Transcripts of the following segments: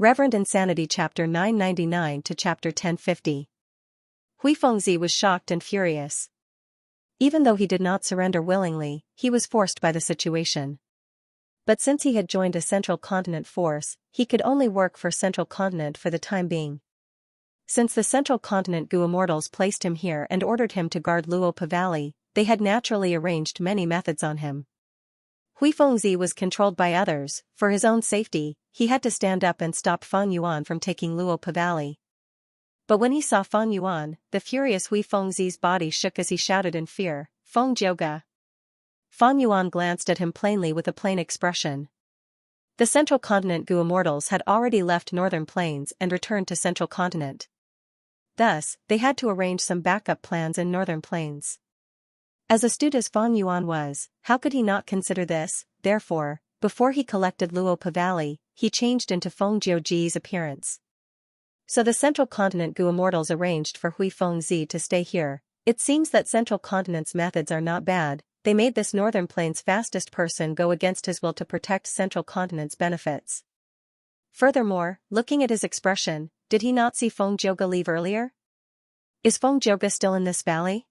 Reverend Insanity Chapter 999 to Chapter 1050. Hui Fengzi was shocked and furious. Even though he did not surrender willingly, he was forced by the situation. But since he had joined a Central Continent force, he could only work for Central Continent for the time being. Since the Central Continent Gu Immortals placed him here and ordered him to guard Luopa Valley, they had naturally arranged many methods on him. Hui Fengzi was controlled by others. For his own safety, he had to stand up and stop Feng Yuan from taking Luopa Valley. But when he saw Feng Yuan, the furious Hui Fengzi's body shook as he shouted in fear, "Feng Jioga!" Feng Yuan glanced at him plainly with a plain expression. The Central Continent Gu Immortals had already left Northern Plains and returned to Central Continent. Thus, they had to arrange some backup plans in Northern Plains. As astute as Feng Yuan was, how could he not consider this? Therefore, before he collected Luopa Valley, he changed into Feng Jioji's appearance. So the Central Continent Gu Immortals arranged for Hui Fengzi to stay here. It seems that Central Continent's methods are not bad. They made this Northern Plains fastest person go against his will to protect Central Continent's benefits. Furthermore, looking at his expression, did he not see Feng Jioga leave earlier? Is Feng Jioga still in this valley?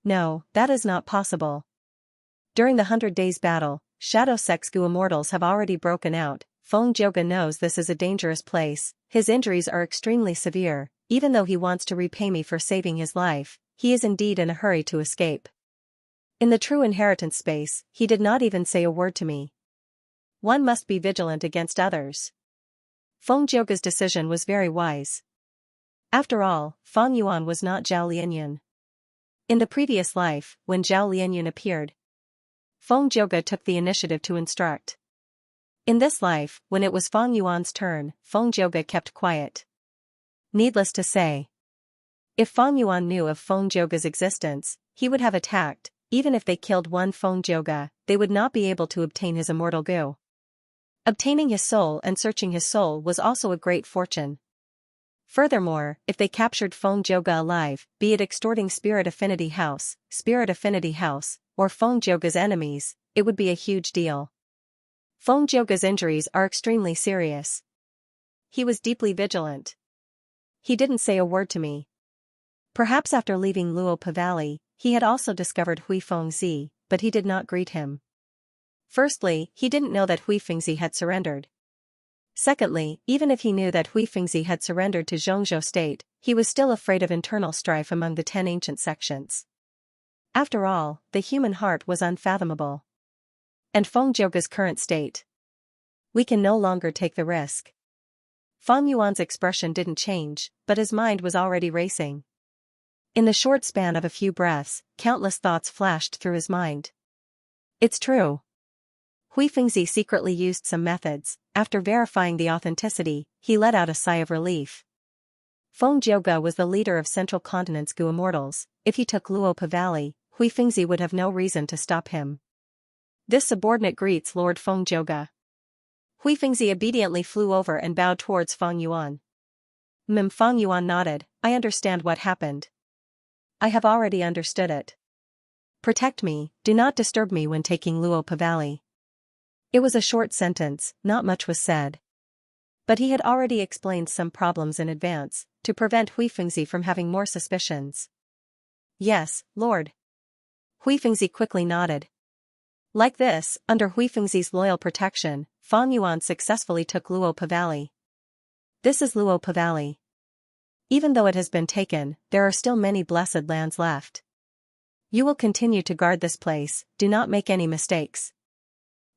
No, that is not possible. During the 100 Days battle, Shadow Sect's Gu Immortals have already broken out. Feng Jioga knows this is a dangerous place. His injuries are extremely severe. Even though he wants to repay me for saving his life, he is indeed in a hurry to escape. In the true inheritance space, he did not even say a word to me. One must be vigilant against others. Feng Jioga's decision was very wise. After all, Feng Yuan was not Zhao Lianyun. In the previous life, when Zhao Lianyun appeared, Feng Jioga took the initiative to instruct. In this life, when it was Feng Yuan's turn, Feng Jioga kept quiet. Needless to say, if Feng Yuan knew of Feng Jioga's existence, he would have attacked. Even if they killed one Feng Jioga, they would not be able to obtain his immortal Gu. Obtaining his soul and searching his soul was also a great fortune. Furthermore, if they captured Feng Jioga alive, be it extorting Spirit Affinity House, or Feng Jioga's enemies, it would be a huge deal. Feng Jioga's injuries are extremely serious. He was deeply vigilant. He didn't say a word to me. Perhaps after leaving Luopa Valley, he had also discovered Hui Fengzi, but he did not greet him. Firstly, he didn't know that Hui Fengzi had surrendered. Secondly, even if he knew that Hui Fengzi had surrendered to Xianxia state, he was still afraid of internal strife among the 10 ancient sections. After all, the human heart was unfathomable. And Feng Jioga's current state. We can no longer take the risk. Feng Yuan's expression didn't change, but his mind was already racing. In the short span of a few breaths, countless thoughts flashed through his mind. It's true. Hui Fengzi secretly used some methods. After verifying the authenticity, he let out a sigh of relief. Feng Jioga was the leader of Central Continent's Gu Immortals. If he took Luopa Valley, Hui Fengzi would have no reason to stop him. This subordinate greets Lord Feng Jioga. Hui Fengzi obediently flew over and bowed towards Feng Yuan. Feng Yuan nodded. I understand what happened. I have already understood it. Protect me, do not disturb me when taking Luopa Valley. It was a short sentence, not much was said. But he had already explained some problems in advance, to prevent Hui Fengzi from having more suspicions. Yes, Lord. Hui Fengzi quickly nodded. Like this, under Hui Fengzi's loyal protection, Feng Yuan successfully took Luopa Valley. This is Luopa Valley. Even though it has been taken, there are still many blessed lands left. You will continue to guard this place, do not make any mistakes.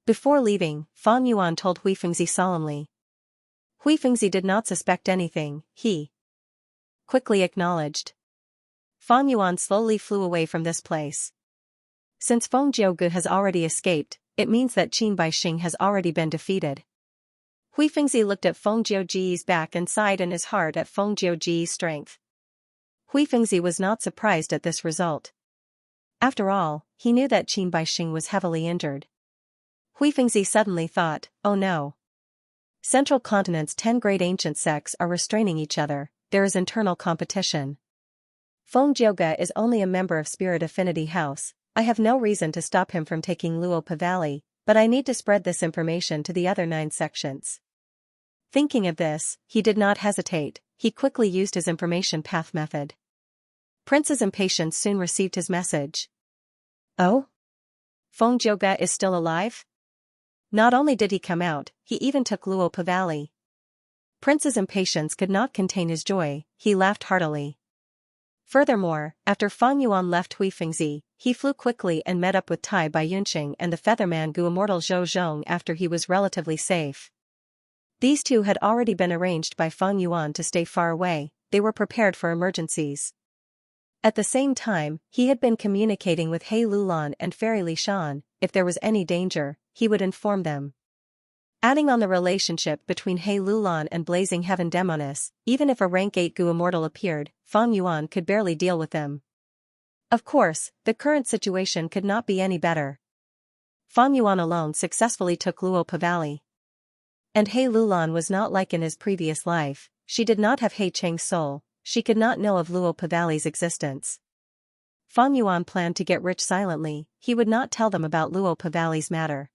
Before leaving, Feng Yuan told Hui Fengzi solemnly. Hui Fengzi did not suspect anything, he quickly acknowledged. Feng Yuan slowly flew away from this place. Since Feng Jioga has already escaped, it means that Qin Baixing has already been defeated. Hui Fengzi looked at Feng Jioji's back and sighed in his heart at Feng Jioji's strength. Hui Fengzi was not surprised at this result. After all, he knew that Qin Baixing was heavily injured. Hui Fengzi suddenly thought, oh no. Central Continent's 10 great ancient sects are restraining each other, there is internal competition. Feng Jioga is only a member of Spirit Affinity House. I have no reason to stop him from taking Luopa Valley, but I need to spread this information to the other 9 sections. Thinking of this, he did not hesitate, he quickly used his information path method. Prince's impatience soon received his message. Oh? Feng Jiuge is still alive? Not only did he come out, he even took Luopa Valley. Prince's impatience could not contain his joy, he laughed heartily. Furthermore, after Fang Yuan left Huifengzi, he flew quickly and met up with Tai Bai Yunqing and the Featherman Gu Immortal Zhou Zhong after he was relatively safe. These two had already been arranged by Fang Yuan to stay far away, they were prepared for emergencies. At the same time, he had been communicating with He Lulan and Fairy Li Shan. If there was any danger, he would inform them. Adding on the relationship between He Lulan and Blazing Heaven Demonis, even if a rank 8 Gu Immortal appeared, Fang Yuan could barely deal with them. Of course, the current situation could not be any better. Fang Yuan alone successfully took Luopa Valley. And He Lulan was not like in his previous life, she did not have He Cheng's soul, she could not know of Luopa Valley's existence. Fang Yuan planned to get rich silently, he would not tell them about Luopa Valley's matter.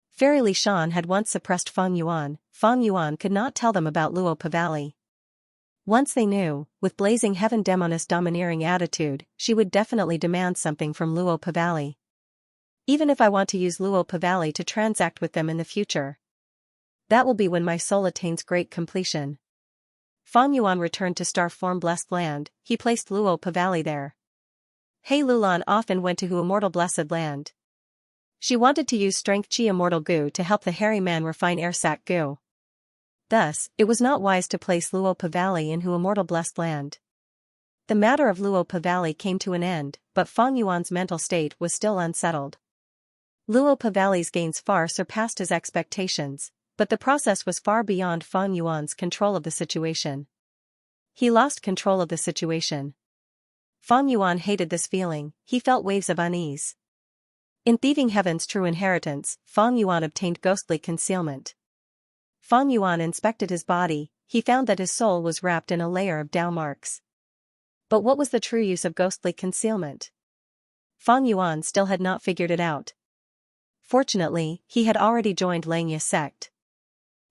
Fairy Li Shan had once suppressed Fang Yuan could not tell them about Luopa Valley. Once they knew, with Blazing Heaven Demonis' domineering attitude, she would definitely demand something from Luopa Valley. Even if I want to use Luopa Valley to transact with them in the future. That will be when my soul attains great completion. Fang Yuan returned to Star-Form Blessed Land, he placed Luopa Valley there. He Lulan often went to Hu Immortal Blessed Land. She wanted to use Strength Chi Immortal Gu to help the hairy man refine Airsac Gu. Thus, it was not wise to place Luopa Valley in Hu Immortal Blessed Land. The matter of Luopa Valley came to an end, but Fang Yuan's mental state was still unsettled. Luopa Valley's gains far surpassed his expectations, but the process was far beyond Fang Yuan's control of the situation. He lost control of the situation. Fang Yuan hated this feeling, he felt waves of unease. In Thieving Heaven's true inheritance, Fang Yuan obtained ghostly concealment. Fang Yuan inspected his body, he found that his soul was wrapped in a layer of Dao marks. But what was the true use of ghostly concealment? Fang Yuan still had not figured it out. Fortunately, he had already joined Xianxia sect.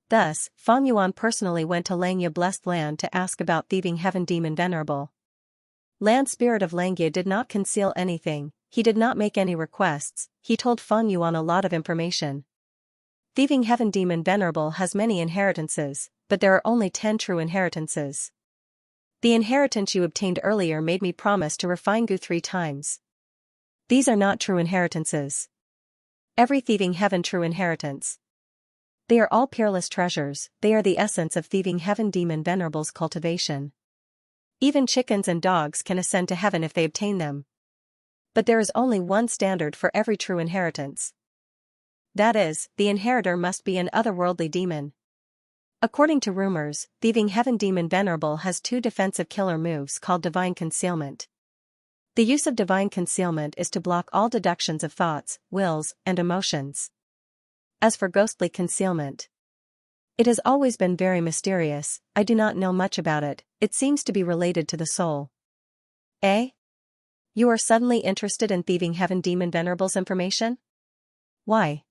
Thus, Fang Yuan personally went to Xianxia Blessed Land to ask about Thieving Heaven Demon Venerable. Land Spirit of Xianxia did not conceal anything, he did not make any requests, he told Fang Yuan a lot of information. Thieving Heaven Demon Venerable has many inheritances, but there are only 10 true inheritances. The inheritance you obtained earlier made me promise to refine Gu 3 times. These are not true inheritances. Every Thieving Heaven true inheritance. They are all peerless treasures, they are the essence of Thieving Heaven Demon Venerable's cultivation. Even chickens and dogs can ascend to heaven if they obtain them. But there is only one standard for every true inheritance. That is, the inheritor must be an otherworldly demon. According to rumors, Thieving Heaven Demon Venerable has 2 defensive killer moves called Divine Concealment. The use of Divine Concealment is to block all deductions of thoughts, wills, and emotions. As for ghostly concealment, it has always been very mysterious, I do not know much about it, it seems to be related to the soul. Eh? You are suddenly interested in Thieving Heaven Demon Venerable's information? Why?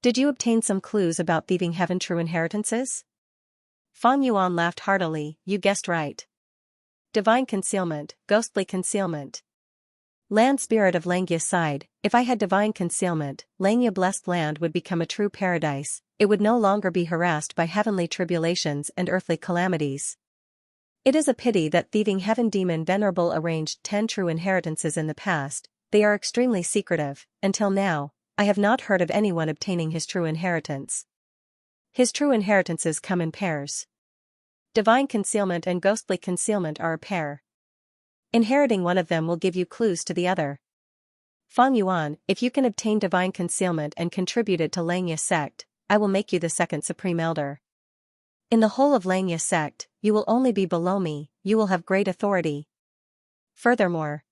Did you obtain some clues about Thieving Heaven true inheritances? Fang Yuan laughed heartily, you guessed right. Divine Concealment, Ghostly Concealment. Land Spirit of Xianxia sighed, if I had Divine Concealment, Xianxia Blessed Land would become a true paradise, it would no longer be harassed by heavenly tribulations and earthly calamities. It is a pity that Thieving Heaven Demon Venerable arranged 10 true inheritances in the past, they are extremely secretive, until now, I have not heard of anyone obtaining his true inheritance. His true inheritances come in pairs. Divine Concealment and Ghostly Concealment are a pair. Inheriting one of them will give you clues to the other. Fang Yuan, if you can obtain Divine Concealment and contribute it to Xianxia sect, I will make you the second Supreme Elder. In the whole of Xianxia sect, you will only be below me, you will have great authority. Furthermore,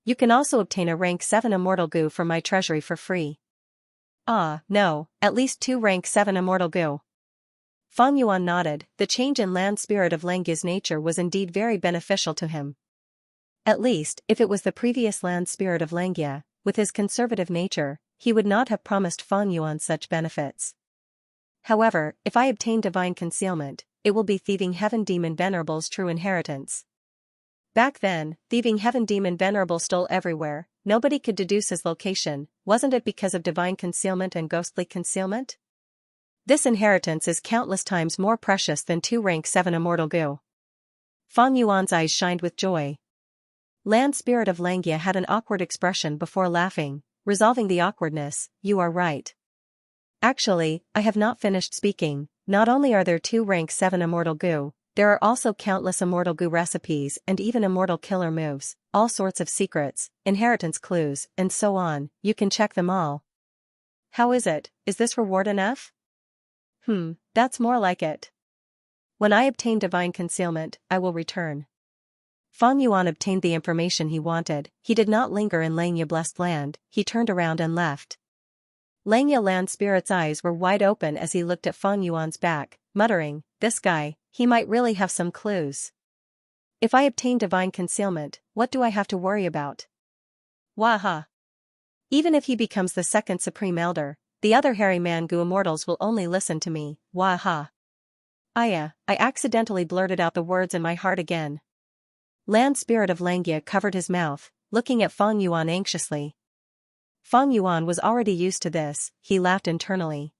you can also obtain a rank 7 Immortal Gu from my treasury for free. Ah, no, at least 2 rank 7 Immortal Gu. Fang Yuan nodded, the change in Land Spirit of Xianxia's nature was indeed very beneficial to him. At least, if it was the previous Land Spirit of Xianxia, with his conservative nature, he would not have promised Fang Yuan such benefits. However, if I obtain divine concealment, it will be Thieving Heaven Demon Venerable's true inheritance. Back then, Thieving Heaven Demon Venerable stole everywhere, nobody could deduce his location, wasn't it because of divine concealment and ghostly concealment? This inheritance is countless times more precious than 2 rank 7 immortal goo. Fang Yuan's eyes shined with joy. Land Spirit of Xianxia had an awkward expression before laughing, resolving the awkwardness. You are right. Actually, I have not finished speaking. Not only are there 2 rank 7 immortal goo, there are also countless immortal goo recipes and even immortal killer moves, all sorts of secrets, inheritance clues, and so on. You can check them all. How is it? Is this reward enough? That's more like it. When I obtain divine concealment, I will return. Fang Yuan obtained the information he wanted. He did not linger in Xianxia Blessed Land, he turned around and left. Xianxia Land Spirit's eyes were wide open as he looked at Fang Yuan's back, muttering, this guy, he might really have some clues. If I obtain divine concealment, what do I have to worry about? Waha! Even if he becomes the 2nd Supreme Elder, the other hairy man goo immortals will only listen to me. Waha! I accidentally blurted out the words in my heart again. Land Spirit of Xianxia covered his mouth, looking at Fang Yuan anxiously. Fang Yuan was already used to this, he laughed internally.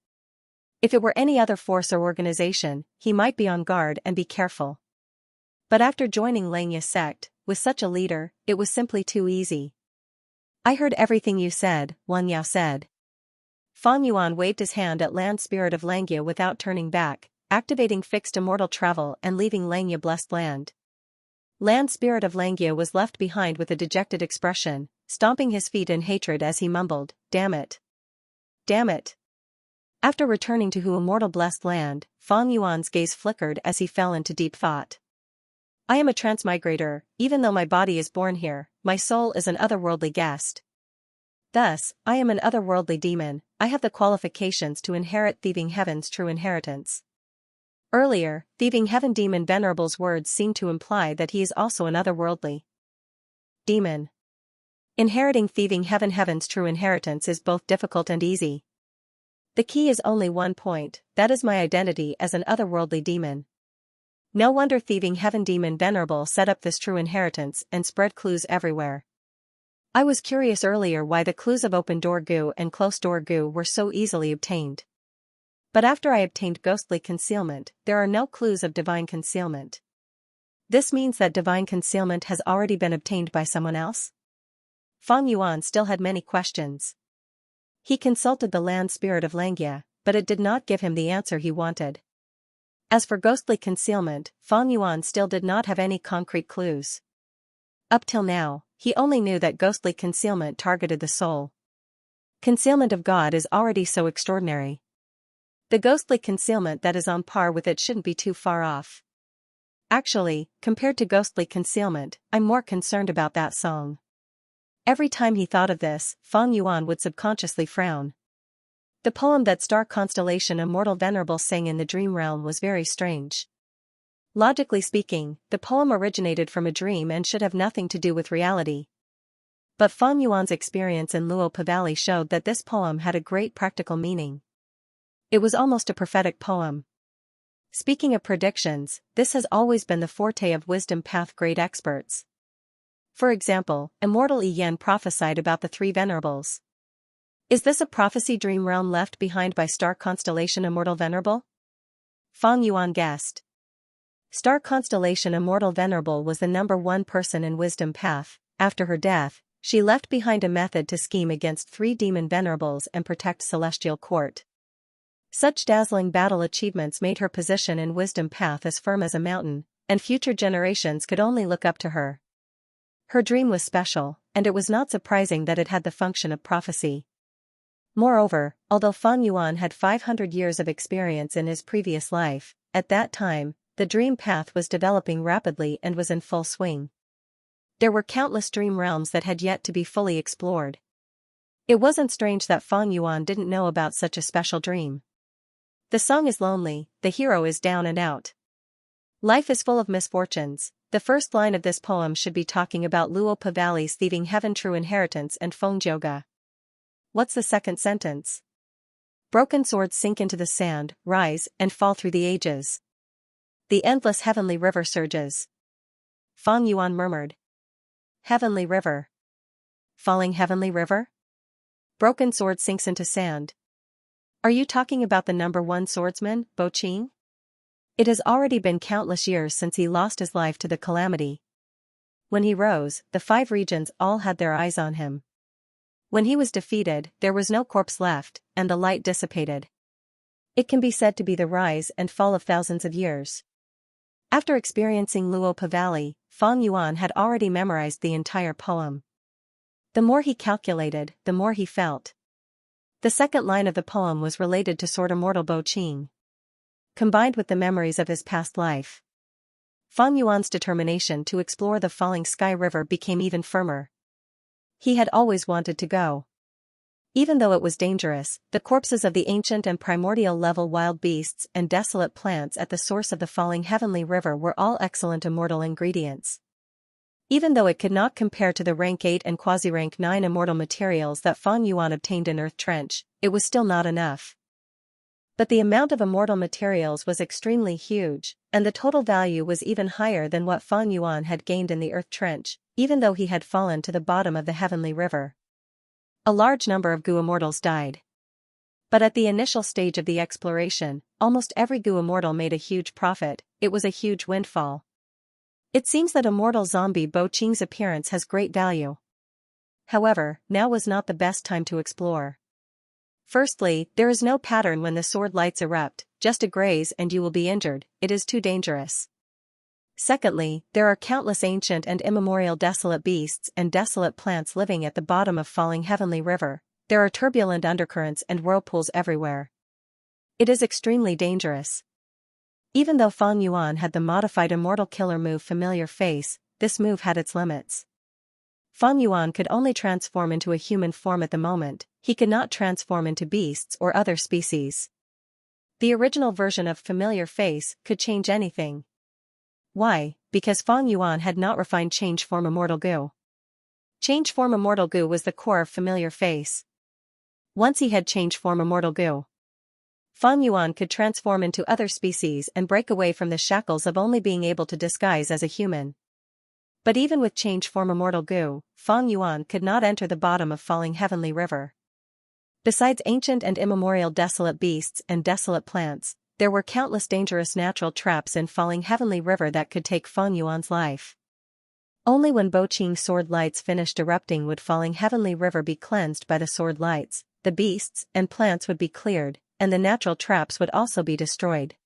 If it were any other force or organization, he might be on guard and be careful. But after joining Xianxia's sect, with such a leader, it was simply too easy. I heard everything you said, Wan Yao said. Fang Yuan waved his hand at Land Spirit of Xianxia without turning back, activating fixed immortal travel and leaving Xianxia Blessed Land. Land Spirit of Xianxia was left behind with a dejected expression, stomping his feet in hatred as he mumbled, damn it. Damn it. After returning to Hu Immortal Blessed Land, Fang Yuan's gaze flickered as he fell into deep thought. I am a transmigrator, even though my body is born here, my soul is an otherworldly guest. Thus, I am an otherworldly demon, I have the qualifications to inherit Thieving Heaven's true inheritance. Earlier, Thieving Heaven Demon Venerable's words seemed to imply that he is also an otherworldly demon. Inheriting Thieving Heaven's true inheritance is both difficult and easy. The key is only one point, that is my identity as an otherworldly demon. No wonder Thieving Heaven Demon Venerable set up this true inheritance and spread clues everywhere. I was curious earlier why the clues of open door goo and closed door goo were so easily obtained. But after I obtained ghostly concealment, there are no clues of divine concealment. This means that divine concealment has already been obtained by someone else? Fang Yuan still had many questions. He consulted the Land Spirit of Xianxia, but it did not give him the answer he wanted. As for ghostly concealment, Fang Yuan still did not have any concrete clues. Up till now, he only knew that ghostly concealment targeted the soul. Concealment of God is already so extraordinary. The ghostly concealment that is on par with it shouldn't be too far off. Actually, compared to ghostly concealment, I'm more concerned about that song. Every time he thought of this, Fang Yuan would subconsciously frown. The poem that Star Constellation Immortal Venerable sang in the dream realm was very strange. Logically speaking, the poem originated from a dream and should have nothing to do with reality. But Fang Yuan's experience in Luopa Valley showed that this poem had a great practical meaning. It was almost a prophetic poem. Speaking of predictions, this has always been the forte of wisdom path great experts. For example, Immortal Yen prophesied about the 3 venerables. Is this a prophecy dream realm left behind by Star Constellation Immortal Venerable? Fang Yuan guessed. Star Constellation Immortal Venerable was the #1 person in wisdom path. After her death, she left behind a method to scheme against 3 demon venerables and protect Celestial Court. Such dazzling battle achievements made her position in wisdom path as firm as a mountain, and future generations could only look up to her. Her dream was special, and it was not surprising that it had the function of prophecy. Moreover, although Fang Yuan had 500 years of experience in his previous life, at that time, the dream path was developing rapidly and was in full swing. There were countless dream realms that had yet to be fully explored. It wasn't strange that Fang Yuan didn't know about such a special dream. The song is lonely, the hero is down and out. Life is full of misfortunes. The first line of this poem should be talking about Luopa Valley's Thieving Heaven true inheritance and Feng Joga. What's the second sentence? Broken swords sink into the sand, rise, and fall through the ages. The endless heavenly river surges. Feng Yuan murmured. Heavenly river. Falling heavenly river? Broken sword sinks into sand. Are you talking about the number one swordsman, Bo Qing? It has already been countless years since he lost his life to the calamity. When he rose, the 5 regions all had their eyes on him. When he was defeated, there was no corpse left, and the light dissipated. It can be said to be the rise and fall of thousands of years. After experiencing Luopa Valley, Feng Yuan had already memorized the entire poem. The more he calculated, the more he felt. The second line of the poem was related to sword immortal Bo Qing. Combined with the memories of his past life, Feng Yuan's determination to explore the falling sky river became even firmer. He had always wanted to go. Even though it was dangerous, the corpses of the ancient and primordial level wild beasts and desolate plants at the source of the falling heavenly river were all excellent immortal ingredients. Even though it could not compare to the rank 8 and quasi-rank 9 immortal materials that Feng Yuan obtained in Earth Trench, it was still not enough. But the amount of immortal materials was extremely huge, and the total value was even higher than what Feng Yuan had gained in the Earth Trench, even though he had fallen to the bottom of the heavenly river. A large number of Gu immortals died. But at the initial stage of the exploration, almost every Gu immortal made a huge profit. It was a huge windfall. It seems that immortal zombie Bo Qing's appearance has great value. However, now was not the best time to explore. Firstly, there is no pattern when the sword lights erupt, just a graze and you will be injured, it is too dangerous. Secondly, there are countless ancient and immemorial desolate beasts and desolate plants living at the bottom of falling heavenly river. There are turbulent undercurrents and whirlpools everywhere. It is extremely dangerous. Even though Feng Yuan had the modified immortal killer move Familiar Face, this move had its limits. Feng Yuan could only transform into a human form at the moment, he could not transform into beasts or other species. The original version of Familiar Face could change anything. Why? Because Feng Yuan had not refined Change Form Immortal Gu. Change Form Immortal Gu was the core of Familiar Face. Once he had Change Form Immortal Gu, Feng Yuan could transform into other species and break away from the shackles of only being able to disguise as a human. But even with Change Form Immortal Gu, Feng Yuan could not enter the bottom of falling heavenly river. Besides ancient and immemorial desolate beasts and desolate plants, there were countless dangerous natural traps in falling heavenly river that could take Feng Yuan's life. Only when Bo Qing's sword lights finished erupting would falling heavenly river be cleansed by the sword lights, the beasts and plants would be cleared, and the natural traps would also be destroyed.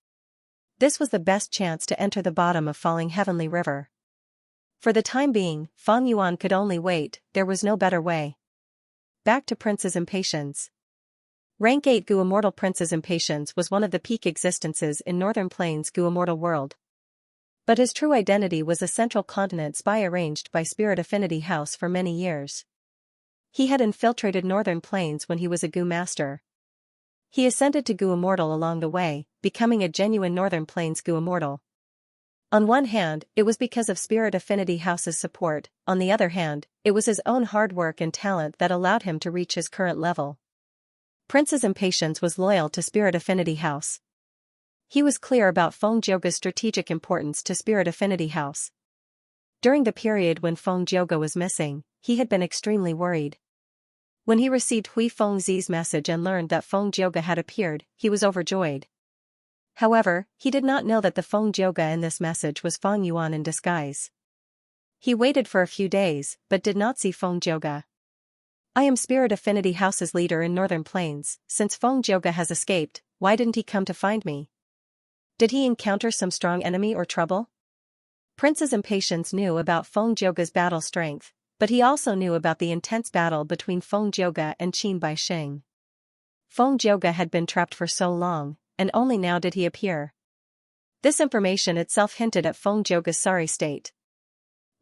This was the best chance to enter the bottom of falling heavenly river. For the time being, Feng Yuan could only wait, there was no better way. Back to Prince's impatience. Rank 8 Gu Immortal Prince's impatience was one of the peak existences in Northern Plains Gu Immortal world. But his true identity was a central continent spy arranged by Spirit Affinity House for many years. He had infiltrated Northern Plains when he was a Gu Master. He ascended to Gu Immortal along the way, becoming a genuine Northern Plains Gu Immortal. On one hand, it was because of Spirit Affinity House's support, on the other hand, it was his own hard work and talent that allowed him to reach his current level. Prince's impatience was loyal to Spirit Affinity House. He was clear about Feng Jioga's strategic importance to Spirit Affinity House. During the period when Feng Jioga was missing, he had been extremely worried. When he received Hui Fengzi's message and learned that Feng Jioga had appeared, he was overjoyed. However, he did not know that the Feng Jioga in this message was Feng Yuan in disguise. He waited for a few days, but did not see Feng Jioga. I am Spirit Affinity House's leader in Northern Plains. Since Feng Jioga has escaped, why didn't he come to find me? Did he encounter some strong enemy or trouble? Prince's impatience knew about Feng Jioga's battle strength, but he also knew about the intense battle between Feng Jioga and Qin Baixing. Feng Jioga had been trapped for so long, and only now did he appear. This information itself hinted at Feng Jioga's sorry state.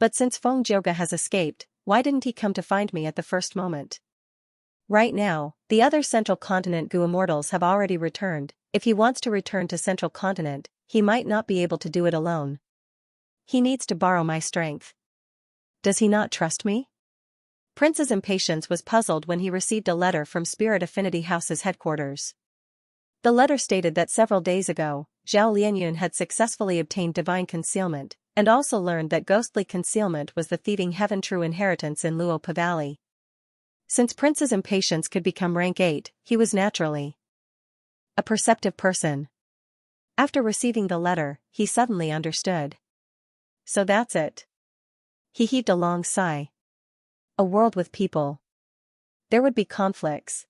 But since Feng Jioga has escaped, why didn't he come to find me at the first moment? Right now, the other Central Continent Gu Immortals have already returned. If he wants to return to Central Continent, he might not be able to do it alone. He needs to borrow my strength. Does he not trust me? Prince's impatience was puzzled when he received a letter from Spirit Affinity House's headquarters. The letter stated that several days ago, Zhao Lianyun had successfully obtained divine concealment, and also learned that ghostly concealment was the thieving heaven true inheritance in Luopa Valley. Since Prince's impatience could become rank 8, he was naturally a perceptive person. After receiving the letter, he suddenly understood. So that's it. He heaved a long sigh. A world with people. There would be conflicts.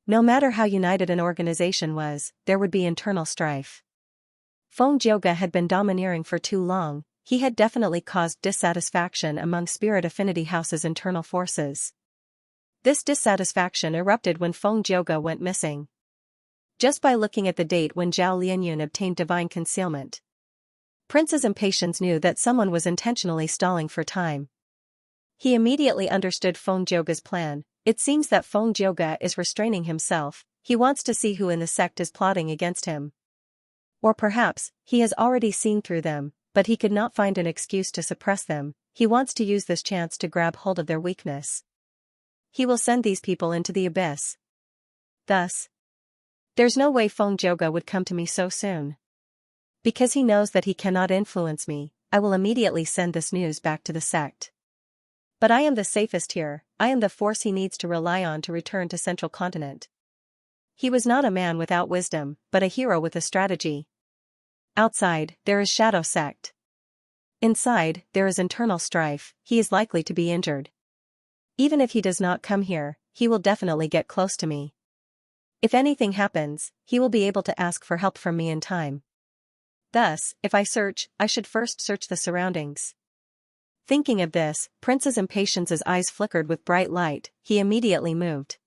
No matter how united an organization was, there would be internal strife. Feng Jioge had been domineering for too long. He had definitely caused dissatisfaction among Spirit Affinity House's internal forces. This dissatisfaction erupted when Feng Jioge went missing. Just by looking at the date when Zhao Lianyun obtained divine concealment, Prince's impatience knew that someone was intentionally stalling for time. He immediately understood Feng Jioge's plan. It seems that Feng Jioge is restraining himself. He wants to see who in the sect is plotting against him. Or perhaps, he has already seen through them, but he could not find an excuse to suppress them. He wants to use this chance to grab hold of their weakness. He will send these people into the abyss. Thus, there's no way Feng Jioge would come to me so soon. Because he knows that he cannot influence me, I will immediately send this news back to the sect. But I am the safest here. I am the force he needs to rely on to return to Central Continent. He was not a man without wisdom, but a hero with a strategy. Outside, there is Shadow Sect. Inside, there is internal strife. He is likely to be injured. Even if he does not come here, he will definitely get close to me. If anything happens, he will be able to ask for help from me in time. Thus, if I search, I should first search the surroundings. Thinking of this, Prince's impatience's eyes flickered with bright light. He immediately moved.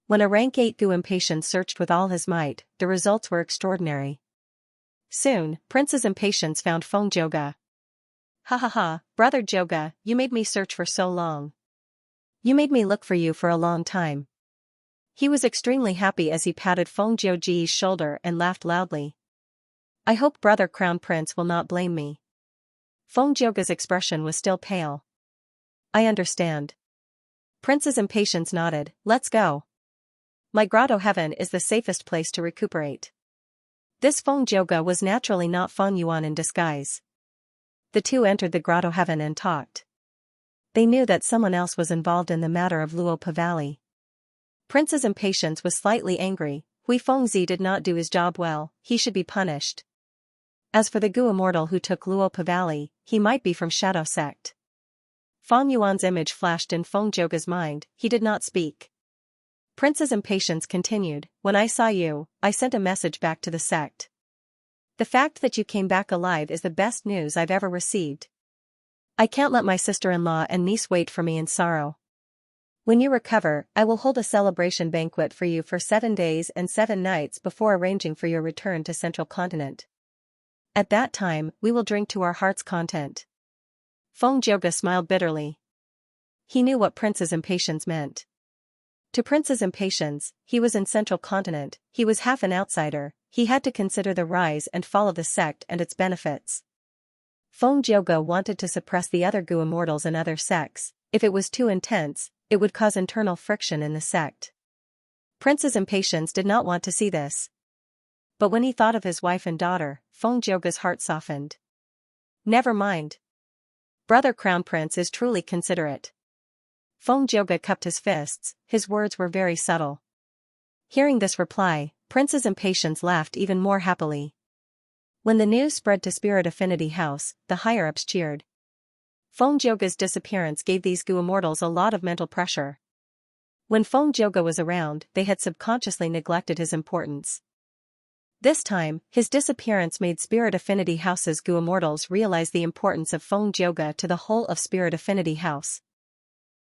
When a rank 8 Gu impatience searched with all his might, the results were extraordinary. Soon, Prince's impatience found Feng Jioge. Ha ha ha, brother Jioge, you made me search for so long. You made me look for you for a long time. He was extremely happy as he patted Feng Jioge's shoulder and laughed loudly. I hope brother Crown Prince will not blame me. Feng Jioge's expression was still pale. I understand. Prince's impatience nodded. Let's go. My grotto heaven is the safest place to recuperate. This Feng Jioge was naturally not Feng Yuan in disguise. The two entered the grotto heaven and talked. They knew that someone else was involved in the matter of Luopa Valley. Prince's impatience was slightly angry. Hui Fengzi did not do his job well. He should be punished. As for the Gu immortal who took Luopa Valley, he might be from Shadow Sect. Feng Yuan's image flashed in Feng Jioge's mind. He did not speak. Prince's impatience continued. When I saw you, I sent a message back to the sect. The fact that you came back alive is the best news I've ever received. I can't let my sister-in-law and niece wait for me in sorrow. When you recover, I will hold a celebration banquet for you for 7 days and 7 nights before arranging for your return to Central Continent. At that time, we will drink to our heart's content. Feng Jioge smiled bitterly. He knew what Prince's impatience meant. To Prince's impatience, he was in Central Continent, he was half an outsider, he had to consider the rise and fall of the sect and its benefits. Feng Jioge wanted to suppress the other Gu immortals and other sects. If it was too intense, it would cause internal friction in the sect. Prince's impatience did not want to see this. But when he thought of his wife and daughter, Feng Jioge's heart softened. Never mind. Brother Crown Prince is truly considerate. Feng Jioge cupped his fists, his words were very subtle. Hearing this reply, Prince's impatience laughed even more happily. When the news spread to Spirit Affinity House, the higher-ups cheered. Feng Jioge's disappearance gave these Gu immortals a lot of mental pressure. When Feng Jioge was around, they had subconsciously neglected his importance. This time, his disappearance made Spirit Affinity House's Gu immortals realize the importance of Feng Jioge to the whole of Spirit Affinity House.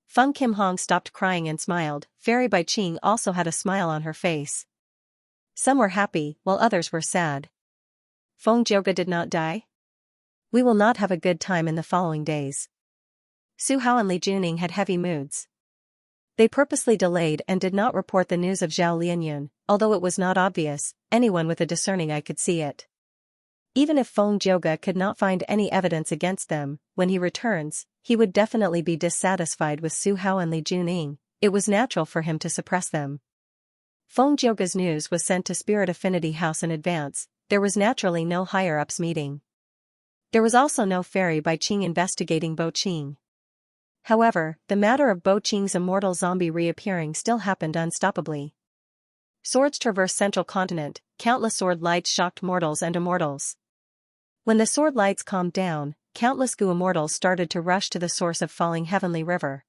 Feng Kim Hong stopped crying and smiled. Fairy Bai Qing also had a smile on her face. Some were happy, while others were sad. Feng Jioge did not die? We will not have a good time in the following days. Su Hao and Li Juning had heavy moods. They purposely delayed and did not report the news of Zhao Lianyun, although it was not obvious, anyone with a discerning eye could see it. Even if Feng Jioge could not find any evidence against them, when he returns, he would definitely be dissatisfied with Su Hao and Li Juning. It was natural for him to suppress them. Feng Jioge's news was sent to Spirit Affinity House in advance. There was naturally no higher-ups meeting. There was also no fairy Bai Qing investigating Bo Qing. However, the matter of Bo Qing's immortal zombie reappearing still happened unstoppably. Swords traversed central continent, countless sword lights shocked mortals and immortals. When the sword lights calmed down, countless Gu immortals started to rush to the source of falling heavenly river.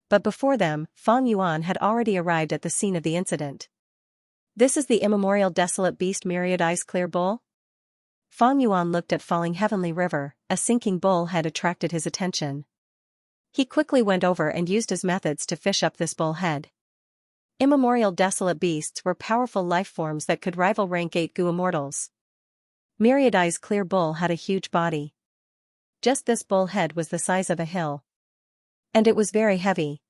But before them, Fang Yuan had already arrived at the scene of the incident. This is the immemorial desolate beast myriad eyes clear bull? Fang Yuan looked at falling heavenly river, a sinking bull had attracted his attention. He quickly went over and used his methods to fish up this bull head. Immemorial desolate beasts were powerful life forms that could rival rank 8 Gu immortals. Myriad eyes clear bull had a huge body. Just this bull head was the size of a hill. And it was very heavy.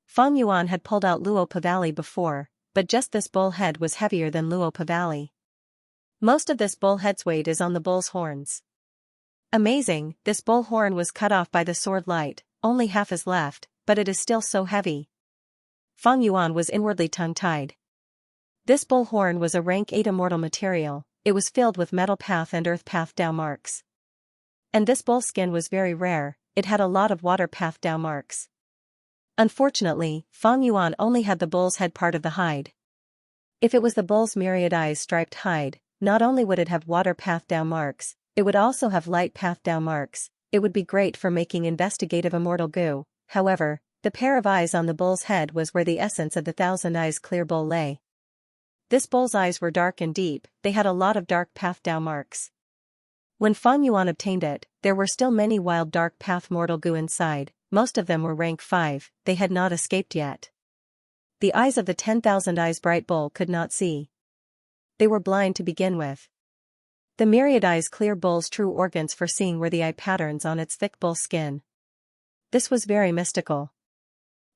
Fang Yuan had pulled out Luo Pavali before, but just this bull head was heavier than Luo Pavali. Most of this bull head's weight is on the bull's horns. Amazing, this bull horn was cut off by the sword light, only half is left, but it is still so heavy. Fang Yuan was inwardly tongue-tied. This bull horn was a rank 8 immortal material, it was filled with metal path and earth path Dao marks. And this bull skin was very rare, it had a lot of water path Dao marks. Unfortunately, Fang Yuan only had the bull's head part of the hide. If it was the bull's myriad eyes striped hide, not only would it have water path Dao marks, it would also have light path Dao marks. It would be great for making investigative immortal Gu. However, the pair of eyes on the bull's head was where the essence of the 1,000 eyes clear bull lay. This bull's eyes were dark and deep, they had a lot of dark path Dao marks. When Fang Yuan obtained it, there were still many wild dark path mortal Gu inside, most of them were rank 5, they had not escaped yet. The eyes of the 10,000 eyes bright bull could not see. They were blind to begin with. The myriad eyes clear bull's true organs for seeing were the eye patterns on its thick bull skin. This was very mystical.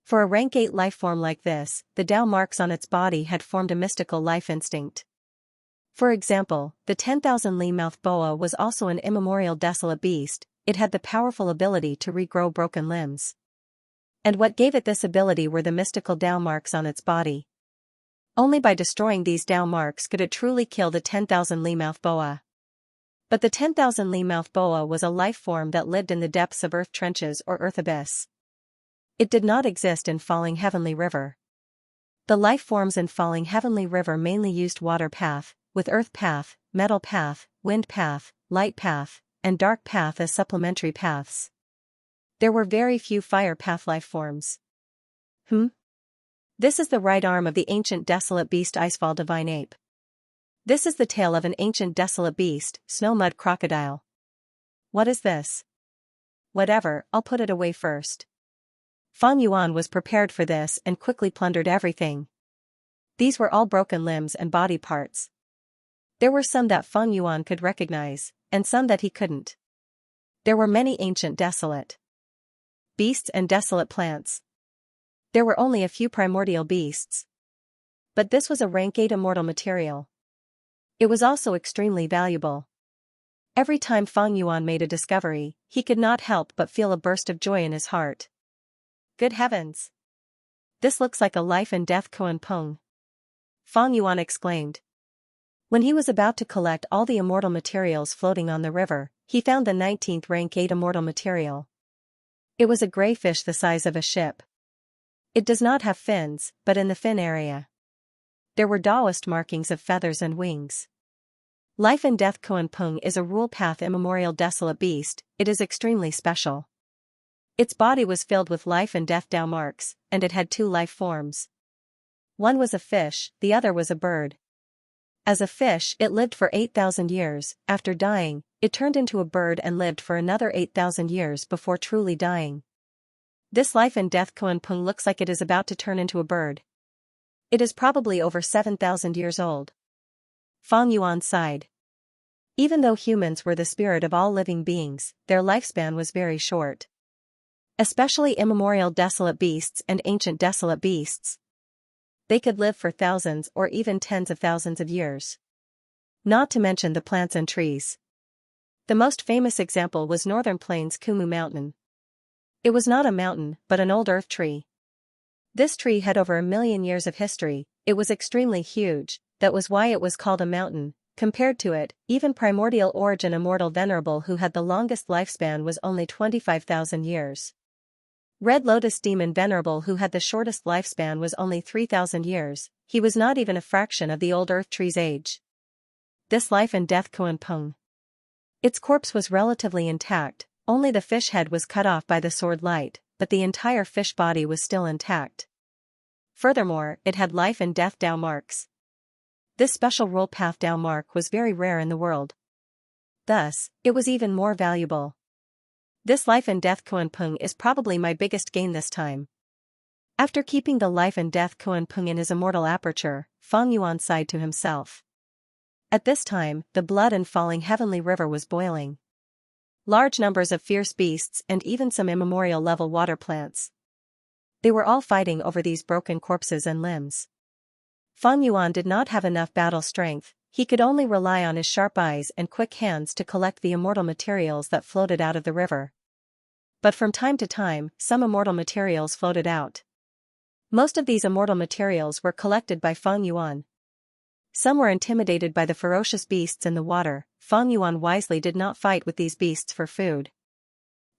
For a rank 8 lifeform like this, the Dao marks on its body had formed a mystical life instinct. For example, the 10,000 Li mouth boa was also an immemorial desolate beast, it had the powerful ability to regrow broken limbs. And what gave it this ability were the mystical Dao marks on its body. Only by destroying these Dao marks could it truly kill the 10,000 Li mouth boa. But the 10,000 Li mouth boa was a life form that lived in the depths of earth trenches or earth abyss. It did not exist in falling heavenly river. The life forms in falling heavenly river mainly used water path, with earth path, metal path, wind path, light path, and dark path as supplementary paths. There were very few fire path life forms. This is the right arm of the ancient desolate beast Icefall divine ape. This is the tail of an ancient desolate beast, snow mud crocodile. What is this? Whatever, I'll put it away first. Fang Yuan was prepared for this and quickly plundered everything. These were all broken limbs and body parts. There were some that Fang Yuan could recognize, and some that he couldn't. There were many ancient desolate beasts and desolate plants. There were only a few primordial beasts. But this was a rank 8 immortal material. It was also extremely valuable. Every time Fang Yuan made a discovery, he could not help but feel a burst of joy in his heart. Good heavens! This looks like a life and death koan peng. Fang Yuan exclaimed. When he was about to collect all the immortal materials floating on the river, he found the 19th rank 8 immortal material. It was a gray fish the size of a ship. It does not have fins, but in the fin area there were Taoist markings of feathers and wings. Life and Death Koan Pung is a rule path immemorial desolate beast, it is extremely special. Its body was filled with life and death Dao marks, and it had 2 life forms. One was a fish, the other was a bird. As a fish, it lived for 8,000 years, after dying, it turned into a bird and lived for another 8,000 years before truly dying. This life and death Koan Pung looks like it is about to turn into a bird. It is probably over 7,000 years old. Fang Yuan sighed. Even though humans were the spirit of all living beings, their lifespan was very short. Especially immemorial desolate beasts and ancient desolate beasts. They could live for thousands or even tens of thousands of years. Not to mention the plants and trees. The most famous example was Northern Plains Kumu Mountain. It was not a mountain, but an old earth tree. This tree had over 1 million years of history, It was extremely huge, that was why it was called a mountain. Compared to it, even primordial origin immortal venerable who had the longest lifespan was only 25,000 years. Red Lotus demon venerable who had the shortest lifespan was only 3,000 years, he was not even a fraction of the old earth tree's age. This life and death Kuan Peng. Its corpse was relatively intact, only the fish head was cut off by the sword light, but the entire fish body was still intact. Furthermore, it had life and death Dao marks. This special rule path Dao mark was very rare in the world. Thus, it was even more valuable. This life and death Kuan Peng is probably my biggest gain this time. After keeping the life and death Kuan Peng in his immortal aperture, Feng Yuan sighed to himself. At this time, the blood and falling heavenly river was boiling. Large numbers of fierce beasts and even some immemorial level water plants. They were all fighting over these broken corpses and limbs. Feng Yuan did not have enough battle strength, he could only rely on his sharp eyes and quick hands to collect the immortal materials that floated out of the river. But from time to time, some immortal materials floated out. Most of these immortal materials were collected by Feng Yuan. Some were intimidated by the ferocious beasts in the water. Feng Yuan wisely did not fight with these beasts for food.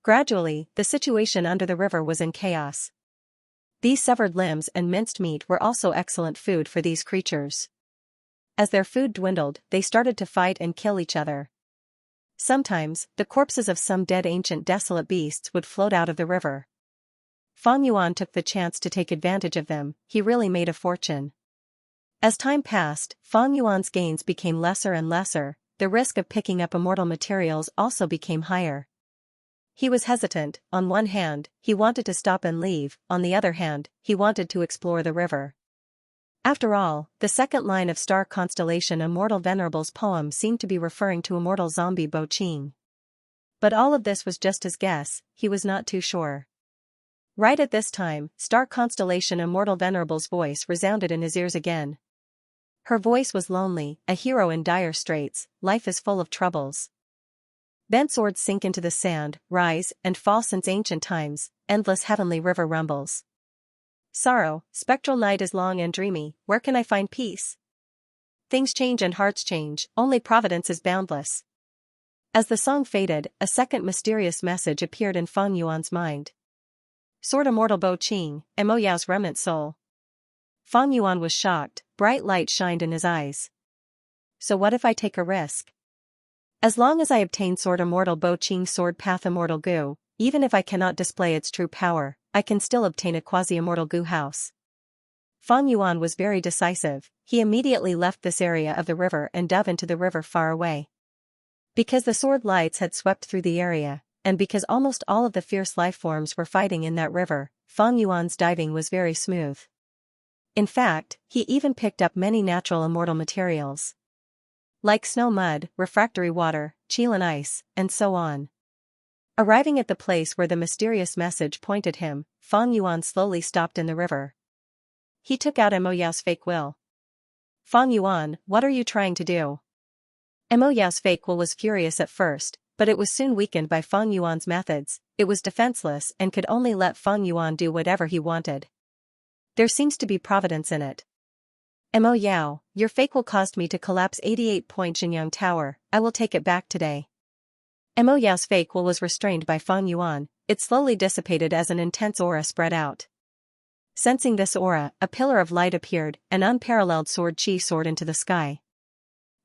Gradually, the situation under the river was in chaos. These severed limbs and minced meat were also excellent food for these creatures. As their food dwindled, they started to fight and kill each other. Sometimes, the corpses of some dead ancient desolate beasts would float out of the river. Feng Yuan took the chance to take advantage of them, he really made a fortune. As time passed, Feng Yuan's gains became lesser and lesser, the risk of picking up immortal materials also became higher. He was hesitant, on one hand, he wanted to stop and leave, on the other hand, he wanted to explore the river. After all, the second line of star constellation Immortal Venerable's poem seemed to be referring to immortal zombie Bo Qing. But all of this was just his guess, he was not too sure. Right at this time, star constellation Immortal Venerable's voice resounded in his ears again. Her voice was lonely, a hero in dire straits, life is full of troubles. Bent swords sink into the sand, rise and fall since ancient times, endless heavenly river rumbles. Sorrow, spectral night is long and dreamy, where can I find peace? Things change and hearts change, only providence is boundless. As the song faded, a second mysterious message appeared in Feng Yuan's mind. Sword Immortal Bo Qing, Mo Yao's remnant soul. Feng Yuan was shocked, bright light shined in his eyes. So what if I take a risk? As long as I obtain Sword Immortal Bo Qing Sword Path Immortal Gu, even if I cannot display its true power, I can still obtain a quasi-immortal Gu house. Feng Yuan was very decisive, he immediately left this area of the river and dove into the river far away. Because the sword lights had swept through the area, and because almost all of the fierce life forms were fighting in that river, Feng Yuan's diving was very smooth. In fact, he even picked up many natural immortal materials. Like snow mud, refractory water, Chilan ice, and so on. Arriving at the place where the mysterious message pointed him, Feng Yuan slowly stopped in the river. He took out Mo Yao's fake will. Feng Yuan, what are you trying to do? Mo Yao's fake will was furious at first, but it was soon weakened by Feng Yuan's methods, it was defenseless and could only let Feng Yuan do whatever he wanted. There seems to be providence in it. Mo Yao, your fake will caused me to collapse 88-point Xianxia Tower, I will take it back today. Mo Yao's fake will was restrained by Feng Yuan, it slowly dissipated as an intense aura spread out. Sensing this aura, a pillar of light appeared, an unparalleled sword chi soared into the sky.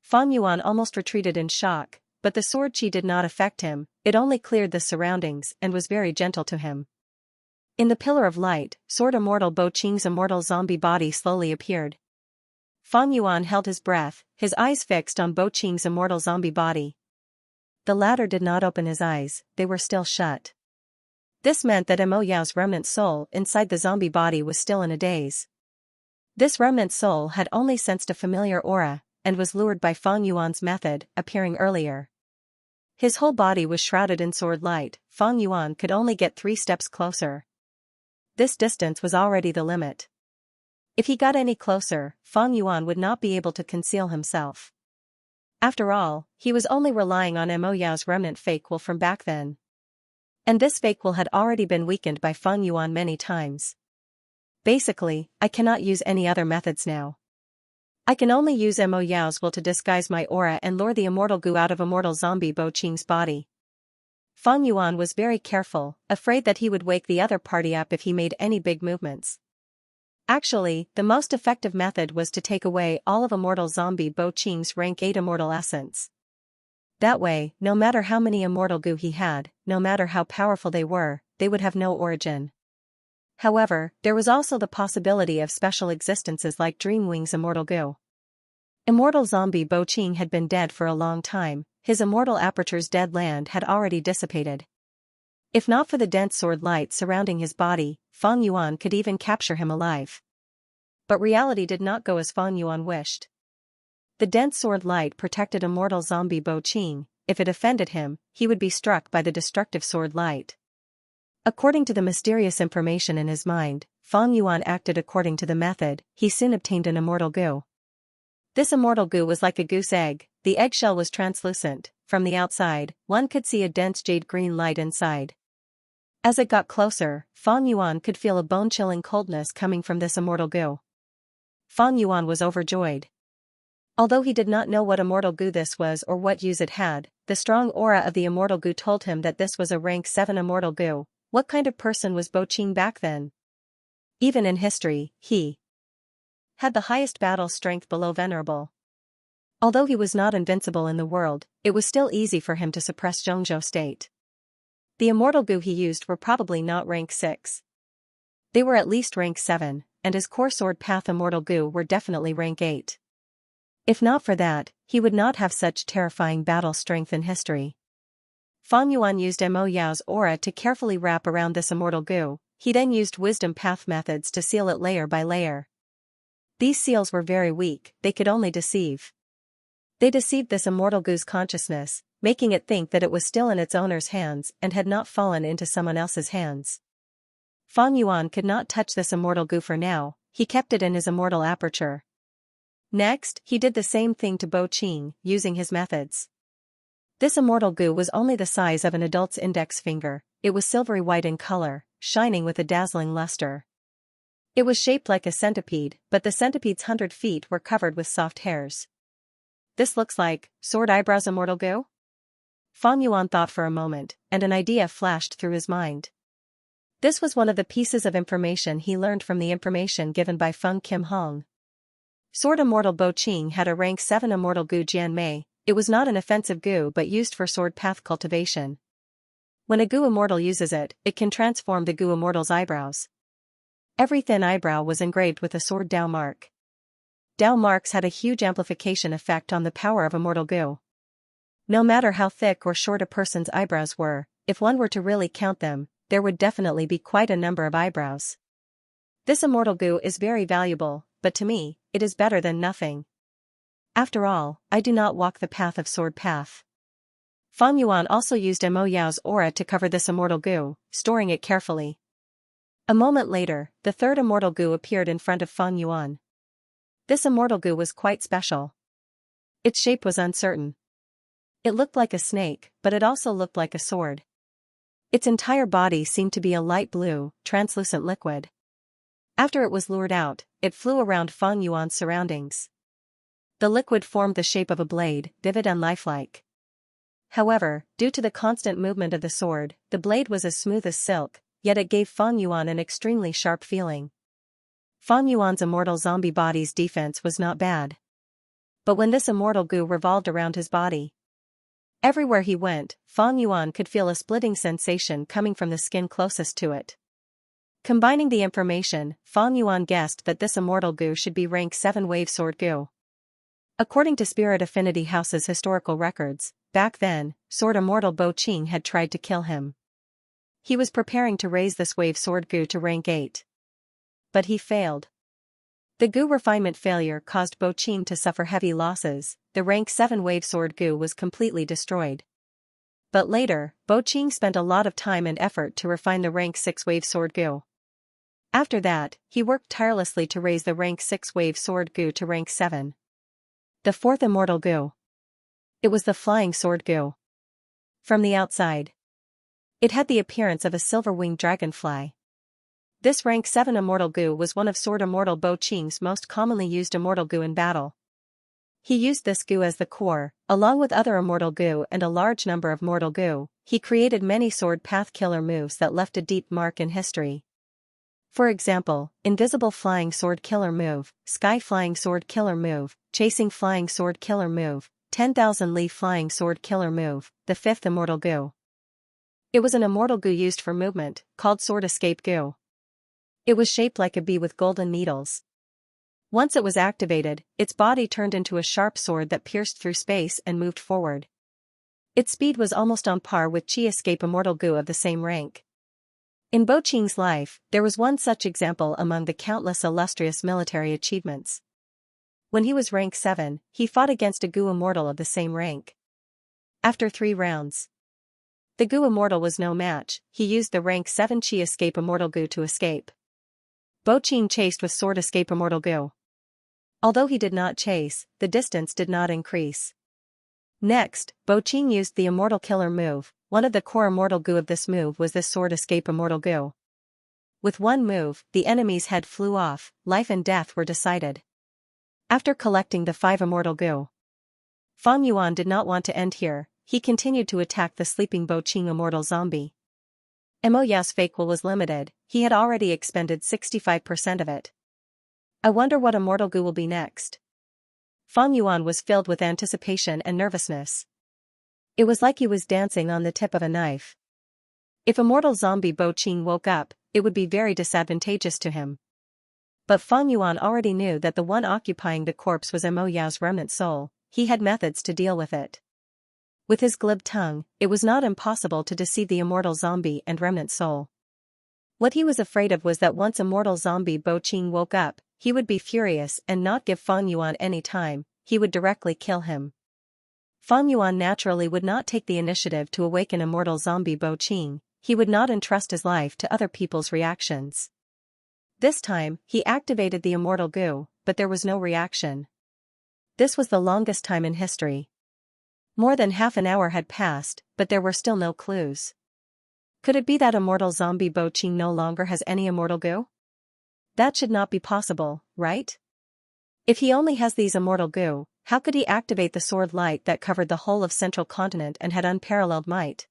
Feng Yuan almost retreated in shock, but the sword chi did not affect him, it only cleared the surroundings and was very gentle to him. In the pillar of light, Sword Immortal Bo Qing's immortal zombie body slowly appeared. Feng Yuan held his breath, his eyes fixed on Bo Qing's immortal zombie body. The latter did not open his eyes, they were still shut. This meant that Mo Yao's remnant soul inside the zombie body was still in a daze. This remnant soul had only sensed a familiar aura, and was lured by Feng Yuan's method, appearing earlier. His whole body was shrouded in sword light, Feng Yuan could only get 3 steps closer. This distance was already the limit. If he got any closer, Feng Yuan would not be able to conceal himself. After all, he was only relying on Mo Yao's remnant fake will from back then. And this fake will had already been weakened by Feng Yuan many times. Basically, I cannot use any other methods now. I can only use Mo Yao's will to disguise my aura and lure the immortal goo out of immortal zombie Bo Qing's body. Fang Yuan was very careful, afraid that he would wake the other party up if he made any big movements. Actually, the most effective method was to take away all of immortal zombie Bo Qing's rank 8 immortal essence. That way, no matter how many immortal goo he had, no matter how powerful they would have no origin. However, there was also the possibility of special existences like Dreamwing's immortal goo. Immortal zombie Bo Qing had been dead for a long time, his immortal aperture's dead land had already dissipated. If not for the dense sword light surrounding his body, Fang Yuan could even capture him alive. But reality did not go as Fang Yuan wished. The dense sword light protected immortal zombie Bo Qing. If it offended him, he would be struck by the destructive sword light. According to the mysterious information in his mind, Fang Yuan acted according to the method. He soon obtained an immortal goo. This immortal goo was like a goose egg. The eggshell was translucent. From the outside, one could see a dense jade-green light inside. As it got closer, Fang Yuan could feel a bone-chilling coldness coming from this immortal goo. Fang Yuan was overjoyed. Although he did not know what immortal goo this was or what use it had, the strong aura of the immortal goo told him that this was a rank 7 immortal goo. What kind of person was Bo Qing back then? Even in history, he had the highest battle strength below venerable. Although he was not invincible in the world, it was still easy for him to suppress Zhongzhou state. The immortal goo he used were probably not rank 6. They were at least rank 7, and his core sword path immortal goo were definitely rank 8. If not for that, he would not have such terrifying battle strength in history. Fang Yuan used Mo Yao's aura to carefully wrap around this immortal goo. He then used wisdom path methods to seal it layer by layer. These seals were very weak, they could only deceive. They deceived this immortal goo's consciousness, making it think that it was still in its owner's hands and had not fallen into someone else's hands. Fang Yuan could not touch this immortal goo for now, he kept it in his immortal aperture. Next, he did the same thing to Bo Qing, using his methods. This immortal goo was only the size of an adult's index finger. It was silvery white in color, shining with a dazzling luster. It was shaped like a centipede, but the centipede's 100 feet were covered with soft hairs. This looks like sword eyebrows immortal goo? Fang Yuan thought for a moment, and an idea flashed through his mind. This was one of the pieces of information he learned from the information given by Feng Kim Hong. Sword immortal Bo Qing had a rank 7 immortal goo Jian Mei. It was not an offensive goo but used for sword path cultivation. When a goo immortal uses it, it can transform the goo immortal's eyebrows. Every thin eyebrow was engraved with a sword Dao mark. Dao marks had a huge amplification effect on the power of immortal goo. No matter how thick or short a person's eyebrows were, if one were to really count them, there would definitely be quite a number of eyebrows. This immortal goo is very valuable, but to me, it is better than nothing. After all, I do not walk the path of sword path. Fang Yuan also used Mo Yao's aura to cover this immortal goo, storing it carefully. A moment later, the third immortal goo appeared in front of Fang Yuan. This immortal goo was quite special. Its shape was uncertain. It looked like a snake, but it also looked like a sword. Its entire body seemed to be a light blue, translucent liquid. After it was lured out, it flew around Fang Yuan's surroundings. The liquid formed the shape of a blade, vivid and lifelike. However, due to the constant movement of the sword, the blade was as smooth as silk, yet it gave Fang Yuan an extremely sharp feeling. Fang Yuan's immortal zombie body's defense was not bad. But when this immortal goo revolved around his body, everywhere he went, Fang Yuan could feel a splitting sensation coming from the skin closest to it. Combining the information, Fang Yuan guessed that this immortal goo should be rank 7 wave sword goo. According to Spirit Affinity House's historical records, back then, sword immortal Bo Qing had tried to kill him. He was preparing to raise this wave sword goo to rank 8. But he failed. The goo refinement failure caused Bo Qing to suffer heavy losses. The rank 7 wave sword goo was completely destroyed. But later, Bo Qing spent a lot of time and effort to refine the rank 6 wave sword goo. After that, he worked tirelessly to raise the rank 6 wave sword goo to rank 7. The fourth immortal goo. It was the flying sword goo. From the outside, it had the appearance of a silver-winged dragonfly. This rank 7 immortal goo was one of Sword Immortal Bo Qing's most commonly used immortal goo in battle. He used this goo as the core, along with other immortal goo and a large number of mortal goo. He created many sword path killer moves that left a deep mark in history. For example, Invisible Flying Sword Killer Move, Sky Flying Sword Killer Move, Chasing Flying Sword Killer Move, 10,000 Li Flying Sword Killer Move, the 5th immortal goo. It was an immortal goo used for movement, called Sword Escape Goo. It was shaped like a bee with golden needles. Once it was activated, its body turned into a sharp sword that pierced through space and moved forward. Its speed was almost on par with Chi Escape immortal goo of the same rank. In Bo Qing's life, there was one such example among the countless illustrious military achievements. When he was rank 7, he fought against a goo immortal of the same rank. After 3 rounds, the goo immortal was no match. He used the rank 7 Chi Escape immortal goo to escape. Bo Qing chased with Sword Escape immortal goo. Although he did not chase, the distance did not increase. Next, Bo Qing used the Immortal Killer move. One of the core immortal goo of this move was this Sword Escape immortal goo. With one move, the enemy's head flew off, life and death were decided. After collecting the 5 immortal goo, Fang Yuan did not want to end here. He continued to attack the sleeping Bo Qing immortal zombie. Mo Yao's fake will was limited. He had already expended 65% of it. I wonder what immortal goo will be next. Fang Yuan was filled with anticipation and nervousness. It was like he was dancing on the tip of a knife. If immortal zombie Bo Qing woke up, it would be very disadvantageous to him. But Fang Yuan already knew that the one occupying the corpse was Mo Yao's remnant soul. He had methods to deal with it. With his glib tongue, it was not impossible to deceive the immortal zombie and remnant soul. What he was afraid of was that once immortal zombie Bo Qing woke up, he would be furious and not give Fang Yuan any time. He would directly kill him. Fang Yuan naturally would not take the initiative to awaken immortal zombie Bo Qing. He would not entrust his life to other people's reactions. This time, he activated the immortal goo, but there was no reaction. This was the longest time in history. More than half an hour had passed, but there were still no clues. Could it be that immortal zombie Bo Qing no longer has any immortal goo? That should not be possible, right? If he only has these immortal goo, how could he activate the sword light that covered the whole of Central Continent and had unparalleled might?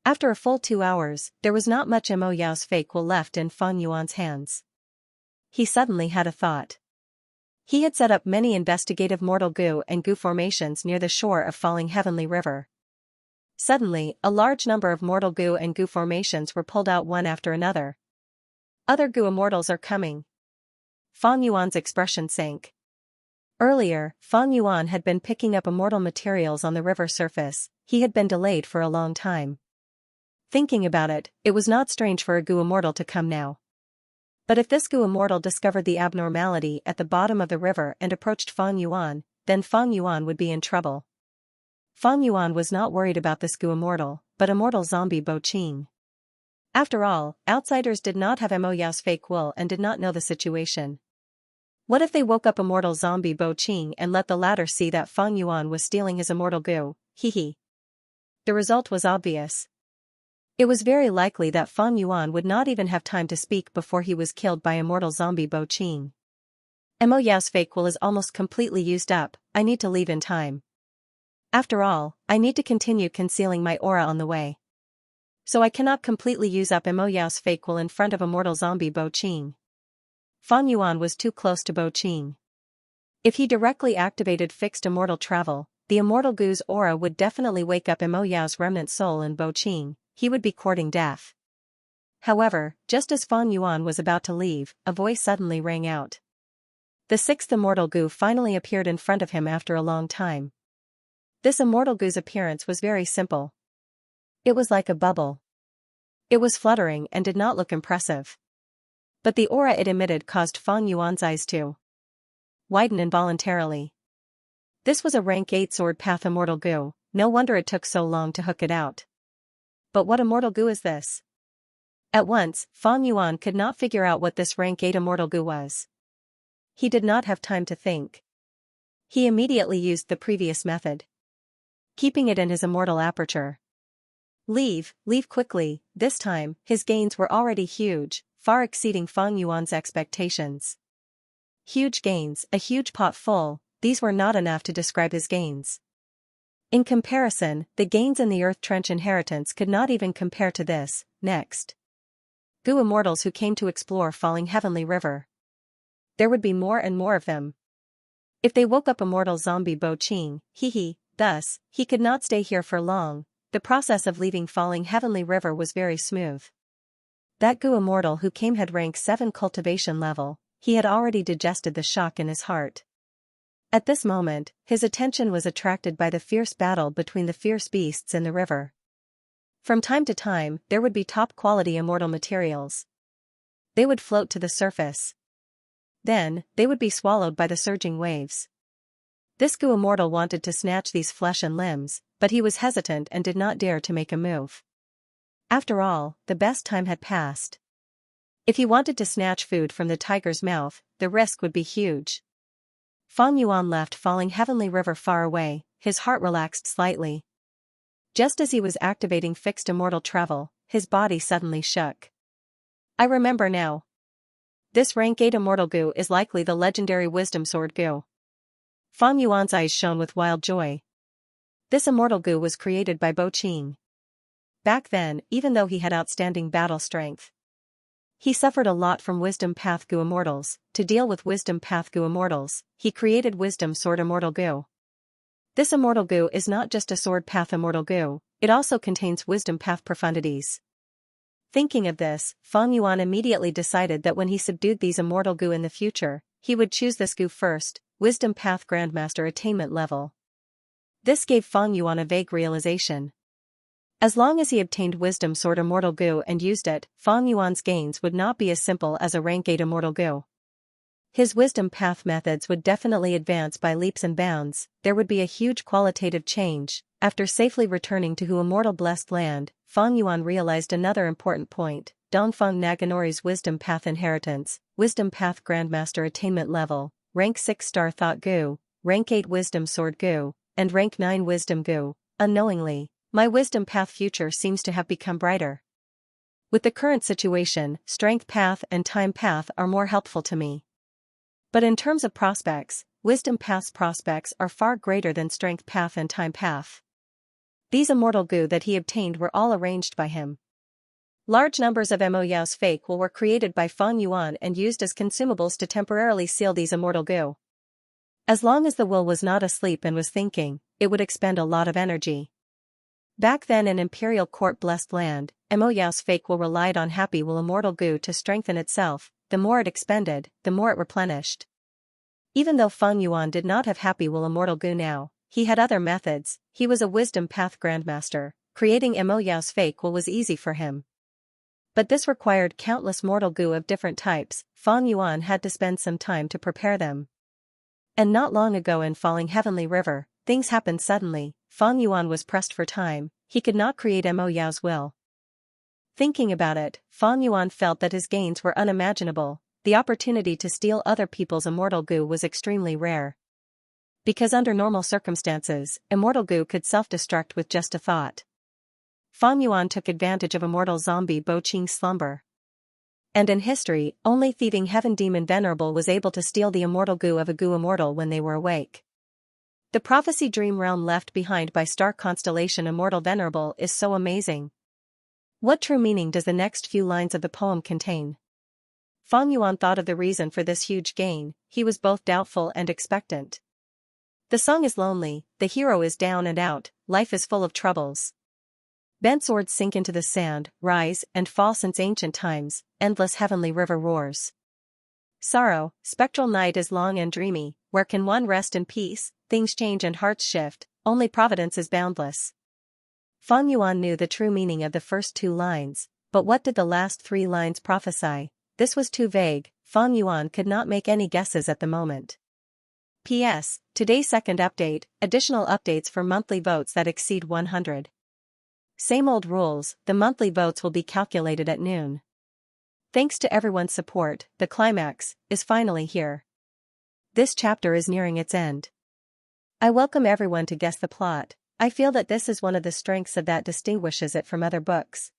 After a full 2 hours, there was not much Mo Yao's fake will left in Fang Yuan's hands. He suddenly had a thought. He had set up many investigative mortal goo and goo formations near the shore of Falling Heavenly River. Suddenly, a large number of mortal goo and goo formations were pulled out one after another. Other goo immortals are coming. Fang Yuan's expression sank. Earlier, Fang Yuan had been picking up immortal materials on the river surface. He had been delayed for a long time. Thinking about it, it was not strange for a goo immortal to come now. But if this goo immortal discovered the abnormality at the bottom of the river and approached Fang Yuan, then Fang Yuan would be in trouble. Fang Yuan was not worried about this goo immortal, but immortal zombie Bo Qing. After all, outsiders did not have Mo Yao's fake will and did not know the situation. What if they woke up immortal zombie Bo Qing and let the latter see that Fang Yuan was stealing his immortal goo? Hee. The result was obvious. It was very likely that Fang Yuan would not even have time to speak before he was killed by immortal zombie Bo Qing. Mo Yao's fake will is almost completely used up. I need to leave in time. After all, I need to continue concealing my aura on the way. So I cannot completely use up Mo Yao's fake will in front of immortal zombie Bo Qing. Fang Yuan was too close to Bo Qing. If he directly activated fixed immortal travel, the immortal goo's aura would definitely wake up Mo Yao's remnant soul in Bo Qing. He would be courting death. However, just as Fang Yuan was about to leave, a voice suddenly rang out. The 6th immortal goo finally appeared in front of him after a long time. This immortal goo's appearance was very simple. It was like a bubble. It was fluttering and did not look impressive. But the aura it emitted caused Fang Yuan's eyes to widen involuntarily. This was a rank 8 sword path immortal goo. No wonder it took so long to hook it out. But what immortal goo is this? At once, Fang Yuan could not figure out what this rank 8 immortal goo was. He did not have time to think. He immediately used the previous method, keeping it in his immortal aperture. Leave quickly. This time, his gains were already huge. far exceeding Fang Yuan's expectations. Huge gains, a huge pot full, these were not enough to describe his gains. In comparison, the gains in the Earth Trench inheritance could not even compare to this. Next. Gu immortals who came to explore Falling Heavenly River. There would be more and more of them. If they woke up immortal zombie Bo Qing, thus, he could not stay here for long. The process of leaving Falling Heavenly River was very smooth. That Gu immortal who came had rank 7 cultivation level, he had already digested the shock in his heart. At this moment, his attention was attracted by the fierce battle between the fierce beasts in the river. From time to time, there would be top-quality immortal materials. They would float to the surface. Then, they would be swallowed by the surging waves. This Gu immortal wanted to snatch these flesh and limbs, but he was hesitant and did not dare to make a move. After all, the best time had passed. If he wanted to snatch food from the tiger's mouth, the risk would be huge. Fang Yuan left Falling Heavenly River far away, his heart relaxed slightly. Just as he was activating fixed immortal travel, his body suddenly shook. I remember now. This rank 8 immortal Gu is likely the legendary Wisdom Sword Gu. Fang Yuan's eyes shone with wild joy. This immortal Gu was created by Bo Qing. Back then, even though he had outstanding battle strength, he suffered a lot from Wisdom Path Gu immortals. To deal with Wisdom Path Gu immortals, he created Wisdom Sword Immortal Gu. This immortal Gu is not just a Sword Path immortal Gu, it also contains Wisdom Path profundities. Thinking of this, Fang Yuan immediately decided that when he subdued these immortal Gu in the future, he would choose this Gu first, Wisdom Path Grandmaster Attainment level. This gave Fang Yuan a vague realization. As long as he obtained Wisdom Sword Immortal Gu and used it, Fang Yuan's gains would not be as simple as a rank 8 Immortal Gu. His Wisdom Path methods would definitely advance by leaps and bounds. There would be a huge qualitative change. After safely returning to Hu Immortal Blessed Land, Fang Yuan realized another important point. Dongfeng Naganori's Wisdom Path Inheritance, Wisdom Path Grandmaster Attainment Level, Rank 6 Star Thought Gu, Rank 8 Wisdom Sword Gu, and Rank 9 Wisdom Gu. Unknowingly, my Wisdom Path future seems to have become brighter. With the current situation, Strength Path and Time Path are more helpful to me. But in terms of prospects, Wisdom Path's prospects are far greater than Strength Path and Time Path. These immortal Gu that he obtained were all arranged by him. Large numbers of Mo Yao's fake wool were created by Fang Yuan and used as consumables to temporarily seal these immortal Gu. As long as the wool was not asleep and was thinking, it would expend a lot of energy. Back then in Imperial Court Blessed Land, Mo Yao's fake wool relied on happy wool immortal Gu to strengthen itself. The more it expended, the more it replenished. Even though Fang Yuan did not have happy wool immortal Gu now, he had other methods. He was a Wisdom Path Grandmaster. Creating Mo Yao's fake wool was easy for him. But this required countless mortal Gu of different types. Fang Yuan had to spend some time to prepare them. And not long ago in Falling Heavenly River, things happened suddenly. Fang Yuan was pressed for time. He could not create Mo Yao's will. Thinking about it, Fang Yuan felt that his gains were unimaginable. The opportunity to steal other people's immortal Gu was extremely rare. Because under normal circumstances, immortal Gu could self-destruct with just a thought. Fang Yuan took advantage of immortal zombie Bo Qing's slumber. And in history, only thieving heaven demon Venerable was able to steal the immortal Gu of a Gu immortal when they were awake. The prophecy dream realm left behind by star constellation Immortal Venerable is so amazing. What true meaning does the next few lines of the poem contain? Fang Yuan thought of the reason for this huge gain. He was both doubtful and expectant. The song is lonely, the hero is down and out, life is full of troubles. Bent swords sink into the sand, rise and fall since ancient times, endless heavenly river roars. Sorrow, spectral night is long and dreamy, where can one rest in peace? Things change and hearts shift, only providence is boundless. Fang Yuan knew the true meaning of the first 2 lines, but what did the last 3 lines prophesy? This was too vague. Fang Yuan could not make any guesses at the moment. P.S. Today's second update, additional updates for monthly votes that exceed 100. Same old rules, the monthly votes will be calculated at noon. Thanks to everyone's support, the climax is finally here. This chapter is nearing its end. I welcome everyone to guess the plot. I feel that this is one of the strengths of that distinguishes it from other books.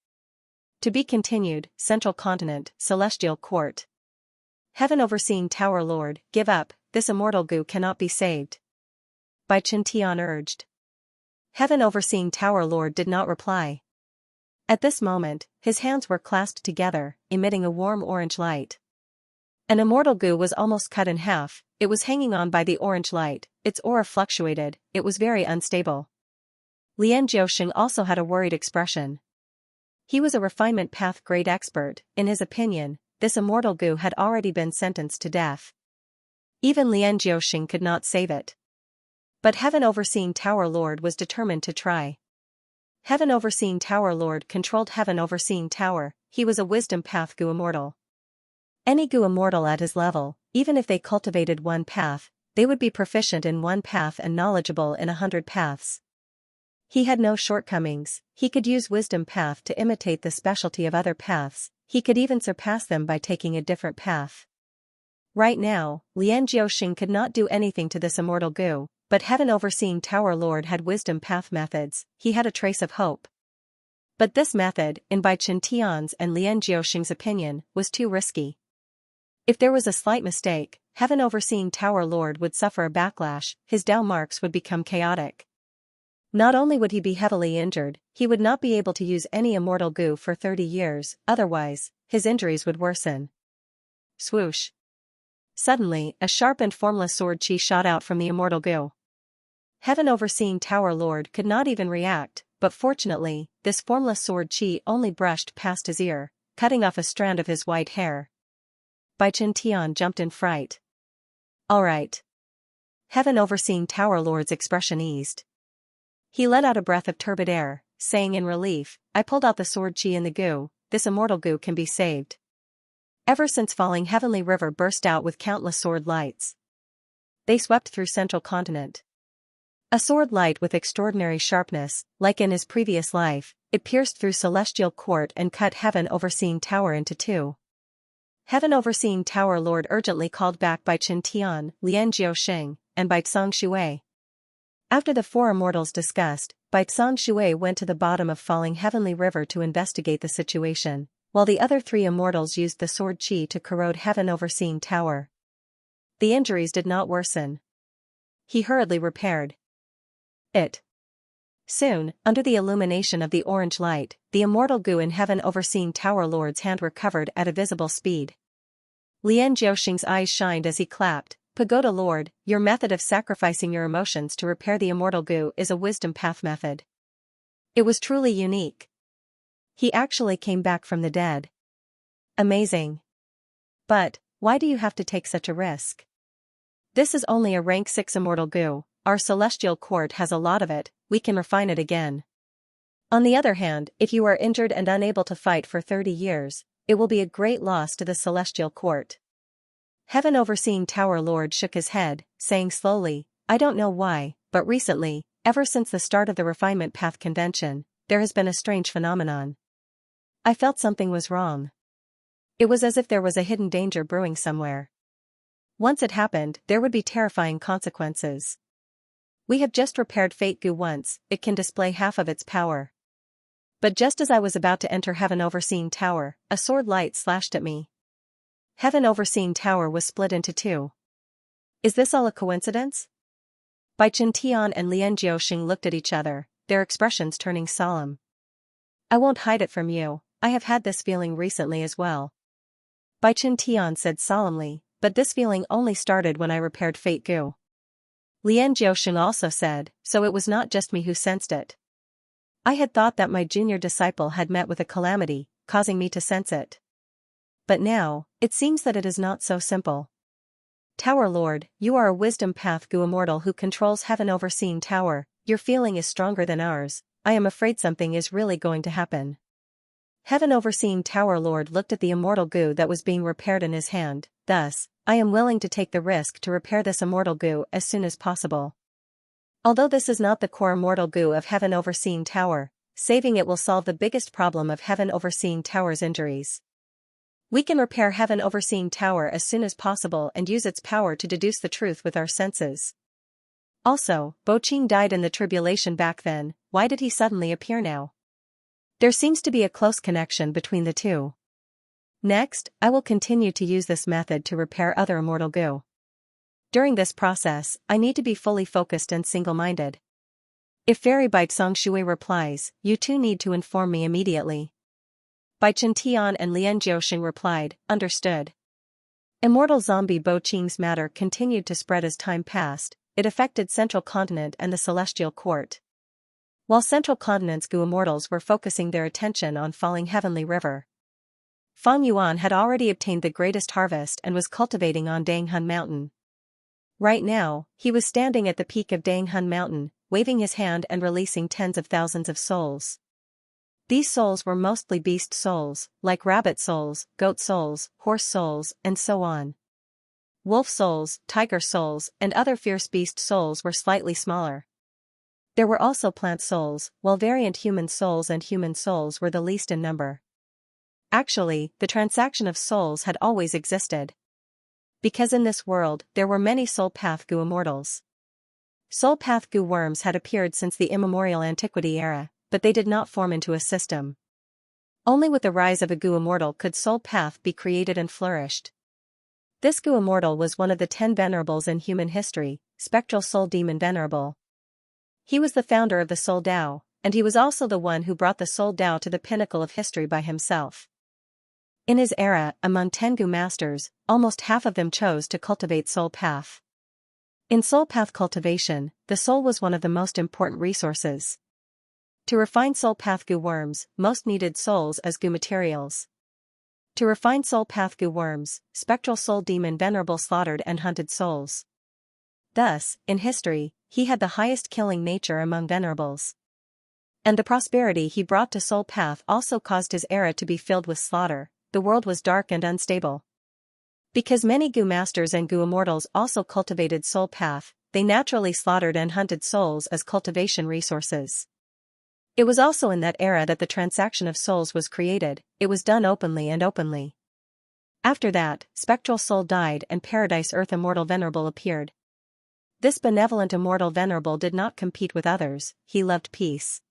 To be continued, Central Continent, Celestial Court. Heaven Overseeing Tower Lord, give up, this immortal goo cannot be saved. Bai Qiantian urged. Heaven Overseeing Tower Lord did not reply. At this moment, his hands were clasped together, emitting a warm orange light. An immortal goo was almost cut in half, it was hanging on by the orange light, its aura fluctuated, it was very unstable. Lian Jiuxing also had a worried expression. He was a refinement path grade expert, in his opinion, this immortal goo had already been sentenced to death. Even Lian Jiuxing could not save it. But Heaven Overseeing Tower Lord was determined to try. Heaven Overseeing Tower Lord controlled Heaven Overseeing Tower, he was a wisdom path goo immortal. Any goo immortal at his level, even if they cultivated one path, they would be proficient in one path and knowledgeable in 100 paths. He had no shortcomings, he could use wisdom path to imitate the specialty of other paths, he could even surpass them by taking a different path. Right now, Lian Jiuxing could not do anything to this immortal goo, but Heaven Overseeing Tower Lord had wisdom path methods, he had a trace of hope. But this method, in Bai Qiantian's and Lian Jiuxing's opinion, was too risky. If there was a slight mistake, Heaven Overseeing Tower Lord would suffer a backlash, his Dao marks would become chaotic. Not only would he be heavily injured, he would not be able to use any immortal goo for 30 years, otherwise, his injuries would worsen. Swoosh. Suddenly, a sharp and formless sword chi shot out from the immortal goo. Heaven Overseeing Tower Lord could not even react, but fortunately, this formless sword chi only brushed past his ear, cutting off a strand of his white hair. Bai Qiantian jumped in fright. All right. Heaven Overseeing Tower Lord's expression eased. He let out a breath of turbid air, saying in relief, I pulled out the sword chi in the goo, this immortal goo can be saved. Ever since falling Heavenly River burst out with countless sword lights. They swept through Central Continent. A sword light with extraordinary sharpness, like in his previous life, it pierced through Celestial Court and cut Heaven Overseeing Tower into two. Heaven Overseeing Tower Lord urgently called back Bai Qiantian, Lian Jiuxing, and Bai Xianxia. After the four immortals discussed, Bai Xianxia went to the bottom of falling Heavenly River to investigate the situation, while the other three immortals used the sword chi to corrode Heaven Overseeing Tower. The injuries did not worsen. He hurriedly repaired it. Soon, under the illumination of the orange light, the immortal goo in Heaven Overseeing Tower Lord's hand recovered at a visible speed. Lian Jiuxing's eyes shined as he clapped, Pagoda Lord, your method of sacrificing your emotions to repair the immortal goo is a wisdom path method. It was truly unique. He actually came back from the dead. Amazing. But, why do you have to take such a risk? This is only a rank 6 immortal goo, our celestial court has a lot of it, we can refine it again. On the other hand, if you are injured and unable to fight for 30 years, it will be a great loss to the celestial court. Heaven Overseeing Tower Lord shook his head, saying slowly, I don't know why, but recently, ever since the start of the Refinement Path Convention, there has been a strange phenomenon. I felt something was wrong. It was as if there was a hidden danger brewing somewhere. Once it happened, there would be terrifying consequences. We have just repaired Fate Goo once, it can display half of its power. But just as I was about to enter Heaven Overseeing Tower, a sword light slashed at me. Heaven Overseeing Tower was split into two. Is this all a coincidence? Bai Qiantian and Lian Jiuxing looked at each other, their expressions turning solemn. I won't hide it from you, I have had this feeling recently as well. Bai Qiantian said solemnly, but this feeling only started when I repaired Fate Goo. Lian Jiuxing also said, so it was not just me who sensed it. I had thought that my junior disciple had met with a calamity, causing me to sense it. But now, it seems that it is not so simple. Tower Lord, you are a wisdom path goo immortal who controls Heaven Overseeing Tower, your feeling is stronger than ours, I am afraid something is really going to happen. Heaven Overseeing Tower Lord looked at the immortal goo that was being repaired in his hand, thus, I am willing to take the risk to repair this immortal goo as soon as possible. Although this is not the core immortal goo of Heaven Overseeing Tower, saving it will solve the biggest problem of Heaven Overseeing Tower's injuries. We can repair Heaven Overseeing Tower as soon as possible and use its power to deduce the truth with our senses. Also, Bo Qing died in the tribulation back then, why did he suddenly appear now? There seems to be a close connection between the two. Next, I will continue to use this method to repair other immortal goo. During this process, I need to be fully focused and single-minded. If Fairy Bite Song Shui replies, you too need to inform me immediately. Bai Chen Tian and Lian Jiuxing replied, understood. Immortal zombie Bo Qing's matter continued to spread as time passed. It affected Central Continent and the Celestial Court. While Central Continent's goo immortals were focusing their attention on falling Heavenly River, Fang Yuan had already obtained the greatest harvest and was cultivating on Danghun Mountain. Right now, he was standing at the peak of Danghun Mountain, waving his hand and releasing tens of thousands of souls. These souls were mostly beast souls, like rabbit souls, goat souls, horse souls, and so on. Wolf souls, tiger souls, and other fierce beast souls were slightly smaller. There were also plant souls, while variant human souls and human souls were the least in number. Actually, the transaction of souls had always existed. Because in this world, there were many soul path goo immortals. Soul path goo worms had appeared since the immemorial antiquity era, but they did not form into a system. Only with the rise of a goo immortal could soul path be created and flourished. This goo immortal was one of the 10 venerables in human history, Spectral Soul Demon Venerable. He was the founder of the Soul Dao, and he was also the one who brought the Soul Dao to the pinnacle of history by himself. In his era, among 10 goo masters, almost half of them chose to cultivate soul path. In soul path cultivation, the soul was one of the most important resources. To refine soul path goo worms, most needed souls as goo materials. To refine soul path goo worms, Spectral Soul Demon Venerable slaughtered and hunted souls. Thus, in history, he had the highest killing nature among venerables. And the prosperity he brought to soul path also caused his era to be filled with slaughter. The world was dark and unstable. Because many goo masters and goo immortals also cultivated soul path, they naturally slaughtered and hunted souls as cultivation resources. It was also in that era that the transaction of souls was created. It was done openly and openly. After that, Spectral Soul died and Paradise Earth Immortal Venerable appeared. This benevolent immortal venerable did not compete with others, he loved peace.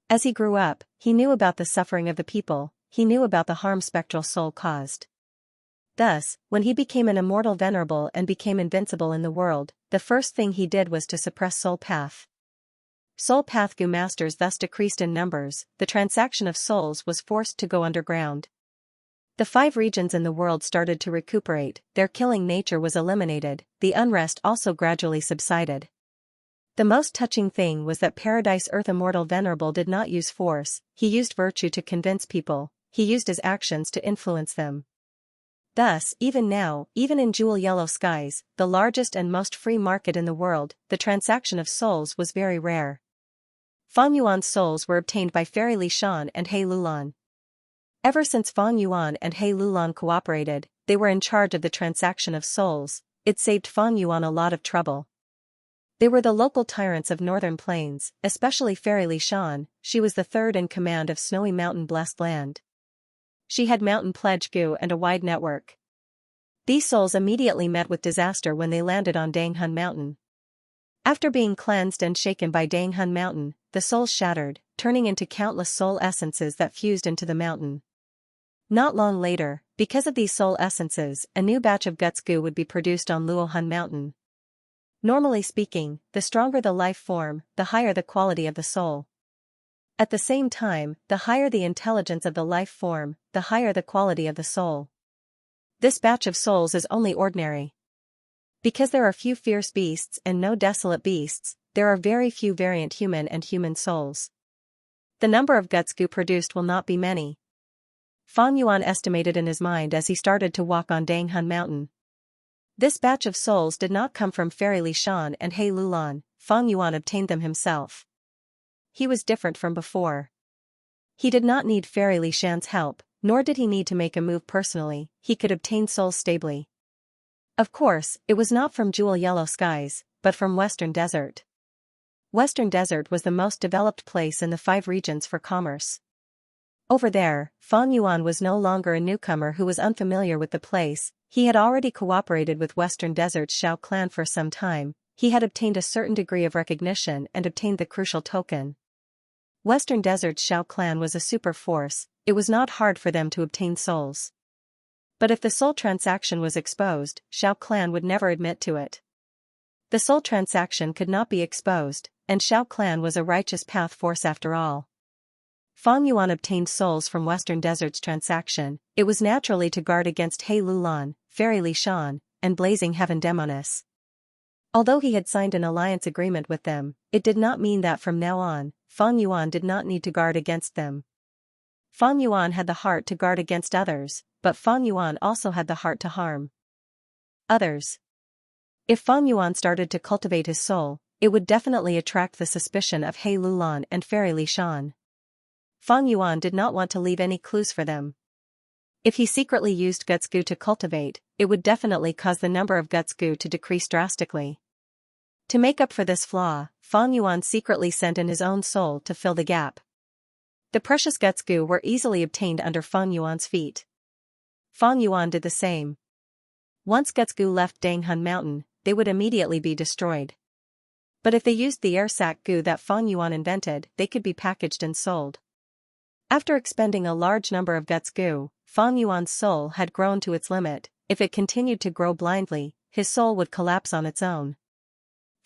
As he grew up, he knew about the suffering of the people, he knew about the harm Spectral Soul caused. Thus, when he became an immortal venerable and became invincible in the world, the first thing he did was to suppress soul path. Soul path goo masters thus decreased in numbers, the transaction of souls was forced to go underground. The 5 regions in the world started to recuperate, their killing nature was eliminated, the unrest also gradually subsided. The most touching thing was that Paradise Earth Immortal Venerable did not use force, he used virtue to convince people, he used his actions to influence them. Thus, even now, even in Jewel Yellow Skies, the largest and most free market in the world, the transaction of souls was very rare. Fang Yuan's souls were obtained by Fairy Li Shan and He Lulan. Ever since Fang Yuan and He Lulan cooperated, they were in charge of the transaction of souls. It saved Fang Yuan a lot of trouble. They were the local tyrants of Northern Plains, especially Fairy Li Shan. She was the third in command of Snowy Mountain Blessed Land. She had mountain pledge goo and a wide network. These souls immediately met with disaster when they landed on Danghun Mountain. After being cleansed and shaken by Danghun Mountain, the souls shattered, turning into countless soul essences that fused into the mountain. Not long later, because of these soul essences, a new batch of guts goo would be produced on Luohun Mountain. Normally speaking, the stronger the life form, the higher the quality of the soul. At the same time, the higher the intelligence of the life form, the higher the quality of the soul. This batch of souls is only ordinary. Because there are few fierce beasts and no desolate beasts, there are very few variant human and human souls. The number of guts goo produced will not be many. Fang Yuan estimated in his mind as he started to walk on Danghun Mountain. This batch of souls did not come from Fairy Li Shan and He Lulan, Fang Yuan obtained them himself. He was different from before. He did not need Fairy Li Shan's help, nor did he need to make a move personally, he could obtain souls stably. Of course, it was not from Jewel Yellow Skies, but from Western Desert. Western Desert was the most developed place in the 5 regions for commerce. Over there, Fang Yuan was no longer a newcomer who was unfamiliar with the place, he had already cooperated with Western Desert's Shao clan for some time, he had obtained a certain degree of recognition and obtained the crucial token. Western Desert's Shao clan was a super force, it was not hard for them to obtain souls. But if the soul transaction was exposed, Shao clan would never admit to it. The soul transaction could not be exposed, and Shao clan was a righteous path force after all. Fang Yuan obtained souls from Western Desert's transaction, it was naturally to guard against He Lulan, Fairy Li Shan, and Blazing Heaven Demoness. Although he had signed an alliance agreement with them, it did not mean that from now on, Fang Yuan did not need to guard against them. Fang Yuan had the heart to guard against others, but Fang Yuan also had the heart to harm others. If Fang Yuan started to cultivate his soul, it would definitely attract the suspicion of He Lulan and Fairy Li Shan. Fang Yuan did not want to leave any clues for them. If he secretly used Guts Gu to cultivate, it would definitely cause the number of Guts Gu to decrease drastically. To make up for this flaw, Fang Yuan secretly sent in his own soul to fill the gap. The precious Guts Gu were easily obtained under Fang Yuan's feet. Fang Yuan did the same. Once Guts Gu left Danghun Mountain, they would immediately be destroyed. But if they used the air sac Gu that Fang Yuan invented, they could be packaged and sold. After expending a large number of Guts Gu, Fang Yuan's soul had grown to its limit. If it continued to grow blindly, his soul would collapse on its own.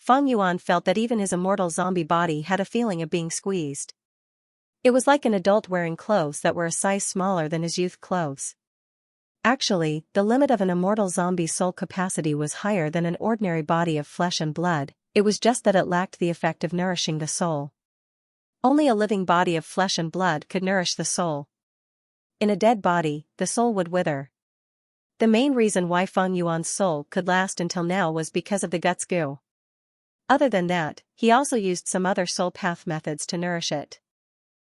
Fang Yuan felt that even his immortal zombie body had a feeling of being squeezed. It was like an adult wearing clothes that were a size smaller than his youth clothes. Actually, the limit of an immortal zombie's soul capacity was higher than an ordinary body of flesh and blood, it was just that it lacked the effect of nourishing the soul. Only a living body of flesh and blood could nourish the soul. In a dead body, the soul would wither. The main reason why Fang Yuan's soul could last until now was because of the Guts Gu. Other than that, he also used some other soul path methods to nourish it.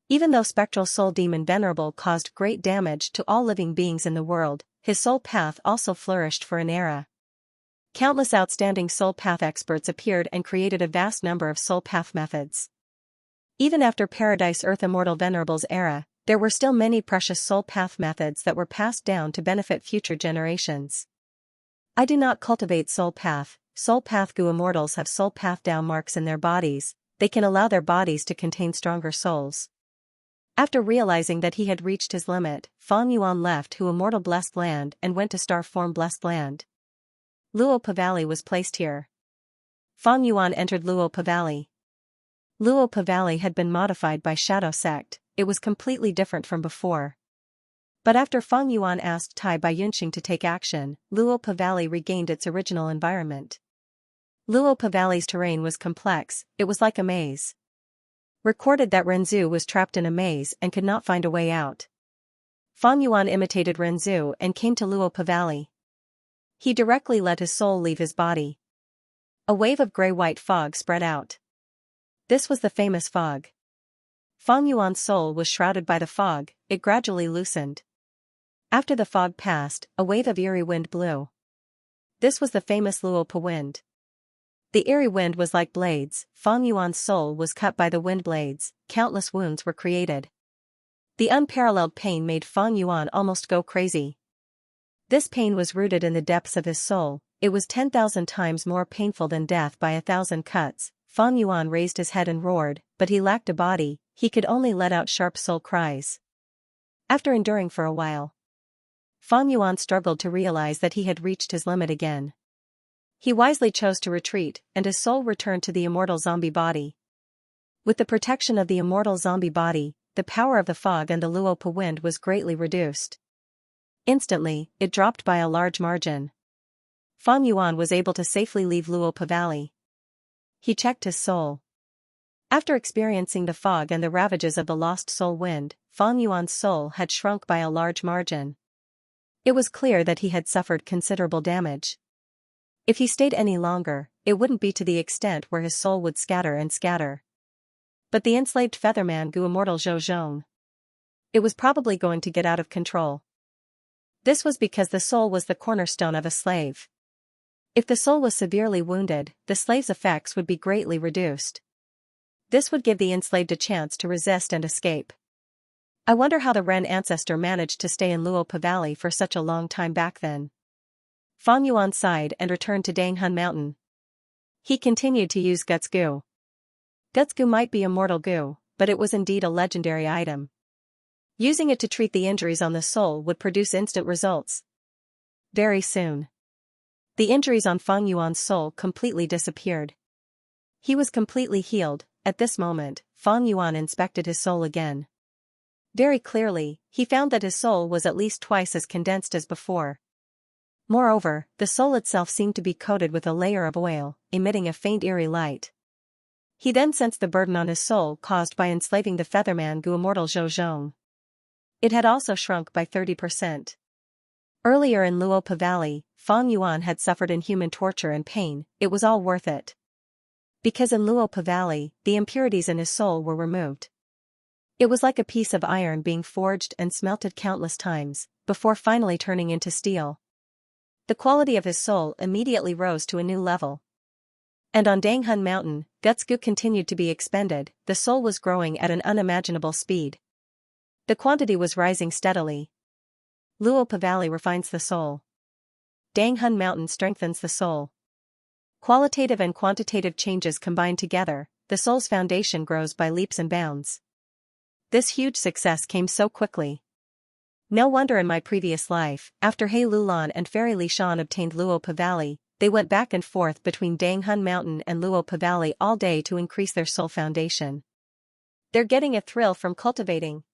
Even though Spectral Soul Demon Venerable caused great damage to all living beings in the world, his soul path also flourished for an era. Countless outstanding soul path experts appeared and created a vast number of soul path methods. Even after Paradise Earth Immortal Venerable's era, there were still many precious soul path methods that were passed down to benefit future generations. I do not cultivate soul path. Soul path Gu immortals have soul path Dao marks in their bodies, they can allow their bodies to contain stronger souls. After realizing that he had reached his limit, Fang Yuan left Hu Immortal Blessed Land and went to Star Form Blessed Land. Luopa Valley was placed here. Fang Yuan entered Luopa Valley. Luopa Valley had been modified by Shadow Sect, it was completely different from before. But after Fang Yuan asked Tai Bai Yunxing to take action, Luopa Valley regained its original environment. Luopa Valley's terrain was complex, it was like a maze. Recorded that Renzu was trapped in a maze and could not find a way out. Fang Yuan imitated Renzu and came to Luopa Valley. He directly let his soul leave his body. A wave of gray-white fog spread out. This was the famous fog. Fang Yuan's soul was shrouded by the fog, it gradually loosened. After the fog passed, a wave of eerie wind blew. This was the famous Luopa wind. The eerie wind was like blades, Fang Yuan's soul was cut by the wind blades, countless wounds were created. The unparalleled pain made Fang Yuan almost go crazy. This pain was rooted in the depths of his soul, it was 10,000 times more painful than death by 1,000 cuts. Fang Yuan raised his head and roared, but he lacked a body, he could only let out sharp soul cries. After enduring for a while, Fang Yuan struggled to realize that he had reached his limit again. He wisely chose to retreat, and his soul returned to the immortal zombie body. With the protection of the immortal zombie body, the power of the fog and the Luopa wind was greatly reduced. Instantly, it dropped by a large margin. Fang Yuan was able to safely leave Luopa Valley. He checked his soul. After experiencing the fog and the ravages of the lost soul wind, Fang Yuan's soul had shrunk by a large margin. It was clear that he had suffered considerable damage. If he stayed any longer, it wouldn't be to the extent where his soul would scatter and scatter. But the enslaved Featherman Gu Immortal Zhou Zhong. It was probably going to get out of control. This was because the soul was the cornerstone of a slave. If the soul was severely wounded, the slave's effects would be greatly reduced. This would give the enslaved a chance to resist and escape. I wonder how the Ren ancestor managed to stay in Luopa Valley for such a long time back then. Fang Yuan sighed and returned to Danghun Mountain. He continued to use Guts Gu. Guts Gu might be immortal Gu, but it was indeed a legendary item. Using it to treat the injuries on the soul would produce instant results. Very soon, the injuries on Feng Yuan's soul completely disappeared. He was completely healed. At this moment, Feng Yuan inspected his soul again. Very clearly, he found that his soul was at least twice as condensed as before. Moreover, the soul itself seemed to be coated with a layer of oil, emitting a faint eerie light. He then sensed the burden on his soul caused by enslaving the featherman Gu immortal Zhou Zhong. It had also shrunk by 30%. Earlier in Luopa Valley, Feng Yuan had suffered inhuman torture and pain. It was all worth it. Because in Luopa Valley, the impurities in his soul were removed. It was like a piece of iron being forged and smelted countless times, before finally turning into steel. The quality of his soul immediately rose to a new level. And on Danghun Mountain, Guts Gu continued to be expended. The soul was growing at an unimaginable speed. The quantity was rising steadily. Luopa Valley refines the soul. Danghun Mountain strengthens the soul. Qualitative and quantitative changes combined together, the soul's foundation grows by leaps and bounds. This huge success came so quickly. No wonder in my previous life, after He Lulan and Fairy Li Shan obtained Luopa Valley, they went back and forth between Danghun Mountain and Luopa Valley all day to increase their soul foundation. They're getting a thrill from cultivating.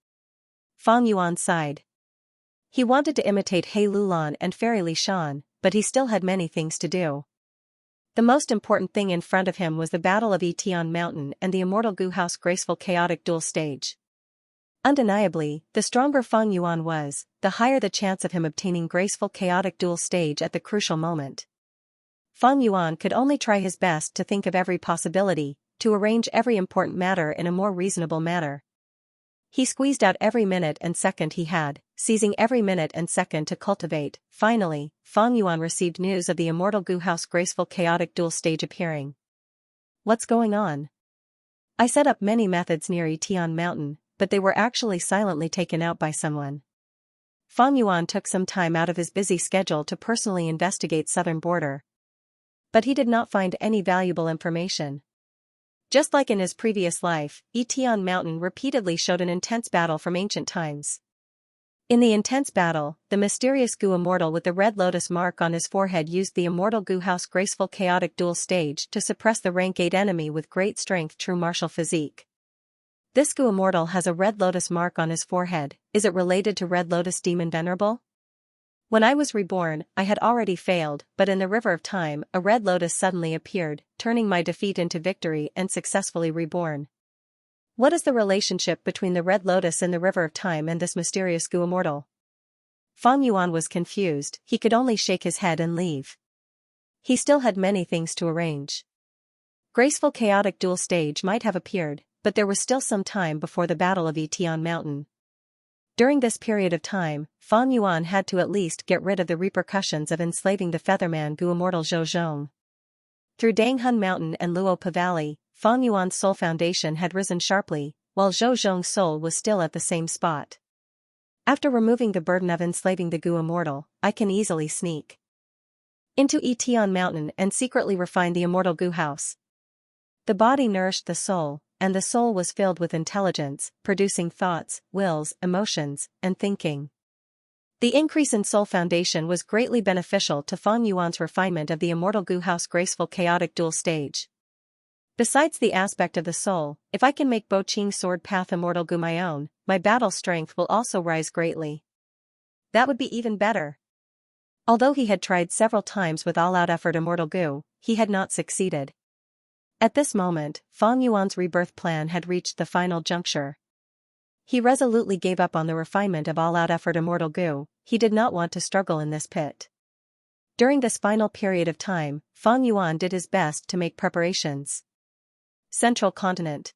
Feng Yuan sighed. He wanted to imitate He Lulan and Fairy Li Shan, but he still had many things to do. The most important thing in front of him was the Battle of Etian Mountain and the Immortal Gu House graceful chaotic duel stage. Undeniably, the stronger Feng Yuan was, the higher the chance of him obtaining graceful chaotic duel stage at the crucial moment. Feng Yuan could only try his best to think of every possibility, to arrange every important matter in a more reasonable manner. He squeezed out every minute and second he had, seizing every minute and second to cultivate. Finally, Feng Yuan received news of the Immortal Gu House graceful chaotic duel stage appearing. What's going on? I set up many methods near Etian Mountain, but they were actually silently taken out by someone. Feng Yuan took some time out of his busy schedule to personally investigate southern border. But he did not find any valuable information. Just like in his previous life, Etian Mountain repeatedly showed an intense battle from ancient times. In the intense battle, the mysterious Gu Immortal with the red lotus mark on his forehead used the Immortal Gu House graceful chaotic duel stage to suppress the rank 8 enemy with great strength true martial physique. This Gu Immortal has a red lotus mark on his forehead. Is it related to Red Lotus Demon Venerable? When I was reborn, I had already failed, but in the River of Time, a red lotus suddenly appeared, turning my defeat into victory and successfully reborn. What is the relationship between the red lotus in the River of Time and this mysterious Gu Immortal? Feng Yuan was confused. He could only shake his head and leave. He still had many things to arrange. Graceful chaotic duel stage might have appeared, but there was still some time before the Battle of Etian Mountain. During this period of time, Feng Yuan had to at least get rid of the repercussions of enslaving the featherman Gu immortal Zhou Zhong. Through Danghun Mountain and Luopa Valley, Feng Yuan's soul foundation had risen sharply, while Zhou Zhong's soul was still at the same spot. After removing the burden of enslaving the Gu immortal, I can easily sneak into Etian Mountain and secretly refine the immortal Gu house. The body nourished the soul, and the soul was filled with intelligence, producing thoughts, wills, emotions, and thinking. The increase in soul foundation was greatly beneficial to Feng Yuan's refinement of the immortal Gu house graceful chaotic duel stage. Besides the aspect of the soul, if I can make Bo Qing's sword path immortal Gu my own, my battle strength will also rise greatly. That would be even better. Although he had tried several times with all-out effort immortal Gu, he had not succeeded. At this moment, Feng Yuan's rebirth plan had reached the final juncture. He resolutely gave up on the refinement of all-out effort immortal Gu. He did not want to struggle in this pit. During this final period of time, Feng Yuan did his best to make preparations. Central Continent.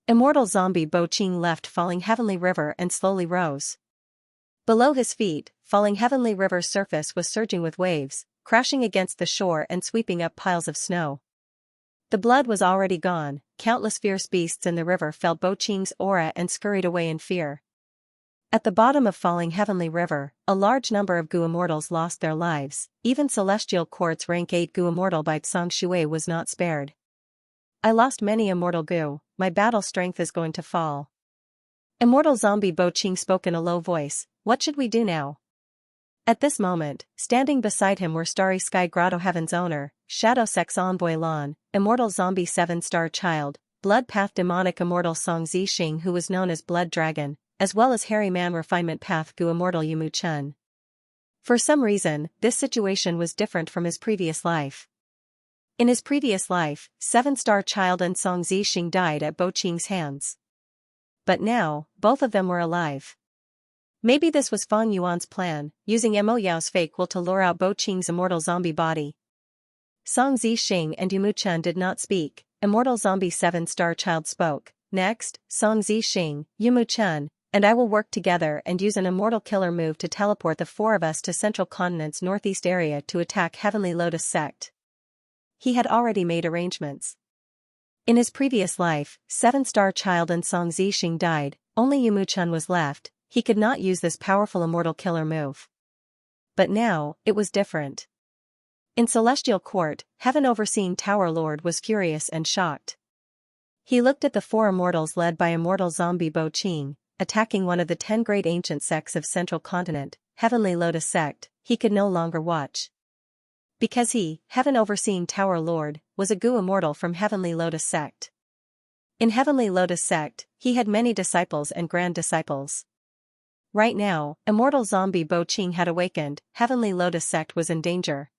Immortal zombie Bo Qing left Falling Heavenly River and slowly rose. Below his feet, Falling Heavenly River's surface was surging with waves, crashing against the shore and sweeping up piles of snow. The blood was already gone. Countless fierce beasts in the river felt Bo Qing's aura and scurried away in fear. At the bottom of Falling Heavenly River, a large number of Gu immortals lost their lives. Even Celestial Quartz rank 8 Gu immortal by Tsang Shui was not spared. I lost many immortal goo, my battle strength is going to fall. Immortal zombie Bo Qing spoke in a low voice, what should we do now? At this moment, standing beside him were Starry Sky Grotto Heaven's owner, Shadow Sex Envoy Lan, Immortal Zombie 7-Star Child, Blood Path Demonic Immortal Song Zixing who was known as Blood Dragon, as well as Hairy Man Refinement Path Gu Immortal Yumu Chun. For some reason, this situation was different from his previous life. In his previous life, 7-Star Child and Song Zixing died at Bo Qing's hands. But now, both of them were alive. Maybe this was Fang Yuan's plan, using Mo Yao's fake will to lure out Bo Qing's immortal zombie body. Song Zixing and Yumu Chun did not speak, Immortal Zombie 7-Star Child spoke. Next, Song Zixing, Yumu Chun, and I will work together and use an immortal killer move to teleport the four of us to Central Continent's northeast area to attack Heavenly Lotus Sect. He had already made arrangements. In his previous life, 7-Star Child and Song Zixing died, only Yumu Chun was left. He could not use this powerful immortal killer move. But now, it was different. In Celestial Court, Heaven Overseeing Tower Lord was furious and shocked. He looked at the four immortals led by Immortal Zombie Bo Qing, attacking one of the 10 great ancient sects of Central Continent, Heavenly Lotus Sect. He could no longer watch. Because he, Heaven Overseeing Tower Lord, was a Gu immortal from Heavenly Lotus Sect. In Heavenly Lotus Sect, he had many disciples and grand disciples. Right now, Immortal Zombie Bo Qing had awakened, Heavenly Lotus Sect was in danger.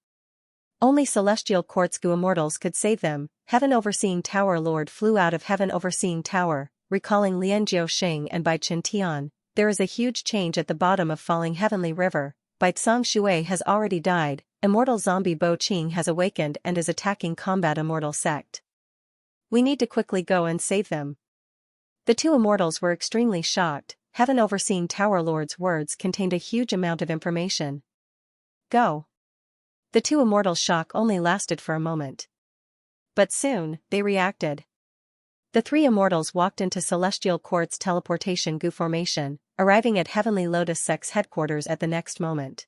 Only Celestial Court's Gu immortals could save them. Heaven Overseeing Tower Lord flew out of Heaven Overseeing Tower, recalling Lian Jiuxing and Bai Chen Tian. There is a huge change at the bottom of Falling Heavenly River. Bai Tsang Shui has already died, Immortal Zombie Bo Qing has awakened and is attacking Combat Immortal Sect. We need to quickly go and save them. The two immortals were extremely shocked. Heaven Overseeing Tower Lord's words contained a huge amount of information. Go. The two immortals' shock only lasted for a moment. But soon, they reacted. The three immortals walked into Celestial Court's teleportation Gu formation, arriving at Heavenly Lotus Sect's headquarters at the next moment.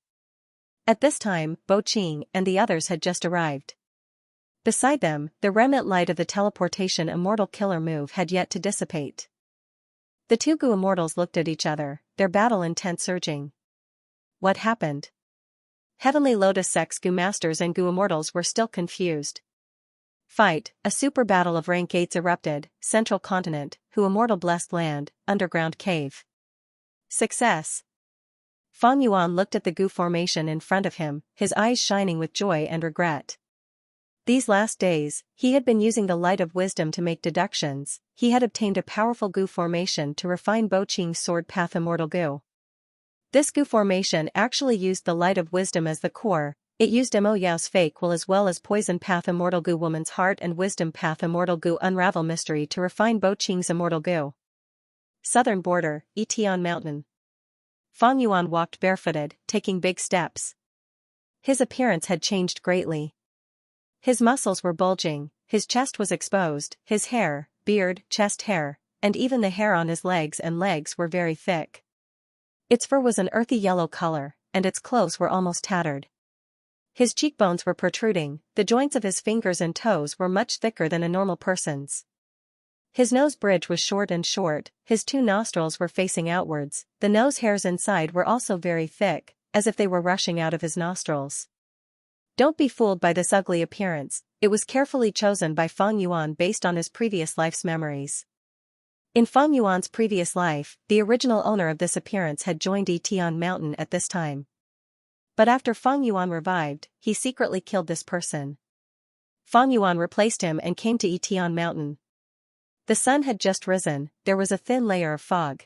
At this time, Bo Qing and the others had just arrived. Beside them, the remnant light of the teleportation immortal killer move had yet to dissipate. The two Gu immortals looked at each other, their battle intent surging. What happened? Heavenly Lotus Sect's Gu masters and Gu immortals were still confused. Fight, a super battle of rank 8s erupted, Central Continent, Hu Immortal Blessed Land, Underground Cave. Success. Fang Yuan looked at the Gu formation in front of him, his eyes shining with joy and regret. These last days, he had been using the light of wisdom to make deductions. He had obtained a powerful Gu formation to refine Bo Qing's sword path Immortal Gu. This Gu formation actually used the light of wisdom as the core. It used Mo Yao's fake will as well as poison path Immortal Gu Woman's heart and wisdom path Immortal Gu unravel mystery to refine Bo Qing's Immortal Gu. Southern border, Etian Mountain. Fang Yuan walked barefooted, taking big steps. His appearance had changed greatly. His muscles were bulging, his chest was exposed, his hair, beard, chest hair, and even the hair on his legs and legs were very thick. Its fur was an earthy yellow color, and its clothes were almost tattered. His cheekbones were protruding, the joints of his fingers and toes were much thicker than a normal person's. His nose bridge was short and short, his two nostrils were facing outwards, the nose hairs inside were also very thick, as if they were rushing out of his nostrils. Don't be fooled by this ugly appearance, it was carefully chosen by Fang Yuan based on his previous life's memories. In Fang Yuan's previous life, the original owner of this appearance had joined Etian Mountain at this time. But after Fang Yuan revived, he secretly killed this person. Fang Yuan replaced him and came to Etian Mountain. The sun had just risen, there was a thin layer of fog.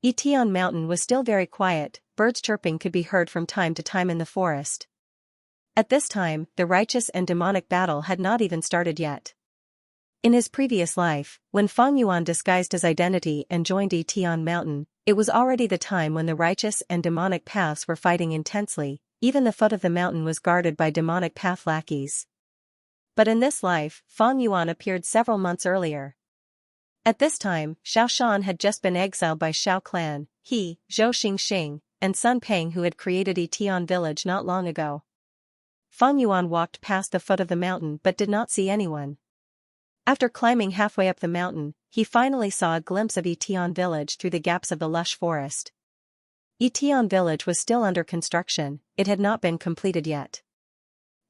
Etian Mountain was still very quiet, birds chirping could be heard from time to time in the forest. At this time, the righteous and demonic battle had not even started yet. In his previous life, when Fang Yuan disguised his identity and joined Etian Mountain, it was already the time when the righteous and demonic paths were fighting intensely, even the foot of the mountain was guarded by demonic path lackeys. But in this life, Fang Yuan appeared several months earlier. At this time, Xiao Shan had just been exiled by Xiao clan, he, Zhou Xingxing, and Sun Peng who had created Etian village not long ago. Fang Yuan walked past the foot of the mountain but did not see anyone. After climbing halfway up the mountain, he finally saw a glimpse of Etion village through the gaps of the lush forest. Etion village was still under construction, it had not been completed yet.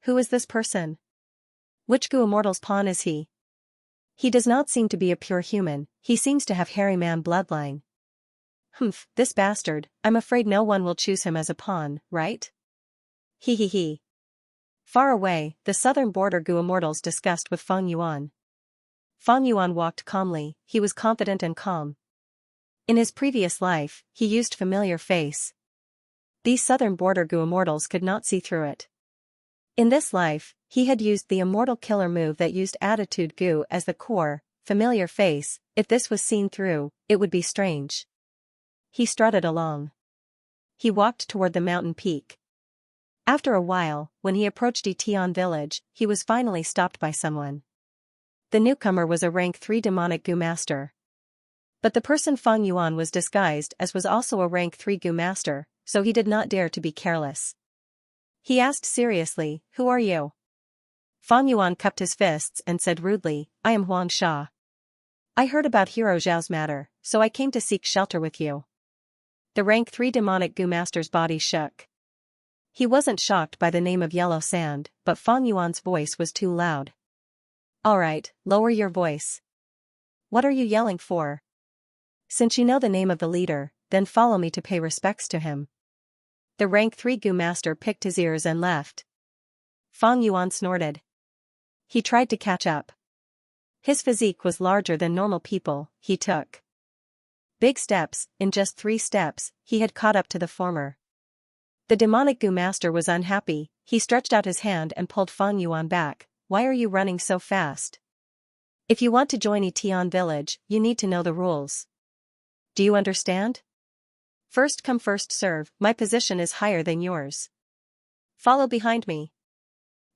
Who is this person? Which Gu immortal's pawn is he? He does not seem to be a pure human, he seems to have hairy man bloodline. Humph, this bastard, I'm afraid no one will choose him as a pawn, right? He. Far away, the southern border Gu immortals discussed with Feng Yuan. Feng Yuan walked calmly, he was confident and calm. In his previous life, he used familiar face. These southern border Gu immortals could not see through it. In this life, he had used the immortal killer move that used attitude Gu as the core, familiar face. If this was seen through, it would be strange. He strutted along. He walked toward the mountain peak. After a while, when he approached Etion village, he was finally stopped by someone. The newcomer was a rank 3 demonic Gu master. But the person Feng Yuan was disguised as was also a rank 3 Gu master, so he did not dare to be careless. He asked seriously, "Who are you?" Feng Yuan cupped his fists and said rudely, "I am Huang Sha. I heard about Hero Zhao's matter, so I came to seek shelter with you." The rank 3 demonic Gu master's body shook. He wasn't shocked by the name of Yellow Sand, but Feng Yuan's voice was too loud. "Alright, lower your voice. What are you yelling for? Since you know the name of the leader, then follow me to pay respects to him." The rank 3 Gu master picked his ears and left. Feng Yuan snorted. He tried to catch up. His physique was larger than normal people, he took big steps, in just 3 steps, he had caught up to the former. The demonic Gu master was unhappy, he stretched out his hand and pulled Feng Yuan back. "Why are you running so fast? If you want to join Etion village, you need to know the rules. Do you understand? First come first serve, my position is higher than yours. Follow behind me."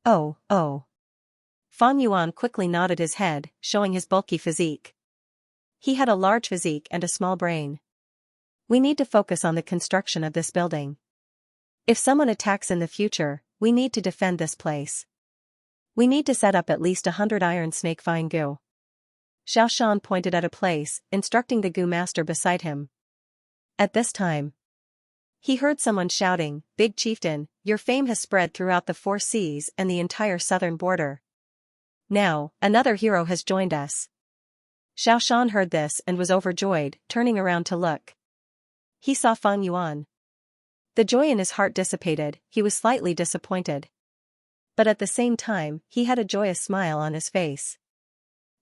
Oh. Feng Yuan quickly nodded his head, showing his bulky physique. He had a large physique and a small brain. "We need to focus on the construction of this building. If someone attacks in the future, we need to defend this place. We need to set up at least 100 iron snake vine Gu." Xiaoshan pointed at a place, instructing the Gu master beside him. At this time, he heard someone shouting, "Big chieftain, your fame has spread throughout the 4 seas and the entire southern border. Now, another hero has joined us." Xiaoshan heard this and was overjoyed, turning around to look. He saw Feng Yuan. The joy in his heart dissipated, he was slightly disappointed. But at the same time, he had a joyous smile on his face.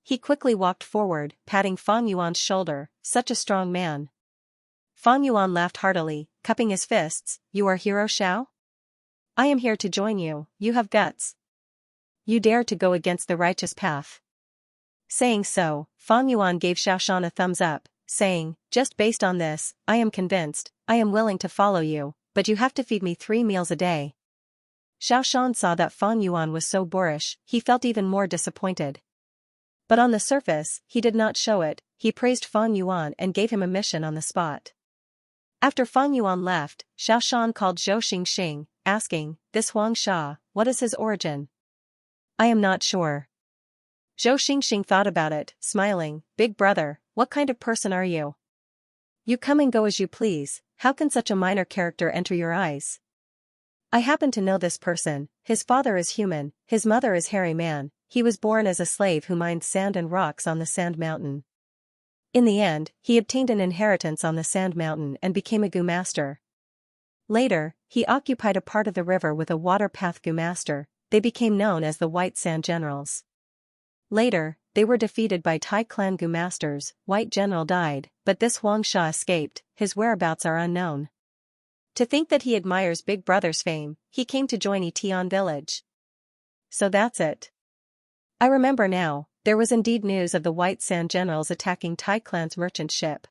He quickly walked forward, patting Feng Yuan's shoulder, "Such a strong man." Feng Yuan laughed heartily, cupping his fists, "You are Hero Xiao? I am here to join you, you have guts. You dare to go against the righteous path." Saying so, Feng Yuan gave Xiaoshan a thumbs up, saying, "Just based on this, I am convinced, I am willing to follow you, but you have to feed me 3 meals a day." Xiaoshan saw that Feng Yuan was so boorish, he felt even more disappointed. But on the surface, he did not show it, he praised Feng Yuan and gave him a mission on the spot. After Feng Yuan left, Xiaoshan called Zhou Xingxing, asking, "This Huang Sha, what is his origin?" "I am not sure." Zhou Xingxing thought about it, smiling, "Big brother, what kind of person are you? You come and go as you please, how can such a minor character enter your eyes?" "I happen to know this person, his father is human, his mother is hairy man, he was born as a slave who mined sand and rocks on the sand mountain. In the end, he obtained an inheritance on the sand mountain and became a Gu master. Later, he occupied a part of the river with a water path Gu master, they became known as the White Sand Generals. Later, they were defeated by Tai clan Gu masters, White General died, but this Huang Sha escaped, his whereabouts are unknown. To think that he admires Big Brother's fame, he came to join Etion village. So that's it. I remember now, there was indeed news of the White Sand Generals attacking Tai clan's merchant ship."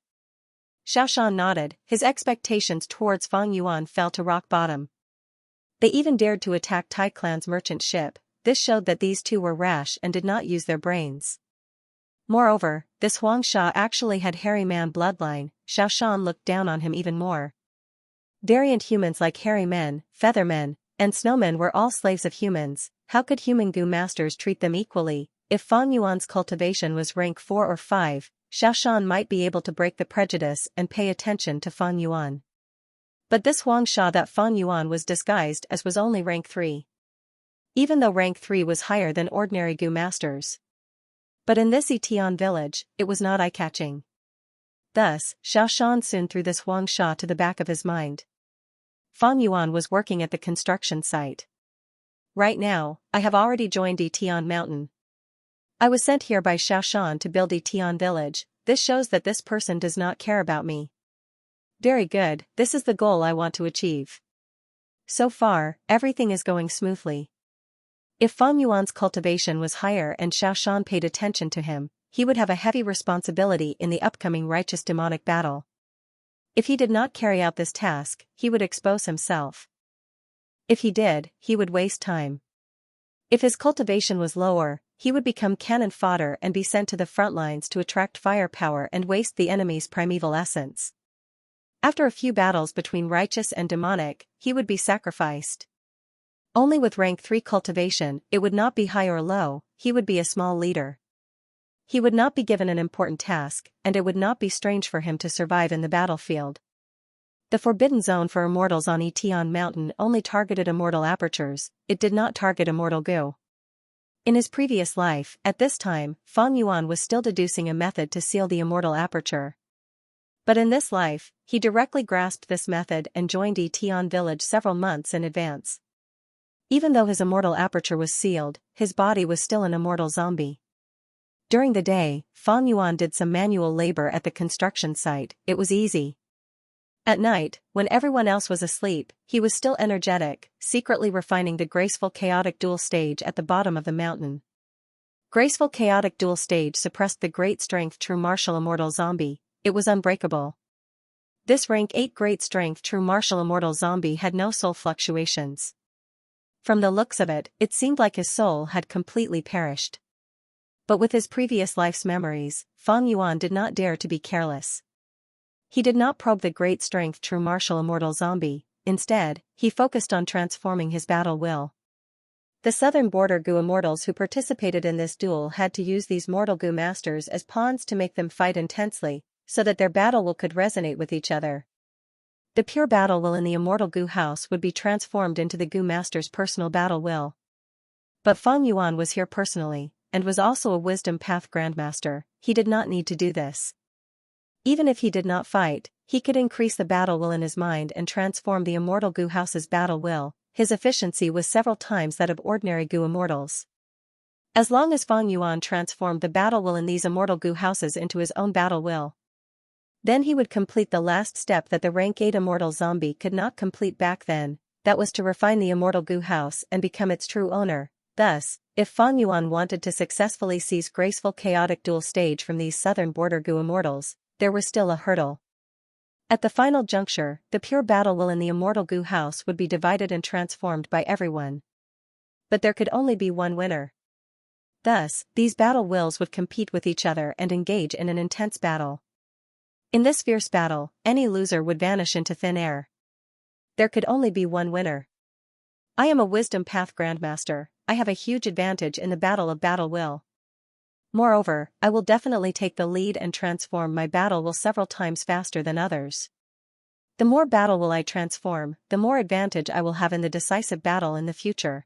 Xiaoshan nodded, his expectations towards Feng Yuan fell to rock bottom. They even dared to attack Tai clan's merchant ship, this showed that these two were rash and did not use their brains. Moreover, this Huang Sha actually had hairy man bloodline, Xiaoshan looked down on him even more. Variant humans like hairy men, feathermen, and snowmen were all slaves of humans, how could human Gu masters treat them equally? if Fang Yuan's cultivation was rank 4 or 5, Xiaoshan might be able to break the prejudice and pay attention to Fang Yuan. But this Huangsha that Fang Yuan was disguised as was only rank 3. Even though rank 3 was higher than ordinary Gu masters. But in this Etian village, it was not eye-catching. Thus, Xiaoshan soon threw this Huangsha to the back of his mind. Fang Yuan was working at the construction site. Right now, I have already joined Etian Mountain. I was sent here by Xiaoshan to build Etian village. This shows that this person does not care about me. Very good, this is the goal I want to achieve. So far, everything is going smoothly. If Fang Yuan's cultivation was higher and Xiaoshan paid attention to him, he would have a heavy responsibility in the upcoming righteous demonic battle. If he did not carry out this task, he would expose himself. If he did, he would waste time. If his cultivation was lower, he would become cannon fodder and be sent to the front lines to attract firepower and waste the enemy's primeval essence. After a few battles between righteous and demonic, he would be sacrificed. Only with rank 3 cultivation, it would not be high or low, he would be a small leader. He would not be given an important task, and it would not be strange for him to survive in the battlefield. The forbidden zone for immortals on Etian Mountain only targeted immortal apertures, it did not target immortal Gu. In his previous life, at this time, Fang Yuan was still deducing a method to seal the immortal aperture. But in this life, he directly grasped this method and joined Etian village several months in advance. Even though his immortal aperture was sealed, his body was still an immortal zombie. During the day, Fang Yuan did some manual labor at the construction site, it was easy. At night, when everyone else was asleep, he was still energetic, secretly refining the graceful chaotic dual stage at the bottom of the mountain. Graceful chaotic dual stage suppressed the great strength true martial immortal zombie, it was unbreakable. This rank 8 great strength true martial immortal zombie had no soul fluctuations. From the looks of it, it seemed like his soul had completely perished. But with his previous life's memories, Fang Yuan did not dare to be careless. He did not probe the great strength true martial immortal zombie, instead, he focused on transforming his battle will. The southern border Gu immortals who participated in this duel had to use these mortal Gu masters as pawns to make them fight intensely, so that their battle will could resonate with each other. The pure battle will in the immortal Gu house would be transformed into the Gu master's personal battle will. But Fang Yuan was here personally, and was also a wisdom path grandmaster, he did not need to do this. Even if he did not fight, he could increase the battle will in his mind and transform the immortal Gu house's battle will, his efficiency was several times that of ordinary Gu immortals. As long as Fang Yuan transformed the battle will in these immortal Gu houses into his own battle will, then he would complete the last step that the rank 8 immortal zombie could not complete back then, that was to refine the immortal Gu house and become its true owner. Thus, if Fang Yuan wanted to successfully seize graceful chaotic dual stage from these southern border Gu immortals, there was still a hurdle. At the final juncture, the pure battle will in the immortal Gu house would be divided and transformed by everyone. But there could only be one winner. Thus, these battle wills would compete with each other and engage in an intense battle. In this fierce battle, any loser would vanish into thin air. There could only be one winner. I am a wisdom path grandmaster, I have a huge advantage in the battle of battle will. Moreover, I will definitely take the lead and transform my battle will several times faster than others. The more battle will I transform, the more advantage I will have in the decisive battle in the future.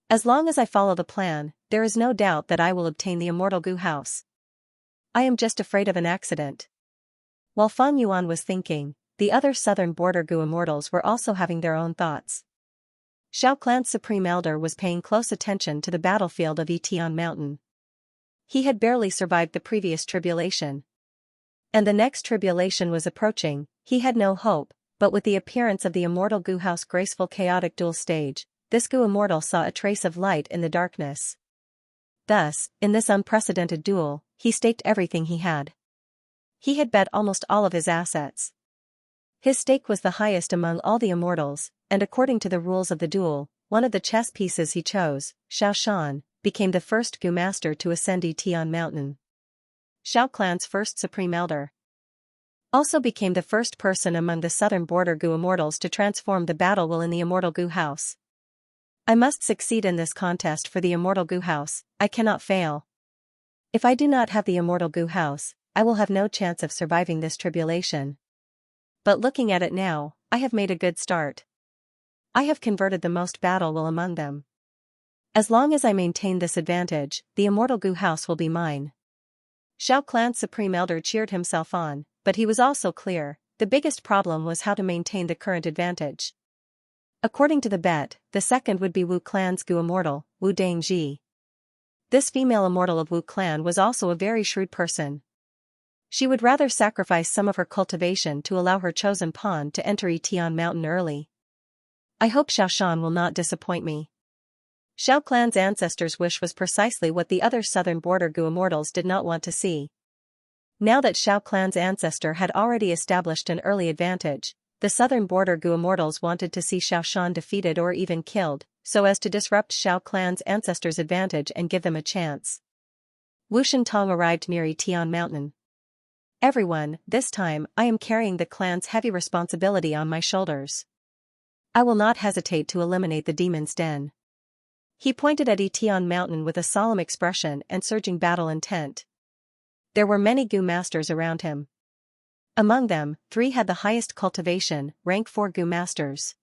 As long as I follow the plan, there is no doubt that I will obtain the immortal Gu house. I am just afraid of an accident. While Fang Yuan was thinking, the other southern border Gu immortals were also having their own thoughts. Xiao Clan's supreme elder was paying close attention to the battlefield of Etian Mountain. He had barely survived the previous tribulation. And the next tribulation was approaching, he had no hope, but with the appearance of the immortal Gu house graceful chaotic dual stage, this Gu immortal saw a trace of light in the darkness. Thus, in this unprecedented duel, he staked everything he had. He had bet almost all of his assets. His stake was the highest among all the immortals, and according to the rules of the duel, one of the chess pieces he chose, Xiaoshan, became the first Gu master to ascend Etian Mountain. Xiao Clan's first supreme elder also became the first person among the southern border Gu immortals to transform the battle will in the immortal Gu house. I must succeed in this contest for the immortal Gu house. I cannot fail. If I do not have the immortal Gu house, I will have no chance of surviving this tribulation. But looking at it now, I have made a good start. I have converted the most battle-will among them. As long as I maintain this advantage, the immortal Gu house will be mine. Shao Clan's supreme elder cheered himself on, but he was also clear, the biggest problem was how to maintain the current advantage. According to the bet, the second would be Wu Clan's Gu immortal, Wu Dangji. This female immortal of Wu Clan was also a very shrewd person. She would rather sacrifice some of her cultivation to allow her chosen pawn to enter Etian Mountain early. I hope Xiaoshan will not disappoint me. Shao Clan's ancestors' wish was precisely what the other southern border Gu immortals did not want to see. Now that Shao Clan's ancestor had already established an early advantage, the southern border Gu immortals wanted to see Xiaoshan defeated or even killed, so as to disrupt Shao Clan's ancestors' advantage and give them a chance. Wu Shentong arrived near Etian Mountain. Everyone, this time, I am carrying the clan's heavy responsibility on my shoulders. I will not hesitate to eliminate the demon's den. He pointed at Etian Mountain with a solemn expression and surging battle intent. There were many Gu masters around him. Among them, 3 had the highest cultivation, rank 4 Gu masters.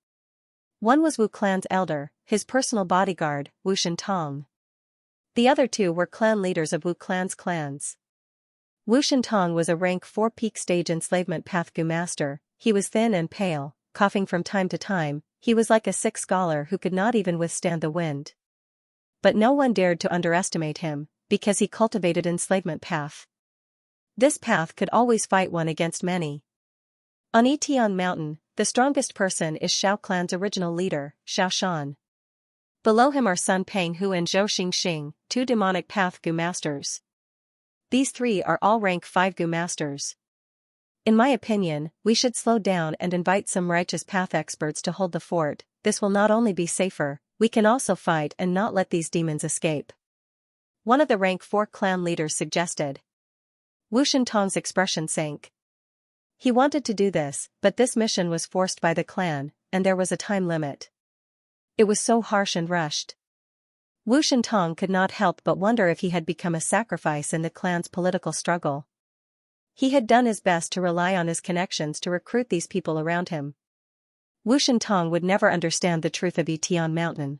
One was Wu Clan's elder, his personal bodyguard, Wu Shentong. The other 2 were clan leaders of Wu Clan's clans. Wu Shentong was a rank 4 peak stage enslavement path Gu master. He was thin and pale, coughing from time to time. He was like a sick scholar who could not even withstand the wind. But no one dared to underestimate him, because he cultivated enslavement path. This path could always fight one against many. On Etian Mountain, the strongest person is Shao Clan's original leader, Xiaoshan. Below him are Sun Penghu and Zhou Xingxing, 2 demonic path Gu masters. These 3 are all rank 5 Gu masters. In my opinion, we should slow down and invite some righteous path experts to hold the fort. This will not only be safer, we can also fight and not let these demons escape. One of the rank 4 clan leaders suggested. Wu Shentong's expression sank. He wanted to do this, but this mission was forced by the clan, and there was a time limit. It was so harsh and rushed. Wu Shentong could not help but wonder if he had become a sacrifice in the clan's political struggle. He had done his best to rely on his connections to recruit these people around him. Wu Shentong would never understand the truth of Etian Mountain.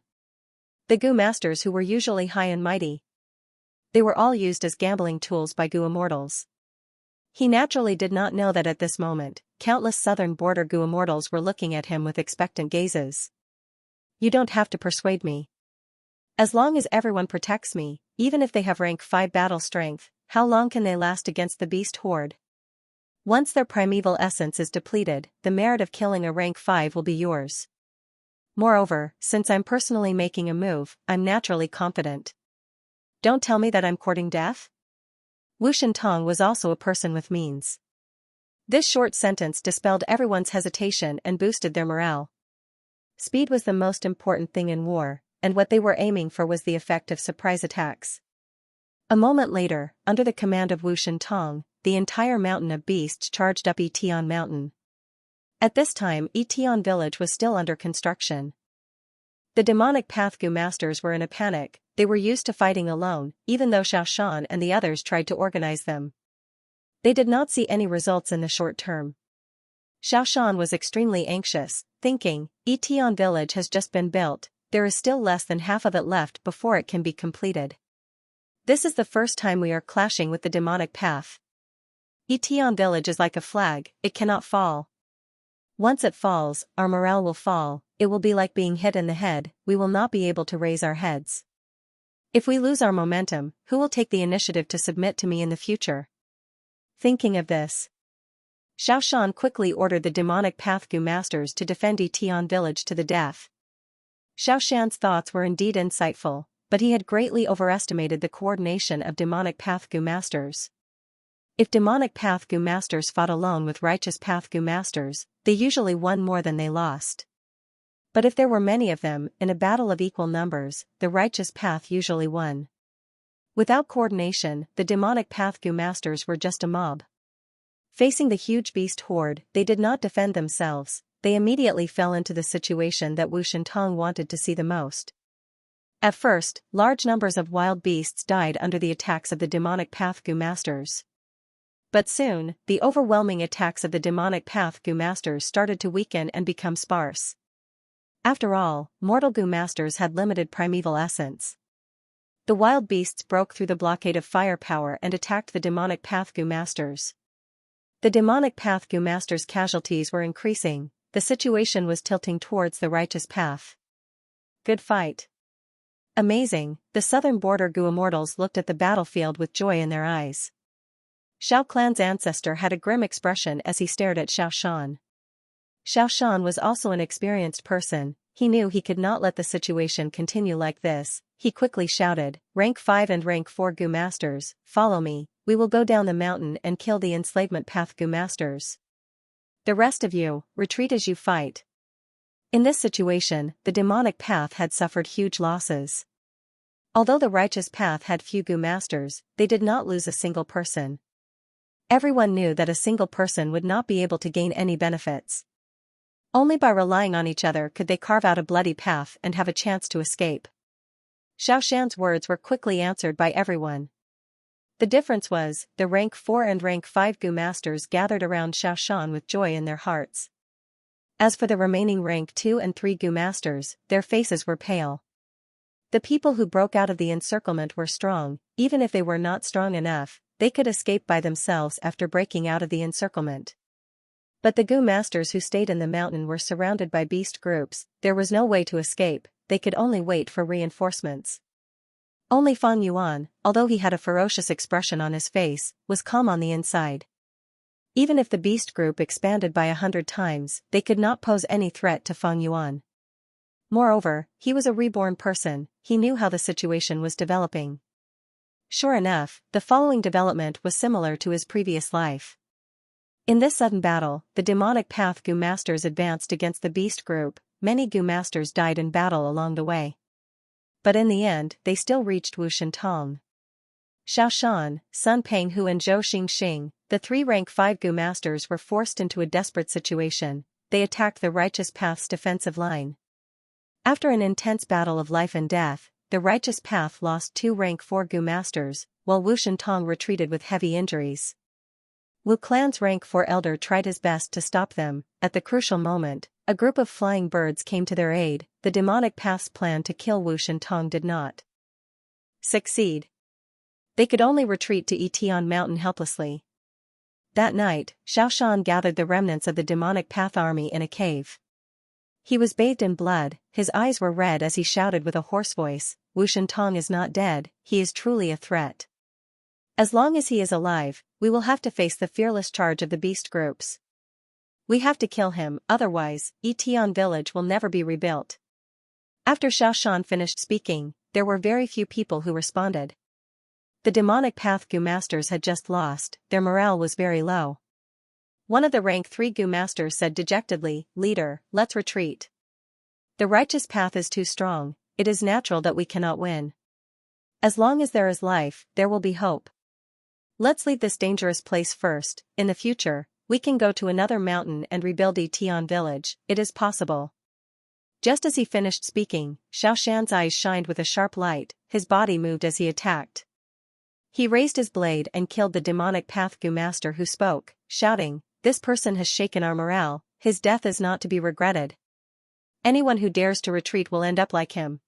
The Gu masters who were usually high and mighty. They were all used as gambling tools by Gu immortals. He naturally did not know that at this moment, countless southern border Gu immortals were looking at him with expectant gazes. You don't have to persuade me. As long as everyone protects me, even if they have rank 5 battle strength, how long can they last against the beast horde? Once their primeval essence is depleted, the merit of killing a rank 5 will be yours. Moreover, since I'm personally making a move, I'm naturally confident. Don't tell me that I'm courting death? Wu Shentong was also a person with means. This short sentence dispelled everyone's hesitation and boosted their morale. Speed was the most important thing in war, and what they were aiming for was the effect of surprise attacks. A moment later, under the command of Wu Shentong, the entire mountain of beasts charged up Etian Mountain. At this time, Etian village was still under construction. The demonic path Gu masters were in a panic. They were used to fighting alone, even though Xiaoshan and the others tried to organize them. They did not see any results in the short term. Xiaoshan was extremely anxious, thinking, Etian village has just been built, there is still less than half of it left before it can be completed. This is the first time we are clashing with the demonic path. Etian village is like a flag, it cannot fall. Once it falls, our morale will fall, it will be like being hit in the head, we will not be able to raise our heads. If we lose our momentum, who will take the initiative to submit to me in the future? Thinking of this, Xiaoshan quickly ordered the demonic path Gu masters to defend Etian village to the death. Xiaoshan's thoughts were indeed insightful, but he had greatly overestimated the coordination of demonic path Gu masters. If demonic path Gu masters fought alone with righteous path Gu masters, they usually won more than they lost. But if there were many of them, in a battle of equal numbers, the righteous path usually won. Without coordination, the demonic path Gu masters were just a mob. Facing the huge beast horde, they did not defend themselves, they immediately fell into the situation that Wu Shentong wanted to see the most. At first, large numbers of wild beasts died under the attacks of the demonic path Gu masters. But soon, the overwhelming attacks of the demonic path Gu masters started to weaken and become sparse. After all, mortal Gu masters had limited primeval essence. The wild beasts broke through the blockade of firepower and attacked the demonic path Gu masters. The demonic path Gu masters' casualties were increasing, the situation was tilting towards the righteous path. Good fight. Amazing, the southern border Gu immortals looked at the battlefield with joy in their eyes. Xiao Clan's ancestor had a grim expression as he stared at Xiao Shan. Xiao Shan was also an experienced person, he knew he could not let the situation continue like this. He quickly shouted, "Rank 5 and Rank 4 Gu Masters, follow me, we will go down the mountain and kill the enslavement path Gu Masters. The rest of you, retreat as you fight." In this situation, the demonic path had suffered huge losses. Although the righteous path had few Gu Masters, they did not lose a single person. Everyone knew that a single person would not be able to gain any benefits. Only by relying on each other could they carve out a bloody path and have a chance to escape. Xiao Shan's words were quickly answered by everyone. The difference was, the Rank 4 and Rank 5 Gu Masters gathered around Xiao Shan with joy in their hearts. As for the remaining Rank 2 and 3 Gu Masters, their faces were pale. The people who broke out of the encirclement were strong, even if they were not strong enough, they could escape by themselves after breaking out of the encirclement. But the Gu Masters who stayed in the mountain were surrounded by beast groups, there was no way to escape, they could only wait for reinforcements. Only Fang Yuan, although he had a ferocious expression on his face, was calm on the inside. Even if the beast group expanded by 100 times, they could not pose any threat to Fang Yuan. Moreover, he was a reborn person, he knew how the situation was developing. Sure enough, the following development was similar to his previous life. In this sudden battle, the demonic path Gu Masters advanced against the beast group, many Gu Masters died in battle along the way. But in the end, they still reached Wu Shintong. Xiao Shan, Sun Penghu and Zhou Xingxing, the 3 Rank 5 Gu Masters were forced into a desperate situation, they attacked the righteous path's defensive line. After an intense battle of life and death, the righteous path lost 2 Rank 4 Gu Masters, while Wu Shintong retreated with heavy injuries. Wu Clan's Rank 4 elder tried his best to stop them. At the crucial moment, a group of flying birds came to their aid, the demonic path's plan to kill Wu Shintong did not succeed. They could only retreat to Etian Mountain helplessly. That night, Xiao Shan gathered the remnants of the demonic path army in a cave. He was bathed in blood, his eyes were red as he shouted with a hoarse voice, "Wu Shintong is not dead, he is truly a threat. As long as he is alive, we will have to face the fearless charge of the beast groups. We have to kill him, otherwise, Etian village will never be rebuilt." After Xiao Shan finished speaking, there were very few people who responded. The demonic path Gu Masters had just lost, their morale was very low. One of the Rank 3 Gu Masters said dejectedly, "Leader, let's retreat. The righteous path is too strong, it is natural that we cannot win. As long as there is life, there will be hope. Let's leave this dangerous place first, in the future, we can go to another mountain and rebuild Etian village, it is possible." Just as he finished speaking, Xiao Shan's eyes shined with a sharp light, his body moved as he attacked. He raised his blade and killed the demonic path Gu Master who spoke, shouting, "This person has shaken our morale, his death is not to be regretted. Anyone who dares to retreat will end up like him."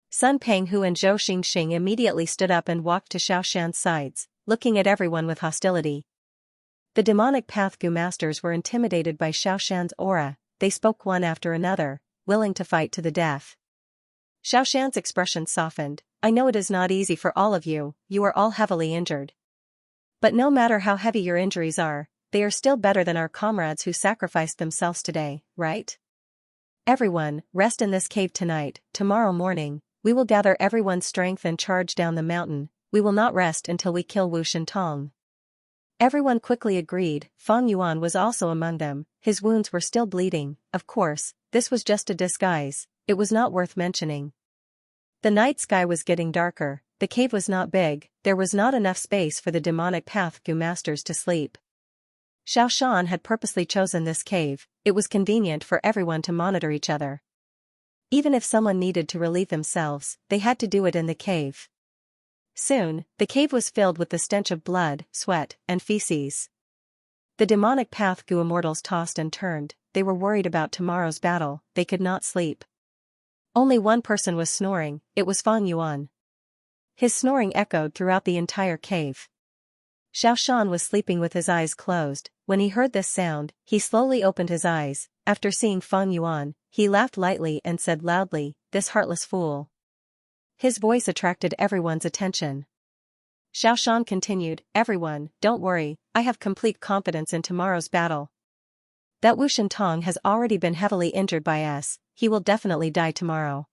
Sun Penghu and Zhou Xingxing immediately stood up and walked to Xiao Shan's sides, looking at everyone with hostility. The demonic path Gu Masters were intimidated by Xiao Shan's aura, they spoke one after another, willing to fight to the death. Xiao Shan's expression softened, "I know it is not easy for all of you, you are all heavily injured. But no matter how heavy your injuries are, they are still better than our comrades who sacrificed themselves today, right? Everyone, rest in this cave tonight, tomorrow morning, we will gather everyone's strength and charge down the mountain, we will not rest until we kill Wu Shintong." Everyone quickly agreed, Fang Yuan was also among them, his wounds were still bleeding, of course, this was just a disguise, it was not worth mentioning. The night sky was getting darker, the cave was not big, there was not enough space for the demonic path Gu Masters to sleep. Xiao Shan had purposely chosen this cave, it was convenient for everyone to monitor each other. Even if someone needed to relieve themselves, they had to do it in the cave. Soon, the cave was filled with the stench of blood, sweat, and feces. The demonic path goo immortals tossed and turned, they were worried about tomorrow's battle, they could not sleep. Only one person was snoring, it was Fang Yuan. His snoring echoed throughout the entire cave. Xiaoshan was sleeping with his eyes closed. When he heard this sound, he slowly opened his eyes. After seeing Fang Yuan, he laughed lightly and said loudly, "This heartless fool." His voice attracted everyone's attention. Xiaoshan continued, "Everyone, don't worry, I have complete confidence in tomorrow's battle. That Wu Shentong has already been heavily injured by us, he will definitely die tomorrow.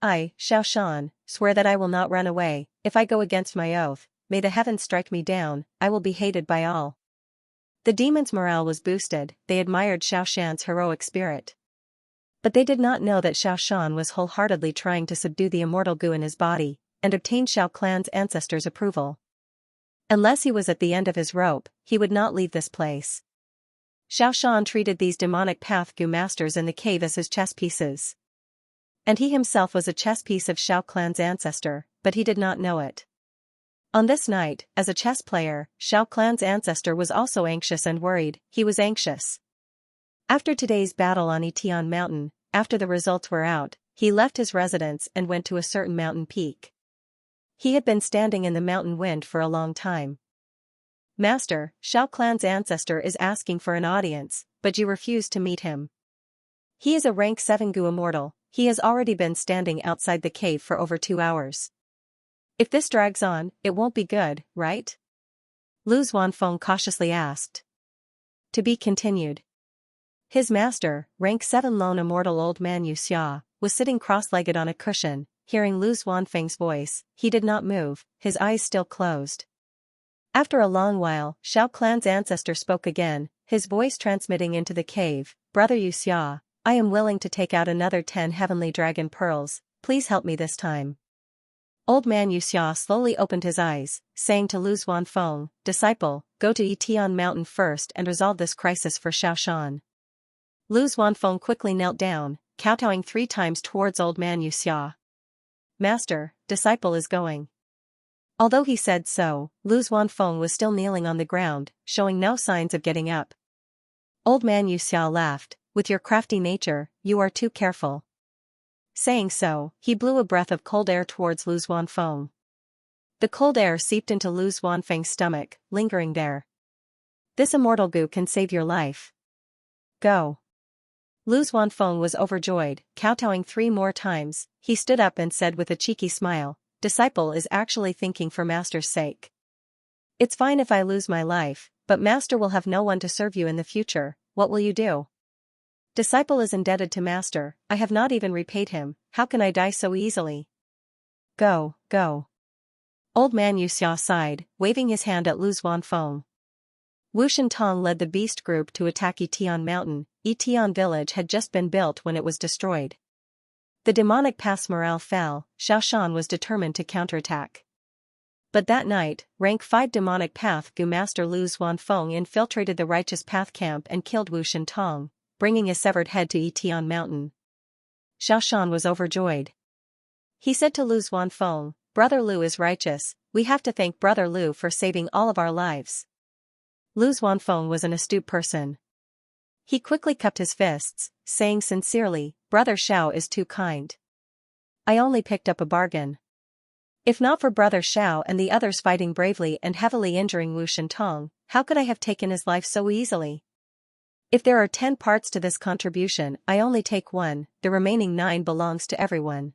I, Xiaoshan, swear that I will not run away. If I go against my oath, may the heavens strike me down, I will be hated by all." The demons' morale was boosted, they admired Xiaoshan's heroic spirit. But they did not know that Xiaoshan was wholeheartedly trying to subdue the immortal goo in his body, and obtain Xiao clan's ancestors' approval. Unless he was at the end of his rope, he would not leave this place. Xiaoshan treated these demonic path goo masters in the cave as his chess pieces. And he himself was a chess piece of Xiao clan's ancestor, but he did not know it. On this night, as a chess player, Xiao clan's ancestor was also anxious and worried. He was anxious. After today's battle on Etian Mountain, after the results were out, he left his residence and went to a certain mountain peak. He had been standing in the mountain wind for a long time. "Master, Xiao clan's ancestor is asking for an audience, but you refuse to meet him. He is a rank 7 goo immortal, he has already been standing outside the cave for over 2 hours. If this drags on, it won't be good, right?" Lu Xuanfeng cautiously asked. To be continued. His master, rank 7 lone immortal old man Xianxia, was sitting cross-legged on a cushion. Hearing Lu Xuanfeng's voice, he did not move, his eyes still closed. After a long while, Xiao clan's ancestor spoke again, his voice transmitting into the cave. "Brother Xianxia, I am willing to take out another 10 heavenly dragon pearls, please help me this time." Old man Xianxia slowly opened his eyes, saying to Lu Xuanfeng, "Disciple, go to Etian Mountain first and resolve this crisis for Xiaoshan." Lu Xuanfeng quickly knelt down, kowtowing 3 times towards old man Xianxia. "Master, disciple is going." Although he said so, Lu Xuanfeng was still kneeling on the ground, showing no signs of getting up. Old man Xianxia laughed, "With your crafty nature, you are too careful." Saying so, he blew a breath of cold air towards Lu Xuanfeng. The cold air seeped into Lu Xuanfeng's stomach, lingering there. "This immortal goo can save your life. Go." Lu Xuanfeng was overjoyed, kowtowing 3 more times. He stood up and said with a cheeky smile, "Disciple is actually thinking for master's sake. It's fine if I lose my life, but master will have no one to serve you in the future, what will you do? Disciple is indebted to master, I have not even repaid him, how can I die so easily? Go, go." Old man Xianxia sighed, waving his hand at Lu Xuanfeng. Wu Shentong led the beast group to attack Etian Mountain. Etian village had just been built when it was destroyed. The demonic path's morale fell, Xiaoshan was determined to counterattack. But that night, rank 5 demonic path goo master Lu Xuanfeng infiltrated the righteous path camp and killed Wu Shentong, bringing a severed head to Etian Mountain. Xiaoshan was overjoyed. He said to Lu Xuanfeng, "Brother Lu is righteous, we have to thank Brother Lu for saving all of our lives." Lu Xuanfeng was an astute person. He quickly cupped his fists, saying sincerely, "Brother Xiao is too kind. I only picked up a bargain. If not for Brother Xiao and the others fighting bravely and heavily injuring Wu Shentong, how could I have taken his life so easily? If there are 10 parts to this contribution, I only take 1, the remaining 9 belongs to everyone."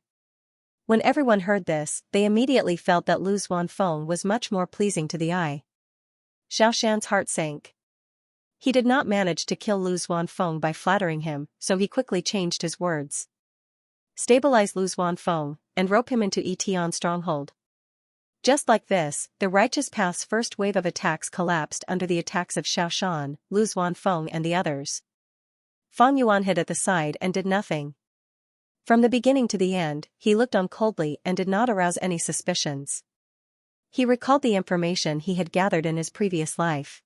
When everyone heard this, they immediately felt that Lu Xuanfeng was much more pleasing to the eye. Xiaoshan's heart sank. He did not manage to kill Lu Xuanfeng by flattering him, so he quickly changed his words. "Stabilize Lu Xuanfeng, and rope him into Etian stronghold." Just like this, the righteous path's first wave of attacks collapsed under the attacks of Xiaoshan, Lu Xuanfeng and the others. Fang Yuan hid at the side and did nothing. From the beginning to the end, he looked on coldly and did not arouse any suspicions. He recalled the information he had gathered in his previous life.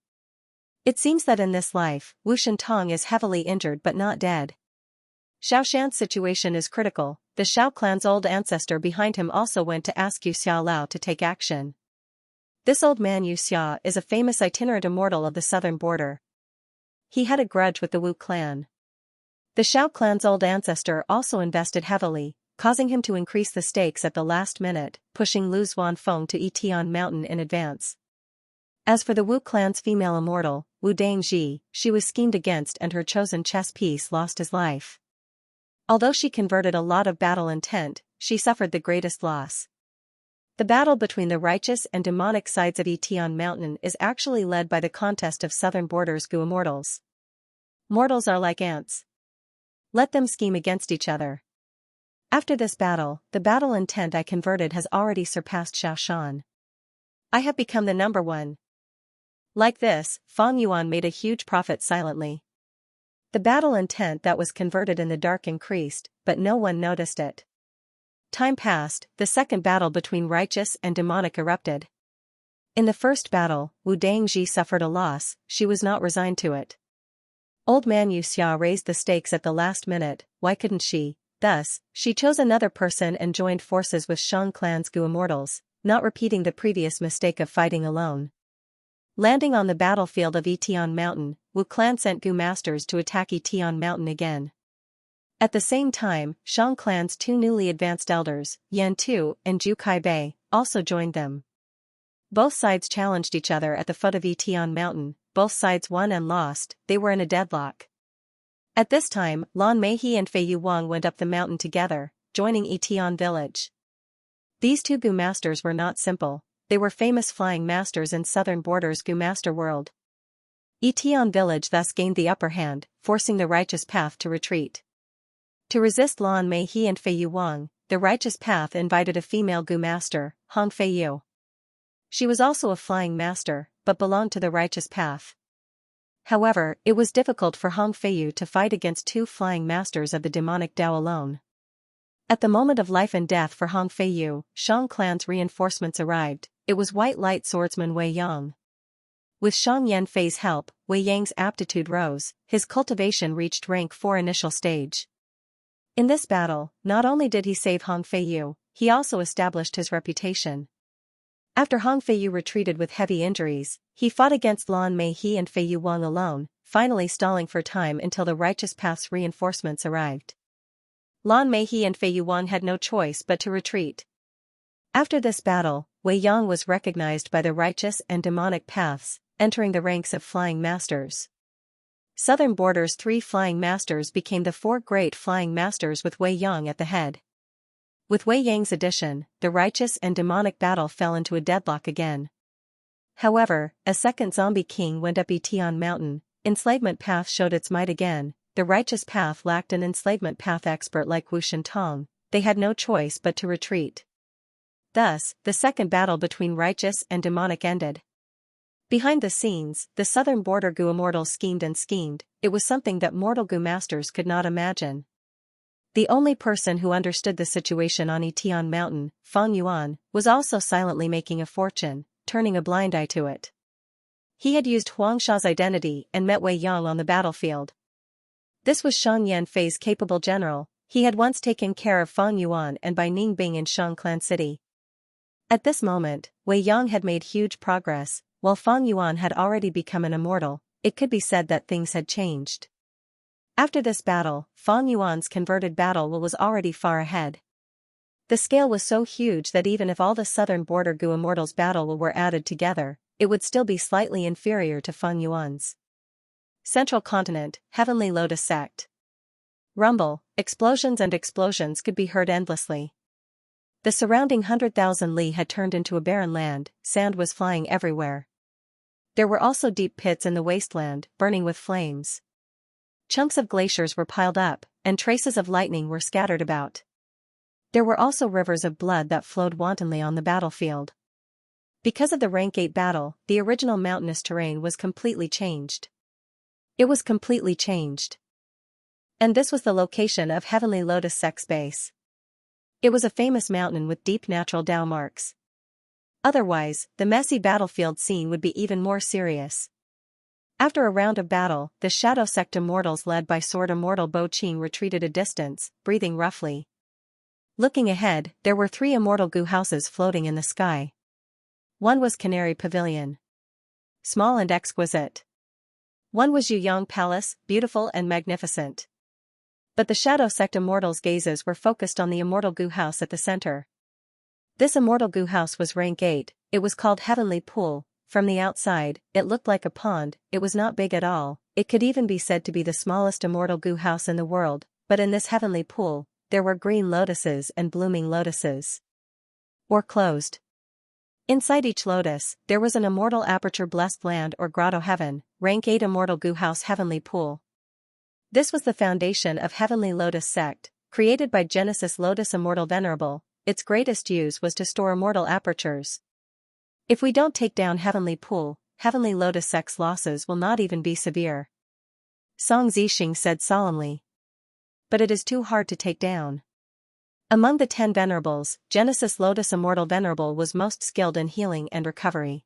It seems that in this life, Wu Shentong is heavily injured but not dead. Xiaoshan's situation is critical. The Xiao clan's old ancestor behind him also went to ask Yu Xiaolao to take action. This old man Yu Xia is a famous itinerant immortal of the southern border. He had a grudge with the Wu clan. The Xiao clan's old ancestor also invested heavily, causing him to increase the stakes at the last minute, pushing Lu Xuanfeng to Yitian Mountain in advance. As for the Wu clan's female immortal, Wu Dangji, she was schemed against and her chosen chess piece lost his life. Although she converted a lot of battle intent, she suffered the greatest loss. The battle between the righteous and demonic sides of Yitian Mountain is actually led by the contest of southern borders Gu immortals. Mortals are like ants. Let them scheme against each other. After this battle, the battle intent I converted has already surpassed Xiaoshan. I have become the number one. Like this, Fang Yuan made a huge profit silently. The battle intent that was converted in the dark increased, but no one noticed it. Time passed, the second battle between righteous and demonic erupted. In the first battle, Wu Dangji suffered a loss, she was not resigned to it. Old man Yu Xia raised the stakes at the last minute, why couldn't she? Thus, she chose another person and joined forces with Shang clan's Gu immortals, not repeating the previous mistake of fighting alone. Landing on the battlefield of Yitian Mountain, Wu clan sent Gu masters to attack Yitian Mountain again. At the same time, Shang clan's two newly advanced elders, Yan Tu and Zhu Kaibei, also joined them. Both sides challenged each other at the foot of Yitian Mountain, both sides won and lost, they were in a deadlock. At this time, Lan Meihe and Fei Yuwang went up the mountain together, joining Yitian village. These two Gu masters were not simple, they were famous flying masters in southern borders Gu master world. Yitian village thus gained the upper hand, forcing the righteous path to retreat. To resist Lan Meihe and Fei Yuwang, the righteous path invited a female Gu master, Hong Fei Yu. She was also a flying master, but belonged to the righteous path. However, it was difficult for Hong Fei Yu to fight against two flying masters of the demonic Dao alone. At the moment of life and death for Hong Fei Yu, Shang clan's reinforcements arrived, it was white light swordsman Wei Yang. With Shang Yanfei's help, Wei Yang's aptitude rose, his cultivation reached rank 4 initial stage. In this battle, not only did he save Hong Fei Yu, he also established his reputation. After Hong Fei Yu retreated with heavy injuries, he fought against Lan Meihe and Fei Yuwang alone, finally stalling for time until the righteous path's reinforcements arrived. Lan Meihe and Fei Yuwang had no choice but to retreat. After this battle, Wei Yang was recognized by the righteous and demonic paths, entering the ranks of flying masters. Southern Border's 3 flying masters became the 4 great flying masters with Wei Yang at the head. With Wei Yang's addition, the righteous and demonic battle fell into a deadlock again. However, a second zombie king went up Yitian Mountain, enslavement path showed its might again, the righteous path lacked an enslavement path expert like Wu Shentong, they had no choice but to retreat. Thus, the second battle between righteous and demonic ended. Behind the scenes, the southern border Gu immortals schemed and schemed, it was something that mortal Gu masters could not imagine. The only person who understood the situation on Yitian Mountain, Fang Yuan, was also silently making a fortune, turning a blind eye to it. He had used Huangsha's identity and met Wei Yang on the battlefield. This was Shang Yanfei's capable general, he had once taken care of Fang Yuan and Bai Ningbing in Shang Clan City. At this moment, Wei Yang had made huge progress, while Fang Yuan had already become an immortal, it could be said that things had changed. After this battle, Fang Yuan's converted battle will was already far ahead. The scale was so huge that even if all the southern border Gu immortals battle will were added together, it would still be slightly inferior to Fang Yuan's. Central Continent, Heavenly Lotus Sect. Rumble, explosions could be heard endlessly. The surrounding 100,000 li had turned into a barren land, sand was flying everywhere. There were also deep pits in the wasteland, burning with flames. Chunks of glaciers were piled up, and traces of lightning were scattered about. There were also rivers of blood that flowed wantonly on the battlefield. Because of the Rank 8 battle, the original mountainous terrain was completely changed. It was completely changed. And this was the location of Heavenly Lotus Sect's base. It was a famous mountain with deep natural Dao marks. Otherwise, the messy battlefield scene would be even more serious. After a round of battle, the Shadow Sect immortals led by Sword Immortal Bo Qing retreated a distance, breathing roughly. Looking ahead, there were 3 immortal goo houses floating in the sky. One was Canary Pavilion, small and exquisite. One was Yuyang Palace, beautiful and magnificent. But the Shadow Sect immortals' gazes were focused on the immortal goo house at the center. This immortal goo house was rank 8, it was called Heavenly Pool. From the outside, it looked like a pond, it was not big at all, it could even be said to be the smallest immortal goo house in the world, but in this heavenly pool, there were green lotuses and blooming lotuses. Or closed. Inside each lotus, there was an immortal aperture blessed land or grotto heaven, rank 8 immortal goo house heavenly pool. This was the foundation of Heavenly Lotus Sect, created by Genesis Lotus Immortal Venerable. Its greatest use was to store immortal apertures. If we don't take down Heavenly Pool, Heavenly Lotus Sect's losses will not even be severe. Song Zixing said solemnly. But it is too hard to take down. Among the 10 venerables, Genesis Lotus Immortal Venerable was most skilled in healing and recovery.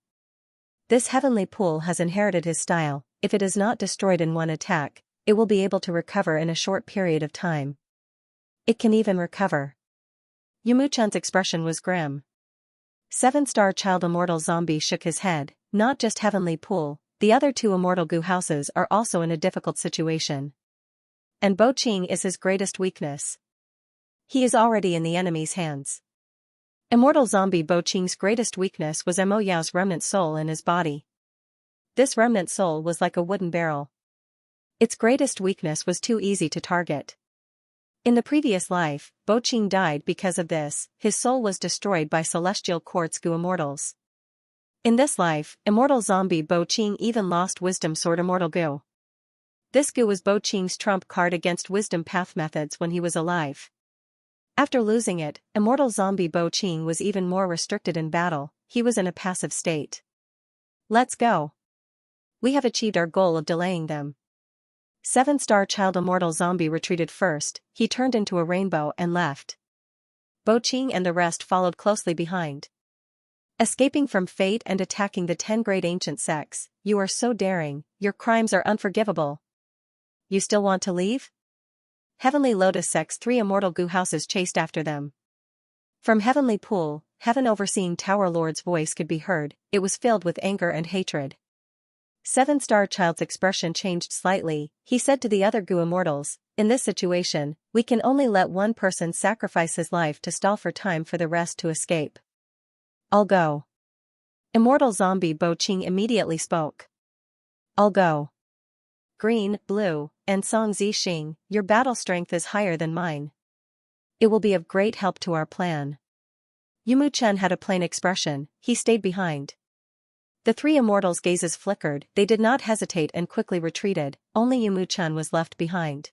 This Heavenly Pool has inherited his style. If it is not destroyed in one attack, it will be able to recover in a short period of time. It can even recover. Yumuchan's expression was grim. 7-star child immortal zombie shook his head. Not just Heavenly Pool, the other 2 immortal goo houses are also in a difficult situation. And Bo Qing is his greatest weakness. He is already in the enemy's hands. Immortal zombie Bo Qing's greatest weakness was Mo Yao's remnant soul in his body. This remnant soul was like a wooden barrel. Its greatest weakness was too easy to target. In the previous life, Bo Qing died because of this, his soul was destroyed by celestial quartz goo immortals. In this life, immortal zombie Bo Qing even lost wisdom sword immortal goo. This goo was Bo Qing's trump card against wisdom path methods when he was alive. After losing it, immortal zombie Bo Qing was even more restricted in battle, he was in a passive state. Let's go. We have achieved our goal of delaying them. 7-star child immortal zombie retreated first, he turned into a rainbow and left. Bo Qing and the rest followed closely behind. Escaping from fate and attacking the 10 great ancient sects, you are so daring, your crimes are unforgivable. You still want to leave? Heavenly Lotus Sect's 3 immortal goo houses chased after them. From Heavenly Pool, Heaven Overseeing Tower Lord's voice could be heard, it was filled with anger and hatred. 7-star child's expression changed slightly, he said to the other goo immortals, in this situation, we can only let one person sacrifice his life to stall for time for the rest to escape. I'll go. Immortal zombie Bo Qing immediately spoke. I'll go. Green, Blue, and Song Zixing, your battle strength is higher than mine. It will be of great help to our plan. Yumuchen had a plain expression, he stayed behind. The 3 immortals' gazes flickered, they did not hesitate and quickly retreated, only Yumuchen was left behind.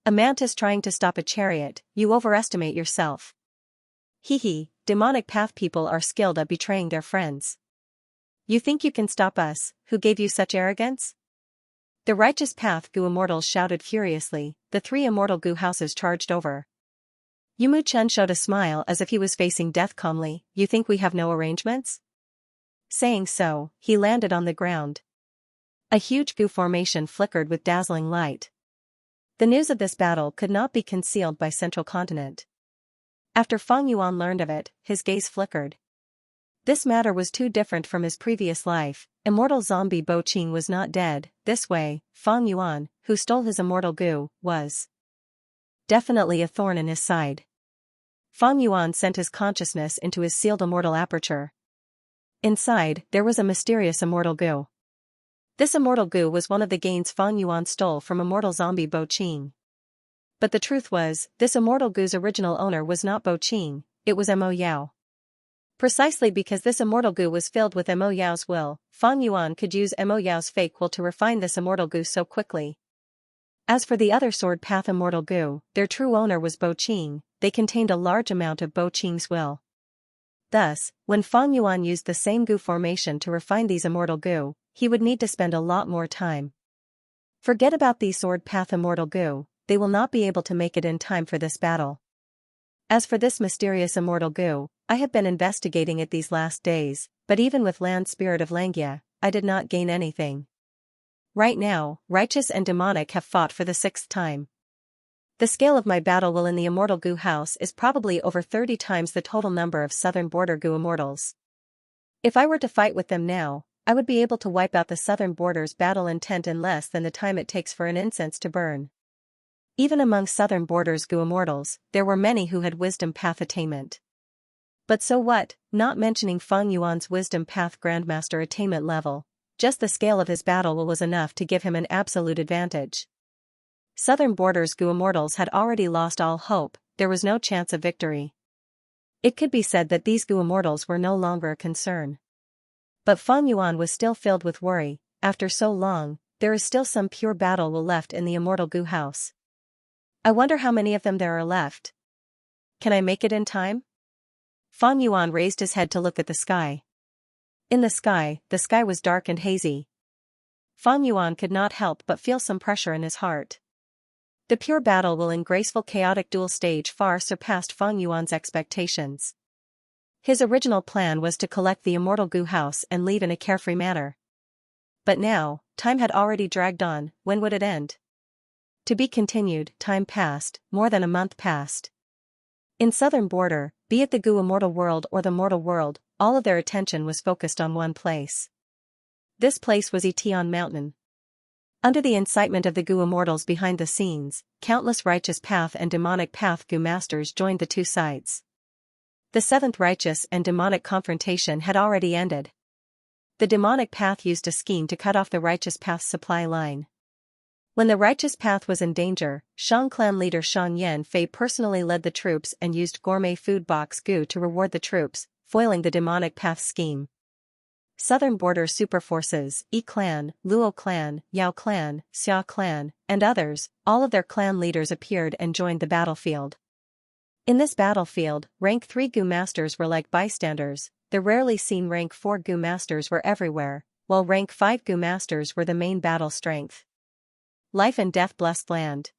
A mantis trying to stop a chariot, you overestimate yourself. Hee, demonic path people are skilled at betraying their friends. You think you can stop us, who gave you such arrogance? The righteous path goo immortals shouted furiously, the 3 immortal goo houses charged over. Yumuchen showed a smile as if he was facing death calmly, you think we have no arrangements? Saying so, he landed on the ground. A huge goo formation flickered with dazzling light. The news of this battle could not be concealed by Central Continent. After Fang Yuan learned of it, his gaze flickered. This matter was too different from his previous life, immortal zombie Bo Qing was not dead, this way, Fang Yuan, who stole his immortal goo, was definitely a thorn in his side. Fang Yuan sent his consciousness into his sealed immortal aperture. Inside, there was a mysterious immortal goo. This immortal goo was one of the gains Fang Yuan stole from immortal zombie Bo Qing. But the truth was, this immortal goo's original owner was not Bo Qing, it was Mo Yao. Precisely because this immortal goo was filled with Mo Yao's will, Fang Yuan could use Mo Yao's fake will to refine this immortal goo so quickly. As for the other sword path immortal goo, their true owner was Bo Qing, they contained a large amount of Bo Qing's will. Thus, when Fang Yuan used the same goo formation to refine these immortal goo, he would need to spend a lot more time. Forget about these sword path immortal goo, they will not be able to make it in time for this battle. As for this mysterious immortal goo, I have been investigating it these last days, but even with land spirit of Xianxia, I did not gain anything. Right now, righteous and demonic have fought for the sixth time. The scale of my battle will in the immortal goo house is probably over 30 times the total number of southern border goo immortals. If I were to fight with them now, I would be able to wipe out the southern border's battle intent in less than the time it takes for an incense to burn. Even among southern border's goo immortals, there were many who had wisdom path attainment. But so what, not mentioning Feng Yuan's wisdom path grandmaster attainment level, just the scale of his battle was enough to give him an absolute advantage. Southern border's goo immortals had already lost all hope, there was no chance of victory. It could be said that these goo immortals were no longer a concern. But Feng Yuan was still filled with worry. After so long, there is still some pure battle will left in the immortal goo house. I wonder how many of them there are left. Can I make it in time? Feng Yuan raised his head to look at the sky. In the sky was dark and hazy. Feng Yuan could not help but feel some pressure in his heart. The pure battle will in graceful chaotic duel stage far surpassed Feng Yuan's expectations. His original plan was to collect the immortal goo house and leave in a carefree manner. But now, time had already dragged on, when would it end? To be continued, time passed, more than a month passed. In southern border, be it the goo immortal world or the mortal world, all of their attention was focused on one place. This place was Etion Mountain. Under the incitement of the goo immortals behind the scenes, countless righteous path and demonic path goo masters joined the two sides. The seventh righteous and demonic confrontation had already ended. The demonic path used a scheme to cut off the righteous path's supply line. When the righteous path was in danger, Shang clan leader Shang Yanfei personally led the troops and used gourmet food box goo to reward the troops, foiling the demonic path scheme. Southern border superforces, Yi clan, Luo clan, Yao clan, Xia clan, and others, all of their clan leaders appeared and joined the battlefield. In this battlefield, rank 3 goo masters were like bystanders, the rarely seen rank 4 goo masters were everywhere, while rank 5 goo masters were the main battle strength. Life and death blessed land.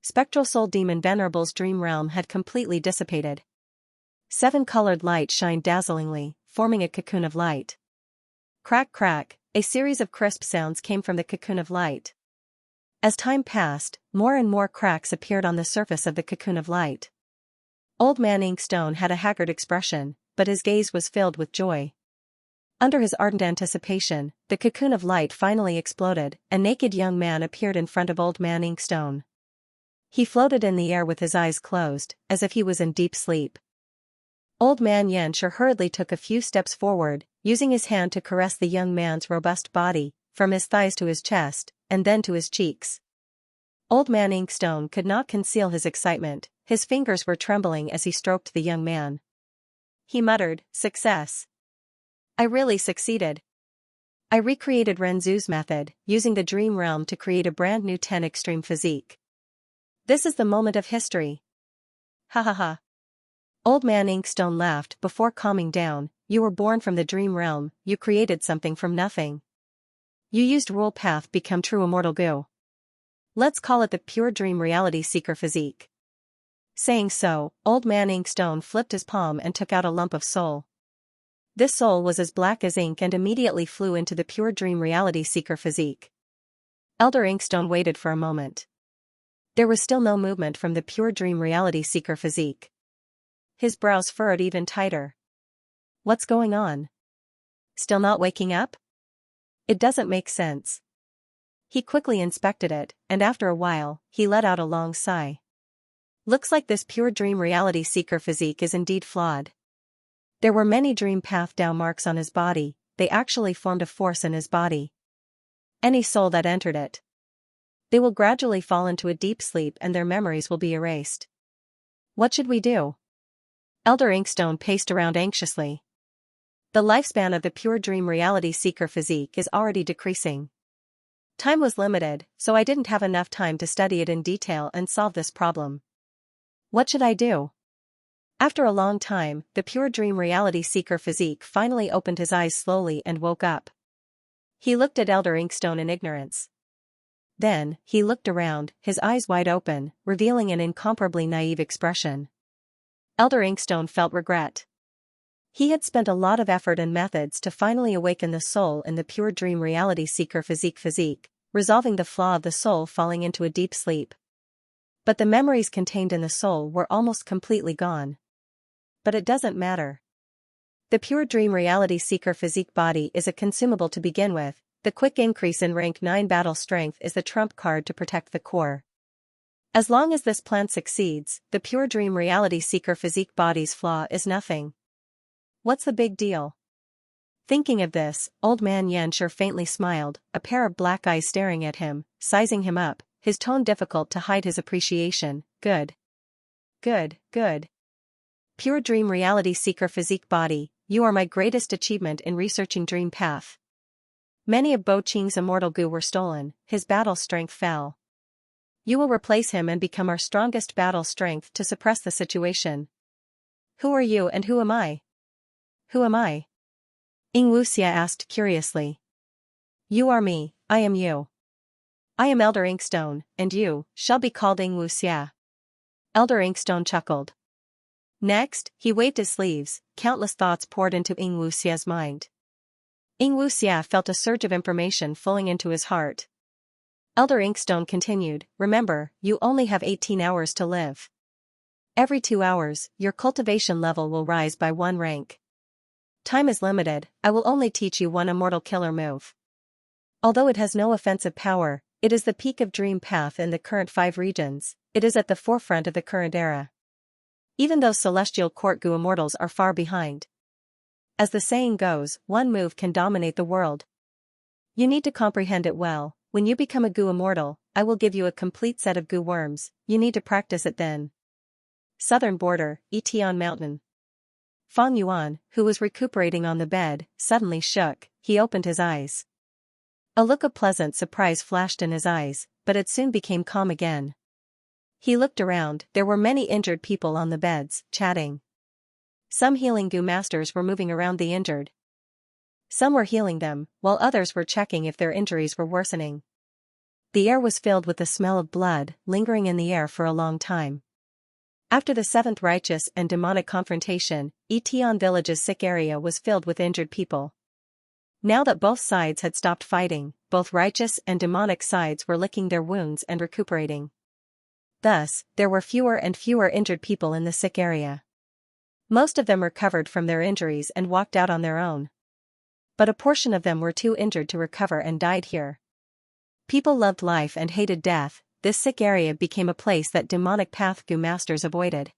Spectral soul demon Venerable's dream realm had completely dissipated. 7-colored light shined dazzlingly, forming a cocoon of light. Crack crack, a series of crisp sounds came from the cocoon of light. As time passed, more and more cracks appeared on the surface of the cocoon of light. Old Man Inkstone had a haggard expression, but his gaze was filled with joy. Under his ardent anticipation, the cocoon of light finally exploded. A naked young man appeared in front of Old Man Inkstone. He floated in the air with his eyes closed, as if he was in deep sleep. Old Man Xianxia hurriedly took a few steps forward, using his hand to caress the young man's robust body, from his thighs to his chest, and then to his cheeks. Old Man Inkstone could not conceal his excitement, his fingers were trembling as he stroked the young man. He muttered, "Success. I really succeeded. I recreated Renzu's method, using the dream realm to create a brand new 10 extreme physique. This is the moment of history. Ha ha ha." Old Man Inkstone laughed before calming down. "You were born from the dream realm, you created something from nothing. You used rule path become true immortal goo. Let's call it the pure dream reality seeker physique." Saying so, Old Man Inkstone flipped his palm and took out a lump of soul. This soul was as black as ink and immediately flew into the pure dream reality seeker physique. Elder Inkstone waited for a moment. There was still no movement from the pure dream reality seeker physique. His brows furrowed even tighter. What's going on? Still not waking up? It doesn't make sense. He quickly inspected it, and after a while, he let out a long sigh. Looks like this pure dream reality seeker physique is indeed flawed. There were many dream path Dao marks on his body, they actually formed a force in his body. Any soul that entered it, they will gradually fall into a deep sleep and their memories will be erased. What should we do? Elder Inkstone paced around anxiously. The lifespan of the pure dream reality seeker physique is already decreasing. Time was limited, so I didn't have enough time to study it in detail and solve this problem. What should I do? After a long time, the pure dream reality seeker physique finally opened his eyes slowly and woke up. He looked at Elder Inkstone in ignorance. Then, he looked around, his eyes wide open, revealing an incomparably naive expression. Elder Inkstone felt regret. He had spent a lot of effort and methods to finally awaken the soul in the pure dream reality seeker physique, resolving the flaw of the soul falling into a deep sleep. But the memories contained in the soul were almost completely gone. But it doesn't matter. The pure dream reality seeker physique body is a consumable to begin with. The quick increase in rank 9 battle strength is the trump card to protect the core. As long as this plan succeeds, the pure dream reality seeker physique body's flaw is nothing. What's the big deal? Thinking of this, old man Xianxia faintly smiled, a pair of black eyes staring at him, sizing him up, his tone difficult to hide his appreciation. Good. Good, good. Pure dream reality seeker physique body, you are my greatest achievement in researching dream path. Many of Bo Qing's immortal goo were stolen, his battle strength fell. You will replace him and become our strongest battle strength to suppress the situation. Who are you and who am I? Who am I? Xianxia asked curiously. You are me, I am you. I am Elder Inkstone, and you shall be called Xianxia. Elder Inkstone chuckled. Next, he waved his sleeves, countless thoughts poured into Xianxia's mind. Xianxia felt a surge of information flowing into his heart. Elder Inkstone continued, remember, you only have 18 hours to live. Every 2 hours, your cultivation level will rise by 1 rank. Time is limited, I will only teach you one immortal killer move. Although it has no offensive power, it is the peak of dream path in the current 5 regions, it is at the forefront of the current era. Even though celestial court goo immortals are far behind. As the saying goes, one move can dominate the world. You need to comprehend it well. When you become a goo immortal, I will give you a complete set of goo worms, you need to practice it then. Southern border, Etian Mountain. Fang Yuan, who was recuperating on the bed, suddenly shook, he opened his eyes. A look of pleasant surprise flashed in his eyes, but it soon became calm again. He looked around, there were many injured people on the beds, chatting. Some healing goo masters were moving around the injured. Some were healing them, while others were checking if their injuries were worsening. The air was filled with the smell of blood, lingering in the air for a long time. After the 7th righteous and demonic confrontation, Etian village's sick area was filled with injured people. Now that both sides had stopped fighting, both righteous and demonic sides were licking their wounds and recuperating. Thus, there were fewer and fewer injured people in the sick area. Most of them recovered from their injuries and walked out on their own. But a portion of them were too injured to recover and died here. People loved life and hated death. This sick area became a place that demonic path goo masters avoided.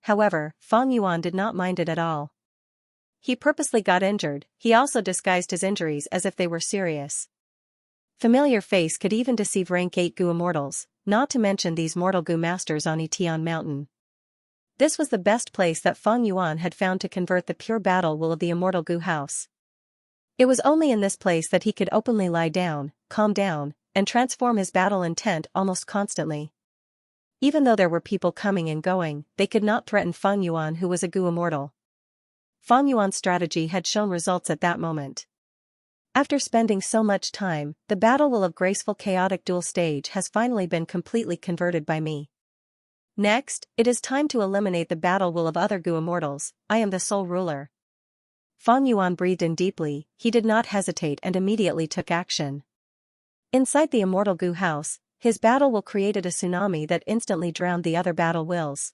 However, Fang Yuan did not mind it at all. He purposely got injured, he also disguised his injuries as if they were serious. Familiar face could even deceive rank 8 goo immortals, not to mention these mortal goo masters on Etian Mountain. This was the best place that Fang Yuan had found to convert the pure battle will of the immortal goo house. It was only in this place that he could openly lie down, calm down, and transform his battle intent almost constantly. Even though there were people coming and going, they could not threaten Fang Yuan, who was a goo immortal. Fang Yuan's strategy had shown results at that moment. After spending so much time, the battle will of graceful chaotic duel stage has finally been completely converted by me. Next, it is time to eliminate the battle will of other goo immortals, I am the sole ruler. Fang Yuan breathed in deeply, he did not hesitate and immediately took action. Inside the immortal goo house, his battle will created a tsunami that instantly drowned the other battle wills.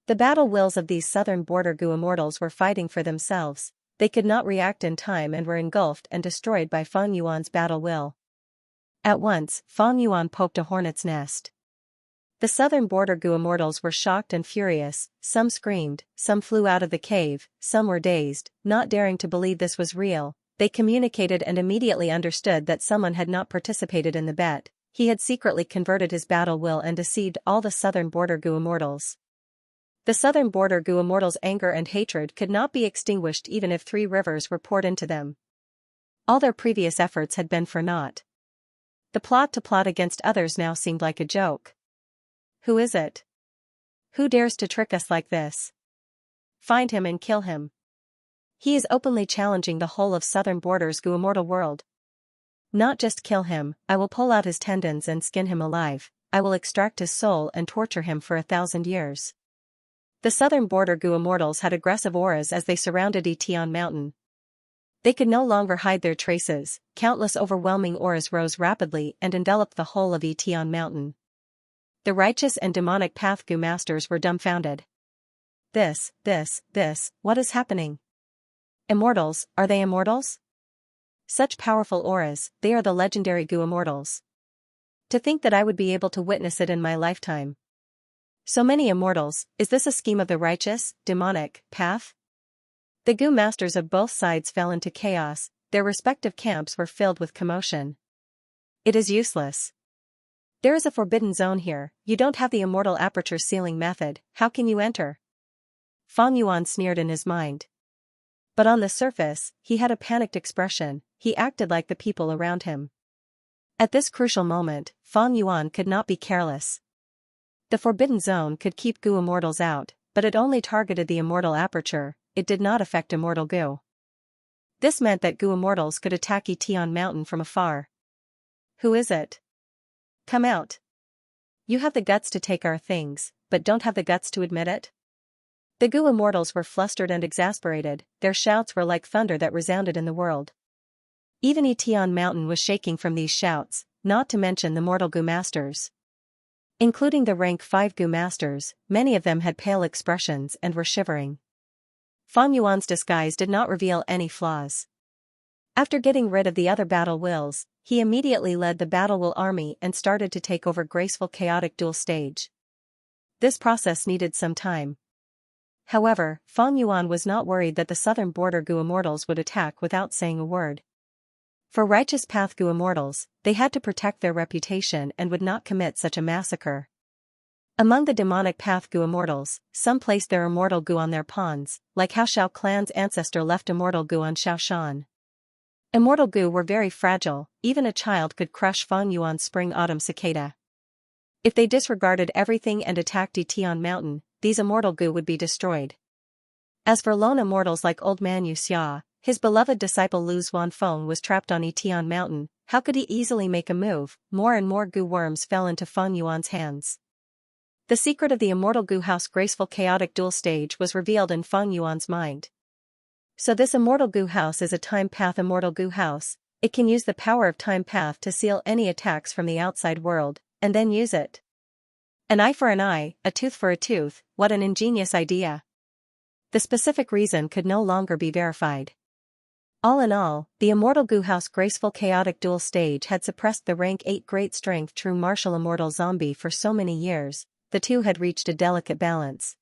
The battle wills of these southern border goo immortals were fighting for themselves, they could not react in time and were engulfed and destroyed by Fang Yuan's battle will. At once, Fang Yuan poked a hornet's nest. The southern border goo immortals were shocked and furious, some screamed, some flew out of the cave, some were dazed, not daring to believe this was real. They communicated and immediately understood that someone had not participated in the bet, he had secretly converted his battle will and deceived all the southern border goo immortals. The southern border goo immortals' anger and hatred could not be extinguished even if 3 rivers were poured into them. All their previous efforts had been for naught. The plot to plot against others now seemed like a joke. Who is it? Who dares to trick us like this? Find him and kill him. He is openly challenging the whole of southern border's goo immortal world. Not just kill him, I will pull out his tendons and skin him alive, I will extract his soul and torture him for 1,000 years. The southern border Gu immortals had aggressive auras as they surrounded Etion Mountain. They could no longer hide their traces, countless overwhelming auras rose rapidly and enveloped the whole of Etion Mountain. The righteous and demonic path Gu masters were dumbfounded. This, what is happening? Immortals, are they immortals? Such powerful auras, they are the legendary Gu immortals. To think that I would be able to witness it in my lifetime. So many immortals, is this a scheme of the righteous, demonic, path? The Gu masters of both sides fell into chaos, their respective camps were filled with commotion. It is useless. There is a forbidden zone here, you don't have the immortal aperture sealing method, how can you enter? Fang Yuan sneered in his mind. But on the surface, he had a panicked expression, he acted like the people around him. At this crucial moment, Fang Yuan could not be careless. The forbidden zone could keep Gu immortals out, but it only targeted the immortal aperture, it did not affect immortal Gu. This meant that Gu immortals could attack Etion Mountain from afar. Who is it? Come out. You have the guts to take our things, but don't have the guts to admit it? The Gu immortals were flustered and exasperated, their shouts were like thunder that resounded in the world. Even Etion Mountain was shaking from these shouts, not to mention the mortal Gu masters. Including the rank 5 Gu masters, many of them had pale expressions and were shivering. Fang Yuan's disguise did not reveal any flaws. After getting rid of the other battle wills, he immediately led the battle will army and started to take over graceful chaotic duel stage. This process needed some time. However, Fang Yuan was not worried that the southern border Gu immortals would attack without saying a word. For righteous path Gu immortals, they had to protect their reputation and would not commit such a massacre. Among the demonic path Gu immortals, some placed their immortal Gu on their pawns, like how Xiao clan's ancestor left immortal Gu on Xiaoshan. Immortal Gu were very fragile, even a child could crush Fang Yuan's spring-autumn cicada. If they disregarded everything and attacked Etion Mountain, these immortal Gu would be destroyed. As for lone immortals like old man Xianxia, his beloved disciple Lu Xuanfeng was trapped on Etion Mountain, how could he easily make a move? More and more Gu worms fell into Fang Yuan's hands. The secret of the immortal Gu house graceful chaotic duel stage was revealed in Fang Yuan's mind. So this immortal Gu house is a time path immortal Gu house, it can use the power of time path to seal any attacks from the outside world, and then use it. An eye for an eye, a tooth for a tooth, what an ingenious idea. The specific reason could no longer be verified. All in all, the immortal Gu house graceful chaotic duel stage had suppressed the rank 8 great strength true martial immortal zombie for so many years, the two had reached a delicate balance.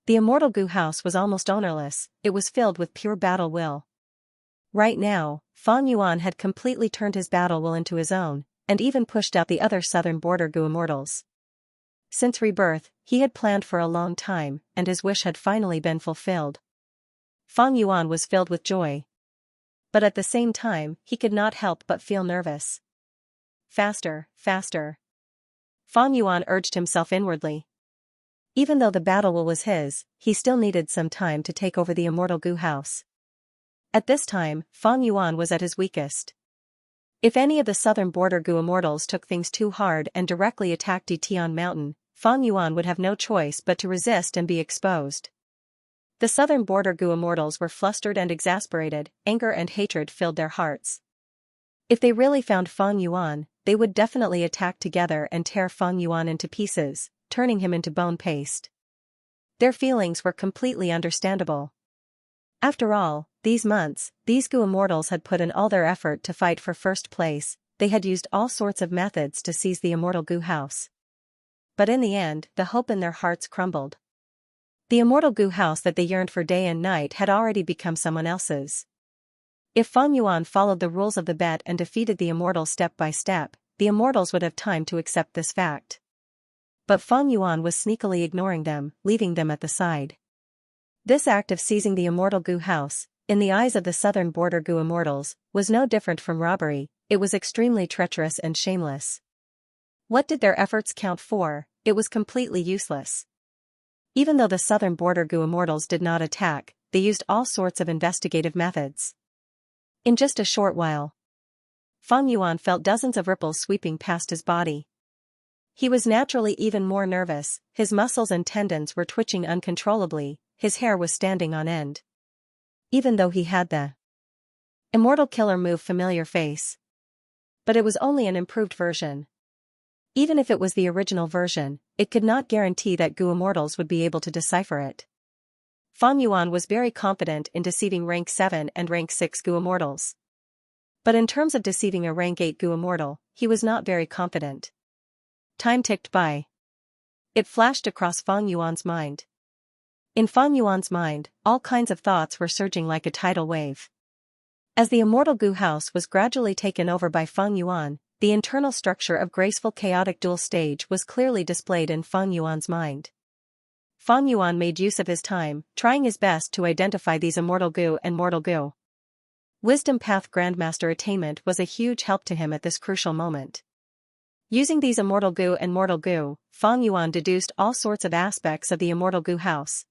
The immortal Gu house was almost ownerless, it was filled with pure battle will. Right now, Fang Yuan had completely turned his battle will into his own, and even pushed out the other southern border Gu immortals. Since rebirth, he had planned for a long time, and his wish had finally been fulfilled. Fang Yuan was filled with joy. But at the same time, he could not help but feel nervous. Faster, faster. Fang Yuan urged himself inwardly. Even though the battle will was his, he still needed some time to take over the immortal Gu house. At this time, Fang Yuan was at his weakest. If any of the southern border Gu immortals took things too hard and directly attacked Etion Mountain, Fang Yuan would have no choice but to resist and be exposed. The southern border Gu immortals were flustered and exasperated, anger and hatred filled their hearts. If they really found Fang Yuan, they would definitely attack together and tear Fang Yuan into pieces, turning him into bone paste. Their feelings were completely understandable. After all, these months, these Gu immortals had put in all their effort to fight for first place, they had used all sorts of methods to seize the immortal Gu house. But in the end, the hope in their hearts crumbled. The immortal Gu house that they yearned for day and night had already become someone else's. If Fang Yuan followed the rules of the bet and defeated the immortals step by step, the immortals would have time to accept this fact. But Fang Yuan was sneakily ignoring them, leaving them at the side. This act of seizing the immortal Gu house, in the eyes of the southern border Gu immortals, was no different from robbery, it was extremely treacherous and shameless. What did their efforts count for? It was completely useless. Even though the southern border Gu immortals did not attack, they used all sorts of investigative methods. In just a short while, Fang Yuan felt dozens of ripples sweeping past his body. He was naturally even more nervous, his muscles and tendons were twitching uncontrollably, his hair was standing on end. Even though he had the Immortal Killer move familiar face. But it was only an improved version. Even if it was the original version, it could not guarantee that Gu Immortals would be able to decipher it. Fang Yuan was very confident in deceiving rank 7 and rank 6 Gu Immortals. But in terms of deceiving a rank 8 Gu Immortal, he was not very confident. Time ticked by. It flashed across Fang Yuan's mind. In Fang Yuan's mind, all kinds of thoughts were surging like a tidal wave. As the immortal Gu house was gradually taken over by Fang Yuan, the internal structure of graceful chaotic dual stage was clearly displayed in Fang Yuan's mind. Fang Yuan made use of his time, trying his best to identify these immortal Gu and mortal Gu. Wisdom Path Grandmaster attainment was a huge help to him at this crucial moment. Using these immortal Gu and mortal Gu, Fang Yuan deduced all sorts of aspects of the immortal Gu house.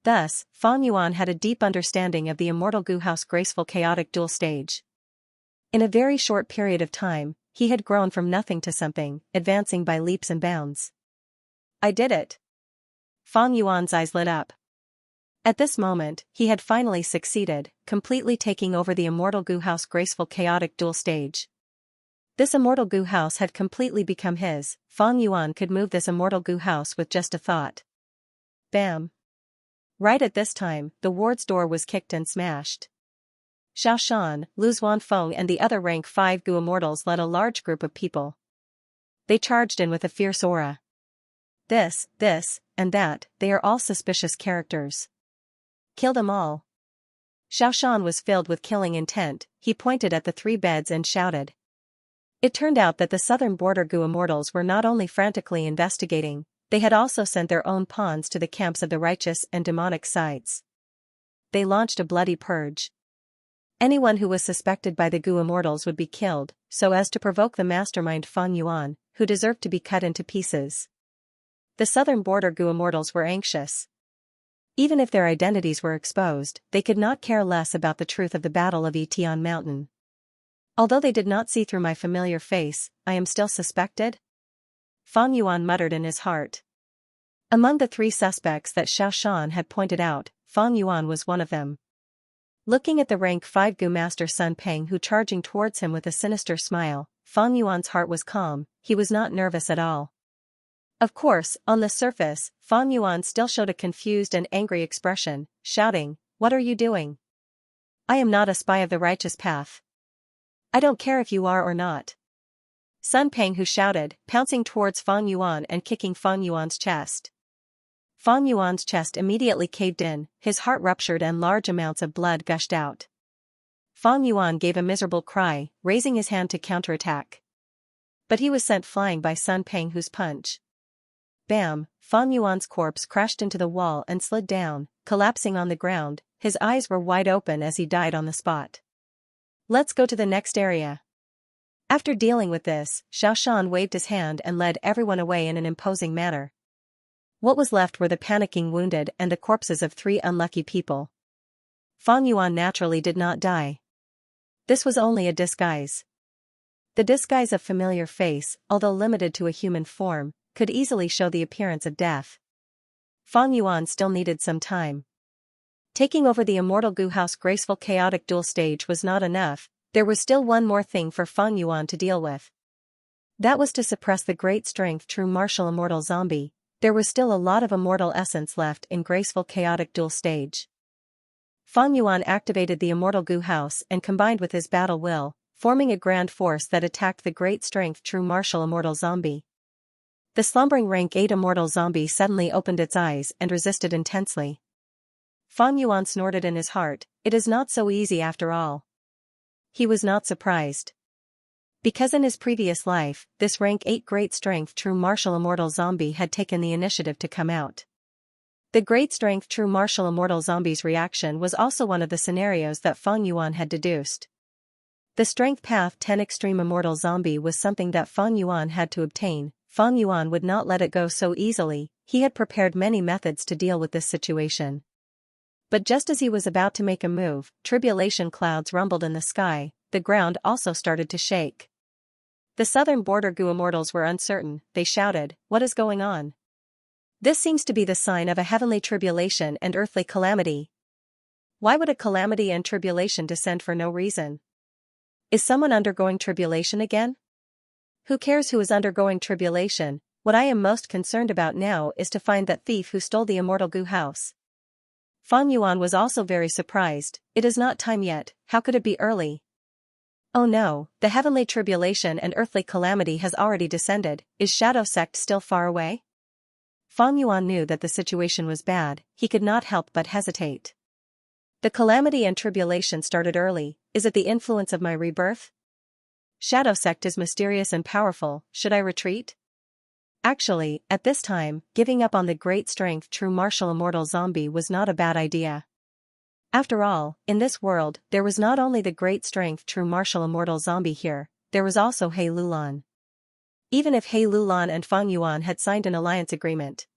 Thus, Fang Yuan had a deep understanding of the immortal Gu house graceful chaotic dual stage. In a very short period of time, he had grown from nothing to something, advancing by leaps and bounds. I did it. Fang Yuan's eyes lit up. At this moment, he had finally succeeded, completely taking over the immortal Gu house graceful chaotic dual stage. This immortal Gu house had completely become his. Fang Yuan could move this immortal Gu house with just a thought. Bam! Right at this time, the ward's door was kicked and smashed. Xiaoshan, Lu Zuanfeng and the other rank 5 Gu Immortals led a large group of people. They charged in with a fierce aura. This, and that, they are all suspicious characters. Kill them all. Xiaoshan was filled with killing intent, he pointed at the 3 beds and shouted. It turned out that the southern border Gu Immortals were not only frantically investigating, they had also sent their own pawns to the camps of the righteous and demonic sides. They launched a bloody purge. Anyone who was suspected by the Gu Immortals would be killed, so as to provoke the mastermind Fang Yuan, who deserved to be cut into pieces. The southern border Gu Immortals were anxious. Even if their identities were exposed, they could not care less about the truth of the Battle of Yitian Mountain. Although they did not see through my familiar face, I am still suspected? Fang Yuan muttered in his heart. Among the 3 suspects that Xiaoshan had pointed out, Fang Yuan was one of them. Looking at the rank 5 Gu Master Sun Peng who charging towards him with a sinister smile, Fang Yuan's heart was calm, he was not nervous at all. Of course, on the surface, Fang Yuan still showed a confused and angry expression, shouting, "What are you doing? I am not a spy of the righteous path. I don't care if you are or not." Sun Peng who shouted, pouncing towards Fang Yuan and kicking Fang Yuan's chest. Fang Yuan's chest immediately caved in, his heart ruptured and large amounts of blood gushed out. Fang Yuan gave a miserable cry, raising his hand to counterattack. But he was sent flying by Sun Peng whose punch. Bam! Fang Yuan's corpse crashed into the wall and slid down, collapsing on the ground, his eyes were wide open as he died on the spot. Let's go to the next area. After dealing with this, Xiaoshan waved his hand and led everyone away in an imposing manner. What was left were the panicking wounded and the corpses of 3 unlucky people. Fang Yuan naturally did not die. This was only a disguise. The disguise of familiar face, although limited to a human form, could easily show the appearance of death. Fang Yuan still needed some time. Taking over the immortal Gu house graceful chaotic dual stage was not enough, there was still one more thing for Fang Yuan to deal with. That was to suppress the great strength true martial immortal zombie. There was still a lot of immortal essence left in graceful chaotic dual stage. Fang Yuan activated the immortal Gu house and combined with his battle will, forming a grand force that attacked the great strength true martial immortal zombie. The slumbering rank 8 immortal zombie suddenly opened its eyes and resisted intensely. Fang Yuan snorted in his heart, it is not so easy after all. He was not surprised. Because in his previous life, this rank 8 great strength true martial immortal zombie had taken the initiative to come out. The great strength true martial immortal zombie's reaction was also one of the scenarios that Fang Yuan had deduced. The strength path 10 extreme immortal zombie was something that Fang Yuan had to obtain. Fang Yuan would not let it go so easily, he had prepared many methods to deal with this situation. But just as he was about to make a move, tribulation clouds rumbled in the sky, the ground also started to shake. The southern border Gu immortals were uncertain. They shouted, "What is going on? This seems to be the sign of a heavenly tribulation and earthly calamity. Why would a calamity and tribulation descend for no reason? Is someone undergoing tribulation again? Who cares who is undergoing tribulation? What I am most concerned about now is to find that thief who stole the immortal Gu house." Fang Yuan was also very surprised. "It is not time yet, how could it be early? Oh no, the heavenly tribulation and earthly calamity has already descended. Is Shadow Sect still far away?" Fang Yuan knew that the situation was bad. He could not help but hesitate. "The calamity and tribulation started early. Is it the influence of my rebirth? Shadow Sect is mysterious and powerful. Should I retreat?" Actually, at this time, giving up on the great strength true martial immortal zombie was not a bad idea. After all, in this world, there was not only the great strength true martial immortal zombie here, there was also He Lulan. Even if He Lulan and Fang Yuan had signed an alliance agreement.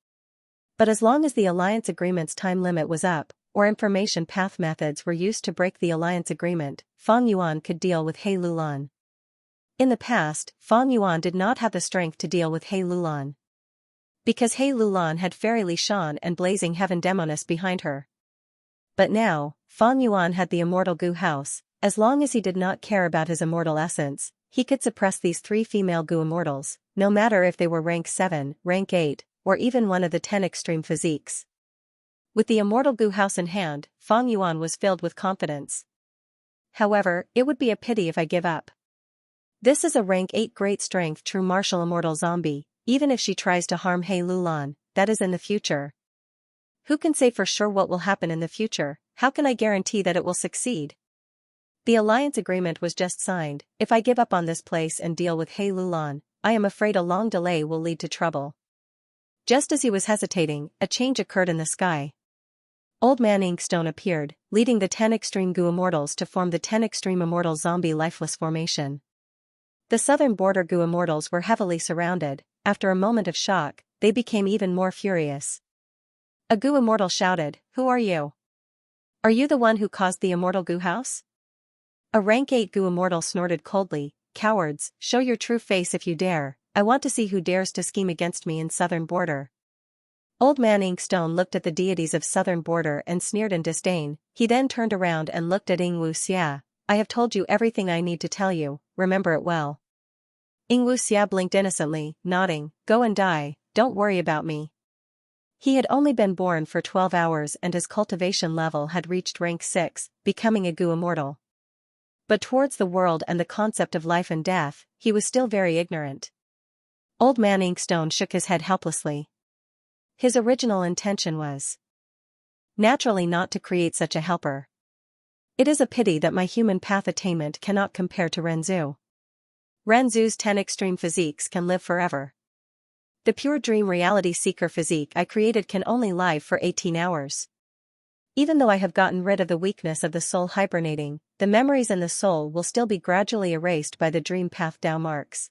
But as long as the alliance agreement's time limit was up, or information path methods were used to break the alliance agreement, Fang Yuan could deal with He Lulan. In the past, Fang Yuan did not have the strength to deal with He Lulan. Because He Lulan had Fairy Li Shan and Blazing Heaven Demoness behind her. But now, Fang Yuan had the immortal Gu house. As long as he did not care about his immortal essence, he could suppress these 3 female Gu immortals, no matter if they were rank 7, rank 8, or even one of the 10 extreme physiques. With the immortal Gu house in hand, Fang Yuan was filled with confidence. However, it would be a pity if I give up. This is a rank 8 great strength true martial immortal zombie. Even if she tries to harm He Lulan, that is in the future. Who can say for sure what will happen in the future? How can I guarantee that it will succeed? The alliance agreement was just signed. If I give up on this place and deal with He Lulan, I am afraid a long delay will lead to trouble. Just as he was hesitating, a change occurred in the sky. Old Man Inkstone appeared, leading the 10 extreme Gu immortals to form the 10 extreme immortal zombie lifeless formation. The southern border Gu immortals were heavily surrounded. After a moment of shock, they became even more furious. A Gu immortal shouted, "Who are you? Are you the one who caused the immortal Gu house?" A rank 8 Gu immortal snorted coldly, "Cowards, show your true face if you dare. I want to see who dares to scheme against me in southern border." Old Man Inkstone looked at the deities of southern border and sneered in disdain. He then turned around and looked at Xianxia. "I have told you everything I need to tell you, remember it well." Xianxia blinked innocently, nodding, "Go and die, don't worry about me." He had only been born for 12 hours and his cultivation level had reached rank 6, becoming a Gu immortal. But towards the world and the concept of life and death, he was still very ignorant. Old Man Inkstone shook his head helplessly. His original intention was naturally not to create such a helper. It is a pity that my human path attainment cannot compare to Renzu. Renzu's 10 extreme physiques can live forever. The pure dream reality seeker physique I created can only live for 18 hours. Even though I have gotten rid of the weakness of the soul hibernating, the memories in the soul will still be gradually erased by the dream path Dao marks.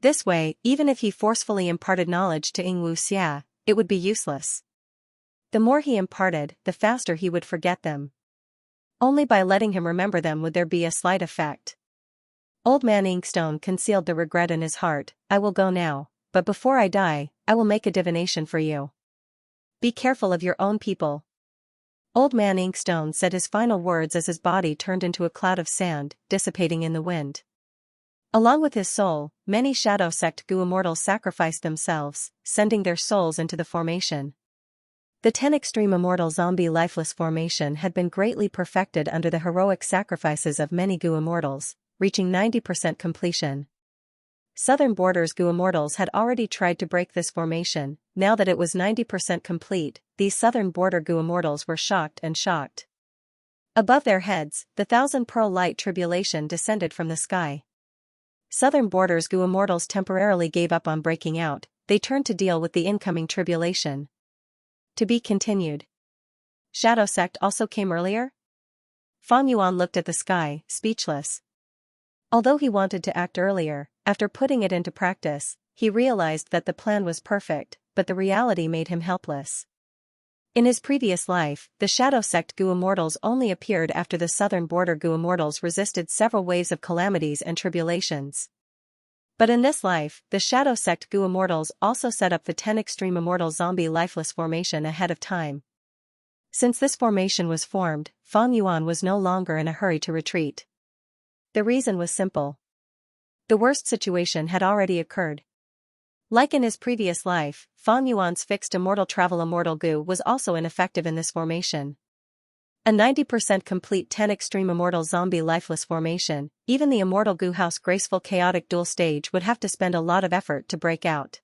This way, even if he forcefully imparted knowledge to Xianxia, it would be useless. The more he imparted, the faster he would forget them. Only by letting him remember them would there be a slight effect. Old Man Inkstone concealed the regret in his heart. "I will go now, but before I die, I will make a divination for you. Be careful of your own people." Old Man Inkstone said his final words as his body turned into a cloud of sand, dissipating in the wind. Along with his soul, many Shadow Sect Gu immortals sacrificed themselves, sending their souls into the formation. The 10 extreme immortal zombie lifeless formation had been greatly perfected under the heroic sacrifices of many Gu immortals, reaching 90% completion. Southern Border's Gu immortals had already tried to break this formation. Now that it was 90% complete, these Southern Border Gu immortals were shocked and shocked. Above their heads, the thousand-pearl light tribulation descended from the sky. Southern Border's Gu immortals temporarily gave up on breaking out. They turned to deal with the incoming tribulation. To be continued. Shadow Sect also came earlier? Fang Yuan looked at the sky, speechless. Although he wanted to act earlier, after putting it into practice, he realized that the plan was perfect, but the reality made him helpless. In his previous life, the Shadow Sect Gu immortals only appeared after the Southern Border Gu immortals resisted several waves of calamities and tribulations. But in this life, the Shadow Sect Gu Immortals also set up the 10 Extreme Immortal Zombie Lifeless formation ahead of time. Since this formation was formed, Fang Yuan was no longer in a hurry to retreat. The reason was simple. The worst situation had already occurred. Like in his previous life, Fang Yuan's fixed immortal travel immortal Gu was also ineffective in this formation. A 90% complete 10 extreme immortal zombie lifeless formation, even the immortal Gu House graceful chaotic duel stage would have to spend a lot of effort to break out.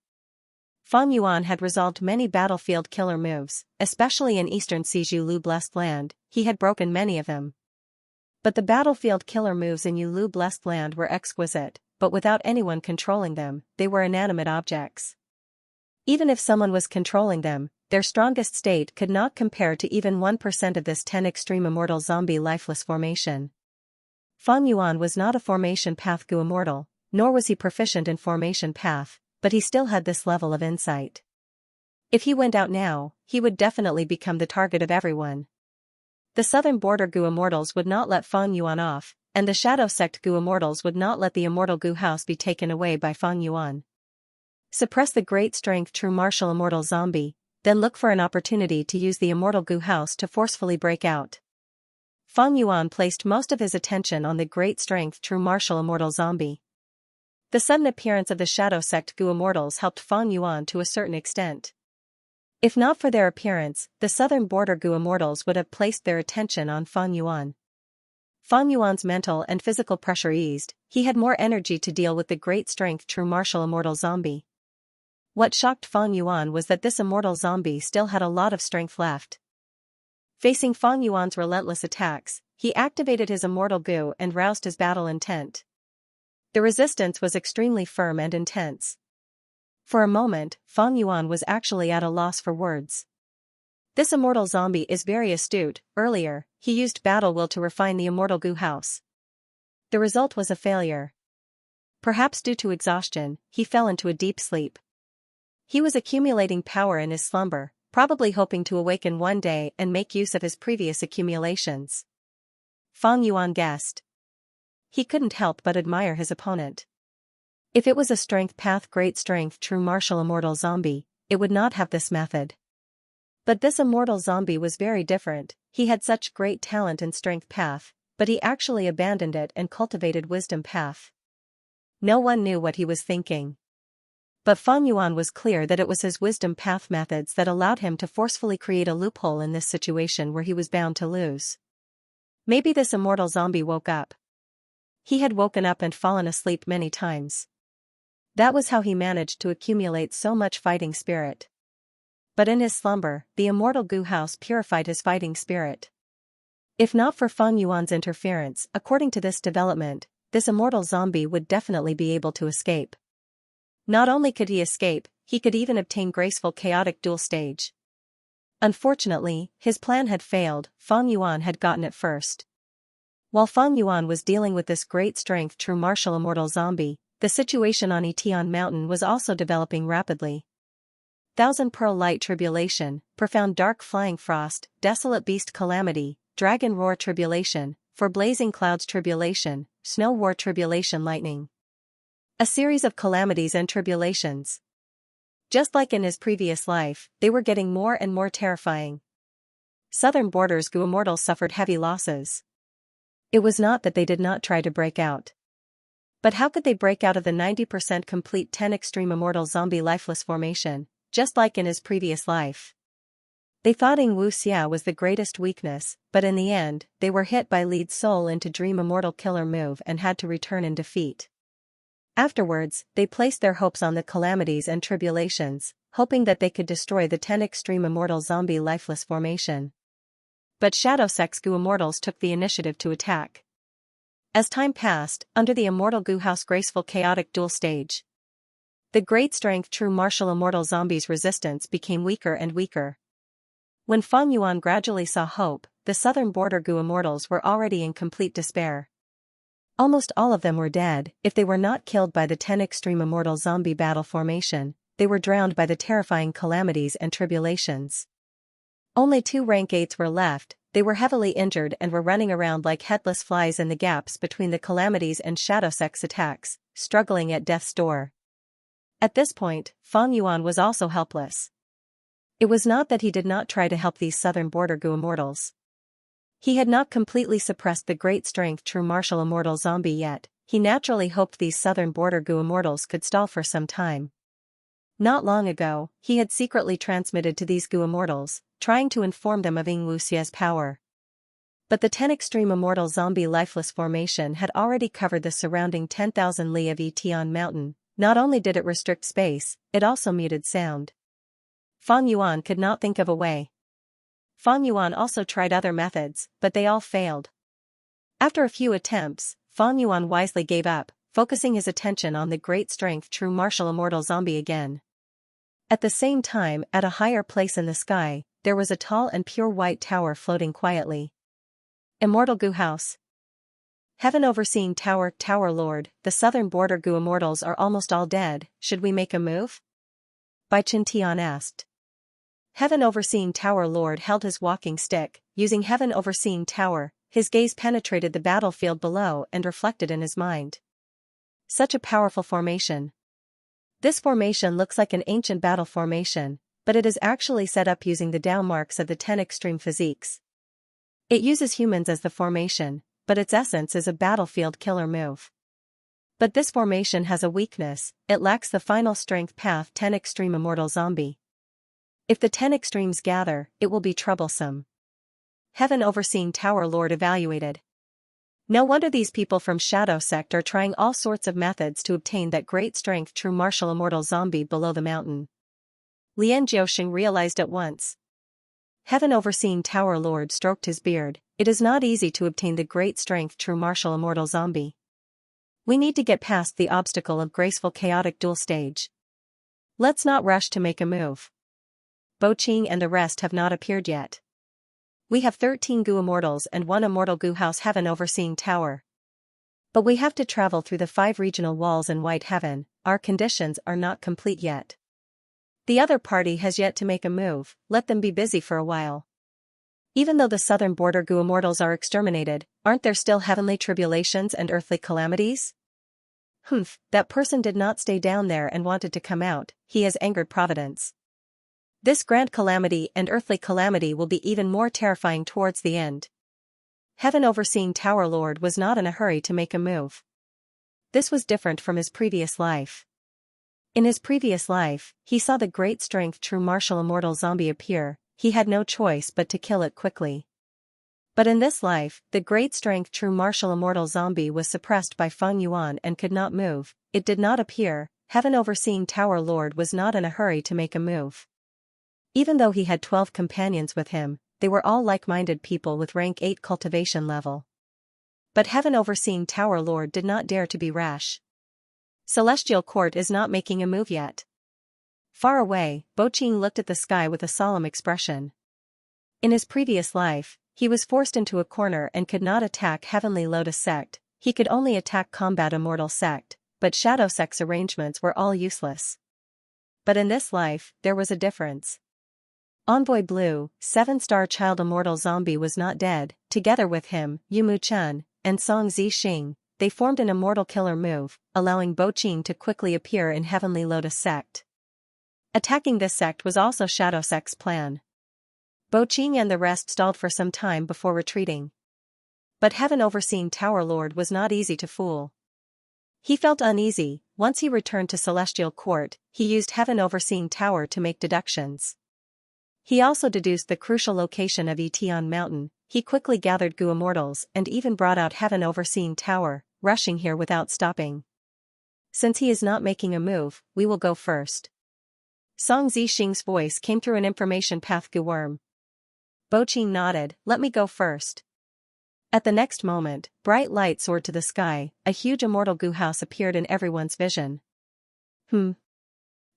Fang Yuan had resolved many battlefield killer moves, especially in eastern Siju Lu Blessed Land, he had broken many of them. But the battlefield killer moves in Yu Lu Blessed Land were exquisite, but without anyone controlling them, they were inanimate objects. Even if someone was controlling them, their strongest state could not compare to even 1% of this 10 extreme immortal zombie lifeless formation. Fang Yuan was not a formation path Gu immortal, nor was he proficient in formation path, but he still had this level of insight. If he went out now, he would definitely become the target of everyone. The southern border Gu immortals would not let Fang Yuan off, and the Shadow Sect Gu immortals would not let the immortal Gu House be taken away by Fang Yuan. Suppress the great strength true martial immortal zombie, then look for an opportunity to use the immortal Gu House to forcefully break out. Fang Yuan placed most of his attention on the great strength true martial immortal zombie. The sudden appearance of the Shadow Sect Gu immortals helped Fang Yuan to a certain extent. If not for their appearance, the southern border Gu immortals would have placed their attention on Fang Yuan. Fang Yuan's mental and physical pressure eased, he had more energy to deal with the great strength true martial immortal zombie. What shocked Fang Yuan was that this immortal zombie still had a lot of strength left. Facing Fang Yuan's relentless attacks, he activated his immortal Gu and roused his battle intent. The resistance was extremely firm and intense. For a moment, Fang Yuan was actually at a loss for words. This immortal zombie is very astute. Earlier, he used battle will to refine the immortal Gu House. The result was a failure. Perhaps due to exhaustion, he fell into a deep sleep. He was accumulating power in his slumber, probably hoping to awaken one day and make use of his previous accumulations. Fang Yuan guessed. He couldn't help but admire his opponent. If it was a strength path great strength true martial immortal zombie, it would not have this method. But this immortal zombie was very different, he had such great talent in strength path, but he actually abandoned it and cultivated wisdom path. No one knew what he was thinking. But Fang Yuan was clear that it was his wisdom path methods that allowed him to forcefully create a loophole in this situation where he was bound to lose. Maybe this immortal zombie woke up. He had woken up and fallen asleep many times. That was how he managed to accumulate so much fighting spirit. But in his slumber, the immortal Gu House purified his fighting spirit. If not for Fang Yuan's interference, according to this development, this immortal zombie would definitely be able to escape. Not only could he escape, he could even obtain graceful chaotic duel stage. Unfortunately, his plan had failed, Fang Yuan had gotten it first. While Fang Yuan was dealing with this great strength true martial immortal zombie, the situation on Etian Mountain was also developing rapidly. Thousand Pearl Light Tribulation, Profound Dark Flying Frost, Desolate Beast Calamity, Dragon Roar Tribulation, For Blazing Clouds Tribulation, Snow War Tribulation Lightning. A series of calamities and tribulations. Just like in his previous life, they were getting more and more terrifying. Southern Borders Gu Immortals suffered heavy losses. It was not that they did not try to break out. But how could they break out of the 90% complete 10 extreme immortal zombie lifeless formation, just like in his previous life? They thought Ing Wu Xia was the greatest weakness, but in the end, they were hit by Lead Soul into Dream Immortal Killer move and had to return in defeat. Afterwards, they placed their hopes on the calamities and tribulations, hoping that they could destroy the 10 extreme immortal zombie lifeless formation. But Shadow Sect Gu Immortals took the initiative to attack. As time passed, under the immortal Gu House graceful chaotic duel stage, the great strength true martial immortal zombies' resistance became weaker and weaker. When Fang Yuan gradually saw hope, the southern border Gu Immortals were already in complete despair. Almost all of them were dead. If they were not killed by the 10 extreme immortal zombie battle formation, they were drowned by the terrifying calamities and tribulations. Only 2 rank 8s were left, they were heavily injured and were running around like headless flies in the gaps between the calamities and shadow sex attacks, struggling at death's door. At this point, Feng Yuan was also helpless. It was not that he did not try to help these southern border Gu immortals. He had not completely suppressed the great strength true martial immortal zombie yet. He naturally hoped these southern border Gu immortals could stall for some time. Not long ago, he had secretly transmitted to these Gu immortals, trying to inform them of Ying Wuxia's power. But the 10 extreme immortal zombie lifeless formation had already covered the surrounding 10,000 li of Yitian mountain. Not only did it restrict space, it also muted sound. Feng Yuan could not think of a way. Feng Yuan also tried other methods, but they all failed. After a few attempts, Feng Yuan wisely gave up, focusing his attention on the great strength true martial immortal zombie again. At the same time, at a higher place in the sky, there was a tall and pure white tower floating quietly. Immortal Gu House. Heaven overseeing tower, Tower Lord, the southern border Gu immortals are almost all dead, should we make a move? Bai Qintian asked. Heaven overseeing Tower Lord held his walking stick, using Heaven overseeing Tower, his gaze penetrated the battlefield below and reflected in his mind. Such a powerful formation. This formation looks like an ancient battle formation, but it is actually set up using the Dao marks of the 10 extreme physiques. It uses humans as the formation, but its essence is a battlefield killer move. But this formation has a weakness, it lacks the final strength path 10 extreme immortal zombie. If the 10 extremes gather, it will be troublesome. Heaven overseeing Tower Lord evaluated. No wonder these people from Shadow Sect are trying all sorts of methods to obtain that great strength true martial immortal zombie below the mountain. Lian Jiuxing realized at once. Heaven overseeing Tower Lord stroked his beard. It is not easy to obtain the great strength true martial immortal zombie. We need to get past the obstacle of graceful chaotic duel stage. Let's not rush to make a move. Bo Qing and the rest have not appeared yet. We have 13 Gu immortals and 1 immortal Gu house Heaven overseeing tower. But we have to travel through the 5 regional walls in White Heaven, our conditions are not complete yet. The other party has yet to make a move, let them be busy for a while. Even though the southern border Gu immortals are exterminated, aren't there still heavenly tribulations and earthly calamities? Humph, that person did not stay down there and wanted to come out, he has angered Providence. This grand calamity and earthly calamity will be even more terrifying towards the end. Heaven overseeing Tower Lord was not in a hurry to make a move. This was different from his previous life. In his previous life, he saw the great strength true martial immortal zombie appear, he had no choice but to kill it quickly. But in this life, the great strength true martial immortal zombie was suppressed by Feng Yuan and could not move, it did not appear, Heaven overseeing Tower Lord was not in a hurry to make a move. Even though he had 12 companions with him, they were all like-minded people with rank 8 cultivation level. But Heaven overseeing Tower Lord did not dare to be rash. Celestial Court is not making a move yet. Far away, Bo Qing looked at the sky with a solemn expression. In his previous life, he was forced into a corner and could not attack Heavenly Lotus Sect, he could only attack Combat Immortal Sect, but Shadow Sect's arrangements were all useless. But in this life, there was a difference. Envoy Blue, 7-star child immortal zombie was not dead, together with him, Yu Mu Chun, and Song Zixing, they formed an immortal killer move, allowing Bo Qing to quickly appear in Heavenly Lotus Sect. Attacking this sect was also Shadow Sect's plan. Bo Qing and the rest stalled for some time before retreating. But Heaven overseeing Tower Lord was not easy to fool. He felt uneasy, once he returned to Celestial Court, he used Heaven overseeing Tower to make deductions. He also deduced the crucial location of Yitian Mountain, he quickly gathered Gu immortals and even brought out Heaven overseeing Tower, rushing here without stopping. Since he is not making a move, we will go first. Song Zixing's voice came through an information path Gu worm. Bo Qing nodded, let me go first. At the next moment, bright light soared to the sky, a huge immortal Gu house appeared in everyone's vision.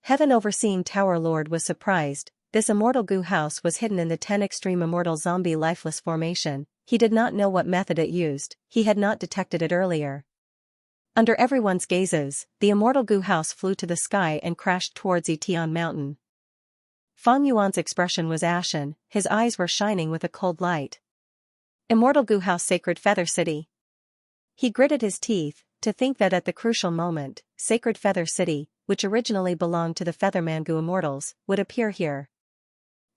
Heaven overseeing Tower Lord was surprised, this immortal Gu house was hidden in the 10 extreme immortal zombie lifeless formation, he did not know what method it used, he had not detected it earlier. Under everyone's gazes, the immortal Gu house flew to the sky and crashed towards Yitian Mountain. Feng Yuan's expression was ashen, his eyes were shining with a cold light. Immortal Goo House Sacred Feather City. He gritted his teeth, to think that at the crucial moment, Sacred Feather City, which originally belonged to the Featherman Goo Immortals, would appear here.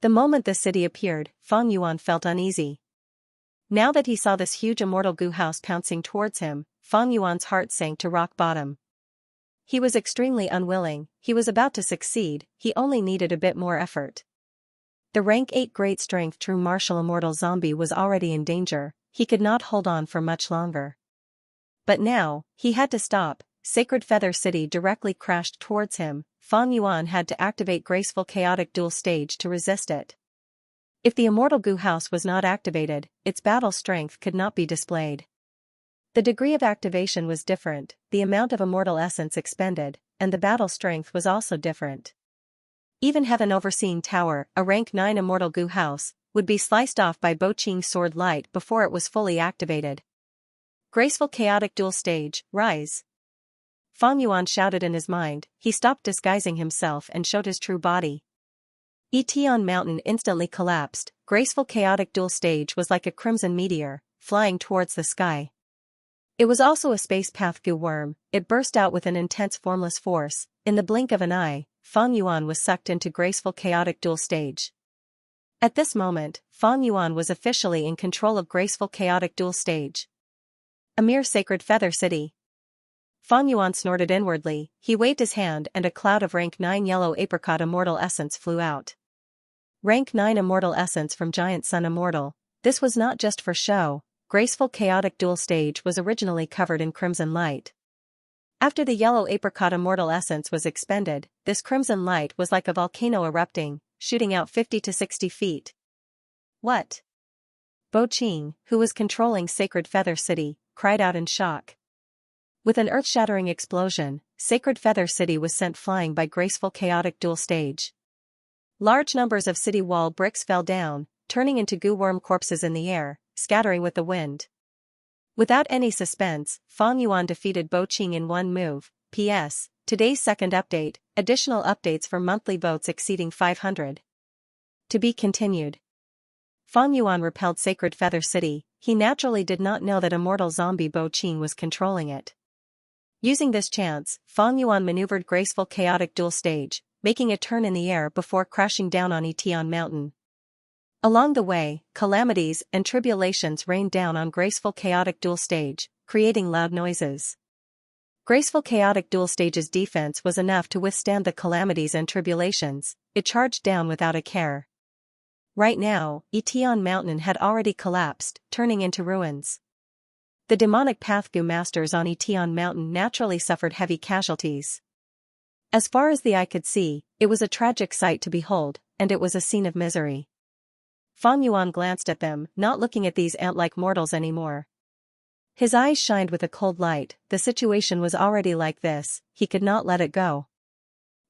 The moment the city appeared, Fang Yuan felt uneasy. Now that he saw this huge Immortal Goo House pouncing towards him, Fang Yuan's heart sank to rock bottom. He was extremely unwilling, he was about to succeed, he only needed a bit more effort. The rank 8 great strength true martial immortal zombie was already in danger, he could not hold on for much longer. But now, he had to stop. Sacred Feather City directly crashed towards him. Fang Yuan had to activate Graceful Chaotic Dual Stage to resist it. If the Immortal Goo House was not activated, its battle strength could not be displayed. The degree of activation was different, the amount of immortal essence expended, and the battle strength was also different. Even Heaven Overseeing Tower, a rank 9 Immortal Goo House, would be sliced off by Bo Qing's sword light before it was fully activated. Graceful Chaotic Dual Stage, rise! Fang Yuan shouted in his mind, he stopped disguising himself and showed his true body. Etion Mountain instantly collapsed, Graceful Chaotic Dual Stage was like a crimson meteor, flying towards the sky. It was also a space path goo worm, it burst out with an intense formless force, in the blink of an eye, Fang Yuan was sucked into Graceful Chaotic Dual Stage. At this moment, Fang Yuan was officially in control of Graceful Chaotic Dual Stage. A mere Sacred Feather City. Fang Yuan snorted inwardly, he waved his hand and a cloud of rank 9 yellow apricot immortal essence flew out. Rank 9 immortal essence from Giant Sun Immortal, this was not just for show, Graceful Chaotic Dual Stage was originally covered in crimson light. After the yellow apricot immortal essence was expended, this crimson light was like a volcano erupting, shooting out 50 to 60 feet. What? Bo Qing, who was controlling Sacred Feather City, cried out in shock. With an earth-shattering explosion, Sacred Feather City was sent flying by Graceful Chaotic Dual Stage. Large numbers of city wall bricks fell down, turning into goo worm corpses in the air, scattering with the wind. Without any suspense, Fang Yuan defeated Bo Qing in one move. P.S. Today's second update, additional updates for monthly votes exceeding 500. To be continued. Fang Yuan repelled Sacred Feather City, he naturally did not know that immortal zombie Bo Qing was controlling it. Using this chance, Fang Yuan maneuvered Graceful Chaotic Dual Stage, making a turn in the air before crashing down on Etion Mountain. Along the way, calamities and tribulations rained down on Graceful Chaotic Dual Stage, creating loud noises. Graceful Chaotic Dual Stage's defense was enough to withstand the calamities and tribulations, it charged down without a care. Right now, Etion Mountain had already collapsed, turning into ruins. The demonic Pathgoo masters on Etion Mountain naturally suffered heavy casualties. As far as the eye could see, it was a tragic sight to behold, and it was a scene of misery. Fang Yuan glanced at them, not looking at these ant-like mortals anymore. His eyes shined with a cold light, the situation was already like this, he could not let it go.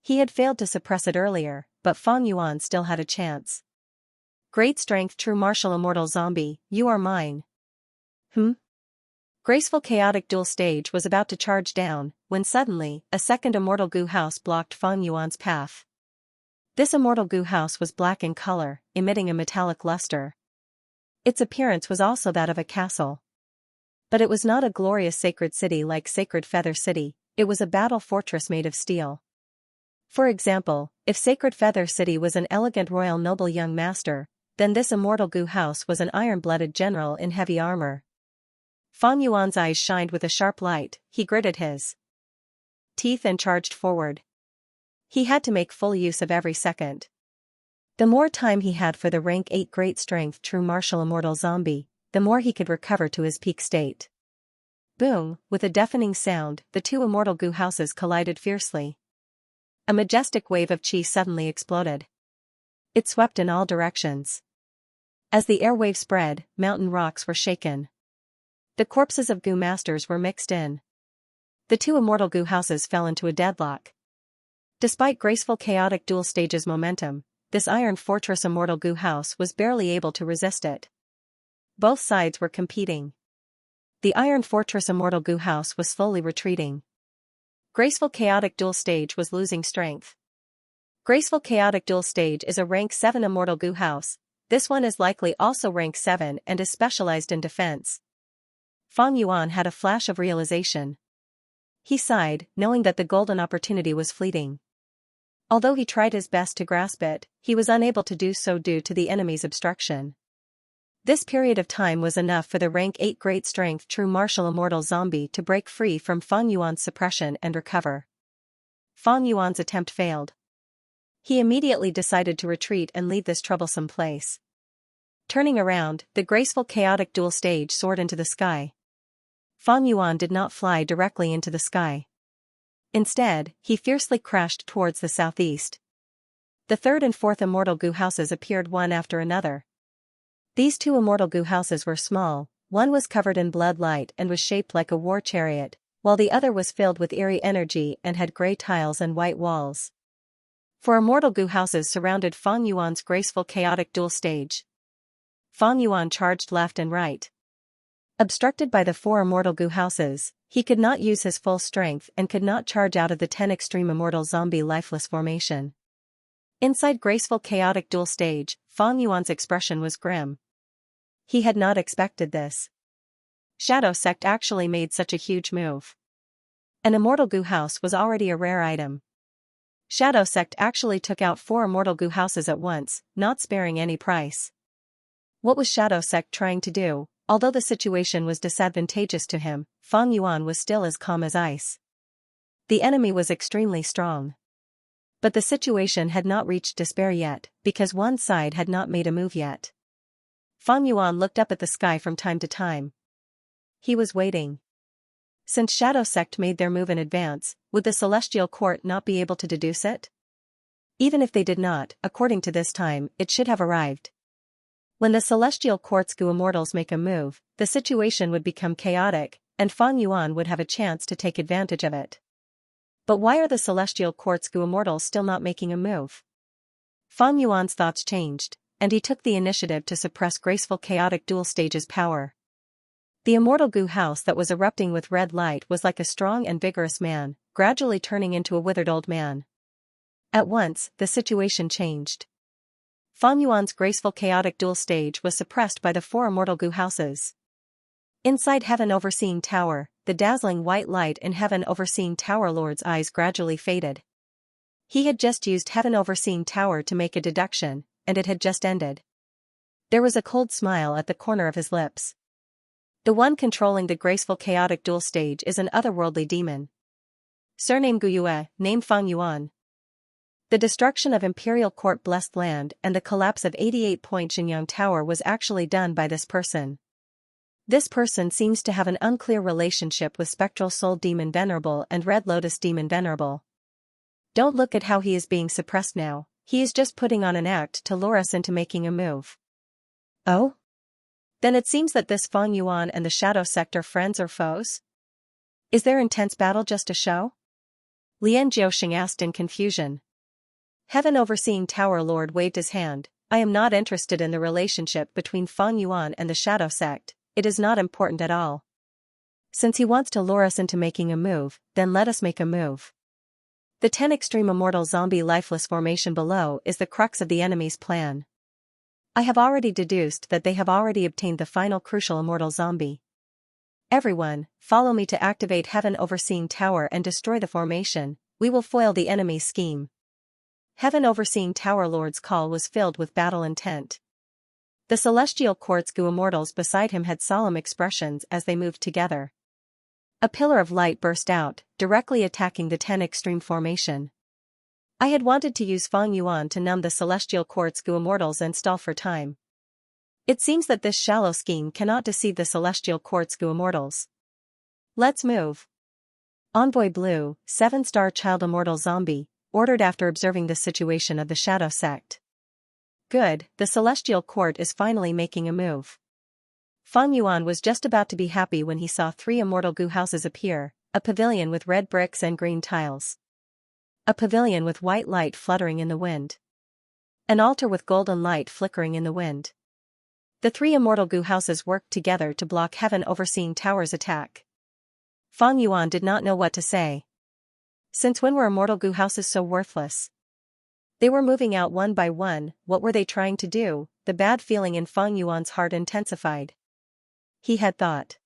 He had failed to suppress it earlier, but Fang Yuan still had a chance. Great strength true martial immortal zombie, you are mine. Graceful Chaotic Dual Stage was about to charge down, when suddenly, a second Immortal Goo House blocked Fang Yuan's path. This Immortal Goo House was black in color, emitting a metallic luster. Its appearance was also that of a castle. But it was not a glorious sacred city like Sacred Feather City, it was a battle fortress made of steel. For example, if Sacred Feather City was an elegant royal noble young master, then this Immortal Goo House was an iron-blooded general in heavy armor. Fang Yuan's eyes shined with a sharp light, he gritted his teeth and charged forward. He had to make full use of every second. The more time he had for the rank 8 great strength true martial immortal zombie, the more he could recover to his peak state. Boom, with a deafening sound, the two Immortal Goo Houses collided fiercely. A majestic wave of chi suddenly exploded. It swept in all directions. As the airwave spread, mountain rocks were shaken. The corpses of Goo Masters were mixed in. The two Immortal Goo Houses fell into a deadlock. Despite Graceful Chaotic Dual Stage's momentum, this Iron Fortress Immortal Goo House was barely able to resist it. Both sides were competing. The Iron Fortress Immortal Goo House was slowly retreating. Graceful Chaotic Dual Stage was losing strength. Graceful Chaotic Dual Stage is a rank 7 Immortal Goo House. this one is likely also rank 7 and is specialized in defense. Fang Yuan had a flash of realization. He sighed, knowing that the golden opportunity was fleeting. Although he tried his best to grasp it, he was unable to do so due to the enemy's obstruction. This period of time was enough for the rank 8 great strength true martial immortal zombie to break free from Fang Yuan's suppression and recover. Fang Yuan's attempt failed. He immediately decided to retreat and leave this troublesome place. Turning around, the graceful chaotic dual stage soared into the sky. Fang Yuan did not fly directly into the sky. Instead, he fiercely crashed towards the southeast. The third and fourth immortal goo houses appeared one after another. These two immortal goo houses were small, one was covered in blood light and was shaped like a war chariot, while the other was filled with eerie energy and had grey tiles and white walls. Four immortal goo houses surrounded Fang Yuan's graceful chaotic dual stage. Fang Yuan charged left and right. Obstructed by the 4 immortal goo houses, he could not use his full strength and could not charge out of the 10 extreme immortal zombie lifeless formation. Inside graceful chaotic dual stage, Fang Yuan's expression was grim. He had not expected this. Shadow Sect actually made such a huge move. An immortal goo house was already a rare item. Shadow Sect actually took out 4 immortal goo houses at once, not sparing any price. What was Shadow Sect trying to do? Although the situation was disadvantageous to him, Fang Yuan was still as calm as ice. The enemy was extremely strong. But the situation had not reached despair yet, because one side had not made a move yet. Fang Yuan looked up at the sky from time to time. He was waiting. Since Shadow Sect made their move in advance, would the Celestial Court not be able to deduce it? Even if they did not, according to this time, it should have arrived. When the Celestial Court's goo immortals make a move, the situation would become chaotic, and Fang Yuan would have a chance to take advantage of it. But why are the Celestial Court's goo immortals still not making a move? Fang Yuan's thoughts changed, and he took the initiative to suppress graceful chaotic dual stage's power. The immortal goo house that was erupting with red light was like a strong and vigorous man, gradually turning into a withered old man. At once, the situation changed. Fang Yuan's graceful chaotic dual stage was suppressed by the 4 immortal goo houses. Inside Heaven Overseeing Tower, the dazzling white light in Heaven Overseeing Tower Lord's eyes gradually faded. He had just used Heaven Overseeing Tower to make a deduction, and it had just ended. There was a cold smile at the corner of his lips. The one controlling the graceful chaotic dual stage is an otherworldly demon. Surname Guyue, name Fang Yuan. The destruction of Imperial Court Blessed Land and the collapse of 88-point Xianxia Tower was actually done by this person. This person seems to have an unclear relationship with Spectral Soul Demon Venerable and Red Lotus Demon Venerable. Don't look at how he is being suppressed now, he is just putting on an act to lure us into making a move. Oh? Then it seems that this Fang Yuan and the Shadow Sect are friends or foes? Is their intense battle just a show? Lian Jiuxing asked in confusion. Heaven Overseeing Tower Lord waved his hand. I am not interested in the relationship between Fang Yuan and the Shadow Sect, it is not important at all. Since he wants to lure us into making a move, then let us make a move. The 10 extreme immortal zombie lifeless formation below is the crux of the enemy's plan. I have already deduced that they have already obtained the final crucial immortal zombie. Everyone, follow me to activate Heaven Overseeing Tower and destroy the formation, we will foil the enemy's scheme. Heaven Overseeing Tower Lord's call was filled with battle intent. The Celestial Court's goo immortals beside him had solemn expressions as they moved together. A pillar of light burst out, directly attacking the 10 extreme formation. I had wanted to use Fang Yuan to numb the Celestial Court's goo immortals and stall for time. It seems that this shallow scheme cannot deceive the Celestial Court's goo immortals. Let's move. Envoy Blue, 7-star child immortal zombie, ordered after observing the situation of the Shadow Sect. Good, the Celestial Court is finally making a move. Fang Yuan was just about to be happy when he saw 3 immortal goo houses appear, a pavilion with red bricks and green tiles. A pavilion with white light fluttering in the wind. An altar with golden light flickering in the wind. The 3 immortal goo houses worked together to block Heaven Overseeing Tower's attack. Fang Yuan did not know what to say. Since when were immortal goo houses so worthless? They were moving out one by one, what were they trying to do? the bad feeling in Fang Yuan's heart intensified. He had thought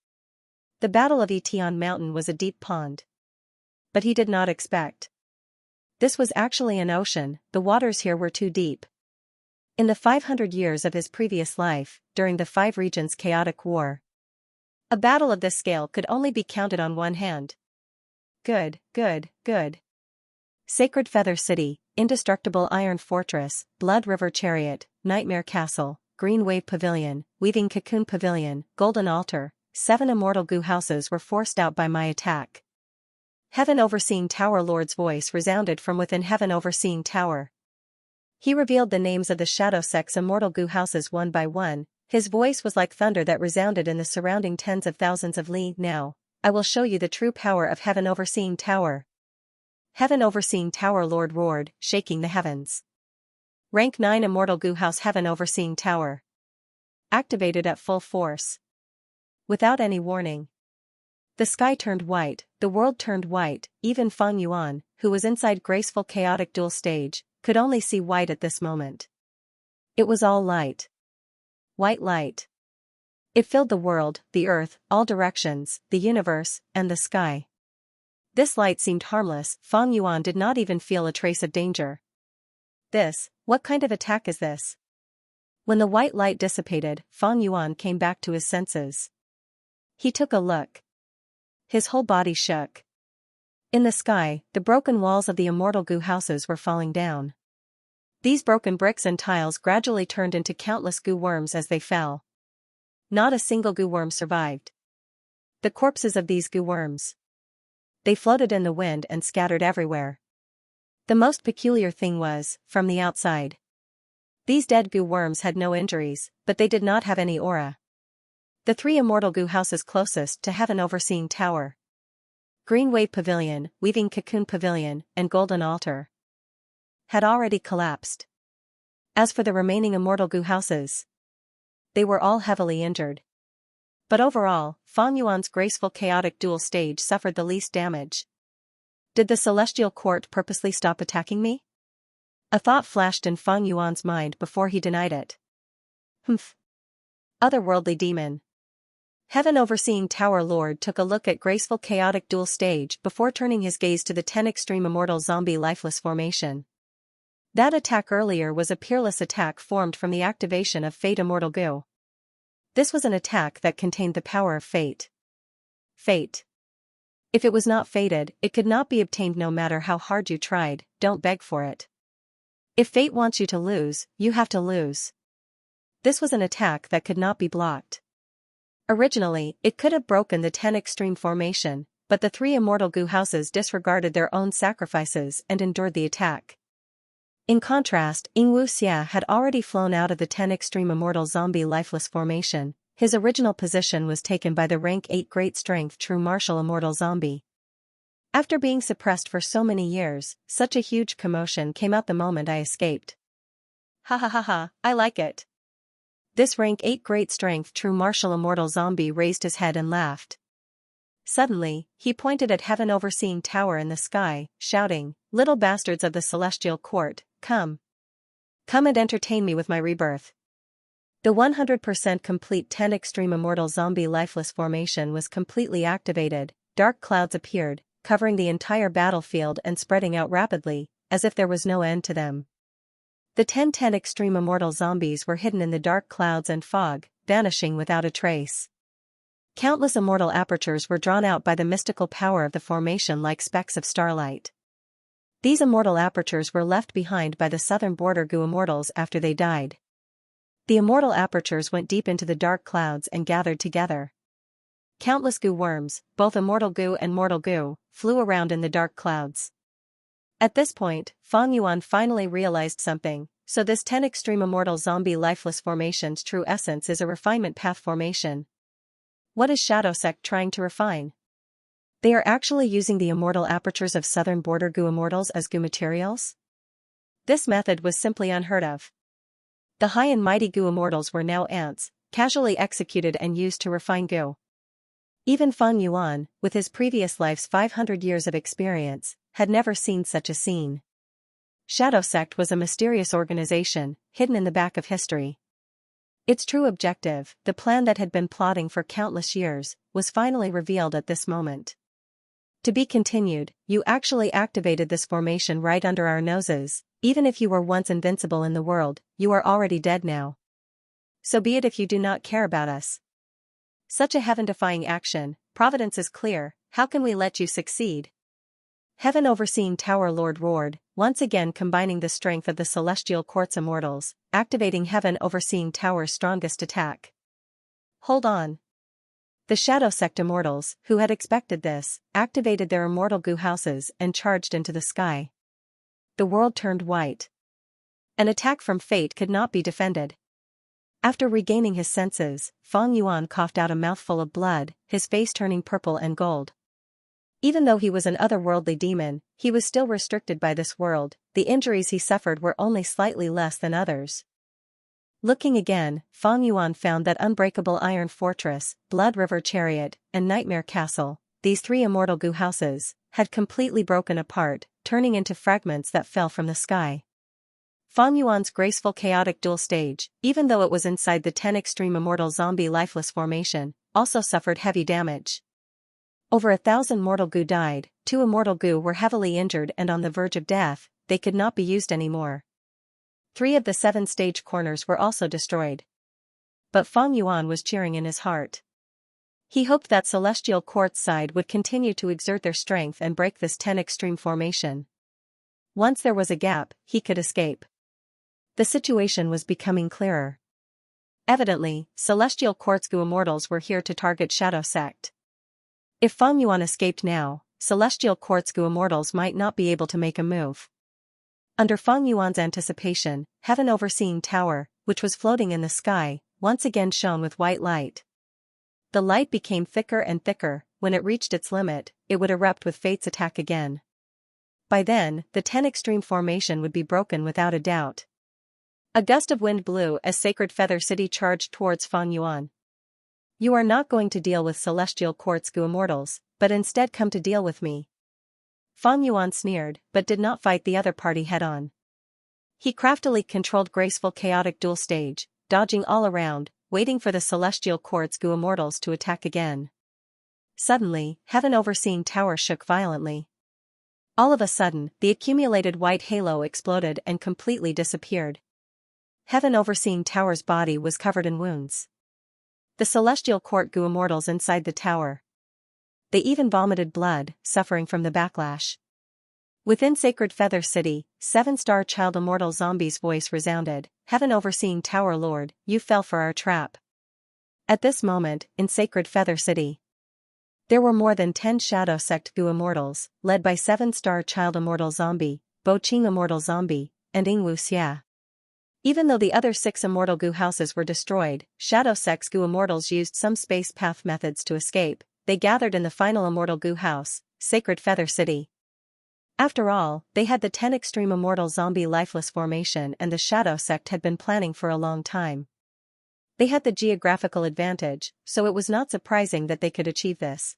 the Battle of Etian Mountain was a deep pond. But he did not expect this was actually an ocean. The waters here were too deep. In the 500 years of his previous life, during the Five Regions' chaotic war, a battle of this scale could only be counted on one hand. Good. Sacred Feather City, Indestructible Iron Fortress, Blood River Chariot, Nightmare Castle, Green Wave Pavilion, Weaving Cocoon Pavilion, Golden Altar, 7 immortal goo houses were forced out by my attack. Heaven Overseeing Tower Lord's voice resounded from within Heaven Overseeing Tower. He revealed the names of the Shadow Sect's immortal goo houses one by one. His voice was like thunder that resounded in the surrounding tens of thousands of li. Now, I will show you the true power of Heaven Overseeing Tower. Heaven Overseeing Tower Lord roared, shaking the heavens. Rank 9 Immortal Goo House Heaven Overseeing Tower. Activated at full force. Without any warning. The sky turned white, the world turned white, even Fang Yuan, who was inside graceful chaotic dual stage, could only see white at this moment. It was all light. White light. It filled the world, the earth, all directions, the universe, and the sky. This light seemed harmless. Fang Yuan did not even feel a trace of danger. What kind of attack is this? When the white light dissipated, Fang Yuan came back to his senses. He took a look. His whole body shook. In the sky, the broken walls of the immortal goo houses were falling down. These broken bricks and tiles gradually turned into countless goo worms as they fell. Not a single goo worm survived. The corpses of these goo worms. They floated in the wind and scattered everywhere. The most peculiar thing was, from the outside, these dead goo worms had no injuries, but they did not have any aura. The 3 immortal goo houses closest to Heaven Overseeing Tower, Green Wave Pavilion, Weaving Cocoon Pavilion, and Golden Altar, had already collapsed. As for the remaining immortal goo houses, they were all heavily injured. But overall, Fang Yuan's graceful chaotic dual stage suffered the least damage. Did the Celestial Court purposely stop attacking me? A thought flashed in Fang Yuan's mind before he denied it. Otherworldly demon. Heaven Overseeing Tower Lord took a look at graceful chaotic dual stage before turning his gaze to the 10 extreme immortal zombie lifeless formation. That attack earlier was a peerless attack formed from the activation of Fate Immortal Goo. This was an attack that contained the power of fate. Fate. If it was not fated, it could not be obtained no matter how hard you tried. Don't beg for it. If fate wants you to lose, you have to lose. This was an attack that could not be blocked. Originally, it could have broken the 10 extreme formation, but the 3 immortal goo houses disregarded their own sacrifices and endured the attack. In contrast, Xianxia had already flown out of the 10 extreme immortal zombie lifeless formation. His original position was taken by the rank 8 great strength true martial immortal zombie. After being suppressed for so many years, such a huge commotion came out the moment I escaped. Ha, I like it. This rank 8 great strength true martial immortal zombie raised his head and laughed. Suddenly, he pointed at Heaven Overseeing Tower in the sky, shouting, "Little bastards of the Celestial Court, come. Come and entertain me with my rebirth." The 100% complete 10 extreme immortal zombie lifeless formation was completely activated. Dark clouds appeared, covering the entire battlefield and spreading out rapidly, as if there was no end to them. The 10 extreme immortal zombies were hidden in the dark clouds and fog, vanishing without a trace. Countless immortal apertures were drawn out by the mystical power of the formation like specks of starlight. These immortal apertures were left behind by the southern border goo immortals after they died. The immortal apertures went deep into the dark clouds and gathered together. Countless goo worms, both immortal goo and mortal goo, flew around in the dark clouds. At this point, Fang Yuan finally realized something. So this 10 extreme immortal zombie lifeless formation's true essence is a refinement path formation. What is Shadow Sect trying to refine? They are actually using the immortal apertures of southern border goo immortals as goo materials? This method was simply unheard of. The high and mighty goo immortals were now ants, casually executed and used to refine goo. Even Fang Yuan, with his previous life's 500 years of experience, had never seen such a scene. Shadow Sect was a mysterious organization, hidden in the back of history. Its true objective, the plan that had been plotting for countless years, was finally revealed at this moment. To be continued, you actually activated this formation right under our noses. Even if you were once invincible in the world, you are already dead now. So be it if you do not care about us. Such a heaven-defying action, Providence is clear, how can we let you succeed? Heaven Overseeing Tower Lord roared, once again combining the strength of the Celestial Court's immortals, activating Heaven Overseeing Tower's strongest attack. Hold on. The Shadow Sect immortals, who had expected this, activated their immortal goo houses and charged into the sky. The world turned white. An attack from fate could not be defended. After regaining his senses, Feng Yuan coughed out a mouthful of blood, his face turning purple and gold. Even though he was an otherworldly demon, he was still restricted by this world. The injuries he suffered were only slightly less than others. Looking again, Feng Yuan found that Unbreakable Iron Fortress, Blood River Chariot, and Nightmare Castle, these three immortal goo houses, had completely broken apart, turning into fragments that fell from the sky. Feng Yuan's graceful chaotic dual stage, even though it was inside the 10 extreme immortal zombie lifeless formation, also suffered heavy damage. Over 1,000 mortal goo died, 2 immortal goo were heavily injured and on the verge of death, they could not be used anymore. 3 of the 7 stage corners were also destroyed. But Feng Yuan was cheering in his heart. He hoped that Celestial Court's side would continue to exert their strength and break this 10 extreme formation. Once there was a gap, he could escape. The situation was becoming clearer. Evidently, Celestial Court's goo immortals were here to target Shadow Sect. If Feng Yuan escaped now, Celestial Court's goo immortals might not be able to make a move. Under Feng Yuan's anticipation, Heaven Overseeing Tower, which was floating in the sky, once again shone with white light. The light became thicker and thicker. When it reached its limit, it would erupt with Fate's attack again. By then, the 10 extreme formation would be broken without a doubt. A gust of wind blew as Sacred Feather City charged towards Feng Yuan. You are not going to deal with Celestial Court's goo immortals, but instead come to deal with me. Feng Yuan sneered, but did not fight the other party head-on. He craftily controlled graceful chaotic dual stage, dodging all around, waiting for the Celestial Court's goo immortals to attack again. Suddenly, Heaven Overseeing Tower shook violently. All of a sudden, the accumulated white halo exploded and completely disappeared. Heaven Overseeing Tower's body was covered in wounds. The Celestial Court goo immortals inside the tower. They even vomited blood, suffering from the backlash. Within Sacred Feather City, 7-star child immortal zombie's voice resounded, Heaven Overseeing Tower Lord, you fell for our trap. At this moment, in Sacred Feather City, there were more than 10 Shadow Sect goo immortals, led by 7-star child immortal zombie, Bo Qing immortal zombie, and Yingwu Xia. Even though the other 6 immortal goo houses were destroyed, Shadow Sect's goo immortals used some space path methods to escape. They gathered in the final immortal goo house, Sacred Feather City. After all, they had the 10 extreme immortal zombie lifeless formation and the Shadow Sect had been planning for a long time. They had the geographical advantage, so it was not surprising that they could achieve this.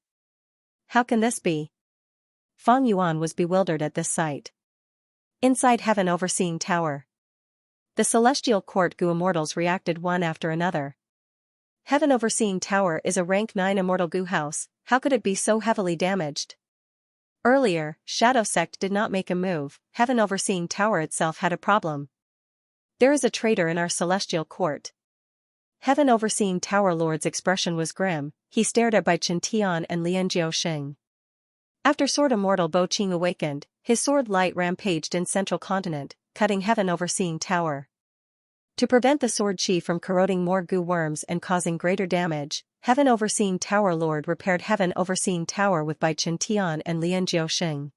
How can this be? Feng Yuan was bewildered at this sight. Inside Heaven Overseeing Tower, the Celestial Court goo immortals reacted one after another. Heaven Overseeing Tower is a rank 9 immortal goo house, how could it be so heavily damaged? Earlier, Shadow Sect did not make a move, Heaven Overseeing Tower itself had a problem. There is a traitor in our Celestial Court. Heaven Overseeing Tower Lord's expression was grim, he stared at Bai Qiantian and Lianjiao Xing. After Sword Immortal Bo Qing awakened, his sword light rampaged in Central Continent, cutting Heaven Overseeing Tower. To prevent the sword chi from corroding more goo worms and causing greater damage, Heaven Overseeing Tower Lord repaired Heaven Overseeing Tower with Bai Qiantian and Lianjiao Xing.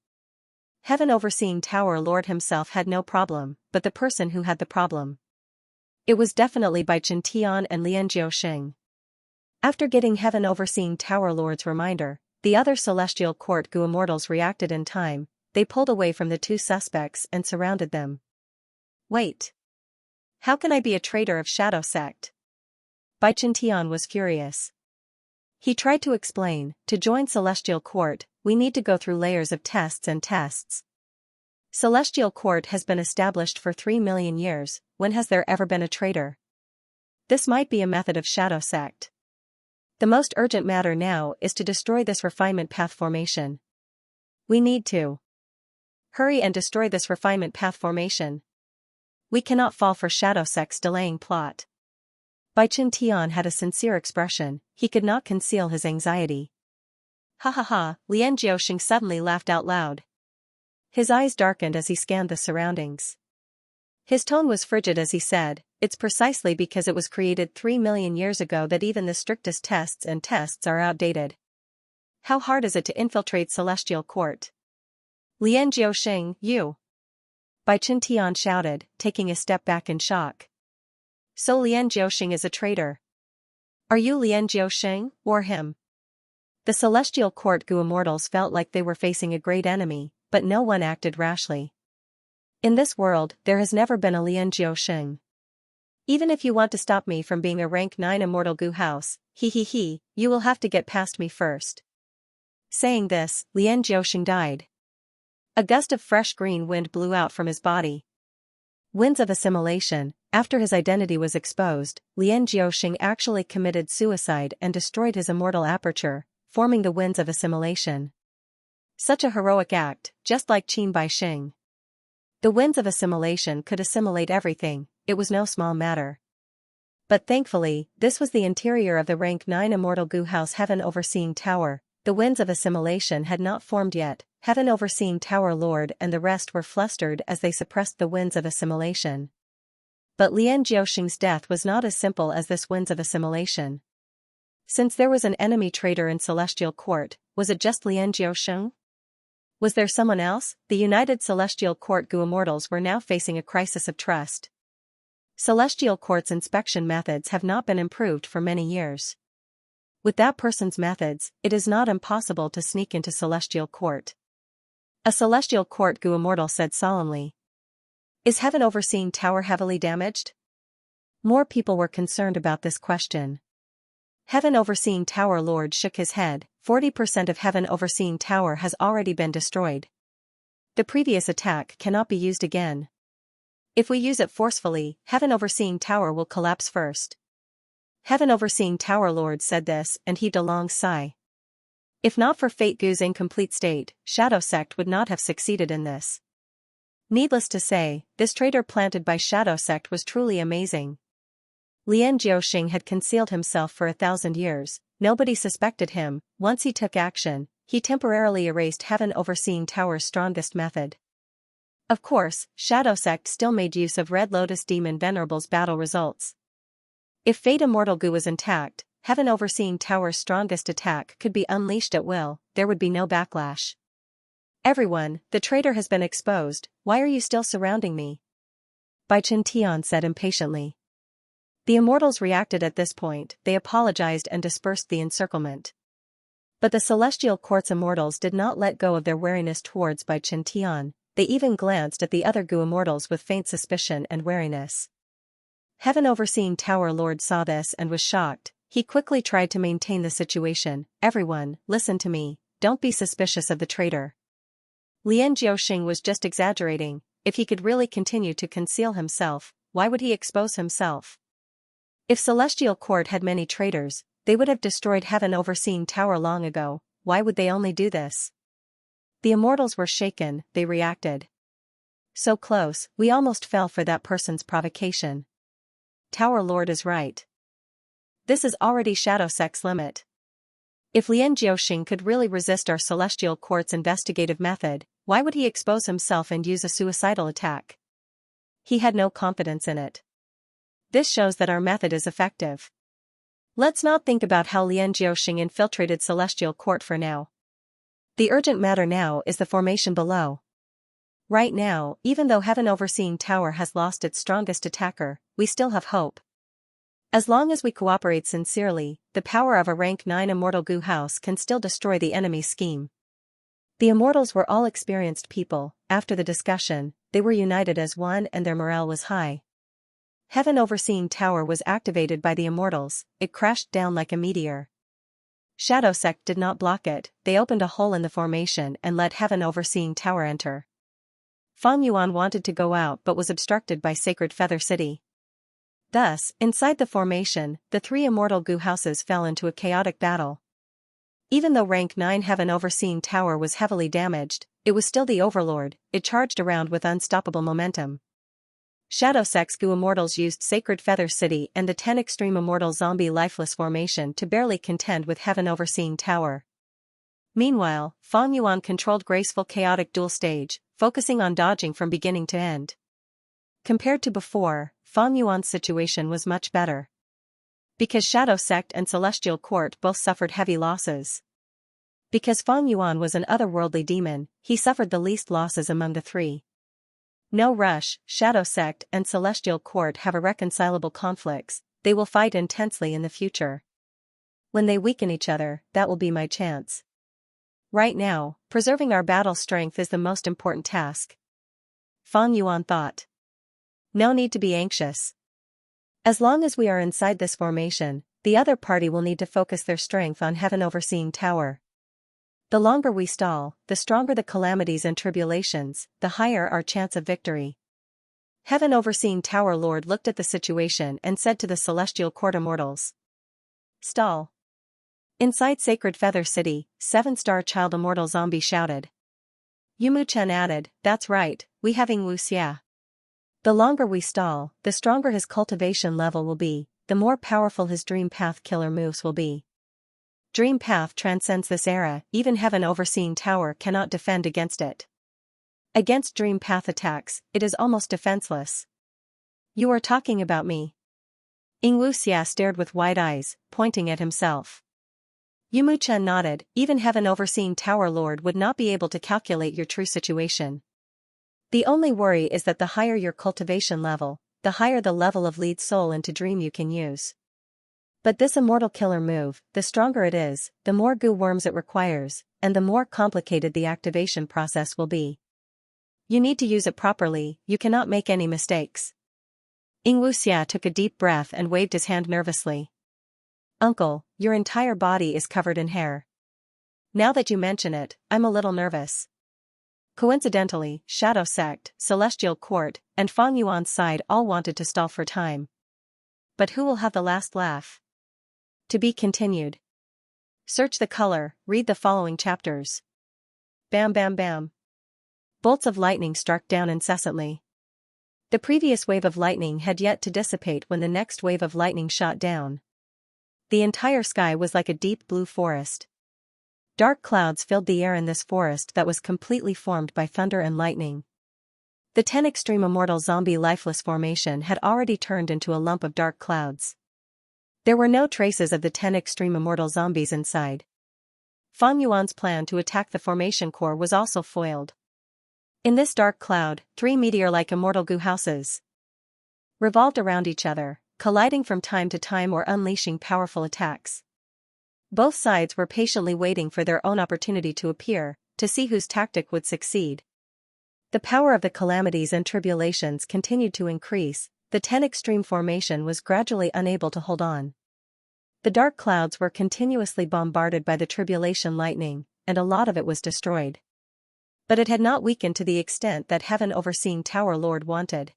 Heaven Overseeing Tower Lord himself had no problem, but the person who had the problem. It was definitely Bai Qiantian and Lianjiao Xing. After getting Heaven Overseeing Tower Lord's reminder, the other Celestial Court goo immortals reacted in time. They pulled away from the 2 suspects and surrounded them. Wait. How can I be a traitor of Shadow Sect? Bai Qiantian was furious. He tried to explain, to join Celestial Court, we need to go through layers of tests and tests. Celestial Court has been established for 3 million years, when has there ever been a traitor? This might be a method of shadow sect. The most urgent matter now is to destroy this refinement path formation. We need to hurry and destroy this refinement path formation. We cannot fall for shadow sect's delaying plot. Bai Qiantian had a sincere expression, he could not conceal his anxiety. Ha ha ha, Lian Jiuxing suddenly laughed out loud. His eyes darkened as he scanned the surroundings. His tone was frigid as he said, "It's precisely because it was created 3 million years ago that even the strictest tests are outdated. How hard is it to infiltrate Celestial Court?" "Lian Jiuxing, you!" Bai Qiantian shouted, taking a step back in shock. "So Lian Jiuxing is a traitor. Are you Lian Jiuxing, or him?" The Celestial Court Gu immortals felt like they were facing a great enemy, but no one acted rashly. In this world, there has never been a Lian Jiuxing. Even if you want to stop me from being a rank 9 immortal Gu house, you will have to get past me first. Saying this, Lian Jiuxing died. A gust of fresh green wind blew out from his body. Winds of assimilation. After his identity was exposed, Lian Jiuxing actually committed suicide and destroyed his immortal aperture, forming the winds of assimilation. Such a heroic act, just like Qin Baixing. The winds of assimilation could assimilate everything, it was no small matter. But thankfully, this was the interior of the rank 9 immortal Gu house heaven overseeing tower. The winds of assimilation had not formed yet, heaven overseeing tower lord and the rest were flustered as they suppressed the winds of assimilation. But Lian Jiuxing's death was not as simple as this winds of assimilation. Since there was an enemy traitor in Celestial Court, was it just Lian Jiuxing? Was there someone else? The United Celestial Court Gu immortals were now facing a crisis of trust. Celestial Court's inspection methods have not been improved for many years. With that person's methods, it is not impossible to sneak into Celestial Court. A Celestial Court Gu immortal said solemnly. Is heaven overseeing tower heavily damaged? More people were concerned about this question. Heaven overseeing tower lord shook his head. 40% of heaven overseeing tower has already been destroyed. The previous attack cannot be used again. If we use it forcefully, heaven overseeing tower will collapse first. Heaven overseeing tower lord said this and heaved a long sigh. If not for Fate Gu's incomplete state, Shadow Sect would not have succeeded in this. Needless to say, this traitor planted by Shadow Sect was truly amazing. Lian Jiuxing had concealed himself for 1,000 years, nobody suspected him. Once he took action, he temporarily erased heaven overseeing tower's strongest method. Of course, Shadow Sect still made use of Red Lotus Demon Venerable's battle results. If Fate Immortal Gu was intact, heaven overseeing tower's strongest attack could be unleashed at will, there would be no backlash. Everyone, the traitor has been exposed, why are you still surrounding me? Bai Qiantian said impatiently. The immortals reacted at this point, they apologized and dispersed the encirclement. But the Celestial Court's immortals did not let go of their wariness towards Bai Qiantian, they even glanced at the other Gu immortals with faint suspicion and wariness. Heaven overseeing tower lord saw this and was shocked, he quickly tried to maintain the situation. Everyone, listen to me, don't be suspicious of the traitor. Lian Jiuxing was just exaggerating, if he could really continue to conceal himself, why would he expose himself? If Celestial Court had many traitors, they would have destroyed heaven overseeing tower long ago, why would they only do this? The immortals were shaken, they reacted. So close, we almost fell for that person's provocation. Tower Lord is right. This is already Shadow Sect's limit. If Lian Jiuxing could really resist our Celestial Court's investigative method, why would he expose himself and use a suicidal attack? He had no confidence in it. This shows that our method is effective. Let's not think about how Lian Jiuxing infiltrated Celestial Court for now. The urgent matter now is the formation below. Right now, even though Heaven Overseeing Tower has lost its strongest attacker, we still have hope. As long as we cooperate sincerely, the power of a rank 9 Immortal Gu House can still destroy the enemy's scheme. The Immortals were all experienced people, after the discussion, they were united as one and their morale was high. Heaven Overseeing Tower was activated by the Immortals, it crashed down like a meteor. Shadow Sect did not block it, they opened a hole in the formation and let Heaven Overseeing Tower enter. Fang Yuan wanted to go out but was obstructed by Sacred Feather City. Thus, inside the formation, the three immortal Gu houses fell into a chaotic battle. Even though rank 9 Heaven Overseeing Tower was heavily damaged, it was still the overlord. It charged around with unstoppable momentum. Shadow Sex Gu Immortals used Sacred Feather City and the 10 Extreme Immortal Zombie Lifeless formation to barely contend with Heaven Overseeing Tower. Meanwhile, Fang Yuan controlled Graceful Chaotic Dual Stage, focusing on dodging from beginning to end. Compared to before, Fang Yuan's situation was much better. Because Shadow Sect and Celestial Court both suffered heavy losses. Because Fang Yuan was an otherworldly demon, he suffered the least losses among the three. No rush, Shadow Sect and Celestial Court have irreconcilable conflicts, they will fight intensely in the future. When they weaken each other, that will be my chance. Right now, preserving our battle strength is the most important task. Fang Yuan thought. No need to be anxious. As long as we are inside this formation, the other party will need to focus their strength on Heaven Overseeing Tower. The longer we stall, the stronger the calamities and tribulations, the higher our chance of victory. Heaven Overseeing Tower Lord looked at the situation and said to the Celestial Court Immortals. Stall. Inside Sacred Feather City, 7-star Child Immortal Zombie shouted. Yumu Chen added, that's right, we have Xianxia. The longer we stall, the stronger his cultivation level will be, the more powerful his Dream Path killer moves will be. Dream Path transcends this era, even Heaven Overseeing Tower cannot defend against it. Against Dream Path attacks, it is almost defenseless. You are talking about me. Xianxia stared with wide eyes, pointing at himself. Yumu Chen nodded, even Heaven Overseeing Tower Lord would not be able to calculate your true situation. The only worry is that the higher your cultivation level, the higher the level of lead soul into dream you can use. But this immortal killer move, the stronger it is, the more goo worms it requires, and the more complicated the activation process will be. You need to use it properly, you cannot make any mistakes. Xianxia took a deep breath and waved his hand nervously. Uncle, your entire body is covered in hair. Now that you mention it, I'm a little nervous. Coincidentally, Shadow Sect, Celestial Court, and Fang Yuan's side all wanted to stall for time. But who will have the last laugh? To be continued. Search the color, read the following chapters. Bam bam bam. Bolts of lightning struck down incessantly. The previous wave of lightning had yet to dissipate when the next wave of lightning shot down. The entire sky was like a deep blue forest. Dark clouds filled the air in this forest that was completely formed by thunder and lightning. The 10 Extreme Immortal Zombie Lifeless formation had already turned into a lump of dark clouds. There were no traces of the 10 Extreme Immortal Zombies inside. Fang Yuan's plan to attack the formation core was also foiled. In this dark cloud, 3 meteor-like immortal goo houses revolved around each other, colliding from time to time or unleashing powerful attacks. Both sides were patiently waiting for their own opportunity to appear, to see whose tactic would succeed. The power of the calamities and tribulations continued to increase, the 10 Extreme formation was gradually unable to hold on. The dark clouds were continuously bombarded by the tribulation lightning, and a lot of it was destroyed. But it had not weakened to the extent that Heaven Overseeing Tower Lord wanted.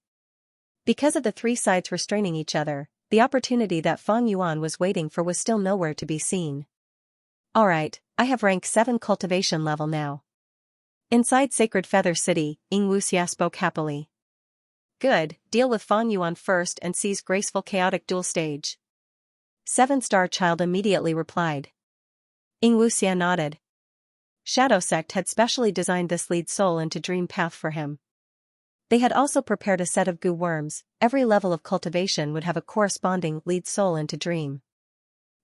Because of the three sides restraining each other, the opportunity that Fang Yuan was waiting for was still nowhere to be seen. Alright, I have rank 7 cultivation level now. Inside Sacred Feather City, Xianxia spoke happily. Good, deal with Fang Yuan first and seize Graceful Chaotic Dual Stage. 7-star Child immediately replied. Xianxia nodded. Shadow Sect had specially designed this lead soul into Dream Path for him. They had also prepared a set of goo worms, every level of cultivation would have a corresponding lead soul into Dream.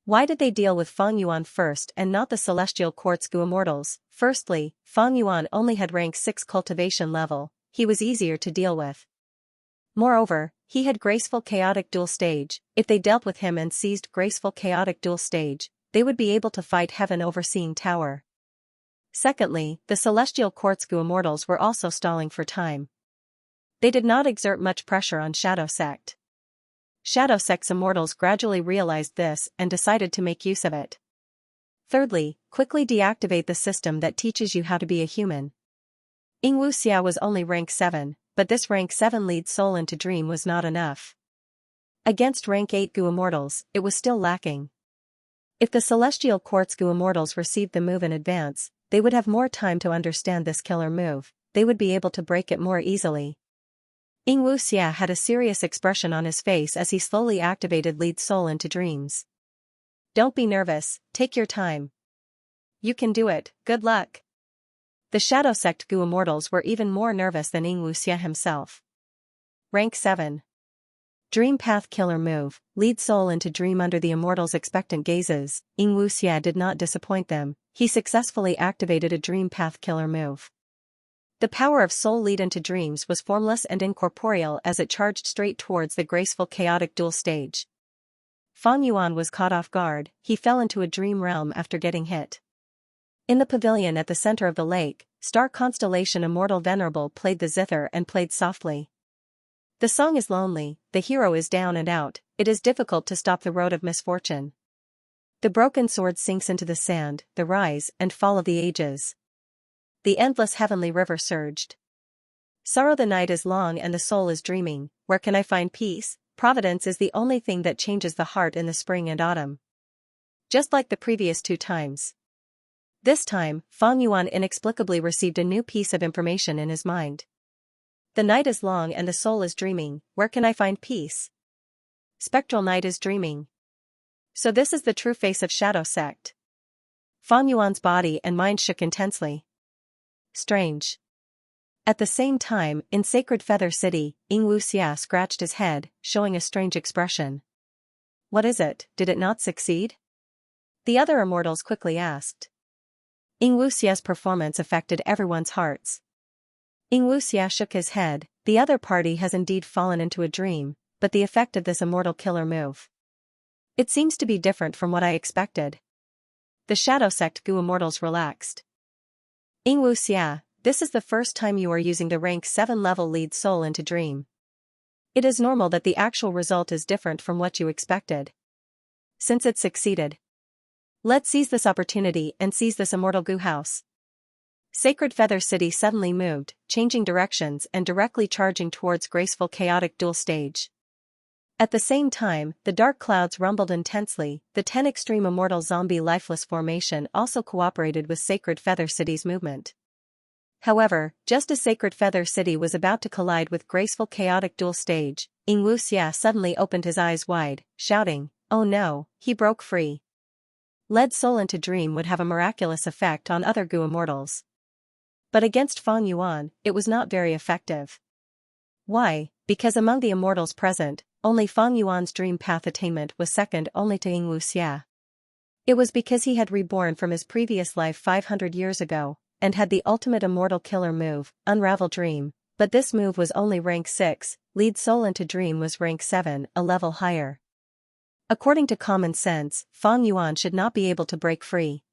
Why did they deal with Fang Yuan first and not the Celestial Court's goo immortals? Firstly, Fang Yuan only had rank 6 cultivation level, he was easier to deal with. Moreover, he had Graceful Chaotic Dual Stage, if they dealt with him and seized Graceful Chaotic Dual Stage, they would be able to fight Heaven Overseeing Tower. Secondly, the Celestial Court's goo immortals were also stalling for time. They did not exert much pressure on Shadow Sect. Shadow Sect's immortals gradually realized this and decided to make use of it. Thirdly, quickly deactivate the system that teaches you how to be a human. Xianxia was only rank 7, but this rank 7 lead soul into Dream was not enough. Against rank 8 Gu Immortals, it was still lacking. If the Celestial Quartz Gu Immortals received the move in advance, they would have more time to understand this killer move, they would be able to break it more easily. Xianxia had a serious expression on his face as he slowly activated Lead Soul into dreams. Don't be nervous, take your time. You can do it, good luck. The Shadow Sect Gu Immortals were even more nervous than Xianxia himself. Rank 7. Dream Path Killer Move, Lead Soul into Dream under the Immortals' expectant gazes. Xianxia did not disappoint them, he successfully activated a Dream Path Killer Move. The power of Soul Lead into Dreams was formless and incorporeal as it charged straight towards the graceful chaotic dual stage. Fang Yuan was caught off guard, he fell into a dream realm after getting hit. In the pavilion at the center of the lake, Star Constellation Immortal Venerable played the zither and played softly. The song is lonely, the hero is down and out, it is difficult to stop the road of misfortune. The broken sword sinks into the sand, the rise and fall of the ages. The endless heavenly river surged. Sorrow, the night is long and the soul is dreaming, where can I find peace? Providence is the only thing that changes the heart in the spring and autumn. Just like the previous 2 times. This time, Fang Yuan inexplicably received a new piece of information in his mind. The night is long and the soul is dreaming, where can I find peace? Spectral night is dreaming. So this is the true face of Shadow Sect. Fang Yuan's body and mind shook intensely. Strange. At the same time, in Sacred Feather City, Xianxia scratched his head, showing a strange expression. What is it, did it not succeed? The other immortals quickly asked. Xianxia's performance affected everyone's hearts. Xianxia shook his head, the other party has indeed fallen into a dream, but the effect of this immortal killer move. It seems to be different from what I expected. The Shadow Sect Gu Immortals relaxed. Xianxia, this is the first time you are using the rank 7 level Lead Soul into Dream. It is normal that the actual result is different from what you expected. Since it succeeded, let's seize this opportunity and seize this immortal Gu house. Sacred Feather City suddenly moved, changing directions and directly charging towards graceful chaotic dual stage. At the same time, the dark clouds rumbled intensely, the 10 extreme immortal zombie lifeless formation also cooperated with Sacred Feather City's movement. However, just as Sacred Feather City was about to collide with graceful chaotic dual stage, Xianxia suddenly opened his eyes wide, shouting, "Oh no, he broke free." Lead Soul into Dream would have a miraculous effect on other Gu Immortals. But against Fang Yuan, it was not very effective. Why? Because among the immortals present, only Fang Yuan's dream path attainment was second only to Xianxia. It was because he had reborn from his previous life 500 years ago, and had the ultimate immortal killer move, Unravel Dream, but this move was only rank 6, Lead Soul into Dream was rank 7, a level higher. According to common sense, Fang Yuan should not be able to break free.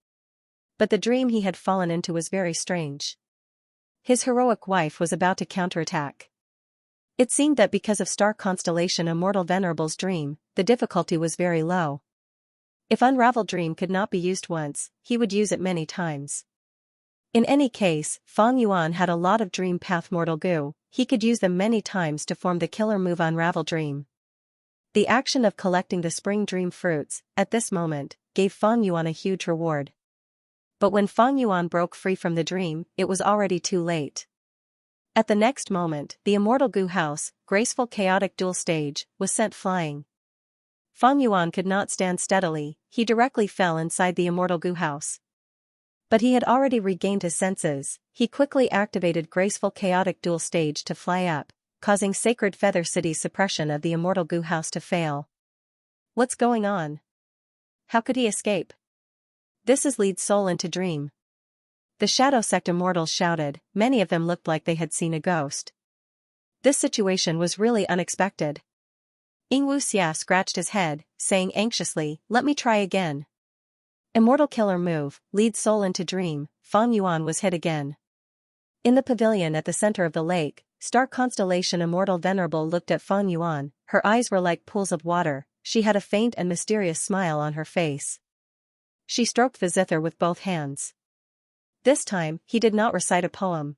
But the dream he had fallen into was very strange. His heroic wife was about to counterattack. It seemed that because of Star Constellation Immortal Venerable's dream, the difficulty was very low. If Unravel Dream could not be used once, he would use it many times. In any case, Fang Yuan had a lot of Dream Path Mortal Gu, he could use them many times to form the killer move Unravel Dream. The action of collecting the spring dream fruits, at this moment, gave Fang Yuan a huge reward. But when Fang Yuan broke free from the dream, it was already too late. At the next moment, the immortal Gu house, graceful chaotic dual stage, was sent flying. Fang Yuan could not stand steadily, he directly fell inside the immortal Gu house. But he had already regained his senses, he quickly activated graceful chaotic dual stage to fly up, causing Sacred Feather City's suppression of the immortal Gu house to fail. What's going on? How could he escape? This is Lead Soul into Dream. The Shadow Sect immortals shouted, many of them looked like they had seen a ghost. This situation was really unexpected. Xianxia scratched his head, saying anxiously, let me try again. Immortal killer move, Lead Soul into Dream, Fang Yuan was hit again. In the pavilion at the center of the lake, Star Constellation Immortal Venerable looked at Fang Yuan, her eyes were like pools of water, she had a faint and mysterious smile on her face. She stroked the zither with both hands. This time, he did not recite a poem.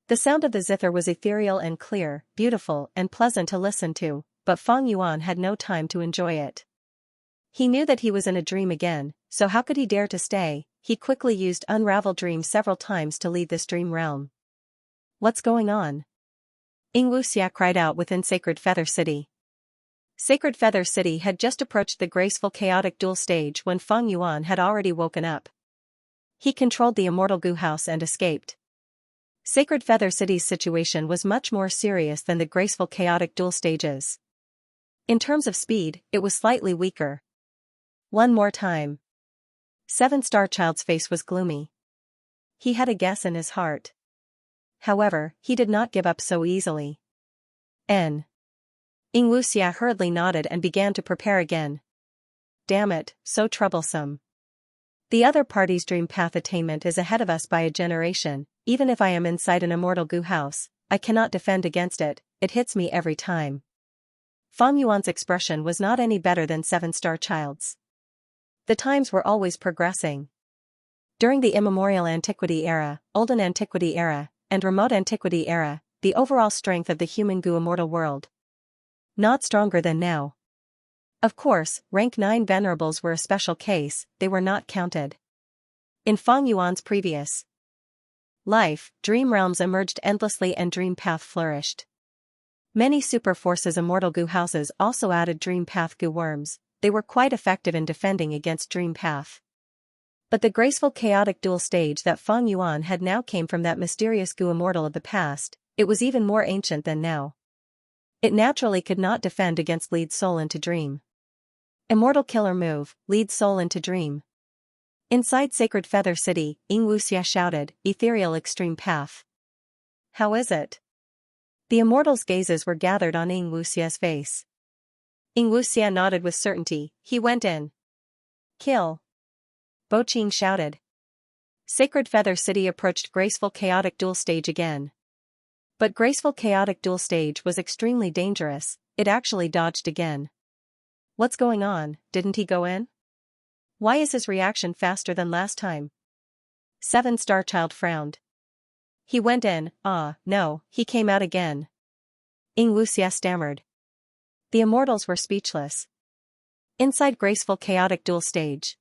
The sound of the zither was ethereal and clear, beautiful and pleasant to listen to, but Feng Yuan had no time to enjoy it. He knew that he was in a dream again, so how could he dare to stay? He quickly used Unravel Dream several times to leave this dream realm. What's going on? Xianxia cried out within Sacred Feather City. Sacred Feather City had just approached the graceful chaotic duel stage when Feng Yuan had already woken up. He controlled the immortal Gu house and escaped. Sacred Feather City's situation was much more serious than the graceful chaotic duel stages. In terms of speed, it was slightly weaker. One more time. Seven-Star Child's face was gloomy. He had a guess in his heart. However, he did not give up so easily. Xianxia hurriedly nodded and began to prepare again. Damn it, so troublesome. The other party's dream path attainment is ahead of us by a generation. Even if I am inside an immortal Gu house, I cannot defend against it, it hits me every time. Feng Yuan's expression was not any better than Seven-Star Child's. The times were always progressing. During the immemorial antiquity era, olden antiquity era, and remote antiquity era, the overall strength of the human Gu immortal world. Not stronger than now. Of course, rank 9 venerables were a special case, they were not counted. In Feng Yuan's previous life, dream realms emerged endlessly and dream path flourished. Many super forces immortal Gu houses also added dream path Gu worms, they were quite effective in defending against dream path. But the graceful chaotic duel stage that Feng Yuan had now came from that mysterious Gu immortal of the past, it was even more ancient than now. It naturally could not defend against lead soul into dream. Immortal killer move, lead soul into dream. Inside Sacred Feather City, Xianxia shouted, ethereal extreme path. How is it? The immortal's gazes were gathered on Xianxia's face. Xianxia nodded with certainty, he went in. Kill. Boqing shouted. Sacred Feather City approached graceful chaotic duel stage again. But graceful chaotic duel stage was extremely dangerous, it actually dodged again. What's going on, didn't he go in? Why is his reaction faster than last time? Seven-Star Child frowned. He went in, no, he came out again. Xianxia stammered. The immortals were speechless. Inside graceful chaotic duel stage.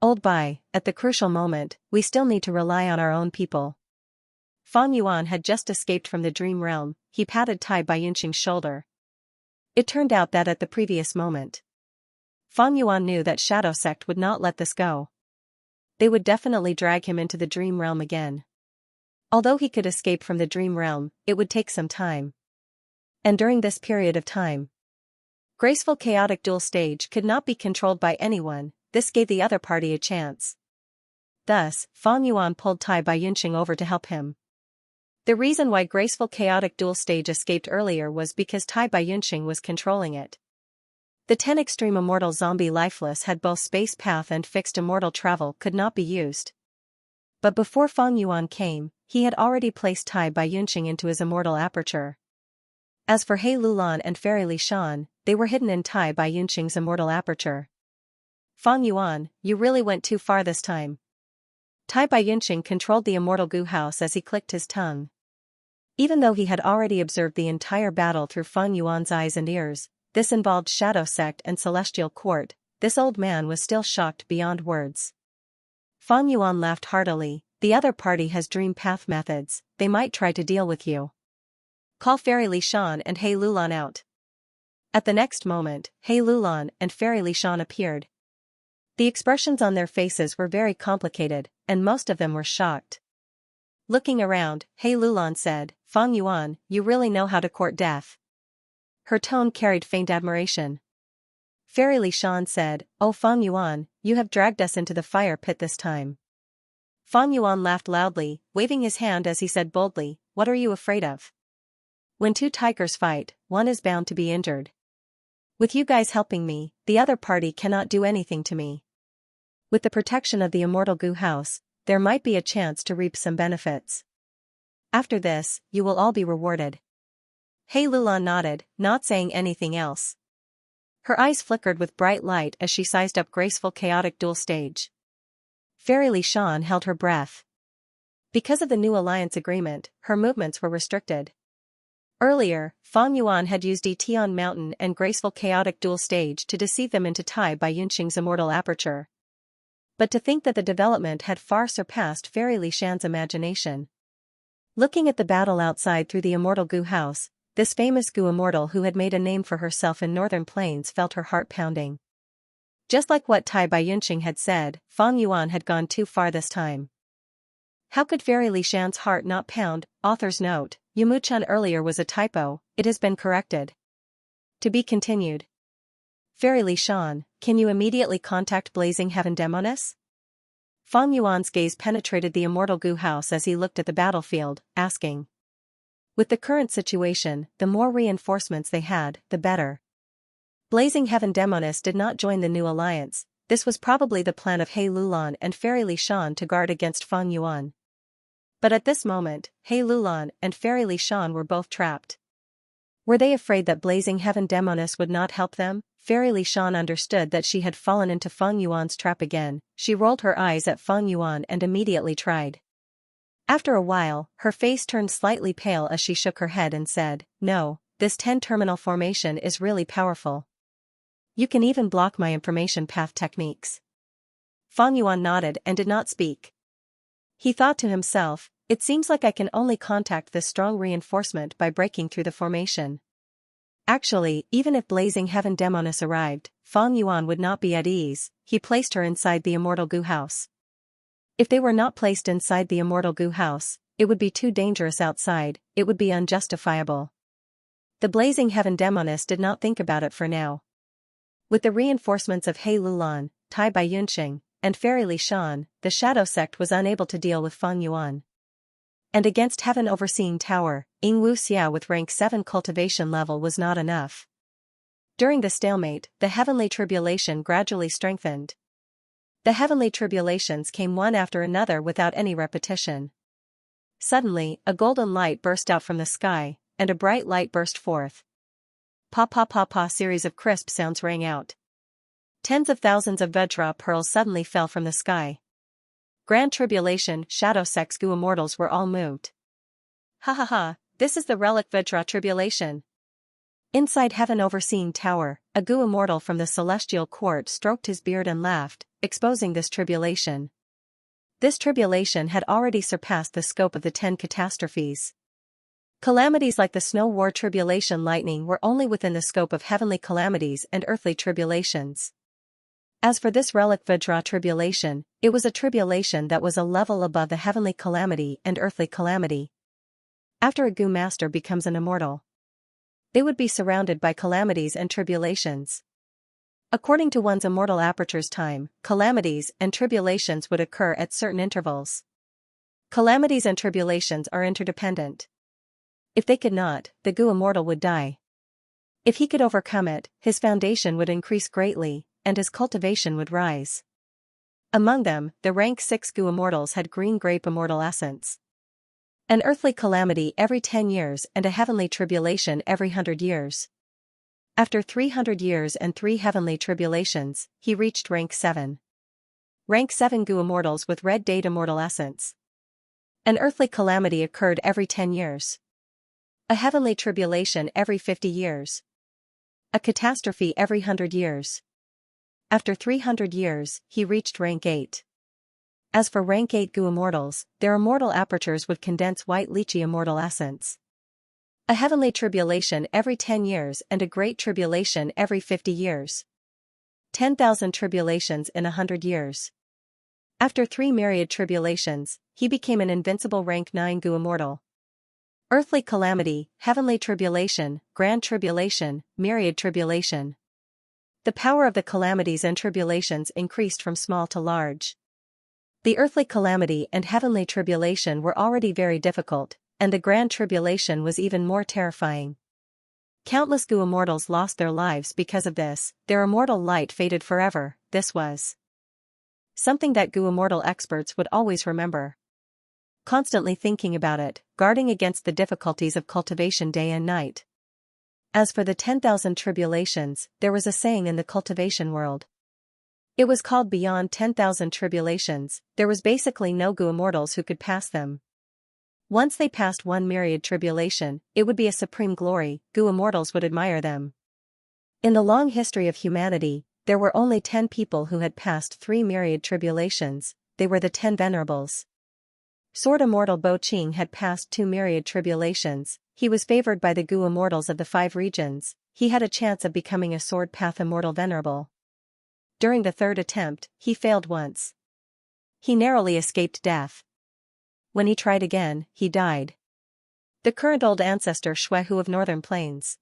Old Bai, at the crucial moment, we still need to rely on our own people. Feng Yuan had just escaped from the dream realm, he patted Tai Baiyunqing's shoulder. It turned out that at the previous moment, Feng Yuan knew that Shadow Sect would not let this go. They would definitely drag him into the dream realm again. Although he could escape from the dream realm, it would take some time. And during this period of time, graceful chaotic duel stage could not be controlled by anyone, this gave the other party a chance. Thus, Feng Yuan pulled Tai Baiyunqing over to help him. The reason why graceful chaotic duel stage escaped earlier was because Tai Baiyunqing was controlling it. The 10 extreme immortal zombie lifeless had both space path and fixed immortal travel could not be used. But before Feng Yuan came, he had already placed Tai Baiyunqing into his immortal aperture. As for He Lulan and Fairy Li Shan, they were hidden in Tai Baiyunqing's immortal aperture. Feng Yuan, you really went too far this time. Tai Baiyunqing controlled the immortal Gu house as he clicked his tongue. Even though he had already observed the entire battle through Feng Yuan's eyes and ears, this involved Shadow Sect and Celestial Court, this old man was still shocked beyond words. Feng Yuan laughed heartily, the other party has dream path methods, they might try to deal with you. Call Fairy Li Shan and He Lulan out. At the next moment, He Lulan and Fairy Li Shan appeared. The expressions on their faces were very complicated, and most of them were shocked. Looking around, He Lulan said, Feng Yuan, you really know how to court death. Her tone carried faint admiration. Fairy Li Shan said, oh Feng Yuan, you have dragged us into the fire pit this time. Feng Yuan laughed loudly, waving his hand as he said boldly, what are you afraid of? When two tigers fight, one is bound to be injured. With you guys helping me, the other party cannot do anything to me. With the protection of the immortal Gu house, there might be a chance to reap some benefits. After this, you will all be rewarded. He Lulan nodded, not saying anything else. Her eyes flickered with bright light as she sized up graceful chaotic duel stage. Fairy Li Shan held her breath. Because of the new alliance agreement, her movements were restricted. Earlier, Fang Yuan had used Etion Mountain and Graceful Chaotic Dual Stage to deceive them into Tai Bai Yunqing's immortal aperture. But to think that the development had far surpassed Fairy Li Shan's imagination. Looking at the battle outside through the immortal Gu house, this famous Gu immortal who had made a name for herself in northern plains felt her heart pounding. Just like what Tai Bai Yunqing had said, Fang Yuan had gone too far this time. How could Fairy Li Shan's heart not pound? Author's note, Yumuchan earlier was a typo, it has been corrected. To be continued. Fairy Li Shan, can you immediately contact Blazing Heaven Demoness? Fang Yuan's gaze penetrated the immortal Gu house as he looked at the battlefield, asking. With the current situation, the more reinforcements they had, the better. Blazing Heaven Demoness did not join the new alliance. This was probably the plan of He Lulan and Fairy Li Shan to guard against Fang Yuan. But at this moment, He Lulan and Fairy Li Shan were both trapped. Were they afraid that Blazing Heaven Demoness would not help them? Fairy Li Shan understood that she had fallen into Fang Yuan's trap again. She rolled her eyes at Fang Yuan and immediately tried. After a while, her face turned slightly pale as she shook her head and said, "No, this 10-terminal formation is really powerful. You can even block my information path techniques." Fang Yuan nodded and did not speak. He thought to himself, it seems like I can only contact this strong reinforcement by breaking through the formation. Actually, even if Blazing Heaven Demoness arrived, Fang Yuan would not be at ease. He placed her inside the immortal Gu house. If they were not placed inside the immortal Gu house, it would be too dangerous outside, it would be unjustifiable. The Blazing Heaven Demoness did not think about it for now. With the reinforcements of He Lulan, Tai Bai Yunqing, and Fairy Li Shan, the Shadow Sect was unable to deal with Fang Yuan. And against Heaven Overseeing Tower, Ying Wu Xia with rank 7 cultivation level was not enough. During the stalemate, the heavenly tribulation gradually strengthened. The heavenly tribulations came one after another without any repetition. Suddenly, a golden light burst out from the sky, and a bright light burst forth. Pa pa pa pa series of crisp sounds rang out. Tens of thousands of Vajra pearls suddenly fell from the sky. Grand Tribulation, Shadow Sect's Gu immortals were all moved. Ha ha ha, this is the relic Vajra Tribulation. Inside Heaven Overseeing Tower, a Gu immortal from the Celestial Court stroked his beard and laughed, exposing this tribulation. This tribulation had already surpassed the scope of the 10 catastrophes. Calamities like the Snow War Tribulation lightning were only within the scope of heavenly calamities and earthly tribulations. As for this relic Vajra tribulation, it was a tribulation that was a level above the heavenly calamity and earthly calamity. After a Gu master becomes an immortal, they would be surrounded by calamities and tribulations. According to one's immortal aperture's time, calamities and tribulations would occur at certain intervals. Calamities and tribulations are interdependent. If they could not, the Gu immortal would die. If he could overcome it, his foundation would increase greatly, and his cultivation would rise. Among them, the rank 6 Gu immortals had green grape immortal essence. An earthly calamity every 10 years and a heavenly tribulation every 100 years. After 300 years and 3 heavenly tribulations, he reached rank 7. Rank 7 Gu immortals with red date immortal essence. An earthly calamity occurred every 10 years. A heavenly tribulation every 50 years. A catastrophe every 100 years. After 300 years, he reached rank 8. As for rank 8 Gu immortals, their immortal apertures would condense white lychee immortal essence. A heavenly tribulation every 10 years and a great tribulation every 50 years. 10,000 tribulations in 100 years. After 3 myriad tribulations, he became an invincible rank 9 Gu immortal. Earthly calamity, heavenly tribulation, grand tribulation, myriad tribulation. The power of the calamities and tribulations increased from small to large. The earthly calamity and heavenly tribulation were already very difficult, and the grand tribulation was even more terrifying. Countless Gu immortals lost their lives because of this, their immortal light faded forever. This was something that Gu immortal experts would always remember. Constantly thinking about it, guarding against the difficulties of cultivation day and night. As for the 10,000 tribulations, there was a saying in the cultivation world. It was called beyond 10,000 tribulations, there was basically no Gu immortals who could pass them. Once they passed one myriad tribulation, it would be a supreme glory, Gu immortals would admire them. In the long history of humanity, there were only 10 people who had passed 3 myriad tribulations. They were the 10 venerables. Sword immortal Bo Qing had passed 2 myriad tribulations. He was favored by the Gu immortals of the 5 regions. He had a chance of becoming a sword path immortal venerable. During the 3rd attempt, he failed once. He narrowly escaped death. When he tried again, he died. The current old ancestor Shui Hu of Northern Plains.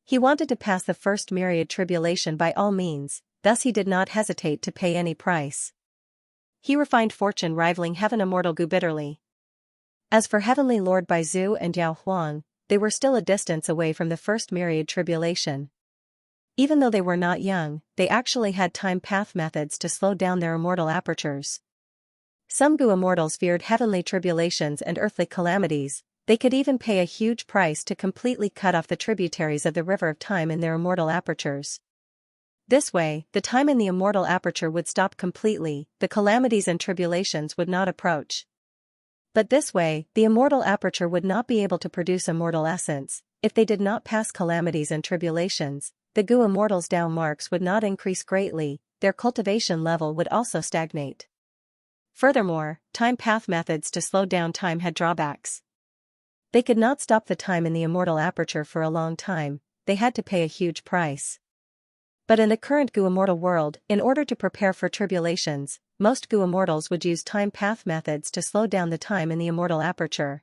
He wanted to pass the first myriad tribulation by all means, thus he did not hesitate to pay any price. He refined fortune rivaling heaven immortal Gu bitterly. As for Heavenly Lord Baizu and Yao Huang, they were still a distance away from the first myriad tribulation. Even though they were not young, they actually had time path methods to slow down their immortal apertures. Some Gu immortals feared heavenly tribulations and earthly calamities. They could even pay a huge price to completely cut off the tributaries of the river of time in their immortal apertures. This way, the time in the immortal aperture would stop completely, the calamities and tribulations would not approach. But this way, the immortal aperture would not be able to produce immortal essence. If they did not pass calamities and tribulations, the Gu immortals' Dao marks would not increase greatly, their cultivation level would also stagnate. Furthermore, time path methods to slow down time had drawbacks. They could not stop the time in the immortal aperture for a long time, they had to pay a huge price. But in the current Gu immortal world, in order to prepare for tribulations, most Gu immortals would use time path methods to slow down the time in the immortal aperture.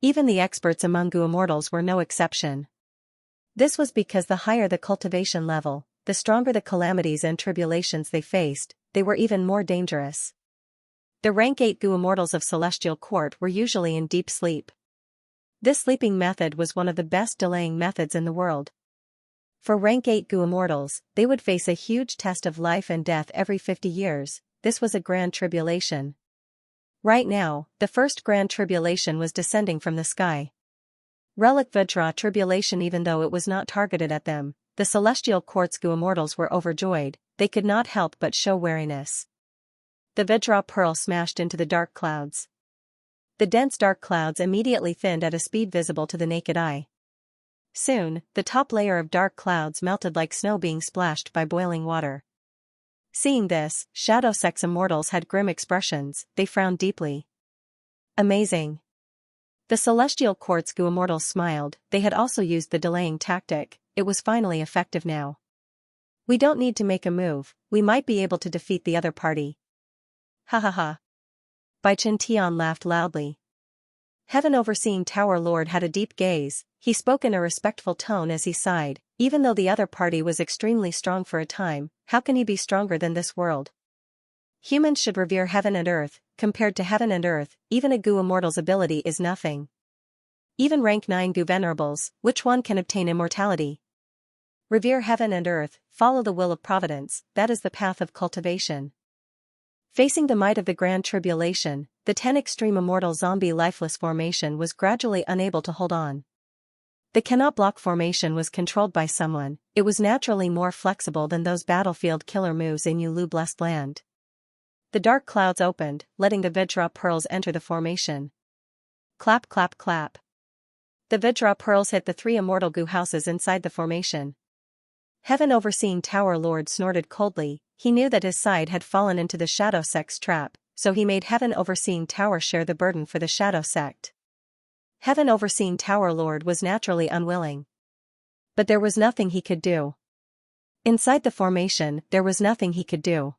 Even the experts among Gu immortals were no exception. This was because the higher the cultivation level, the stronger the calamities and tribulations they faced, they were even more dangerous. The rank 8 Gu immortals of Celestial Court were usually in deep sleep. This sleeping method was one of the best delaying methods in the world. For rank 8 Gu immortals, they would face a huge test of life and death every 50 years, this was a grand tribulation. Right now, the first grand tribulation was descending from the sky. Relic Vajra tribulation. Even though it was not targeted at them, the Celestial Court's Gu immortals were overjoyed, they could not help but show wariness. The Vajra pearl smashed into the dark clouds. The dense dark clouds immediately thinned at a speed visible to the naked eye. Soon, the top layer of dark clouds melted like snow being splashed by boiling water. Seeing this, Shadow Sex immortals had grim expressions, they frowned deeply. Amazing. The Celestial Court's Gu immortals smiled, they had also used the delaying tactic, it was finally effective now. We don't need to make a move, we might be able to defeat the other party. Ha ha ha. Bai Chen Tian laughed loudly. Heaven Overseeing Tower Lord had a deep gaze, he spoke in a respectful tone as he sighed, even though the other party was extremely strong for a time, how can he be stronger than this world? Humans should revere heaven and earth, compared to heaven and earth, even a Gu immortal's ability is nothing. Even rank 9 Gu venerables, which one can obtain immortality? Revere heaven and earth, follow the will of providence, that is the path of cultivation. Facing the might of the Grand Tribulation, the 10 extreme immortal zombie lifeless formation was gradually unable to hold on. The cannot block formation was controlled by someone, it was naturally more flexible than those battlefield killer moves in Yulu Blessed Land. The dark clouds opened, letting the Vajra pearls enter the formation. Clap clap clap. The Vajra pearls hit the 3 immortal Gu houses inside the formation. Heaven Overseeing Tower Lord snorted coldly, he knew that his side had fallen into the Shadow Sect's trap, so he made Heaven Overseeing Tower share the burden for the Shadow Sect. Heaven Overseeing Tower Lord was naturally unwilling. But there was nothing he could do. Inside the formation, there was nothing he could do.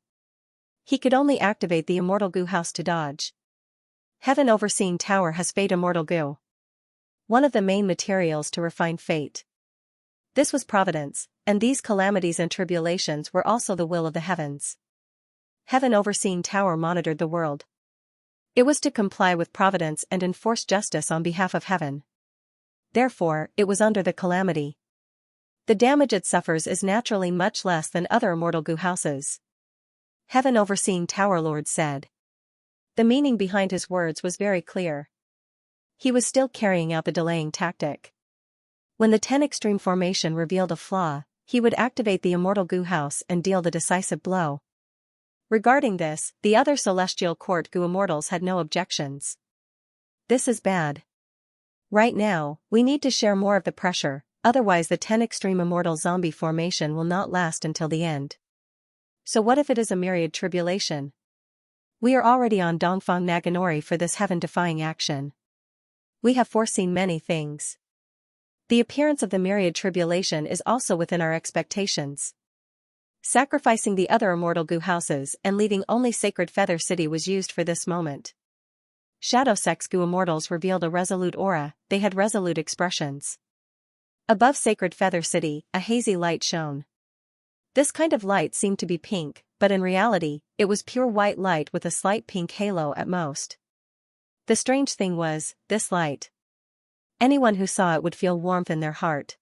He could only activate the Immortal Gu House to dodge. Heaven Overseeing Tower has Fate Immortal Gu. One of the main materials to refine fate. This was providence, and these calamities and tribulations were also the will of the heavens. Heaven Overseeing Tower monitored the world. It was to comply with providence and enforce justice on behalf of heaven. Therefore, it was under the calamity. The damage it suffers is naturally much less than other immortal Gu houses. Heaven Overseeing Tower Lord said. The meaning behind his words was very clear. He was still carrying out the delaying tactic. When the 10 extreme formation revealed a flaw, he would activate the Immortal Gu House and deal the decisive blow. Regarding this, the other Celestial Court Gu Immortals had no objections. This is bad. Right now, we need to share more of the pressure, otherwise the 10 extreme immortal zombie formation will not last until the end. So what if it is a myriad tribulation? We are already on Dongfang Naganori for this heaven-defying action. We have foreseen many things. The appearance of the myriad tribulation is also within our expectations. Sacrificing the other immortal goo houses and leaving only Sacred Feather City was used for this moment. Shadow Sect's goo immortals revealed a resolute aura, they had resolute expressions. Above Sacred Feather City, a hazy light shone. This kind of light seemed to be pink, but in reality, it was pure white light with a slight pink halo at most. The strange thing was, this light. Anyone who saw it would feel warmth in their heart.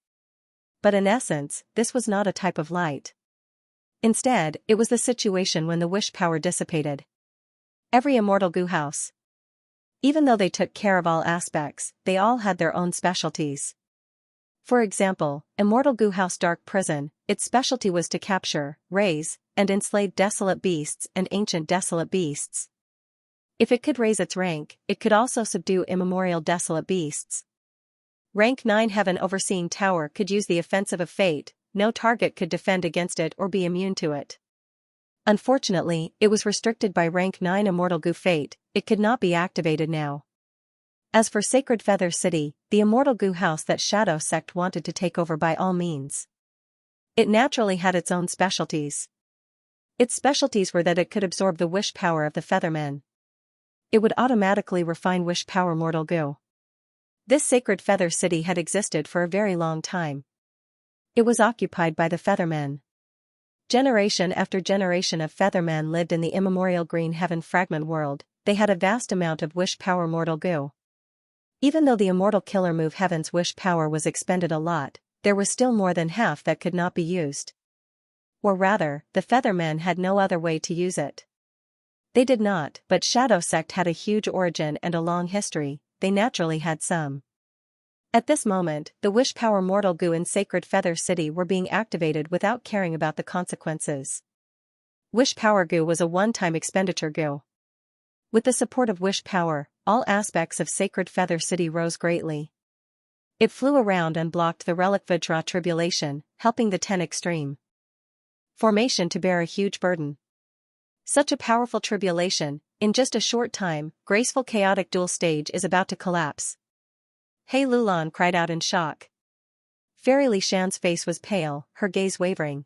But in essence, this was not a type of light. Instead, it was the situation when the wish power dissipated. Every immortal goo house. Even though they took care of all aspects, they all had their own specialties. For example, Immortal Goo House Dark Prison, its specialty was to capture, raise, and enslave desolate beasts and ancient desolate beasts. If it could raise its rank, it could also subdue immemorial desolate beasts. Rank 9 Heaven Overseeing Tower could use the offensive of fate, no target could defend against it or be immune to it. Unfortunately, it was restricted by Rank 9 Immortal Goo Fate, it could not be activated now. As for Sacred Feather City, the Immortal Goo House that Shadow Sect wanted to take over by all means. It naturally had its own specialties. Its specialties were that it could absorb the wish power of the Feathermen. It would automatically refine wish power mortal goo. This Sacred Feather City had existed for a very long time. It was occupied by the Feathermen. Generation after generation of Feathermen lived in the immemorial Green Heaven fragment world, they had a vast amount of wish power mortal goo. Even though the Immortal Killer Move Heaven's wish power was expended a lot, there was still more than half that could not be used. Or rather, the Feathermen had no other way to use it. They did not, but Shadow Sect had a huge origin and a long history, they naturally had some. At this moment, the wish power mortal goo in Sacred Feather City were being activated without caring about the consequences. Wish power goo was a one-time expenditure goo. With the support of wish power, all aspects of Sacred Feather City rose greatly. It flew around and blocked the Relic Vajra tribulation, helping the 10 extreme formation to bear a huge burden. Such a powerful tribulation, in just a short time, graceful chaotic dual stage is about to collapse. Hey Lulan cried out in shock. Fairy Li Shan's face was pale, her gaze wavering.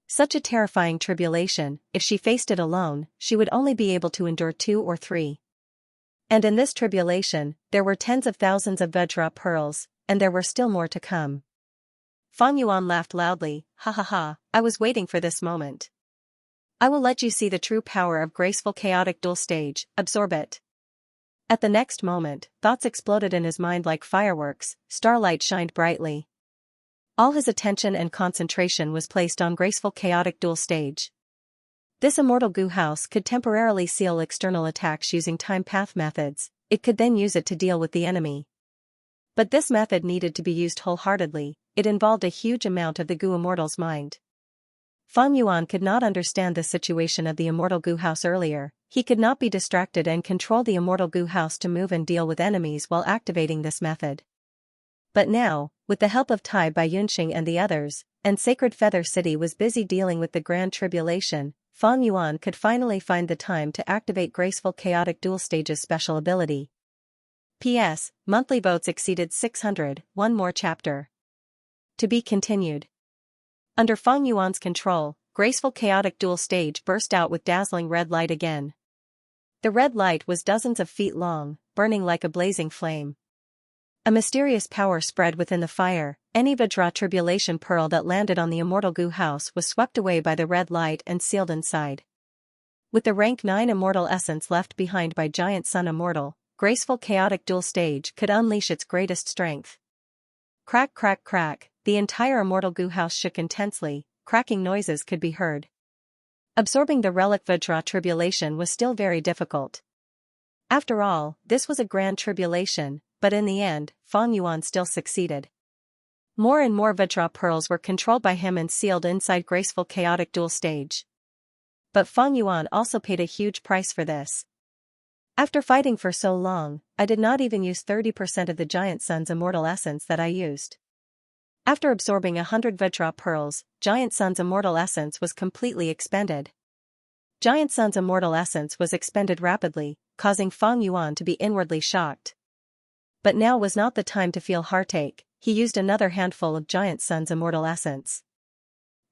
Such a terrifying tribulation, if she faced it alone, she would only be able to endure 2 or 3. And in this tribulation, there were tens of thousands of Vajra pearls, and there were still more to come. Fang Yuan laughed loudly, ha ha ha, I was waiting for this moment. I will let you see the true power of graceful chaotic dual stage, absorb it. At the next moment, thoughts exploded in his mind like fireworks, starlight shined brightly. All his attention and concentration was placed on graceful chaotic dual stage. This immortal goo house could temporarily seal external attacks using time path methods, it could then use it to deal with the enemy. But this method needed to be used wholeheartedly, it involved a huge amount of the goo immortal's mind. Fang Yuan could not understand the situation of the immortal goo house earlier, he could not be distracted and control the immortal goo house to move and deal with enemies while activating this method. But now, with the help of Tai Bai Yunxing and the others, and Sacred Feather City was busy dealing with the Grand Tribulation, Fang Yuan could finally find the time to activate Graceful Chaotic Dual Stage's special ability. P.S. Monthly votes exceeded 600, one more chapter. To be continued. Under Fang Yuan's control, Graceful Chaotic Dual Stage burst out with dazzling red light again. The red light was dozens of feet long, burning like a blazing flame. A mysterious power spread within the fire, any Vajra tribulation pearl that landed on the immortal goo house was swept away by the red light and sealed inside. With the rank 9 immortal essence left behind by Giant Sun Immortal, Graceful Chaotic Dual Stage could unleash its greatest strength. Crack crack crack, the entire immortal goo house shook intensely, cracking noises could be heard. Absorbing the relic Vajra tribulation was still very difficult. After all, this was a grand tribulation, but in the end, Fang Yuan still succeeded. More and more Vajra pearls were controlled by him and sealed inside Graceful Chaotic Dual Stage. But Fang Yuan also paid a huge price for this. After fighting for so long, I did not even use 30% of the Giant Sun's immortal essence that I used. After absorbing 100 Vajra pearls, Giant Sun's immortal essence was completely expended. Giant Sun's immortal essence was expended rapidly, causing Fang Yuan to be inwardly shocked. But now was not the time to feel heartache. He used another handful of Giant Sun's immortal essence.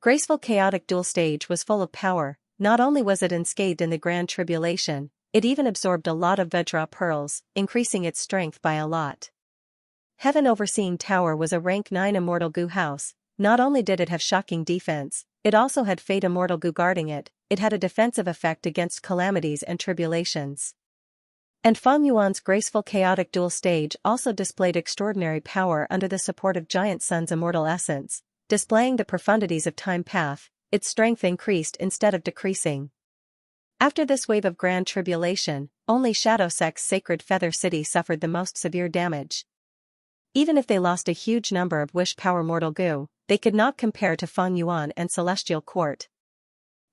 Graceful Chaotic Dual Stage was full of power. Not only was it unscathed in the Grand Tribulation, it even absorbed a lot of Vajra pearls, increasing its strength by a lot. Heaven Overseeing Tower was a rank 9 Immortal Gu house. Not only did it have shocking defense, it also had Fate Immortal Gu guarding it. It had a defensive effect against calamities and tribulations. And Fang Yuan's Graceful Chaotic Dual Stage also displayed extraordinary power under the support of Giant Sun's immortal essence, displaying the profundities of Time Path. Its strength increased instead of decreasing. After this wave of Grand Tribulation, only Shadow Sect's Sacred Feather City suffered the most severe damage. Even if they lost a huge number of Wish Power Mortal Gu, they could not compare to Fang Yuan and Celestial Court.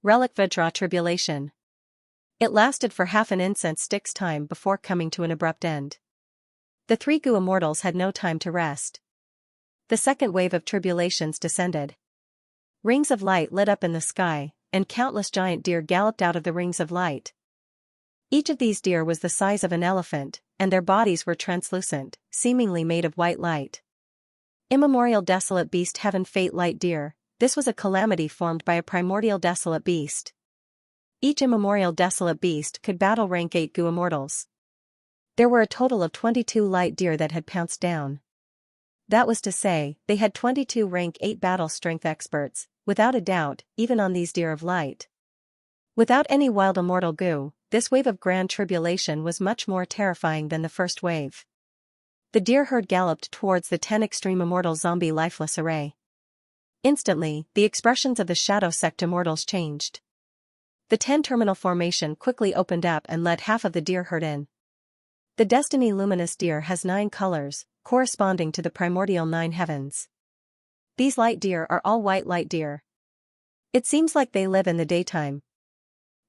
Relic Vajra Tribulation. It lasted for half an incense stick's time before coming to an abrupt end. The 3 Gu immortals had no time to rest. The second wave of tribulations descended. Rings of light lit up in the sky, and countless giant deer galloped out of the rings of light. Each of these deer was the size of an elephant, and their bodies were translucent, seemingly made of white light. Immemorial Desolate Beast Heaven Fate Light Deer. This was a calamity formed by a primordial desolate beast. Each immemorial desolate beast could battle rank 8 Gu immortals. There were a total of 22 light deer that had pounced down. That was to say, they had 22 rank 8 battle strength experts, without a doubt, even on these deer of light. Without any wild immortal Gu, this wave of Grand Tribulation was much more terrifying than the first wave. The deer herd galloped towards the 10 extreme immortal zombie lifeless array. Instantly, the expressions of the Shadow Sect immortals changed. The 10 terminal formation quickly opened up and let half of the deer herd in. The Destiny Luminous Deer has 9 colors, corresponding to the primordial 9 heavens. These light deer are all white light deer. It seems like they live in the daytime.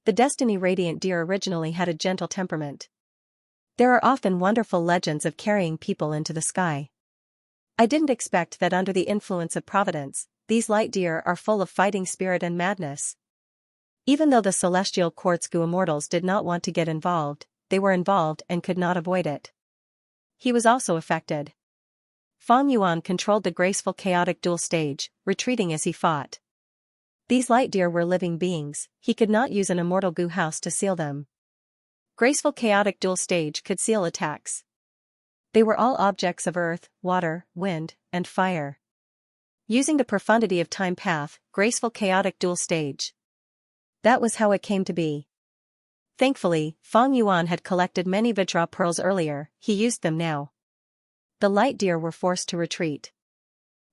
The Destiny Radiant Deer originally had a gentle temperament. There are often wonderful legends of carrying people into the sky. I didn't expect that under the influence of Providence, these light deer are full of fighting spirit and madness. Even though the Celestial Court's Gu immortals did not want to get involved, they were involved and could not avoid it. He was also affected. Fang Yuan controlled the Graceful Chaotic Dual Stage, retreating as he fought. These light deer were living beings. He could not use an immortal Gu house to seal them. Graceful Chaotic Dual Stage could seal attacks. They were all objects of earth, water, wind, and fire. Using the profundity of Time Path, Graceful Chaotic Dual Stage. That was how it came to be. Thankfully, Fang Yuan had collected many Vajra pearls earlier. He used them now. The light deer were forced to retreat.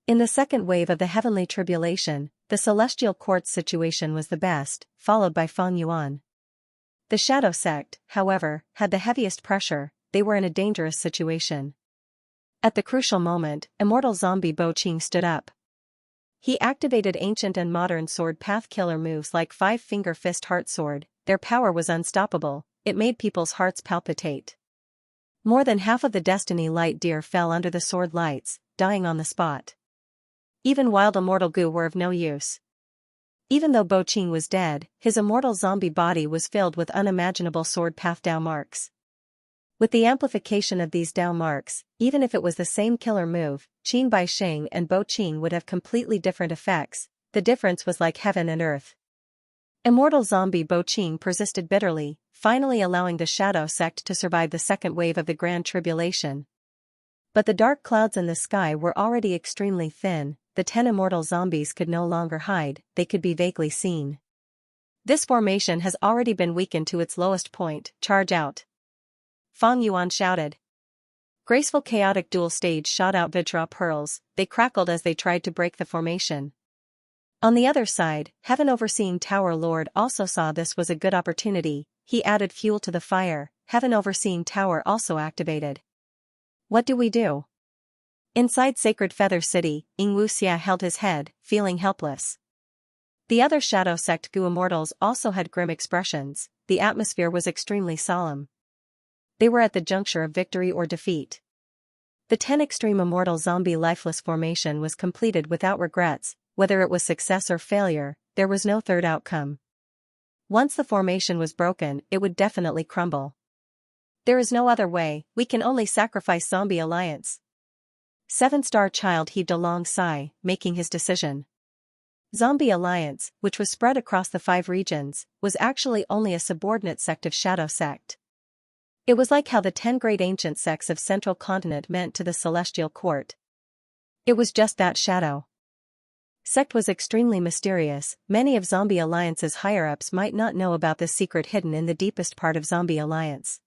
In the second wave of the heavenly tribulation, the Celestial Court's situation was the best, followed by Fang Yuan. The Shadow Sect, however, had the heaviest pressure. They were in a dangerous situation. At the crucial moment, immortal zombie Bo Qing stood up. He activated ancient and modern sword path killer moves like 5-finger fist heart sword. Their power was unstoppable. It made people's hearts palpitate. More than half of the Destiny light deer fell under the sword lights, dying on the spot. Even wild immortal Gu were of no use. Even though Bo Qing was dead, his immortal zombie body was filled with unimaginable sword path Dao marks. With the amplification of these Dao marks, even if it was the same killer move, Qin Bai Sheng and Bo Qing would have completely different effects. The difference was like heaven and earth. Immortal zombie Bo Qing persisted bitterly, finally allowing the Shadow Sect to survive the second wave of the Grand Tribulation. But the dark clouds in the sky were already extremely thin. The 10 immortal zombies could no longer hide, they could be vaguely seen. This formation has already been weakened to its lowest point. Charge out! Fang Yuan shouted. Graceful Chaotic Dual Stage shot out Vajra pearls. They crackled as they tried to break the formation. On the other side, Heaven Overseeing Tower Lord also saw this was a good opportunity. He added fuel to the fire. Heaven Overseeing Tower also activated. What do we do? Inside Sacred Feather City, Xianxia held his head, feeling helpless. The other Shadow Sect Gu immortals also had grim expressions. The atmosphere was extremely solemn. They were at the juncture of victory or defeat. The 10 Extreme Immortal Zombie Lifeless formation was completed without regrets. Whether it was success or failure, there was no third outcome. Once the formation was broken, it would definitely crumble. There is no other way, we can only sacrifice Zombie Alliance. 7-Star Child heaved a long sigh, making his decision. Zombie Alliance, which was spread across the 5 regions, was actually only a subordinate sect of Shadow Sect. It was like how the 10 great ancient sects of Central Continent meant to the Celestial Court. It was just that Shadow Sect was extremely mysterious. Many of Zombie Alliance's higher-ups might not know about this secret hidden in the deepest part of Zombie Alliance.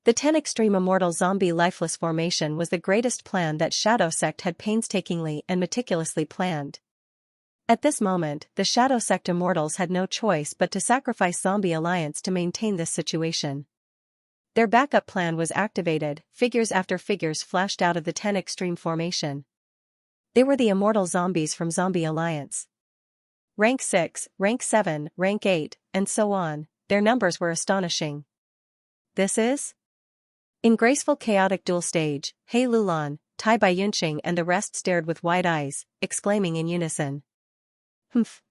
The 10 Extreme Immortal Zombie Lifeless formation was the greatest plan that Shadow Sect had painstakingly and meticulously planned. At this moment, the Shadow Sect Immortals had no choice but to sacrifice Zombie Alliance to maintain this situation. Their backup plan was activated. Figures after figures flashed out of the 10 Extreme formation. They were the immortal zombies from Zombie Alliance. Rank 6, Rank 7, Rank 8, and so on. Their numbers were astonishing. This is? In graceful chaotic duel stage, Hei Lulan, Tai Baiyunqing and the rest stared with wide eyes, exclaiming in unison. Humph.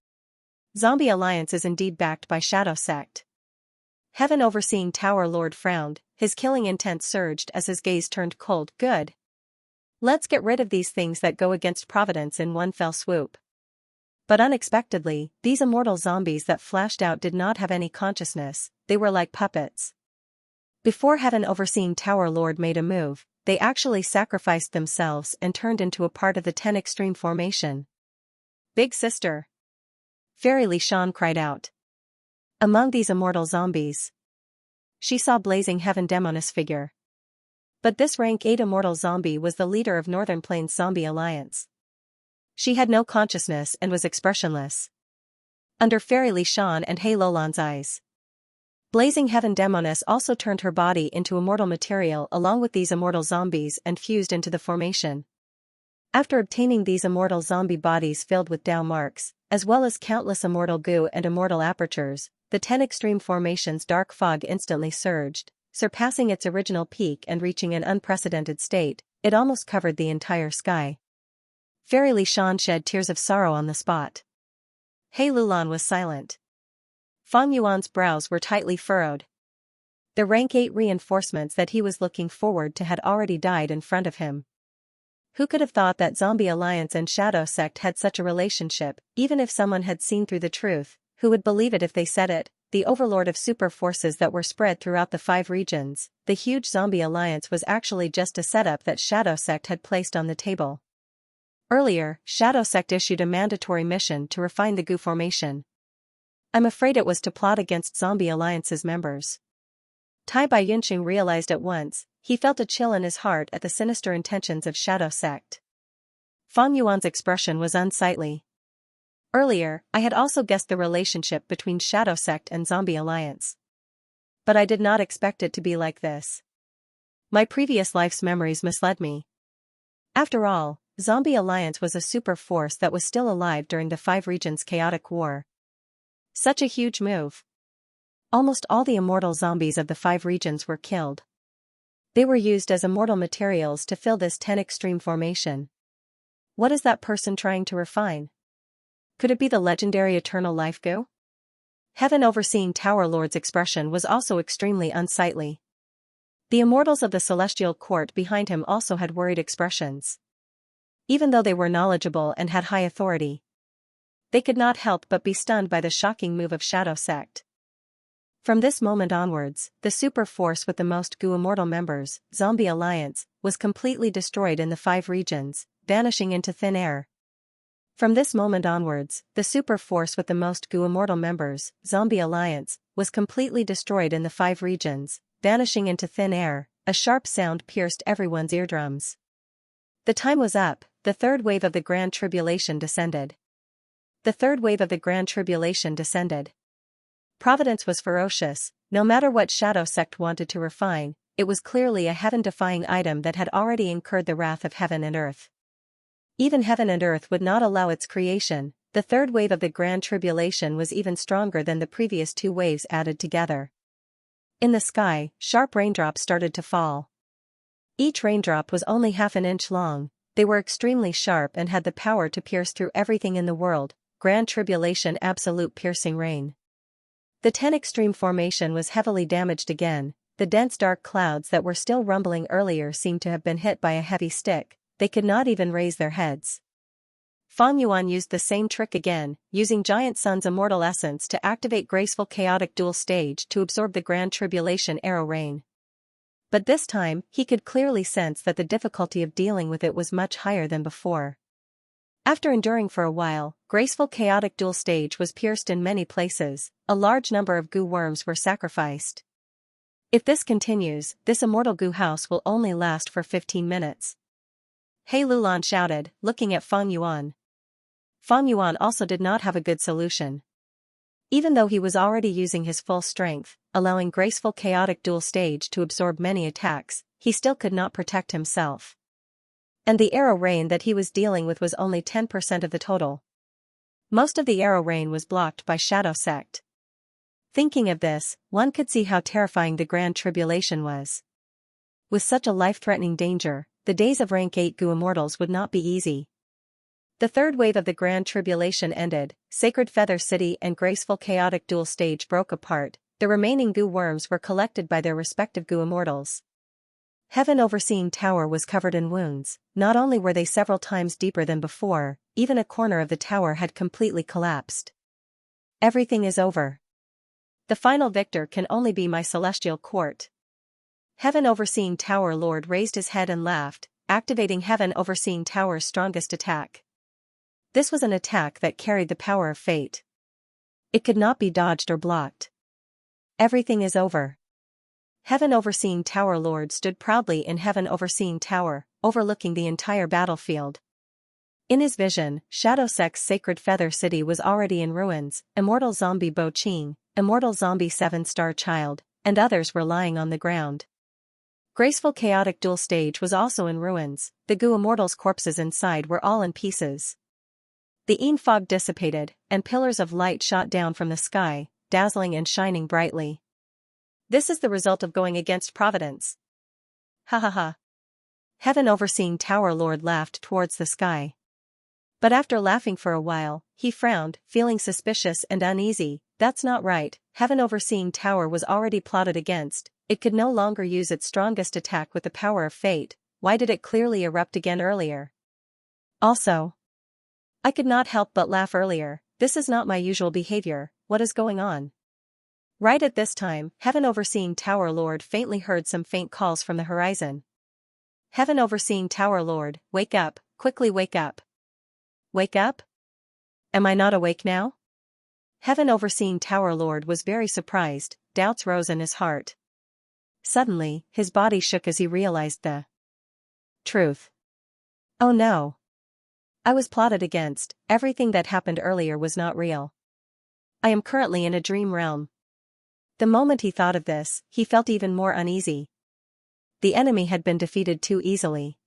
Zombie Alliance is indeed backed by Shadow Sect. Heaven Overseeing Tower Lord frowned, his killing intent surged as his gaze turned cold. Good. Let's get rid of these things that go against Providence in one fell swoop. But unexpectedly, these immortal zombies that flashed out did not have any consciousness. They were like puppets. Before Heaven Overseeing Tower Lord made a move, they actually sacrificed themselves and turned into a part of the 10 Extreme formation. Big sister. Fairy Li Shan cried out. Among these immortal zombies, she saw blazing Heaven Demoness figure. But this rank 8 immortal zombie was the leader of Northern Plains Zombie Alliance. She had no consciousness and was expressionless. Under Fairy Li Shan and Hei Lulan's eyes, blazing Heaven Demoness also turned her body into immortal material along with these immortal zombies and fused into the formation. After obtaining these immortal zombie bodies filled with Dao marks, as well as countless immortal goo and immortal apertures, the 10 Extreme formation's dark fog instantly surged, surpassing its original peak and reaching an unprecedented state. It almost covered the entire sky. Fairy Li Shan shed tears of sorrow on the spot. Hei Lulan was silent. Fang Yuan's brows were tightly furrowed. The rank 8 reinforcements that he was looking forward to had already died in front of him. Who could have thought that Zombie Alliance and Shadow Sect had such a relationship? Even if someone had seen through the truth, who would believe it if they said it? The overlord of super forces that were spread throughout the 5 regions, the huge Zombie Alliance was actually just a setup that Shadow Sect had placed on the table. Earlier, Shadow Sect issued a mandatory mission to refine the goo formation. I'm afraid it was to plot against Zombie Alliance's members. Tai Baiyunqing realized at once. He felt a chill in his heart at the sinister intentions of Shadow Sect. Fang Yuan's expression was unsightly. Earlier, I had also guessed the relationship between Shadow Sect and Zombie Alliance. But I did not expect it to be like this. My previous life's memories misled me. After all, Zombie Alliance was a super force that was still alive during the 5 regions' chaotic war. Such a huge move. Almost all the immortal zombies of the 5 regions were killed. They were used as immortal materials to fill this 10 Extreme formation. What is that person trying to refine? Could it be the legendary Eternal Life Goo? Heaven Overseeing Tower Lord's expression was also extremely unsightly. The immortals of the Celestial Court behind him also had worried expressions. Even though they were knowledgeable and had high authority, they could not help but be stunned by the shocking move of Shadow Sect. From this moment onwards, the super force with the most goo immortal members, Zombie Alliance, was completely destroyed in the 5 regions, vanishing into thin air. From this moment onwards, the super force with the most goo immortal members, Zombie Alliance, was completely destroyed in the 5 regions, vanishing into thin air. A sharp sound pierced everyone's eardrums. The time was up. The third wave of the Grand Tribulation descended. The third wave of the Grand Tribulation descended. Providence was ferocious. No matter what Shadow Sect wanted to refine, it was clearly a heaven-defying item that had already incurred the wrath of heaven and earth. Even heaven and earth would not allow its creation. The third wave of the Grand Tribulation was even stronger than the previous 2 waves added together. In the sky, sharp raindrops started to fall. Each raindrop was only half an inch long. They were extremely sharp and had the power to pierce through everything in the world. Grand Tribulation absolute piercing rain. The 10 extreme formation was heavily damaged again. The dense dark clouds that were still rumbling earlier seemed to have been hit by a heavy stick. They could not even raise their heads. Feng Yuan used the same trick again, using Giant Sun's immortal essence to activate Graceful Chaotic Dual Stage to absorb the Grand Tribulation arrow rain. But this time, he could clearly sense that the difficulty of dealing with it was much higher than before. After enduring for a while, Graceful Chaotic Dual Stage was pierced in many places. A large number of goo worms were sacrificed. If this continues, this immortal goo house will only last for 15 minutes. He Lulan shouted, looking at Feng Yuan. Feng Yuan also did not have a good solution. Even though he was already using his full strength, allowing Graceful Chaotic Dual Stage to absorb many attacks, he still could not protect himself. And the arrow rain that he was dealing with was only 10% of the total. Most of the arrow rain was blocked by Shadow Sect. Thinking of this, one could see how terrifying the Grand Tribulation was. With such a life-threatening danger, the days of rank 8 goo immortals would not be easy. The third wave of the Grand Tribulation ended, Sacred Feather City and Graceful Chaotic Dual Stage broke apart. The remaining goo worms were collected by their respective goo immortals. Heaven Overseeing Tower was covered in wounds. Not only were they several times deeper than before, even a corner of the tower had completely collapsed. Everything is over. The final victor can only be my celestial court. Heaven Overseeing Tower Lord raised his head and laughed, activating Heaven Overseeing Tower's strongest attack. This was an attack that carried the power of fate. It could not be dodged or blocked. Everything is over. Heaven Overseeing Tower Lord stood proudly in Heaven Overseeing Tower, overlooking the entire battlefield. In his vision, Shadow Sect's Sacred Feather City was already in ruins. Immortal Zombie Bo Qing, Immortal Zombie 7-Star Child, and others were lying on the ground. Graceful Chaotic Dual Stage was also in ruins. The goo immortals' corpses inside were all in pieces. The Een fog dissipated, and pillars of light shot down from the sky, dazzling and shining brightly. This is the result of going against Providence. Ha ha ha. Heaven Overseeing Tower Lord laughed towards the sky. But after laughing for a while, he frowned, feeling suspicious and uneasy. That's not right. Heaven Overseeing Tower was already plotted against. It could no longer use its strongest attack with the power of fate. Why did it clearly erupt again earlier? Also, I could not help but laugh earlier. This is not my usual behavior. What is going on? Right at this time, Heaven Overseeing Tower Lord faintly heard some faint calls from the horizon. Heaven Overseeing Tower Lord, wake up, quickly wake up. Wake up? Am I not awake now? Heaven Overseeing Tower Lord was very surprised. Doubts rose in his heart. Suddenly, his body shook as he realized the truth. Oh no. I was plotted against. Everything that happened earlier was not real. I am currently in a dream realm. The moment he thought of this, he felt even more uneasy. The enemy had been defeated too easily.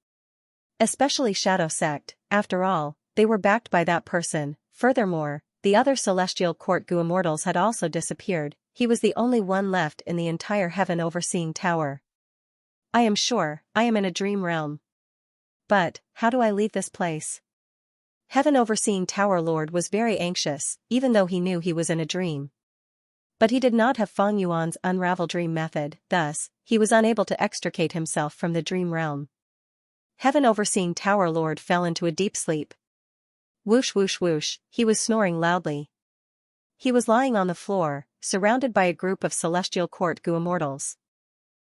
Especially Shadow Sect. After all, they were backed by that person. Furthermore, the other Celestial Court goo immortals had also disappeared. He was the only one left in the entire Heaven Overseeing Tower. I am sure, I am in a dream realm. But, how do I leave this place? Heaven Overseeing Tower Lord was very anxious, even though he knew he was in a dream. But he did not have Feng Yuan's unravel dream method, thus, he was unable to extricate himself from the dream realm. Heaven Overseeing Tower Lord fell into a deep sleep. Whoosh whoosh whoosh, he was snoring loudly. He was lying on the floor, surrounded by a group of Celestial Court goo immortals.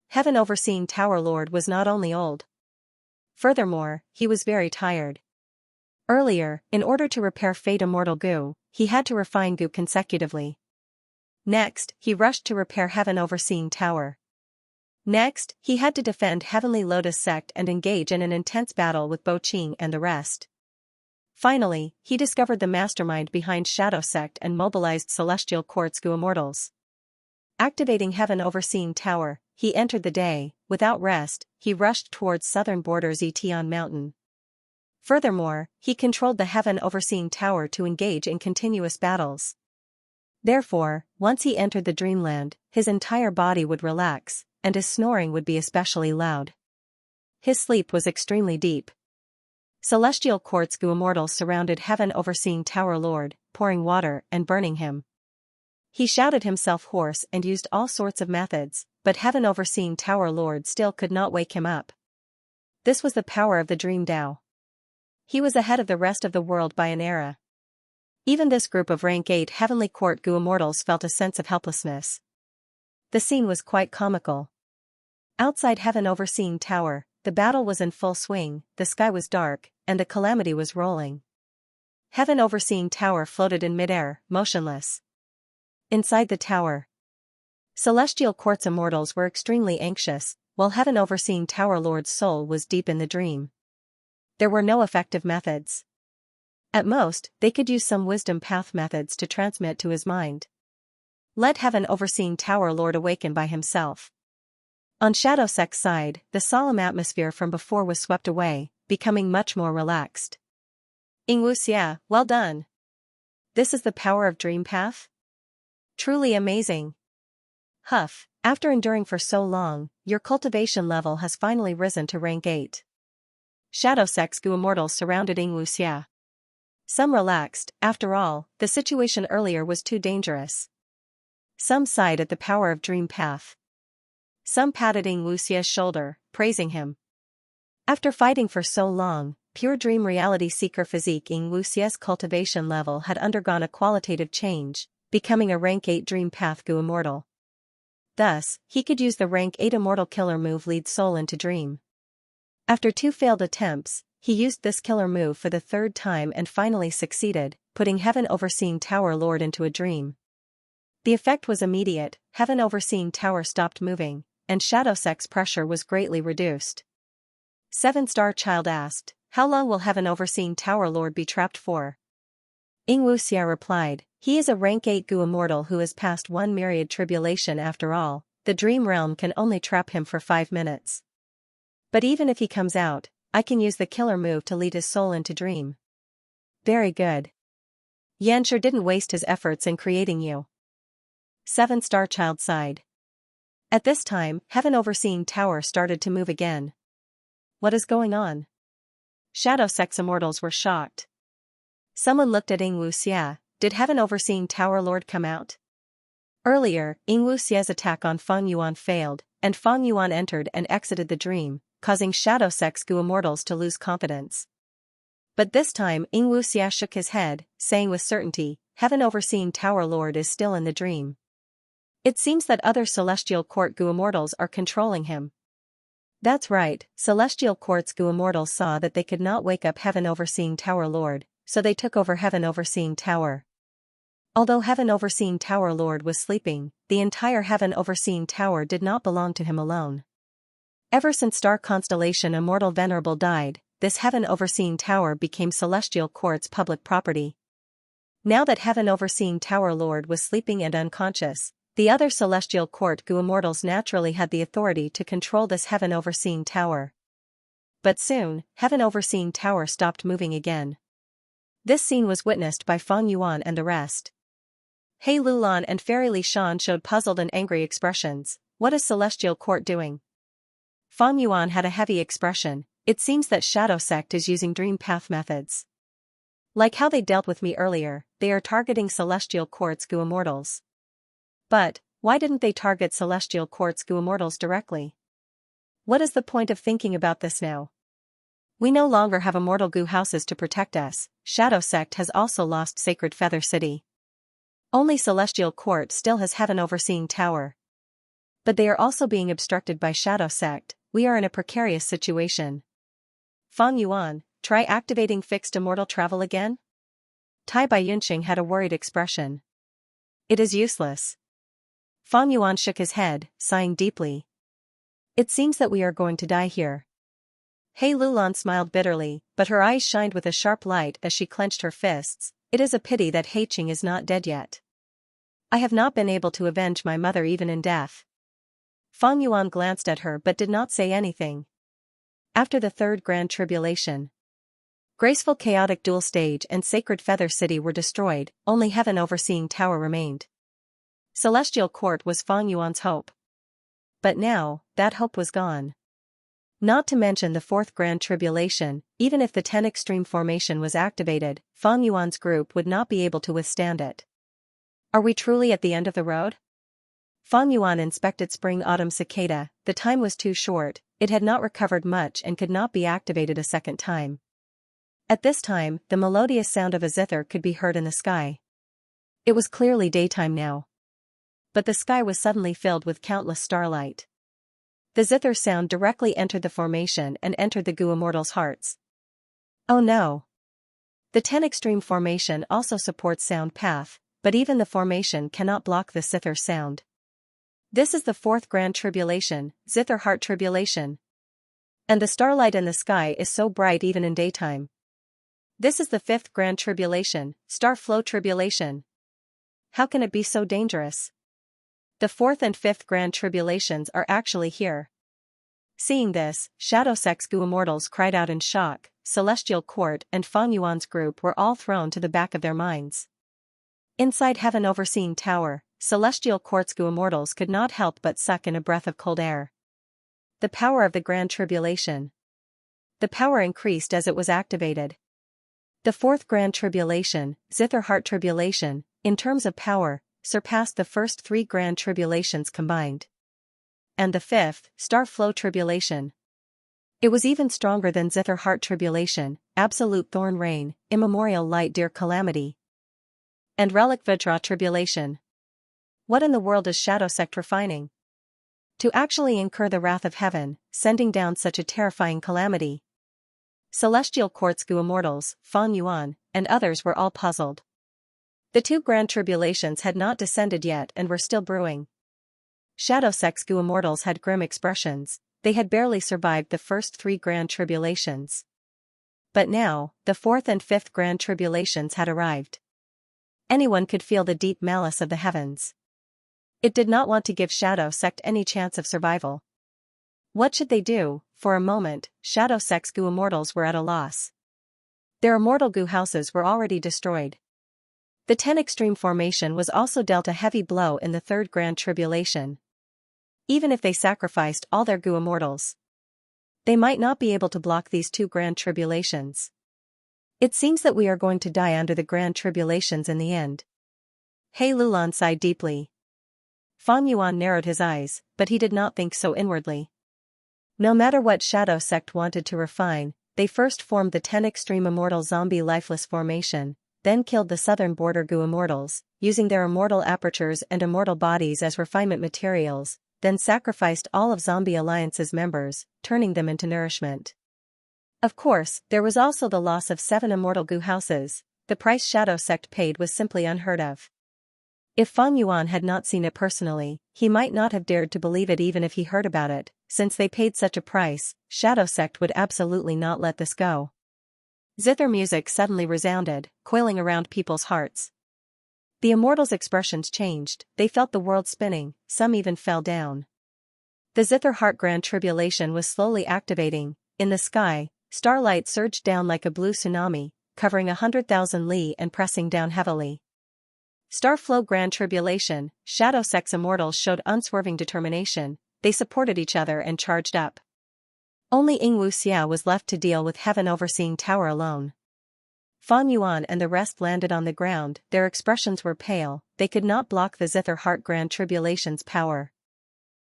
Heaven Overseeing Tower Lord was not only old. Furthermore, he was very tired. Earlier, in order to repair Fate Immortal Goo, he had to refine Goo consecutively. Next, he rushed to repair Heaven Overseeing Tower. Next, he had to defend Heavenly Lotus Sect and engage in an intense battle with Bo Qing and the rest. Finally, he discovered the mastermind behind Shadow Sect and mobilized Celestial Court's goo immortals. Activating Heaven Overseeing Tower, he entered the day. Without rest, he rushed towards southern borders Etion Mountain. Furthermore, he controlled the Heaven Overseeing Tower to engage in continuous battles. Therefore, once he entered the dreamland, his entire body would relax, and his snoring would be especially loud. His sleep was extremely deep. Celestial courts gu immortals surrounded heaven overseeing Tower Lord, pouring water and burning him. He shouted himself hoarse and used all sorts of methods, but heaven overseeing Tower Lord still could not wake him up. This was the power of the dream Tao. He was ahead of the rest of the world by an era. Even this group of rank 8 heavenly court gu immortals felt a sense of helplessness. The scene was quite comical. Outside heaven overseeing tower, the battle was in full swing, the sky was dark, and the calamity was rolling. Heaven overseeing tower floated in midair, motionless. Inside the tower, celestial courts immortals were extremely anxious, while heaven overseeing Tower Lord's soul was deep in the dream. There were no effective methods. At most, they could use some wisdom path methods to transmit to his mind. Let heaven overseeing Tower Lord awaken by himself. On Shadow Sect's side, the solemn atmosphere from before was swept away, becoming much more relaxed. Xianxia, well done. This is the power of Dream Path? Truly amazing. Huff, after enduring for so long, your cultivation level has finally risen to rank 8. Shadow Sect's gu immortals surrounded Xianxia. Some relaxed, after all, the situation earlier was too dangerous. Some sighed at the power of Dream Path. Some patted Xianxia's shoulder, praising him. After fighting for so long, pure dream reality seeker physique Xianxia's cultivation level had undergone a qualitative change, becoming a rank 8 Dream Path gu immortal. Thus, he could use the rank 8 immortal killer move Lead Soul into Dream. After 2 failed attempts, he used this killer move for the 3rd time and finally succeeded, putting heaven overseeing Tower Lord into a dream. The effect was immediate, heaven overseeing tower stopped moving, and Shadow Sect's pressure was greatly reduced. 7-star child asked, "How long will heaven overseeing Tower Lord be trapped for?" Xianxia replied, "He is a rank 8 gu immortal who has passed one myriad tribulation after all, the dream realm can only trap him for 5 minutes. But even if he comes out, I can use the killer move to lead his soul into dream." Very good. Xianxia didn't waste his efforts in creating you. 7-star child sighed. At this time, heaven overseeing tower started to move again. What is going on? Shadow Sect's immortals were shocked. Someone looked at Xianxia. Did heaven overseeing Tower Lord come out? Earlier, Xianxia's attack on Feng Yuan failed, and Feng Yuan entered and exited the dream, causing Shadow Sect's gu immortals to lose confidence. But this time Xianxia shook his head, saying with certainty, heaven overseeing Tower Lord is still in the dream. It seems that other celestial court gu immortals are controlling him. That's right, celestial courts gu immortals saw that they could not wake up heaven overseeing Tower Lord, so they took over heaven overseeing tower. Although heaven overseeing Tower Lord was sleeping, the entire heaven overseeing tower did not belong to him alone. Ever since star constellation Immortal Venerable died, this heaven overseeing tower became celestial court's public property. Now that heaven overseeing Tower Lord was sleeping and unconscious, the other celestial court gu immortals naturally had the authority to control this heaven overseeing tower. But soon, heaven overseeing tower stopped moving again. This scene was witnessed by Feng Yuan and the rest. Hei Lulan and Fairy Li Shan showed puzzled and angry expressions. What is celestial court doing? Feng Yuan had a heavy expression. It seems that Shadow Sect is using dream path methods. Like how they dealt with me earlier, they are targeting celestial courts gu immortals. But, why didn't they target celestial courts gu immortals directly? What is the point of thinking about this now? We no longer have immortal gu houses to protect us. Shadow Sect has also lost Sacred Feather City. Only celestial court still has heaven overseeing tower. But they are also being obstructed by Shadow Sect. We are in a precarious situation. Feng Yuan, try activating fixed immortal travel again? Tai Bai Yunqing had a worried expression. It is useless. Feng Yuan shook his head, sighing deeply. It seems that we are going to die here. Hei Lulan smiled bitterly, but her eyes shined with a sharp light as she clenched her fists. It is a pity that Hei Qing is not dead yet. I have not been able to avenge my mother even in death. Feng Yuan glanced at her but did not say anything. After the third grand tribulation, Graceful Chaotic Dual Stage and Sacred Feather City were destroyed, only heaven overseeing tower remained. Celestial Court was Fang Yuan's hope. But now, that hope was gone. Not to mention the fourth Grand Tribulation, even if the 10 Extreme Formation was activated, Fang Yuan's group would not be able to withstand it. Are we truly at the end of the road? Fang Yuan inspected Spring-Autumn Cicada. The time was too short, it had not recovered much and could not be activated a second time. At this time, the melodious sound of a zither could be heard in the sky. It was clearly daytime now. But the sky was suddenly filled with countless starlight. The zither sound directly entered the formation and entered the Gu Immortals' hearts. Oh no! The 10 Extreme Formation also supports sound path, but even the formation cannot block the zither sound. This is the fourth Grand Tribulation, Zither Heart Tribulation. And the starlight in the sky is so bright even in daytime. This is the fifth Grand Tribulation, Star Flow Tribulation. How can it be so dangerous? The fourth and fifth Grand Tribulations are actually here. Seeing this, Shadow Sect's Gu Immortals cried out in shock. Celestial Court and Fang Yuan's group were all thrown to the back of their minds. Inside Heaven Overseeing Tower, Celestial Court's Gu Immortals could not help but suck in a breath of cold air. The power of the Grand Tribulation. The power increased as it was activated. The fourth Grand Tribulation, Zither Heart Tribulation, in terms of power, surpassed the first 3 Grand Tribulations combined. And the fifth, Star Flow Tribulation. It was even stronger than Zither Heart Tribulation, Absolute Thorn Rain, Immemorial Light Dear Calamity. And Relic Vajra Tribulation. What in the world is Shadow Sect refining? To actually incur the wrath of heaven, sending down such a terrifying calamity. Celestial Court's Gu Immortals, Fang Yuan, and others were all puzzled. The 2 Grand Tribulations had not descended yet and were still brewing. Shadow Sect's Gu Immortals had grim expressions, they had barely survived the first 3 Grand Tribulations. But now, the 4th and 5th Grand Tribulations had arrived. Anyone could feel the deep malice of the heavens. It did not want to give Shadow Sect any chance of survival. What should they do? For a moment, Shadow Sect's Gu Immortals were at a loss. Their immortal Gu houses were already destroyed. The 10 Extreme Formation was also dealt a heavy blow in the 3rd Grand Tribulation. Even if they sacrificed all their Gu Immortals, they might not be able to block these 2 Grand Tribulations. It seems that we are going to die under the Grand Tribulations in the end. He Lulan sighed deeply. Fang Yuan narrowed his eyes, but he did not think so inwardly. No matter what Shadow Sect wanted to refine, they first formed the 10 Extreme Immortal Zombie Lifeless Formation, then killed the southern border Gu Immortals, using their immortal apertures and immortal bodies as refinement materials, then sacrificed all of Zombie Alliance's members, turning them into nourishment. Of course, there was also the loss of 7 immortal Gu houses. The price Shadow Sect paid was simply unheard of. If Fang Yuan had not seen it personally, he might not have dared to believe it even if he heard about it. Since they paid such a price, Shadow Sect would absolutely not let this go. Zither music suddenly resounded, coiling around people's hearts. The immortals' expressions changed, they felt the world spinning, some even fell down. The Zither Heart Grand Tribulation was slowly activating. In the sky, starlight surged down like a blue tsunami, covering 100,000 li and pressing down heavily. Starflow Grand Tribulation, Shadow Sect's immortals showed unswerving determination, they supported each other and charged up. Only Yingwu Xia was left to deal with Heaven Overseeing Tower alone. Fang Yuan and the rest landed on the ground, their expressions were pale, they could not block the Zither Heart Grand Tribulation's power.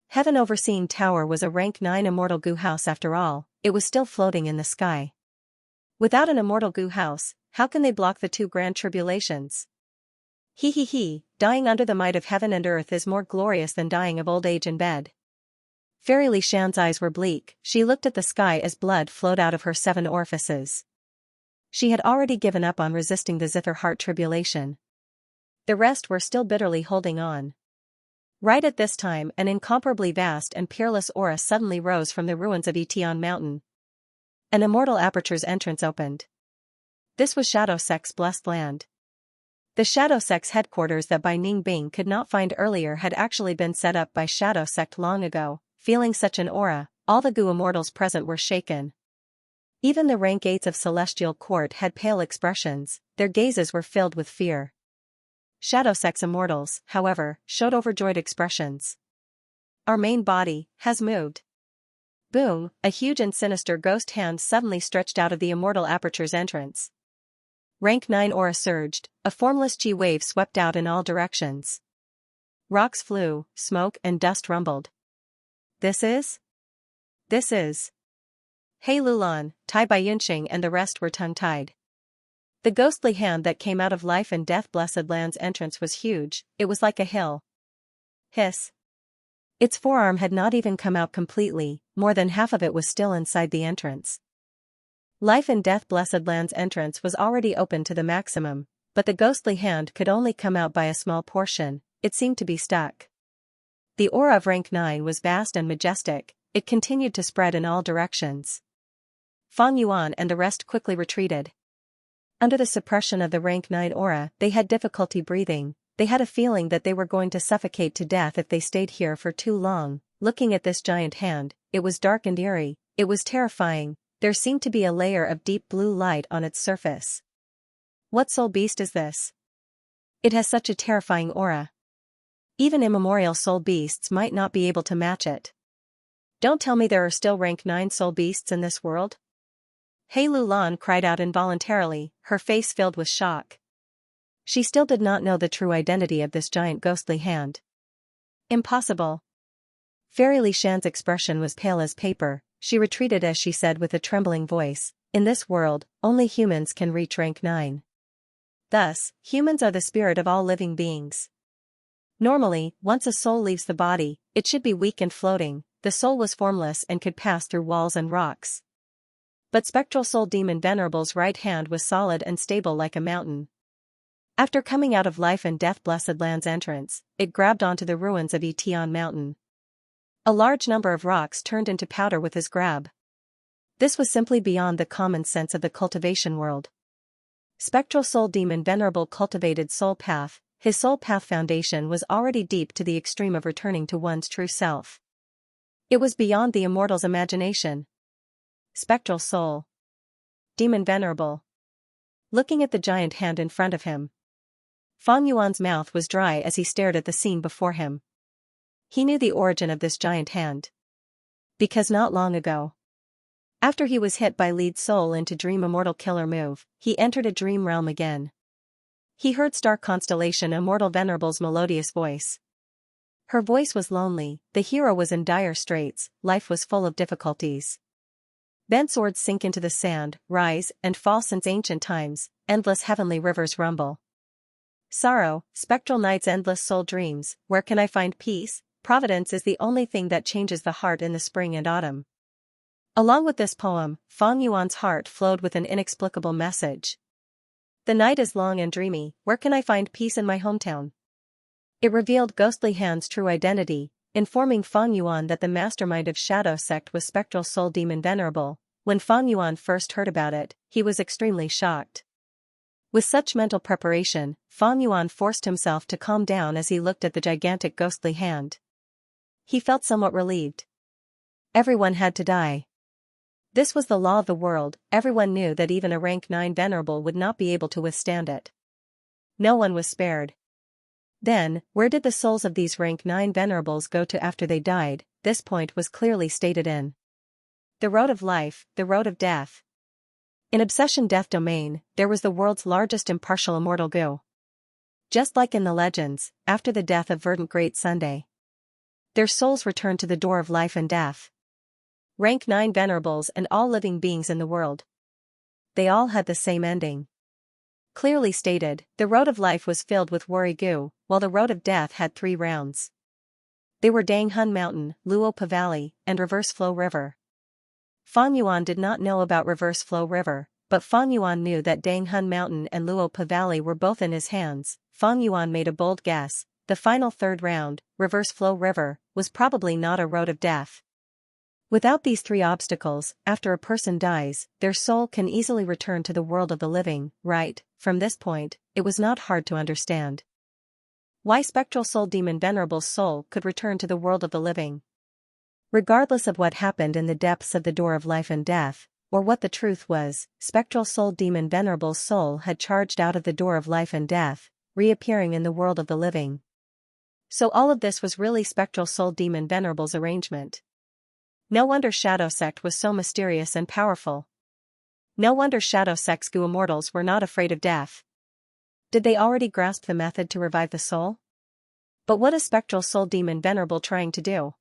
Heaven Overseeing Tower was a rank 9 immortal Gu house after all, it was still floating in the sky. Without an immortal Gu house, how can they block the 2 Grand Tribulations? Dying under the might of heaven and earth is more glorious than dying of old age in bed. Fairy Li Shan's eyes were bleak, she looked at the sky as blood flowed out of her 7 orifices. She had already given up on resisting the Zither Heart Tribulation. The rest were still bitterly holding on. Right at this time, an incomparably vast and peerless aura suddenly rose from the ruins of Etion Mountain. An immortal aperture's entrance opened. This was Shadow Sect's blessed land. The Shadow Sect's headquarters that Bai Ningbing could not find earlier had actually been set up by Shadow Sect long ago. Feeling such an aura, all the Gu Immortals present were shaken. Even the rank 8s of Celestial Court had pale expressions, their gazes were filled with fear. Shadow Sex immortals, however, showed overjoyed expressions. Our main body has moved. Boom, a huge and sinister ghost hand suddenly stretched out of the immortal aperture's entrance. Rank 9 aura surged, a formless chi wave swept out in all directions. Rocks flew, smoke and dust rumbled. This is? Hey Lulan, Tai Baiyunxing and the rest were tongue-tied. The ghostly hand that came out of Life and Death Blessed Land's entrance was huge, it was like a hill. Hiss. Its forearm had not even come out completely, more than half of it was still inside the entrance. Life and Death Blessed Land's entrance was already open to the maximum, but the ghostly hand could only come out by a small portion, it seemed to be stuck. The aura of rank 9 was vast and majestic, it continued to spread in all directions. Fang Yuan and the rest quickly retreated. Under the suppression of the rank 9 aura, they had difficulty breathing, they had a feeling that they were going to suffocate to death if they stayed here for too long. Looking at this giant hand, it was dark and eerie, it was terrifying, there seemed to be a layer of deep blue light on its surface. What soul beast is this? It has such a terrifying aura. Even immemorial soul beasts might not be able to match it. Don't tell me there are still rank 9 soul beasts in this world? Hei Lulan cried out involuntarily, her face filled with shock. She still did not know the true identity of this giant ghostly hand. Impossible. Fairy Li Shan's expression was pale as paper, she retreated as she said with a trembling voice, in this world, only humans can reach rank 9. Thus, humans are the spirit of all living beings. Normally, once a soul leaves the body, it should be weak and floating, the soul was formless and could pass through walls and rocks. But Spectral Soul Demon Venerable's right hand was solid and stable like a mountain. After coming out of Life and Death Blessed Land's entrance, it grabbed onto the ruins of Etian Mountain. A large number of rocks turned into powder with his grab. This was simply beyond the common sense of the cultivation world. Spectral Soul Demon Venerable cultivated soul path, his soul path foundation was already deep to the extreme of returning to one's true self. It was beyond the immortal's imagination. Spectral Soul Demon Venerable. Looking at the giant hand in front of him. Fang Yuan's mouth was dry as he stared at the scene before him. He knew the origin of this giant hand. Because not long ago, after he was hit by Lead Soul into Dream Immortal Killer Move, he entered a dream realm again. He heard Star Constellation Immortal Venerable's melodious voice. Her voice was lonely, the hero was in dire straits, life was full of difficulties. Bent swords sink into the sand, rise and fall since ancient times, endless heavenly rivers rumble. Sorrow, spectral nights, endless soul dreams, where can I find peace? Providence is the only thing that changes the heart in the spring and autumn. Along with this poem, Fang Yuan's heart flowed with an inexplicable message. The night is long and dreamy, where can I find peace in my hometown? It revealed Ghostly Hand's true identity, informing Fang Yuan that the mastermind of Shadow Sect was Spectral Soul Demon Venerable. When Fang Yuan first heard about it, he was extremely shocked. With such mental preparation, Fang Yuan forced himself to calm down as he looked at the gigantic ghostly hand. He felt somewhat relieved. Everyone had to die. This was the law of the world, everyone knew that even a rank 9 venerable would not be able to withstand it. No one was spared. Then, where did the souls of these rank 9 venerables go to after they died? This point was clearly stated in The Road of Life, The Road of Death. In Obsession Death Domain, there was the world's largest impartial immortal Gu. Just like in the legends, after the death of Verdant Great Sunday, their souls returned to the door of life and death. Rank 9 venerables and all living beings in the world. They all had the same ending. Clearly stated, the road of life was filled with worry Gu, while the road of death had 3 rounds. They were Danghun Mountain, Luopa Valley, and Reverse Flow River. Fang Yuan did not know about Reverse Flow River, but Fang Yuan knew that Danghun Mountain and Luopa Valley were both in his hands. Fang Yuan made a bold guess, the final 3rd round, Reverse Flow River, was probably not a road of death. Without these 3 obstacles, after a person dies, their soul can easily return to the world of the living, right? From this point, it was not hard to understand why Spectral Soul Demon Venerable's soul could return to the world of the living. Regardless of what happened in the depths of the door of life and death, or what the truth was, Spectral Soul Demon Venerable's soul had charged out of the door of life and death, reappearing in the world of the living. So all of this was really Spectral Soul Demon Venerable's arrangement. No wonder Shadow Sect was so mysterious and powerful. No wonder Shadow Sect's Gu immortals were not afraid of death. Did they already grasp the method to revive the soul? But what is Spectral Soul Demon Venerable trying to do?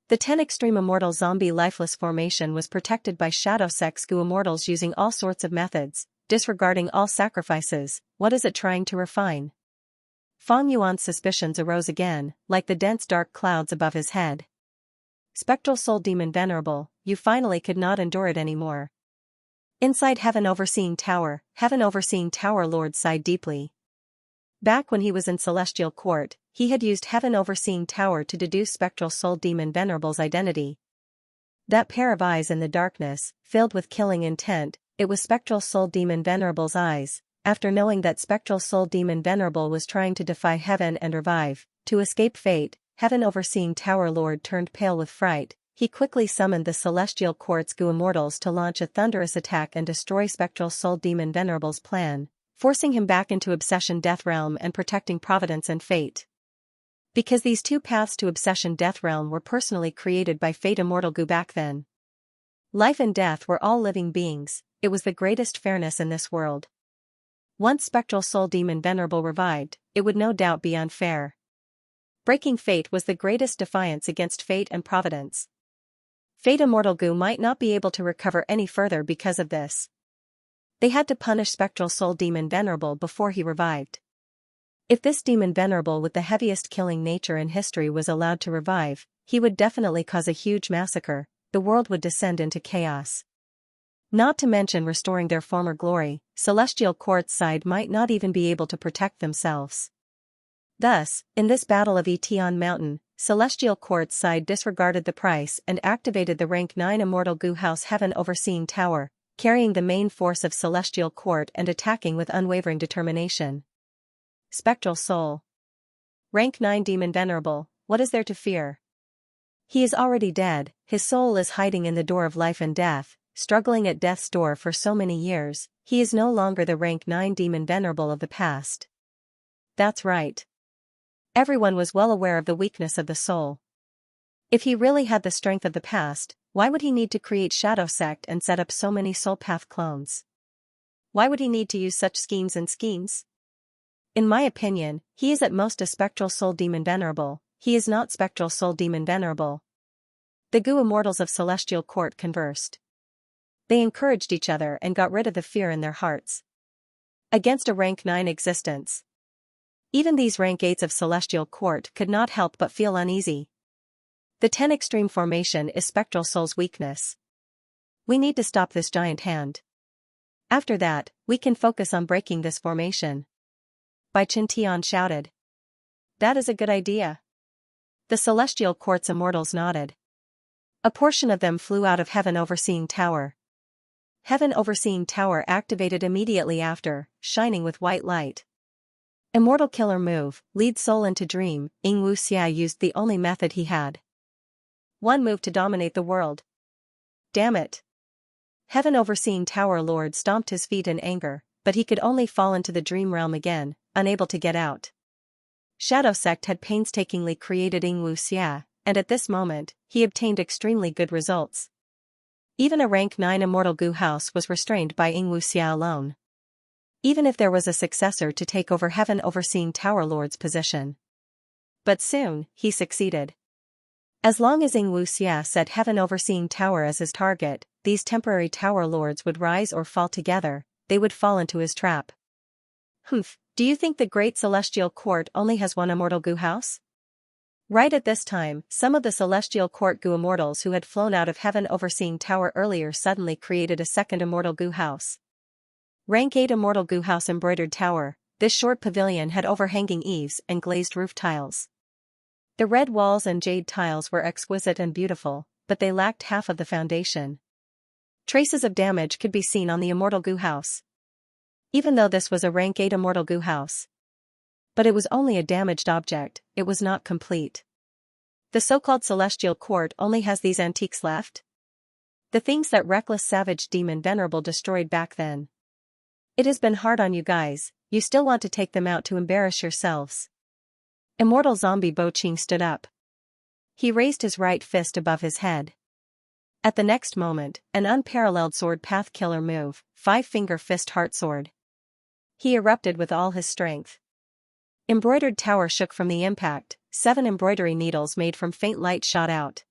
The 10 Extreme Immortal Zombie Lifeless formation was protected by Shadow Sect's Gu immortals using all sorts of methods, disregarding all sacrifices. What is it trying to refine? Fang Yuan's suspicions arose again, like the dense dark clouds above his head. Spectral Soul Demon Venerable, you finally could not endure it anymore. Inside Heaven Overseeing Tower Lord sighed deeply. Back when he was in Celestial Court, he had used Heaven Overseeing Tower to deduce Spectral Soul Demon Venerable's identity. That pair of eyes in the darkness, filled with killing intent, it was Spectral Soul Demon Venerable's eyes. After knowing that Spectral Soul Demon Venerable was trying to defy heaven and revive, to escape fate, Heaven Overseeing Tower Lord turned pale with fright. He quickly summoned the Celestial Court's Gu immortals to launch a thunderous attack and destroy Spectral Soul Demon Venerable's plan, forcing him back into Obsession Death Realm and protecting Providence and Fate. Because these two paths to Obsession Death Realm were personally created by Fate Immortal Gu back then. Life and death were all living beings, it was the greatest fairness in this world. Once Spectral Soul Demon Venerable revived, it would no doubt be unfair. Breaking fate was the greatest defiance against fate and providence. Fate Immortal Gu might not be able to recover any further because of this. They had to punish Spectral Soul Demon Venerable before he revived. If this Demon Venerable with the heaviest killing nature in history was allowed to revive, he would definitely cause a huge massacre, the world would descend into chaos. Not to mention restoring their former glory, Celestial Court's side might not even be able to protect themselves. Thus, in this battle of Etion Mountain, Celestial Court's side disregarded the price and activated the Rank 9 Immortal Gu House Heaven Overseeing Tower, carrying the main force of Celestial Court and attacking with unwavering determination. Spectral Soul. Rank 9 Demon Venerable, what is there to fear? He is already dead, his soul is hiding in the door of life and death, struggling at death's door for so many years, he is no longer the Rank 9 Demon Venerable of the past. That's right. Everyone was well aware of the weakness of the soul. If he really had the strength of the past, why would he need to create Shadow Sect and set up so many Soul Path clones? Why would he need to use such schemes? In my opinion, he is at most a Spectral Soul Demon Venerable, he is not Spectral Soul Demon Venerable. The Gu Immortals of Celestial Court conversed. They encouraged each other and got rid of the fear in their hearts. Against a Rank 9 existence. Even these Rank 8s of Celestial Court could not help but feel uneasy. The 10 Extreme formation is Spectral Soul's weakness. We need to stop this giant hand. After that, we can focus on breaking this formation. Bai Qintian shouted. That is a good idea. The Celestial Court's immortals nodded. A portion of them flew out of Heaven Overseeing Tower. Heaven Overseeing Tower activated immediately after, shining with white light. Immortal Killer Move, Lead Soul into Dream. Xianxia used the only method he had. One move to dominate the world. Damn it. Heaven Overseeing Tower Lord stomped his feet in anger, but he could only fall into the dream realm again, unable to get out. Shadow Sect had painstakingly created Xianxia, and at this moment, he obtained extremely good results. Even a Rank 9 Immortal Gu House was restrained by Xianxia alone. Even if there was a successor to take over Heaven Overseeing Tower Lord's position. But soon, he succeeded. As long as Xianxia set Heaven Overseeing Tower as his target, these temporary Tower Lords would rise or fall together, they would fall into his trap. Do you think the Great Celestial Court only has one Immortal Gu House? Right at this time, some of the Celestial Court Gu Immortals who had flown out of Heaven Overseeing Tower earlier suddenly created a second Immortal Gu House. Rank 8 Immortal Gu House Embroidered Tower. This short pavilion had overhanging eaves and glazed roof tiles. The red walls and jade tiles were exquisite and beautiful, but they lacked half of the foundation. Traces of damage could be seen on the Immortal Gu House. Even though this was a Rank 8 Immortal Gu House. But it was only a damaged object, it was not complete. The so-called Celestial Court only has these antiques left? The things that reckless savage Demon Venerable destroyed back then. It has been hard on you guys, you still want to take them out to embarrass yourselves. Immortal zombie Bo Ching stood up. He raised his right fist above his head. At the next moment, an unparalleled sword path killer move, 5-finger fist heart sword. He erupted with all his strength. Embroidered tower shook from the impact, 7 embroidery needles made from faint light shot out.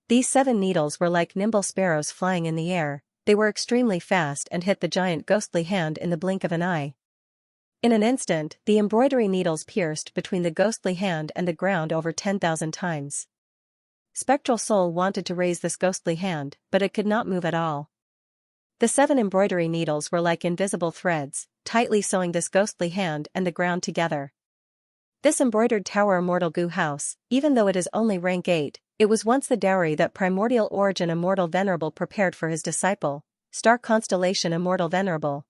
These 7 needles were like nimble sparrows flying in the air, they were extremely fast and hit the giant ghostly hand in the blink of an eye. In an instant, the embroidery needles pierced between the ghostly hand and the ground over 10,000 times. Spectral soul wanted to raise this ghostly hand, but it could not move at all. The 7 embroidery needles were like invisible threads, tightly sewing this ghostly hand and the ground together. This embroidered tower immortal goo house, even though it is only rank 8, it was once the dowry that primordial origin immortal venerable prepared for his disciple, star constellation immortal venerable.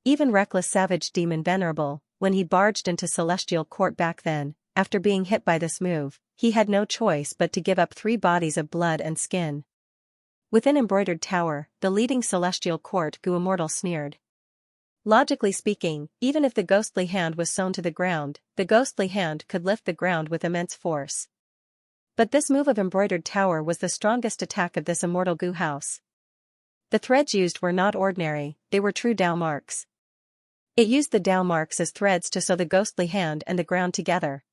Even reckless savage demon venerable, when he barged into celestial court back then, after being hit by this move, he had no choice but to give up 3 bodies of blood and skin. Within embroidered tower, the leading celestial court goo immortal sneered. Logically speaking, even if the ghostly hand was sewn to the ground, the ghostly hand could lift the ground with immense force. But this move of embroidered tower was the strongest attack of this immortal goo house. The threads used were not ordinary, they were true Dao marks. It used the Dao marks as threads to sew the ghostly hand and the ground together.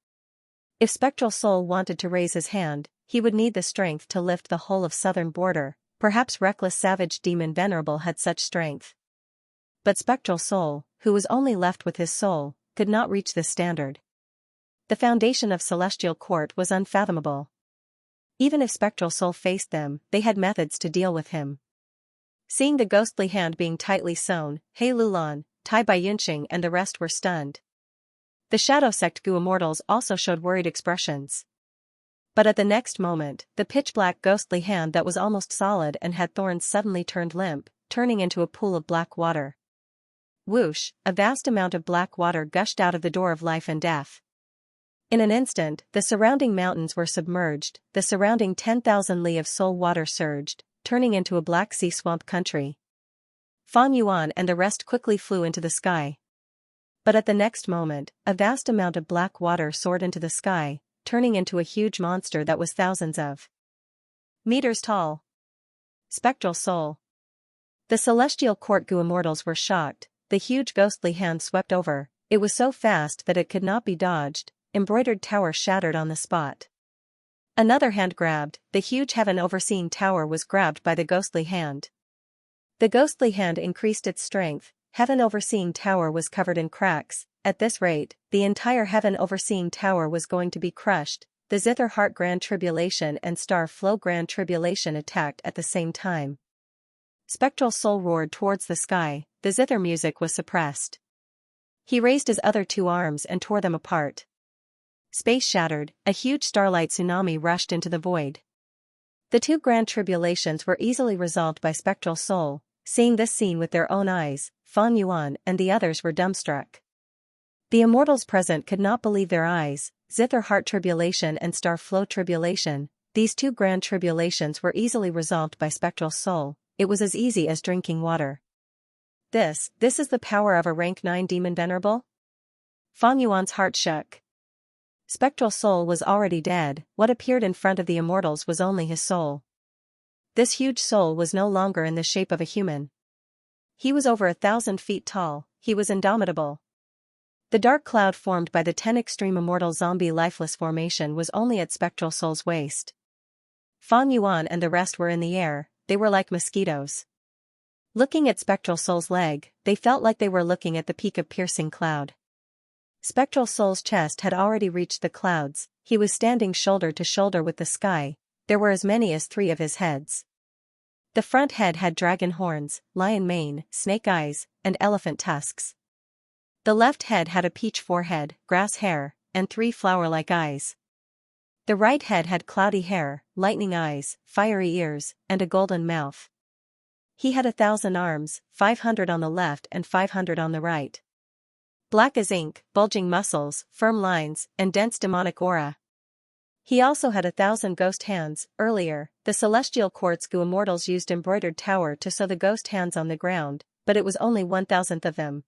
If Spectral Soul wanted to raise his hand, he would need the strength to lift the whole of southern border, perhaps reckless savage demon venerable had such strength. But Spectral Soul, who was only left with his soul, could not reach this standard. The foundation of celestial court was unfathomable. Even if Spectral Soul faced them, they had methods to deal with him. Seeing the ghostly hand being tightly sewn, He Lulan, Tai Bai Yunqing and the rest were stunned. The Shadow Sect Goo Immortals also showed worried expressions. But at the next moment, the pitch-black ghostly hand that was almost solid and had thorns suddenly turned limp, turning into a pool of black water. Whoosh, a vast amount of black water gushed out of the door of life and death. In an instant, the surrounding mountains were submerged, the surrounding 10,000 li of soul water surged, turning into a Black Sea swamp country. Fan Yuan and the rest quickly flew into the sky. But at the next moment, a vast amount of black water soared into the sky, turning into a huge monster that was thousands of meters tall. Spectral Soul. The celestial court Goo Immortals were shocked, the huge ghostly hand swept over, it was so fast that it could not be dodged, embroidered tower shattered on the spot. Another hand grabbed, the huge heaven overseeing tower was grabbed by the ghostly hand. The ghostly hand increased its strength, heaven overseeing tower was covered in cracks, at this rate, the entire heaven overseeing tower was going to be crushed, the Zither Heart Grand Tribulation and Star Flow Grand Tribulation attacked at the same time. Spectral Soul roared towards the sky, the zither music was suppressed. He raised his other 2 arms and tore them apart. Space shattered, a huge starlight tsunami rushed into the void. The 2 grand tribulations were easily resolved by Spectral Soul, seeing this scene with their own eyes, Fan Yuan and the others were dumbstruck. The immortals present could not believe their eyes, Zither Heart Tribulation and Star Flow Tribulation, these 2 grand tribulations were easily resolved by Spectral Soul, it was as easy as drinking water. This is the power of a rank 9 demon venerable? Fan Yuan's heart shook. Spectral Soul was already dead, what appeared in front of the immortals was only his soul. This huge soul was no longer in the shape of a human. He was over 1,000 feet tall, he was indomitable. The dark cloud formed by the 10 extreme immortal zombie lifeless formation was only at Spectral Soul's waist. Fan Yuan and the rest were in the air, they were like mosquitoes. Looking at Spectral Soul's leg, they felt like they were looking at the peak of piercing cloud. Spectral Soul's chest had already reached the clouds, he was standing shoulder to shoulder with the sky, there were as many as 3 of his heads. The front head had dragon horns, lion mane, snake eyes, and elephant tusks. The left head had a peach forehead, grass hair, and 3 flower-like eyes. The right head had cloudy hair, lightning eyes, fiery ears, and a golden mouth. He had 1,000 arms, 500 on the left and 500 on the right. Black as ink, bulging muscles, firm lines, and dense demonic aura. He also had 1,000 ghost hands. Earlier, the celestial court's Goo Immortals used embroidered tower to sew the ghost hands on the ground, but it was only 1,000th of them.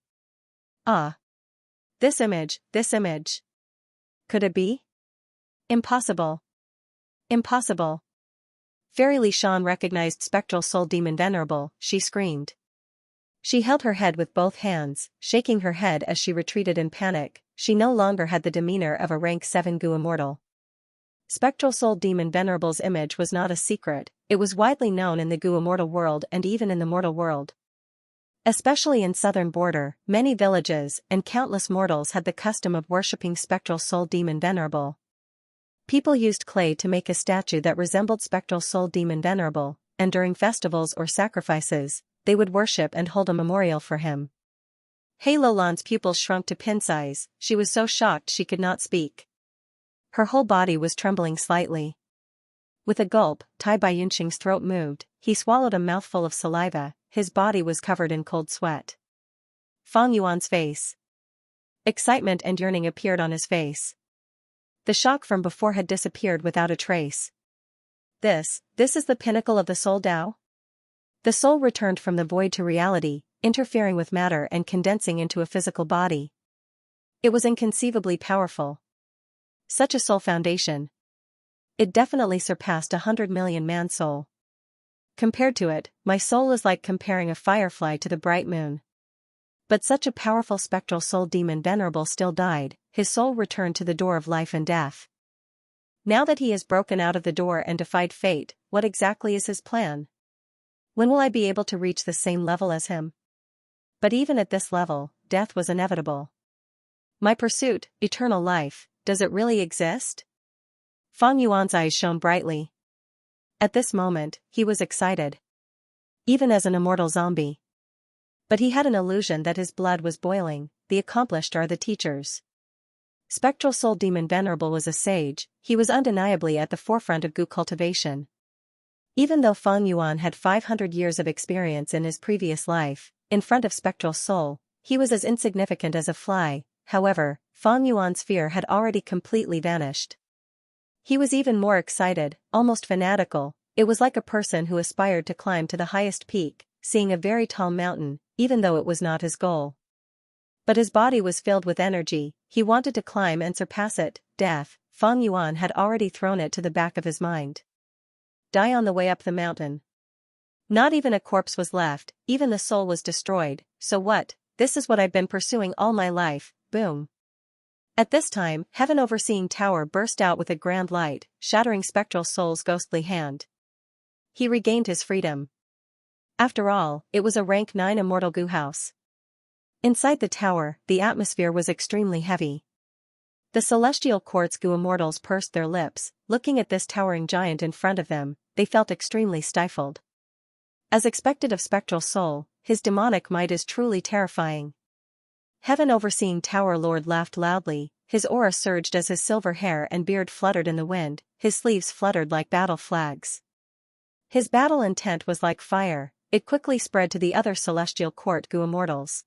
Ah. This image. Could it be? Impossible. Impossible. Fairy Li Shan recognized spectral soul demon venerable, she screamed. She held her head with both hands, shaking her head as she retreated in panic. She no longer had the demeanor of a rank 7 Gu immortal. Spectral soul demon venerable's image was not a secret, it was widely known in the Gu immortal world and even in the mortal world. Especially in southern border, many villages and countless mortals had the custom of worshipping spectral soul demon venerable. People used clay to make a statue that resembled spectral soul demon venerable, and during festivals or sacrifices, they would worship and hold a memorial for him. Hei Lolan's pupils shrunk to pin size, she was so shocked she could not speak. Her whole body was trembling slightly. With a gulp, Tai Baiyunqing's throat moved, he swallowed a mouthful of saliva, his body was covered in cold sweat. Fang Yuan's face. Excitement and yearning appeared on his face. The shock from before had disappeared without a trace. This is the pinnacle of the soul Tao? The soul returned from the void to reality, interfering with matter and condensing into a physical body. It was inconceivably powerful. Such a soul foundation. It definitely surpassed 100 million man's soul. Compared to it, my soul is like comparing a firefly to the bright moon. But such a powerful spectral soul demon venerable still died, his soul returned to the door of life and death. Now that he has broken out of the door and defied fate, what exactly is his plan? When will I be able to reach the same level as him? But even at this level, death was inevitable. My pursuit, eternal life, does it really exist? Fang Yuan's eyes shone brightly. At this moment, he was excited. Even as an immortal zombie. But he had an illusion that his blood was boiling, the accomplished are the teachers. Spectral soul demon venerable was a sage, he was undeniably at the forefront of Gu cultivation. Even though Fang Yuan had 500 years of experience in his previous life, in front of spectral soul, he was as insignificant as a fly. However, Fang Yuan's fear had already completely vanished. He was even more excited, almost fanatical. It was like a person who aspired to climb to the highest peak, seeing a very tall mountain, even though it was not his goal. But his body was filled with energy, he wanted to climb and surpass it. Death, Fang Yuan had already thrown it to the back of his mind. Die on the way up the mountain. Not even a corpse was left, even the soul was destroyed. So what? This is what I've been pursuing all my life. Boom. At this time, Heaven Overseeing Tower burst out with a grand light, shattering spectral soul's ghostly hand. He regained his freedom. After all, it was a rank 9 immortal Gu house. Inside the tower, the atmosphere was extremely heavy. The celestial quartz Gu immortals pursed their lips, looking at this towering giant in front of them, they felt extremely stifled. As expected of spectral soul, his demonic might is truly terrifying. Heaven Overseeing Tower Lord laughed loudly, his aura surged as his silver hair and beard fluttered in the wind, his sleeves fluttered like battle flags. His battle intent was like fire, it quickly spread to the other celestial court Gu immortals.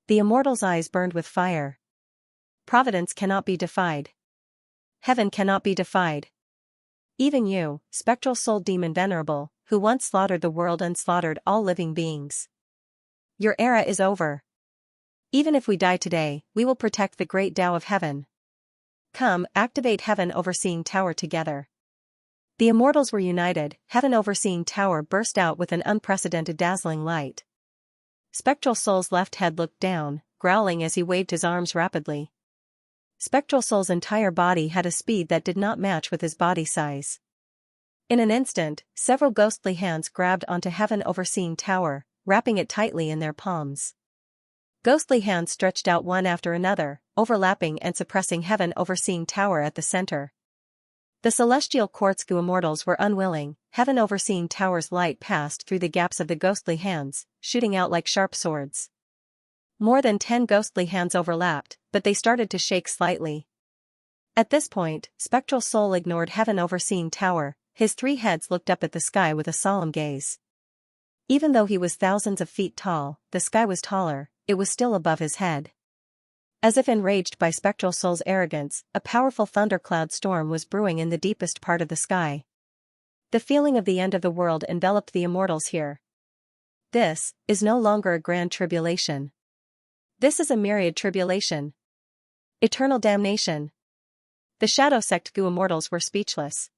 The immortals' eyes burned with fire. Providence cannot be defied. Heaven cannot be defied. Even you, spectral soul demon venerable, who once slaughtered the world and slaughtered all living beings. Your era is over. Even if we die today, we will protect the great Tao of heaven. Come, activate Heaven Overseeing Tower together. The immortals were united, Heaven Overseeing Tower burst out with an unprecedented dazzling light. Spectral Soul's left head looked down, growling as he waved his arms rapidly. Spectral Soul's entire body had a speed that did not match with his body size. In an instant, several ghostly hands grabbed onto Heaven Overseeing Tower, wrapping it tightly in their palms. Ghostly hands stretched out one after another, overlapping and suppressing Heaven Overseeing Tower at the center. The celestial quartz Gu immortals were unwilling, Heaven Overseeing Tower's light passed through the gaps of the ghostly hands, shooting out like sharp swords. More than 10 ghostly hands overlapped, but they started to shake slightly. At this point, Spectral Soul ignored Heaven Overseeing Tower, his 3 heads looked up at the sky with a solemn gaze. Even though he was thousands of feet tall, the sky was taller, it was still above his head. As if enraged by Spectral Soul's arrogance, a powerful thundercloud storm was brewing in the deepest part of the sky. The feeling of the end of the world enveloped the immortals here. This is no longer a grand tribulation. This is a myriad tribulation. Eternal damnation. The shadow sect Gu immortals were speechless.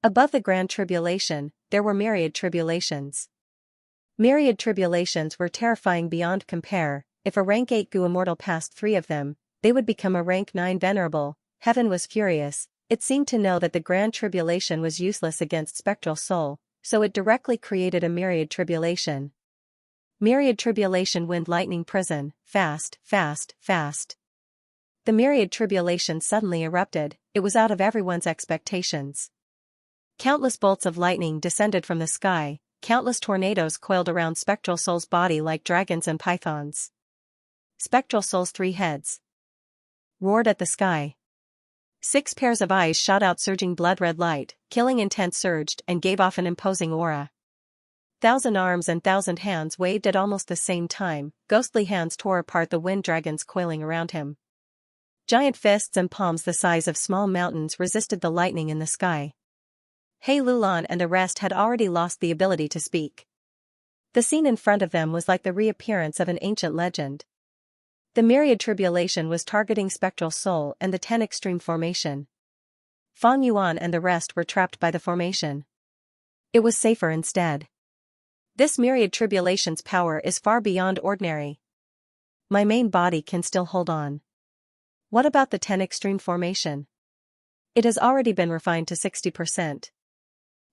Above the grand tribulation, there were myriad tribulations. Myriad tribulations were terrifying beyond compare. If a rank 8 Gu immortal passed 3 of them, they would become a rank 9 venerable. Heaven was furious. It seemed to know that the grand tribulation was useless against spectral soul, so it directly created a myriad tribulation. Myriad tribulation wind lightning prison, fast, fast, fast. The myriad tribulation suddenly erupted. It was out of everyone's expectations. Countless bolts of lightning descended from the sky, countless tornadoes coiled around spectral soul's body like dragons and pythons. Spectral soul's 3 heads roared at the sky. 6 pairs of eyes shot out surging blood-red light, killing intent surged and gave off an imposing aura. 1,000 arms and 1,000 hands waved at almost the same time, ghostly hands tore apart the wind dragons coiling around him. Giant fists and palms the size of small mountains resisted the lightning in the sky. He Lulan and the rest had already lost the ability to speak. The scene in front of them was like the reappearance of an ancient legend. The myriad tribulation was targeting spectral soul and the 10 extreme formation. Fang Yuan and the rest were trapped by the formation. It was safer instead. This myriad tribulation's power is far beyond ordinary. My main body can still hold on. What about the 10 extreme formation? It has already been refined to 60%.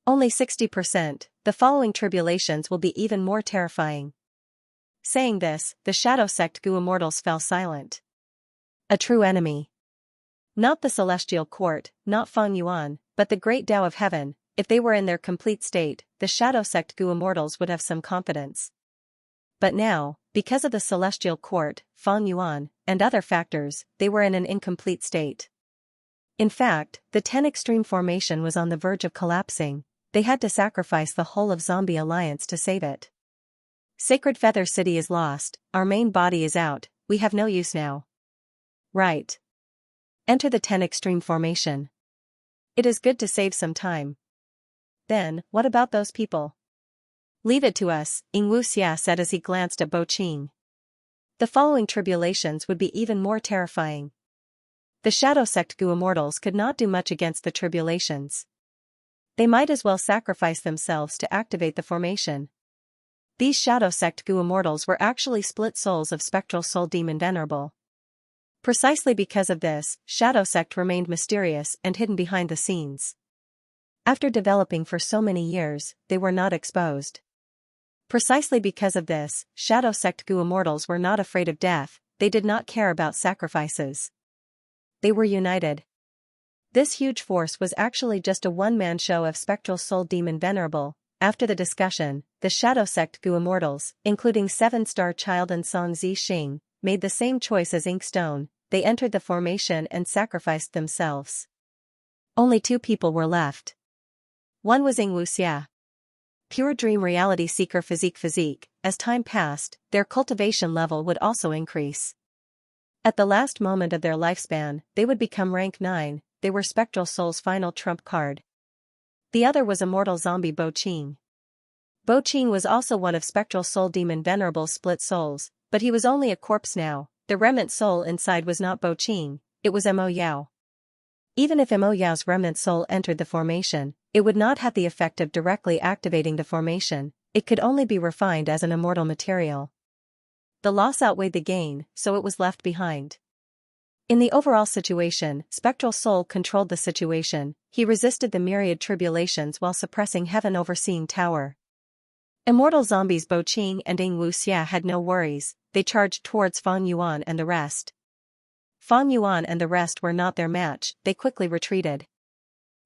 Only 60%, the following tribulations will be even more terrifying. Saying this, the shadow sect Gu immortals fell silent. A true enemy. Not the celestial court, not Fang Yuan, but the great Tao of heaven. If they were in their complete state, the shadow sect Gu immortals would have some confidence. But now, because of the celestial court, Fang Yuan, and other factors, they were in an incomplete state. In fact, the 10 extreme formation was on the verge of collapsing. They had to sacrifice the whole of Zombie Alliance to save it. Sacred Feather City is lost, our main body is out, we have no use now. Right. Enter the 10 extreme formation. It is good to save some time. Then, what about those people? Leave it to us, Xianxia said as he glanced at Bo Qing. The following tribulations would be even more terrifying. The shadow sect Gu immortals could not do much against the tribulations. They might as well sacrifice themselves to activate the formation. These shadow sect Gu immortals were actually split souls of spectral soul demon venerable. Precisely because of this, shadow sect remained mysterious and hidden behind the scenes. After developing for so many years, they were not exposed. Precisely because of this, shadow sect Gu immortals were not afraid of death, they did not care about sacrifices. They were united. This huge force was actually just a one-man show of spectral soul demon venerable. After the discussion, the shadow sect Gu immortals, including 7-star child and Song Zixing, made the same choice as Inkstone. They entered the formation and sacrificed themselves. Only 2 people were left. One was Xianxia. Pure dream reality seeker physique. As time passed, their cultivation level would also increase. At the last moment of their lifespan, they would become rank 9, they were spectral soul's final trump card. The other was immortal zombie Bo Qing. Bo Qing was also one of spectral soul demon venerable split souls, but he was only a corpse now. The remnant soul inside was not Bo Qing, it was Mo Yao. Even if Mo Yao's remnant soul entered the formation, it would not have the effect of directly activating the formation, it could only be refined as an immortal material. The loss outweighed the gain, so it was left behind. In the overall situation, spectral soul controlled the situation, he resisted the myriad tribulations while suppressing heaven overseeing tower. Immortal zombies Bo Qing and Xianxia had no worries, they charged towards Fang Yuan and the rest. Fang Yuan and the rest were not their match, they quickly retreated.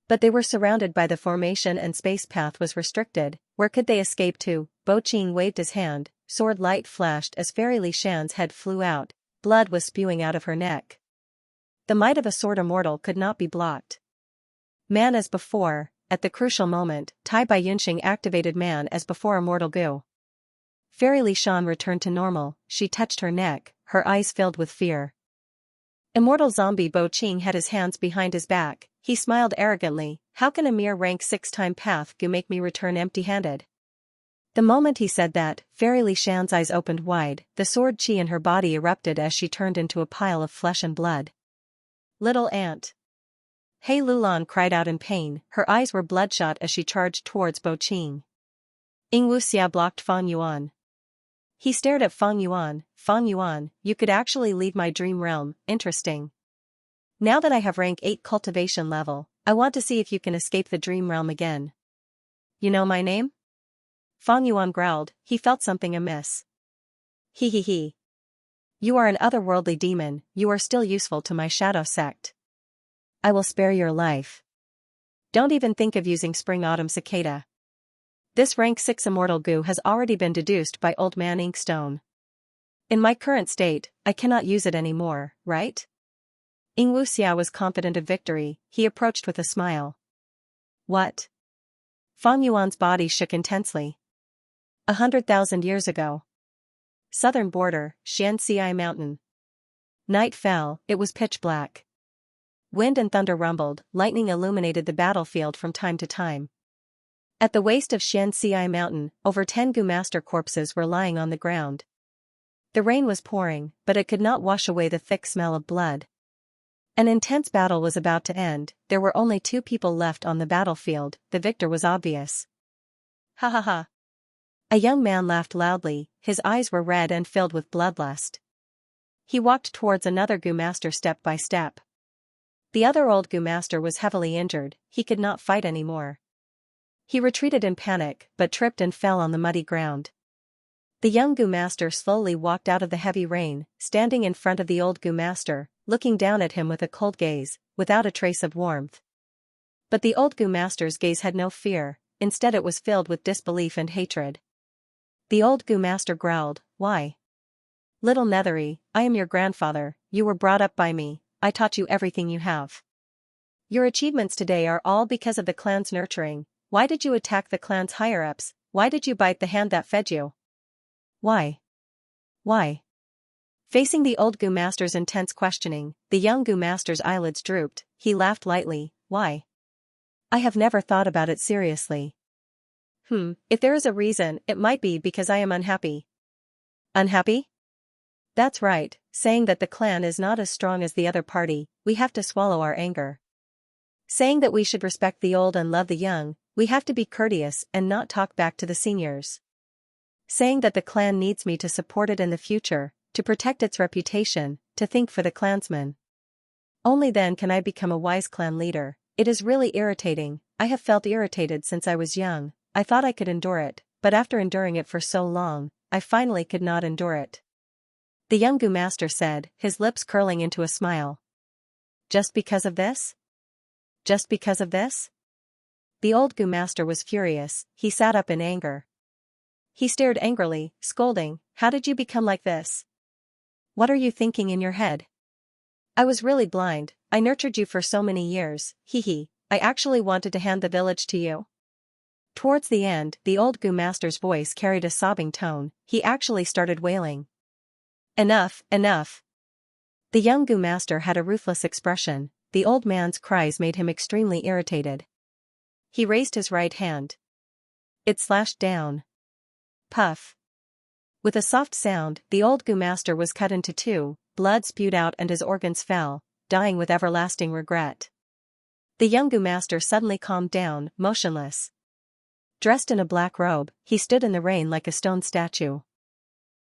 But they were surrounded by the formation and space path was restricted, where could they escape to? Bo Qing waved his hand, sword light flashed as Fairy Li Shan's head flew out, blood was spewing out of her neck. The might of a sword immortal could not be blocked. Man as before, at the crucial moment, Tai Bai Yunxing activated man as before immortal Gu. Fairy Li Shan returned to normal, she touched her neck, her eyes filled with fear. Immortal zombie Bo Qing had his hands behind his back, he smiled arrogantly, how can a mere rank 6 time path Gu make me return empty-handed? The moment he said that, Fairy Li Shan's eyes opened wide, the sword chi in her body erupted as she turned into a pile of flesh and blood. Little ant. Hei Lulan cried out in pain, her eyes were bloodshot as she charged towards Bo Qing. Ying Wuxia blocked Fang Yuan. He stared at Fang Yuan, you could actually leave my dream realm, interesting. Now that I have rank 8 cultivation level, I want to see if you can escape the dream realm again. You know my name? Fang Yuan growled, he felt something amiss. He. You are an otherworldly demon, you are still useful to my shadow sect. I will spare your life. Don't even think of using Spring-Autumn Cicada. This rank 6 immortal goo has already been deduced by Old Man Inkstone. In my current state, I cannot use it anymore, right? Ying Wuxia was confident of victory, he approached with a smile. What? Fang Yuan's body shook intensely. 100,000 years ago. Southern border, Xianxia mountain. Night fell, it was pitch black. Wind and thunder rumbled, lightning illuminated the battlefield from time to time. At the waist of Xianxia mountain, over 10 Gu Master corpses were lying on the ground. The rain was pouring, but it could not wash away the thick smell of blood. An intense battle was about to end, there were only 2 people left on the battlefield, the victor was obvious. Ha ha ha. A young man laughed loudly, his eyes were red and filled with bloodlust. He walked towards another Gu Master step by step. The other old Gu Master was heavily injured, he could not fight anymore. He retreated in panic, but tripped and fell on the muddy ground. The young Gu Master slowly walked out of the heavy rain, standing in front of the old Gu Master, looking down at him with a cold gaze, without a trace of warmth. But the old Gu Master's gaze had no fear, instead it was filled with disbelief and hatred. The old Gu Master growled, why? Little Nethery, I am your grandfather, you were brought up by me, I taught you everything you have. Your achievements today are all because of the clan's nurturing. Why did you attack the clan's higher-ups? Why did you bite the hand that fed you? Why? Facing the old Gu Master's intense questioning, the young Gu Master's eyelids drooped, he laughed lightly, why? I have never thought about it seriously. If there is a reason, it might be because I am unhappy. Unhappy? That's right, saying that the clan is not as strong as the other party, we have to swallow our anger. Saying that we should respect the old and love the young, we have to be courteous and not talk back to the seniors. Saying that the clan needs me to support it in the future, to protect its reputation, to think for the clansmen. Only then can I become a wise clan leader. It is really irritating, I have felt irritated since I was young, I thought I could endure it, but after enduring it for so long, I finally could not endure it. The young Gu Master said, his lips curling into a smile. Just because of this? Just because of this? The old Gu Master was furious, he sat up in anger. He stared angrily, scolding, how did you become like this? What are you thinking in your head? I was really blind, I nurtured you for so many years, I actually wanted to hand the village to you. Towards the end, the old Gu Master's voice carried a sobbing tone, he actually started wailing. Enough. The young Gu Master had a ruthless expression, the old man's cries made him extremely irritated. He raised his right hand. It slashed down. Puff. With a soft sound, the old Gu Master was cut into 2, blood spewed out and his organs fell, dying with everlasting regret. The young Gu Master suddenly calmed down, motionless. Dressed in a black robe, he stood in the rain like a stone statue.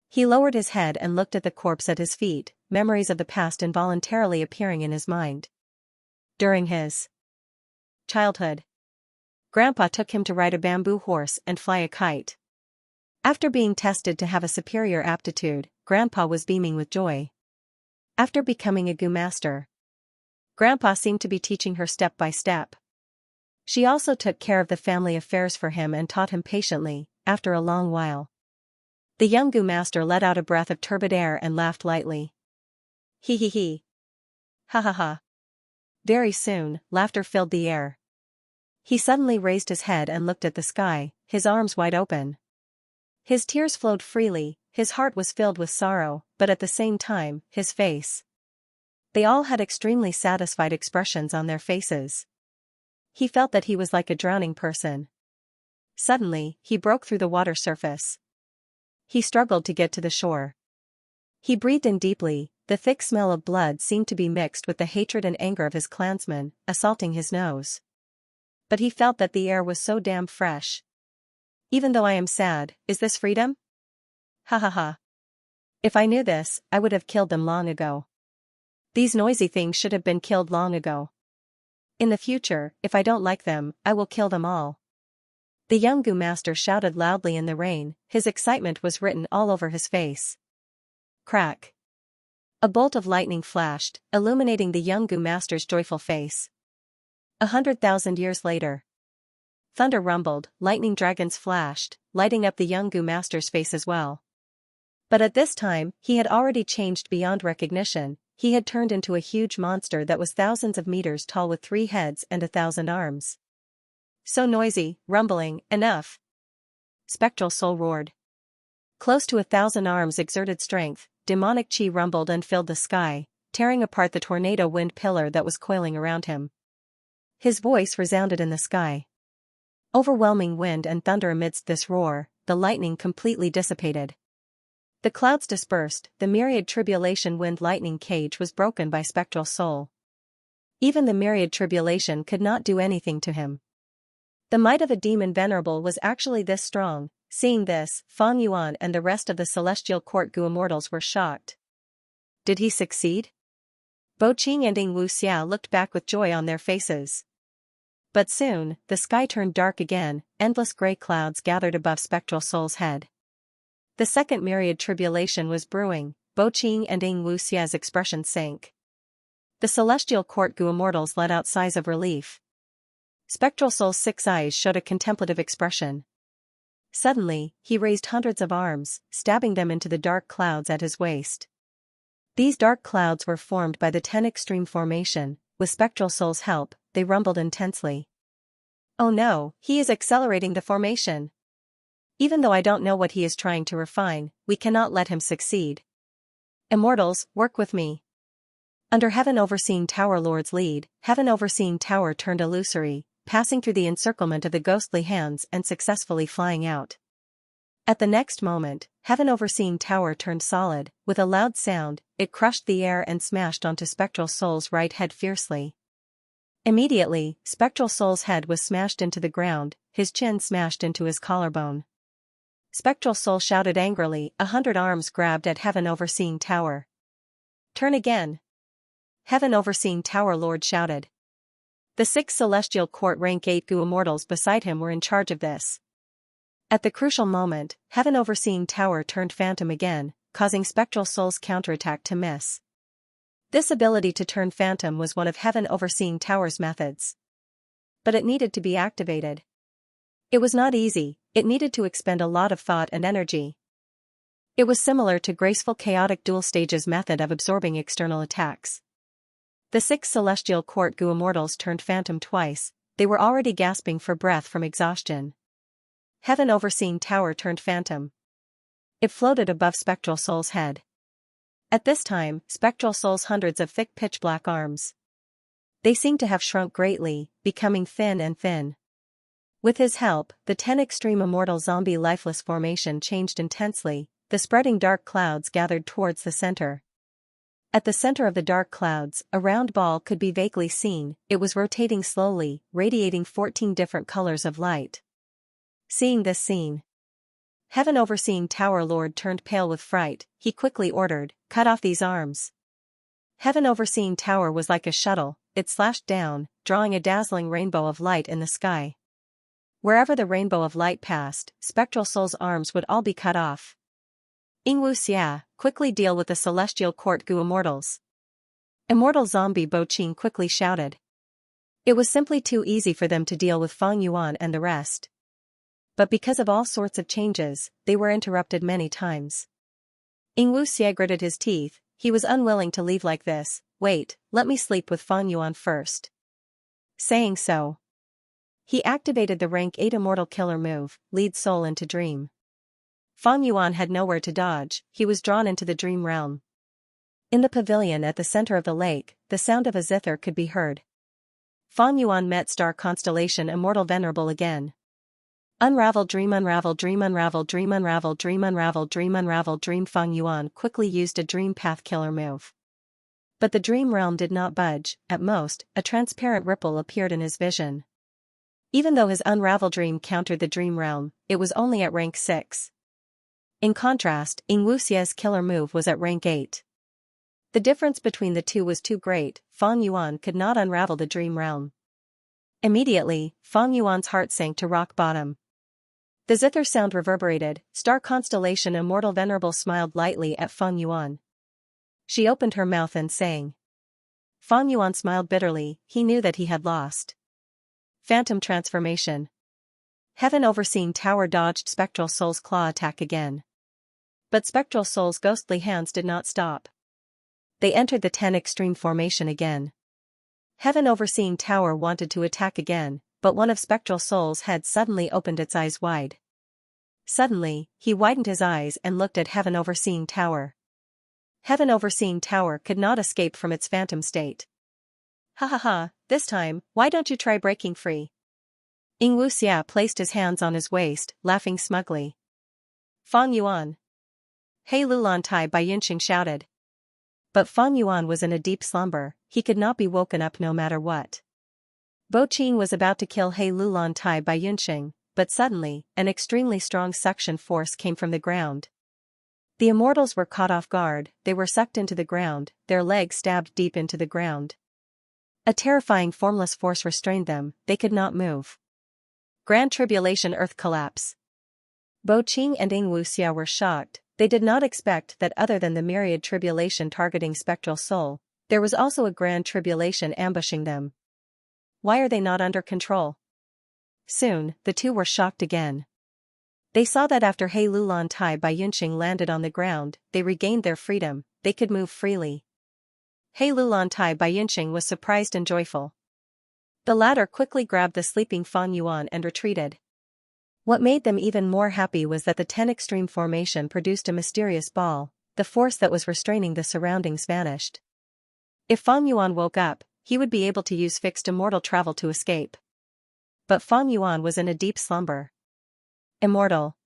He lowered his head and looked at the corpse at his feet, memories of the past involuntarily appearing in his mind. During his childhood, Grandpa took him to ride a bamboo horse and fly a kite. After being tested to have a superior aptitude, Grandpa was beaming with joy. After becoming a Gu Master, Grandpa seemed to be teaching her step by step. She also took care of the family affairs for him and taught him patiently, after a long while. The young Gu Master let out a breath of turbid air and laughed lightly. He. Ha ha ha. Very soon, laughter filled the air. He suddenly raised his head and looked at the sky, his arms wide open. His tears flowed freely, his heart was filled with sorrow, but at the same time, his face. They all had extremely satisfied expressions on their faces. He felt that he was like a drowning person. Suddenly, he broke through the water surface. He struggled to get to the shore. He breathed in deeply. The thick smell of blood seemed to be mixed with the hatred and anger of his clansmen, assaulting his nose. But he felt that the air was so damn fresh. Even though I am sad, is this freedom? Ha ha ha. If I knew this, I would have killed them long ago. These noisy things should have been killed long ago. In the future, if I don't like them, I will kill them all. The young Gu master shouted loudly in the rain, his excitement was written all over his face. Crack. A bolt of lightning flashed, illuminating the young Gu master's joyful face. 100,000 years later. Thunder rumbled, lightning dragons flashed, lighting up the young Gu master's face as well. But at this time, he had already changed beyond recognition. He had turned into a huge monster that was thousands of meters tall with 3 heads and 1,000 arms. So noisy, rumbling, enough. Spectral soul roared. Close to 1,000 arms exerted strength, demonic chi rumbled and filled the sky, tearing apart the tornado wind pillar that was coiling around him. His voice resounded in the sky. Overwhelming wind and thunder amidst this roar, the lightning completely dissipated. The clouds dispersed, the myriad tribulation wind lightning cage was broken by spectral soul. Even the myriad tribulation could not do anything to him. The might of a demon venerable was actually this strong. Seeing this, Fang Yuan and the rest of the celestial court Gu immortals were shocked. Did he succeed? Bo Qing and Ing Wuxia looked back with joy on their faces. But soon, the sky turned dark again, endless gray clouds gathered above spectral soul's head. The second myriad tribulation was brewing. Bo Qing and Ing Wuxia's expression sank. The celestial court Gu immortals let out sighs of relief. Spectral soul's 6 eyes showed a contemplative expression. Suddenly, he raised hundreds of arms, stabbing them into the dark clouds at his waist. These dark clouds were formed by the 10 extreme formation. With spectral soul's help, they rumbled intensely. Oh no, he is accelerating the formation. Even though I don't know what he is trying to refine, we cannot let him succeed. Immortals, work with me. Under Heaven Overseeing Tower Lord's lead, Heaven Overseeing Tower turned illusory, passing through the encirclement of the ghostly hands and successfully flying out. At the next moment, Heaven Overseeing Tower turned solid. With a loud sound, it crushed the air and smashed onto Spectral Soul's right head fiercely. Immediately, Spectral Soul's head was smashed into the ground, his chin smashed into his collarbone. Spectral Soul shouted angrily. 100 arms grabbed at Heaven Overseeing Tower. Turn again. Heaven Overseeing Tower Lord shouted. The 6 celestial court rank 8 Gu immortals beside him were in charge of this. At the crucial moment, Heaven Overseeing Tower turned phantom again, causing Spectral Soul's counterattack to miss. This ability to turn phantom was one of Heaven Overseeing Tower's methods. But it needed to be activated. It was not easy, it needed to expend a lot of thought and energy. It was similar to graceful chaotic dual stages method of absorbing external attacks. The 6 celestial court Gu immortals turned phantom twice, they were already gasping for breath from exhaustion. Heaven Overseeing Tower turned phantom. It floated above Spectral Soul's head. At this time, Spectral Soul's hundreds of thick pitch-black arms. They seemed to have shrunk greatly, becoming thin and thin. With his help, the 10 extreme immortal zombie lifeless formation changed intensely. The spreading dark clouds gathered towards the center. At the center of the dark clouds, a round ball could be vaguely seen. It was rotating slowly, radiating 14 different colors of light. Seeing this scene, Heaven Overseeing Tower Lord turned pale with fright. He quickly ordered, cut off these arms. Heaven Overseeing Tower was like a shuttle, it slashed down, drawing a dazzling rainbow of light in the sky. Wherever the rainbow of light passed, Spectral Soul's arms would all be cut off. Ing Wuxia, quickly deal with the celestial court Gu immortals. Immortal zombie Bo Qing quickly shouted. It was simply too easy for them to deal with Fang Yuan and the rest. But because of all sorts of changes, they were interrupted many times. Ing Wuxia gritted his teeth, he was unwilling to leave like this. Wait, let me sleep with Fang Yuan first. Saying so, he activated the rank 8 immortal killer move, lead soul into dream. Fang Yuan had nowhere to dodge, he was drawn into the dream realm. In the pavilion at the center of the lake, the sound of a zither could be heard. Fang Yuan met star constellation immortal venerable again. Unravel dream unravel dream unravel dream unravel dream unravel dream unravel dream. Feng Yuan quickly used a dream path killer move. But the dream realm did not budge. At most, a transparent ripple appeared in his vision. Even though his unravel dream countered the dream realm, it was only at rank 6. In contrast, Xianxia's killer move was at rank 8. The difference between the two was too great. Feng Yuan could not unravel the dream realm. Immediately, Feng Yuan's heart sank to rock bottom. The zither sound reverberated. Star constellation immortal venerable smiled lightly at Feng Yuan. She opened her mouth and sang. Feng Yuan smiled bitterly. He knew that he had lost. Phantom transformation. Heaven overseeing tower dodged Spectral Soul's claw attack again. But Spectral Soul's ghostly hands did not stop. They entered the 10 extreme formation again. Heaven overseeing tower wanted to attack again, but one of Spectral Soul's heads suddenly opened its eyes wide. Suddenly, he widened his eyes and looked at Heaven overseeing tower. Heaven overseeing tower could not escape from its phantom state. Ha ha ha, this time, why don't you try breaking free? Xianxia placed his hands on his waist, laughing smugly. Feng Yuan. Hey Lulan Tai Bai Yunxing shouted. But Feng Yuan was in a deep slumber. He could not be woken up no matter what. Bo Qing was about to kill He Lulan Tai Bai Yunxing, but suddenly, an extremely strong suction force came from the ground. The immortals were caught off guard. They were sucked into the ground, their legs stabbed deep into the ground. A terrifying formless force restrained them. They could not move. Grand Tribulation Earth Collapse. Bo Qing and Xianxia were shocked. They did not expect that other than the myriad tribulation targeting Spectral Soul, there was also a grand tribulation ambushing them. Why are they not under control? Soon, the two were shocked again. They saw that after He Lulan Tai Bai Yunxing landed on the ground, they regained their freedom. They could move freely. He Lulan Tai Bai Yunxing was surprised and joyful. The latter quickly grabbed the sleeping Feng Yuan and retreated. What made them even more happy was that the 10 extreme formation produced a mysterious ball. The force that was restraining the surroundings vanished. If Feng Yuan woke up, he would be able to use fixed immortal travel to escape. But Feng Yuan was in a deep slumber. Immortal.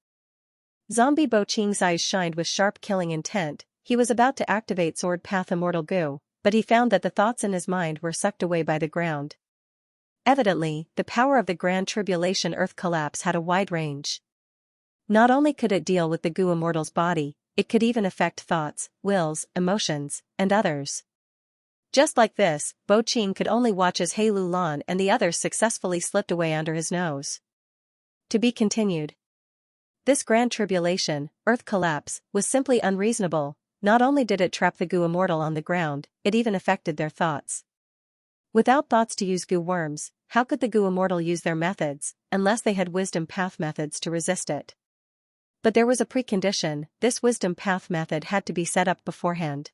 Zombie Bo Qing's eyes shined with sharp killing intent. He was about to activate Sword Path Immortal Goo, but he found that the thoughts in his mind were sucked away by the ground. Evidently, the power of the Grand Tribulation Earth Collapse had a wide range. Not only could it deal with the Goo Immortal's body, it could even affect thoughts, wills, emotions, and others. Just like this, Bo Qing could only watch as He Lulan and the others successfully slipped away under his nose. To be continued. This Grand Tribulation, Earth Collapse, was simply unreasonable. Not only did it trap the Goo Immortal on the ground, it even affected their thoughts. Without thoughts to use Goo worms, how could the Goo Immortal use their methods, unless they had wisdom path methods to resist it? But there was a precondition. This wisdom path method had to be set up beforehand.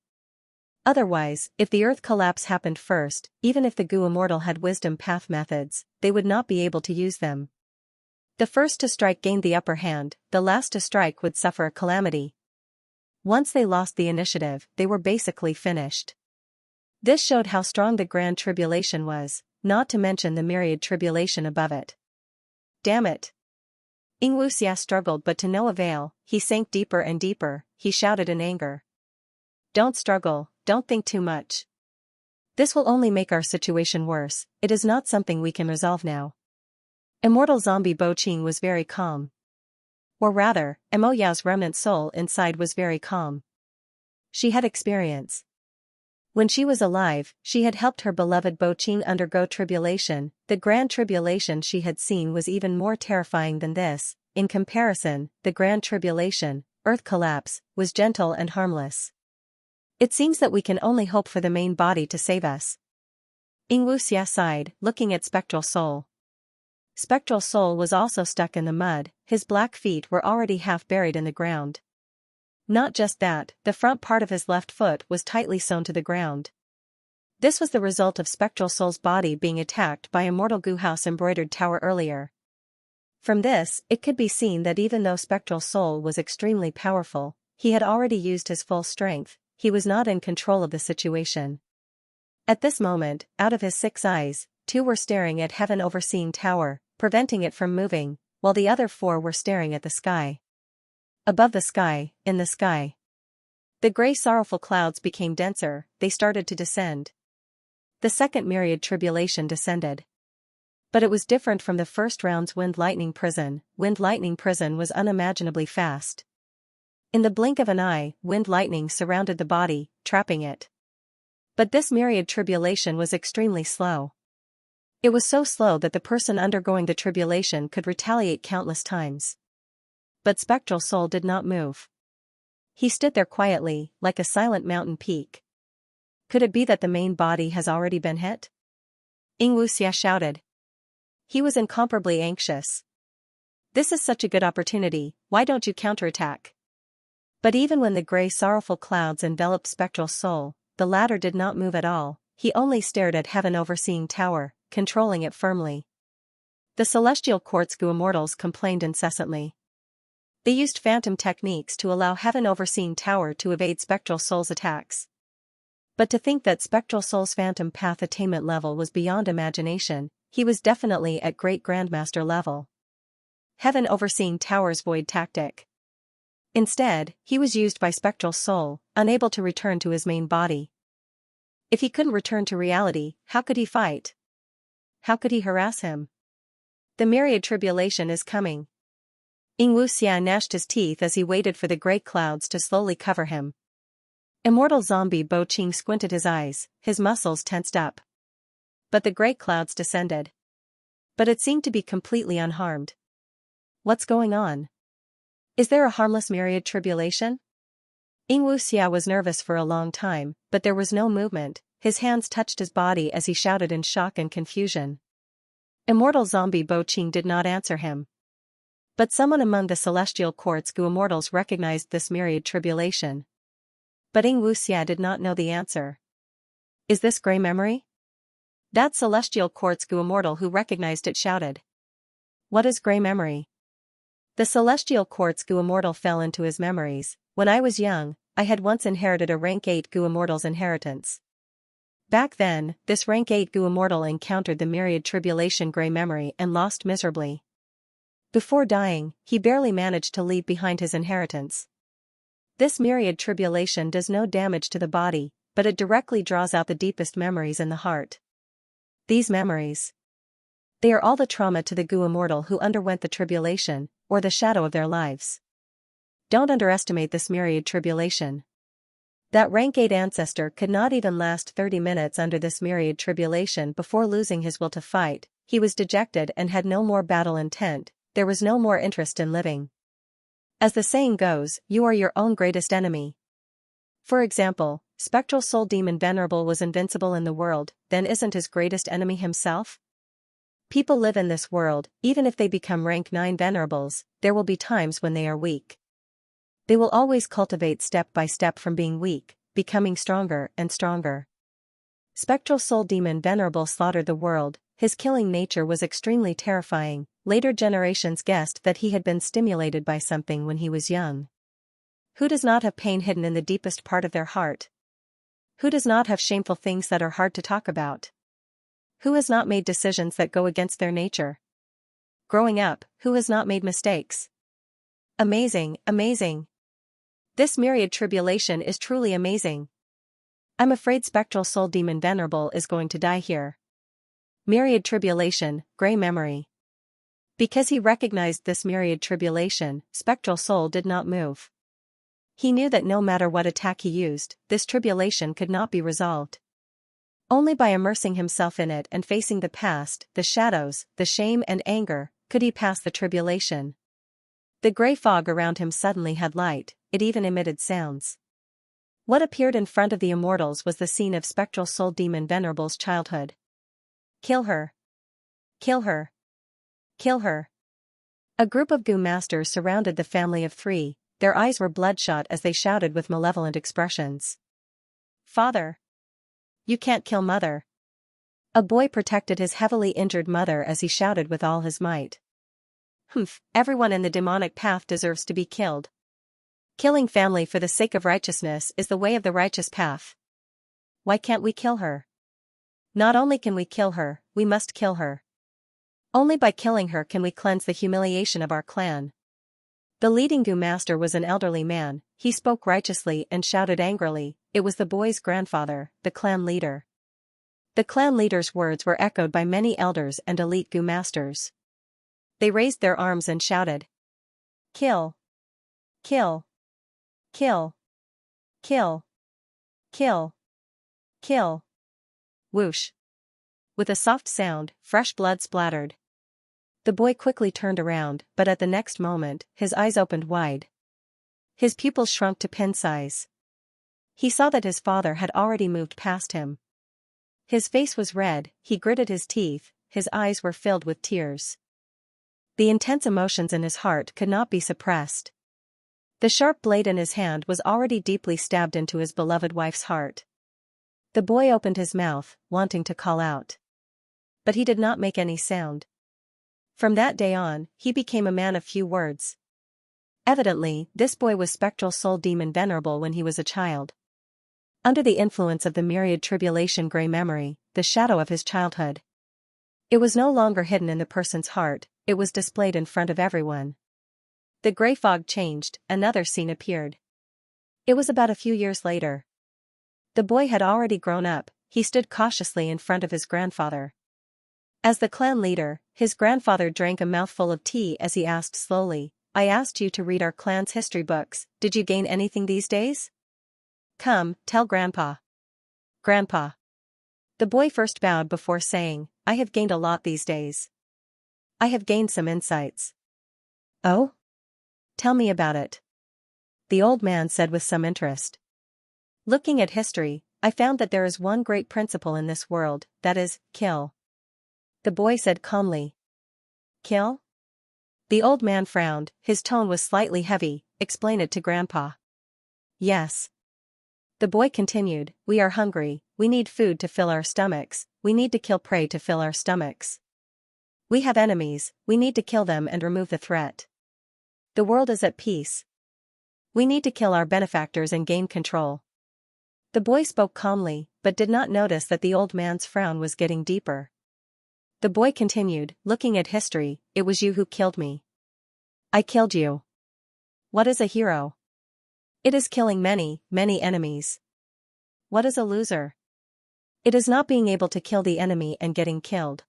Otherwise, if the Earth Collapse happened first, even if the Goo Immortal had wisdom path methods, they would not be able to use them. The first to strike gained the upper hand, the last to strike would suffer a calamity. Once they lost the initiative, they were basically finished. This showed how strong the Grand Tribulation was, not to mention the myriad tribulation above it. Damn it! Xianxia struggled but to no avail. He sank deeper and deeper. He shouted in anger. Don't struggle, don't think too much. This will only make our situation worse. It is not something we can resolve now. Immortal zombie Bo Qing was very calm. Or rather, Mo Yao's remnant soul inside was very calm. She had experience. When she was alive, she had helped her beloved Bo Qing undergo tribulation. The Grand Tribulation she had seen was even more terrifying than this. In comparison, the Grand Tribulation, Earth Collapse, was gentle and harmless. It seems that we can only hope for the main body to save us. Xianxia sighed, looking at Spectral Soul. Spectral Soul was also stuck in the mud. His black feet were already half buried in the ground. Not just that, the front part of his left foot was tightly sewn to the ground. This was the result of Spectral Soul's body being attacked by Immortal Goo House embroidered tower earlier. From this, it could be seen that even though Spectral Soul was extremely powerful, he had already used his full strength. He was not in control of the situation. At this moment, out of his 6 eyes, 2 were staring at Heaven overseeing tower, preventing it from moving. while the other 4 were staring at the sky. Above the sky, in the sky. The gray sorrowful clouds became denser, they started to descend. The second myriad tribulation descended. But it was different from the first round's wind lightning prison. Wind lightning prison was unimaginably fast. In the blink of an eye, wind lightning surrounded the body, trapping it. But this myriad tribulation was extremely slow. It was so slow that the person undergoing the tribulation could retaliate countless times. But spectral soul did not move. He stood there quietly, like a silent mountain peak. Could it be that the main body has already been hit? Xianxia shouted. He was incomparably anxious. This is such a good opportunity, why don't you counterattack? But even when the gray sorrowful clouds enveloped spectral soul, the latter did not move at all, he only stared at heaven overseeing tower, controlling it firmly. The celestial quartz goo immortals complained incessantly. They used phantom techniques to allow heaven overseeing tower to evade spectral soul's attacks. But to think that spectral soul's phantom path attainment level was beyond imagination, he was definitely at great grandmaster level. Heaven overseeing tower's void tactic. Instead, he was used by spectral soul, unable to return to his main body. If he couldn't return to reality, how could he fight? How could he harass him? The myriad tribulation is coming. Xianxia gnashed his teeth as he waited for the gray clouds to slowly cover him. Immortal zombie Bo Qing squinted his eyes, his muscles tensed up. But the gray clouds descended. But it seemed to be completely unharmed. What's going on? Is there a harmless myriad tribulation? Xianxia was nervous for a long time, but there was no movement, his hands touched his body as he shouted in shock and confusion. Immortal zombie Bo Qing did not answer him. But someone among the celestial quartz goo immortals recognized this myriad tribulation. But Xianxia did not know the answer. Is this gray memory? That celestial quartz goo immortal who recognized it shouted. What is gray memory? The celestial quartz goo immortal fell into his memories. When I was young, I had once inherited a rank 8 goo immortal's inheritance. Back then, this rank 8 goo immortal encountered the myriad tribulation gray memory and lost miserably. Before dying, he barely managed to leave behind his inheritance. This myriad tribulation does no damage to the body, but it directly draws out the deepest memories in the heart. These memories. They are all the trauma to the goo immortal who underwent the tribulation, or the shadow of their lives. Don't underestimate this myriad tribulation. That rank 8 ancestor could not even last 30 minutes under this myriad tribulation before losing his will to fight. He was dejected and had no more battle intent, there was no more interest in living. As the saying goes, you are your own greatest enemy. For example, spectral soul demon Venerable was invincible in the world, then isn't his greatest enemy himself? People live in this world, even if they become rank 9 Venerables, there will be times when they are weak. They will always cultivate step by step from being weak, becoming stronger and stronger. Spectral soul demon Venerable slaughtered the world, his killing nature was extremely terrifying. Later generations guessed that he had been stimulated by something when he was young. Who does not have pain hidden in the deepest part of their heart? Who does not have shameful things that are hard to talk about? Who has not made decisions that go against their nature? Growing up, who has not made mistakes? Amazing, amazing. This myriad tribulation is truly amazing. I'm afraid spectral soul demon Venerable is going to die here. Myriad tribulation, gray memory. Because he recognized this myriad tribulation, spectral soul did not move. He knew that no matter what attack he used, this tribulation could not be resolved. Only by immersing himself in it and facing the past, the shadows, the shame and anger, could he pass the tribulation. The gray fog around him suddenly had light, it even emitted sounds. What appeared in front of the immortals was the scene of spectral soul demon Venerable's childhood. Kill her. Kill her. Kill her. A group of goo masters surrounded the family of 3, their eyes were bloodshot as they shouted with malevolent expressions. Father! You can't kill mother. A boy protected his heavily injured mother as he shouted with all his might. Humph, everyone in the demonic path deserves to be killed. Killing family for the sake of righteousness is the way of the righteous path. Why can't we kill her? Not only can we kill her, we must kill her. Only by killing her can we cleanse the humiliation of our clan. The leading Gu master was an elderly man. He spoke righteously and shouted angrily. It was the boy's grandfather, the clan leader. The clan leader's words were echoed by many elders and elite Gu masters. They raised their arms and shouted. Kill! Kill! Kill! Kill! Kill! Kill! Whoosh! With a soft sound, fresh blood splattered. The boy quickly turned around, but at the next moment, his eyes opened wide. His pupils shrunk to pin size. He saw that his father had already moved past him. His face was red, he gritted his teeth, his eyes were filled with tears. The intense emotions in his heart could not be suppressed. The sharp blade in his hand was already deeply stabbed into his beloved wife's heart. The boy opened his mouth, wanting to call out. But he did not make any sound. From that day on, he became a man of few words. Evidently, this boy was spectral soul demon venerable when he was a child. Under the influence of the myriad tribulation gray memory, the shadow of his childhood. It was no longer hidden in the person's heart, it was displayed in front of everyone. The gray fog changed, another scene appeared. It was about a few years later. The boy had already grown up, he stood cautiously in front of his grandfather. As the clan leader, his grandfather drank a mouthful of tea as he asked slowly, I asked you to read our clan's history books, did you gain anything these days? Come, tell Grandpa. Grandpa. The boy first bowed before saying, I have gained a lot these days. I have gained some insights. Oh? Tell me about it. The old man said with some interest. Looking at history, I found that there is one great principle in this world, that is, kill. The boy said calmly. Kill? The old man frowned, his tone was slightly heavy, explain it to Grandpa. Yes. The boy continued, we are hungry, we need food to fill our stomachs, we need to kill prey to fill our stomachs. We have enemies, we need to kill them and remove the threat. The world is at peace. We need to kill our benefactors and gain control. The boy spoke calmly, but did not notice that the old man's frown was getting deeper. The boy continued, looking at history, it was you who killed me. I killed you. What is a hero? It is killing many, many enemies. What is a loser? It is not being able to kill the enemy and getting killed.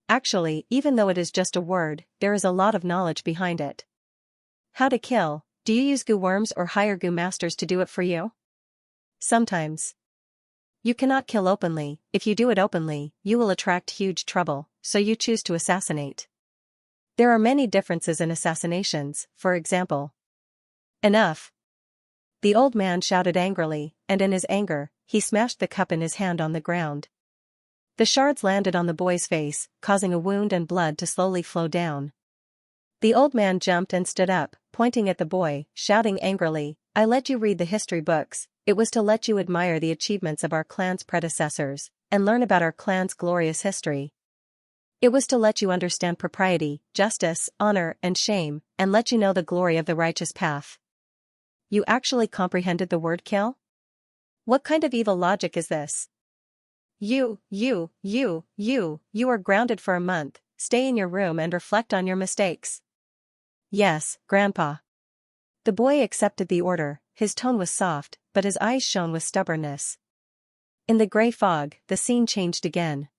Actually, even though it is just a word, there is a lot of knowledge behind it. How to kill, do you use Gu worms or hire Gu masters to do it for you? Sometimes. You cannot kill openly, if you do it openly, you will attract huge trouble, so you choose to assassinate. There are many differences in assassinations, for example. Enough! The old man shouted angrily, and in his anger, he smashed the cup in his hand on the ground. The shards landed on the boy's face, causing a wound and blood to slowly flow down. The old man jumped and stood up, pointing at the boy, shouting angrily, I let you read the history books, it was to let you admire the achievements of our clan's predecessors, and learn about our clan's glorious history. It was to let you understand propriety, justice, honor, and shame, and let you know the glory of the righteous path. You actually comprehended the word kill? What kind of evil logic is this? You are grounded for a month, stay in your room and reflect on your mistakes. Yes, Grandpa. The boy accepted the order, his tone was soft, but his eyes shone with stubbornness. In the gray fog, the scene changed again.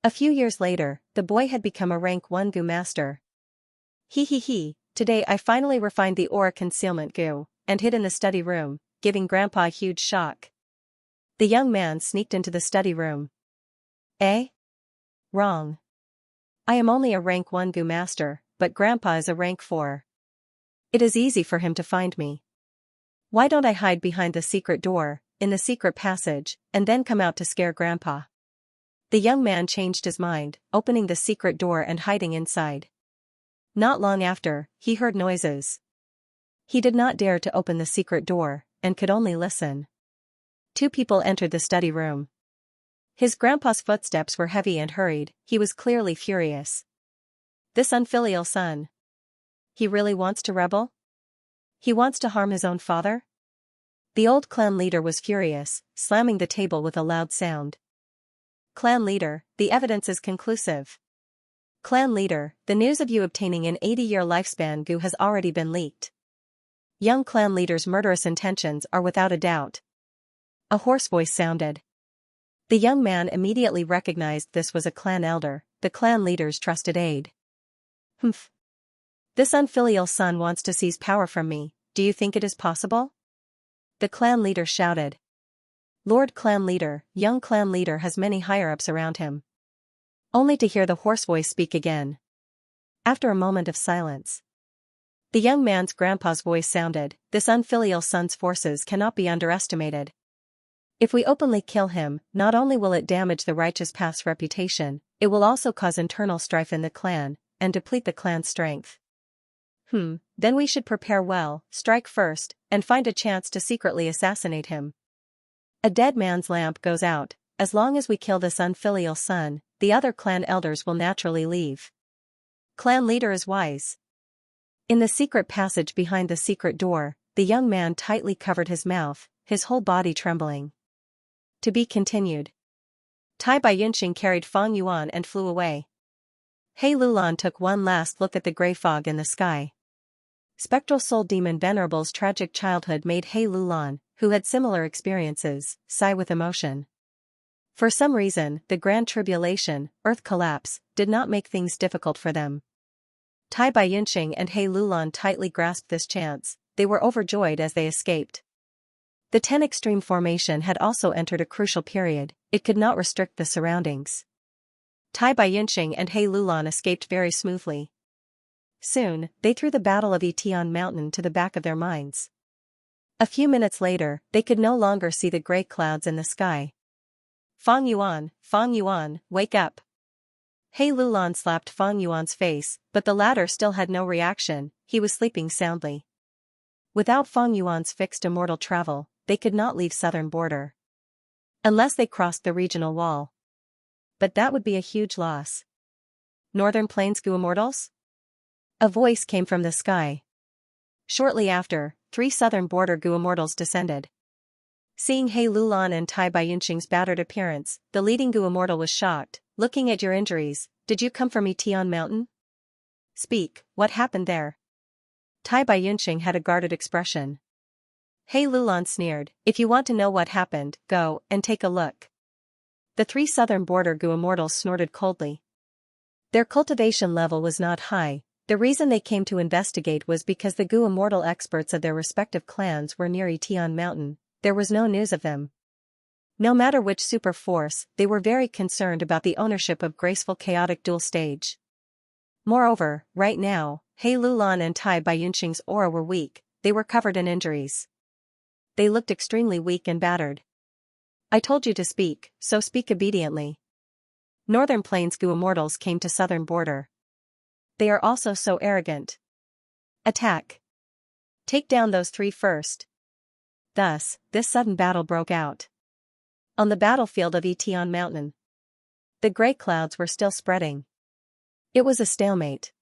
A few years later, the boy had become a rank 1 Gu master. Today I finally refined the aura concealment Gu, and hid in the study room, giving Grandpa a huge shock. The young man sneaked into the study room. Eh? Wrong. I am only a rank 1 Gu master, but Grandpa is a rank 4. It is easy for him to find me. Why don't I hide behind the secret door, in the secret passage, and then come out to scare Grandpa? The young man changed his mind, opening the secret door and hiding inside. Not long after, he heard noises. He did not dare to open the secret door, and could only listen. 2 people entered the study room. His grandpa's footsteps were heavy and hurried, he was clearly furious. This unfilial son. He really wants to rebel? He wants to harm his own father? The old clan leader was furious, slamming the table with a loud sound. Clan leader, the evidence is conclusive. Clan leader, the news of you obtaining an 80-year lifespan gu has already been leaked. Young clan leader's murderous intentions are without a doubt. A hoarse voice sounded. The young man immediately recognized this was a clan elder, the clan leader's trusted aide. Humph. This unfilial son wants to seize power from me, do you think it is possible? The clan leader shouted. Lord Clan Leader, young clan leader has many higher-ups around him. Only to hear the hoarse voice speak again. After a moment of silence, the young man's grandpa's voice sounded, this unfilial son's forces cannot be underestimated. If we openly kill him, not only will it damage the righteous path's reputation, it will also cause internal strife in the clan, and deplete the clan's strength. Then we should prepare well, strike first, and find a chance to secretly assassinate him. A dead man's lamp goes out. As long as we kill this unfilial son, the other clan elders will naturally leave. Clan leader is wise. In the secret passage behind the secret door, the young man tightly covered his mouth, his whole body trembling. To be continued. Tai Baiyunxing carried Fang Yuan and flew away. He Lulan took one last look at the gray fog in the sky. Spectral soul demon Venerable's tragic childhood made He Lulan, who had similar experiences, sigh with emotion. For some reason, the Grand Tribulation, Earth collapse, did not make things difficult for them. Tai Baiyunxing and He Lulan tightly grasped this chance, they were overjoyed as they escaped. The 10 Extreme Formation had also entered a crucial period, it could not restrict the surroundings. Tai Baiyunxing and He Lulan escaped very smoothly. Soon, they threw the Battle of Etian Mountain to the back of their minds. A few minutes later, they could no longer see the gray clouds in the sky. Fang Yuan, wake up. He Lulan slapped Fang Yuan's face, but the latter still had no reaction, he was sleeping soundly. Without Fang Yuan's fixed immortal travel, they could not leave southern border. Unless they crossed the regional wall. But that would be a huge loss. Northern Plains Gu Immortals? A voice came from the sky. Shortly after, 3 southern border Gu Immortals descended. Seeing He Lulan and Tai Baiyunxing's battered appearance, the leading Gu Immortal was shocked. Looking at your injuries, did you come from Etian Mountain? Speak, what happened there? Tai Baiyunxing had a guarded expression. He Lulan sneered, if you want to know what happened, go and take a look. The 3 southern border Gu Immortals snorted coldly. Their cultivation level was not high. The reason they came to investigate was because the Gu Immortal experts of their respective clans were near Etian Mountain. There was no news of them. No matter which super force, they were very concerned about the ownership of graceful chaotic dual stage. Moreover, right now, He Lulan and Tai Baiyunxing's aura were weak, they were covered in injuries. They looked extremely weak and battered. I told you to speak, so speak obediently. Northern Plains Gu Immortals came to southern border. They are also so arrogant. Attack. Take down those 3 first. Thus, this sudden battle broke out. On the battlefield of Etian Mountain. The gray clouds were still spreading. It was a stalemate.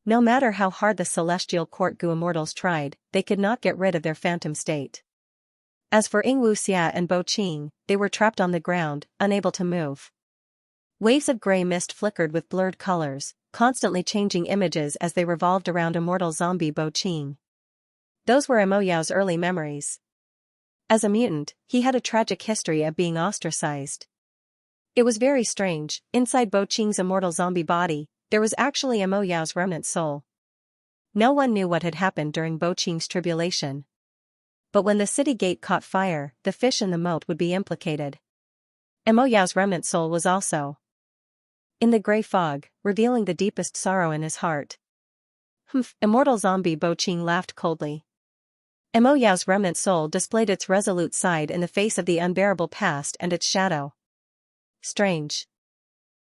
No matter how hard the Celestial Court Gu Immortals tried, they could not get rid of their phantom state. As for Xianxia and Bo Qing, they were trapped on the ground, unable to move. Waves of gray mist flickered with blurred colors, constantly changing images as they revolved around immortal zombie Bo Qing. Those were Emoyao's early memories. As a mutant, he had a tragic history of being ostracized. It was very strange, inside Bo Qing's immortal zombie body, there was actually Emoyao's remnant soul. No one knew what had happened during Bo Qing's tribulation. But when the city gate caught fire, the fish in the moat would be implicated. Emoyao's remnant soul was also in the gray fog, revealing the deepest sorrow in his heart. Immortal zombie Bo Qing laughed coldly. Emoyao's remnant soul displayed its resolute side in the face of the unbearable past and its shadow. Strange.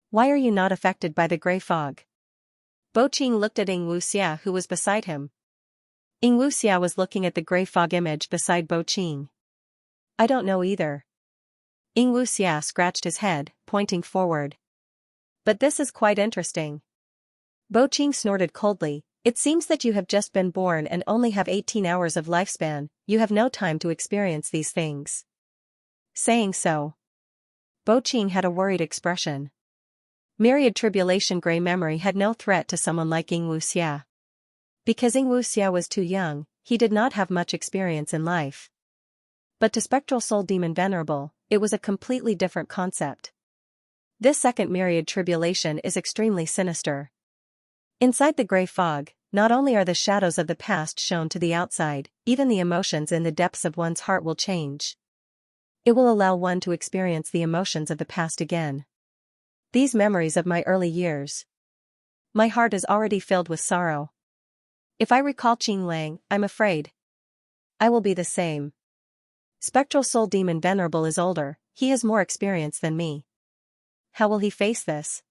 Why are you not affected by the gray fog? Bo Qing looked at Xianxia who was beside him. Xianxia was looking at the gray fog image beside Bo Qing. I don't know either. Xianxia scratched his head, pointing forward. But this is quite interesting. Bo Qing snorted coldly. It seems that you have just been born and only have 18 hours of lifespan, you have no time to experience these things. Saying so, Bo Qing had a worried expression. Myriad Tribulation Gray Memory had no threat to someone like Xianxia. Because Xianxia was too young, he did not have much experience in life. But to Spectral Soul Demon Venerable, it was a completely different concept. This second Myriad Tribulation is extremely sinister. Inside the gray fog, not only are the shadows of the past shown to the outside, even the emotions in the depths of one's heart will change. It will allow one to experience the emotions of the past again. These memories of my early years. My heart is already filled with sorrow. If I recall Qing Lang, I'm afraid I will be the same. Spectral Soul Demon Venerable is older, he has more experience than me. How will he face this?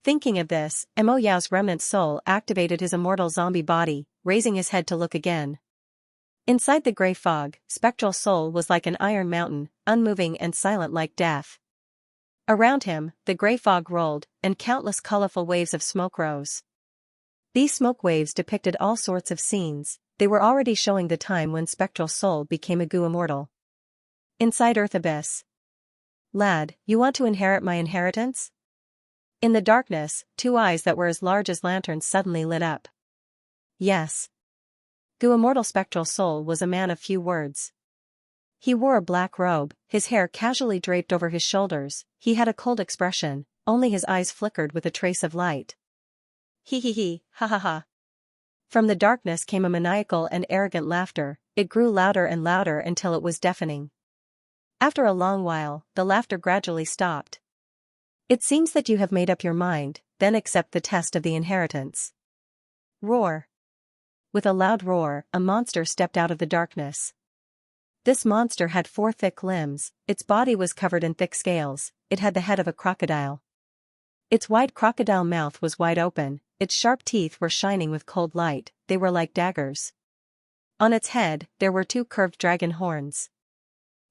Thinking of this, Mo Yao's remnant soul activated his immortal zombie body, raising his head to look again. Inside the gray fog, Spectral Soul was like an iron mountain, unmoving and silent like death. Around him, the gray fog rolled, and countless colorful waves of smoke rose. These smoke waves depicted all sorts of scenes, they were already showing the time when Spectral Soul became a Gu immortal. Inside Earth Abyss. Lad, you want to inherit my inheritance? In the darkness, two eyes that were as large as lanterns suddenly lit up. Yes. Gu immortal Spectral Soul was a man of few words. He wore a black robe, his hair casually draped over his shoulders, he had a cold expression, only his eyes flickered with a trace of light. He, ha ha ha. From the darkness came a maniacal and arrogant laughter, it grew louder and louder until it was deafening. After a long while, the laughter gradually stopped. It seems that you have made up your mind, then accept the test of the inheritance. Roar. With a loud roar, a monster stepped out of the darkness. This monster had 4 thick limbs, its body was covered in thick scales, it had the head of a crocodile. Its wide crocodile mouth was wide open, its sharp teeth were shining with cold light, they were like daggers. On its head, there were 2 curved dragon horns.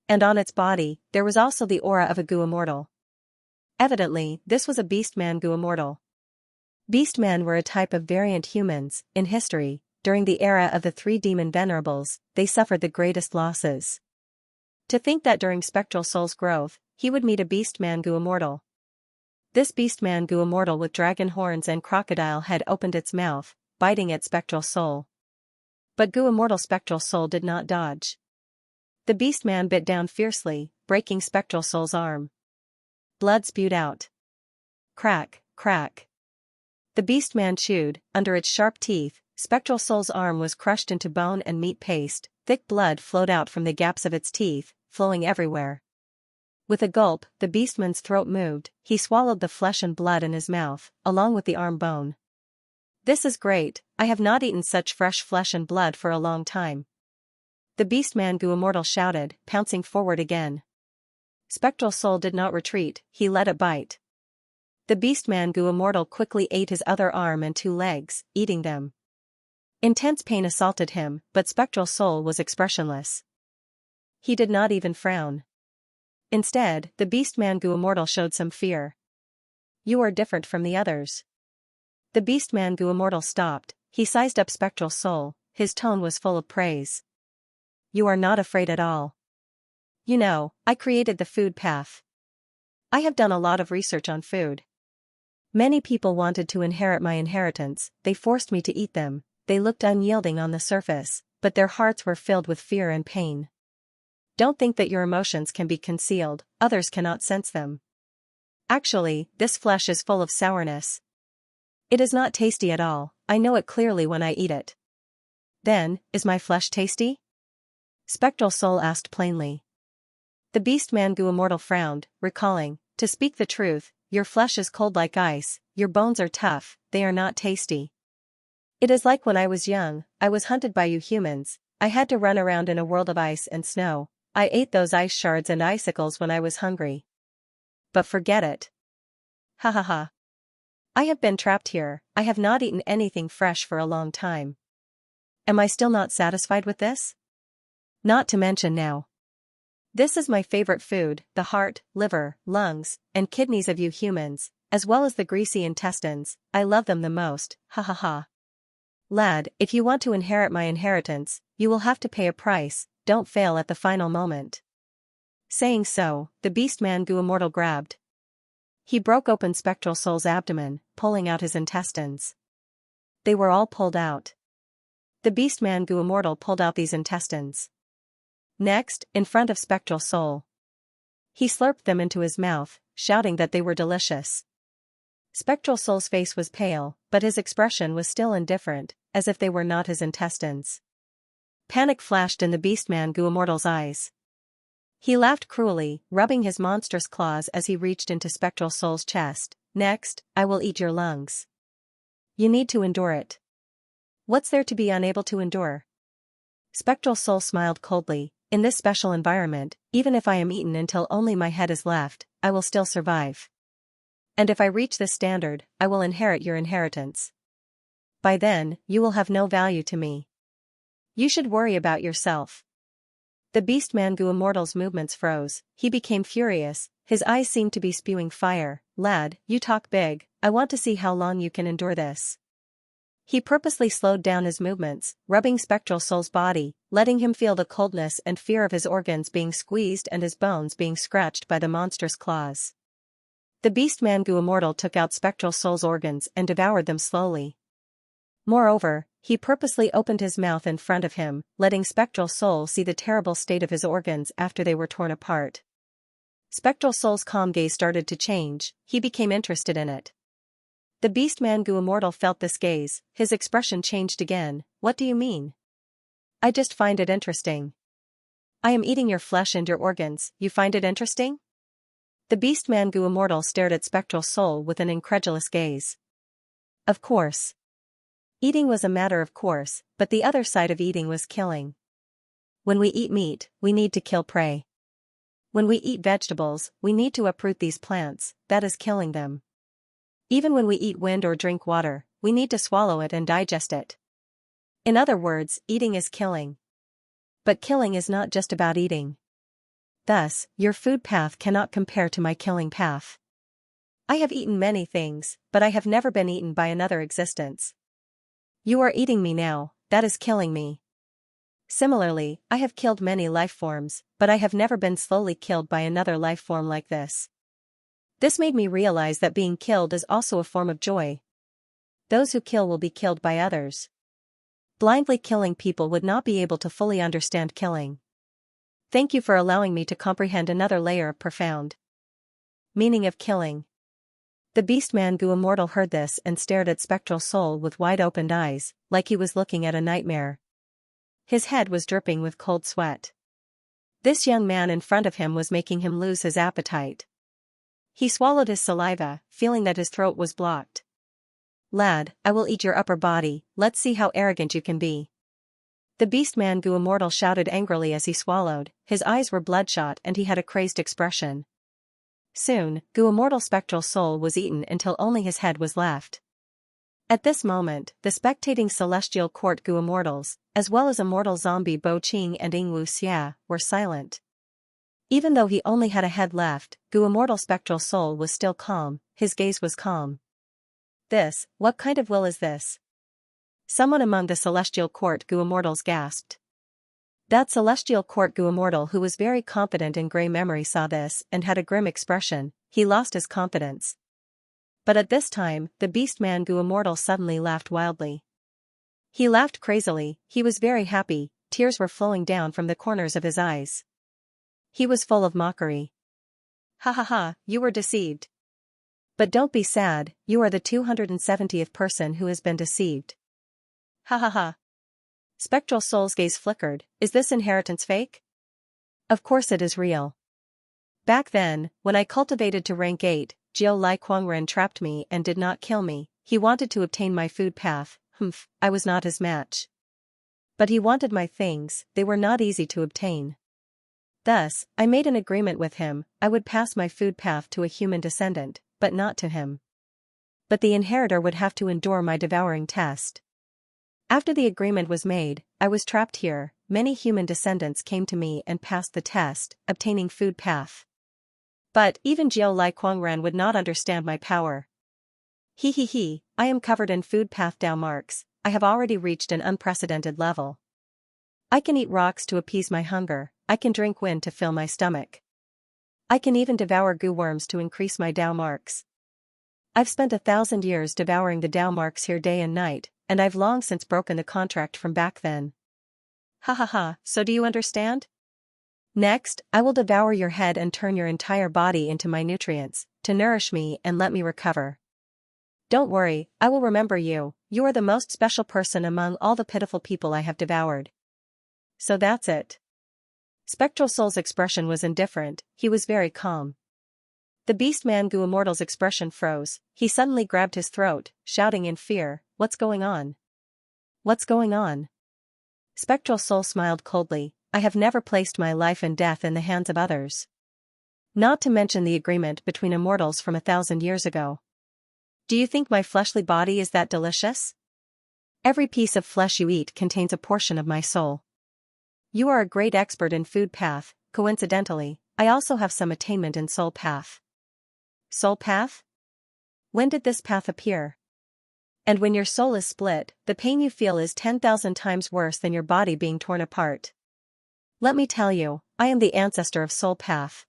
And on its body, there was also the aura of a Gu immortal. Evidently, this was a Beastman Gu immortal. Beastmen were a type of variant humans, in history, during the era of the 3 demon venerables, they suffered the greatest losses. To think that during Spectral Soul's growth, he would meet a Beastman Gu immortal. This Beastman Gu immortal with dragon horns and crocodile head opened its mouth, biting at Spectral Soul. But Gu immortal Spectral Soul did not dodge. The Beastman bit down fiercely, breaking Spectral Soul's arm. Blood spewed out. Crack, crack. The Beastman chewed, under its sharp teeth, Spectral Soul's arm was crushed into bone and meat paste, thick blood flowed out from the gaps of its teeth, flowing everywhere. With a gulp, the Beastman's throat moved, he swallowed the flesh and blood in his mouth, along with the arm bone. This is great, I have not eaten such fresh flesh and blood for a long time. The Beastman Gu immortal shouted, pouncing forward again. Spectral Soul did not retreat, he let it bite. The Beastman Gu immortal quickly ate his other arm and 2 legs, eating them. Intense pain assaulted him, but Spectral Soul was expressionless. He did not even frown. Instead, the Beastman Gu immortal showed some fear. You are different from the others. The Beastman Gu immortal stopped, he sized up Spectral Soul, his tone was full of praise. You are not afraid at all. You know, I created the food path. I have done a lot of research on food. Many people wanted to inherit my inheritance, they forced me to eat them, they looked unyielding on the surface, but their hearts were filled with fear and pain. Don't think that your emotions can be concealed, others cannot sense them. Actually, this flesh is full of sourness. It is not tasty at all, I know it clearly when I eat it. Then, is my flesh tasty? Spectral Soul asked plainly. The Beastman Gu immortal frowned, recalling, to speak the truth, your flesh is cold like ice, your bones are tough, they are not tasty. It is like when I was young, I was hunted by you humans, I had to run around in a world of ice and snow, I ate those ice shards and icicles when I was hungry. But forget it. Ha ha ha. I have been trapped here, I have not eaten anything fresh for a long time. Am I still not satisfied with this? Not to mention now. This is my favorite food, the heart, liver, lungs, and kidneys of you humans, as well as the greasy intestines, I love them the most, ha ha ha. Lad, if you want to inherit my inheritance, you will have to pay a price, don't fail at the final moment. Saying so, the Beastman Gu immortal grabbed. He broke open Spectral Soul's abdomen, pulling out his intestines. They were all pulled out. The Beastman Gu Immortal pulled out these intestines. Next, in front of Spectral Soul, he slurped them into his mouth, shouting that they were delicious. Spectral Soul's face was pale, but his expression was still indifferent, as if they were not his intestines. Panic flashed in the Beastman Gu Immortal's eyes. He laughed cruelly, rubbing his monstrous claws as he reached into Spectral Soul's chest. Next, I will eat your lungs. You need to endure it. What's there to be unable to endure? Spectral Soul smiled coldly. In this special environment, even if I am eaten until only my head is left, I will still survive. And if I reach this standard, I will inherit your inheritance. By then, you will have no value to me. You should worry about yourself. The Beastman Gu Immortal's movements froze. He became furious, his eyes seemed to be spewing fire. Lad, you talk big, I want to see how long you can endure this. He purposely slowed down his movements, rubbing Spectral Soul's body, letting him feel the coldness and fear of his organs being squeezed and his bones being scratched by the monstrous claws. The Beastman Gu Immortal took out Spectral Soul's organs and devoured them slowly. Moreover, he purposely opened his mouth in front of him, letting Spectral Soul see the terrible state of his organs after they were torn apart. Spectral Soul's calm gaze started to change, he became interested in it. The Beastman Gu Immortal felt this gaze, his expression changed again. What do you mean? I just find it interesting. I am eating your flesh and your organs, you find it interesting? The Beastman Gu Immortal stared at Spectral Soul with an incredulous gaze. Of course. Eating was a matter of course, but the other side of eating was killing. When we eat meat, we need to kill prey. When we eat vegetables, we need to uproot these plants, that is killing them. Even when we eat wind or drink water, we need to swallow it and digest it. In other words, eating is killing. But killing is not just about eating. Thus, your food path cannot compare to my killing path. I have eaten many things, but I have never been eaten by another existence. You are eating me now, that is killing me. Similarly, I have killed many life forms, but I have never been slowly killed by another life form like this. This made me realize that being killed is also a form of joy. Those who kill will be killed by others. Blindly killing people would not be able to fully understand killing. Thank you for allowing me to comprehend another layer of profound meaning of killing. The Beastman Gu Immortal heard this and stared at Spectral Soul with wide-opened eyes, like he was looking at a nightmare. His head was dripping with cold sweat. This young man in front of him was making him lose his appetite. He swallowed his saliva, feeling that his throat was blocked. Lad, I will eat your upper body, let's see how arrogant you can be. The Beastman Gu Immortal shouted angrily as he swallowed, his eyes were bloodshot and he had a crazed expression. Soon, Gu Immortal Spectral Soul was eaten until only his head was left. At this moment, the spectating Celestial Court Gu Immortals, as well as Immortal Zombie Bo Qing and Yingwu Xia, were silent. Even though he only had a head left, Gu Immortal Spectral Soul was still calm, his gaze was calm. What kind of will is this? Someone among the Celestial Court Gu Immortals gasped. That Celestial Court Gu Immortal who was very confident in grey memory saw this and had a grim expression, he lost his confidence. But at this time, the Beastman Gu Immortal suddenly laughed wildly. He laughed crazily, he was very happy, tears were flowing down from the corners of his eyes. He was full of mockery. Ha ha ha, you were deceived. But don't be sad, you are the 270th person who has been deceived. Ha ha ha. Spectral Soul's gaze flickered, is this inheritance fake? Of course it is real. Back then, when I cultivated to rank 8, Jiu Lai Kuangren trapped me and did not kill me, he wanted to obtain my food path, I was not his match. But he wanted my things, they were not easy to obtain. Thus, I made an agreement with him, I would pass my food path to a human descendant, but not to him. But the inheritor would have to endure my devouring test. After the agreement was made, I was trapped here, many human descendants came to me and passed the test, obtaining food path. But even Jiu Lai Kuangren would not understand my power. He, I am covered in food path Dao marks, I have already reached an unprecedented level. I can eat rocks to appease my hunger, I can drink wind to fill my stomach. I can even devour goo worms to increase my Tao marks. I've spent 1,000 years devouring the Tao marks here day and night, and I've long since broken the contract from back then. Ha ha ha, so do you understand? Next, I will devour your head and turn your entire body into my nutrients, to nourish me and let me recover. Don't worry, I will remember you. You are the most special person among all the pitiful people I have devoured. So that's it. Spectral Soul's expression was indifferent, he was very calm. The Beast-Man Goo Immortal's expression froze, he suddenly grabbed his throat, shouting in fear, "What's going on? What's going on?" Spectral Soul smiled coldly, "I have never placed my life and death in the hands of others. Not to mention the agreement between immortals from 1,000 years ago. Do you think my fleshly body is that delicious? Every piece of flesh you eat contains a portion of my soul. You are a great expert in food path, coincidentally, I also have some attainment in soul path." Soul path? When did this path appear? And when your soul is split, the pain you feel is 10,000 times worse than your body being torn apart. Let me tell you, I am the ancestor of soul path.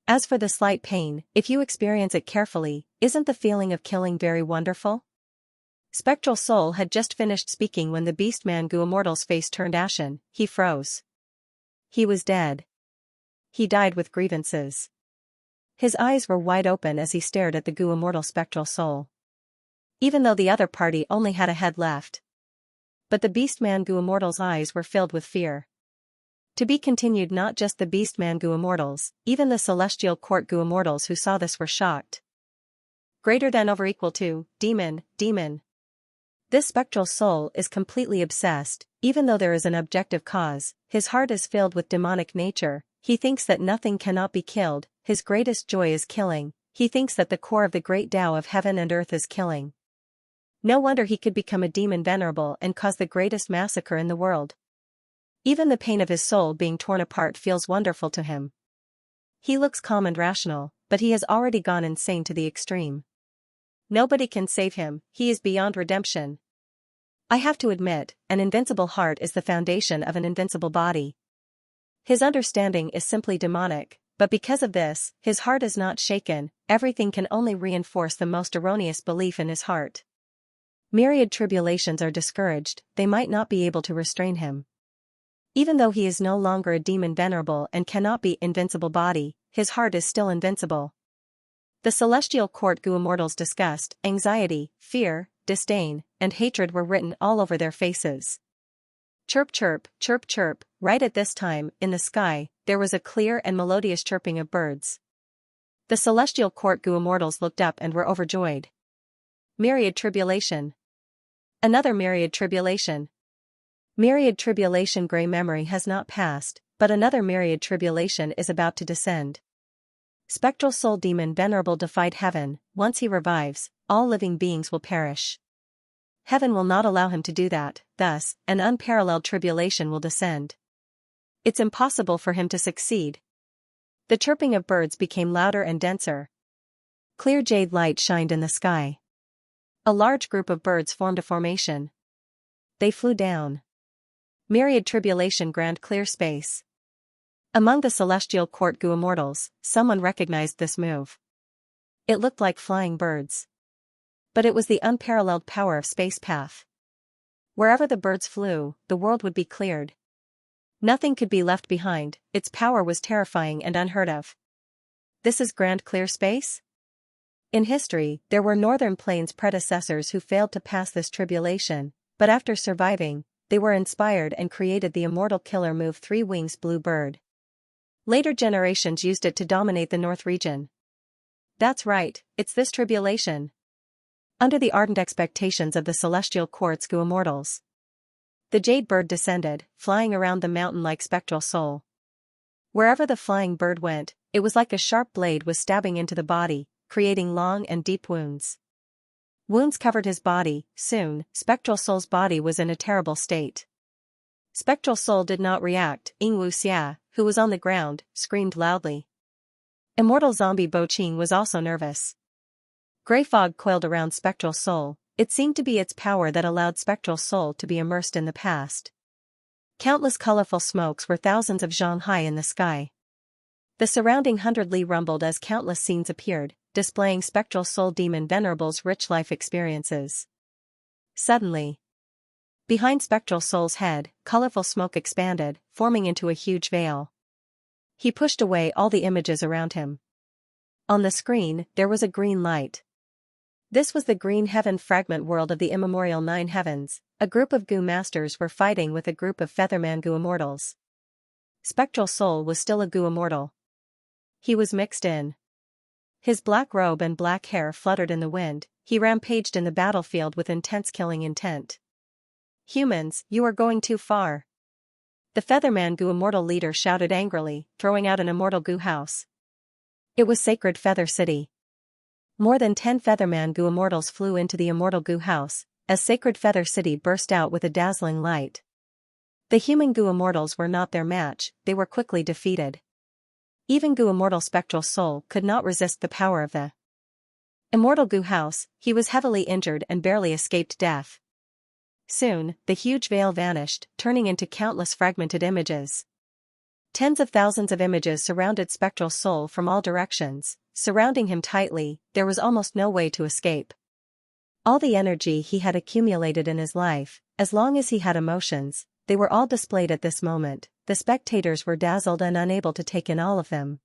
As for the slight pain, if you experience it carefully, isn't the feeling of killing very wonderful? Spectral Soul had just finished speaking when the Beast-Man Goo Immortal's face turned ashen, he froze. He was dead. He died with grievances. His eyes were wide open as he stared at the Goo Immortal Spectral Soul. Even though the other party only had a head left. But the Beast-Man Goo Immortal's eyes were filled with fear. To be continued. Not just the Beast-Man Goo Immortals, even the Celestial Court Goo Immortals who saw this were shocked. Greater than over equal to, demon. This spectral soul is completely obsessed, even though there is an objective cause, his heart is filled with demonic nature, he thinks that nothing cannot be killed, his greatest joy is killing, he thinks that the core of the great Tao of heaven and earth is killing. No wonder he could become a demon venerable and cause the greatest massacre in the world. Even the pain of his soul being torn apart feels wonderful to him. He looks calm and rational, but he has already gone insane to the extreme. Nobody can save him, he is beyond redemption. I have to admit, an invincible heart is the foundation of an invincible body. His understanding is simply demonic, but because of this, his heart is not shaken, everything can only reinforce the most erroneous belief in his heart. Myriad tribulations are discouraged, they might not be able to restrain him. Even though he is no longer a demon venerable and cannot be invincible body, his heart is still invincible. The Celestial Court Goo Immortals' disgust, anxiety, fear, disdain, and hatred were written all over their faces. Chirp chirp, chirp chirp, right at this time, in the sky, there was a clear and melodious chirping of birds. The Celestial Court Goo Immortals looked up and were overjoyed. Myriad tribulation. Another myriad tribulation. Myriad tribulation. Grey memory has not passed, but another myriad tribulation is about to descend. Spectral Soul Demon Venerable defied heaven, once he revives, all living beings will perish. Heaven will not allow him to do that, thus, an unparalleled tribulation will descend. It's impossible for him to succeed. The chirping of birds became louder and denser. Clear jade light shined in the sky. A large group of birds formed a formation. They flew down. Myriad tribulation. Grand clear space. Among the Celestial Court Goo Immortals, someone recognized this move. It looked like flying birds. But it was the unparalleled power of space path. Wherever the birds flew, the world would be cleared. Nothing could be left behind, its power was terrifying and unheard of. This is grand clear space? In history, there were Northern Plains predecessors who failed to pass this tribulation, but after surviving, they were inspired and created the immortal killer move 3 Wings Blue Bird. Later generations used it to dominate the North region. That's right, it's this tribulation. Under the ardent expectations of the Celestial Court's Goo Immortals, the jade bird descended, flying around the mountain like spectral soul. Wherever the flying bird went, it was like a sharp blade was stabbing into the body, creating long and deep wounds. Wounds covered his body, soon, Spectral Soul's body was in a terrible state. Spectral Soul did not react, Xianxia, who was on the ground, screamed loudly. Immortal Zombie Bo Ching was also nervous. Grey fog coiled around Spectral Soul, it seemed to be its power that allowed Spectral Soul to be immersed in the past. Countless colorful smokes were thousands of Xianxia in the sky. The surrounding 100 Li rumbled as countless scenes appeared, displaying spectral soul demon venerables' rich life experiences. Suddenly, behind spectral soul's head, colorful smoke expanded, forming into a huge veil. He pushed away all the images around him. On the screen, there was a green light. This was the Green Heaven fragment world of the immemorial Nine Heavens. A group of Goo Masters were fighting with a group of Featherman Goo Immortals. Spectral Soul was still a Goo Immortal. He was mixed in. His black robe and black hair fluttered in the wind. He rampaged in the battlefield with intense killing intent. Humans, you are going too far. The Featherman Goo Immortal leader shouted angrily, throwing out an immortal Goo house. It was Sacred Feather City. More than 10 Featherman Goo Immortals flew into the immortal Goo house, as Sacred Feather City burst out with a dazzling light. The human Goo Immortals were not their match, they were quickly defeated. Even Goo Immortal Spectral Soul could not resist the power of the immortal Goo house. He was heavily injured and barely escaped death. Soon, the huge veil vanished, turning into countless fragmented images. Tens of thousands of images surrounded Spectral Soul from all directions, surrounding him tightly. There was almost no way to escape. All the energy he had accumulated in his life, as long as he had emotions, they were all displayed at this moment. The spectators were dazzled and unable to take in all of them.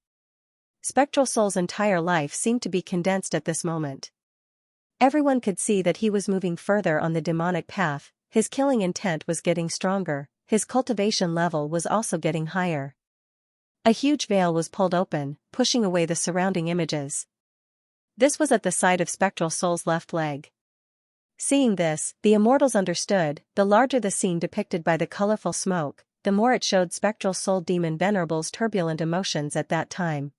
Spectral Soul's entire life seemed to be condensed at this moment. Everyone could see that he was moving further on the demonic path. His killing intent was getting stronger, his cultivation level was also getting higher. A huge veil was pulled open, pushing away the surrounding images. This was at the side of Spectral Soul's left leg. Seeing this, the immortals understood. The larger the scene depicted by the colorful smoke, the more it showed Spectral Soul Demon Venerable's turbulent emotions at that time.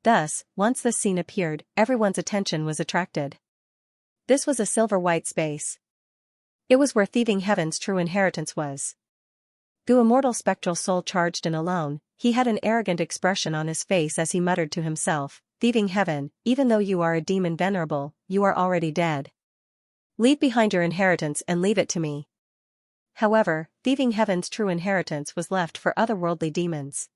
Thus, once the scene appeared, everyone's attention was attracted. This was a silver-white space. It was where Thieving Heaven's true inheritance was. Goo Immortal Spectral Soul charged in alone. He had an arrogant expression on his face as he muttered to himself, "Thieving Heaven, even though you are a demon venerable, you are already dead. Leave behind your inheritance and leave it to me." However, Thieving Heaven's true inheritance was left for otherworldly demons.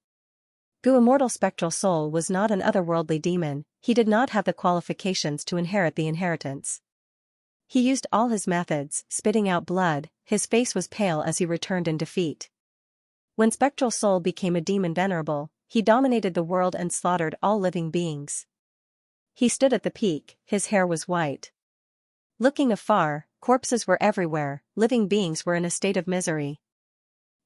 Goo Immortal Spectral Soul was not an otherworldly demon. He did not have the qualifications to inherit the inheritance. He used all his methods, spitting out blood. His face was pale as he returned in defeat. When Spectral Soul became a demon venerable, he dominated the world and slaughtered all living beings. He stood at the peak, his hair was white. Looking afar, corpses were everywhere, living beings were in a state of misery.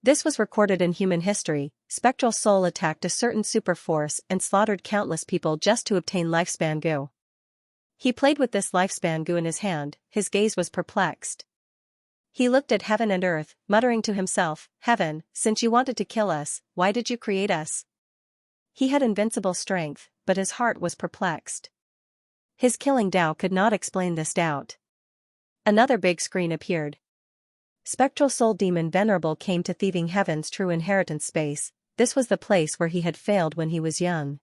This was recorded in human history. Spectral Soul attacked a certain super force and slaughtered countless people just to obtain lifespan goo. He played with this lifespan goo in his hand, his gaze was perplexed. He looked at heaven and earth, muttering to himself, "Heaven, since you wanted to kill us, why did you create us?" He had invincible strength, but his heart was perplexed. His killing Tao could not explain this doubt. Another big screen appeared. Spectral Soul Demon Venerable came to Thieving Heaven's true inheritance space. This was the place where he had failed when he was young.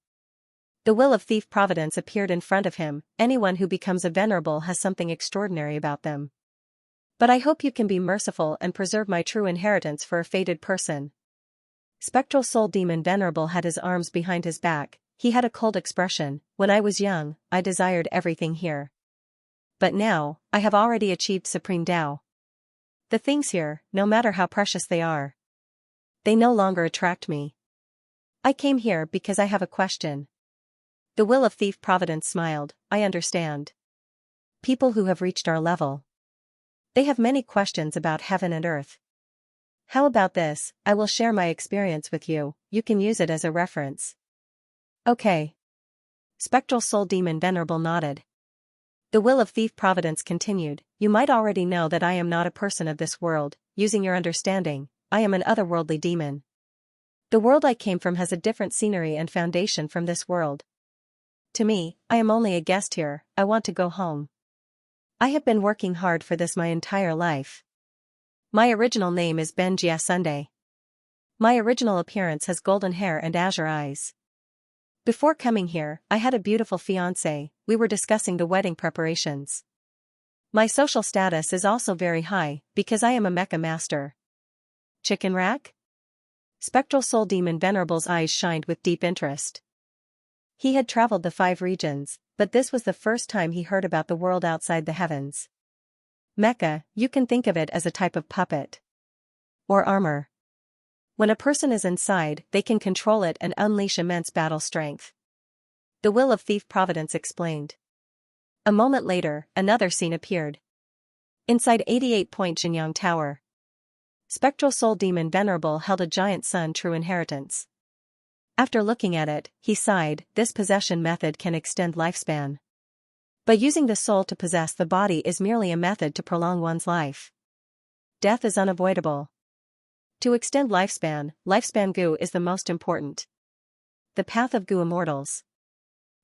The will of Thief Providence appeared in front of him. Anyone who becomes a venerable has something extraordinary about them. But I hope you can be merciful and preserve my true inheritance for a fated person. Spectral Soul Demon Venerable had his arms behind his back. He had a cold expression. "When I was young, I desired everything here. But now, I have already achieved Supreme Tao. The things here, no matter how precious they are, they no longer attract me. I came here because I have a question." The will of Thief Providence smiled. "I understand. People who have reached our level, they have many questions about heaven and earth. How about this? I will share my experience with you. You can use it as a reference." "Okay." Spectral Soul Demon Venerable nodded. The will of Thief Providence continued. "You might already know that I am not a person of this world. Using your understanding, I am an otherworldly demon. The world I came from has a different scenery and foundation from this world. To me, I am only a guest here. I want to go home. I have been working hard for this my entire life. My original name is Ben Jia Sunday. My original appearance has golden hair and azure eyes. Before coming here, I had a beautiful fiancé. We were discussing the wedding preparations. My social status is also very high, because I am a mecha master." "Chicken rack?" Spectral Soul Demon Venerable's eyes shined with deep interest. He had traveled the 5 regions, but this was the first time he heard about the world outside the heavens. Mecha, you can think of it as a type of puppet. Or armor. When a person is inside, they can control it and unleash immense battle strength. The Will of Thief Providence explained. A moment later, another scene appeared. Inside 88-point Xianxia Tower. Spectral Soul Demon Venerable held a giant sun true inheritance. After looking at it, he sighed, this possession method can extend lifespan. But using the soul to possess the body is merely a method to prolong one's life. Death is unavoidable. To extend lifespan Gu is the most important. The path of Gu immortals.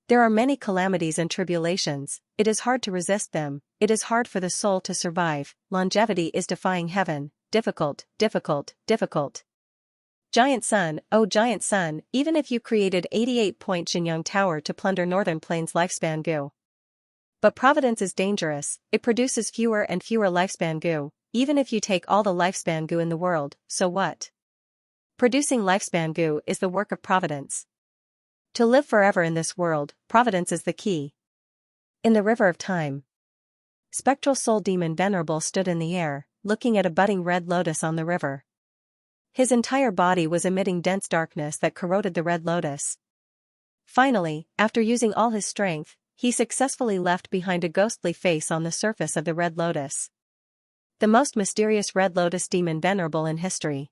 There are many calamities and tribulations, it is hard to resist them, it is hard for the soul to survive, longevity is defying heaven, difficult. Giant sun, oh giant sun, even if you created 88-point Xianxia Tower to plunder Northern Plains lifespan Gu. But providence is dangerous, it produces fewer and fewer lifespan Gu, even if you take all the lifespan Gu in the world, so what? Producing lifespan Gu is the work of providence. To live forever in this world, providence is the key. In the river of time. Spectral Soul Demon Venerable stood in the air, looking at a budding red lotus on the river. His entire body was emitting dense darkness that corroded the red lotus. Finally, after using all his strength, he successfully left behind a ghostly face on the surface of the red lotus. The most mysterious red lotus demon venerable in history.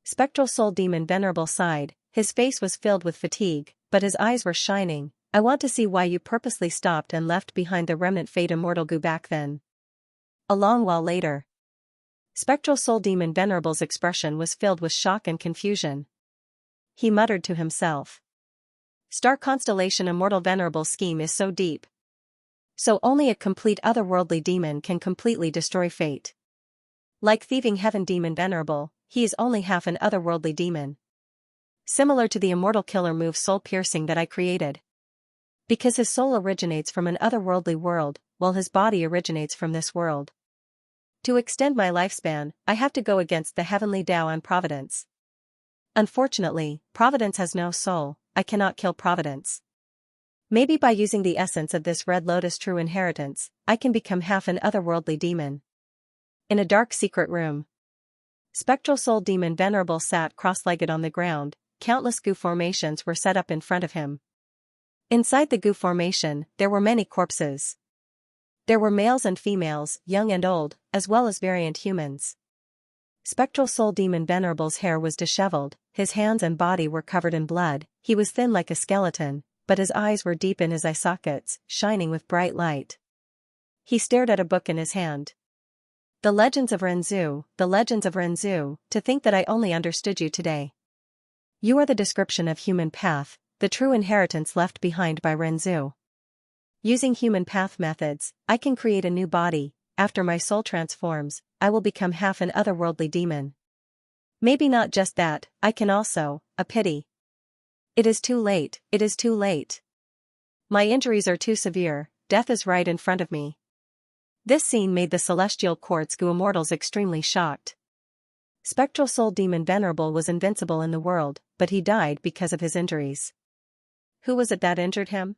Spectral Soul Demon Venerable sighed, his face was filled with fatigue, but his eyes were shining. I want to see why you purposely stopped and left behind the remnant fate immortal Gu back then. A long while later. Spectral Soul Demon Venerable's expression was filled with shock and confusion. He muttered to himself. Star Constellation Immortal Venerable's scheme is so deep. So only a complete otherworldly demon can completely destroy fate. Like Thieving Heaven Demon Venerable, he is only half an otherworldly demon. Similar to the immortal killer move Soul Piercing that I created. Because his soul originates from an otherworldly world, while his body originates from this world. To extend my lifespan, I have to go against the heavenly Tao and Providence. Unfortunately, Providence has no soul, I cannot kill Providence. Maybe by using the essence of this red lotus true inheritance, I can become half an otherworldly demon. In a dark secret room. Spectral Soul Demon Venerable sat cross-legged on the ground, countless Gu formations were set up in front of him. Inside the Gu formation, there were many corpses. There were males and females, young and old, as well as variant humans. Spectral Soul Demon Venerable's hair was disheveled, his hands and body were covered in blood, he was thin like a skeleton, but his eyes were deep in his eye sockets, shining with bright light. He stared at a book in his hand. The Legends of Renzu, to think that I only understood you today. You are the description of human path, the true inheritance left behind by Renzu. Using human path methods, I can create a new body, after my soul transforms, I will become half an otherworldly demon. Maybe not just that, I can also, a pity. It is too late, it is too late. My injuries are too severe, death is right in front of me. This scene made the celestial court's Gu immortals extremely shocked. Spectral Soul Demon Venerable was invincible in the world, but he died because of his injuries. Who was it that injured him?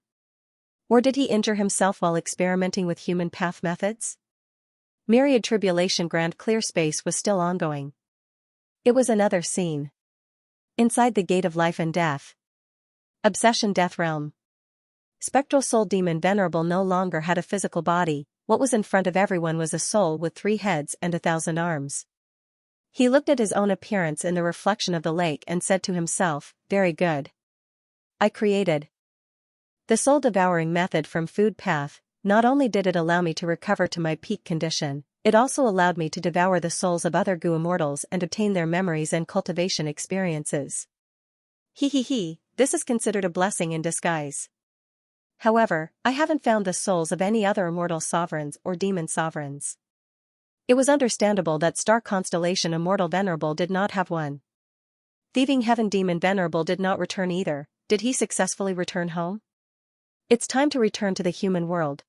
Or did he injure himself while experimenting with human path methods? Myriad Tribulation Grand Clear Space was still ongoing. It was another scene. Inside the Gate of Life and Death. Obsession Death Realm. Spectral Soul Demon Venerable no longer had a physical body, what was in front of everyone was a soul with 3 heads and 1,000 arms. He looked at his own appearance in the reflection of the lake and said to himself, very good. I created the soul-devouring method from Food Path. Not only did it allow me to recover to my peak condition, it also allowed me to devour the souls of other Gu immortals and obtain their memories and cultivation experiences. This is considered a blessing in disguise. However, I haven't found the souls of any other immortal sovereigns or demon sovereigns. It was understandable that Star Constellation Immortal Venerable did not have one. Thieving Heaven Demon Venerable did not return either. Did he successfully return home? It's time to return to the human world.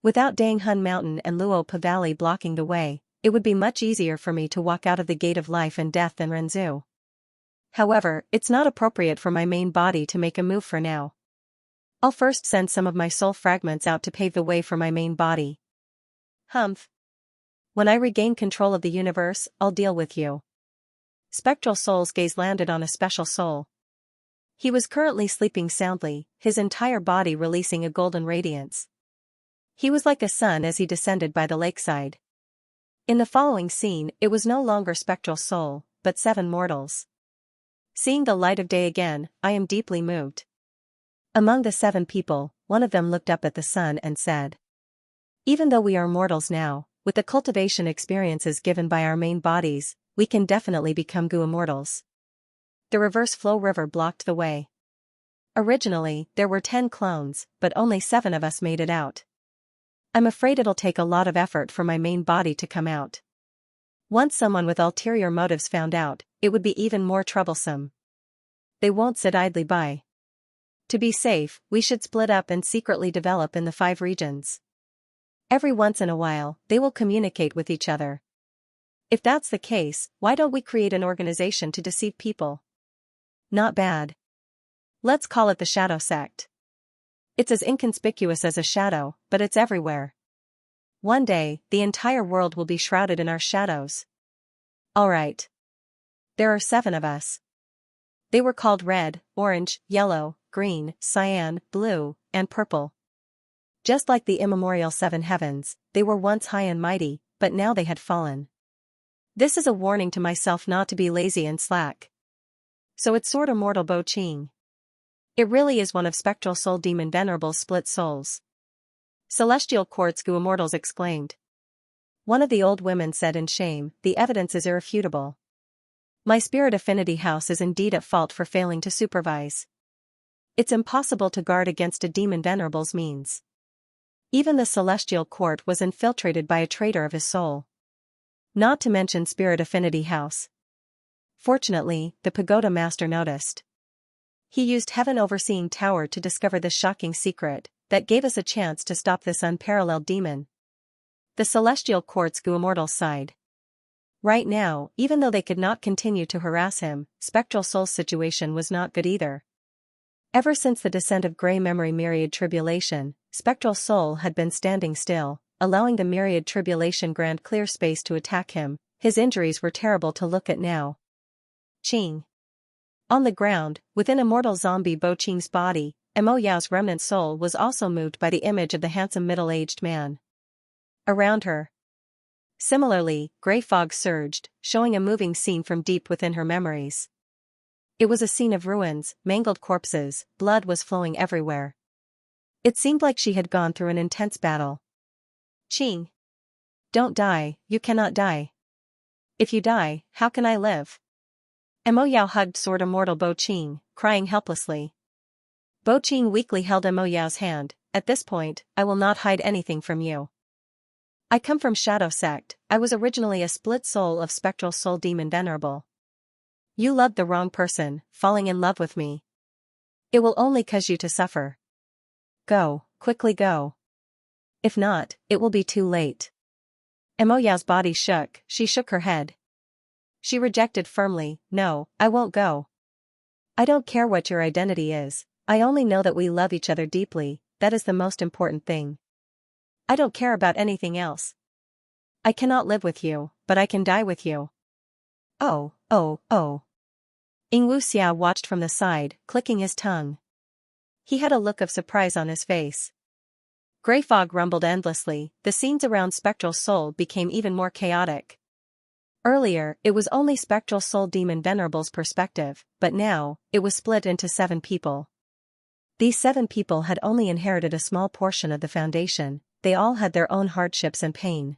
Without Dang Hun Mountain and Luo Pa Valley blocking the way, it would be much easier for me to walk out of the Gate of Life and Death than Renzu. However, it's not appropriate for my main body to make a move for now. I'll first send some of my soul fragments out to pave the way for my main body. Humph. When I regain control of the universe, I'll deal with you. Spectral Soul's gaze landed on a special soul. He was currently sleeping soundly, his entire body releasing a golden radiance. He was like a sun as he descended by the lakeside. In the following scene, it was no longer Spectral Soul, but 7 mortals. Seeing the light of day again, I am deeply moved. Among the 7 people, one of them looked up at the sun and said, "Even though we are mortals now, with the cultivation experiences given by our main bodies, we can definitely become Gu immortals." The reverse flow river blocked the way. Originally, there were 10 clones, but only 7 of us made it out. I'm afraid it'll take a lot of effort for my main body to come out. Once someone with ulterior motives found out, it would be even more troublesome. They won't sit idly by. To be safe, we should split up and secretly develop in the 5 regions. Every once in a while, they will communicate with each other. If that's the case, why don't we create an organization to deceive people? Not bad. Let's call it the Shadow Sect. It's as inconspicuous as a shadow, but it's everywhere. One day, the entire world will be shrouded in our shadows. Alright. There are 7 of us. They were called red, orange, yellow, green, cyan, blue, and purple. Just like the immemorial 7 heavens, they were once high and mighty, but now they had fallen. This is a warning to myself not to be lazy and slack. So it's Sword Immortal Bo Ching. It really is one of Spectral Soul Demon Venerable's split souls. Celestial Quartz Gu Immortals exclaimed. One of the old women said in shame, "The evidence is irrefutable. My spirit affinity house is indeed at fault for failing to supervise. It's impossible to guard against a demon venerable's means. Even the celestial court was infiltrated by a traitor of his soul. Not to mention spirit affinity house." Fortunately, the pagoda master noticed. He used Heaven Overseeing Tower to discover this shocking secret, that gave us a chance to stop this unparalleled demon. The celestial Quartz Gu Immortals sighed. Right now, even though they could not continue to harass him, Spectral Soul's situation was not good either. Ever since the descent of Grey Memory Myriad Tribulation, Spectral Soul had been standing still, allowing the Myriad Tribulation Grand clear space to attack him. His injuries were terrible to look at now. Ching. On the ground, within immortal zombie Bo Ching's body, Mo Yao's remnant soul was also moved by the image of the handsome middle-aged man around her. Similarly, grey fog surged, showing a moving scene from deep within her memories. It was a scene of ruins, mangled corpses, blood was flowing everywhere. It seemed like she had gone through an intense battle. Ching. Don't die, you cannot die. If you die, how can I live? Mo Yao hugged Sword Immortal Bo Ching, crying helplessly. Bo Ching weakly held Mo Yao's hand. "At this point, I will not hide anything from you. I come from Shadow Sect. I was originally a split soul of Spectral Soul Demon Venerable. You loved the wrong person, falling in love with me. It will only cause you to suffer. Go, quickly go. If not, it will be too late." Mo Yao's body shook, she shook her head. She rejected firmly, "No, I won't go. I don't care what your identity is, I only know that we love each other deeply, that is the most important thing. I don't care about anything else. I cannot live with you, but I can die with you." Oh. Yingwu Xia watched from the side, clicking his tongue. He had a look of surprise on his face. Grey fog rumbled endlessly, the scenes around Spectral Soul became even more chaotic. Earlier, it was only Spectral Soul Demon Venerable's perspective, but now, it was split into 7 people. These 7 people had only inherited a small portion of the foundation, they all had their own hardships and pain.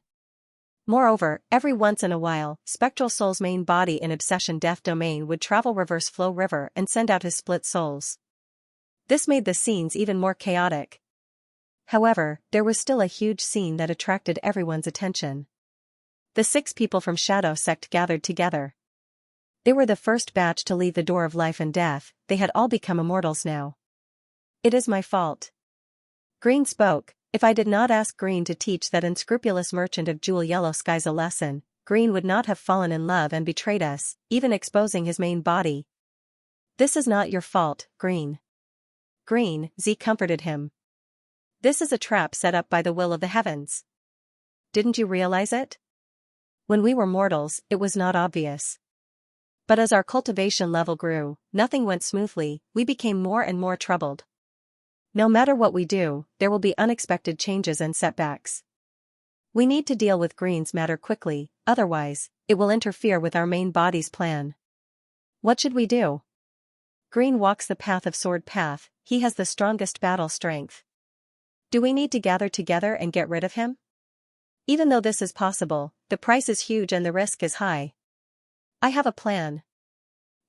Moreover, every once in a while, Spectral Soul's main body in Obsession Death Domain would travel Reverse Flow River and send out his split souls. This made the scenes even more chaotic. However, there was still a huge scene that attracted everyone's attention. The 6 people from Shadow Sect gathered together. They were the first batch to leave the door of life and death, they had all become immortals now. "It is my fault." Green spoke. "If I did not ask Green to teach that unscrupulous merchant of Jewel Yellow Skies a lesson, Green would not have fallen in love and betrayed us, even exposing his main body." This is not your fault, Green. Green, Z comforted him. This is a trap set up by the will of the heavens. Didn't you realize it? When we were mortals, it was not obvious. But as our cultivation level grew, nothing went smoothly, we became more and more troubled. No matter what we do, there will be unexpected changes and setbacks. We need to deal with Green's matter quickly, otherwise, it will interfere with our main body's plan. What should we do? Green walks the path of sword path, he has the strongest battle strength. Do we need to gather together and get rid of him? Even though this is possible, the price is huge and the risk is high. I have a plan.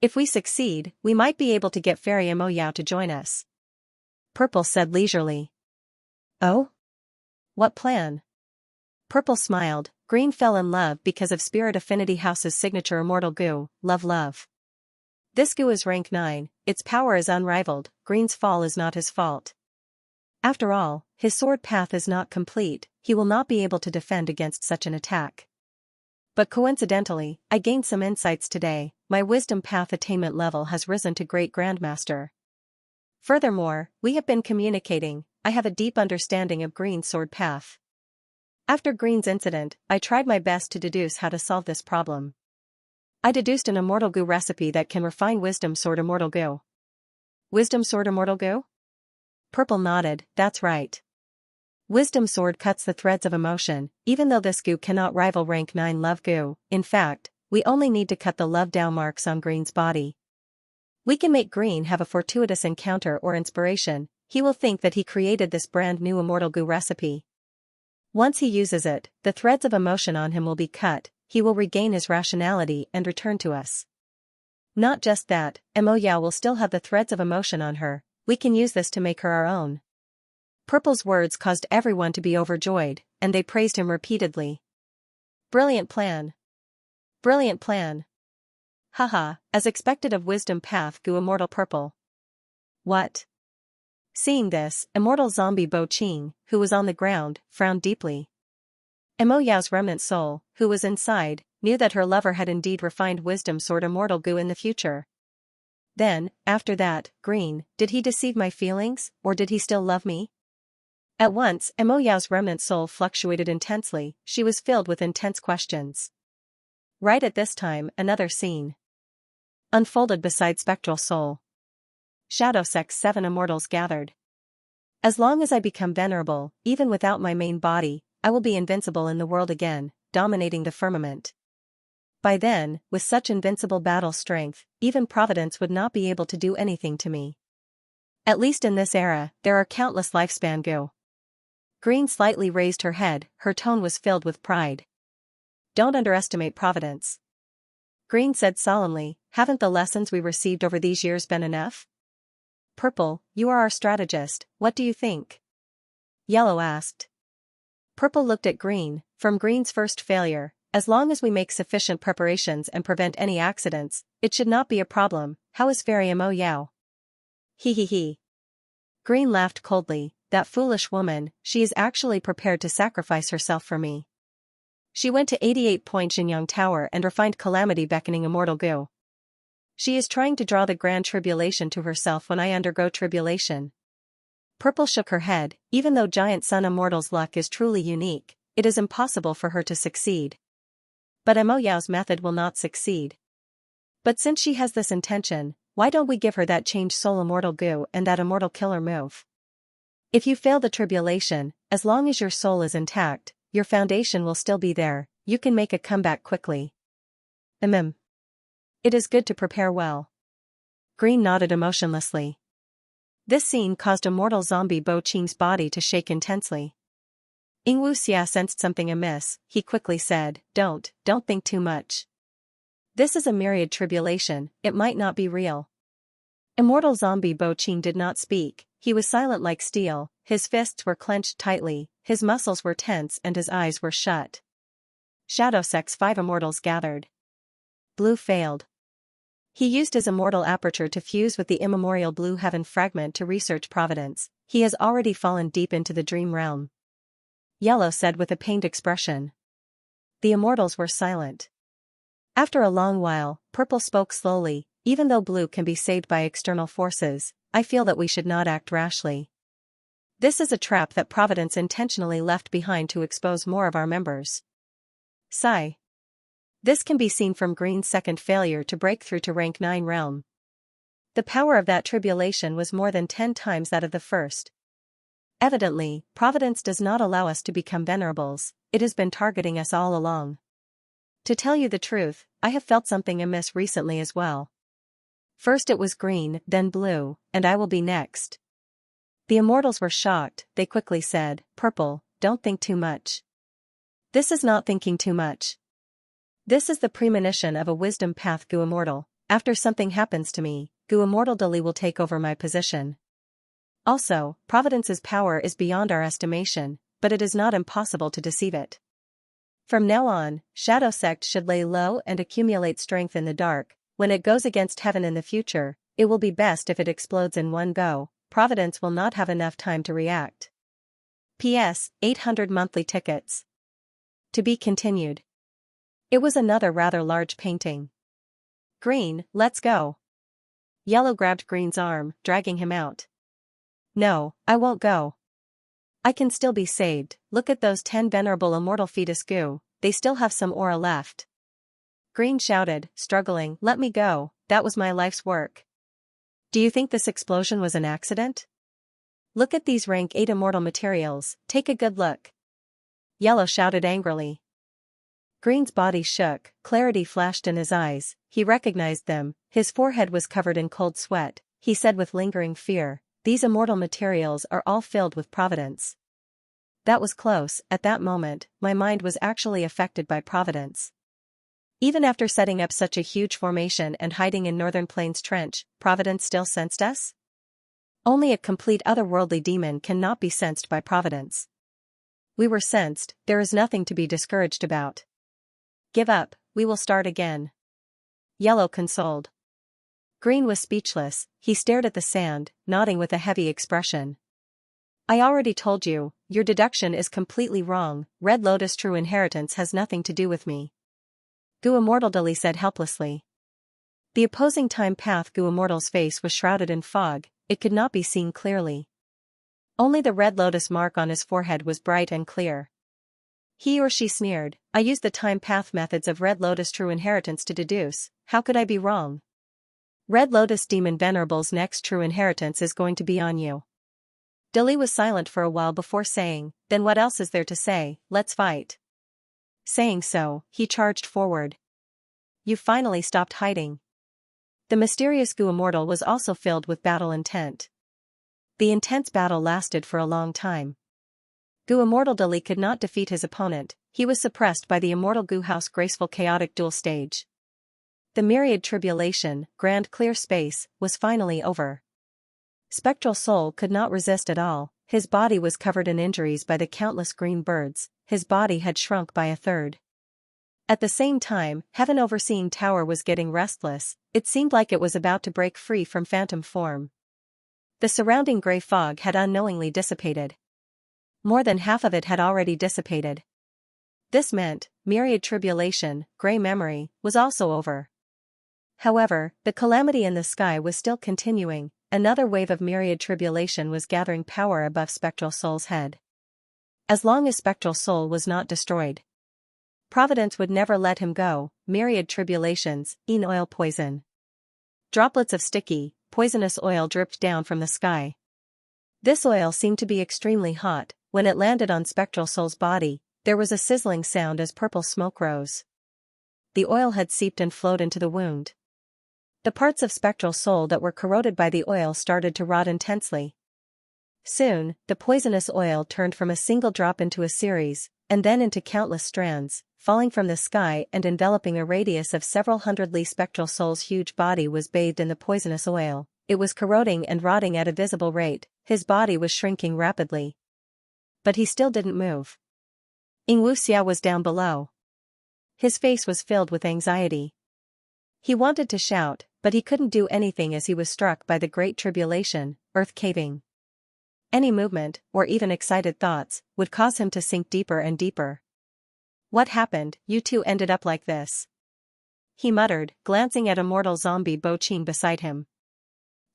If we succeed, we might be able to get Fairy Mo Yao to join us. Purple said leisurely. Oh? What plan? Purple smiled. Green fell in love because of Spirit Affinity House's signature immortal goo, Love. This goo is rank 9, its power is unrivaled, Green's fall is not his fault. After all, his sword path is not complete, he will not be able to defend against such an attack. But coincidentally, I gained some insights today, my wisdom path attainment level has risen to Great Grandmaster. Furthermore, we have been communicating, I have a deep understanding of Green's sword path. After Green's incident, I tried my best to deduce how to solve this problem. I deduced an immortal goo recipe that can refine Wisdom Sword Immortal Goo. Wisdom Sword Immortal Goo? Purple nodded, that's right. Wisdom Sword cuts the threads of emotion, even though this goo cannot rival rank 9 love goo, in fact, we only need to cut the love Dao marks on Green's body. We can make Green have a fortuitous encounter or inspiration, he will think that he created this brand new immortal goo recipe. Once he uses it, the threads of emotion on him will be cut, he will regain his rationality and return to us. Not just that, Mo Yao will still have the threads of emotion on her, we can use this to make her our own. Purple's words caused everyone to be overjoyed, and they praised him repeatedly. Brilliant plan. Brilliant plan. Haha, as expected of Wisdom Path Goo Immortal Purple. What? Seeing this, Immortal Zombie Bo Ching, who was on the ground, frowned deeply. Mo Yao's remnant soul, who was inside, knew that her lover had indeed refined Wisdom Sword Immortal Goo in the future. Then, after that, Green, did he deceive my feelings, or did he still love me? At once, Mo Yao's remnant soul fluctuated intensely, she was filled with intense questions. Right at this time, another scene unfolded beside Spectral Soul. Shadow Sect's 7 immortals gathered. As long as I become venerable, even without my main body, I will be invincible in the world again, dominating the firmament. By then, with such invincible battle strength, even Providence would not be able to do anything to me. At least in this era, there are countless lifespan goo. Green slightly raised her head, her tone was filled with pride. Don't underestimate Providence. Green said solemnly, haven't the lessons we received over these years been enough? Purple, you are our strategist, what do you think? Yellow asked. Purple looked at Green, from Green's first failure, as long as we make sufficient preparations and prevent any accidents, it should not be a problem, how is Fairy Mo Yao? He. Green laughed coldly, that foolish woman, she is actually prepared to sacrifice herself for me. She went to 88 Point Xinyang Tower and refined Calamity Beckoning Immortal Goo. She is trying to draw the grand tribulation to herself when I undergo tribulation. Purple shook her head, even though Giant Sun Immortal's luck is truly unique, it is impossible for her to succeed. But Mo Yao's method will not succeed. But since she has this intention, why don't we give her that Change Soul Immortal Goo and that Immortal Killer move? If you fail the tribulation, as long as your soul is intact, your foundation will still be there, you can make a comeback quickly. It is good to prepare well. Green nodded emotionlessly. This scene caused Immortal Zombie Bo Ching's body to shake intensely. Ingwu Xia sensed something amiss, he quickly said, don't think too much. This is a myriad tribulation, it might not be real. Immortal Zombie Bo Ching did not speak, he was silent like steel, his fists were clenched tightly, his muscles were tense and his eyes were shut. Shadow Sect's 5 immortals gathered. Blue failed. He used his immortal aperture to fuse with the immemorial Blue Heaven fragment to research Providence, he has already fallen deep into the dream realm. Yellow said with a pained expression. The immortals were silent. After a long while, Purple spoke slowly, Even though blue can be saved by external forces, I feel that we should not act rashly. This is a trap that Providence intentionally left behind to expose more of our members. Sigh. This can be seen from Green's second failure to break through to rank 9 realm. The power of that tribulation was more than 10 times that of the first. Evidently, Providence does not allow us to become venerables, it has been targeting us all along. To tell you the truth, I have felt something amiss recently as well. First it was green, then blue, and I will be next. The immortals were shocked, they quickly said, "Purple, don't think too much." This is not thinking too much. This is the premonition of a wisdom path Gu Immortal. After something happens to me, Gu Immortal Dali will take over my position. Also, Providence's power is beyond our estimation, but it is not impossible to deceive it. From now on, Shadow Sect should lay low and accumulate strength in the dark. When it goes against heaven in the future, it will be best if it explodes in one go. Providence will not have enough time to react. P.S. 800 monthly tickets. To be continued. It was another rather large painting. Green, let's go. Yellow grabbed Green's arm, dragging him out. No, I won't go. I can still be saved. Look at those 10 venerable immortal fetus Gu, they still have some aura left. Green shouted, struggling, let me go, that was my life's work. Do you think this explosion was an accident? Look at these rank 8 immortal materials, take a good look. Yellow shouted angrily. Green's body shook, clarity flashed in his eyes, he recognized them, his forehead was covered in cold sweat, he said with lingering fear, these immortal materials are all filled with Providence. That was close, at that moment, my mind was actually affected by Providence. Even after setting up such a huge formation and hiding in Northern Plains Trench, Providence still sensed us? Only a complete otherworldly demon cannot be sensed by Providence. We were sensed, there is nothing to be discouraged about. Give up, we will start again. Yellow consoled. Green was speechless, he stared at the sand, nodding with a heavy expression. I already told you, your deduction is completely wrong, Red Lotus true inheritance has nothing to do with me. Gu Immortal Dali said helplessly. The opposing time path Gu Immortal's face was shrouded in fog, it could not be seen clearly. Only the red lotus mark on his forehead was bright and clear. He or she sneered, I used the time path methods of Red Lotus true inheritance to deduce, how could I be wrong? Red Lotus Demon Venerable's next true inheritance is going to be on you. Dali was silent for a while before saying, then what else is there to say, let's fight. Saying so, he charged forward. You finally stopped hiding. The mysterious Gu Immortal was also filled with battle intent. The intense battle lasted for a long time. Gu Immortal Dali could not defeat his opponent, he was suppressed by the Immortal Gu House graceful chaotic duel stage. The myriad tribulation, grand clear space, was finally over. Spectral Soul could not resist at all, his body was covered in injuries by the countless green birds, his body had shrunk by a third. At the same time, Heaven Overseeing Tower was getting restless, it seemed like it was about to break free from phantom form. The surrounding grey fog had unknowingly dissipated. More than half of it had already dissipated. This meant, myriad tribulation, grey memory, was also over. However, the calamity in the sky was still continuing, another wave of myriad tribulation was gathering power above Spectral Soul's head. As long as Spectral Soul was not destroyed, Providence would never let him go, myriad tribulations, in oil poison. Droplets of sticky, poisonous oil dripped down from the sky. This oil seemed to be extremely hot, when it landed on Spectral Soul's body, there was a sizzling sound as purple smoke rose. The oil had seeped and flowed into the wound. The parts of Spectral Soul that were corroded by the oil started to rot intensely. Soon, the poisonous oil turned from a single drop into a series, and then into countless strands, falling from the sky and enveloping a radius of several hundred li. Spectral Soul's huge body was bathed in the poisonous oil, it was corroding and rotting at a visible rate, his body was shrinking rapidly. But he still didn't move. Xianxia was down below. His face was filled with anxiety. He wanted to shout, but he couldn't do anything as he was struck by the great tribulation, earth caving. Any movement, or even excited thoughts, would cause him to sink deeper and deeper. What happened, you two ended up like this? he muttered, glancing at immortal zombie Bo Qing beside him.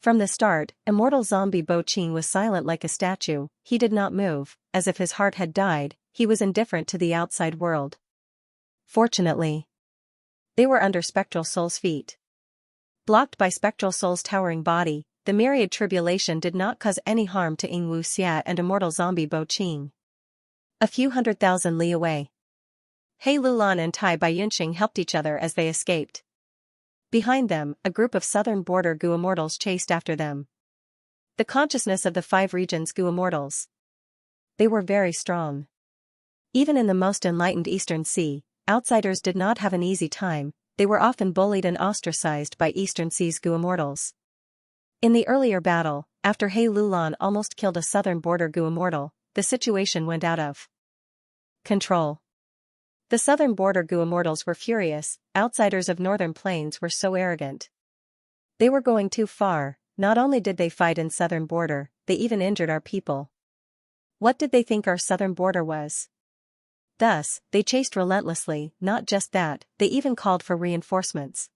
From the start, immortal zombie Bo Qing was silent like a statue. He did not move, as if his heart had died. He was indifferent to the outside world. Fortunately, they were under Spectral Soul's feet. Blocked by Spectral Soul's towering body, the myriad tribulation did not cause any harm to Ying Wuxia and immortal zombie Bo Qing. A few 100,000 li away, He Lulan and Tai Baiyunxing helped each other as they escaped. Behind them, a group of southern border Gu immortals chased after them. The consciousness of the 5 regions Gu immortals. They were very strong. Even in the most enlightened Eastern Sea, outsiders did not have an easy time. They were often bullied and ostracized by Eastern Sea's Gu immortals. In the earlier battle, after He Lulan almost killed a southern border Gu immortal, the situation went out of control. The southern border Gu immortals were furious. Outsiders of northern plains were so arrogant. They were going too far. Not only did they fight in southern border, they even injured our people. What did they think our southern border was? Thus, they chased relentlessly. Not just that, they even called for reinforcements.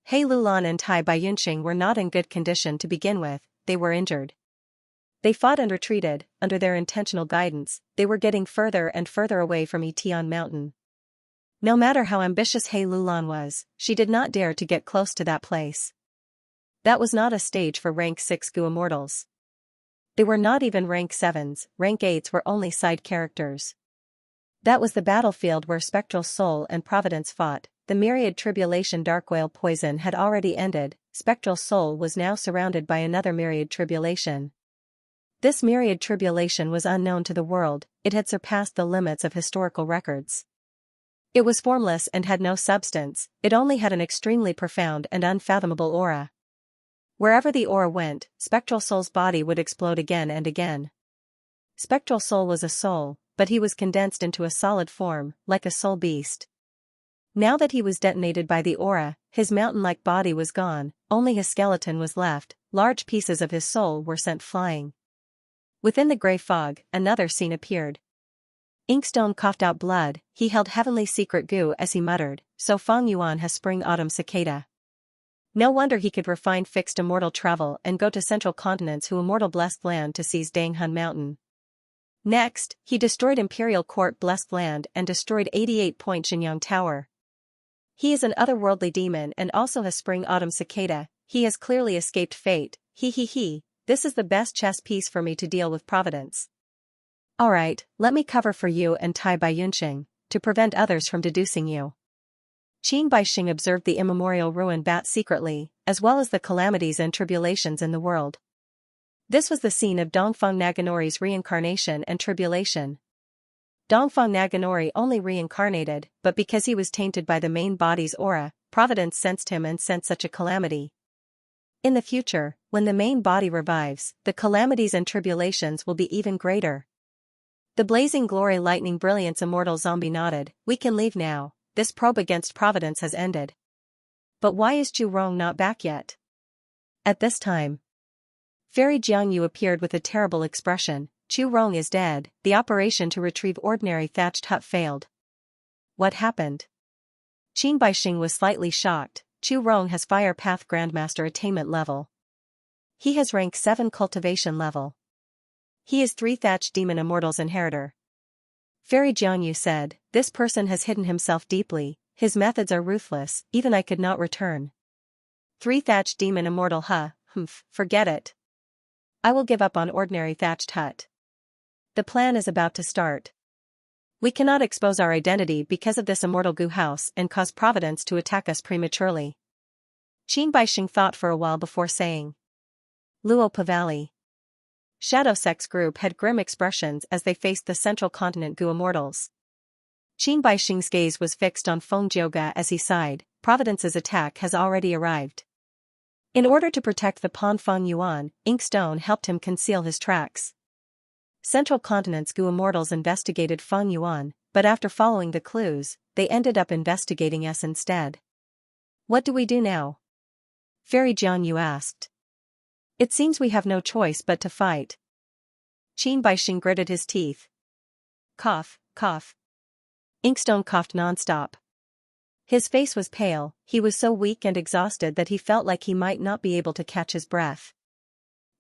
He Lulan and Tai Baiyunxing were not in good condition to begin with. They were injured. They fought and retreated. Under their intentional guidance, they were getting further and further away from Yitian Mountain. No matter how ambitious He Lulan was, she did not dare to get close to that place. That was not a stage for rank 6 Gu immortals. They were not even rank 7s, rank 8s were only side characters. That was the battlefield where Spectral Soul and Providence fought. The myriad tribulation dark whale poison had already ended. Spectral Soul was now surrounded by another myriad tribulation. This myriad tribulation was unknown to the world. It had surpassed the limits of historical records. It was formless and had no substance. It only had an extremely profound and unfathomable aura. Wherever the aura went, Spectral Soul's body would explode again and again. Spectral Soul was a soul, but he was condensed into a solid form, like a soul beast. Now that he was detonated by the aura, his mountain-like body was gone, only his skeleton was left. Large pieces of his soul were sent flying. Within the grey fog, another scene appeared. Inkstone coughed out blood. He held heavenly secret goo as he muttered, "So Feng Yuan has spring-autumn cicada. No wonder he could refine fixed immortal travel and go to central continents who immortal blessed land to seize Danghun Mountain." Next, he destroyed Imperial Court blessed land and destroyed 88-point Xianxia Tower. He is an otherworldly demon and also has spring-autumn cicada. He has clearly escaped fate. He. This is the best chess piece for me to deal with Providence. Alright, let me cover for you and Tai Baiyunxing, to prevent others from deducing you. Qin Baixing observed the immemorial ruin bat secretly, as well as the calamities and tribulations in the world. This was the scene of Dongfang Naganori's reincarnation and tribulation. Dongfang Naganori only reincarnated, but because he was tainted by the main body's aura, Providence sensed him and sent such a calamity. In the future, when the main body revives, the calamities and tribulations will be even greater. The blazing glory lightning brilliance immortal zombie nodded. "We can leave now. This probe against Providence has ended." But why is Zhu Rong not back yet? At this time, Fairy Jiangyu appeared with a terrible expression. "Zhu Rong is dead. The operation to retrieve ordinary thatched hut failed." What happened? Qin Baixing was slightly shocked. Zhu Rong has Fire Path Grandmaster attainment level. He has rank 7 cultivation level. He is 3 thatched demon immortals inheritor. Fairy Jiangyu said, "This person has hidden himself deeply. His methods are ruthless. Even I could not return. 3 thatched demon immortal forget it. I will give up on ordinary thatched hut. The plan is about to start. We cannot expose our identity because of this immortal goo house and cause Providence to attack us prematurely." Qin Baixing thought for a while before saying, "Luopa Valley." Shadow Sex Group had grim expressions as they faced the central continent Gu immortals. Qin Baixing's gaze was fixed on Feng Jioga as he sighed. Providence's attack has already arrived. In order to protect the Pan Feng Yuan, Inkstone helped him conceal his tracks. Central continent's Gu immortals investigated Feng Yuan, but after following the clues, they ended up investigating us instead. "What do we do now?" Fairy Jiangyu asked. "It seems we have no choice but to fight." Qin Baixing gritted his teeth. Cough, cough. Inkstone coughed non-stop. His face was pale, he was so weak and exhausted that he felt like he might not be able to catch his breath.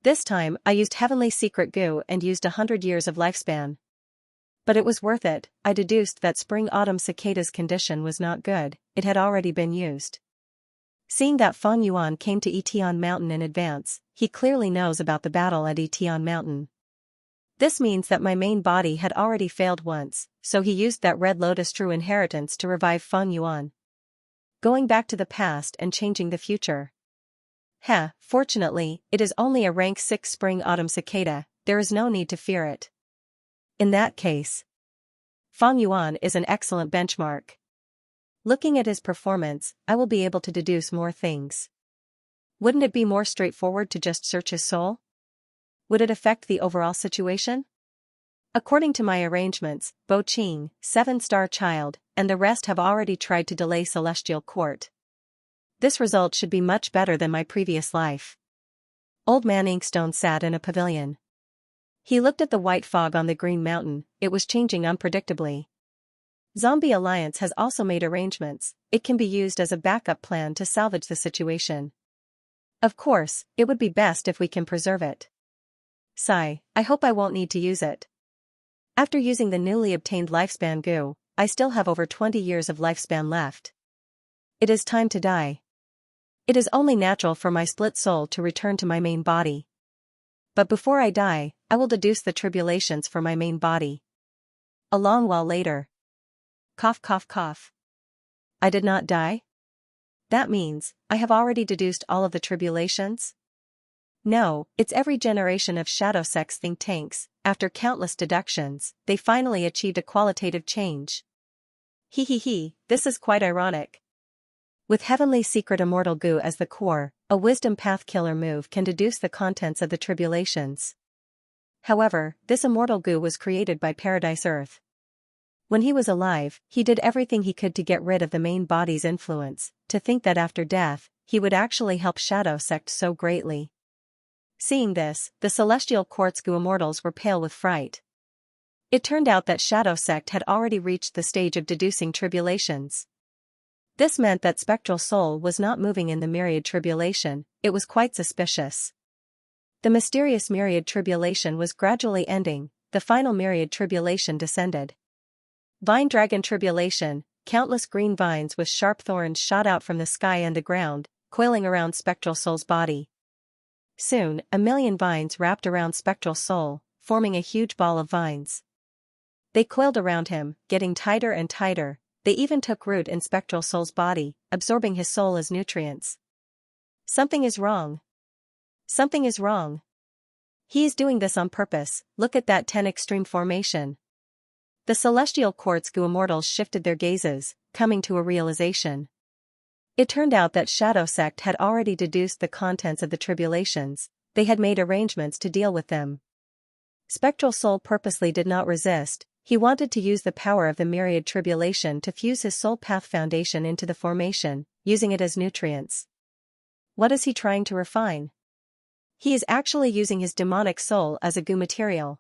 This time, I used Heavenly Secret Goo and used 100 years of lifespan. But it was worth it. I deduced that Spring-Autumn Cicada's condition was not good, it had already been used. Seeing that Feng Yuan came to Etion Mountain in advance, he clearly knows about the battle at Etion Mountain. This means that my main body had already failed once, so he used that Red Lotus True Inheritance to revive Feng Yuan. Going back to the past and changing the future. Fortunately, it is only a rank 6 Spring-Autumn Cicada, there is no need to fear it. In that case, Feng Yuan is an excellent benchmark. Looking at his performance, I will be able to deduce more things. Wouldn't it be more straightforward to just search his soul? Would it affect the overall situation? According to my arrangements, Bo Qing, 7-star child, and the rest have already tried to delay Celestial Court. This result should be much better than my previous life. Old Man Inkstone sat in a pavilion. He looked at the white fog on the green mountain, it was changing unpredictably. Zombie Alliance has also made arrangements, it can be used as a backup plan to salvage the situation. Of course, it would be best if we can preserve it. Sigh, I hope I won't need to use it. After using the newly obtained lifespan goo, I still have over 20 years of lifespan left. It is time to die. It is only natural for my split soul to return to my main body. But before I die, I will deduce the tribulations for my main body. A long while later. Cough cough cough. I did not die? That means, I have already deduced all of the tribulations? No, it's every generation of shadow sex think tanks, after countless deductions, they finally achieved a qualitative change. This is quite ironic. With Heavenly Secret Immortal Goo as the core, a Wisdom Path Killer move can deduce the contents of the tribulations. However, this Immortal Goo was created by Paradise Earth. When he was alive, he did everything he could to get rid of the main body's influence, to think that after death, he would actually help Shadow Sect so greatly. Seeing this, the Celestial Quartz Goo Immortals were pale with fright. It turned out that Shadow Sect had already reached the stage of deducing tribulations. This meant that Spectral Soul was not moving in the Myriad Tribulation, it was quite suspicious. The mysterious Myriad Tribulation was gradually ending, the final Myriad Tribulation descended. Vine Dragon Tribulation, countless green vines with sharp thorns shot out from the sky and the ground, coiling around Spectral Soul's body. Soon, 1,000,000 vines wrapped around Spectral Soul, forming a huge ball of vines. They coiled around him, getting tighter and tighter. They even took root in Spectral Soul's body, absorbing his soul as nutrients. Something is wrong. Something is wrong. He is doing this on purpose, look at that 10 extreme formation. The Celestial Quartz Goo Immortals shifted their gazes, coming to a realization. It turned out that Shadow Sect had already deduced the contents of the tribulations, they had made arrangements to deal with them. Spectral Soul purposely did not resist. He wanted to use the power of the Myriad Tribulation to fuse his Soul Path Foundation into the formation, using it as nutrients. What is he trying to refine? He is actually using his demonic soul as a goo material.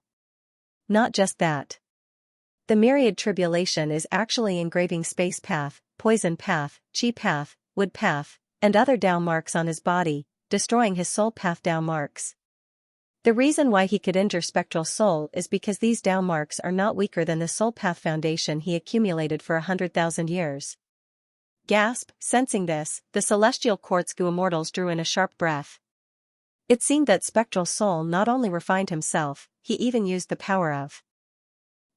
Not just that. The Myriad Tribulation is actually engraving Space Path, Poison Path, Chi Path, Wood Path, and other Dao marks on his body, destroying his Soul Path Dao marks. The reason why he could injure Spectral Soul is because these Dao marks are not weaker than the Soul Path Foundation he accumulated for 100,000 years. Gasp, sensing this, the Celestial Quartz Goo Immortals drew in a sharp breath. It seemed that Spectral Soul not only refined himself, he even used the power of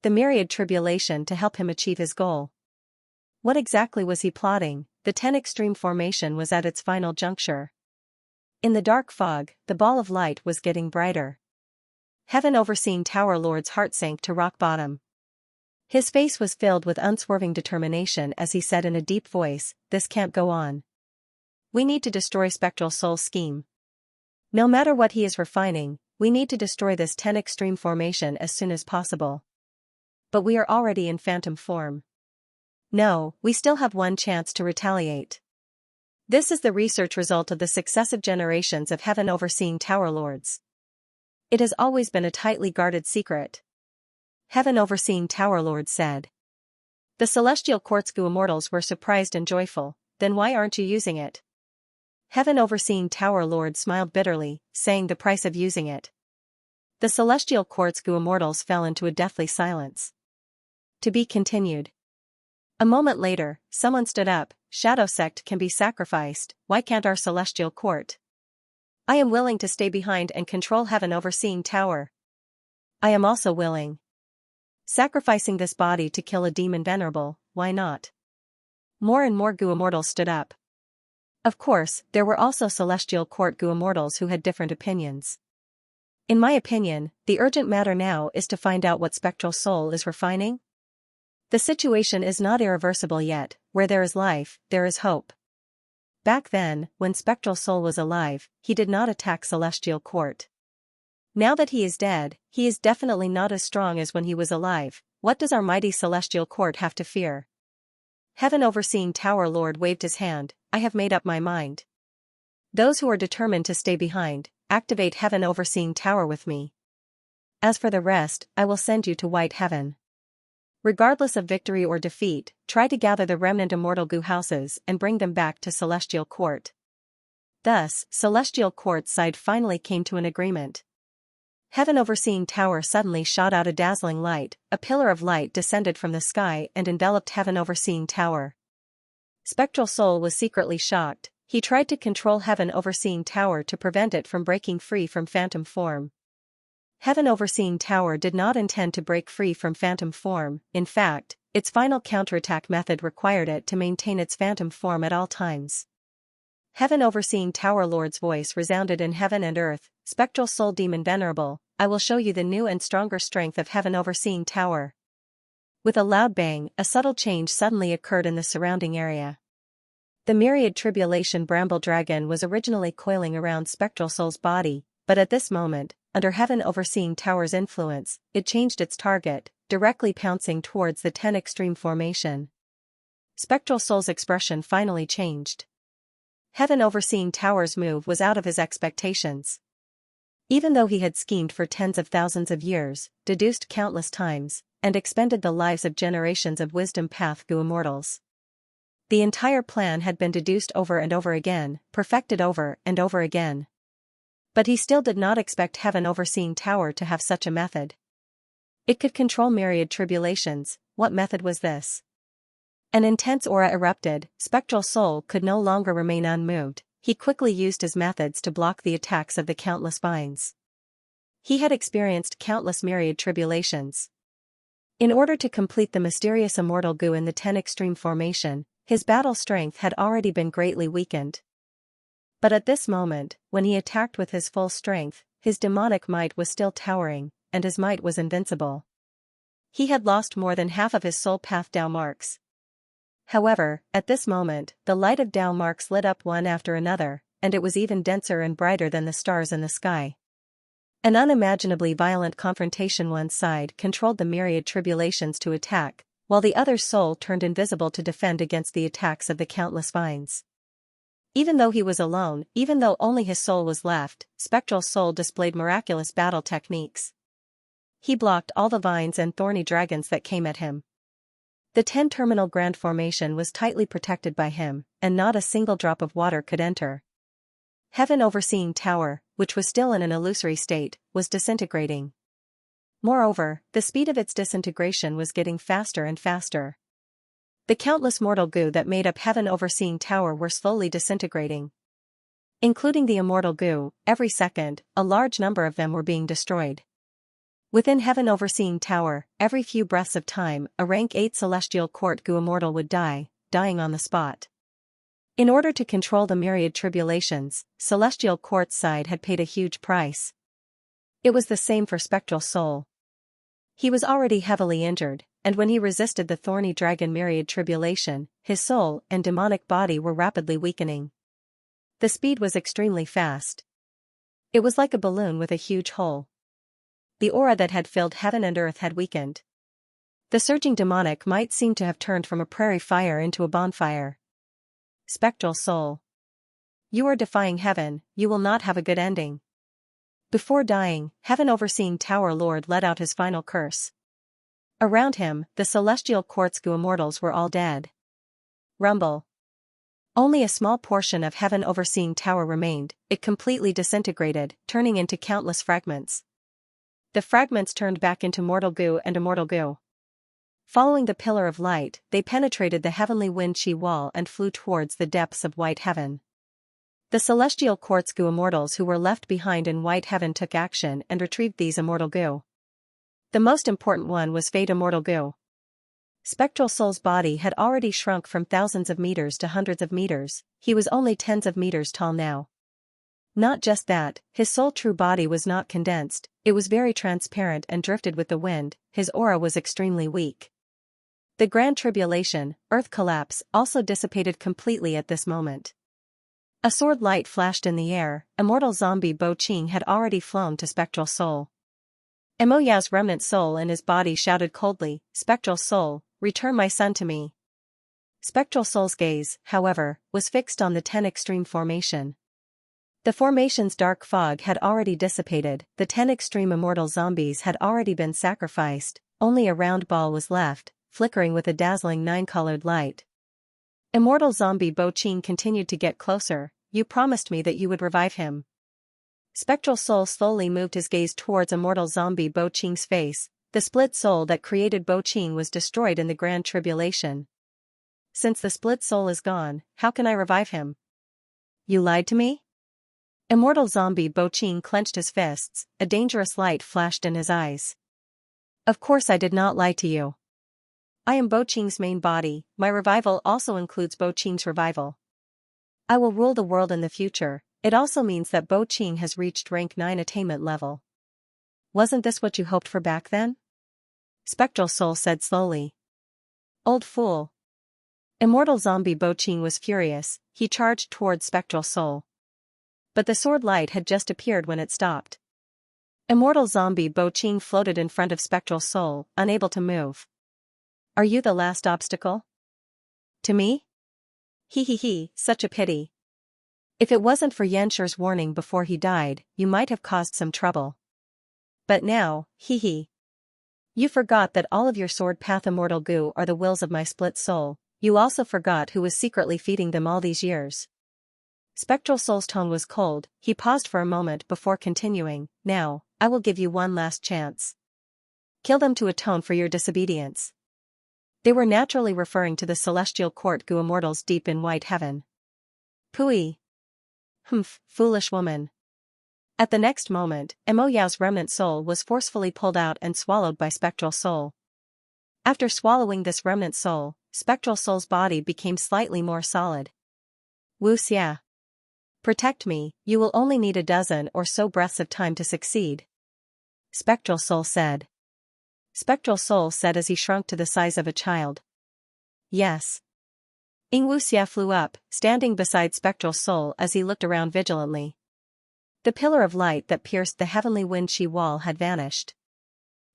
the Myriad Tribulation to help him achieve his goal. What exactly was he plotting? The 10 extreme formation was at its final juncture. In the dark fog, the ball of light was getting brighter. Heaven Overseeing Tower Lord's heart sank to rock bottom. His face was filled with unswerving determination as he said in a deep voice, "This can't go on. We need to destroy Spectral Soul's scheme. No matter what he is refining, we need to destroy this 10 extreme formation as soon as possible. But we are already in phantom form. No, we still have one chance to retaliate." This is the research result of the successive generations of Heaven Overseeing Tower Lords. It has always been a tightly guarded secret. Heaven Overseeing Tower Lord said. The celestial quartz goo immortals were surprised and joyful. Then why aren't you using it? Heaven Overseeing Tower Lord smiled bitterly, saying the price of using it. The celestial quartz goo immortals fell into a deathly silence. To be continued. A moment later, someone stood up. Shadow sect can be sacrificed, why can't our celestial court? I am willing to stay behind and control Heaven Overseeing Tower. I am also willing. Sacrificing this body to kill a demon venerable, why not? More and more goo immortals stood up. Of course, there were also celestial court goo immortals who had different opinions. In my opinion, the urgent matter now is to find out what spectral soul is refining. The situation is not irreversible yet. Where there is life, there is hope. Back then, when spectral soul was alive, he did not attack celestial court. Now that he is dead, he is definitely not as strong as when he was alive. What does our mighty celestial court have to fear? Heaven Overseeing Tower Lord waved his hand. I have made up my mind. Those who are determined to stay behind, activate Heaven Overseeing Tower with me. As for the rest, I will send you to White Heaven. Regardless of victory or defeat, try to gather the remnant immortal goo houses and bring them back to Celestial Court. Thus, Celestial Court's side finally came to an agreement. Heaven Overseeing Tower suddenly shot out a dazzling light. A pillar of light descended from the sky and enveloped Heaven Overseeing Tower. Spectral Soul was secretly shocked. He tried to control Heaven Overseeing Tower to prevent it from breaking free from phantom form. Heaven Overseeing Tower did not intend to break free from phantom form. In fact, its final counterattack method required it to maintain its phantom form at all times. Heaven Overseeing Tower Lord's voice resounded in heaven and earth. Spectral Soul Demon Venerable, I will show you the new and stronger strength of Heaven Overseeing Tower. With a loud bang, a subtle change suddenly occurred in the surrounding area. The myriad tribulation bramble dragon was originally coiling around Spectral Soul's body, but at this moment, under Heaven Overseeing Tower's influence, it changed its target, directly pouncing towards the 10 extreme formation. Spectral Soul's expression finally changed. Heaven Overseeing Tower's move was out of his expectations. Even though he had schemed for tens of thousands of years, deduced countless times, and expended the lives of generations of wisdom path goo immortals. The entire plan had been deduced over and over again, perfected over and over again. But he still did not expect Heaven Overseeing Tower to have such a method. It could control myriad tribulations. What method was this? An intense aura erupted. Spectral Soul could no longer remain unmoved. He quickly used his methods to block the attacks of the countless vines. He had experienced countless myriad tribulations. In order to complete the mysterious immortal goo in the 10 extreme formation, his battle strength had already been greatly weakened. But at this moment, when he attacked with his full strength, his demonic might was still towering, and his might was invincible. He had lost more than half of his soul path Dao marks. However, at this moment, the light of Dao marks lit up one after another, and it was even denser and brighter than the stars in the sky. An unimaginably violent confrontation. One side controlled the myriad tribulations to attack, while the other's soul turned invisible to defend against the attacks of the countless vines. Even though he was alone, even though only his soul was left, Spectral Soul displayed miraculous battle techniques. He blocked all the vines and thorny dragons that came at him. The 10 terminal grand formation was tightly protected by him, and not a single drop of water could enter. Heaven Overseeing Tower, which was still in an illusory state, was disintegrating. Moreover, the speed of its disintegration was getting faster and faster. The countless mortal goo that made up Heaven Overseeing Tower were slowly disintegrating. Including the immortal goo, every second, a large number of them were being destroyed. Within Heaven Overseeing Tower, every few breaths of time, a rank 8 celestial court goo immortal would die, dying on the spot. In order to control the myriad tribulations, Celestial Court's side had paid a huge price. It was the same for Spectral Soul. He was already heavily injured, and when he resisted the thorny dragon myriad tribulation, his soul and demonic body were rapidly weakening. The speed was extremely fast. It was like a balloon with a huge hole. The aura that had filled heaven and earth had weakened. The surging demonic might seem to have turned from a prairie fire into a bonfire. Spectral Soul. You are defying heaven, you will not have a good ending. Before dying, Heaven Overseeing Tower Lord let out his final curse. Around him, the celestial quartz goo immortals were all dead. Rumble. Only a small portion of heaven overseeing tower remained, it completely disintegrated, turning into countless fragments. The fragments turned back into mortal goo and immortal goo. Following the pillar of light, they penetrated the heavenly wind chi wall and flew towards the depths of white heaven. The celestial quartz goo immortals who were left behind in white heaven took action and retrieved these immortal goo. The most important one was Fate immortal goo. Spectral Soul's body had already shrunk from thousands of meters to hundreds of meters, he was only tens of meters tall now. Not just that, his soul true body was not condensed, it was very transparent and drifted with the wind, his aura was extremely weak. The Grand Tribulation, Earth collapse, also dissipated completely at this moment. A sword light flashed in the air, immortal zombie Bo Ching had already flown to Spectral Soul. Mo Yao's remnant soul in his body shouted coldly, "Spectral Soul, return my son to me." Spectral Soul's gaze, however, was fixed on the 10 extreme formation. The formation's dark fog had already dissipated, the 10 extreme immortal zombies had already been sacrificed, only a round ball was left, flickering with a dazzling 9-colored light. Immortal zombie Bo Ching continued to get closer, "You promised me that you would revive him." Spectral Soul slowly moved his gaze towards immortal zombie Bo Ching's face, the split soul that created Bo Ching was destroyed in the Grand Tribulation. Since the split soul is gone, how can I revive him? You lied to me? Immortal zombie Bo Ching clenched his fists, a dangerous light flashed in his eyes. Of course I did not lie to you. I am Bo Ching's main body, my revival also includes Bo Ching's revival. I will rule the world in the future, it also means that Bo Ching has reached rank 9 attainment level. Wasn't this what you hoped for back then? Spectral Soul said slowly. Old fool. Immortal zombie Bo Ching was furious, he charged towards Spectral Soul. But the sword light had just appeared when it stopped. Immortal zombie Bo Ching floated in front of Spectral Soul, unable to move. Are you the last obstacle? To me? He, such a pity. If it wasn't for Xianxia's warning before he died, you might have caused some trouble. But now, you forgot that all of your sword path immortal goo are the wills of my split soul, you also forgot who was secretly feeding them all these years. Spectral Soul's tone was cold, he paused for a moment before continuing, now, I will give you one last chance. Kill them to atone for your disobedience. They were naturally referring to the celestial court goo immortals deep in white heaven. Pooey. Humph, foolish woman. At the next moment, Mo Yao's remnant soul was forcefully pulled out and swallowed by Spectral Soul. After swallowing this remnant soul, Spectral Soul's body became slightly more solid. Wu Xia. Protect me, you will only need a dozen or so breaths of time to succeed. Spectral Soul said. Spectral Soul said as he shrunk to the size of a child. Yes. Wu Xia flew up, standing beside Spectral Soul as he looked around vigilantly. The pillar of light that pierced the heavenly wind chi wall had vanished.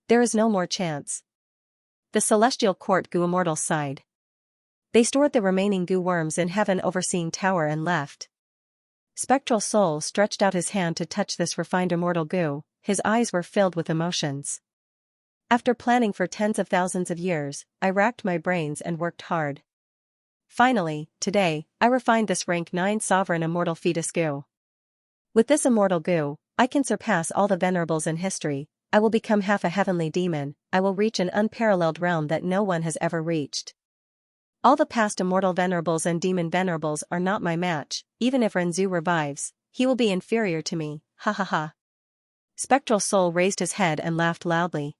There is no more chance. The celestial court goo immortals sighed. They stored the remaining goo worms in heaven overseeing tower and left. Spectral Soul stretched out his hand to touch this refined immortal goo, his eyes were filled with emotions. After planning for tens of thousands of years, I racked my brains and worked hard. Finally, today, I refined this rank 9 sovereign immortal fetus goo. With this immortal goo, I can surpass all the venerables in history, I will become half a heavenly demon, I will reach an unparalleled realm that no one has ever reached. All the past immortal venerables and demon venerables are not my match, even if Renzu revives, he will be inferior to me, ha ha ha. Spectral Soul raised his head and laughed loudly.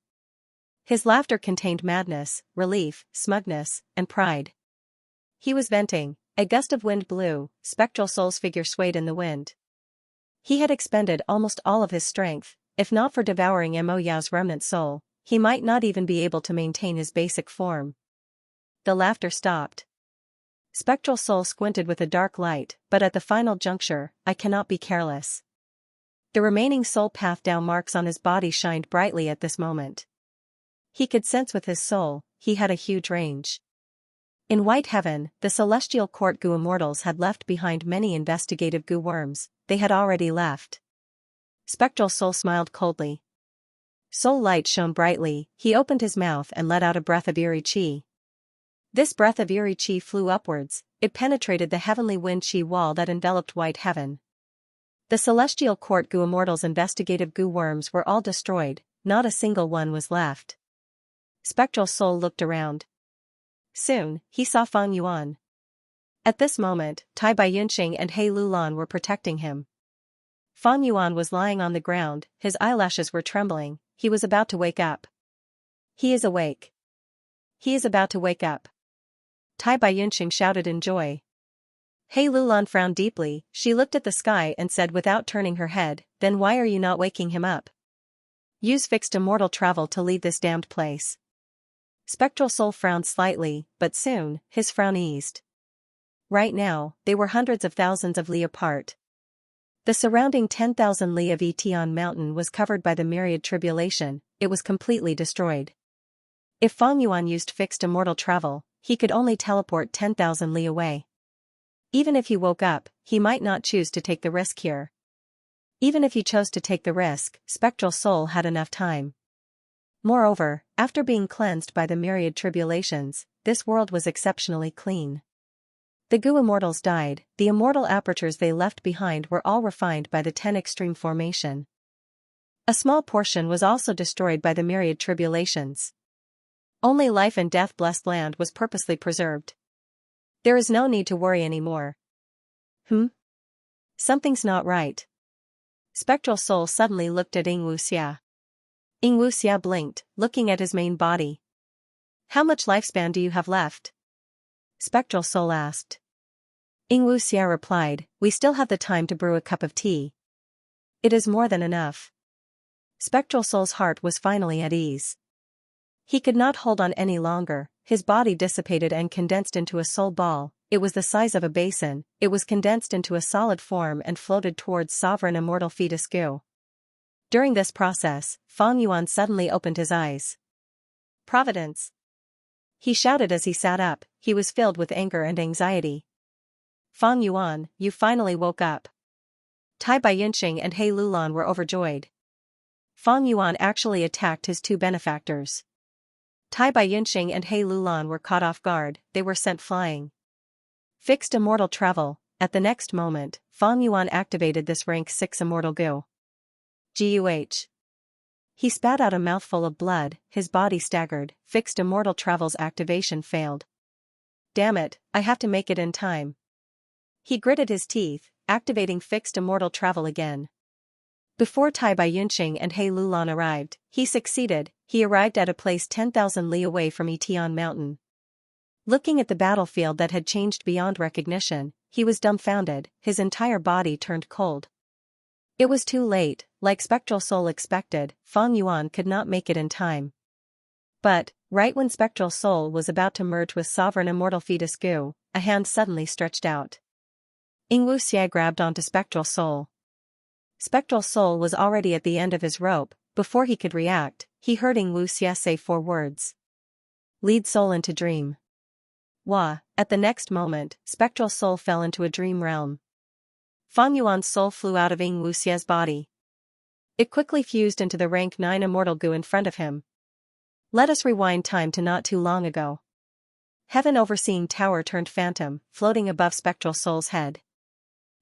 His laughter contained madness, relief, smugness, and pride. He was venting, a gust of wind blew, Spectral Soul's figure swayed in the wind. He had expended almost all of his strength, if not for devouring Mo Yao's remnant soul, he might not even be able to maintain his basic form. The laughter stopped. Spectral Soul squinted with a dark light, but at the final juncture, I cannot be careless. The remaining soul path down marks on his body shined brightly at this moment. He could sense with his soul, he had a huge range. In white heaven, the celestial court goo immortals had left behind many investigative goo worms, they had already left. Spectral Soul smiled coldly. Soul light shone brightly, he opened his mouth and let out a breath of eerie chi. This breath of eerie chi flew upwards, it penetrated the heavenly wind chi wall that enveloped white heaven. The celestial court goo immortals' investigative goo worms were all destroyed, not a single one was left. Spectral Soul looked around. Soon, he saw Fang Yuan. At this moment, Tai Baiyunxing and He Lulan were protecting him. Fang Yuan was lying on the ground, his eyelashes were trembling, he was about to wake up. He is awake. He is about to wake up. Tai Baiyunxing shouted in joy. He Lulan frowned deeply, she looked at the sky and said without turning her head, then why are you not waking him up? Use fixed immortal travel to leave this damned place. Spectral Soul frowned slightly, but soon, his frown eased. Right now, they were hundreds of thousands of li apart. The surrounding 10,000 li of Etion mountain was covered by the myriad tribulation, it was completely destroyed. If Fang Yuan used fixed immortal travel, he could only teleport 10,000 li away. Even if he woke up, he might not choose to take the risk here. Even if he chose to take the risk, Spectral Soul had enough time. Moreover, after being cleansed by the myriad tribulations, this world was exceptionally clean. The goo immortals died, the immortal apertures they left behind were all refined by the 10 extreme formation. A small portion was also destroyed by the myriad tribulations. Only life and death blessed land was purposely preserved. There is no need to worry anymore. Something's not right. Spectral Soul suddenly looked at Xianxia. Xianxia blinked, looking at his main body. How much lifespan do you have left? Spectral Soul asked. Xianxia replied, we still have the time to brew a cup of tea. It is more than enough. Spectral Soul's heart was finally at ease. He could not hold on any longer, his body dissipated and condensed into a soul ball, it was the size of a basin, it was condensed into a solid form and floated towards sovereign immortal fetus goo. During this process, Fang Yuan suddenly opened his eyes. Providence! He shouted as he sat up, he was filled with anger and anxiety. Fang Yuan, you finally woke up. Tai Baiyunxing and He Lulan were overjoyed. Fang Yuan actually attacked his two benefactors. Tai Baiyunxing and He Lulan were caught off guard, they were sent flying. Fixed immortal travel, at the next moment, Fang Yuan activated this rank 6 immortal goo. Guh. He spat out a mouthful of blood, his body staggered, fixed immortal travel's activation failed. Damn it, I have to make it in time. He gritted his teeth, activating fixed immortal travel again. Before Tai Baiyunxing and He Lulan arrived, he succeeded, he arrived at a place 10,000 li away from Etion Mountain. Looking at the battlefield that had changed beyond recognition, he was dumbfounded, his entire body turned cold. It was too late, like Spectral Soul expected, Fang Yuan could not make it in time. But, right when Spectral Soul was about to merge with Sovereign Immortal Fetus Goo, a hand suddenly stretched out. Xianxia grabbed onto Spectral Soul. Spectral Soul was already at the end of his rope, before he could react, he heard Xianxia say 4 words. Lead soul into dream. Wah, at the next moment, Spectral Soul fell into a dream realm. Fang Yuan's soul flew out of Xianxia's body. It quickly fused into the rank 9 immortal goo in front of him. Let us rewind time to not too long ago. Heaven overseeing tower turned phantom, floating above Spectral Soul's head.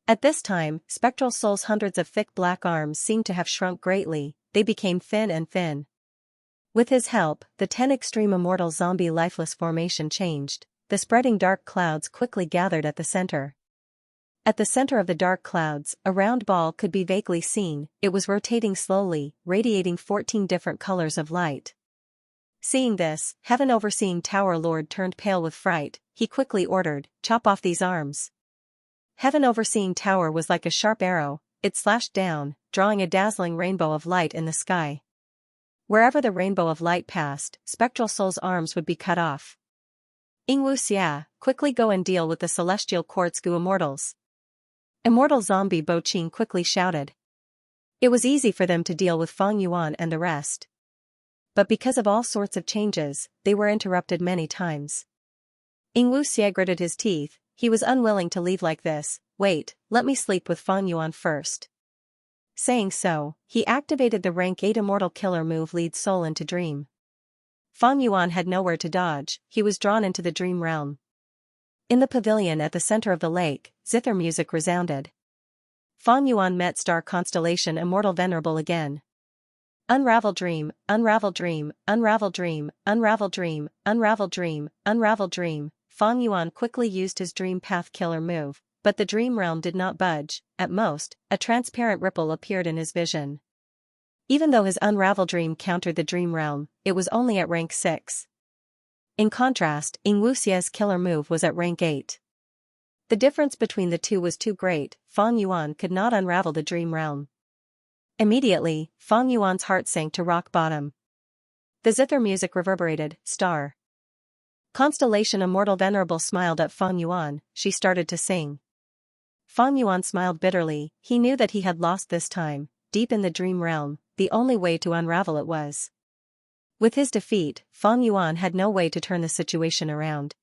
At this time, Spectral Soul's hundreds of thick black arms seemed to have shrunk greatly, they became thin and thin. With his help, the 10 extreme immortal zombie lifeless formation changed, the spreading dark clouds quickly gathered at the center. At the center of the dark clouds, a round ball could be vaguely seen, it was rotating slowly, radiating 14 different colors of light. Seeing this, Heaven overseeing Tower Lord turned pale with fright, he quickly ordered, chop off these arms. Heaven overseeing Tower was like a sharp arrow, it slashed down, drawing a dazzling rainbow of light in the sky. Wherever the rainbow of light passed, Spectral Soul's arms would be cut off. Xianxia, quickly go and deal with the Celestial Quartz Goo Immortals. Immortal Zombie Bo Qing quickly shouted. It was easy for them to deal with Fang Yuan and the rest. But because of all sorts of changes, they were interrupted many times. Xianxia gritted his teeth, he was unwilling to leave like this. Wait, let me sleep with Fang Yuan first. Saying so, he activated the rank 8 immortal killer move Lead Soul into Dream. Fang Yuan had nowhere to dodge, he was drawn into the dream realm. In the pavilion at the center of the lake, zither music resounded. Fang Yuan met star constellation Immortal Venerable again. Unravel dream, unravel dream, unravel dream, unravel dream, unravel dream, unravel dream. Fang Yuan quickly used his dream path killer move, but the dream realm did not budge. At most, a transparent ripple appeared in his vision. Even though his unravel dream countered the dream realm, it was only at rank 6. In contrast, Xianxia's killer move was at rank 8. The difference between the two was too great, Fang Yuan could not unravel the dream realm. Immediately, Fang Yuan's heart sank to rock bottom. The zither music reverberated, star. Constellation Immortal Venerable smiled at Fang Yuan, she started to sing. Fang Yuan smiled bitterly, he knew that he had lost this time. Deep in the dream realm, the only way to unravel it was. With his defeat, Fang Yuan had no way to turn the situation around.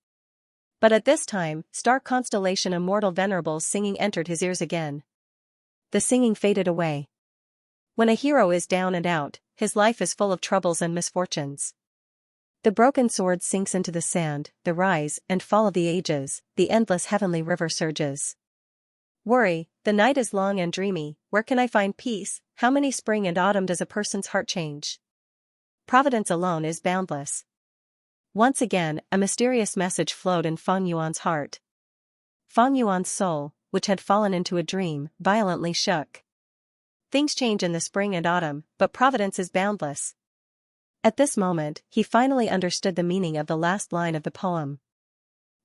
But at this time, star constellation Immortal Venerable's singing entered his ears again. The singing faded away. When a hero is down and out, his life is full of troubles and misfortunes. The broken sword sinks into the sand, the rise and fall of the ages, the endless heavenly river surges. Worry, the night is long and dreamy, where can I find peace? How many spring and autumn does a person's heart change? Providence alone is boundless. Once again, a mysterious message flowed in Fang Yuan's heart. Fang Yuan's soul, which had fallen into a dream, violently shook. Things change in the spring and autumn, but providence is boundless. At this moment, he finally understood the meaning of the last line of the poem.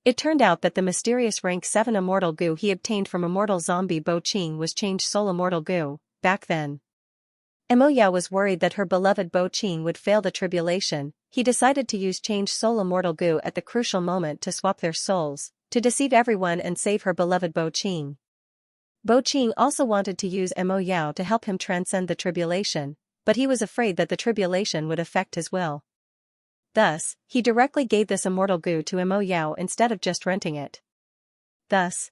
It turned out that the mysterious rank 7 immortal goo he obtained from immortal zombie Bo Qing was changed soul immortal goo, back then. Mo Yao was worried that her beloved Bo Qing would fail the tribulation. He decided to use changed soul immortal goo at the crucial moment to swap their souls, to deceive everyone and save her beloved Bo Qing. Bo Qing also wanted to use Mo Yao to help him transcend the tribulation, but he was afraid that the tribulation would affect his will. Thus, he directly gave this immortal goo to Mo Yao instead of just renting it. Thus,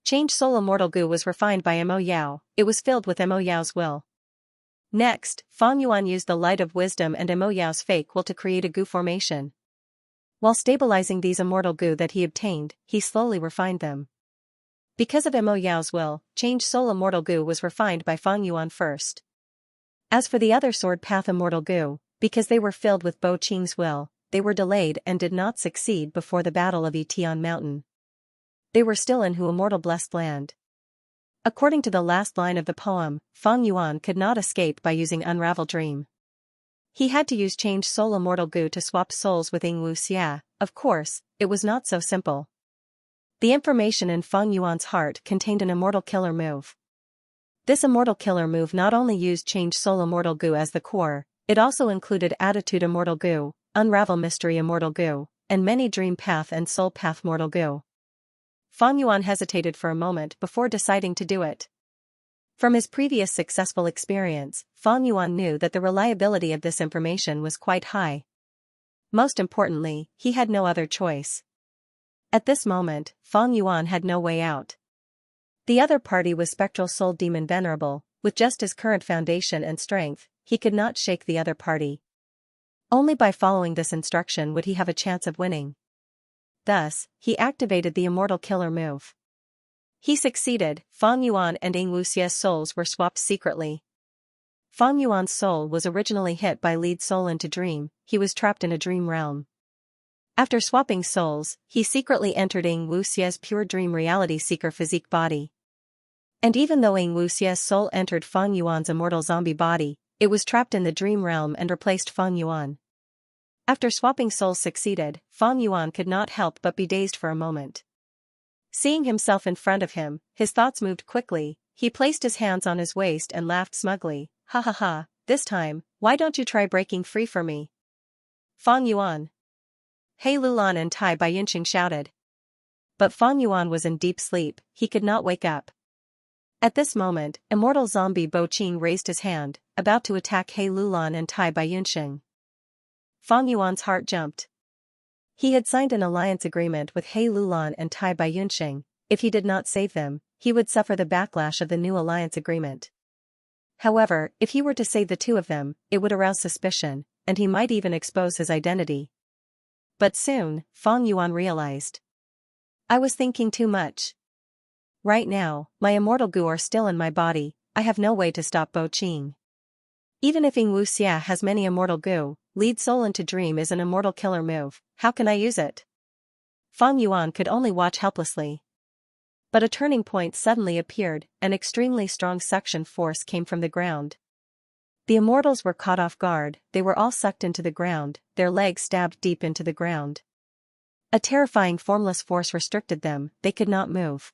changed soul immortal goo was refined by Mo Yao, it was filled with Mo Yao's will. Next, Fang Yuan used the light of wisdom and Mo Yao's fake will to create a goo formation. While stabilizing these immortal goo that he obtained, he slowly refined them. Because of Mo Yao's will, changed soul immortal goo was refined by Fang Yuan first. As for the other sword path immortal goo, because they were filled with Bo Qing's will, they were delayed and did not succeed before the battle of Yitian Mountain. They were still in Hu immortal blessed land. According to the last line of the poem, Fang Yuan could not escape by using Unravel Dream. He had to use changed soul immortal goo to swap souls with Xianxia. Of course, it was not so simple. The information in Fang Yuan's heart contained an immortal killer move. This immortal killer move not only used changed soul immortal goo as the core, it also included attitude immortal goo, unravel mystery immortal goo, and many dream path and soul path mortal goo. Fang Yuan hesitated for a moment before deciding to do it. From his previous successful experience, Fang Yuan knew that the reliability of this information was quite high. Most importantly, he had no other choice. At this moment, Fang Yuan had no way out. The other party was Spectral Soul Demon Venerable, with just his current foundation and strength, he could not shake the other party. Only by following this instruction would he have a chance of winning. Thus, he activated the immortal killer move. He succeeded. Fang Yuan and Xianxia's souls were swapped secretly. Fang Yuan's soul was originally hit by Lead Soul into Dream, he was trapped in a dream realm. After swapping souls, he secretly entered Xianxia's pure dream reality seeker physique body. And even though Xianxia's soul entered Fang Yuan's immortal zombie body, it was trapped in the dream realm and replaced Fang Yuan. After swapping souls succeeded, Fang Yuan could not help but be dazed for a moment. Seeing himself in front of him, his thoughts moved quickly, he placed his hands on his waist and laughed smugly, ha ha ha, this time, why don't you try breaking free for me? Fang Yuan. Hey Lulan and Tai Baiyunqing shouted. But Fang Yuan was in deep sleep, he could not wake up. At this moment, immortal zombie Bo Qing raised his hand, about to attack He Lulan and Tai Baiyunqing. Fang Yuan's heart jumped. He had signed an alliance agreement with He Lulan and Tai Baiyunqing. If he did not save them, he would suffer the backlash of the new alliance agreement. However, if he were to save the two of them, it would arouse suspicion, and he might even expose his identity. But soon, Fang Yuan realized. I was thinking too much. Right now, my immortal goo are still in my body, I have no way to stop Bo Qing. Even if Xianxia has many immortal goo, lead soul into dream is an immortal killer move, how can I use it? Fang Yuan could only watch helplessly. But a turning point suddenly appeared, an extremely strong suction force came from the ground. The immortals were caught off guard, they were all sucked into the ground, their legs stabbed deep into the ground. A terrifying formless force restricted them, they could not move.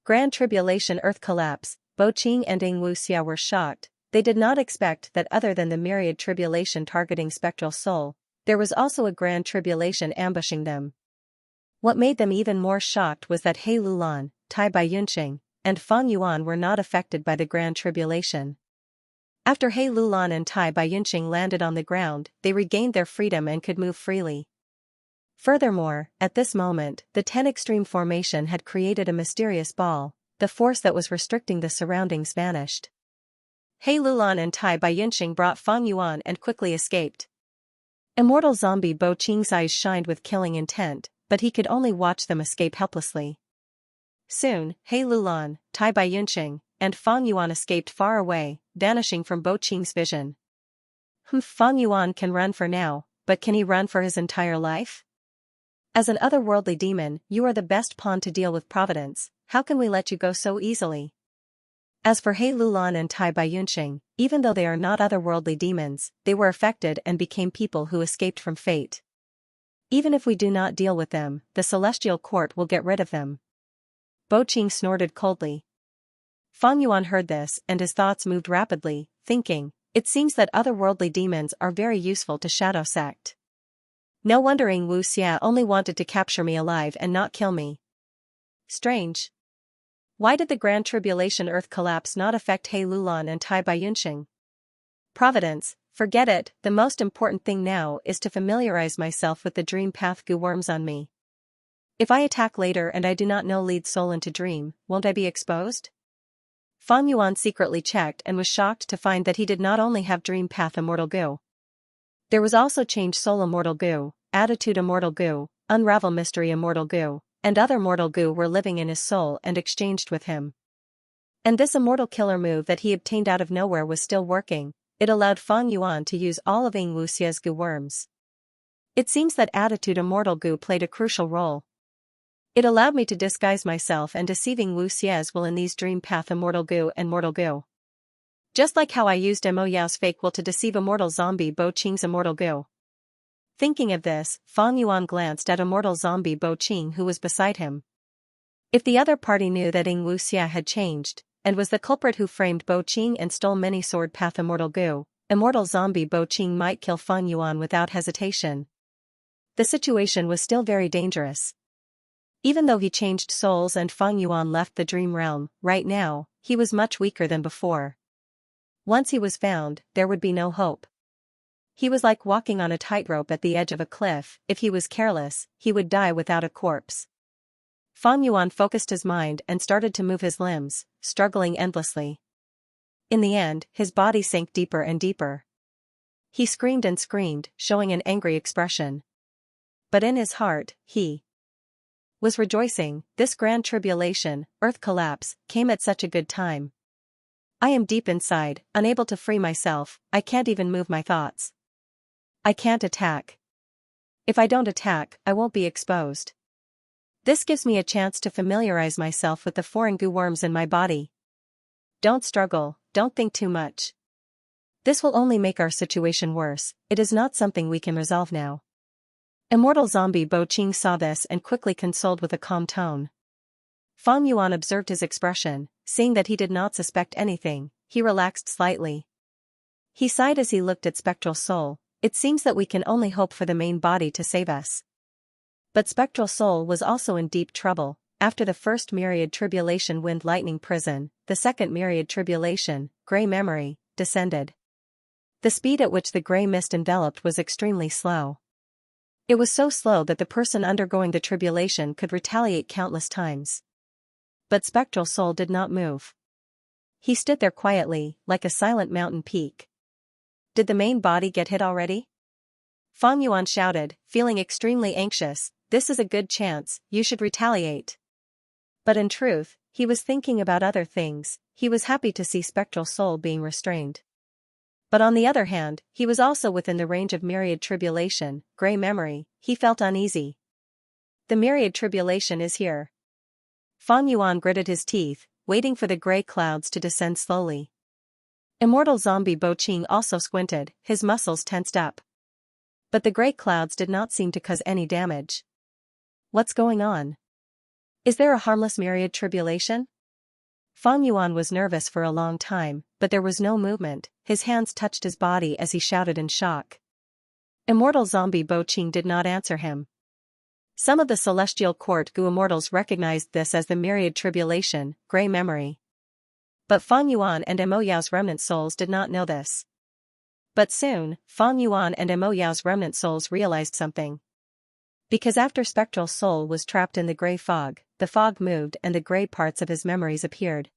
Grand Tribulation Earth Collapse, Bo Qing and Wuxia were shocked, they did not expect that other than the myriad tribulation targeting spectral soul, there was also a grand tribulation ambushing them. What made them even more shocked was that He Lulan, Tai Baiyunqing, and Fang Yuan were not affected by the Grand Tribulation. After He Lulan and Tai Baiyunqing landed on the ground, they regained their freedom and could move freely. Furthermore, at this moment, the 10 Extreme Formation had created a mysterious ball, the force that was restricting the surroundings vanished. He Lulan and Tai Baiyunqing brought Fang Yuan and quickly escaped. Immortal zombie Bo Qing's eyes shined with killing intent, but he could only watch them escape helplessly. Soon, He Lulan, Tai Baiyunqing, and Fang Yuan escaped far away, vanishing from Bo Qing's vision. Fang Yuan can run for now, but can he run for his entire life? As an otherworldly demon, you are the best pawn to deal with Providence, how can we let you go so easily? As for He Lulan and Tai Baiyunqing, even though they are not otherworldly demons, they were affected and became people who escaped from fate. Even if we do not deal with them, the celestial court will get rid of them. Bo Qing snorted coldly. Fang Yuan heard this and his thoughts moved rapidly, thinking, it seems that otherworldly demons are very useful to Shadow Sect. No wonder Wuxia only wanted to capture me alive and not kill me. Strange. Why did the Grand Tribulation Earth collapse not affect He Lulan and Tai Baiyunqing? Providence, forget it, the most important thing now is to familiarize myself with the dream path goo worms on me. If I attack later and I do not know lead soul into dream, won't I be exposed? Fang Yuan secretly checked and was shocked to find that he did not only have dream path immortal goo. There was also change soul immortal goo, attitude immortal goo, unravel mystery immortal goo, and other mortal goo were living in his soul and exchanged with him. And this immortal killer move that he obtained out of nowhere was still working, it allowed Fang Yuan to use all of Wuxia's goo worms. It seems that attitude immortal goo played a crucial role. It allowed me to disguise myself and deceiving Wuxia's will in these dream path immortal goo and mortal goo. Just like how I used Mo Yao's fake will to deceive immortal zombie Bo Qing's immortal goo. Thinking of this, Fang Yuan glanced at immortal zombie Bo Qing who was beside him. If the other party knew that Wuxia had changed, and was the culprit who framed Bo Qing and stole many sword path immortal goo, immortal zombie Bo Qing might kill Fang Yuan without hesitation. The situation was still very dangerous. Even though he changed souls and Fang Yuan left the dream realm, right now, he was much weaker than before. Once he was found, there would be no hope. He was like walking on a tightrope at the edge of a cliff, if he was careless, he would die without a corpse. Fang Yuan focused his mind and started to move his limbs, struggling endlessly. In the end, his body sank deeper and deeper. He screamed and screamed, showing an angry expression. But in his heart, he was rejoicing. This grand tribulation, earth collapse, came at such a good time. I am deep inside, unable to free myself, I can't even move my thoughts. I can't attack. If I don't attack, I won't be exposed. This gives me a chance to familiarize myself with the foreign goo worms in my body. Don't struggle, don't think too much. This will only make our situation worse, it is not something we can resolve now. Immortal zombie Bo Qing saw this and quickly consoled with a calm tone. Fang Yuan observed his expression, seeing that he did not suspect anything, he relaxed slightly. He sighed as he looked at Spectral Soul, it seems that we can only hope for the main body to save us. But Spectral Soul was also in deep trouble. After the first myriad tribulation wind lightning prison, the second myriad tribulation, gray memory, descended. The speed at which the gray mist enveloped was extremely slow. It was so slow that the person undergoing the tribulation could retaliate countless times. But Spectral Soul did not move. He stood there quietly, like a silent mountain peak. Did the main body get hit already? Fang Yuan shouted, feeling extremely anxious. This is a good chance, you should retaliate. But in truth, he was thinking about other things. He was happy to see spectral soul being restrained. But on the other hand, he was also within the range of myriad tribulation, gray memory. He felt uneasy. The myriad tribulation is here. Fang Yuan gritted his teeth, waiting for the gray clouds to descend slowly. Immortal zombie Bo Qing also squinted, his muscles tensed up. But the gray clouds did not seem to cause any damage. What's going on? Is there a harmless myriad tribulation? Fang Yuan was nervous for a long time, but there was no movement. His hands touched his body as he shouted in shock. Immortal zombie Bo Qing did not answer him. Some of the celestial court Gu immortals recognized this as the myriad tribulation, gray memory. But Fang Yuan and Mo Yao's remnant souls did not know this. But soon, Fang Yuan and Mo Yao's remnant souls realized something. Because after spectral soul was trapped in the gray fog, the fog moved and the gray parts of his memories appeared.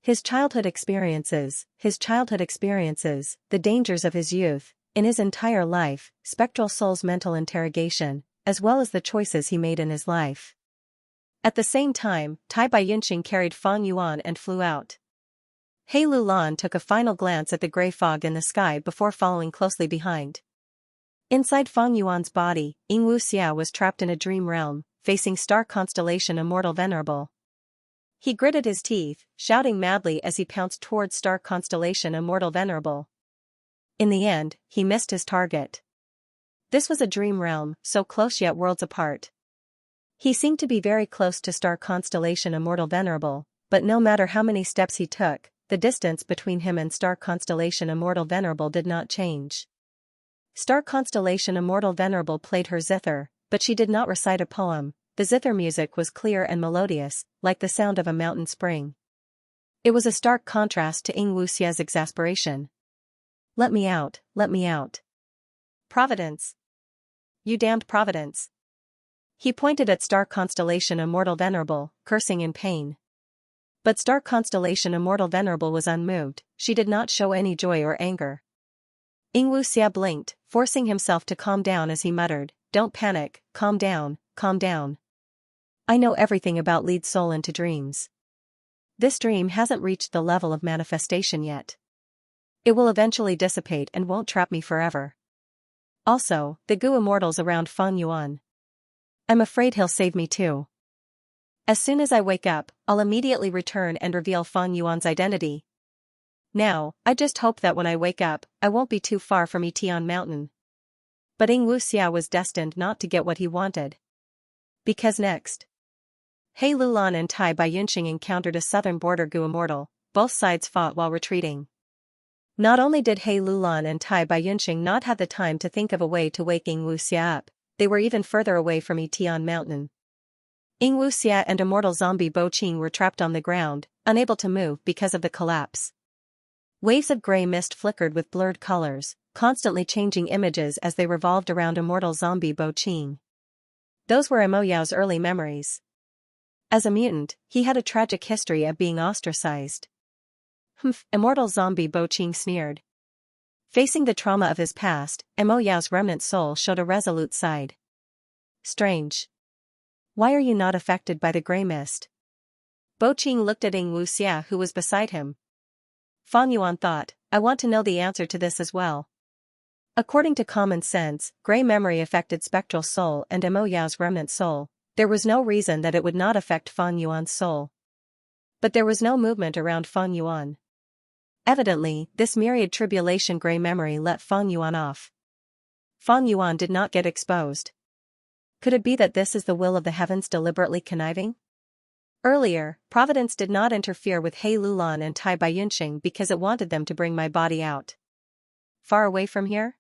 His childhood experiences, the dangers of his youth, in his entire life, spectral soul's mental interrogation, as well as the choices he made in his life. At the same time, Tai Baiyunxing carried Fang Yuan and flew out. He Lulan took a final glance at the gray fog in the sky before following closely behind. Inside Fang Yuan's body, Xianxia was trapped in a dream realm, facing star constellation Immortal Venerable. He gritted his teeth, shouting madly as he pounced towards star constellation Immortal Venerable. In the end, he missed his target. This was a dream realm, so close yet worlds apart. He seemed to be very close to star constellation Immortal Venerable, but no matter how many steps he took, the distance between him and star constellation Immortal Venerable did not change. Star constellation Immortal Venerable played her zither, but she did not recite a poem. The zither music was clear and melodious, like the sound of a mountain spring. It was a stark contrast to Xia's exasperation. Let me out, let me out. Providence. You damned Providence. He pointed at star constellation Immortal Venerable, cursing in pain. But star constellation Immortal Venerable was unmoved. She did not show any joy or anger. Xia blinked, forcing himself to calm down as he muttered, "Don't panic, calm down, calm down. I know everything about lead soul into dreams. This dream hasn't reached the level of manifestation yet. It will eventually dissipate and won't trap me forever. Also, the Gu immortals around Fang Yuan. I'm afraid he'll save me too. As soon as I wake up, I'll immediately return and reveal Fang Yuan's identity. Now, I just hope that when I wake up, I won't be too far from Etian Mountain." But Xia was destined not to get what he wanted. Because next, He Lulan and Tai Baiyunxing encountered a southern border Gu immortal. Both sides fought while retreating. Not only did He Lulan and Tai Baiyunxing not have the time to think of a way to wake Xia up, they were even further away from Etian Mountain. Xia and immortal zombie Bo Qing were trapped on the ground, unable to move because of the collapse. Waves of gray mist flickered with blurred colors, constantly changing images as they revolved around immortal zombie Bo Qing. Those were Mo Yao's early memories. As a mutant, he had a tragic history of being ostracized. "Humph," immortal zombie Bo Qing sneered. Facing the trauma of his past, Mo Yao's remnant soul showed a resolute side. "Strange. Why are you not affected by the gray mist?" Bo Qing looked at Xia who was beside him. Fang Yuan thought, I want to know the answer to this as well. According to common sense, gray memory affected spectral soul and Mo Yao's remnant soul. There was no reason that it would not affect Fang Yuan's soul. But there was no movement around Fang Yuan. Evidently, this myriad tribulation gray memory let Fang Yuan off. Fang Yuan did not get exposed. Could it be that this is the will of the heavens deliberately conniving? Earlier, Providence did not interfere with He Lulan and Tai Baiyunxing because it wanted them to bring my body out. Far away from here?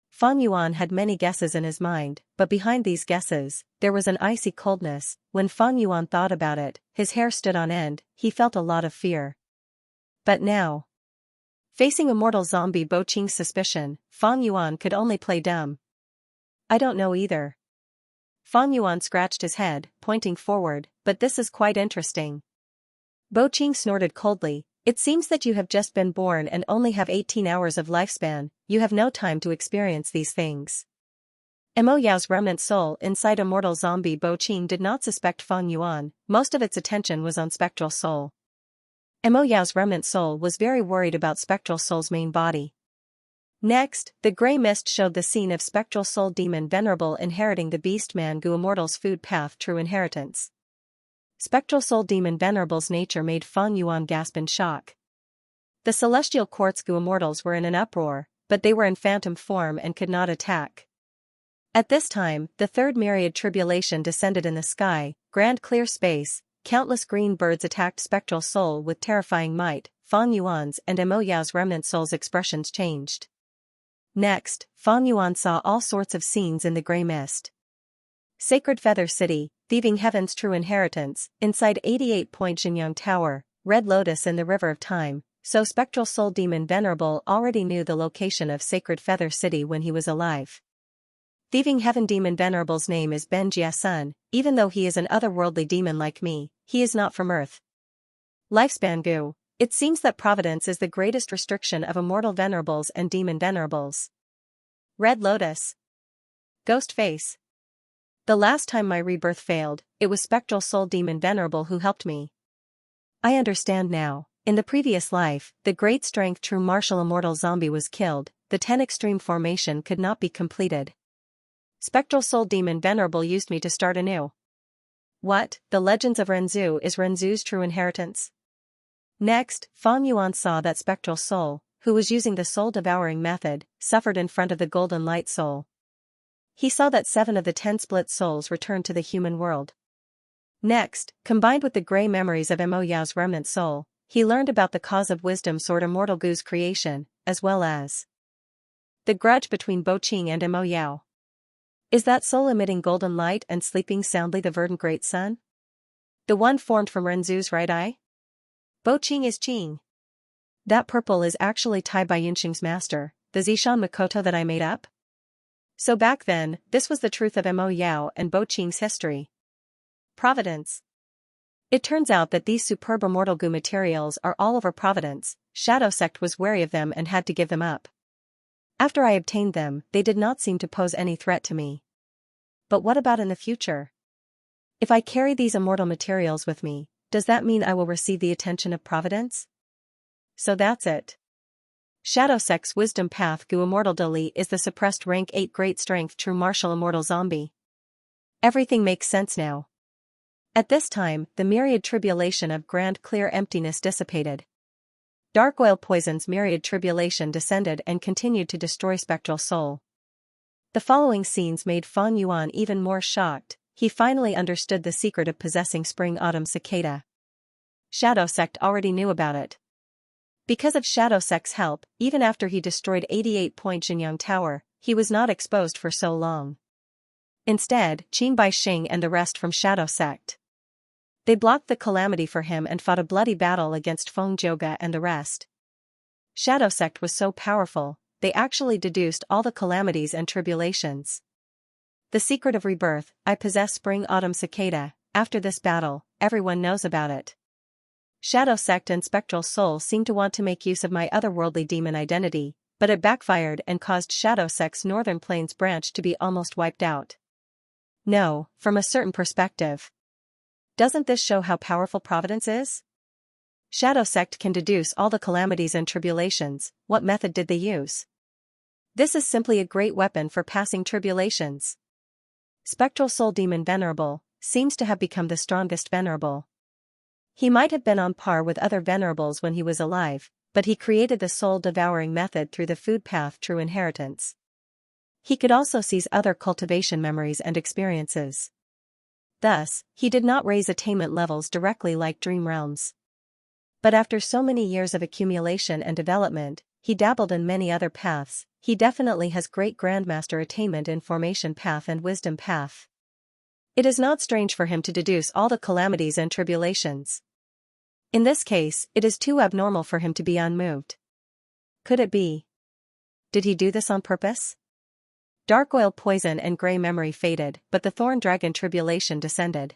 Fang Yuan had many guesses in his mind, but behind these guesses, there was an icy coldness. When Fang Yuan thought about it, his hair stood on end. He felt a lot of fear. But now, facing immortal zombie Bo Qing's suspicion, Fang Yuan could only play dumb. I don't know either. Fang Yuan scratched his head, pointing forward, but this is quite interesting. Bo Qing snorted coldly, It seems that you have just been born and only have 18 hours of lifespan, you have no time to experience these things. Mo Yao's remnant soul inside immortal zombie Bo Qing did not suspect Feng Yuan, most of its attention was on Spectral Soul. Mo Yao's remnant soul was very worried about Spectral Soul's main body. Next, the grey mist showed the scene of Spectral Soul Demon Venerable inheriting the Beastman Gu Immortal's food path true inheritance. Spectral Soul Demon Venerable's nature made Feng Yuan gasp in shock. The Celestial Quartz Gu Immortals were in an uproar, but they were in phantom form and could not attack. At this time, the third myriad tribulation descended in the sky, grand clear space, countless green birds attacked Spectral Soul with terrifying might, Feng Yuan's and Mo Yao's remnant soul's expressions changed. Next, Feng Yuan saw all sorts of scenes in the grey mist. Sacred Feather City, Thieving Heaven's true inheritance, inside 88-point Xianxia Tower, Red Lotus in the River of Time, so Spectral Soul Demon Venerable already knew the location of Sacred Feather City when he was alive. Thieving Heaven Demon Venerable's name is Ben Jia Sun, even though he is an otherworldly demon like me, he is not from Earth. Lifespan Gu. It seems that providence is the greatest restriction of immortal venerables and demon venerables. Red Lotus. Ghost Face. The last time my rebirth failed, it was Spectral Soul Demon Venerable who helped me. I understand now. In the previous life, the great strength true martial immortal zombie was killed, the 10 extreme formation could not be completed. Spectral Soul Demon Venerable used me to start anew. What, the legends of Renzu is Renzu's true inheritance? Next, Feng Yuan saw that Spectral Soul, who was using the soul-devouring method, suffered in front of the Golden Light Soul. He saw that 7 of the 10 split souls returned to the human world. Next, combined with the grey memories of Mo Yao's remnant soul, he learned about the cause of wisdom sword Immortal Gu's creation, as well as the grudge between Bo Qing and Mo Yao. Is that soul emitting golden light and sleeping soundly the verdant great sun? The one formed from Renzu's right eye? Bo Qing is Qing. That purple is actually Tai by Yunxing's master, the Zishan Makoto that I made up? So back then, this was the truth of Mo Yao and Bo Qing's history. Providence. It turns out that these superb immortal Gu materials are all over Providence. Shadow Sect was wary of them and had to give them up. After I obtained them, they did not seem to pose any threat to me. But what about in the future? If I carry these immortal materials with me, does that mean I will receive the attention of Providence? So that's it. Shadow Sect's wisdom path Gu Immortal Dali is the suppressed rank 8 great strength true martial immortal zombie. Everything makes sense now. At this time, the myriad tribulation of grand clear emptiness dissipated. Dark oil poison's myriad tribulation descended and continued to destroy Spectral Soul. The following scenes made Feng Yuan even more shocked. He finally understood the secret of possessing Spring-Autumn Cicada. Shadow Sect already knew about it. Because of Shadow Sect's help, even after he destroyed 88-point Xianxia Tower, he was not exposed for so long. Instead, Qin Bai Xing and the rest from Shadow Sect. They blocked the calamity for him and fought a bloody battle against Feng Zhouge and the rest. Shadow Sect was so powerful, they actually deduced all the calamities and tribulations. The secret of rebirth, I possess Spring-Autumn Cicada. After this battle, everyone knows about it. Shadow Sect and Spectral Soul seem to want to make use of my otherworldly demon identity, but it backfired and caused Shadow Sect's Northern Plains branch to be almost wiped out. No, from a certain perspective. Doesn't this show how powerful Providence is? Shadow Sect can deduce all the calamities and tribulations. What method did they use? This is simply a great weapon for passing tribulations. Spectral Soul Demon Venerable seems to have become the strongest venerable. He might have been on par with other venerables when he was alive, but he created the soul-devouring method through the food path true inheritance. He could also seize other cultivation memories and experiences. Thus, he did not raise attainment levels directly like Dream Realms. But after so many years of accumulation and development, he dabbled in many other paths. He definitely has great Grandmaster attainment in Formation Path and Wisdom Path. It is not strange for him to deduce all the calamities and tribulations. In this case, it is too abnormal for him to be unmoved. Could it be? Did he do this on purpose? Dark oil poison and grey memory faded, but the thorn dragon tribulation descended.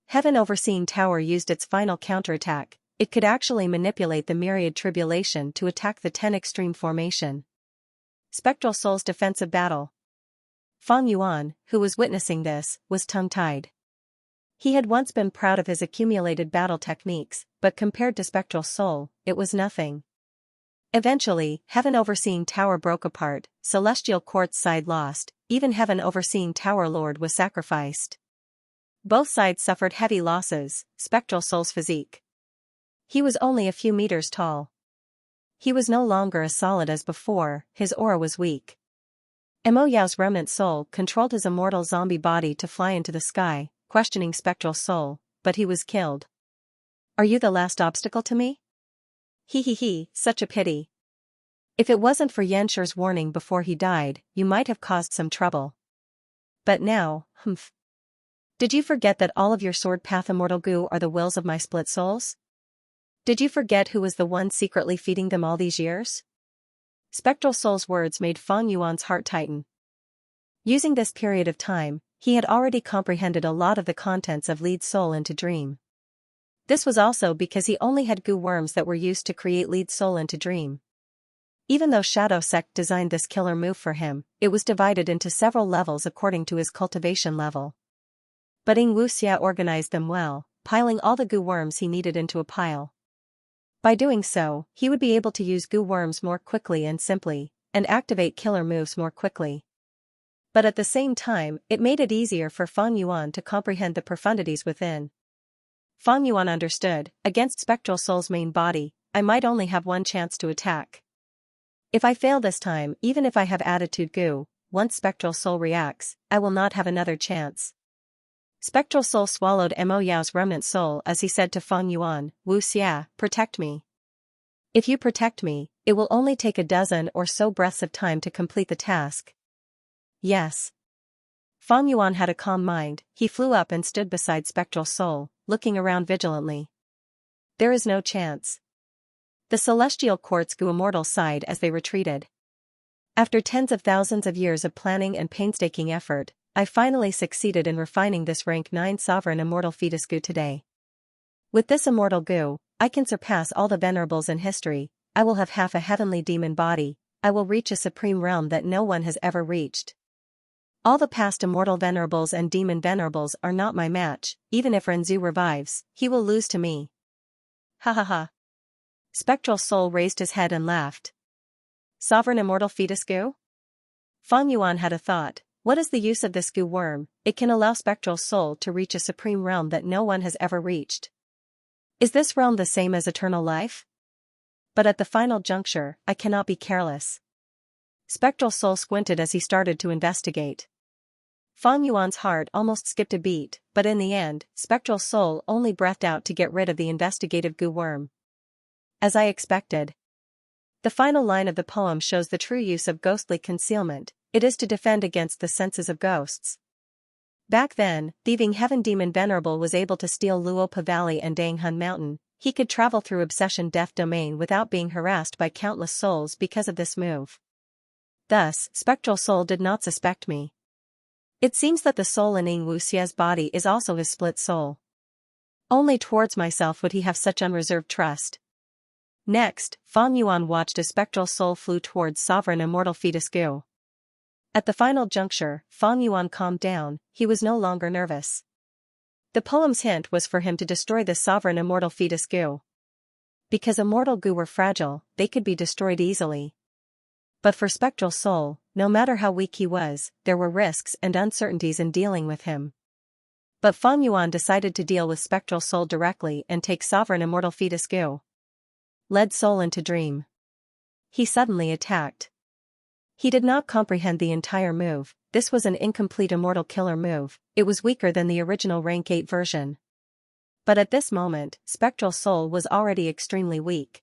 Heaven Overseeing Tower used its final counterattack. It could actually manipulate the myriad tribulation to attack the 10 extreme formation. Spectral Soul's defensive battle. Feng Yuan, who was witnessing this, was tongue-tied. He had once been proud of his accumulated battle techniques, but compared to Spectral Soul, it was nothing. Eventually, Heaven Overseeing Tower broke apart, Celestial Court's side lost, even Heaven Overseeing Tower Lord was sacrificed. Both sides suffered heavy losses. Spectral Soul's physique. He was only a few meters tall. He was no longer as solid as before, his aura was weak. Mo Yao's remnant soul controlled his immortal zombie body to fly into the sky, questioning Spectral Soul, but he was killed. Are you the last obstacle to me? He, such a pity. If it wasn't for Xianxia's warning before he died, you might have caused some trouble. But now, humph. Did you forget that all of your sword path immortal goo are the wills of my split souls? Did you forget who was the one secretly feeding them all these years? Spectral Soul's words made Feng Yuan's heart tighten. Using this period of time, he had already comprehended a lot of the contents of Lead Soul into Dream. This was also because he only had goo worms that were used to create Lead Soul into Dream. Even though Shadow Sect designed this killer move for him, it was divided into several levels according to his cultivation level. But Ying Wuxia organized them well, piling all the goo worms he needed into a pile. By doing so, he would be able to use goo worms more quickly and simply, and activate killer moves more quickly. But at the same time, it made it easier for Feng Yuan to comprehend the profundities within. Feng Yuan understood, against Spectral Soul's main body, I might only have one chance to attack. If I fail this time, even if I have attitude goo, once Spectral Soul reacts, I will not have another chance. Spectral Soul swallowed Mo Yao's remnant soul as he said to Feng Yuan, Wuxia, protect me. If you protect me, it will only take a dozen or so breaths of time to complete the task. Yes. Feng Yuan had a calm mind. He flew up and stood beside Spectral Soul, looking around vigilantly. There is no chance. The Celestial Courts grew immortal sighed as they retreated. After tens of thousands of years of planning and painstaking effort, I finally succeeded in refining this rank 9 sovereign immortal fetus goo today. With this immortal goo, I can surpass all the venerables in history. I will have half a heavenly demon body. I will reach a supreme realm that no one has ever reached. All the past immortal venerables and demon venerables are not my match. Even if Renzu revives, he will lose to me. Ha ha ha. Spectral Soul raised his head and laughed. Sovereign immortal fetus goo? Feng Yuan had a thought. What is the use of this goo worm? It can allow Spectral Soul to reach a supreme realm that no one has ever reached. Is this realm the same as eternal life? But at the final juncture, I cannot be careless. Spectral Soul squinted as he started to investigate. Feng Yuan's heart almost skipped a beat, but in the end, Spectral Soul only breathed out to get rid of the investigative goo worm. As I expected. The final line of the poem shows the true use of ghostly concealment. It is to defend against the senses of ghosts. Back then, thieving heaven demon venerable was able to steal Luopa Valley and Danghun Mountain. He could travel through obsession death domain without being harassed by countless souls because of this move. Thus, Spectral Soul did not suspect me. It seems that the soul in Ying Wuxia's body is also his split soul. Only towards myself would he have such unreserved trust. Next, Feng Yuan watched as Spectral Soul flew towards sovereign immortal fetus goo. At the final juncture, Feng Yuan calmed down. He was no longer nervous. The poem's hint was for him to destroy the sovereign immortal fetus goo. Because immortal goo were fragile, they could be destroyed easily. But for Spectral Soul, no matter how weak he was, there were risks and uncertainties in dealing with him. But Feng Yuan decided to deal with Spectral Soul directly and take sovereign immortal fetus goo. Led soul into dream. He suddenly attacked. He did not comprehend the entire move. This was an incomplete immortal killer move. It was weaker than the original rank 8 version. But at this moment, Spectral Soul was already extremely weak.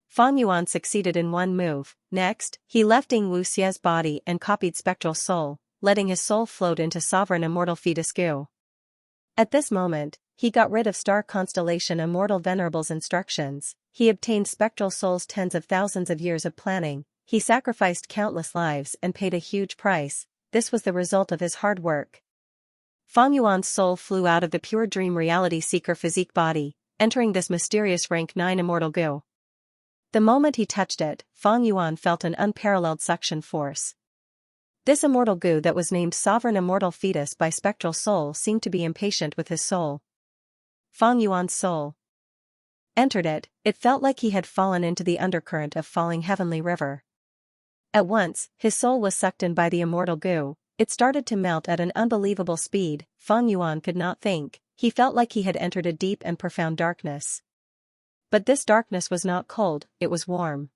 Feng Yuan succeeded in one move. Next, he left Ying Wuxia's body and copied Spectral Soul, letting his soul float into sovereign immortal fetus goo. At this moment, he got rid of Star Constellation Immortal Venerable's instructions. He obtained Spectral Soul's tens of thousands of years of planning. He sacrificed countless lives and paid a huge price. This was the result of his hard work. Feng Yuan's soul flew out of the pure dream reality seeker physique body. entering this mysterious rank 9 immortal goo. The moment he touched it, Fang Yuan felt an unparalleled suction force. This immortal goo that was named Sovereign Immortal Fetus by Spectral Soul seemed to be impatient with his soul. Fang Yuan's soul entered it. It felt like he had fallen into the undercurrent of falling heavenly river. At once, his soul was sucked in by the immortal goo. It started to melt at an unbelievable speed. Fang Yuan could not think. He felt like he had entered a deep and profound darkness. But this darkness was not cold, it was warm.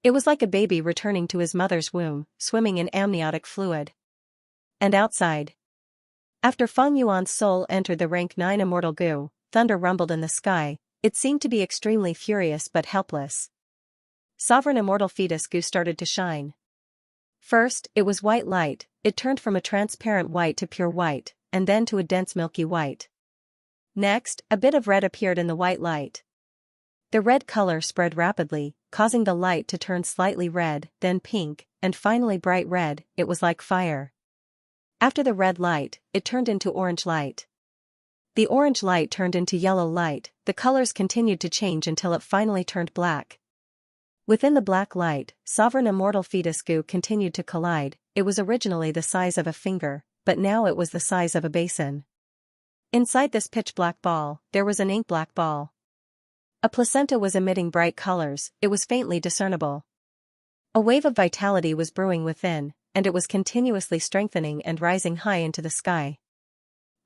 It was like a baby returning to his mother's womb, swimming in amniotic fluid. And outside, after Fang Yuan's soul entered the rank 9 immortal goo, thunder rumbled in the sky. It seemed to be extremely furious but helpless. Sovereign Immortal Fetus goo started to shine. First, it was white light. It turned from a transparent white to pure white, and then to a dense milky white. Next, a bit of red appeared in the white light. The red color spread rapidly, causing the light to turn slightly red, then pink, and finally bright red. It was like fire. After the red light, it turned into orange light. The orange light turned into yellow light. The colors continued to change until it finally turned black. Within the black light, Sovereign Immortal Fetus goo continued to collide. It was originally the size of a finger, but now it was the size of a basin. Inside this pitch-black ball, there was an ink-black ball. A placenta was emitting bright colors. It was faintly discernible. A wave of vitality was brewing within, and it was continuously strengthening and rising high into the sky.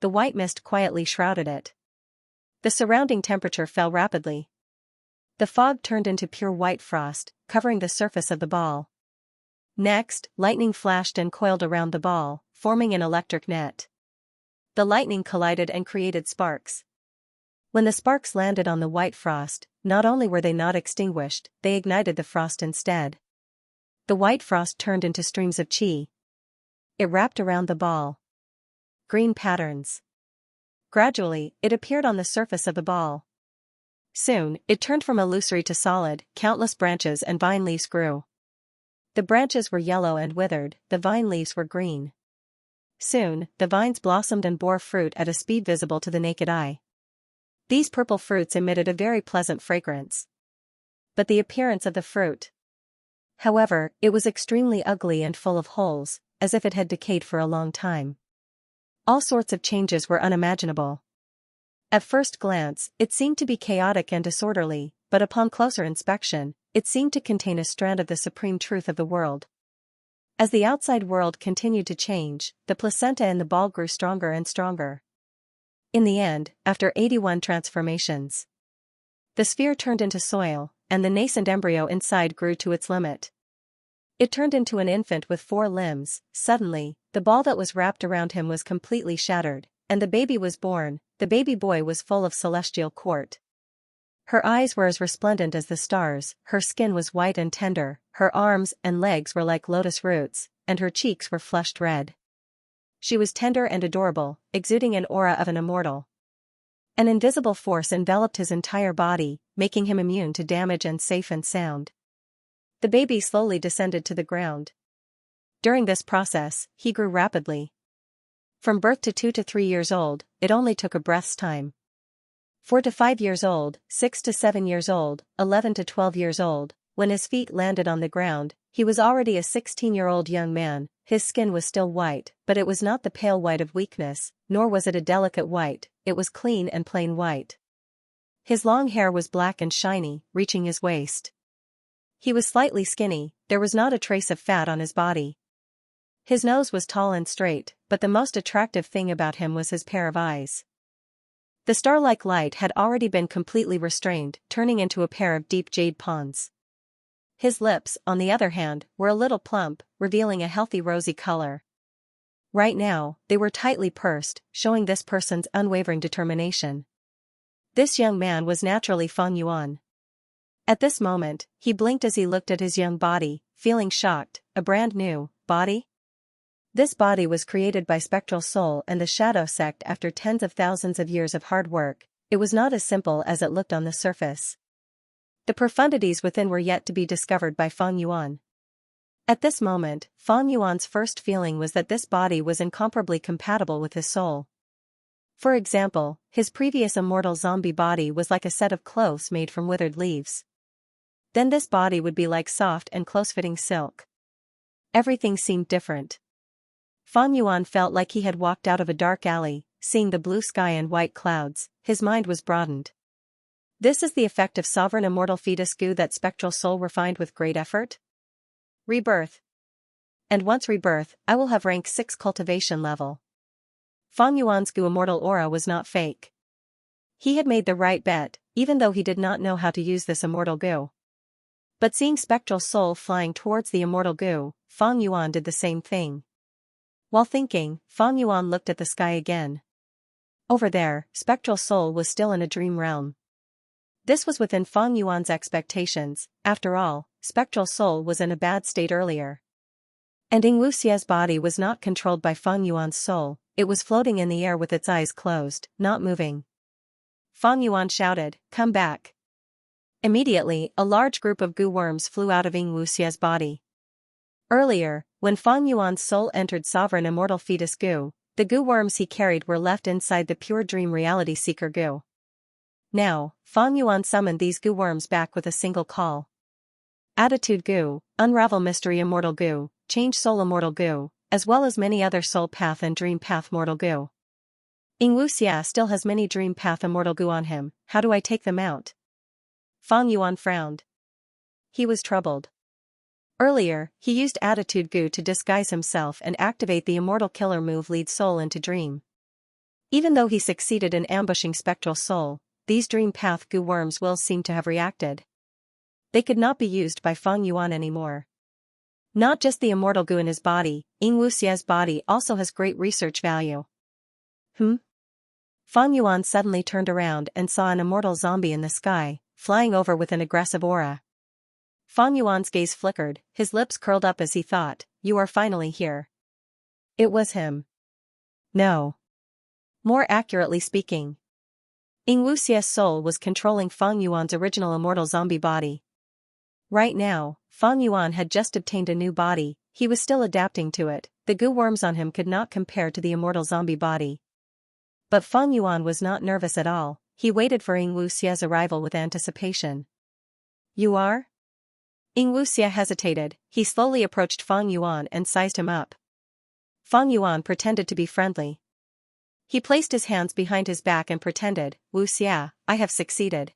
The white mist quietly shrouded it. The surrounding temperature fell rapidly. The fog turned into pure white frost, covering the surface of the ball. Next, lightning flashed and coiled around the ball, forming an electric net. The lightning collided and created sparks. When the sparks landed on the white frost, not only were they not extinguished, they ignited the frost instead. The white frost turned into streams of qi. It wrapped around the ball. Green patterns. Gradually, it appeared on the surface of the ball. Soon, it turned from illusory to solid. Countless branches and vine leaves grew. The branches were yellow and withered, the vine leaves were green. Soon, the vines blossomed and bore fruit at a speed visible to the naked eye. These purple fruits emitted a very pleasant fragrance. But the appearance of the fruit, however, it was extremely ugly and full of holes, as if it had decayed for a long time. All sorts of changes were unimaginable. At first glance, it seemed to be chaotic and disorderly, but upon closer inspection, it seemed to contain a strand of the supreme truth of the world. As the outside world continued to change, the placenta in the ball grew stronger and stronger. In the end, after 81 transformations, the sphere turned into soil, and the nascent embryo inside grew to its limit. It turned into an infant with 4 limbs. Suddenly, the ball that was wrapped around him was completely shattered, and the baby was born. The baby boy was full of celestial quartz. Her eyes were as resplendent as the stars, her skin was white and tender, her arms and legs were like lotus roots, and her cheeks were flushed red. She was tender and adorable, exuding an aura of an immortal. An invisible force enveloped his entire body, making him immune to damage and safe and sound. The baby slowly descended to the ground. During this process, he grew rapidly. From birth to 2 to 3 years old, it only took a breath's time. 4 to 5 years old, 6 to 7 years old, 11 to 12 years old, when his feet landed on the ground, he was already a 16-year-old young man. His skin was still white, but it was not the pale white of weakness, nor was it a delicate white, it was clean and plain white. His long hair was black and shiny, reaching his waist. He was slightly skinny, there was not a trace of fat on his body. His nose was tall and straight, but the most attractive thing about him was his pair of eyes. The star-like light had already been completely restrained, turning into a pair of deep jade ponds. His lips, on the other hand, were a little plump, revealing a healthy rosy color. Right now, they were tightly pursed, showing this person's unwavering determination. This young man was naturally Fang Yuan. At this moment, he blinked as he looked at his young body, feeling shocked. A brand new body? This body was created by Spectral Soul and the Shadow Sect after tens of thousands of years of hard work. It was not as simple as it looked on the surface. The profundities within were yet to be discovered by Fang Yuan. At this moment, Fang Yuan's first feeling was that this body was incomparably compatible with his soul. For example, his previous immortal zombie body was like a set of clothes made from withered leaves. Then this body would be like soft and close-fitting silk. Everything seemed different. Fang Yuan felt like he had walked out of a dark alley, seeing the blue sky and white clouds. His mind was broadened. This is the effect of sovereign immortal fetus goo, that spectral soul refined with great effort? Rebirth. And once rebirth, I will have rank 6 cultivation level. Fang Yuan's goo immortal aura was not fake. He had made the right bet, even though he did not know how to use this immortal goo. But seeing spectral soul flying towards the immortal goo, Fang Yuan did the same thing. While thinking, Fang Yuan looked at the sky again. Over there, spectral soul was still in a dream realm. This was within Fang Yuan's expectations. After all, spectral soul was in a bad state earlier. And Xianxia's body was not controlled by Fang Yuan's soul, it was floating in the air with its eyes closed, not moving. Fang Yuan shouted, "Come back." Immediately, a large group of goo worms flew out of Xianxia's body. Earlier, when Fang Yuan's soul entered sovereign immortal fetus goo, the goo worms he carried were left inside the pure dream reality seeker goo. Now, Fang Yuan summoned these goo worms back with a single call. Attitude goo, unravel mystery immortal goo, change soul immortal goo, as well as many other soul path and dream path mortal goo. Xianxia still has many dream path immortal goo on him, how do I take them out? Fang Yuan frowned. He was troubled. Earlier, he used attitude goo to disguise himself and activate the immortal killer move lead soul into dream. Even though he succeeded in ambushing spectral soul, these dream path goo worms will seem to have reacted. They could not be used by Fang Yuan anymore. Not just the immortal goo in his body, Xianxia's body also has great research value. Fang Yuan suddenly turned around and saw an immortal zombie in the sky, flying over with an aggressive aura. Fang Yuan's gaze flickered, his lips curled up as he thought, "You are finally here." It was him. No. More accurately speaking, Xianxia's soul was controlling Fang Yuan's original immortal zombie body. Right now, Fang Yuan had just obtained a new body, he was still adapting to it, the goo worms on him could not compare to the immortal zombie body. But Fang Yuan was not nervous at all, he waited for Xianxia's arrival with anticipation. "You are?" Xianxia hesitated, he slowly approached Fang Yuan and sized him up. Fang Yuan pretended to be friendly. He placed his hands behind his back and pretended, "Xianxia, I have succeeded."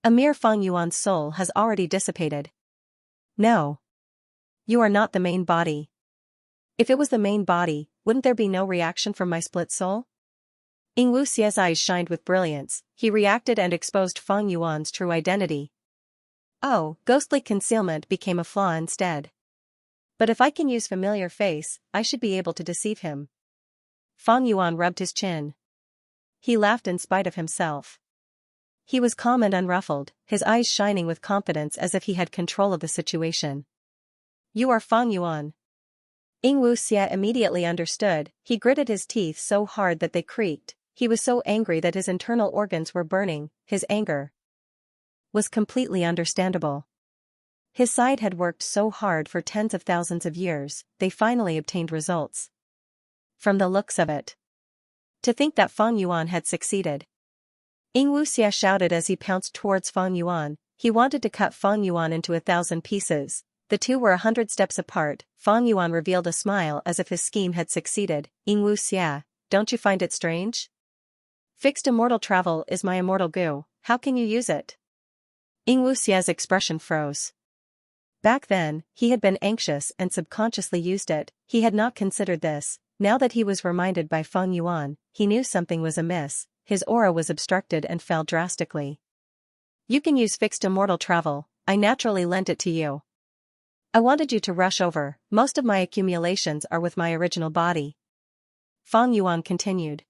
A mere Fang Yuan's soul has already dissipated. "No. You are not the main body." "If it was the main body, wouldn't there be no reaction from my split soul?" Xianxia's eyes shined with brilliance, he reacted and exposed Fang Yuan's true identity. Oh, ghostly concealment became a flaw instead. But if I can use familiar face, I should be able to deceive him. Fang Yuan rubbed his chin. He laughed in spite of himself. He was calm and unruffled, his eyes shining with confidence as if he had control of the situation. "You are Fang Yuan." Xianxia immediately understood, he gritted his teeth so hard that they creaked, he was so angry that his internal organs were burning, his anger was completely understandable. His side had worked so hard for tens of thousands of years, they finally obtained results. From the looks of it. To think that Fang Yuan had succeeded. Xianxia shouted as he pounced towards Fang Yuan, he wanted to cut Fang Yuan into 1,000 pieces. The two were 100 steps apart, Fang Yuan revealed a smile as if his scheme had succeeded. "Xianxia, don't you find it strange? Fixed immortal travel is my immortal goo, how can you use it?" Xianxia's expression froze. Back then, he had been anxious and subconsciously used it, he had not considered this. Now that he was reminded by Fang Yuan, he knew something was amiss, his aura was obstructed and fell drastically. "You can use fixed immortal travel, I naturally lent it to you. I wanted you to rush over, most of my accumulations are with my original body." Fang Yuan continued.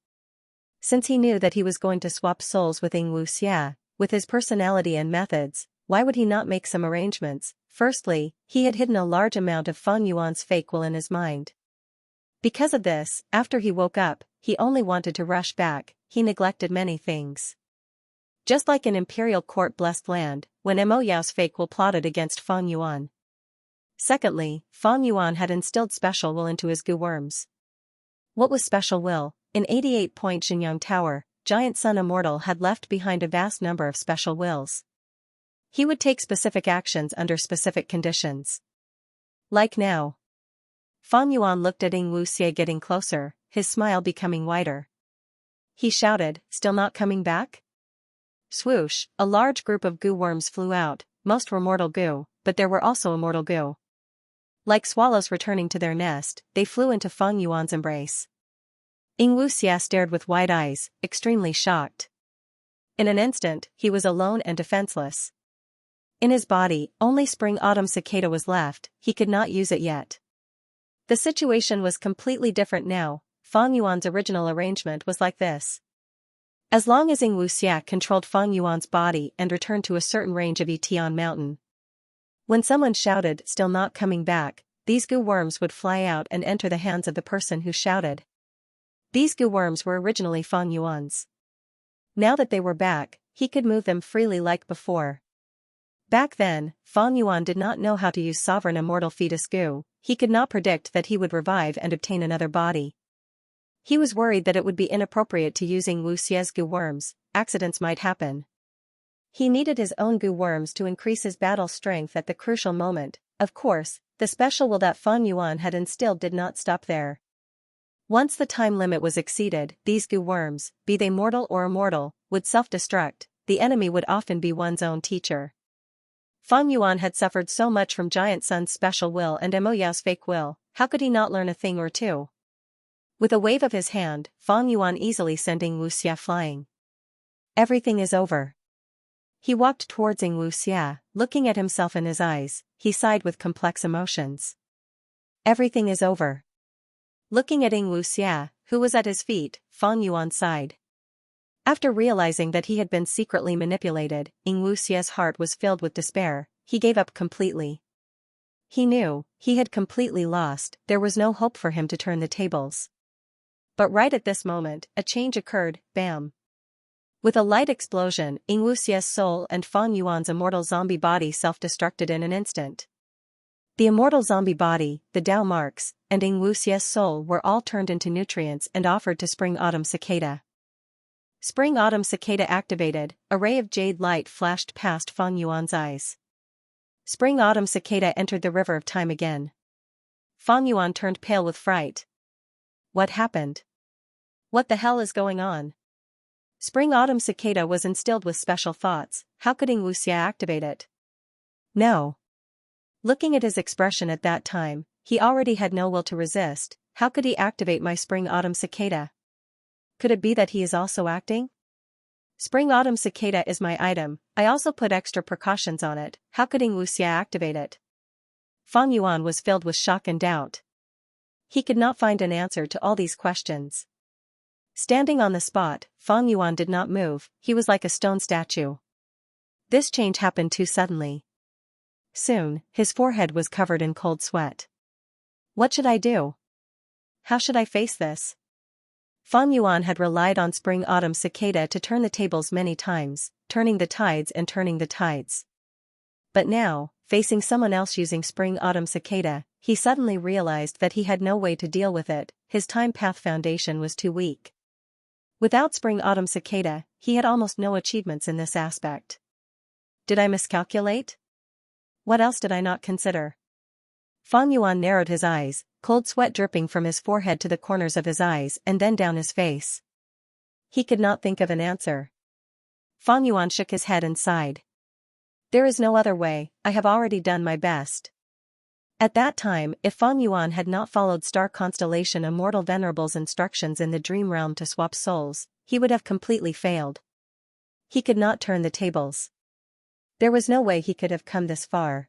Since he knew that he was going to swap souls with Xianxia, with his personality and methods, why would he not make some arrangements? Firstly, he had hidden a large amount of Fang Yuan's fake will in his mind. Because of this, after he woke up, he only wanted to rush back, he neglected many things. Just like in imperial court-blessed land, when Mo Yao's fake will plotted against Fang Yuan. Secondly, Fang Yuan had instilled special will into his goo worms. What was special will? In 88-point Xianxia Tower, Giant Sun Immortal had left behind a vast number of special wills. He would take specific actions under specific conditions. Like now. Fang Yuan looked at Xianxia getting closer, his smile becoming wider. He shouted, "Still not coming back?" Swoosh, a large group of goo worms flew out. Most were mortal goo, but there were also immortal goo. Like swallows returning to their nest, they flew into Fang Yuan's embrace. Xianxia stared with wide eyes, extremely shocked. In an instant, he was alone and defenseless. In his body, only Spring Autumn Cicada was left, he could not use it yet. The situation was completely different now. Fang Yuan's original arrangement was like this. As long as Xianxia controlled Fang Yuan's body and returned to a certain range of Yition Mountain. When someone shouted, "Still not coming back," these goo worms would fly out and enter the hands of the person who shouted. These goo worms were originally Fang Yuan's. Now that they were back, he could move them freely like before. Back then, Fang Yuan did not know how to use sovereign immortal fetus goo. He could not predict that he would revive and obtain another body. He was worried that it would be inappropriate to use Xianxia's goo worms, accidents might happen. He needed his own goo worms to increase his battle strength at the crucial moment. Of course, the special will that Fang Yuan had instilled did not stop there. Once the time limit was exceeded, these goo worms, be they mortal or immortal, would self-destruct. The enemy would often be one's own teacher. Fang Yuan had suffered so much from Giant Sun's special will and Mo Yao's fake will, how could he not learn a thing or two? With a wave of his hand, Fang Yuan easily sent Xianxia flying. Everything is over. He walked towards Xianxia, looking at himself in his eyes, he sighed with complex emotions. Everything is over. Looking at Xianxia, who was at his feet, Fang Yuan sighed. After realizing that he had been secretly manipulated, Xianxia's heart was filled with despair. He gave up completely. He knew, he had completely lost, there was no hope for him to turn the tables. But right at this moment, a change occurred, bam. With a light explosion, Xianxia's soul and Fang Yuan's immortal zombie body self-destructed in an instant. The immortal zombie body, the Tao marks, and Xianxia's soul were all turned into nutrients and offered to Spring Autumn Cicada. Spring Autumn Cicada activated, a ray of jade light flashed past Fang Yuan's eyes. Spring Autumn Cicada entered the river of time again. Fang Yuan turned pale with fright. What happened? What the hell is going on? Spring Autumn Cicada was instilled with special thoughts. How could Xianxia activate it? No. Looking at his expression at that time, he already had no will to resist. How could he activate my Spring Autumn Cicada? Could it be that he is also acting? Spring Autumn Cicada is my item, I also put extra precautions on it. How could Xianxia activate it? Fang Yuan was filled with shock and doubt. He could not find an answer to all these questions. Standing on the spot, Fang Yuan did not move, he was like a stone statue. This change happened too suddenly. Soon, his forehead was covered in cold sweat. What should I do? How should I face this? Fang Yuan had relied on Spring Autumn Cicada to turn the tables many times, turning the tides and turning the tides. But now, facing someone else using Spring Autumn Cicada, he suddenly realized that he had no way to deal with it, his time path foundation was too weak. Without Spring Autumn Cicada, he had almost no achievements in this aspect. Did I miscalculate? What else did I not consider? Fang Yuan narrowed his eyes, cold sweat dripping from his forehead to the corners of his eyes and then down his face. He could not think of an answer. Fang Yuan shook his head and sighed. There is no other way, I have already done my best. At that time, if Fang Yuan had not followed Star Constellation Immortal Venerable's instructions in the Dream Realm to swap souls, he would have completely failed. He could not turn the tables. There was no way he could have come this far.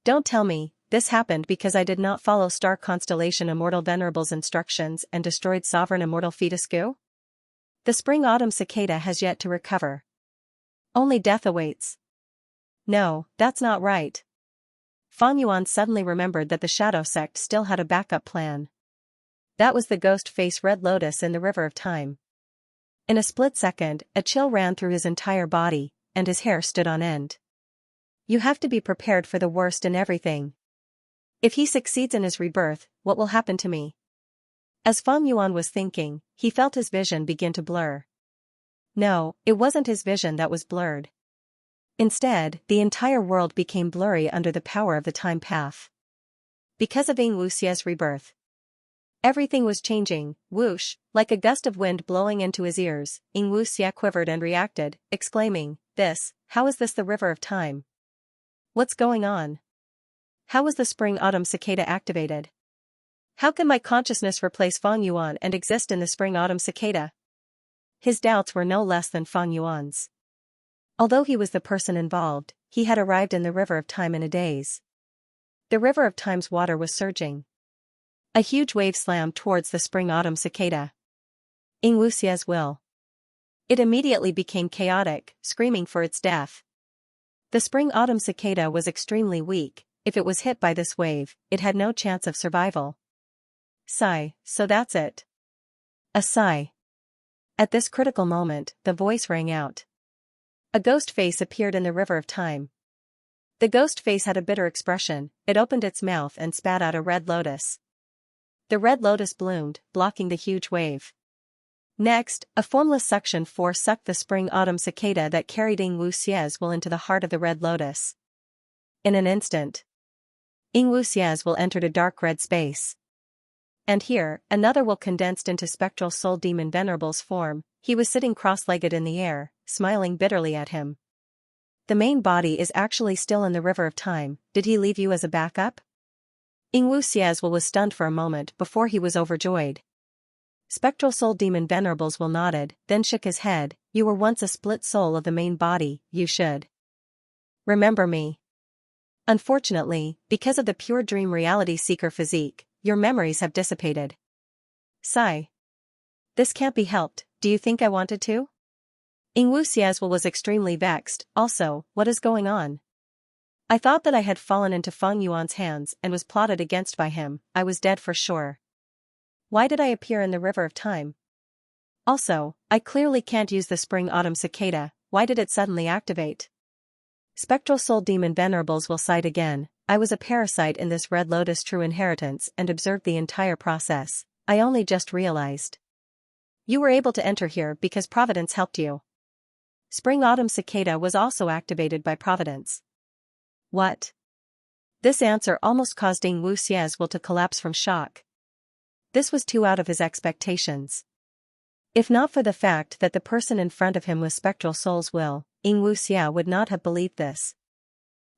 Don't tell me, this happened because I did not follow Star Constellation Immortal Venerable's instructions and destroyed Sovereign Immortal Fetus Goo? The Spring Autumn Cicada has yet to recover. Only death awaits. No, that's not right. Fang Yuan suddenly remembered that the Shadow Sect still had a backup plan. That was the ghost face Red Lotus in the River of Time. In a split second, a chill ran through his entire body, and his hair stood on end. You have to be prepared for the worst in everything. If he succeeds in his rebirth, what will happen to me? As Fang Yuan was thinking, he felt his vision begin to blur. No, it wasn't his vision that was blurred. Instead, the entire world became blurry under the power of the time path. Because of Xianxia's rebirth. Everything was changing, whoosh, like a gust of wind blowing into his ears. Xianxia quivered and reacted, exclaiming, how is this the river of time? What's going on? How was the spring-autumn cicada activated? How can my consciousness replace Fang Yuan and exist in the spring-autumn cicada? His doubts were no less than Fang Yuan's. Although he was the person involved, he had arrived in the river of time in a daze. The river of time's water was surging. A huge wave slammed towards the spring-autumn cicada. Xianxia's will. It immediately became chaotic, screaming for its death. The spring-autumn cicada was extremely weak. If it was hit by this wave, it had no chance of survival. Sigh, so that's it. A sigh. At this critical moment, the voice rang out. A ghost face appeared in the river of time. The ghost face had a bitter expression. It opened its mouth and spat out a red lotus. The red lotus bloomed, blocking the huge wave. Next, a formless suction force sucked the spring-autumn cicada that carried Xianxia's will into the heart of the red lotus. In an instant, Xianxia's will entered a dark red space. And here, another will condensed into spectral soul demon Venerable's form. He was sitting cross-legged in the air, smiling bitterly at him. The main body is actually still in the river of time. Did he leave you as a backup? Xianxia's will was stunned for a moment before he was overjoyed. Spectral soul demon Venerable's will nodded, then shook his head. You were once a split soul of the main body, you should remember me. Unfortunately, because of the pure dream reality seeker physique, your memories have dissipated. Sigh. This can't be helped. Do you think I wanted to? Xianxia's will was extremely vexed. Also, what is going on? I thought that I had fallen into Fang Yuan's hands and was plotted against by him. I was dead for sure. Why did I appear in the river of time? Also, I clearly can't use the spring-autumn cicada. Why did it suddenly activate? Spectral soul demon Venerables will sighed again. I was a parasite in this red lotus true inheritance and observed the entire process. I only just realized. You were able to enter here because Providence helped you. Spring-autumn cicada was also activated by Providence. What? This answer almost caused Xianxia's will to collapse from shock. This was too out of his expectations. If not for the fact that the person in front of him was Spectral Soul's will, Xianxia would not have believed this.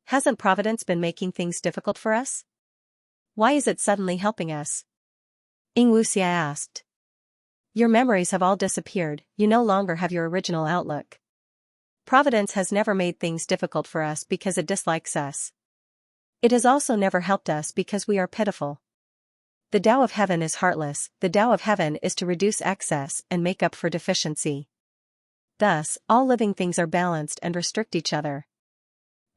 Hasn't Providence been making things difficult for us? Why is it suddenly helping us? Xianxia asked. Your memories have all disappeared. You no longer have your original outlook. Providence has never made things difficult for us because it dislikes us. It has also never helped us because we are pitiful. The Tao of Heaven is heartless. The Tao of Heaven is to reduce excess and make up for deficiency. Thus, all living things are balanced and restrict each other.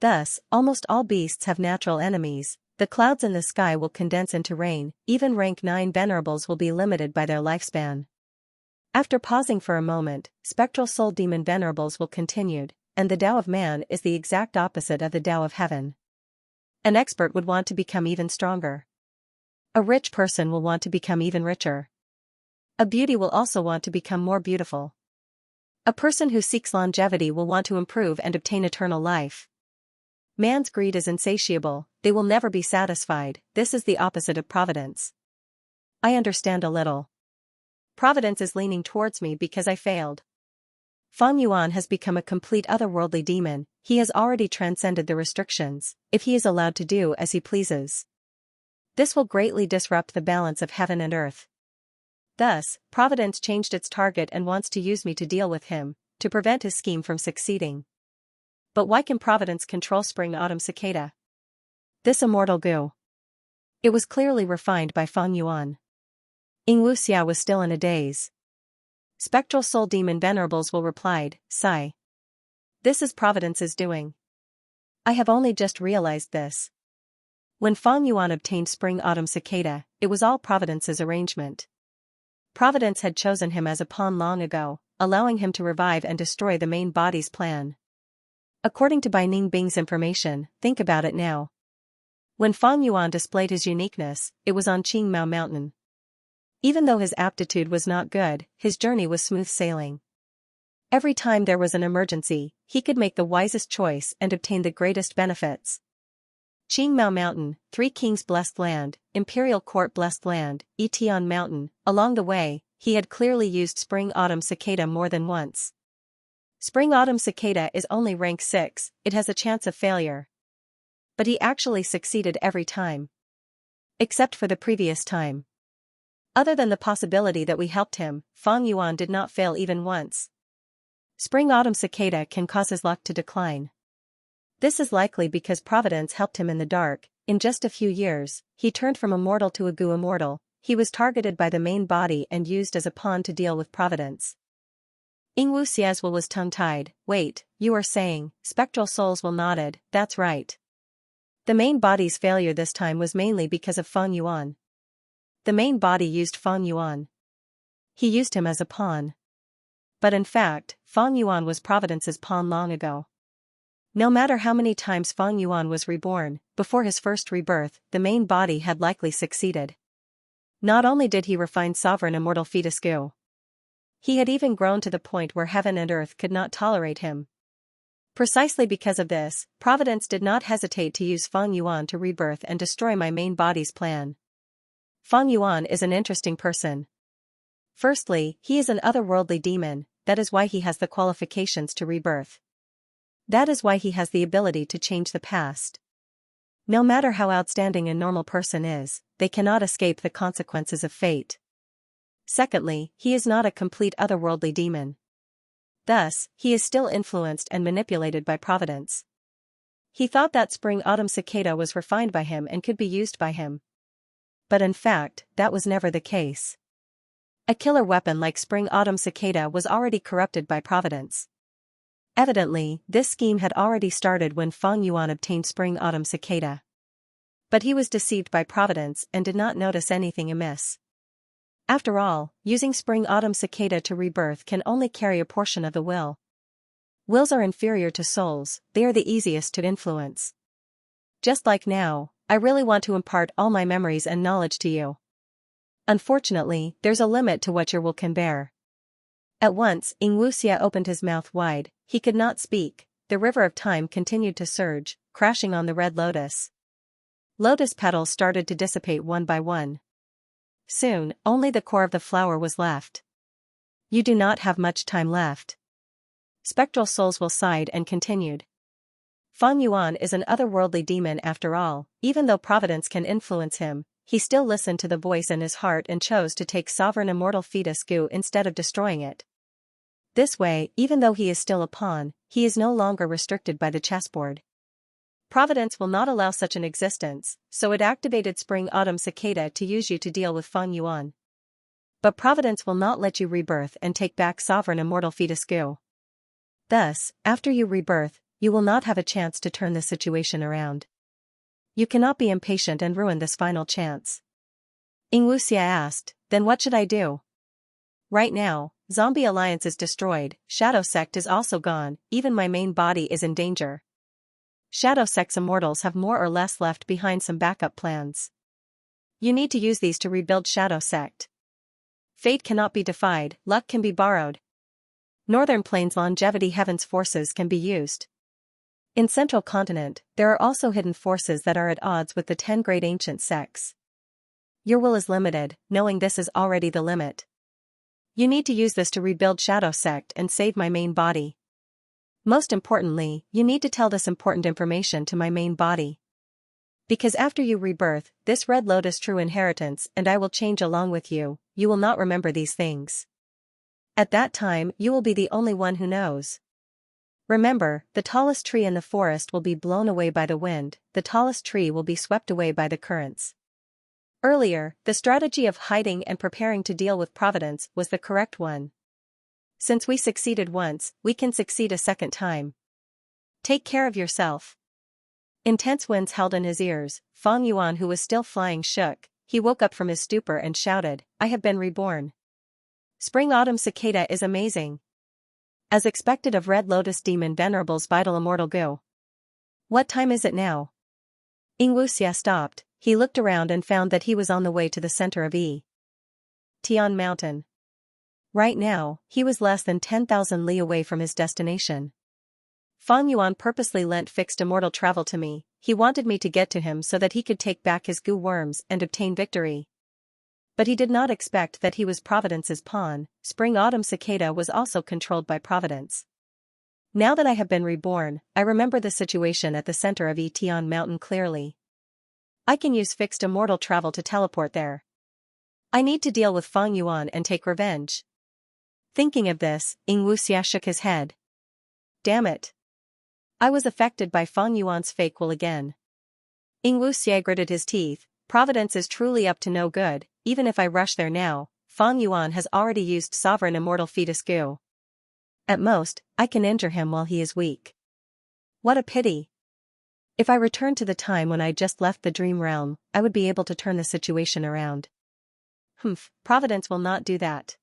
Thus, almost all beasts have natural enemies. The clouds in the sky will condense into rain. Even rank 9 venerables will be limited by their lifespan. After pausing for a moment, Spectral Soul Demon Venerables will continued, and the Tao of Man is the exact opposite of the Tao of Heaven. An expert would want to become even stronger. A rich person will want to become even richer. A beauty will also want to become more beautiful. A person who seeks longevity will want to improve and obtain eternal life. Man's greed is insatiable, they will never be satisfied. This is the opposite of Providence. I understand a little. Providence is leaning towards me because I failed. Fang Yuan has become a complete otherworldly demon. He has already transcended the restrictions, if he is allowed to do as he pleases. This will greatly disrupt the balance of heaven and earth. Thus, Providence changed its target and wants to use me to deal with him, to prevent his scheme from succeeding. But why can Providence control spring-autumn cicada? This immortal goo. It was clearly refined by Fang Yuan. Xianxia was still in a daze. Spectral Soul Demon Venerables will replied, sigh. This is Providence's doing. I have only just realized this. When Fang Yuan obtained spring-autumn cicada, it was all Providence's arrangement. Providence had chosen him as a pawn long ago, allowing him to revive and destroy the main body's plan. According to Bai Ningbing's information, think about it now. When Fang Yuan displayed his uniqueness, it was on Qingmao Mountain. Even though his aptitude was not good, his journey was smooth sailing. Every time there was an emergency, he could make the wisest choice and obtain the greatest benefits. Qingmao Mountain, Three Kings Blessed Land, Imperial Court Blessed Land, Etian Mountain. Along the way, he had clearly used Spring-Autumn Cicada more than once. Spring-Autumn Cicada is only rank 6, it has a chance of failure. But he actually succeeded every time. Except for the previous time. Other than the possibility that we helped him, Fang Yuan did not fail even once. Spring-Autumn Cicada can cause his luck to decline. This is likely because Providence helped him in the dark. In just a few years, he turned from immortal to a Gu immortal. He was targeted by the main body and used as a pawn to deal with Providence. Yingwu Xiezhua was tongue-tied. Wait, you are saying, spectral souls will nodded, that's right. The main body's failure this time was mainly because of Fang Yuan. The main body used Fang Yuan. He used him as a pawn. But in fact, Fang Yuan was Providence's pawn long ago. No matter how many times Fang Yuan was reborn, before his first rebirth, the main body had likely succeeded. Not only did he refine sovereign immortal fetus Gu, he had even grown to the point where heaven and earth could not tolerate him. Precisely because of this, Providence did not hesitate to use Fang Yuan to rebirth and destroy my main body's plan. Fang Yuan is an interesting person. Firstly, he is an otherworldly demon, that is why he has the qualifications to rebirth. That is why he has the ability to change the past. No matter how outstanding a normal person is, they cannot escape the consequences of fate. Secondly, he is not a complete otherworldly demon. Thus, he is still influenced and manipulated by Providence. He thought that Spring-Autumn Cicada was refined by him and could be used by him. But in fact, that was never the case. A killer weapon like Spring-Autumn Cicada was already corrupted by Providence. Evidently, this scheme had already started when Fang Yuan obtained Spring-Autumn Cicada. But he was deceived by Providence and did not notice anything amiss. After all, using Spring-Autumn Cicada to rebirth can only carry a portion of the will. Wills are inferior to souls, they are the easiest to influence. Just like now, I really want to impart all my memories and knowledge to you. Unfortunately, there's a limit to what your will can bear. At once, Yingwu Xia opened his mouth wide. He could not speak. The river of time continued to surge, crashing on the red lotus. Lotus petals started to dissipate one by one. Soon, only the core of the flower was left. You do not have much time left. Spectral souls will sighed and continued. Fang Yuan is an otherworldly demon after all. Even though Providence can influence him, he still listened to the voice in his heart and chose to take sovereign immortal fetus Gu instead of destroying it. This way, even though he is still a pawn, he is no longer restricted by the chessboard. Providence will not allow such an existence, so it activated Spring-Autumn Cicada to use you to deal with Fang Yuan. But Providence will not let you rebirth and take back sovereign immortal fetus Gu. Thus, after you rebirth, you will not have a chance to turn the situation around. You cannot be impatient and ruin this final chance. Yingwu Xia asked, then what should I do? Right now, Zombie Alliance is destroyed, Shadow Sect is also gone, even my main body is in danger. Shadow Sect's immortals have more or less left behind some backup plans. You need to use these to rebuild Shadow Sect. Fate cannot be defied, luck can be borrowed. Northern Plains Longevity Heaven's forces can be used. In Central Continent, there are also hidden forces that are at odds with the 10 great ancient sects. Your will is limited, knowing this is already the limit. You need to use this to rebuild Shadow Sect and save my main body. Most importantly, you need to tell this important information to my main body. Because after you rebirth, this Red Lotus true inheritance and I will change along with you, you will not remember these things. At that time, you will be the only one who knows. Remember, the tallest tree in the forest will be blown away by the wind, the tallest tree will be swept away by the currents. Earlier, the strategy of hiding and preparing to deal with Providence was the correct one. Since we succeeded once, we can succeed a second time. Take care of yourself. Intense winds held in his ears. Fang Yuan, who was still flying, shook. He woke up from his stupor and shouted, I have been reborn. Spring-Autumn Cicada is amazing. As expected of Red Lotus Demon Venerable's vital immortal Gu. What time is it now? Yingwu Xia stopped. He looked around and found that he was on the way to the center of E. Tian Mountain. Right now, he was less than 10,000 li away from his destination. Fang Yuan purposely lent fixed immortal travel to me. He wanted me to get to him so that he could take back his goo worms and obtain victory. But he did not expect that he was Providence's pawn. Spring-autumn cicada was also controlled by Providence. Now that I have been reborn, I remember the situation at the center of Tian Mountain clearly. I can use fixed immortal travel to teleport there. I need to deal with Fang Yuan and take revenge. Thinking of this, Xianxia shook his head. Damn it. I was affected by Fang Yuan's fake will again. Xianxia gritted his teeth. Providence is truly up to no good. Even if I rush there now, Fang Yuan has already used sovereign immortal fetus goo. At most, I can injure him while he is weak. What a pity. If I returned to the time when I just left the dream realm, I would be able to turn the situation around. Providence will not do that.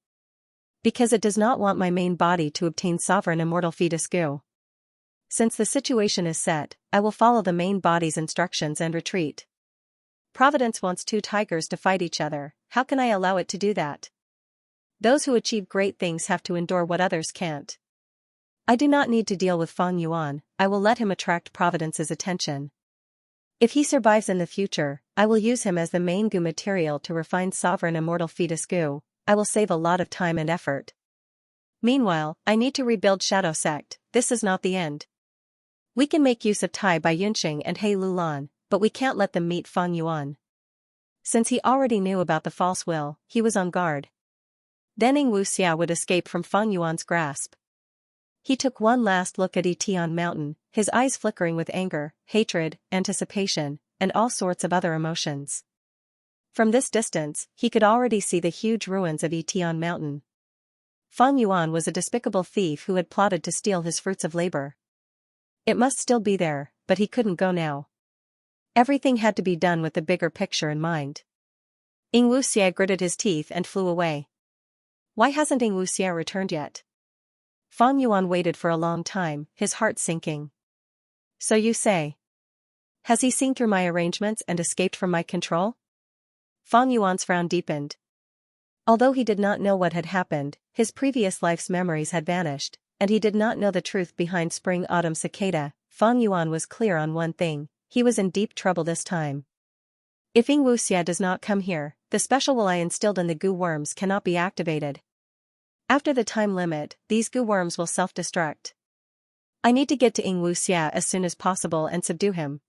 Because it does not want my main body to obtain sovereign immortal fetus goo. Since the situation is set, I will follow the main body's instructions and retreat. Providence wants two tigers to fight each other. How can I allow it to do that? Those who achieve great things have to endure what others can't. I do not need to deal with Fang Yuan. I will let him attract Providence's attention. If he survives in the future, I will use him as the main goo material to refine sovereign immortal fetus goo. I will save a lot of time and effort. Meanwhile, I need to rebuild Shadow Sect. This is not the end. We can make use of Tai Baiyunxing and He Lulan, but we can't let them meet Fang Yuan. Since he already knew about the false will, he was on guard. Then Xianxia would escape from Fang Yuan's grasp. He took one last look at Tian Mountain, his eyes flickering with anger, hatred, anticipation, and all sorts of other emotions. From this distance, he could already see the huge ruins of Tian Mountain. Fang Yuan was a despicable thief who had plotted to steal his fruits of labor. It must still be there, but he couldn't go now. Everything had to be done with the bigger picture in mind. Xianxia gritted his teeth and flew away. Why hasn't Xianxia returned yet? Fang Yuan waited for a long time, his heart sinking. So you say. Has he seen through my arrangements and escaped from my control? Fang Yuan's frown deepened. Although he did not know what had happened, his previous life's memories had vanished, and he did not know the truth behind spring-autumn cicada. Fang Yuan was clear on one thing, he was in deep trouble this time. If Xianxia does not come here, the special will I instilled in the goo worms cannot be activated. After the time limit, these goo worms will self-destruct. I need to get to Xianxia as soon as possible and subdue him.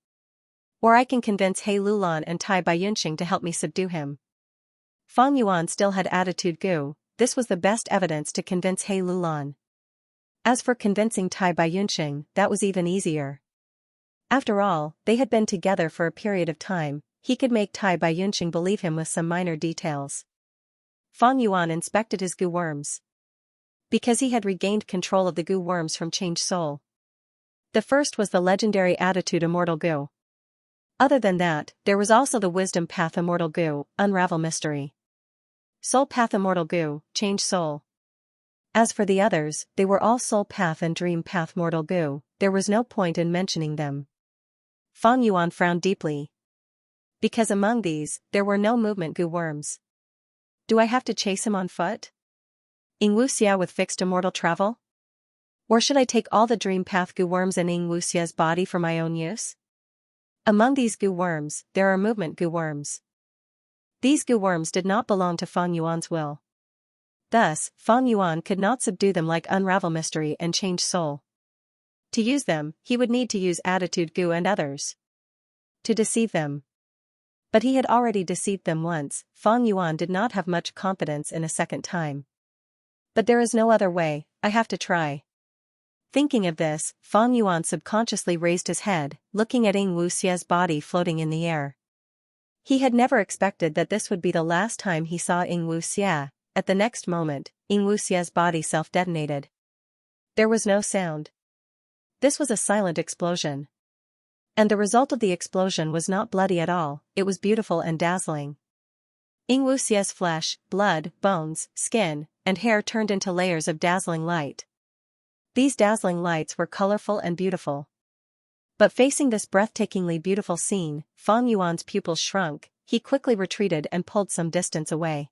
Or I can convince He Lulan and Tai Baiyunxing to help me subdue him. Fang Yuan still had attitude goo. This was the best evidence to convince He Lulan. As for convincing Tai Baiyunxing, that was even easier. After all, they had been together for a period of time. He could make Tai Baiyunxing believe him with some minor details. Fang Yuan inspected his goo worms. Because he had regained control of the goo worms from Changed Soul. The first was the legendary Attitude Immortal Goo. Other than that, there was also the Wisdom Path Immortal Goo, Unravel Mystery. Soul Path Immortal Goo, Change Soul. As for the others, they were all Soul Path and Dream Path Mortal Goo. There was no point in mentioning them. Fang Yuan frowned deeply. Because among these, there were no movement goo worms. Do I have to chase him on foot? Xianxia with fixed immortal travel? Or should I take all the dream path goo worms in Xianxia's body for my own use? Among these goo worms, there are movement goo worms. These goo worms did not belong to Fang Yuan's will. Thus, Fang Yuan could not subdue them like Unravel Mystery and Change Soul. To use them, he would need to use Attitude Goo and others. To deceive them. But he had already deceived them once. Fang Yuan did not have much confidence in a second time. But there is no other way, I have to try. Thinking of this, Fang Yuan subconsciously raised his head, looking at Xianxia's body floating in the air. He had never expected that this would be the last time he saw Xianxia. At the next moment, Xianxia's body self-detonated. There was no sound. This was a silent explosion. And the result of the explosion was not bloody at all, it was beautiful and dazzling. Xianxia's flesh, blood, bones, skin, and hair turned into layers of dazzling light. These dazzling lights were colorful and beautiful. But facing this breathtakingly beautiful scene, Fang Yuan's pupils shrunk, he quickly retreated and pulled some distance away.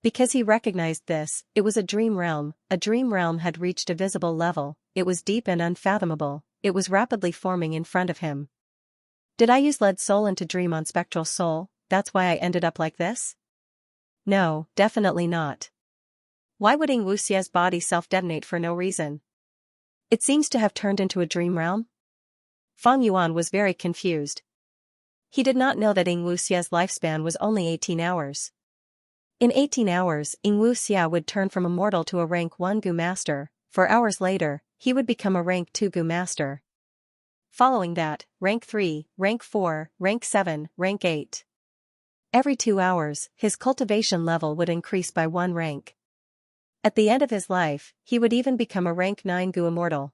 Because he recognized this, it was a dream realm had reached a visible level, it was deep and unfathomable, it was rapidly forming in front of him. Did I use lead soul into dream on spectral soul, that's why I ended up like this? No, definitely not. Why would Xianxia's body self-detonate for no reason? It seems to have turned into a dream realm? Feng Yuan was very confused. He did not know that Xianxia's lifespan was only 18 hours. In 18 hours, Xianxia would turn from a mortal to a rank 1 Gu Master, 4 hours later, he would become a rank 2 Gu Master. Following that, rank 3, rank 4, rank 7, rank 8. Every 2 hours, his cultivation level would increase by 1 rank. At the end of his life, he would even become a rank 9 Gu Immortal.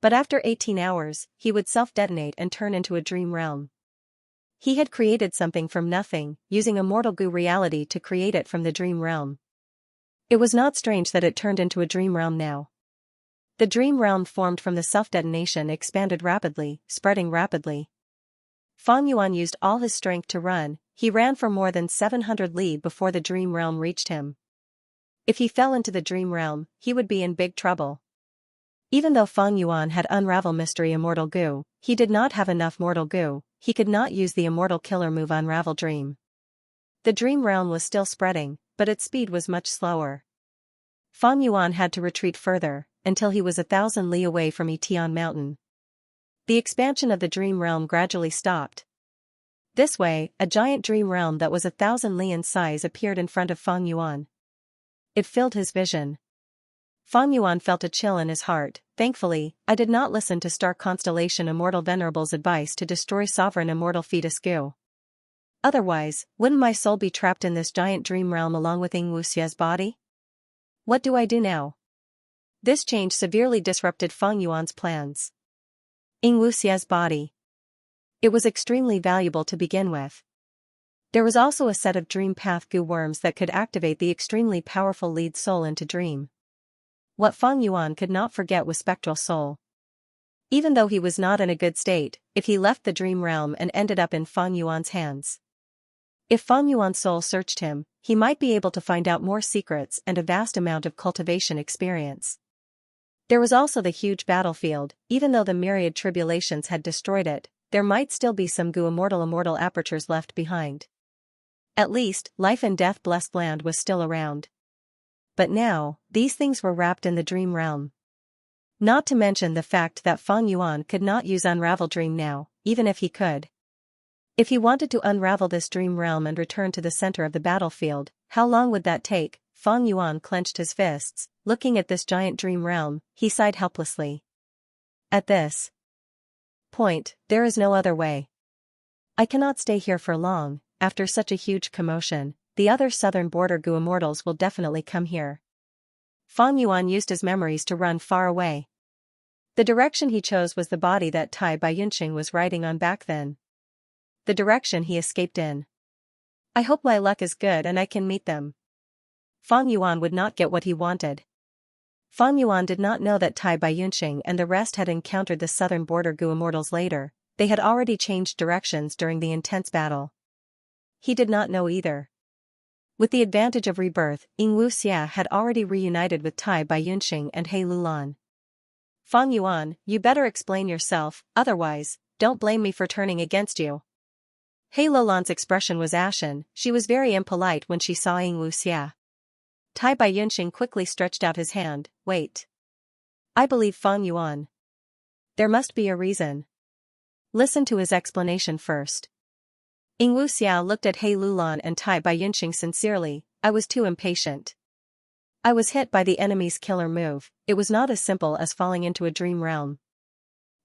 But after 18 hours, he would self-detonate and turn into a dream realm. He had created something from nothing, using a mortal Gu reality to create it from the dream realm. It was not strange that it turned into a dream realm now. The dream realm formed from the self-detonation expanded rapidly, spreading rapidly. Feng Yuan used all his strength to run, he ran for more than 700 li before the dream realm reached him. If he fell into the dream realm, he would be in big trouble. Even though Feng Yuan had Unravel Mystery Immortal Gu, he did not have enough Mortal Gu, he could not use the Immortal Killer move Unravel Dream. The dream realm was still spreading, but its speed was much slower. Feng Yuan had to retreat further, until he was 1,000 li away from Etian Mountain. The expansion of the dream realm gradually stopped. This way, a giant dream realm that was 1,000 li in size appeared in front of Feng Yuan. It filled his vision. Feng Yuan felt a chill in his heart. Thankfully, I did not listen to Star Constellation Immortal Venerable's advice to destroy Sovereign Immortal Fetus Gu. Otherwise, wouldn't my soul be trapped in this giant dream realm along with Xianxia's body? What do I do now? This change severely disrupted Feng Yuan's plans. Xianxia's body. It was extremely valuable to begin with. There was also a set of Dream Path Gu worms that could activate the extremely powerful lead soul into dream. What Feng Yuan could not forget was spectral soul. Even though he was not in a good state, if he left the dream realm and ended up in Feng Yuan's hands. If Feng Yuan's soul searched him, he might be able to find out more secrets and a vast amount of cultivation experience. There was also the huge battlefield, even though the myriad tribulations had destroyed it, there might still be some Gu immortal apertures left behind. At least, life and death blessed land was still around. But now, these things were wrapped in the dream realm. Not to mention the fact that Feng Yuan could not use Unravel Dream now, even if he could. If he wanted to unravel this dream realm and return to the center of the battlefield, how long would that take? Feng Yuan clenched his fists, looking at this giant dream realm, he sighed helplessly. At this point, there is no other way. I cannot stay here for long, after such a huge commotion. The other southern border Gu immortals will definitely come here. Feng Yuan used his memories to run far away. The direction he chose was the body that Tai Baiyunqing was riding on back then. The direction he escaped in. I hope my luck is good and I can meet them. Feng Yuan would not get what he wanted. Feng Yuan did not know that Tai Baiyunqing and the rest had encountered the southern border Gu immortals later, they had already changed directions during the intense battle. He did not know either. With the advantage of rebirth, Xianxia had already reunited with Tai Baiyunqing and He Lulan. Feng Yuan, you better explain yourself, otherwise, don't blame me for turning against you. He Lulan's expression was ashen, she was very impolite when she saw Xianxia. Tai Baiyunqing quickly stretched out his hand, wait. I believe Feng Yuan. There must be a reason. Listen to his explanation first. Xianxia looked at He Lulan and Tai Baiyunqing sincerely, I was too impatient. I was hit by the enemy's killer move, it was not as simple as falling into a dream realm.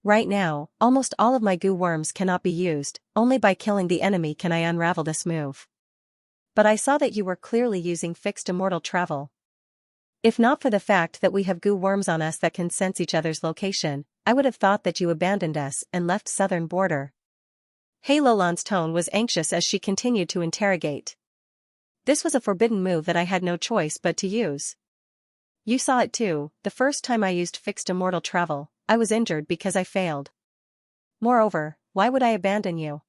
Right now, almost all of my Gu worms cannot be used, only by killing the enemy can I unravel this move. But I saw that you were clearly using fixed immortal travel. If not for the fact that we have Gu worms on us that can sense each other's location, I would have thought that you abandoned us and left southern border. He Lulan's tone was anxious as she continued to interrogate. This was a forbidden move that I had no choice but to use. You saw it too, the first time I used fixed immortal travel, I was injured because I failed. Moreover, why would I abandon you?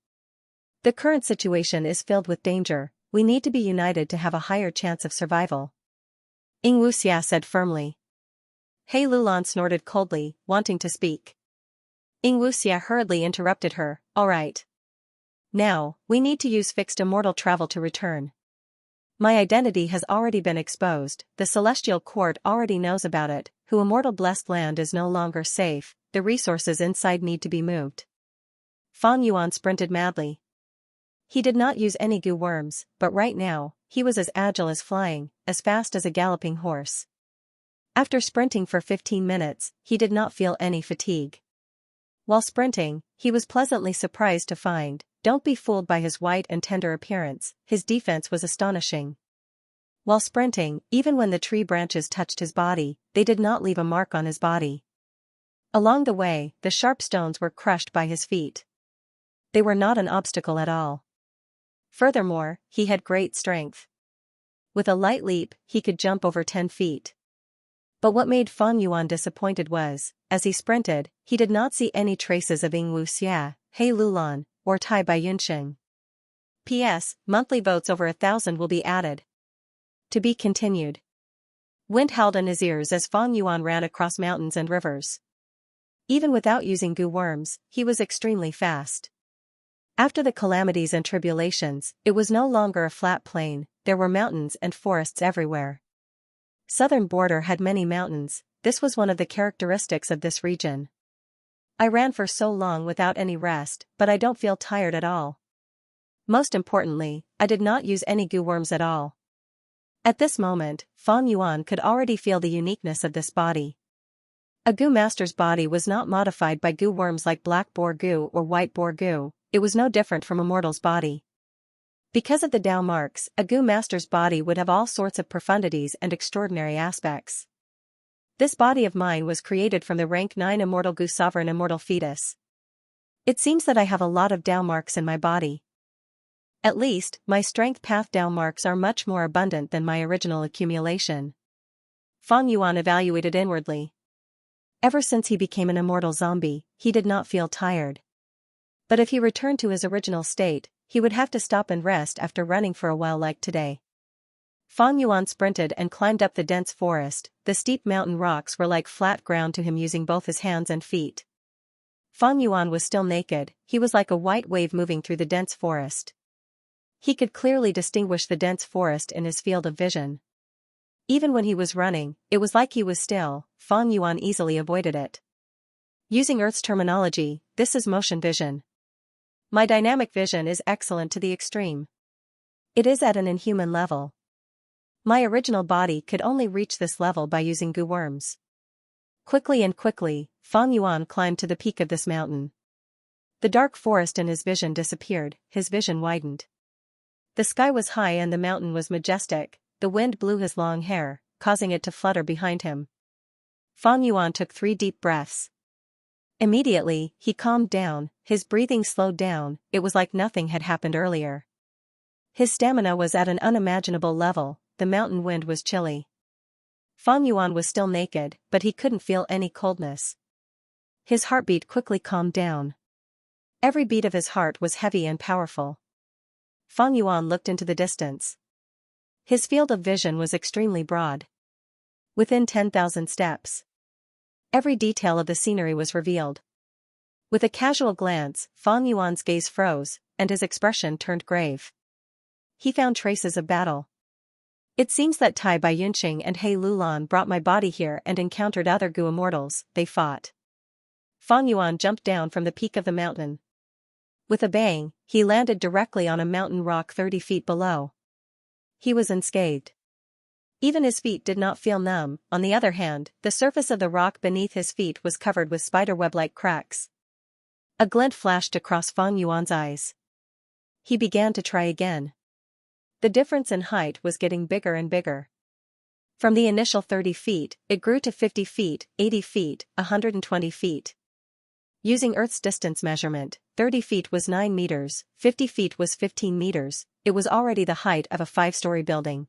The current situation is filled with danger, we need to be united to have a higher chance of survival. Xianxia said firmly. He Lulan snorted coldly, wanting to speak. Xianxia hurriedly interrupted her, all right. Now, we need to use fixed immortal travel to return. My identity has already been exposed, the celestial court already knows about it, who immortal blessed land is no longer safe, the resources inside need to be moved. Fang Yuan sprinted madly. He did not use any goo worms, but right now, he was as agile as flying, as fast as a galloping horse. After sprinting for 15 minutes, he did not feel any fatigue. While sprinting, he was pleasantly surprised to find, don't be fooled by his white and tender appearance, his defense was astonishing. While sprinting, even when the tree branches touched his body, they did not leave a mark on his body. Along the way, the sharp stones were crushed by his feet. They were not an obstacle at all. Furthermore, he had great strength. With a light leap, he could jump over 10 feet. But what made Fang Yuan disappointed was, as he sprinted, he did not see any traces of Xianxia, He Lulan, or Tai Baiyunsheng. P.S. Monthly votes over 1,000 will be added. To be continued. Wind howled in his ears as Fang Yuan ran across mountains and rivers. Even without using goo worms, he was extremely fast. After the calamities and tribulations, it was no longer a flat plain, there were mountains and forests everywhere. Southern border had many mountains, this was one of the characteristics of this region. I ran for so long without any rest, but I don't feel tired at all. Most importantly, I did not use any goo worms at all. At this moment, Fang Yuan could already feel the uniqueness of this body. A goo master's body was not modified by goo worms like black boar goo or white boar goo, it was no different from a mortal's body. Because of the Tao marks, a goo master's body would have all sorts of profundities and extraordinary aspects. This body of mine was created from the rank 9 immortal goo sovereign immortal fetus. It seems that I have a lot of Tao marks in my body. At least, my strength path Tao marks are much more abundant than my original accumulation. Fang Yuan evaluated inwardly. Ever since he became an immortal zombie, he did not feel tired. But if he returned to his original state, he would have to stop and rest after running for a while like today. Fang Yuan sprinted and climbed up the dense forest, the steep mountain rocks were like flat ground to him using both his hands and feet. Fang Yuan was still naked, he was like a white wave moving through the dense forest. He could clearly distinguish the dense forest in his field of vision. Even when he was running, it was like he was still, Fang Yuan easily avoided it. Using Earth's terminology, this is motion vision. My dynamic vision is excellent to the extreme. It is at an inhuman level. My original body could only reach this level by using goo worms. Quickly, Fang Yuan climbed to the peak of this mountain. The dark forest in his vision disappeared, his vision widened. The sky was high and the mountain was majestic, the wind blew his long hair, causing it to flutter behind him. Fang Yuan took 3 deep breaths. Immediately, he calmed down, his breathing slowed down, it was like nothing had happened earlier. His stamina was at an unimaginable level, the mountain wind was chilly. Fang Yuan was still naked, but he couldn't feel any coldness. His heartbeat quickly calmed down. Every beat of his heart was heavy and powerful. Fang Yuan looked into the distance. His field of vision was extremely broad. Within 10,000 steps. Every detail of the scenery was revealed. With a casual glance, Fang Yuan's gaze froze, and his expression turned grave. He found traces of battle. It seems that Tai Baiyunsheng and He Lulan brought my body here and encountered other goo immortals, they fought. Fang Yuan jumped down from the peak of the mountain. With a bang, he landed directly on a mountain rock 30 feet below. He was unscathed. Even his feet did not feel numb, on the other hand, the surface of the rock beneath his feet was covered with spiderweb-like cracks. A glint flashed across Fang Yuan's eyes. He began to try again. The difference in height was getting bigger and bigger. From the initial 30 feet, it grew to 50 feet, 80 feet, 120 feet. Using Earth's distance measurement, 30 feet was 9 meters, 50 feet was 15 meters, it was already the height of a 5-story building.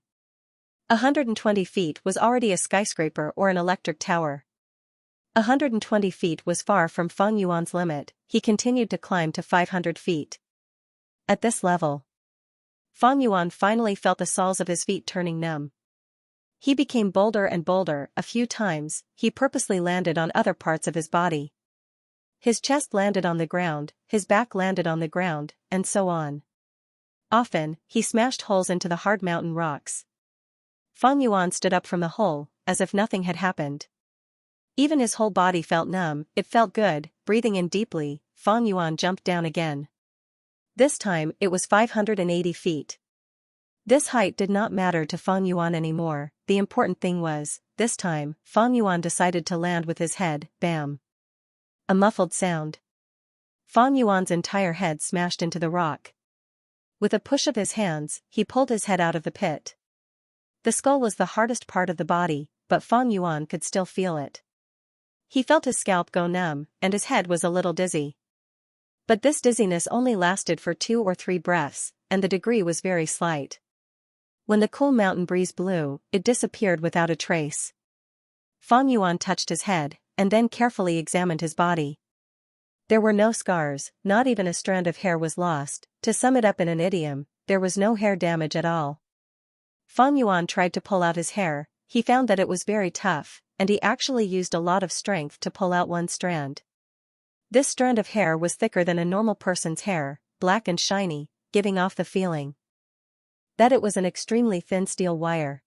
120 feet was already a skyscraper or an electric tower. 120 feet was far from Fang Yuan's limit, he continued to climb to 500 feet. At this level, Fang Yuan finally felt the soles of his feet turning numb. He became bolder and bolder. A few times, he purposely landed on other parts of his body. His chest landed on the ground, his back landed on the ground, and so on. Often, he smashed holes into the hard mountain rocks. Fang Yuan stood up from the hole, as if nothing had happened. Even his whole body felt numb. It felt good. Breathing in deeply, Fang Yuan jumped down again. This time, it was 580 feet. This height did not matter to Fang Yuan anymore. The important thing was, this time, Fang Yuan decided to land with his head. Bam! A muffled sound. Fang Yuan's entire head smashed into the rock. With a push of his hands, he pulled his head out of the pit. The skull was the hardest part of the body, but Fang Yuan could still feel it. He felt his scalp go numb, and his head was a little dizzy. But this dizziness only lasted for 2 or 3 breaths, and the degree was very slight. When the cool mountain breeze blew, it disappeared without a trace. Fang Yuan touched his head, and then carefully examined his body. There were no scars, not even a strand of hair was lost. To sum it up in an idiom, there was no hair damage at all. Fang Yuan tried to pull out his hair. He found that it was very tough, and he actually used a lot of strength to pull out one strand. This strand of hair was thicker than a normal person's hair, black and shiny, giving off the feeling that it was an extremely thin steel wire.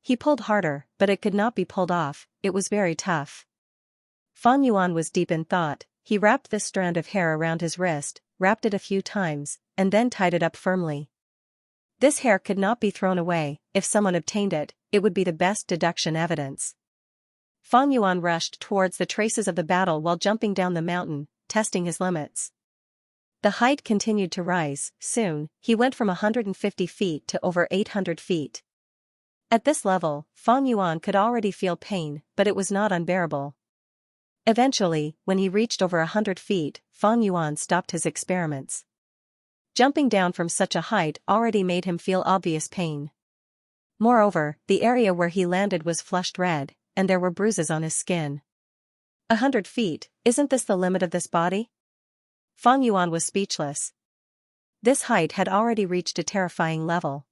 He pulled harder, but it could not be pulled off. It was very tough. Fang Yuan was deep in thought. He wrapped this strand of hair around his wrist, wrapped it a few times, and then tied it up firmly. This hair could not be thrown away. If someone obtained it, it would be the best deduction evidence. Fang Yuan rushed towards the traces of the battle while jumping down the mountain, testing his limits. The height continued to rise. Soon, he went from 150 feet to over 800 feet. At this level, Fang Yuan could already feel pain, but it was not unbearable. Eventually, when he reached over 100 feet, Fang Yuan stopped his experiments. Jumping down from such a height already made him feel obvious pain. Moreover, the area where he landed was flushed red, and there were bruises on his skin. 100 feet, isn't this the limit of this body? Fang Yuan was speechless. This height had already reached a terrifying level.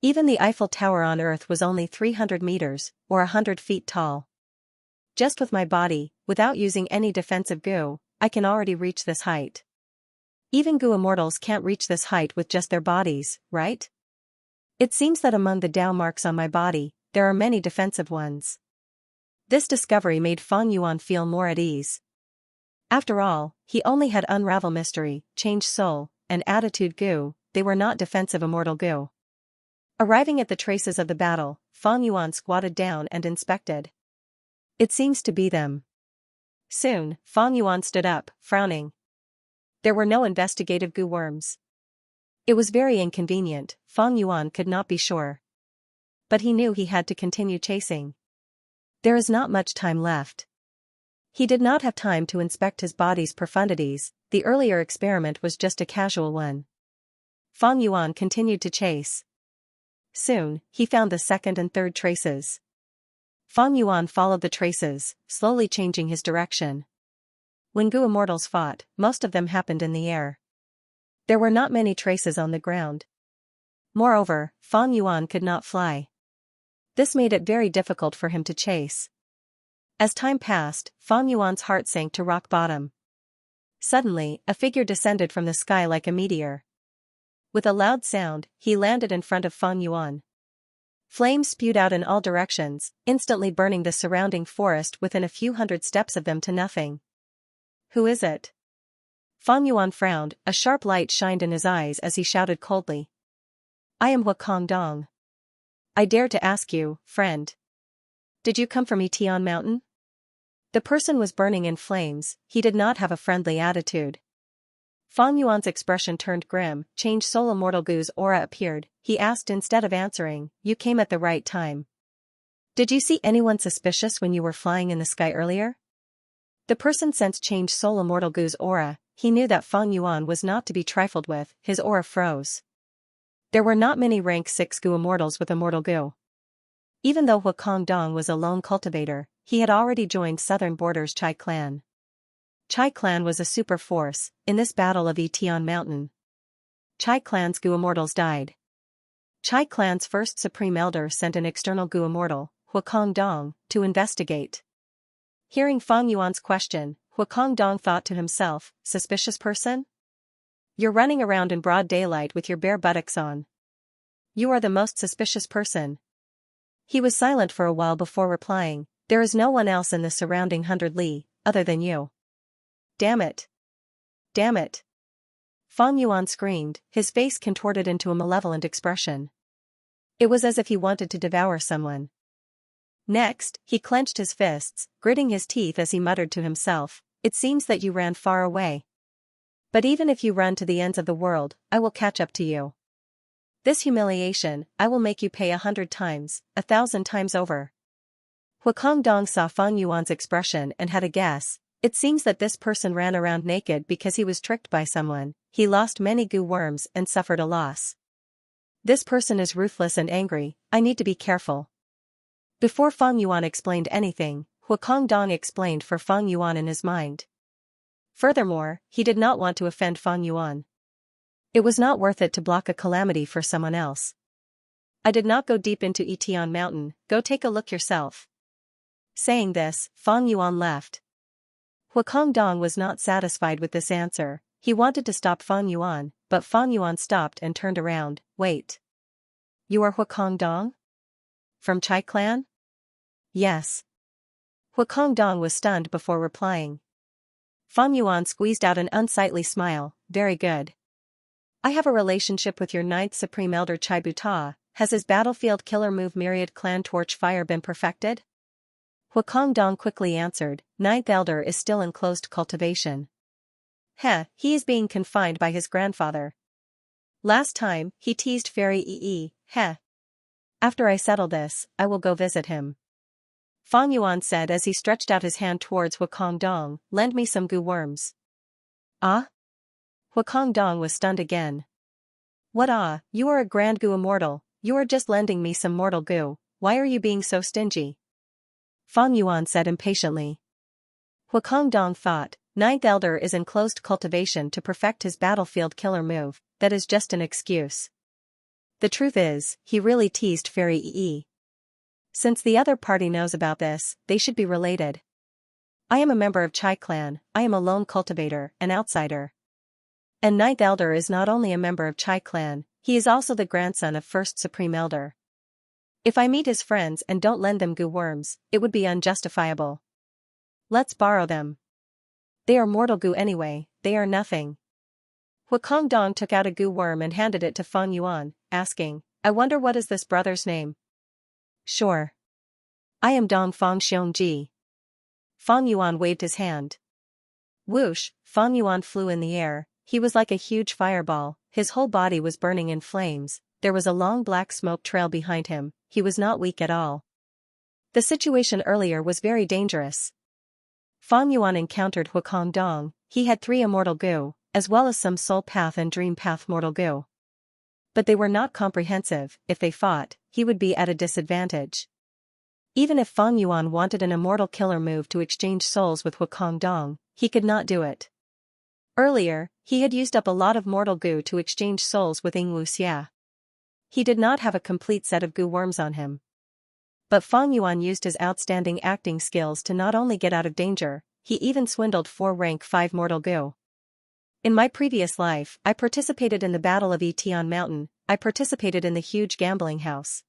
Even the Eiffel Tower on Earth was only 300 meters, or 100 feet tall. Just with my body, without using any defensive goo, I can already reach this height. Even goo immortals can't reach this height with just their bodies, right? It seems that among the Dao marks on my body, there are many defensive ones. This discovery made Fang Yuan feel more at ease. After all, he only had Unravel Mystery, Change Soul, and Attitude Goo. They were not defensive immortal goo. Arriving at the traces of the battle, Fang Yuan squatted down and inspected. It seems to be them. Soon, Fang Yuan stood up, frowning. There were no investigative goo worms. It was very inconvenient. Fang Yuan could not be sure. But he knew he had to continue chasing. There is not much time left. He did not have time to inspect his body's profundities. The earlier experiment was just a casual one. Fang Yuan continued to chase. Soon, he found the second and third traces. Fang Yuan followed the traces, slowly changing his direction. When goo immortals fought, most of them happened in the air. There were not many traces on the ground. Moreover, Fang Yuan could not fly. This made it very difficult for him to chase. As time passed, Fang Yuan's heart sank to rock bottom. Suddenly, a figure descended from the sky like a meteor. With a loud sound, he landed in front of Fang Yuan. Flames spewed out in all directions, instantly burning the surrounding forest within a few hundred steps of them to nothing. Who is it? Fang Yuan frowned, a sharp light shined in his eyes as he shouted coldly. I am Wukong Dong. I dare to ask you, friend. Did you come from Etian Mountain? The person was burning in flames. He did not have a friendly attitude. Fang Yuan's expression turned grim. Change Soul Immortal Goo's aura appeared. He asked instead of answering, you came at the right time. Did you see anyone suspicious when you were flying in the sky earlier? The person sensed Change Soul Immortal Goo's aura. He knew that Fang Yuan was not to be trifled with. His aura froze. There were not many rank 6 goo immortals with immortal goo. Even though Wukong Dong was a lone cultivator, he had already joined Southern Borders Chai clan. Chai clan was a super force in this battle of Etian Mountain. Chai clan's Gu immortals died. Chai clan's first supreme elder sent an external Gu immortal, Huakong Dong, to investigate. Hearing Fang Yuan's question, Huakong Dong thought to himself, suspicious person? You're running around in broad daylight with your bare buttocks on. You are the most suspicious person. He was silent for a while before replying, there is no one else in the surrounding 100 li, other than you. Damn it. Damn it. Fang Yuan screamed, his face contorted into a malevolent expression. It was as if he wanted to devour someone. Next, he clenched his fists, gritting his teeth as he muttered to himself, it seems that you ran far away. But even if you run to the ends of the world, I will catch up to you. This humiliation, I will make you pay 100 times, 1,000 times over. Huakong Dong saw Fang Yuan's expression and had a guess. It seems that this person ran around naked because he was tricked by someone, he lost many Gu worms and suffered a loss. This person is ruthless and angry, I need to be careful. Before Fang Yuan explained anything, Huakong Dong explained for Fang Yuan in his mind. Furthermore, he did not want to offend Fang Yuan. It was not worth it to block a calamity for someone else. I did not go deep into Etian Mountain, go take a look yourself. Saying this, Fang Yuan left. Huakong Dong was not satisfied with this answer, he wanted to stop Fang Yuan, but Fang Yuan stopped and turned around, wait. You are Huakong Dong? From Chai clan? Yes. Huakong Dong was stunned before replying. Fang Yuan squeezed out an unsightly smile, very good. I have a relationship with your 9th Supreme Elder Chai Buta, has his battlefield killer move Myriad Clan Torch Fire been perfected? Huakong Dong quickly answered, 9th Elder is still in closed cultivation. He is being confined by his grandfather. Last time, he teased Fairy Yi. After I settle this, I will go visit him. Fang Yuan said as he stretched out his hand towards Huakong Dong, lend me some Gu worms. Ah? Huakong Dong was stunned again. What ah, you are a grand Gu immortal, you are just lending me some mortal Gu, why are you being so stingy? Fang Yuan said impatiently. Huakong Dong thought, 9th Elder is in closed cultivation to perfect his battlefield killer move, that is just an excuse. The truth is, he really teased Fairy Yi. Since the other party knows about this, they should be related. I am a member of Chai clan, I am a lone cultivator, an outsider. And 9th Elder is not only a member of Chai clan, he is also the grandson of 1st Supreme Elder. If I meet his friends and don't lend them Gu worms, it would be unjustifiable. Let's borrow them. They are mortal Gu anyway, they are nothing. Huakong Dong took out a Gu worm and handed it to Fang Yuan, asking, I wonder what is this brother's name? Sure. I am Dong Fang Xiongji. Fang Yuan waved his hand. Whoosh, Fang Yuan flew in the air, he was like a huge fireball, his whole body was burning in flames, there was a long black smoke trail behind him, he was not weak at all. The situation earlier was very dangerous. Fang Yuan encountered Huakong Dong, he had 3 immortal Gu, as well as some soul path and dream path mortal Gu. But they were not comprehensive, if they fought, he would be at a disadvantage. Even if Fang Yuan wanted an immortal killer move to exchange souls with Huakong Dong, he could not do it. Earlier, he had used up a lot of mortal Gu to exchange souls with Xianxia. He did not have a complete set of Gu worms on him. But Fang Yuan used his outstanding acting skills to not only get out of danger, he even swindled 4 rank 5 mortal Gu. In my previous life, I participated in the Battle of Etian Mountain, I participated in the huge gambling house.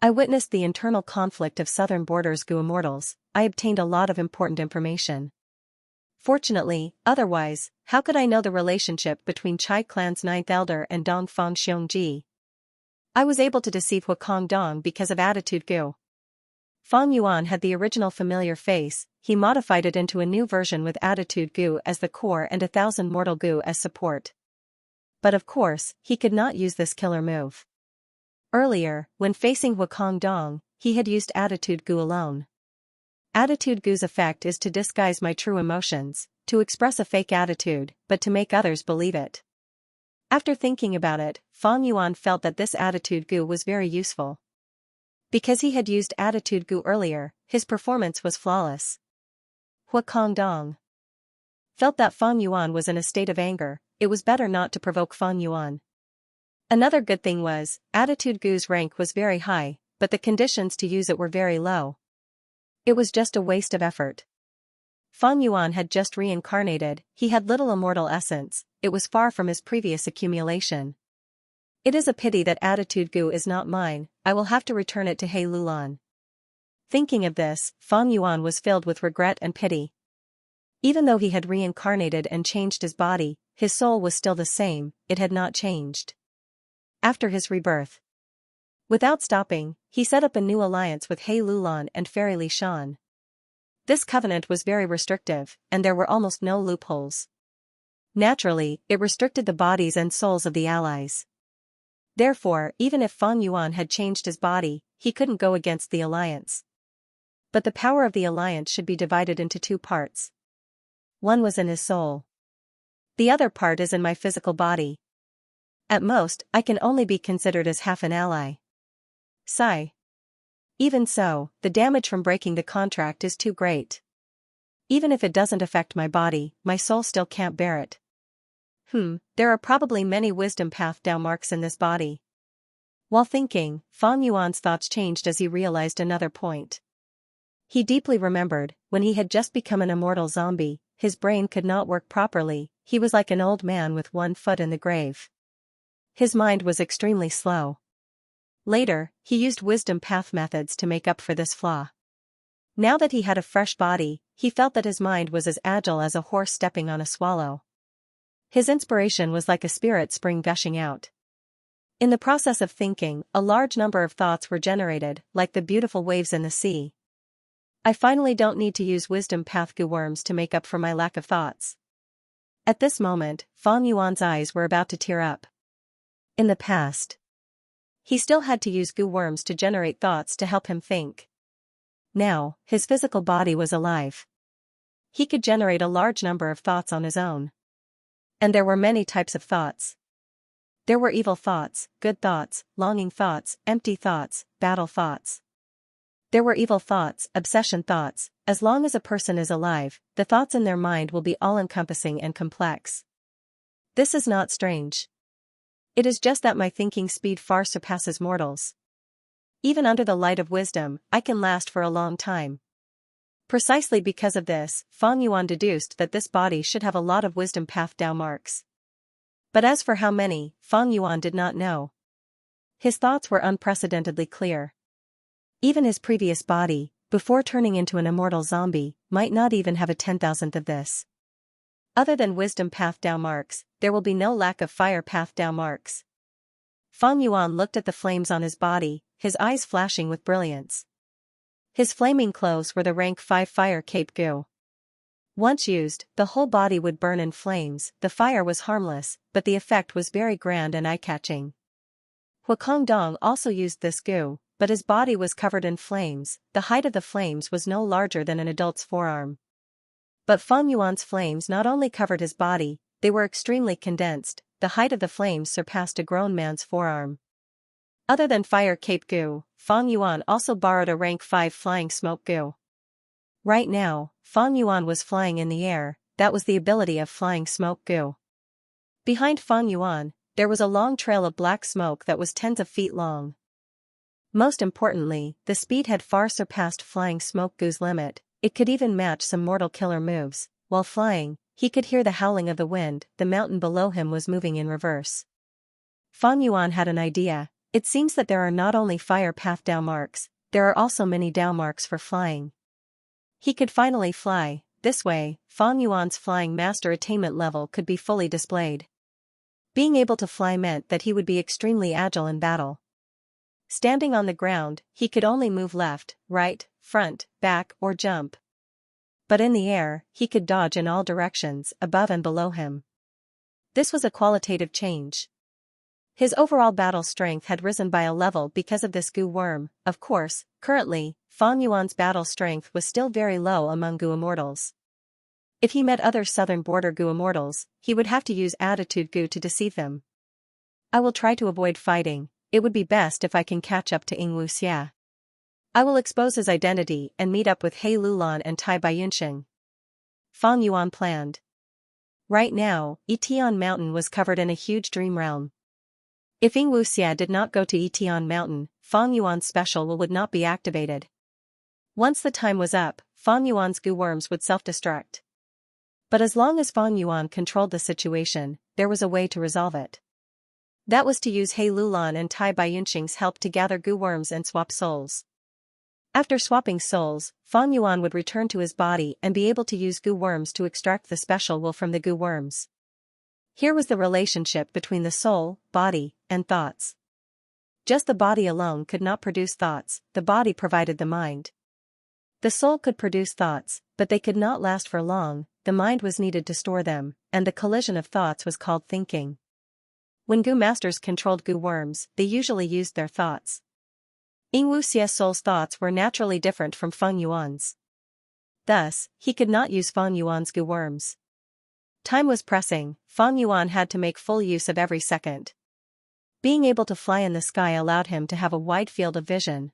I witnessed the internal conflict of southern borders Gu immortals, I obtained a lot of important information. Fortunately, otherwise, how could I know the relationship between Chai clan's 9th Elder and Dong Fang Xiongji? I was able to deceive Huakong Dong because of attitude Gu. Fang Yuan had the original familiar face, he modified it into a new version with attitude Gu as the core and 1,000 mortal Gu as support. But of course, he could not use this killer move. Earlier, when facing Huakong Dong, he had used attitude Gu alone. Attitude Gu's effect is to disguise my true emotions, to express a fake attitude, but to make others believe it. After thinking about it, Fang Yuan felt that this attitude Gu was very useful. Because he had used attitude Gu earlier, his performance was flawless. Huakong Dong felt that Fang Yuan was in a state of anger, it was better not to provoke Fang Yuan. Another good thing was, Attitude Gu's rank was very high, but the conditions to use it were very low. It was just a waste of effort. Fang Yuan had just reincarnated, he had little immortal essence, it was far from his previous accumulation. It is a pity that Attitude Gu is not mine, I will have to return it to He Lulan. Thinking of this, Fang Yuan was filled with regret and pity. Even though he had reincarnated and changed his body, his soul was still the same, it had not changed. After his rebirth, without stopping, he set up a new alliance with He Lulan and Fairy Li Shan. This covenant was very restrictive, and there were almost no loopholes. Naturally, it restricted the bodies and souls of the allies. Therefore, even if Fang Yuan had changed his body, he couldn't go against the alliance. But the power of the alliance should be divided into two parts. One was in his soul. The other part is in my physical body. At most, I can only be considered as half an ally. Sigh. Even so, the damage from breaking the contract is too great. Even if it doesn't affect my body, my soul still can't bear it. There are probably many wisdom path Dao marks in this body. While thinking, Fang Yuan's thoughts changed as he realized another point. He deeply remembered, when he had just become an immortal zombie, his brain could not work properly, he was like an old man with one foot in the grave. His mind was extremely slow. Later, he used wisdom path methods to make up for this flaw. Now that he had a fresh body, he felt that his mind was as agile as a horse stepping on a swallow. His inspiration was like a spirit spring gushing out. In the process of thinking, a large number of thoughts were generated, like the beautiful waves in the sea. I finally don't need to use wisdom path gu worms to make up for my lack of thoughts. At this moment, Fang Yuan's eyes were about to tear up. In the past, he still had to use gu worms to generate thoughts to help him think. Now, his physical body was alive. He could generate a large number of thoughts on his own. And there were many types of thoughts. There were evil thoughts, good thoughts, longing thoughts, empty thoughts, battle thoughts. There were evil thoughts, obsession thoughts. As long as a person is alive, the thoughts in their mind will be all-encompassing and complex. This is not strange. It is just that my thinking speed far surpasses mortals. Even under the light of wisdom, I can last for a long time. Precisely because of this, Fang Yuan deduced that this body should have a lot of wisdom path Dao marks. But as for how many, Fang Yuan did not know. His thoughts were unprecedentedly clear. Even his previous body, before turning into an immortal zombie, might not even have a 10,000th of this. Other than wisdom path Dao marks, there will be no lack of fire path Dao marks. Fang Yuan looked at the flames on his body, his eyes flashing with brilliance. His flaming clothes were the rank 5 fire cape gu. Once used, the whole body would burn in flames, the fire was harmless, but the effect was very grand and eye-catching. Huakong Dong also used this gu, but his body was covered in flames, the height of the flames was no larger than an adult's forearm. But Fang Yuan's flames not only covered his body, they were extremely condensed, the height of the flames surpassed a grown man's forearm. Other than fire cape gu, Fang Yuan also borrowed a rank 5 flying smoke gu. Right now, Fang Yuan was flying in the air, that was the ability of flying smoke gu. Behind Fang Yuan, there was a long trail of black smoke that was tens of feet long. Most importantly, the speed had far surpassed flying smoke gu's limit, it could even match some mortal killer moves. While flying, he could hear the howling of the wind, the mountain below him was moving in reverse. Fang Yuan had an idea, it seems that there are not only fire path Dao marks, there are also many Dao marks for flying. He could finally fly, this way, Fang Yuan's flying master attainment level could be fully displayed. Being able to fly meant that he would be extremely agile in battle. Standing on the ground, he could only move left, right, front, back, or jump. But in the air, he could dodge in all directions, above and below him. This was a qualitative change. His overall battle strength had risen by a level because of this gu worm. Of course, currently, Fang Yuan's battle strength was still very low among gu immortals. If he met other southern border gu immortals, he would have to use attitude gu to deceive them. I will try to avoid fighting, it would be best if I can catch up to Xianxia. I will expose his identity and meet up with He Lulan and Tai Baiyunsheng. Fang Yuan planned. Right now, Yition Mountain was covered in a huge dream realm. If Xianxia did not go to Yition Mountain, Fang Yuan's special will would not be activated. Once the time was up, Fang Yuan's goo worms would self-destruct. But as long as Fang Yuan controlled the situation, there was a way to resolve it. That was to use He Lulan and Tai Baiyunxing's help to gather goo worms and swap souls. After swapping souls, Fang Yuan would return to his body and be able to use goo worms to extract the special will from the goo worms. Here was the relationship between the soul, body, and thoughts. Just the body alone could not produce thoughts, the body provided the mind. The soul could produce thoughts, but they could not last for long, the mind was needed to store them, and the collision of thoughts was called thinking. When goo masters controlled goo worms, they usually used their thoughts. Xianxia's soul's thoughts were naturally different from Fang Yuan's. Thus, he could not use Fang Yuan's goo worms. Time was pressing, Fang Yuan had to make full use of every second. Being able to fly in the sky allowed him to have a wide field of vision.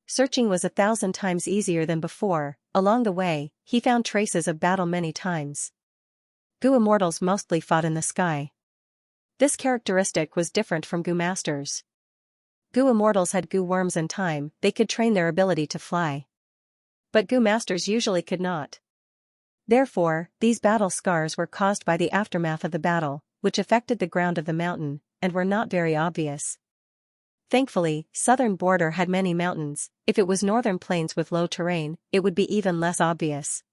Searching was 1,000 times easier than before. Along the way, he found traces of battle many times. Goo immortals mostly fought in the sky. This characteristic was different from goo masters. Goo immortals had goo worms and time, they could train their ability to fly. But goo masters usually could not. Therefore, these battle scars were caused by the aftermath of the battle, which affected the ground of the mountain, and were not very obvious. Thankfully, southern border had many mountains. If it was northern plains with low terrain, it would be even less obvious.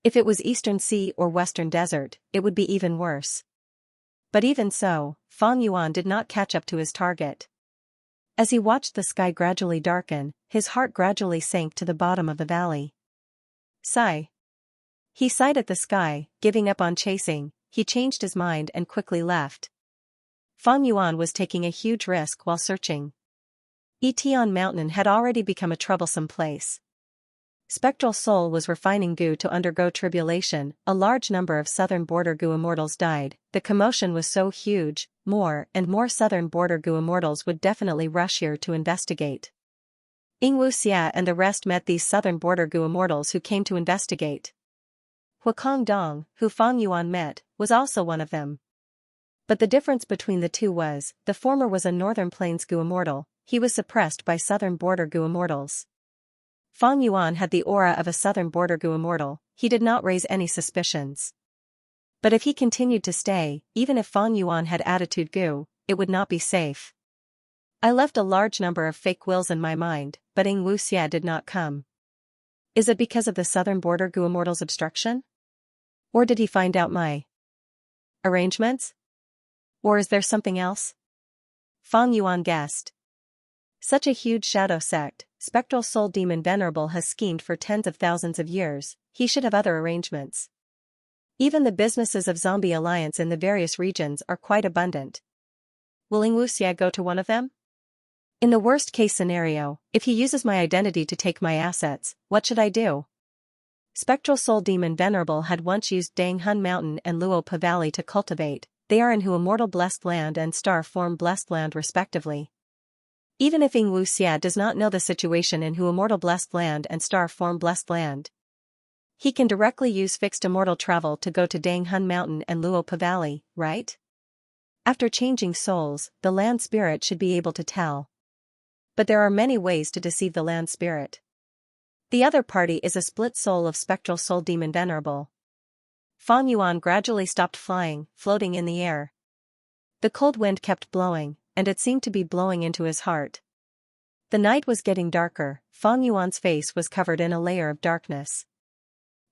If it was eastern sea or western desert, it would be even worse. But even so, Fang Yuan did not catch up to his target. As he watched the sky gradually darken, his heart gradually sank to the bottom of the valley. Sigh. He sighed at the sky, giving up on chasing. He changed his mind and quickly left. Fang Yuan was taking a huge risk while searching. Yition Mountain had already become a troublesome place. Spectral Soul was refining goo to undergo tribulation. A large number of southern border goo immortals died. The commotion was so huge, more and more southern border goo immortals would definitely rush here to investigate. Xianxia and the rest met these southern border goo immortals who came to investigate. Huakong Dong, who Fang Yuan met, was also one of them. But the difference between the two was, the former was a northern plains goo immortal, he was suppressed by southern border goo immortals. Fang Yuan had the aura of a southern border goo immortal, he did not raise any suspicions. But if he continued to stay, even if Fang Yuan had attitude goo, it would not be safe. I left a large number of fake wills in my mind, but Xianxia did not come. Is it because of the southern border goo immortal's obstruction? Or did he find out my arrangements? Or is there something else? Fang Yuan guessed. Such a huge shadow sect, Spectral Soul Demon Venerable has schemed for tens of thousands of years, he should have other arrangements. Even the businesses of Zombie Alliance in the various regions are quite abundant. Will Xianxia go to one of them? In the worst-case scenario, if he uses my identity to take my assets, what should I do? Spectral Soul Demon Venerable had once used Danghun Mountain and Luopa Valley to cultivate, they are in Hu Immortal Blessed Land and Star Form Blessed Land respectively. Even if Xianxia does not know the situation in Hu Immortal Blessed Land and Star Form Blessed Land, he can directly use fixed immortal travel to go to Danghun Mountain and Luopa Valley, right? After changing souls, the land spirit should be able to tell. But there are many ways to deceive the land spirit. The other party is a split soul of Spectral Soul Demon Venerable. Fang Yuan gradually stopped flying, floating in the air. The cold wind kept blowing, and it seemed to be blowing into his heart. The night was getting darker, Fang Yuan's face was covered in a layer of darkness.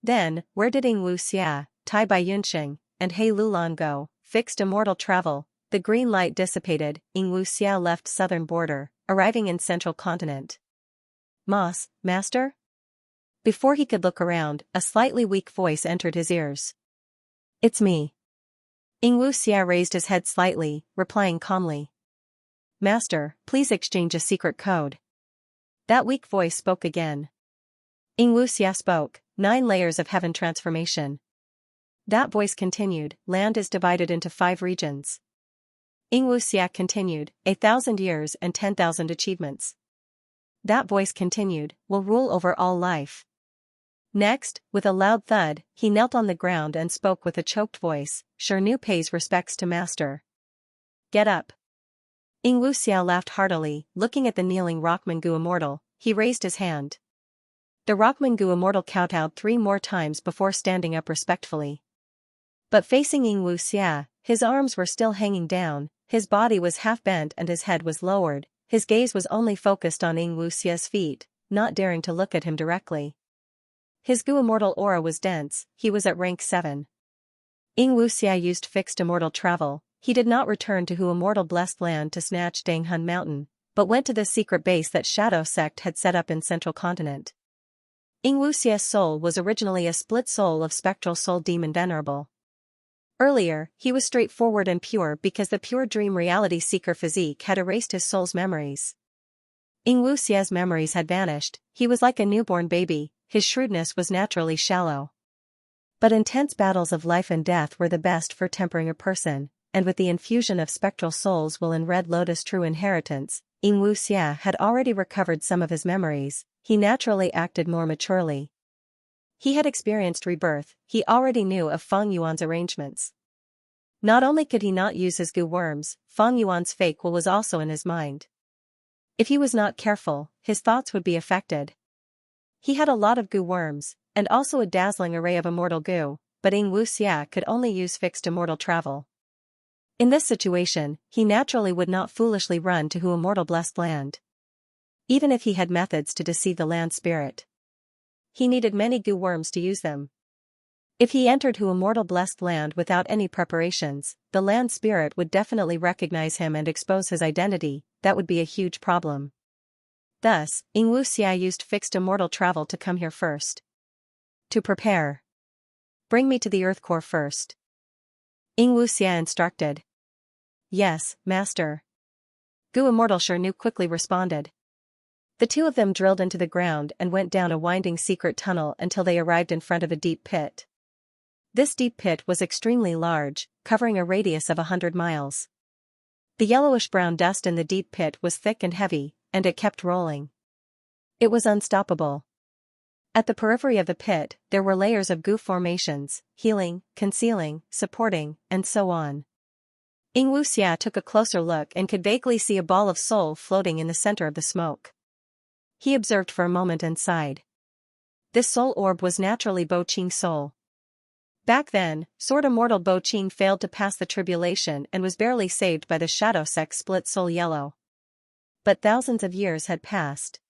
Then, where did Xianxia, Tai Baiyunxing, and He Lulan go? Fixed immortal travel. The green light dissipated, Xianxia left southern border, arriving in central continent. Master? Before he could look around, a slightly weak voice entered his ears. It's me. Xianxia raised his head slightly, replying calmly. Master, please exchange a secret code. That weak voice spoke again. Xianxia spoke, 9 layers of heaven transformation. That voice continued, land is divided into 5 regions. Xianxia continued, 1,000 years and 10,000 achievements. That voice continued, will rule over all life. Next, with a loud thud, he knelt on the ground and spoke with a choked voice, "Xianxia pays respects to master. Get up." Xianxia laughed heartily, looking at the kneeling Rockmangu immortal. He raised his hand. The Rockmangu immortal kowtowed 3 more times before standing up respectfully. But facing Xianxia, his arms were still hanging down, his body was half bent and his head was lowered, his gaze was only focused on Xianxia's feet, not daring to look at him directly. His Gu immortal aura was dense, he was at rank 7. Xianxia used fixed immortal travel. He did not return to Hu immortal blessed land to snatch Danghun Mountain, but went to the secret base that Shadow Sect had set up in Central Continent. Xianxia's soul was originally a split soul of spectral soul demon venerable. Earlier, he was straightforward and pure because the pure dream reality seeker physique had erased his soul's memories. Xianxia's memories had vanished, he was like a newborn baby, his shrewdness was naturally shallow. But intense battles of life and death were the best for tempering a person, and with the infusion of spectral souls will in Red Lotus true inheritance, Xianxia had already recovered some of his memories, he naturally acted more maturely. He had experienced rebirth, he already knew of Feng Yuan's arrangements. Not only could he not use his Gu worms, Feng Yuan's fake will was also in his mind. If he was not careful, his thoughts would be affected. He had a lot of Gu worms, and also a dazzling array of immortal Gu, but Xianxia could only use fixed immortal travel. In this situation, he naturally would not foolishly run to Hu immortal blessed land. Even if he had methods to deceive the land spirit, he needed many Gu worms to use them. If he entered Hu immortal blessed land without any preparations, the land spirit would definitely recognize him and expose his identity, that would be a huge problem. Thus, Xianxia used fixed immortal travel to come here first. To prepare. Bring me to the earth core first. Xianxia instructed. Yes, master. Gu immortal Xianxia quickly responded. The two of them drilled into the ground and went down a winding secret tunnel until they arrived in front of a deep pit. This deep pit was extremely large, covering a radius of 100 miles. The yellowish-brown dust in the deep pit was thick and heavy, and it kept rolling. It was unstoppable. At the periphery of the pit, there were layers of Gu formations, healing, concealing, supporting, and so on. Xianxia took a closer look and could vaguely see a ball of soul floating in the center of the smoke. He observed for a moment and sighed. This soul orb was naturally Bo Qing's soul. Back then, Sword Immortal Bo Qing failed to pass the tribulation and was barely saved by the Shadow Sect split soul yellow. But thousands of years had passed.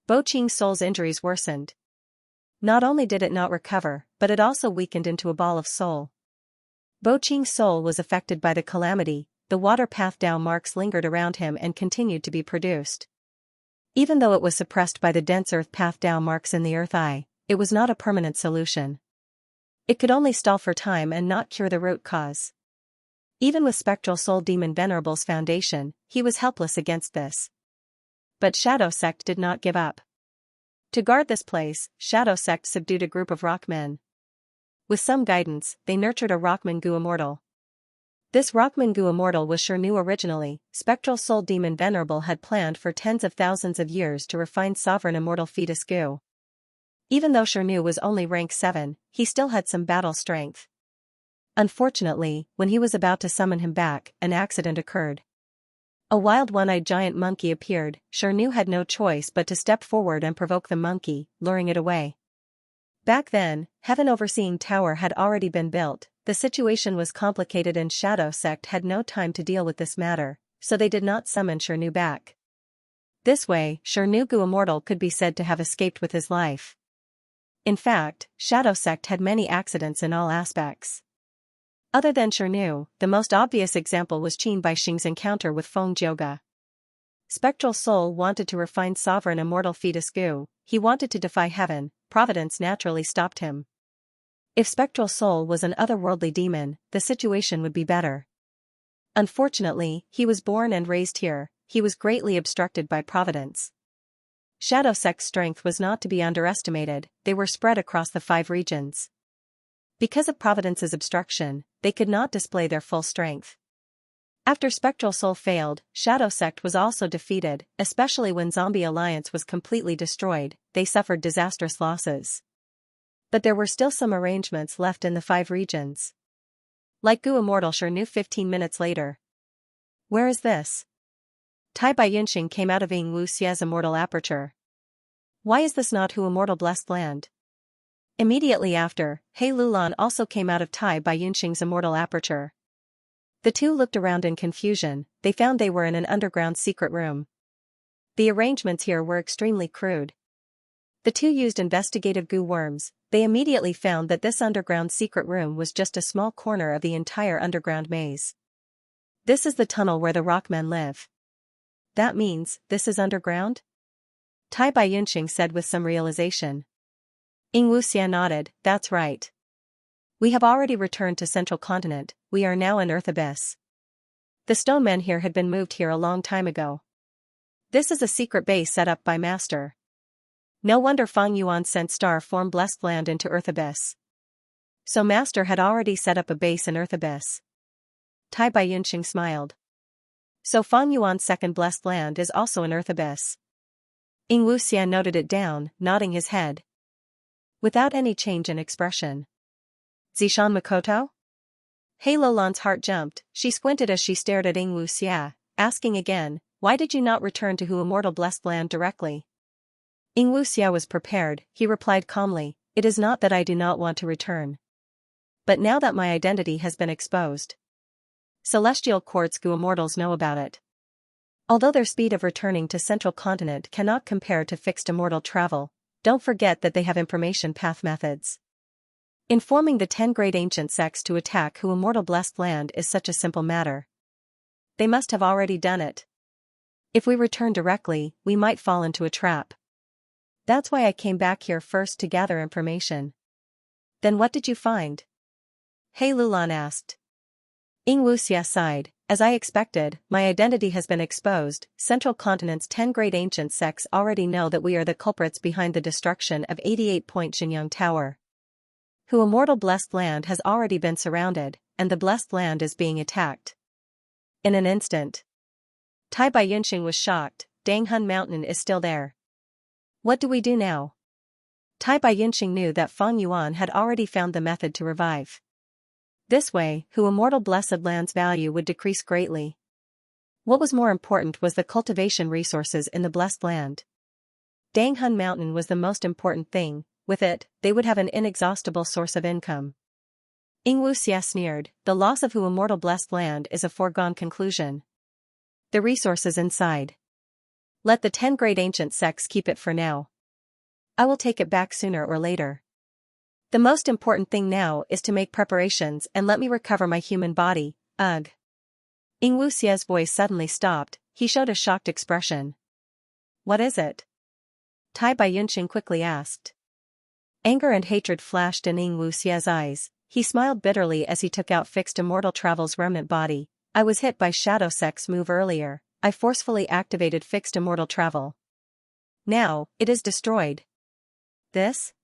Bo Qing's soul's injuries worsened. Not only did it not recover, but it also weakened into a ball of soul. Bo Qing's soul was affected by the calamity, the water path Dao marks lingered around him and continued to be produced. Even though it was suppressed by the dense earth path Dao marks in the earth eye, it was not a permanent solution. It could only stall for time and not cure the root cause. Even with Spectral Soul Demon Venerable's foundation, he was helpless against this. But Shadow Sect did not give up. To guard this place, Shadow Sect subdued a group of rockmen. With some guidance, they nurtured a Rockmangu immortal. This Rockmangu immortal was Xianxia originally. Spectral Soul Demon Venerable had planned for tens of thousands of years to refine sovereign immortal fetus Gu. Even though Xianxia was only rank 7, he still had some battle strength. Unfortunately, when he was about to summon him back, an accident occurred. A wild one-eyed giant monkey appeared. Xianxia had no choice but to step forward and provoke the monkey, luring it away. Back then, Heaven Overseeing Tower had already been built. The situation was complicated and Shadow Sect had no time to deal with this matter, so they did not summon Xianxia back. This way, Xianxia Gu Immortal could be said to have escaped with his life. In fact, Shadow Sect had many accidents in all aspects. Other than Xianxia, the most obvious example was Qin Baixing's encounter with Feng Jioga. Spectral Soul wanted to refine sovereign immortal fetus Gu, he wanted to defy heaven, Providence naturally stopped him. If Spectral Soul was an otherworldly demon, the situation would be better. Unfortunately, he was born and raised here, he was greatly obstructed by Providence. Shadow Sect's strength was not to be underestimated, they were spread across the 5 regions. Because of Providence's obstruction, they could not display their full strength. After Spectral Soul failed, Shadow Sect was also defeated, especially when Zombie Alliance was completely destroyed, they suffered disastrous losses. But there were still some arrangements left in the 5 regions. Like Gu Immortal sure knew 15 minutes later. Where is this? Tai Baiyunxing came out of Ying Wu Xia's immortal aperture. Why is this not Hu Immortal Blessed Land? Immediately after, He Lulan also came out of Tai Baiyunxing's immortal aperture. The two looked around in confusion. They found they were in an underground secret room. The arrangements here were extremely crude. The two used investigative goo worms. They immediately found that this underground secret room was just a small corner of the entire underground maze. This is the tunnel where the rockmen live. That means, this is underground? Tai Baiyunxing said with some realization. Ying Wu Xia nodded, that's right. We have already returned to Central Continent, we are now in Earth Abyss. The stone men here had been moved here a long time ago. This is a secret base set up by Master. No wonder Fang Yuan sent Star Form Blessed Land into Earth Abyss. So Master had already set up a base in Earth Abyss. Tai Baiyunxing smiled. So Fang Yuan's second Blessed Land is also in Earth Abyss. Ying Wu Xia noted it down, nodding his head. Without any change in expression. Zishan Makoto? He Lulan's heart jumped, she squinted as she stared at Ying Wu Xia, asking again, why did you not return to Hu Immortal Blessed Land directly? Ying Wu Xia was prepared, he replied calmly, it is not that I do not want to return. But now that my identity has been exposed. Celestial Quartz Gu Immortals know about it. Although their speed of returning to Central Continent cannot compare to fixed immortal travel, don't forget that they have information path methods. Informing the 10 great ancient sects to attack Hu Immortal Blessed Land is such a simple matter. They must have already done it. If we return directly, we might fall into a trap. That's why I came back here first to gather information. Then what did you find? He Lulan asked. Ying Wu Xia sighed, as I expected, my identity has been exposed. Central Continent's 10 great ancient sects already know that we are the culprits behind the destruction of 88-point Xianxia Tower. Hu Immortal Blessed Land has already been surrounded, and the Blessed Land is being attacked. In an instant. Tai Baiyunxing was shocked, Danghun Mountain is still there. What do we do now? Tai Baiyunxing knew that Fang Yuan had already found the method to revive. This way, Hu Immortal Blessed Land's value would decrease greatly. What was more important was the cultivation resources in the Blessed Land. Danghun Mountain was the most important thing, with it, they would have an inexhaustible source of income. Ying Wu Xia sneered, the loss of Hu Immortal Blessed Land is a foregone conclusion. The resources inside. Let the 10 great ancient sects keep it for now. I will take it back sooner or later. The most important thing now is to make preparations and let me recover my human body, ugh. Ying Wu Xia's voice suddenly stopped, he showed a shocked expression. What is it? Tai Baiyunxing quickly asked. Anger and hatred flashed in Ying Wu Xia's eyes, he smiled bitterly as he took out Fixed Immortal Travel's remnant body. I was hit by Shadow Sect's move earlier, I forcefully activated Fixed Immortal Travel. Now, it is destroyed. This?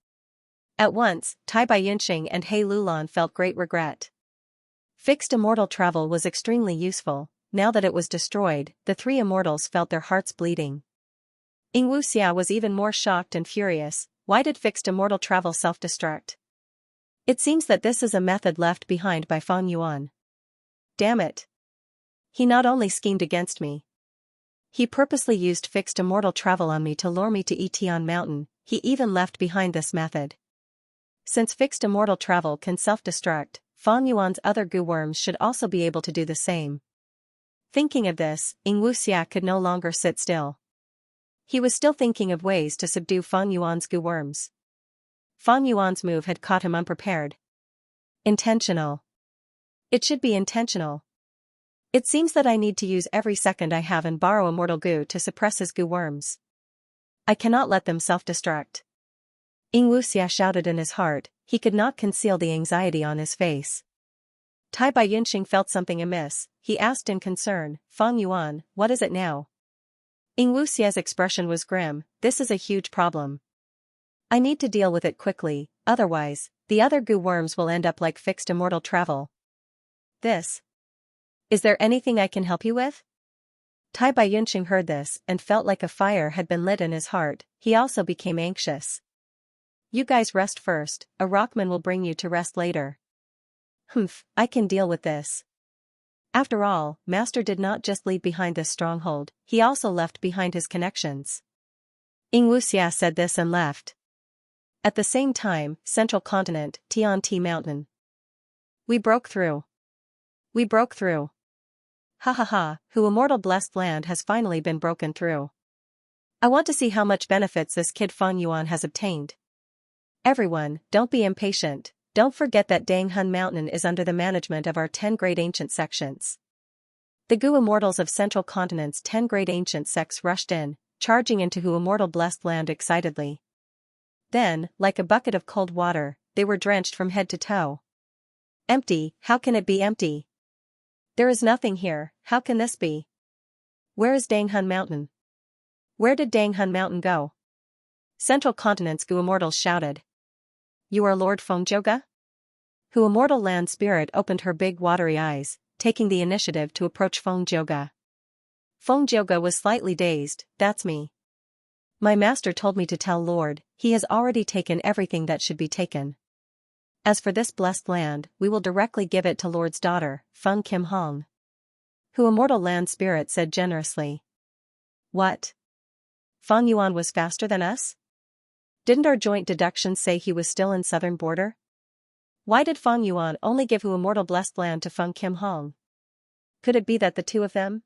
At once, Tai Baiyunxing and He Lulan felt great regret. Fixed Immortal Travel was extremely useful, now that it was destroyed, the 3 immortals felt their hearts bleeding. Ying Wu Xia was even more shocked and furious, why did Fixed Immortal Travel self-destruct? It seems that this is a method left behind by Fang Yuan. Damn it. He not only schemed against me. He purposely used Fixed Immortal Travel on me to lure me to Etian Mountain, he even left behind this method. Since Fixed Immortal Travel can self-destruct, Fang Yuan's other goo worms should also be able to do the same. Thinking of this, Ying Wu Xia could no longer sit still. He was still thinking of ways to subdue Fang Yuan's goo worms. Fang Yuan's move had caught him unprepared. Intentional. It should be intentional. It seems that I need to use every second I have and borrow immortal goo to suppress his goo worms. I cannot let them self-destruct. Ying Wu Xia shouted in his heart, he could not conceal the anxiety on his face. Tai Baiyunxing felt something amiss, he asked in concern, Fang Yuan, what is it now? Ying Wu Xia's expression was grim, this is a huge problem. I need to deal with it quickly, otherwise, the other goo worms will end up like Fixed Immortal Travel. This. Is there anything I can help you with? Tai Baiyunxing heard this and felt like a fire had been lit in his heart, he also became anxious. You guys rest first, a rockman will bring you to rest later. Humph, I can deal with this. After all, Master did not just leave behind this stronghold, he also left behind his connections. Xianxia said this and left. At the same time, Central Continent, Tianti Mountain. We broke through. We broke through. Ha ha ha, who immortal blessed land has finally been broken through. I want to see how much benefits this kid Feng Yuan has obtained. Everyone, don't be impatient, don't forget that Danghun Mountain is under the management of our 10 great ancient sections. The Gu immortals of Central Continent's 10 great ancient sects rushed in, charging into Hu immortal blessed land excitedly. Then, like a bucket of cold water, they were drenched from head to toe. Empty, how can it be empty? There is nothing here, how can this be? Where is Danghun Mountain? Where did Danghun Mountain go? Central Continent's Gu immortals shouted. You are Lord Fengjoga? Hu immortal land spirit opened her big watery eyes, taking the initiative to approach Fengjoga. Fengjoga was slightly dazed. That's me. My master told me to tell Lord, he has already taken everything that should be taken. As for this blessed land, we will directly give it to Lord's daughter, Feng Kim Hong. Hu immortal land spirit said generously. What? Feng Yuan was faster than us? Didn't our joint deductions say he was still in southern border? Why did Feng Yuan only give Hu immortal blessed land to Feng Kim Hong? Could it be that the two of them?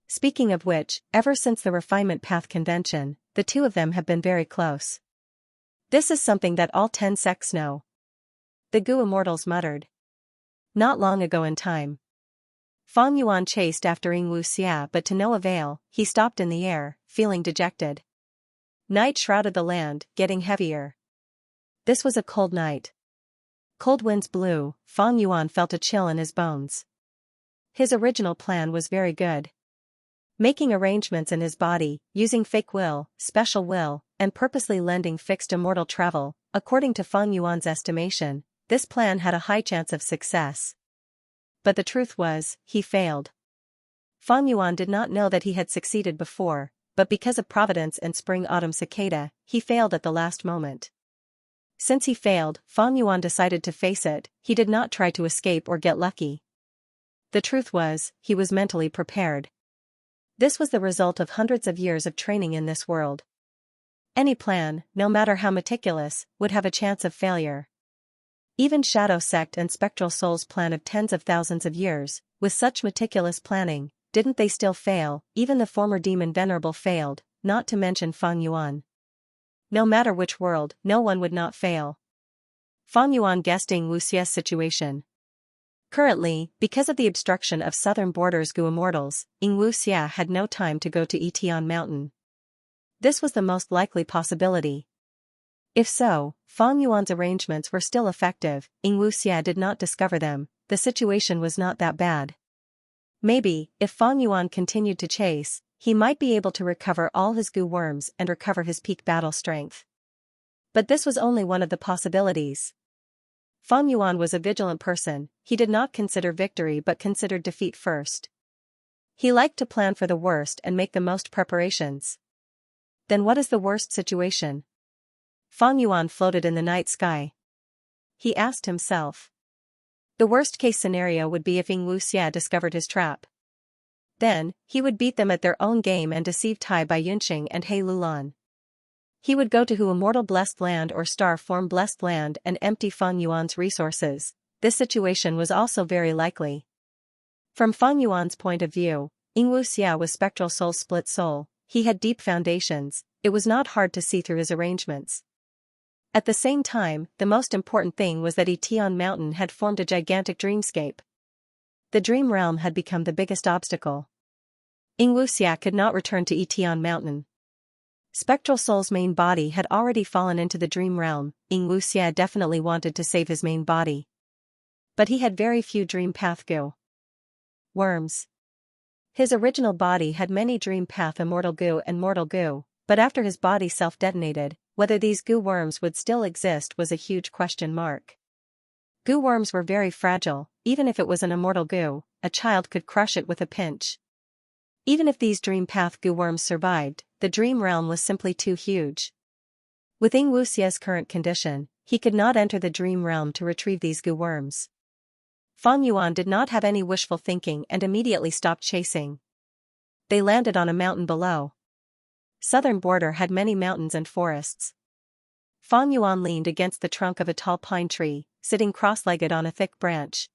Speaking of which, ever since the Refinement Path Convention, the two of them have been very close. This is something that all 10 sects know. The Gu immortals muttered. Not long ago in time. Feng Yuan chased after Xianxia but to no avail, he stopped in the air, feeling dejected. Night shrouded the land, getting heavier. This was a cold night. Cold winds blew, Feng Yuan felt a chill in his bones. His original plan was very good. Making arrangements in his body, using fake will, special will, and purposely lending fixed immortal travel, according to Feng Yuan's estimation, this plan had a high chance of success. But the truth was, he failed. Feng Yuan did not know that he had succeeded before, but because of Providence and Spring-Autumn Cicada, he failed at the last moment. Since he failed, Feng Yuan decided to face it, he did not try to escape or get lucky. The truth was, he was mentally prepared. This was the result of hundreds of years of training in this world. Any plan, no matter how meticulous, would have a chance of failure. Even Shadow Sect and Spectral Soul's plan of tens of thousands of years, with such meticulous planning, didn't they still fail? Even the former demon Venerable failed, not to mention Feng Yuan. No matter which world, no one would not fail. Feng Yuan guessed Xianxia's situation. Currently, because of the obstruction of southern borders Gu immortals, Xianxia had no time to go to Etian Mountain. This was the most likely possibility. If so, Feng Yuan's arrangements were still effective, Xianxia did not discover them, the situation was not that bad. Maybe, if Feng Yuan continued to chase, he might be able to recover all his Gu worms and recover his peak battle strength. But this was only one of the possibilities. Feng Yuan was a vigilant person, he did not consider victory but considered defeat first. He liked to plan for the worst and make the most preparations. Then what is the worst situation? Feng Yuan floated in the night sky. He asked himself. The worst-case scenario would be if Xianxia discovered his trap. Then, he would beat them at their own game and deceive Tai Bai Yunqing and He Lulan. He would go to Hu immortal blessed land or star form blessed land and empty Feng Yuan's resources. This situation was also very likely. From Feng Yuan's point of view, Xianxia was Spectral Soul's split soul, he had deep foundations, it was not hard to see through his arrangements. At the same time, the most important thing was that Etian Mountain had formed a gigantic dreamscape. The dream realm had become the biggest obstacle. Xianxia could not return to Etian Mountain. Spectral Soul's main body had already fallen into the dream realm, Xianxia definitely wanted to save his main body. But he had very few dream path Gu worms. His original body had many dream path immortal Gu and mortal Gu, but after his body self-detonated, whether these Gu worms would still exist was a huge question mark. Gu worms were very fragile, even if it was an immortal Gu, a child could crush it with a pinch. Even if these dream path Gu worms survived, the dream realm was simply too huge. With Xianxia's current condition, he could not enter the dream realm to retrieve these goo worms. Fang Yuan did not have any wishful thinking and immediately stopped chasing. They landed on a mountain below. Southern border had many mountains and forests. Fang Yuan leaned against the trunk of a tall pine tree, sitting cross-legged on a thick branch.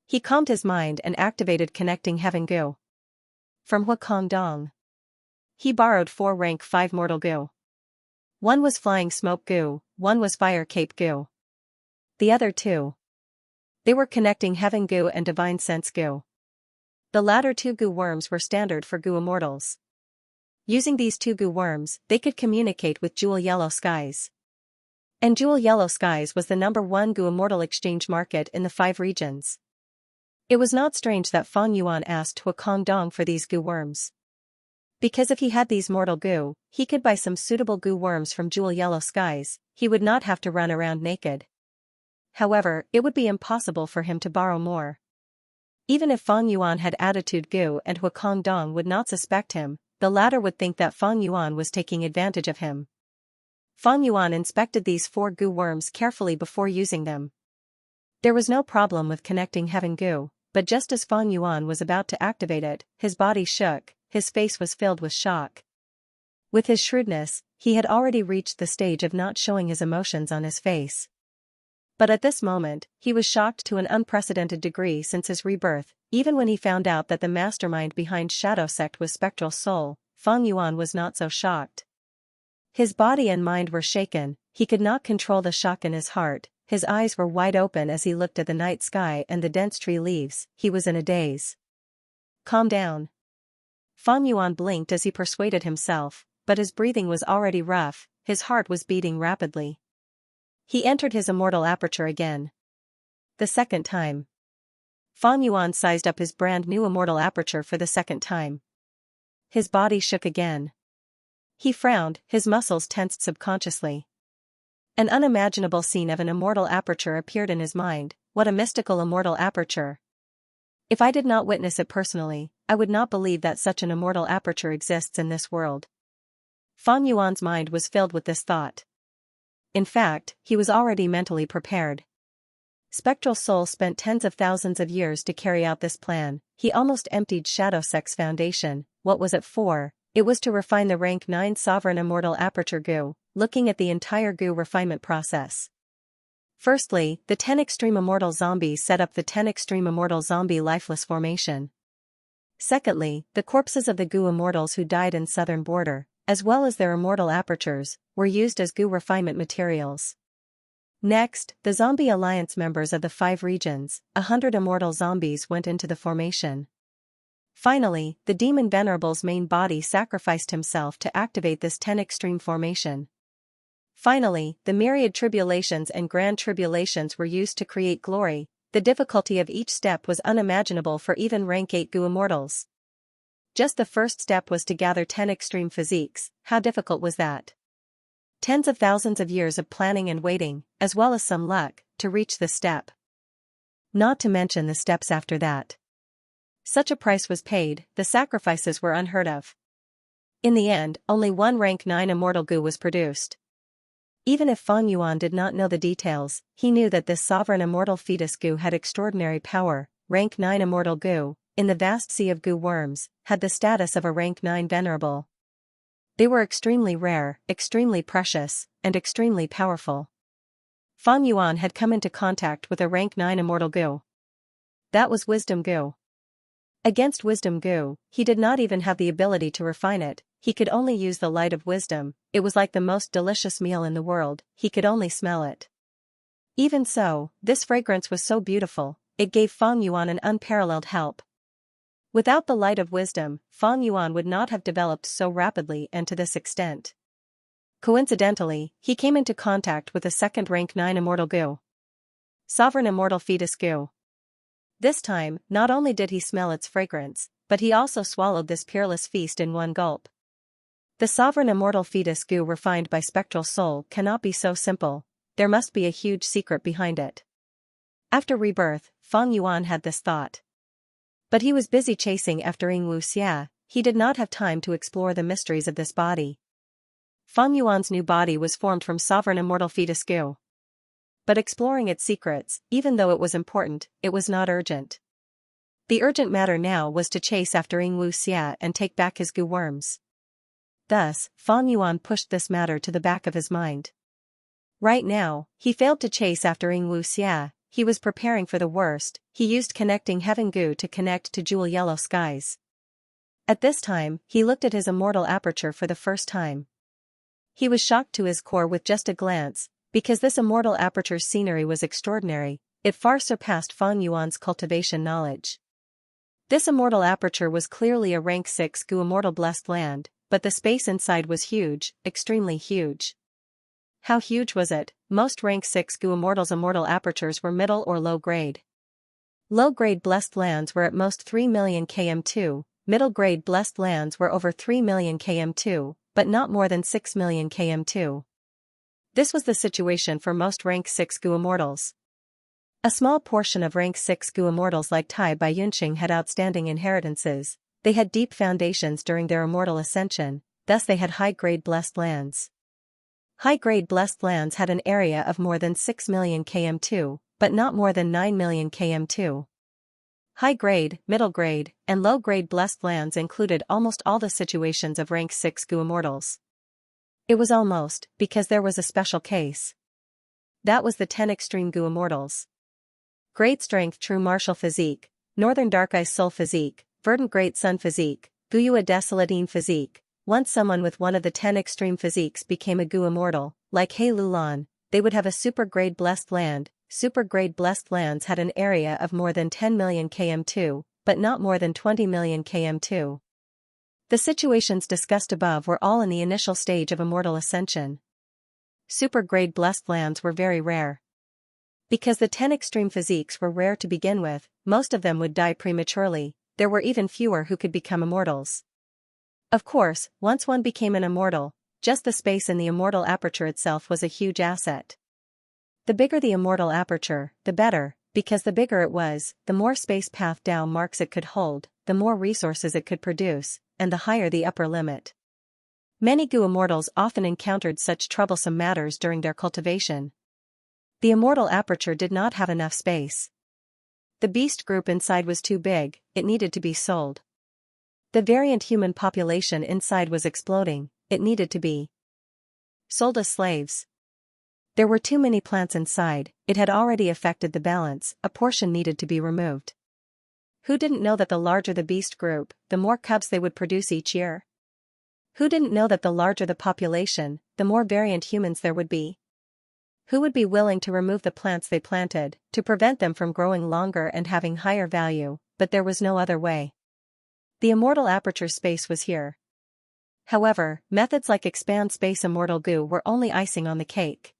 He calmed his mind and activated connecting heaven goo. From Hukong Dong. He borrowed 4 rank 5 mortal goo. One was flying smoke goo, one was fire cape goo. The other 2. They were connecting heaven goo and divine sense goo. The latter 2 goo worms were standard for goo immortals. Using these 2 goo worms, they could communicate with Jewel Yellow Skies. And Jewel Yellow Skies was the #1 goo immortal exchange market in the 5 regions. It was not strange that Fang Yuan asked Hukong Dong for these goo worms. Because if he had these mortal goo, he could buy some suitable goo worms from Jewel Yellow Skies, he would not have to run around naked. However, it would be impossible for him to borrow more. Even if Fang Yuan had attitude goo and Hukong Dong would not suspect him, the latter would think that Fang Yuan was taking advantage of him. Fang Yuan inspected these 4 goo worms carefully before using them. There was no problem with connecting heaven goo, but just as Fang Yuan was about to activate it, his body shook, his face was filled with shock. With his shrewdness, he had already reached the stage of not showing his emotions on his face. But at this moment, he was shocked to an unprecedented degree since his rebirth. Even when he found out that the mastermind behind Shadow Sect was Spectral Soul, Fang Yuan was not so shocked. His body and mind were shaken, he could not control the shock in his heart, his eyes were wide open as he looked at the night sky and the dense tree leaves, he was in a daze. Calm down. Fang Yuan blinked as he persuaded himself, but his breathing was already rough, his heart was beating rapidly. He entered his immortal aperture again. The second time. Fang Yuan sized up his brand new immortal aperture for the second time. His body shook again. He frowned, his muscles tensed subconsciously. An unimaginable scene of an immortal aperture appeared in his mind. What a mystical immortal aperture. If I did not witness it personally, I would not believe that such an immortal aperture exists in this world. Fang Yuan's mind was filled with this thought. In fact, he was already mentally prepared. Spectral Soul spent tens of thousands of years to carry out this plan. He almost emptied Shadow Sect's foundation. What was it for? It was to refine the rank 9 sovereign immortal aperture goo, looking at the entire goo refinement process. Firstly, the 10 extreme immortal zombies set up the 10 extreme immortal zombie lifeless formation. Secondly, the corpses of the goo immortals who died in southern border, as well as their immortal apertures, were used as goo refinement materials. Next, the Zombie Alliance members of the 5 regions, 100 immortal zombies went into the formation. Finally, the demon Venerable's main body sacrificed himself to activate this 10 extreme formation. Finally, the myriad tribulations and grand tribulations were used to create glory. The difficulty of each step was unimaginable for even rank 8 goo immortals. Just the first step was to gather 10 extreme physiques. How difficult was that? Tens of thousands of years of planning and waiting, as well as some luck, to reach this step. Not to mention the steps after that. Such a price was paid, the sacrifices were unheard of. In the end, only 1 rank 9 immortal goo was produced. Even if Fang Yuan did not know the details, he knew that this sovereign immortal fetus goo had extraordinary power. Rank 9 immortal goo, in the vast sea of goo worms, had the status of a rank 9 venerable. They were extremely rare, extremely precious, and extremely powerful. Fang Yuan had come into contact with a rank 9 immortal goo. That was wisdom goo. Against wisdom goo, he did not even have the ability to refine it, he could only use the light of wisdom. It was like the most delicious meal in the world, he could only smell it. Even so, this fragrance was so beautiful, it gave Fang Yuan an unparalleled help. Without the light of wisdom, Fang Yuan would not have developed so rapidly and to this extent. Coincidentally, he came into contact with a second rank 9 immortal goo. Sovereign immortal fetus goo. This time, not only did he smell its fragrance, but he also swallowed this peerless feast in one gulp. The sovereign immortal fetus goo refined by Spectral Soul cannot be so simple, there must be a huge secret behind it. After rebirth, Fang Yuan had this thought. But he was busy chasing after Xianxia, he did not have time to explore the mysteries of this body. Fang Yuan's new body was formed from sovereign immortal fetus goo. But exploring its secrets, even though it was important, it was not urgent. The urgent matter now was to chase after Xianxia and take back his goo worms. Thus, Fang Yuan pushed this matter to the back of his mind. Right now, he failed to chase after Xianxia. He was preparing for the worst. He used connecting heaven goo to connect to jewel yellow skies. At this time, he looked at his immortal aperture for the first time. He was shocked to his core with just a glance, because this immortal aperture's scenery was extraordinary. It far surpassed Fang Yuan's cultivation knowledge. This immortal aperture was clearly a rank 6 goo immortal blessed land, but the space inside was huge, extremely huge. How huge was it? Most rank 6 goo immortals' immortal apertures were middle or low grade. Low grade blessed lands were at most 3 million km2, middle grade blessed lands were over 3 million km2, but not more than 6 million km2. This was the situation for most rank 6 goo immortals. A small portion of rank 6 goo immortals like Tai Bai Yunqing had outstanding inheritances. They had deep foundations during their immortal ascension, thus they had high-grade blessed lands. High-grade blessed lands had an area of more than 6 million km2, but not more than 9 million km2. High-grade, middle-grade, and low-grade blessed lands included almost all the situations of rank 6 goo immortals. It was almost, because there was a special case. That was the 10 extreme goo immortals. Great strength true martial physique, northern dark ice soul physique, verdant great sun physique, Guyua desolatine physique. Once someone with one of the 10 extreme physiques became a goo immortal, like He Lulan, they would have a super-grade blessed land. Super-grade blessed lands had an area of more than 10 million km2, but not more than 20 million km2. The situations discussed above were all in the initial stage of immortal ascension. Super-grade blessed lands were very rare. Because the 10 extreme physiques were rare to begin with, most of them would die prematurely. There were even fewer who could become immortals. Of course, once one became an immortal, just the space in the immortal aperture itself was a huge asset. The bigger the immortal aperture, the better, because the bigger it was, the more space path Dao marks it could hold, the more resources it could produce, and the higher the upper limit. Many goo immortals often encountered such troublesome matters during their cultivation. The immortal aperture did not have enough space. The beast group inside was too big, it needed to be sold. The variant human population inside was exploding, it needed to be sold as slaves. There were too many plants inside, it had already affected the balance, a portion needed to be removed. Who didn't know that the larger the beast group, the more cubs they would produce each year? Who didn't know that the larger the population, the more variant humans there would be? Who would be willing to remove the plants they planted, to prevent them from growing longer and having higher value, but there was no other way. The immortal aperture space was here. However, methods like expand space immortal goo were only icing on the cake.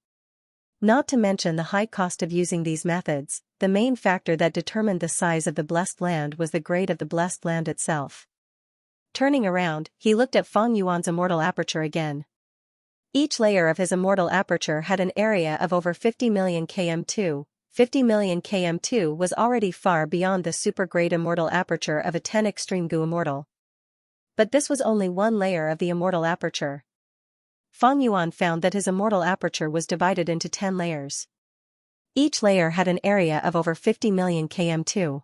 Not to mention the high cost of using these methods, the main factor that determined the size of the blessed land was the grade of the blessed land itself. Turning around, he looked at Fang Yuan's immortal aperture again. Each layer of his immortal aperture had an area of over 50 million km2. 50 million km2 was already far beyond the super-grade immortal aperture of a 10 extreme goo immortal. But this was only one layer of the immortal aperture. Fang Yuan found that his immortal aperture was divided into 10 layers. Each layer had an area of over 50 million km2.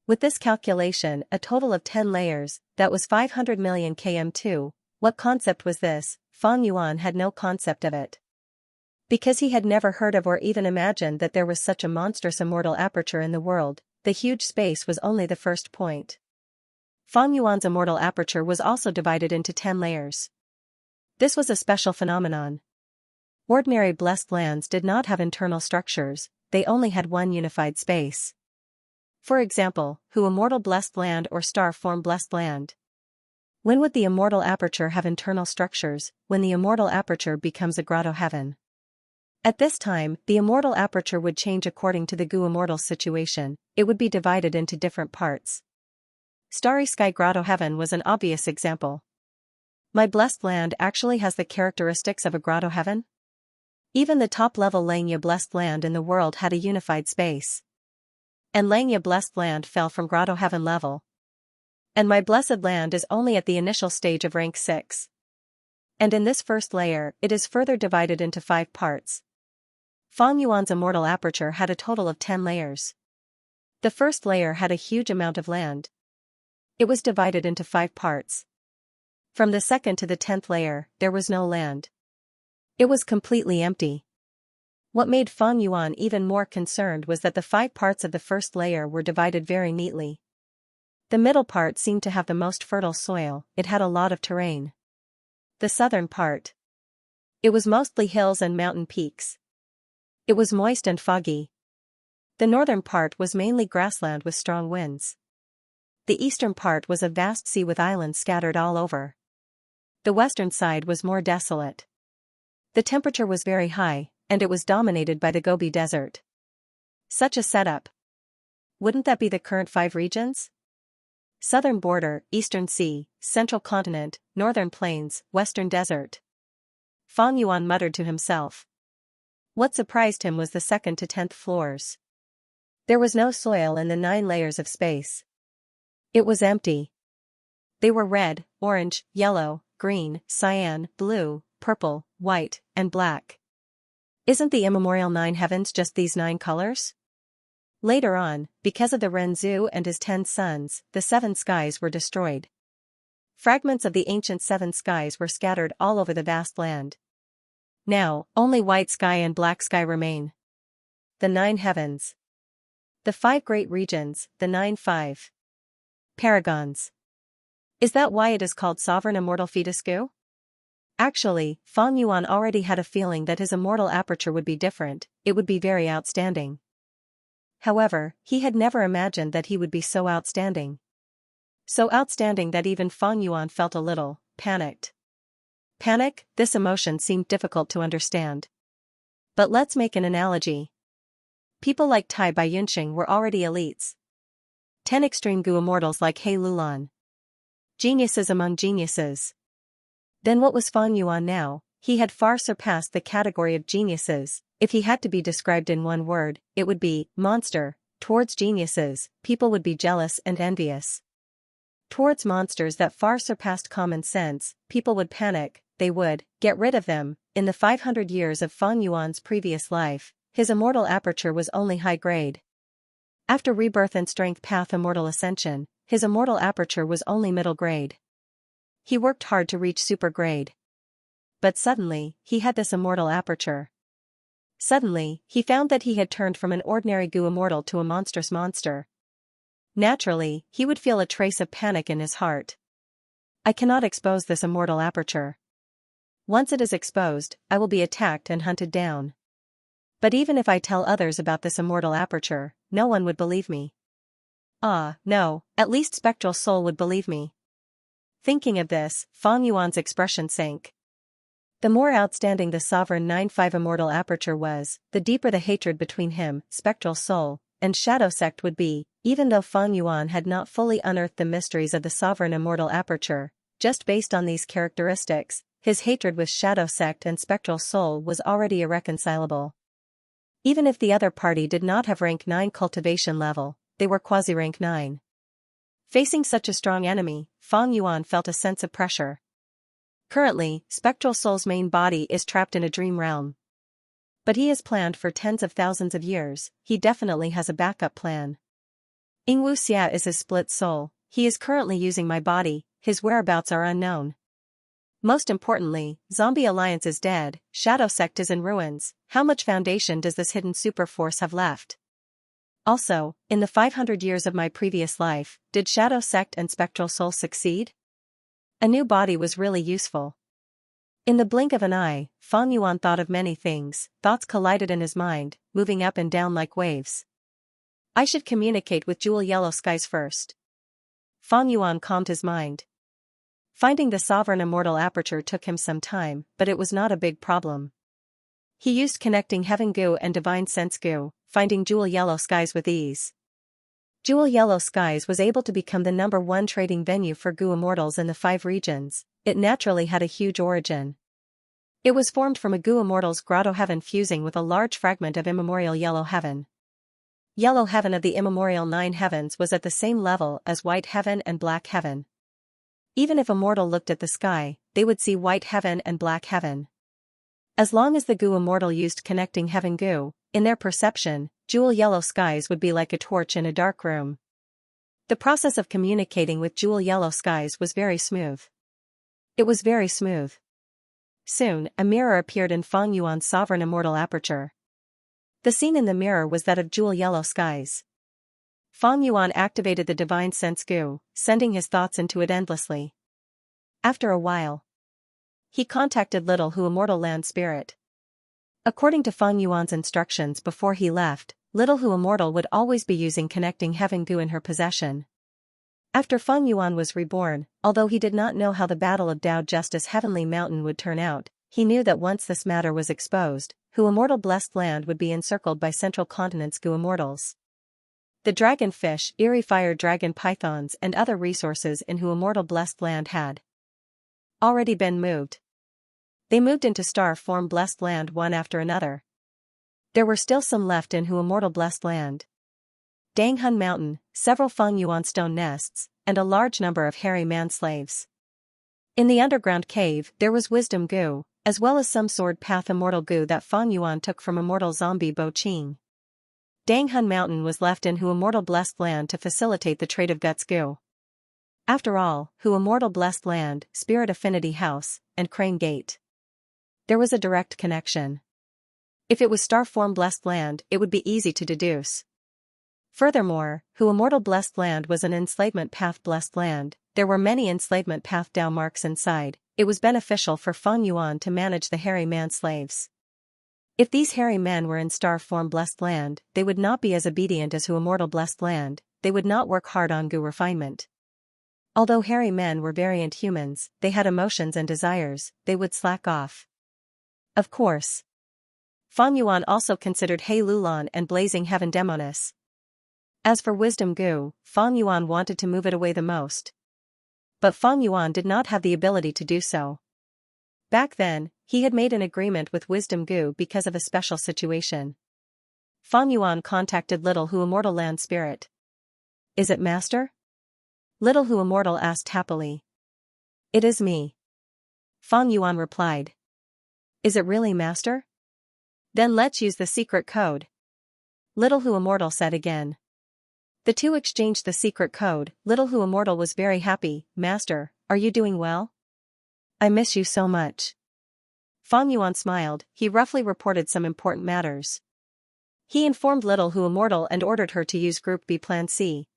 With this calculation, a total of 10 layers, that was 500 million km2. What concept was this? Fang Yuan had no concept of it. Because he had never heard of or even imagined that there was such a monstrous immortal aperture in the world, the huge space was only the first point. Fang Yuan's immortal aperture was also divided into 10 layers. This was a special phenomenon. Ordinary blessed lands did not have internal structures, they only had one unified space. For example, who immortal blessed land or star form blessed land? When would the immortal aperture have internal structures? When the immortal aperture becomes a grotto heaven. At this time, the immortal aperture would change according to the goo immortal's situation, it would be divided into different parts. Starry Sky Grotto Heaven was an obvious example. My blessed land actually has the characteristics of a grotto heaven? Even the top-level Xianxia blessed land in the world had a unified space. And Xianxia blessed land fell from grotto heaven level. And my blessed land is only at the initial stage of rank 6. And in this first layer, it is further divided into 5 parts. Fang Yuan's immortal aperture had a total of 10 layers. The first layer had a huge amount of land. It was divided into 5 parts. From the second to the 10th layer, there was no land. It was completely empty. What made Fang Yuan even more concerned was that the 5 parts of the first layer were divided very neatly. The middle part seemed to have the most fertile soil, it had a lot of terrain. The southern part. It was mostly hills and mountain peaks. It was moist and foggy. The northern part was mainly grassland with strong winds. The eastern part was a vast sea with islands scattered all over. The western side was more desolate. The temperature was very high, and it was dominated by the Gobi Desert. Such a setup. Wouldn't that be the current 5 regions? Southern border, Eastern Sea, Central Continent, Northern Plains, Western Desert. Fang Yuan muttered to himself. What surprised him was the 2nd to 10th floors. There was no soil in the 9 layers of space. It was empty. They were red, orange, yellow, green, cyan, blue, purple, white, and black. Isn't the immemorial 9 heavens just these 9 colors? Later on, because of the Renzu and his 10 sons, the 7 skies were destroyed. Fragments of the ancient 7 skies were scattered all over the vast land. Now, only white sky and black sky remain. The 9 heavens. The 5 great regions, the 9 paragons. Is that why it is called Sovereign Immortal Fetusku? Actually, Fang Yuan already had a feeling that his immortal aperture would be different, it would be very outstanding. However, he had never imagined that he would be so outstanding. So outstanding that even Fang Yuan felt a little panicked. Panic, this emotion seemed difficult to understand. But let's make an analogy. People like Tai Bai Yunxing were already elites. 10 extreme Gu immortals like He Lulan. Geniuses among geniuses. Then what was Fang Yuan now? He had far surpassed the category of geniuses. If he had to be described in one word, it would be monster. Towards geniuses, people would be jealous and envious. Towards monsters that far surpassed common sense, people would panic, they would get rid of them. In the 500 years of Fang Yuan's previous life, his immortal aperture was only high grade. After rebirth and strength path immortal ascension, his immortal aperture was only middle grade. He worked hard to reach super grade. But suddenly, he had this immortal aperture. Suddenly, he found that he had turned from an ordinary Gu immortal to a monstrous monster. Naturally, he would feel a trace of panic in his heart. I cannot expose this immortal aperture. Once it is exposed, I will be attacked and hunted down. But even if I tell others about this immortal aperture, no one would believe me. Ah, no, at least Spectral Soul would believe me. Thinking of this, Fang Yuan's expression sank. The more outstanding the sovereign 9-5 immortal aperture was, the deeper the hatred between him, Spectral Soul, and Shadow Sect would be. Even though Fang Yuan had not fully unearthed the mysteries of the sovereign immortal aperture, just based on these characteristics, his hatred with Shadow Sect and Spectral Soul was already irreconcilable. Even if the other party did not have rank 9 cultivation level, they were quasi-rank 9. Facing such a strong enemy, Fang Yuan felt a sense of pressure. Currently, Spectral Soul's main body is trapped in a dream realm. But he has planned for tens of thousands of years, he definitely has a backup plan. Yingwu Xia is his split soul, he is currently using my body, his whereabouts are unknown. Most importantly, Zombie Alliance is dead, Shadow Sect is in ruins. How much foundation does this hidden super force have left? Also, in the 500 years of my previous life, did Shadow Sect and Spectral Soul succeed? A new body was really useful. In the blink of an eye, Fang Yuan thought of many things, thoughts collided in his mind, moving up and down like waves. I should communicate with Jewel Yellow Skies first. Fang Yuan calmed his mind. Finding the sovereign immortal aperture took him some time, but it was not a big problem. He used connecting Heaven Gu and Divine Sense Gu, finding Jewel Yellow Skies with ease. Jewel Yellow Skies was able to become the #1 trading venue for Gu immortals in the 5 regions. It naturally had a huge origin. It was formed from a Gu immortal's grotto heaven fusing with a large fragment of immemorial yellow heaven. Yellow heaven of the immemorial 9 heavens was at the same level as white heaven and black heaven. Even if a mortal looked at the sky, they would see white heaven and black heaven. As long as the goo immortal used connecting heaven goo, in their perception, jewel yellow skies would be like a torch in a dark room. The process of communicating with jewel yellow skies was very smooth. It was very smooth. Soon, a mirror appeared in Feng Yuan's sovereign immortal aperture. The scene in the mirror was that of jewel yellow skies. Feng Yuan activated the divine sense goo, sending his thoughts into it endlessly. After a while, he contacted Little Hu Immortal Land Spirit. According to Feng Yuan's instructions before he left, Little Hu Immortal would always be using connecting heaven goo in her possession. After Feng Yuan was reborn, although he did not know how the Battle of Dao Justice Heavenly Mountain would turn out, he knew that once this matter was exposed, Hu Immortal Blessed Land would be encircled by Central Continent's goo immortals. The dragonfish, eerie fire dragon pythons and other resources in Hu Immortal Blessed Land had already been moved. They moved into star form Blessed Land one after another. There were still some left in Hu Immortal Blessed Land. Danghun Mountain, several Feng Yuan stone nests, and a large number of hairy man-slaves. In the underground cave there was wisdom goo, as well as some sword path immortal goo that Feng Yuan took from immortal zombie Bo Qing. Danghun Mountain was left in Hu Immortal Blessed Land to facilitate the trade of guts goo. After all, Hu Immortal Blessed Land, Spirit Affinity House, and Crane Gate. There was a direct connection. If it was Starform Blessed Land, it would be easy to deduce. Furthermore, Hu Immortal Blessed Land was an enslavement path Blessed Land. There were many enslavement path Dao marks inside. It was beneficial for Feng Yuan to manage the hairy man slaves. If these hairy men were in Starform Blessed Land, they would not be as obedient as Hu Immortal Blessed Land. They would not work hard on goo refinement. Although hairy men were variant humans, they had emotions and desires. They would slack off. Of course. Feng Yuan also considered Hei Lulan and Blazing Heaven Demonis. As for wisdom goo, Feng Yuan wanted to move it away the most. But Feng Yuan did not have the ability to do so. Back then, he had made an agreement with wisdom goo because of a special situation. Feng Yuan contacted Little Hu Immortal Land Spirit. Is it Master? Little Hu Immortal asked happily. It is me. Feng Yuan replied. Is it really Master? Then let's use the secret code. Little Hu Immortal said again. The two exchanged the secret code. Little Hu Immortal was very happy. Master, are you doing well? I miss you so much. Feng Yuan smiled. He roughly reported some important matters. He informed Little Hu Immortal and ordered her to use Group B Plan C.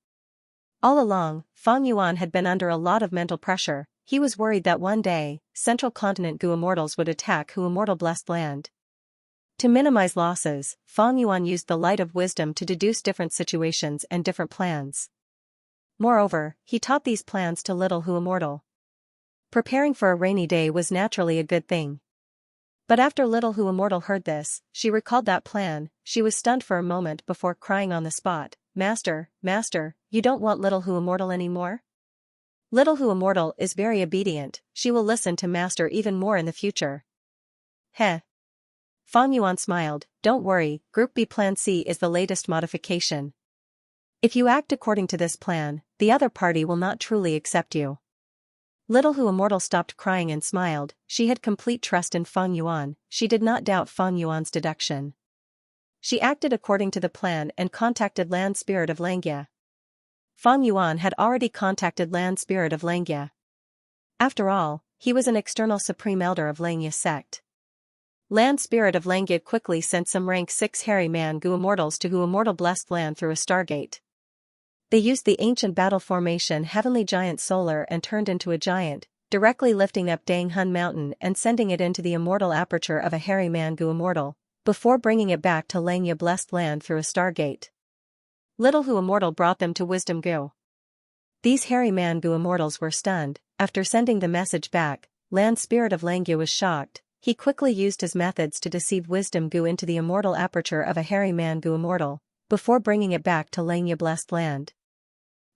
All along, Feng Yuan had been under a lot of mental pressure. He was worried that one day, Central Continent goo immortals would attack Hu Immortal Blessed Land. To minimize losses, Feng Yuan used the light of wisdom to deduce different situations and different plans. Moreover, he taught these plans to Little Hu Immortal. Preparing for a rainy day was naturally a good thing. But after Little Hu Immortal heard this, she recalled that plan. She was stunned for a moment before crying on the spot. Master, Master, you don't want Little Hu Immortal anymore? Little Hu Immortal is very obedient. She will listen to Master even more in the future. Heh. Feng Yuan smiled. Don't worry, Group B Plan C is the latest modification. If you act according to this plan, the other party will not truly accept you. Little Hu Immortal stopped crying and smiled. She had complete trust in Feng Yuan. She did not doubt Feng Yuan's deduction. She acted according to the plan and contacted Land Spirit of Xianxia. Feng Yuan had already contacted Land Spirit of Xianxia. After all, he was an external supreme elder of Xianxia sect. Land Spirit of Xianxia quickly sent some rank 6 hairy man goo immortals to Hu Immortal Blessed Land through a stargate. They used the ancient battle formation Heavenly Giant Solar and turned into a giant, directly lifting up Danghun Mountain and sending it into the immortal aperture of a hairy man goo immortal, before bringing it back to Xianxia Blessed Land through a stargate. Little Hu Immortal brought them to Wisdom Goo. These hairy man goo immortals were stunned. After sending the message back, Land Spirit of Xianxia was shocked. He quickly used his methods to deceive Wisdom Goo into the immortal aperture of a hairy man goo immortal, before bringing it back to Xianxia Blessed Land.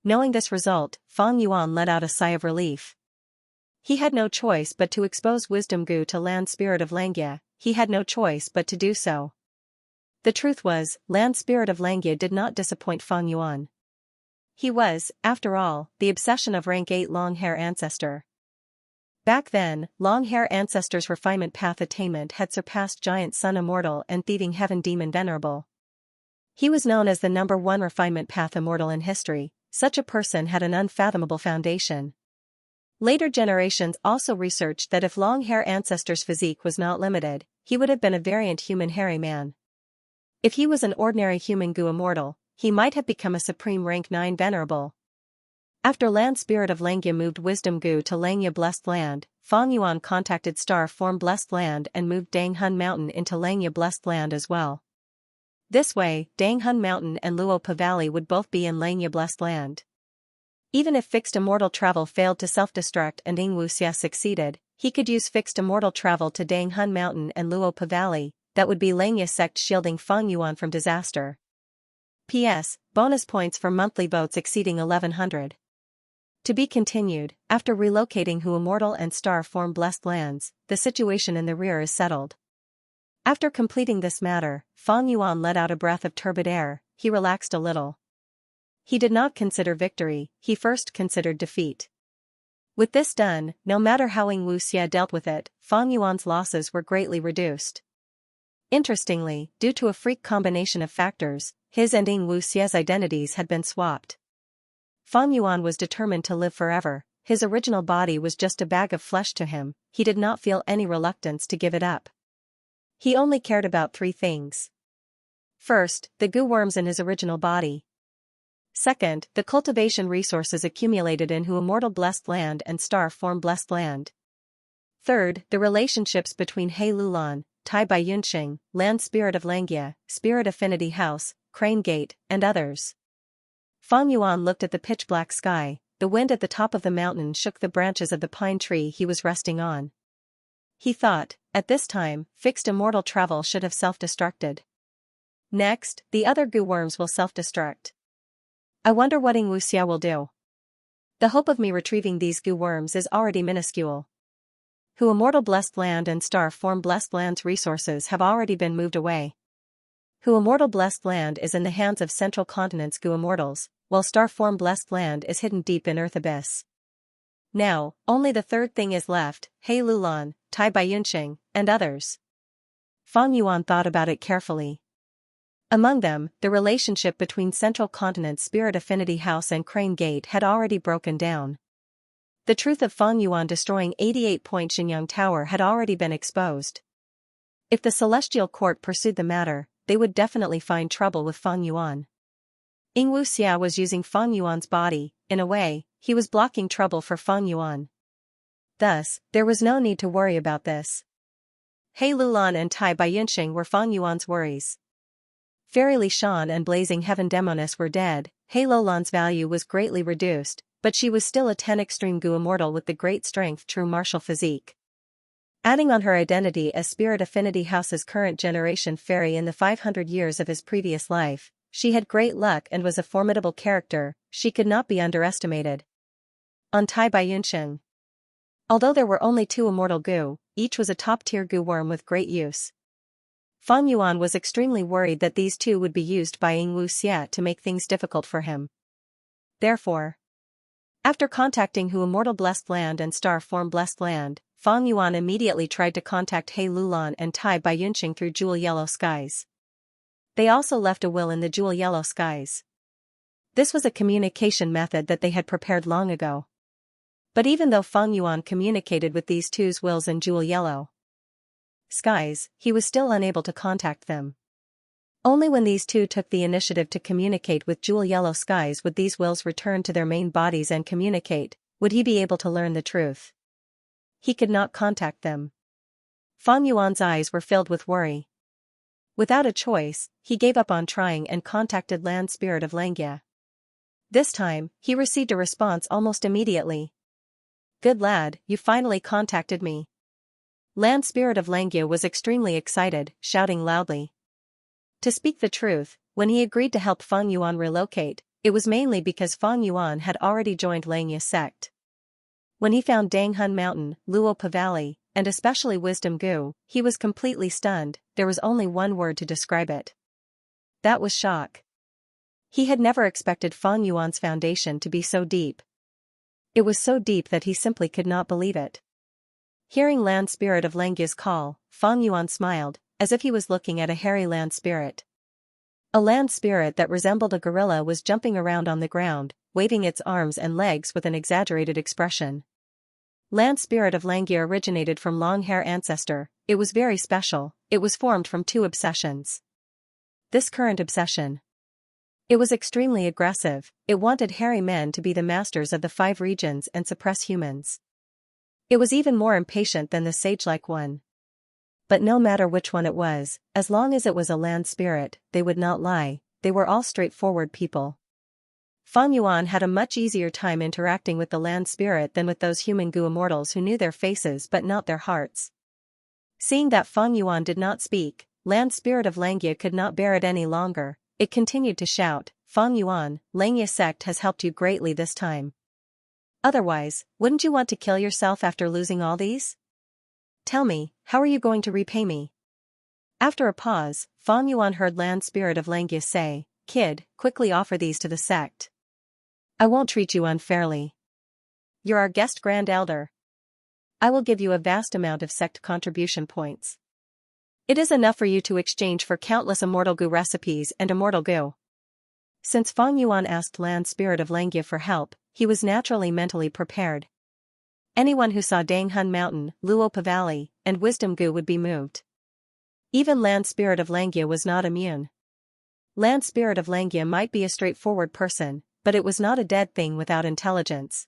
Knowing this result, Feng Yuan let out a sigh of relief. He had no choice but to expose Wisdom Goo to Land Spirit of Xianxia. He had no choice but to do so. The truth was, Land Spirit of Xianxia did not disappoint Feng Yuan. He was, after all, the obsession of rank 8 long-hair ancestor. Back then, long-hair ancestors' refinement path attainment had surpassed giant sun immortal and thieving heaven demon venerable. He was known as the #1 refinement path immortal in history. Such a person had an unfathomable foundation. Later generations also researched that if long-hair ancestor's physique was not limited, he would have been a variant human hairy man. If he was an ordinary human gu immortal, he might have become a supreme rank 9 venerable. After Land Spirit of Langya moved Wisdom Gu to Langya Blessed Land, Fang Yuan contacted Star Form Blessed Land and moved Dang Hun Mountain into Langya Blessed Land as well. This way, Dang Hun Mountain and Luopa Valley would both be in Langya Blessed Land. Even if fixed immortal travel failed to self-destruct and Xianxia succeeded, he could use fixed immortal travel to Dang Hun Mountain and Luopa Valley. That would be Langya sect shielding Fang Yuan from disaster. P.S. Bonus points for monthly votes exceeding 1100. To be continued. After relocating Hu Immortal and Star Form Blessed Lands, the situation in the rear is settled. After completing this matter, Fang Yuan let out a breath of turbid air. He relaxed a little. He did not consider victory, he first considered defeat. With this done, no matter how Xianxia dealt with it, Fang Yuan's losses were greatly reduced. Interestingly, due to a freak combination of factors, his and Xianxia's identities had been swapped. Fang Yuan was determined to live forever. His original body was just a bag of flesh to him. He did not feel any reluctance to give it up. He only cared about 3 things. First, the goo worms in his original body. Second, the cultivation resources accumulated in Hu Immortal Blessed Land and Star Form Blessed Land. Third, the relationships between He Lulan, Tai Bai Yunxing, Land Spirit of Langya, Spirit Affinity House, Crane Gate, and others. Fang Yuan looked at the pitch-black sky. The wind at the top of the mountain shook the branches of the pine tree he was resting on. He thought, at this time, fixed immortal travel should have self-destructed. Next, the other goo worms will self-destruct. I wonder what Xianxia will do. The hope of me retrieving these goo worms is already minuscule. Hu Immortal Blessed Land and Star Form Blessed Land's resources have already been moved away. Hu Immortal Blessed Land is in the hands of Central Continent's goo immortals, while Star Form Blessed Land is hidden deep in Earth Abyss. Now, only the third thing is left, He Lulan, Tai Bai Yunxing, and others. Fang Yuan thought about it carefully. Among them, the relationship between Central Continent's Spirit Affinity House and Crane Gate had already broken down. The truth of Fang Yuan destroying 88-point Xinyang Tower had already been exposed. If the Celestial Court pursued the matter, they would definitely find trouble with Fang Yuan. Xianxia was using Fang Yuan's body. In a way, he was blocking trouble for Fang Yuan. Thus, there was no need to worry about this. He Lulan and Tai Bai Yunxing were Fang Yuan's worries. Fairy Li Shan and Blazing Heaven Demoness were dead. He Lulan's value was greatly reduced, but she was still a 10 extreme gu immortal with the great strength true martial physique. Adding on her identity as Spirit Affinity House's current generation fairy in the 500 years of his previous life, she had great luck and was a formidable character. She could not be underestimated. On Tai Bai Yunxing. Although there were only 2 immortal gu, each was a top-tier gu worm with great use. Fang Yuan was extremely worried that these 2 would be used by Xianxia to make things difficult for him. Therefore, after contacting Hu Immortal Blessed Land and Star Form Blessed Land, Fang Yuan immediately tried to contact He Lulan and Tai Bai Yunxing through Jewel Yellow Skies. They also left a will in the Jewel Yellow Skies. This was a communication method that they had prepared long ago. But even though Fang Yuan communicated with these 2's wills in Jewel Yellow Skies, he was still unable to contact them. Only when these 2 took the initiative to communicate with Jewel Yellow Skies would these wills return to their main bodies and communicate. Would he be able to learn the truth? He could not contact them. Fang Yuan's eyes were filled with worry. Without a choice, he gave up on trying and contacted Land Spirit of Langya. This time, he received a response almost immediately. Good lad, you finally contacted me. Land Spirit of Langya was extremely excited, shouting loudly. To speak the truth, when he agreed to help Fang Yuan relocate, it was mainly because Fang Yuan had already joined Langya sect. When he found Dang Hun Mountain, Luopa Valley, and especially Wisdom Gu, he was completely stunned. There was only one word to describe it. That was shock. He had never expected Fang Yuan's foundation to be so deep. It was so deep that he simply could not believe it. Hearing land spirit of Langya's call, Fang Yuan smiled, as if he was looking at a hairy land spirit. A land spirit that resembled a gorilla was jumping around on the ground, waving its arms and legs with an exaggerated expression. Land spirit of Xianxia originated from long-hair ancestor. It was very special. It was formed from two obsessions. This current obsession. It was extremely aggressive. It wanted hairy men to be the masters of the 5 regions and suppress humans. It was even more impatient than the sage-like one. But no matter which one it was, as long as it was a land spirit, they would not lie. They were all straightforward people. Fang Yuan had a much easier time interacting with the land spirit than with those human goo immortals who knew their faces but not their hearts. Seeing that Fang Yuan did not speak, land spirit of Xianxia could not bear it any longer. It continued to shout, "Fang Yuan, Xianxia sect has helped you greatly this time. Otherwise, wouldn't you want to kill yourself after losing all these? Tell me, how are you going to repay me?" After a pause, Fang Yuan heard land spirit of Xianxia say, "Kid, quickly offer these to the sect. I won't treat you unfairly. You're our guest grand elder. I will give you a vast amount of sect contribution points. It is enough for you to exchange for countless immortal goo recipes and immortal goo." Since Fang Yuan asked land spirit of Xianxia for help, he was naturally mentally prepared. Anyone who saw Danghun Mountain, Luopa Valley, and Wisdom Goo would be moved. Even land spirit of Xianxia was not immune. Land spirit of Xianxia might be a straightforward person, but it was not a dead thing without intelligence.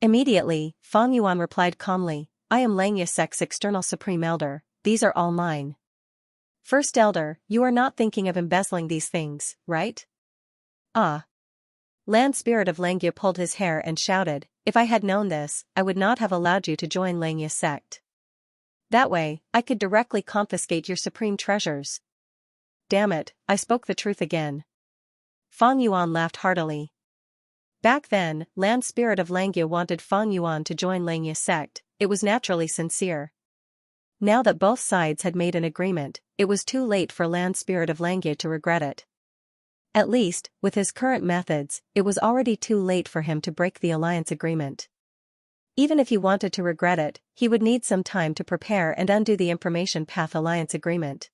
Immediately, Fang Yuan replied calmly, "I am Xianxia sect's external supreme elder, these are all mine." First elder, you are not thinking of embezzling these things, right? Ah. Land spirit of Xianxia pulled his hair and shouted, "If I had known this, I would not have allowed you to join Xianxia sect. That way, I could directly confiscate your supreme treasures." Damn it, I spoke the truth again. Fang Yuan laughed heartily. Back then, land spirit of Xianxia wanted Fang Yuan to join Xianxia sect. It was naturally sincere. Now that both sides had made an agreement, it was too late for land spirit of Xianxia to regret it. At least, with his current methods, it was already too late for him to break the alliance agreement. Even if he wanted to regret it, he would need some time to prepare and undo the information path alliance agreement.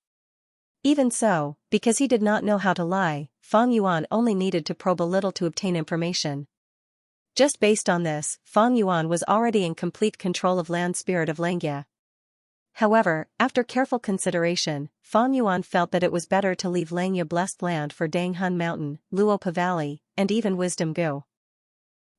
Even so, because he did not know how to lie, Fang Yuan only needed to probe a little to obtain information. Just based on this, Fang Yuan was already in complete control of land spirit of Xianxia. However, after careful consideration, Fang Yuan felt that it was better to leave Xianxia blessed land for Danghun Mountain, Luopa Valley, and even Wisdom Goo.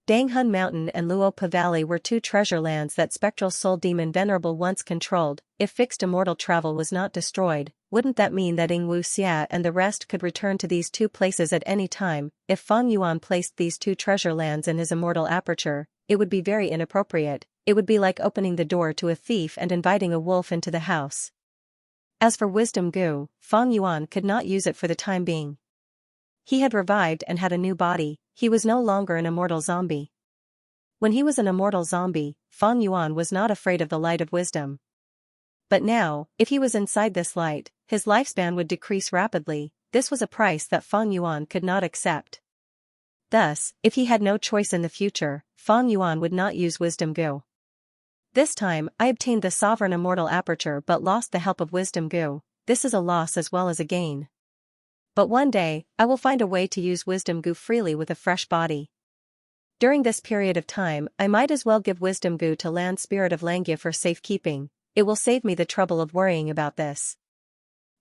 Danghun Mountain and Luopa Valley were 2 treasure lands that spectral soul demon Venerable once controlled. If fixed immortal travel was not destroyed, wouldn't that mean that Xianxia and the rest could return to these 2 places at any time? If Fang Yuan placed these 2 treasure lands in his immortal aperture, it would be very inappropriate. It would be like opening the door to a thief and inviting a wolf into the house. As for Wisdom Goo, Fang Yuan could not use it for the time being. He had revived and had a new body. He was no longer an immortal zombie. When he was an immortal zombie, Fang Yuan was not afraid of the light of wisdom. But now, if he was inside this light, his lifespan would decrease rapidly. This was a price that Fang Yuan could not accept. Thus, if he had no choice in the future, Fang Yuan would not use Wisdom Goo. This time, I obtained the sovereign immortal aperture but lost the help of Wisdom Goo. This is a loss as well as a gain. But one day, I will find a way to use Wisdom Goo freely with a fresh body. During this period of time, I might as well give Wisdom Goo to land spirit of Xianxia for safekeeping. It will save me the trouble of worrying about this.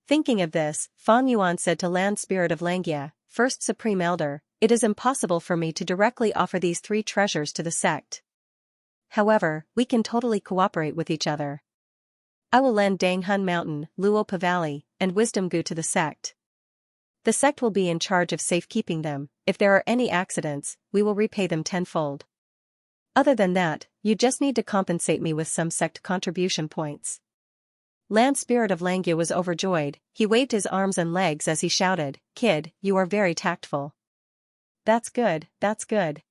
Thinking of this, Fang Yuan said to land spirit of Xianxia, "First Supreme Elder, it is impossible for me to directly offer these 3 treasures to the sect. However, we can totally cooperate with each other. I will lend Danghun Mountain, Luopa Valley, and Wisdom Goo to the sect. The sect will be in charge of safekeeping them. If there are any accidents, we will repay them tenfold. Other than that, you just need to compensate me with some sect contribution points." Land spirit of Xianxia was overjoyed. He waved his arms and legs as he shouted, "Kid, you are very tactful. That's good, that's good.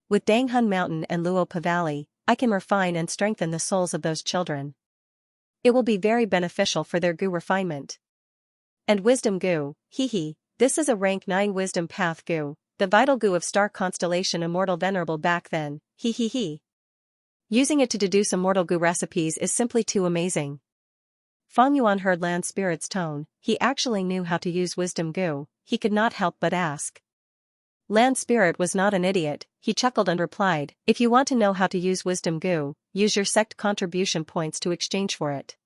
With Danghun Mountain and Luopa Valley, I can refine and strengthen the souls of those children. It will be very beneficial for their goo refinement. And Wisdom Goo, hee hee, This is a rank 9 wisdom path goo, the vital goo of star constellation immortal venerable back then, he. Using it to deduce immortal goo recipes is simply too amazing. Fang Yuan heard land spirit's tone, he actually knew how to use wisdom goo, he could not help but ask. Land spirit was not an idiot, he chuckled and replied, if you want to know how to use wisdom goo, use your sect contribution points to exchange for it.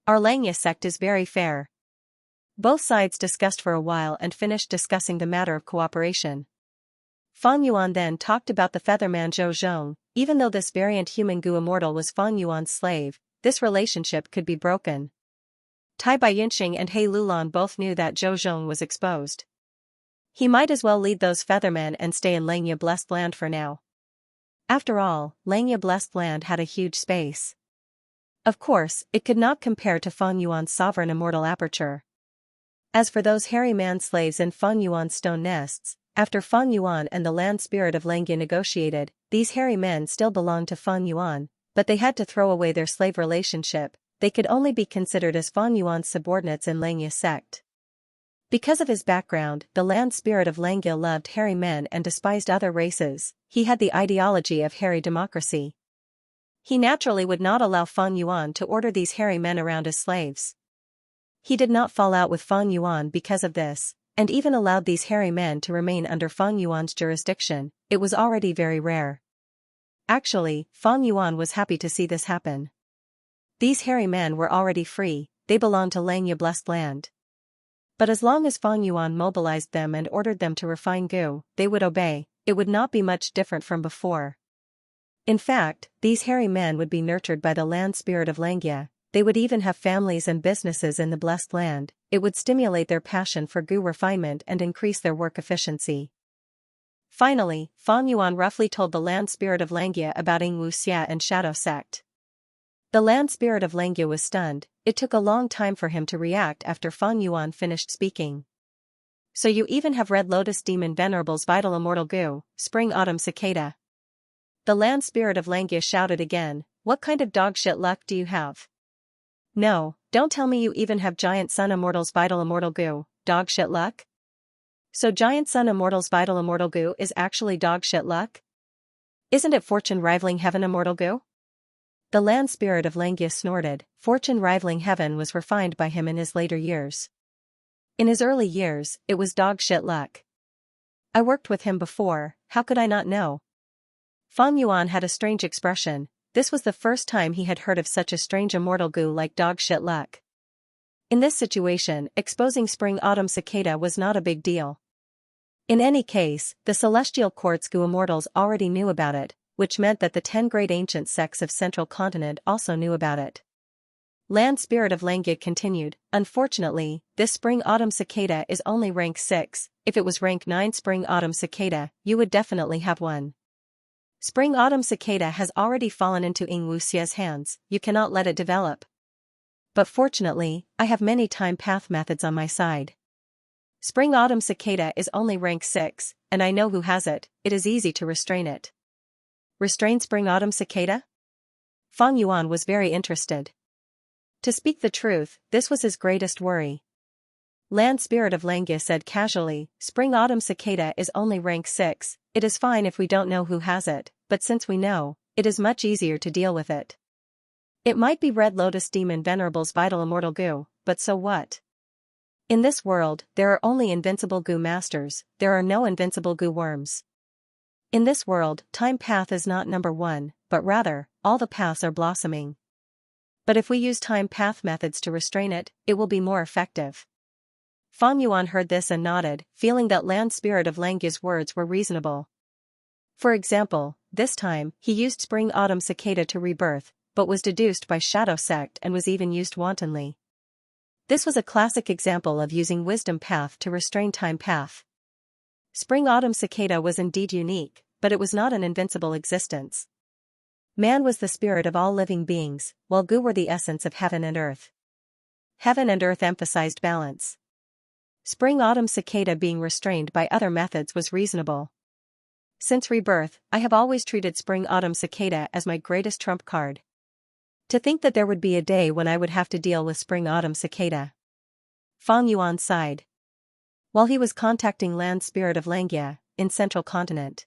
Our Xianxia sect is very fair. Both sides discussed for a while and finished discussing the matter of cooperation. Fang Yuan then talked about the featherman Zhou Zhong. Even though this variant human goo immortal was Fang Yuan's slave, this relationship could be broken. Tai Baiyunxing and He Lulan both knew that Zhou Zhong was exposed. He might as well lead those feathermen and stay in Xianxia Blessed Land for now. After all, Xianxia Blessed Land had a huge space. Of course, it could not compare to Fang Yuan's sovereign immortal aperture. As for those hairy man-slaves in Fang Yuan's stone nests, after Fang Yuan and the land spirit of Xianxia negotiated, these hairy men still belonged to Fang Yuan, but they had to throw away their slave relationship, they could only be considered as Fang Yuan's subordinates in Xianxia sect. Because of his background, the land spirit of Xianxia loved hairy men and despised other races, he had the ideology of hairy democracy. He naturally would not allow Fang Yuan to order these hairy men around as slaves. He did not fall out with Fang Yuan because of this, and even allowed these hairy men to remain under Fang Yuan's jurisdiction. It was already very rare. Actually, Fang Yuan was happy to see this happen. These hairy men were already free, they belonged to Xianxia Blessed Land. But as long as Fang Yuan mobilized them and ordered them to refine goo, they would obey, it would not be much different from before. In fact, these hairy men would be nurtured by the land spirit of Xianxia. They would even have families and businesses in the Blessed Land, it would stimulate their passion for goo refinement and increase their work efficiency. Finally, Fang Yuan roughly told the land spirit of Xianxia about Xianxia and Shadow Sect. The land spirit of Xianxia was stunned, it took a long time for him to react after Fang Yuan finished speaking. So you even have Red Lotus Demon Venerable's vital immortal goo, Spring Autumn Cicada. The land spirit of Xianxia shouted again, what kind of dogshit luck do you have? No, don't tell me you even have Giant Sun Immortal's vital immortal goo, dogshit luck? So Giant Sun Immortal's vital immortal goo is actually dogshit luck? Isn't it fortune rivaling heaven immortal goo? The land spirit of Xianxia snorted, fortune rivaling heaven was refined by him in his later years. In his early years, it was dogshit luck. I worked with him before, how could I not know? Fang Yuan had a strange expression. This was the first time he had heard of such a strange immortal goo like dogshit luck. In this situation, exposing Spring Autumn Cicada was not a big deal. In any case, the celestial quartz goo immortals already knew about it, which meant that the 10 great ancient sects of Central Continent also knew about it. Land spirit of Xianxia continued, unfortunately, this Spring Autumn Cicada is only rank 6, if it was rank 9 Spring Autumn Cicada, you would definitely have one. Spring Autumn Cicada has already fallen into Xianxia's hands, you cannot let it develop. But fortunately, I have many time path methods on my side. Spring Autumn Cicada is only rank 6, and I know who has it, it is easy to restrain it. Restrain Spring Autumn Cicada? Fang Yuan was very interested. To speak the truth, this was his greatest worry. Land spirit of Xianxia said casually, Spring Autumn Cicada is only rank 6, it is fine if we don't know who has it, but since we know, it is much easier to deal with it. It might be Red Lotus Demon Venerable's vital immortal goo, but so what? In this world, there are only invincible goo masters, there are no invincible goo worms. In this world, time path is not number 1, but rather, all the paths are blossoming. But if we use time path methods to restrain it, it will be more effective. Fang Yuan heard this and nodded, feeling that land spirit of Xianxia's words were reasonable. For example, this time, he used Spring Autumn Cicada to rebirth, but was deduced by Shadow Sect and was even used wantonly. This was a classic example of using wisdom path to restrain time path. Spring Autumn Cicada was indeed unique, but it was not an invincible existence. Man was the spirit of all living beings, while goo were the essence of heaven and earth. Heaven and earth emphasized balance. Spring Autumn Cicada being restrained by other methods was reasonable. Since rebirth, I have always treated Spring Autumn Cicada as my greatest trump card. To think that there would be a day when I would have to deal with Spring Autumn Cicada. Fang Yuan sighed. while he was contacting land spirit of Xianxia, in central continent.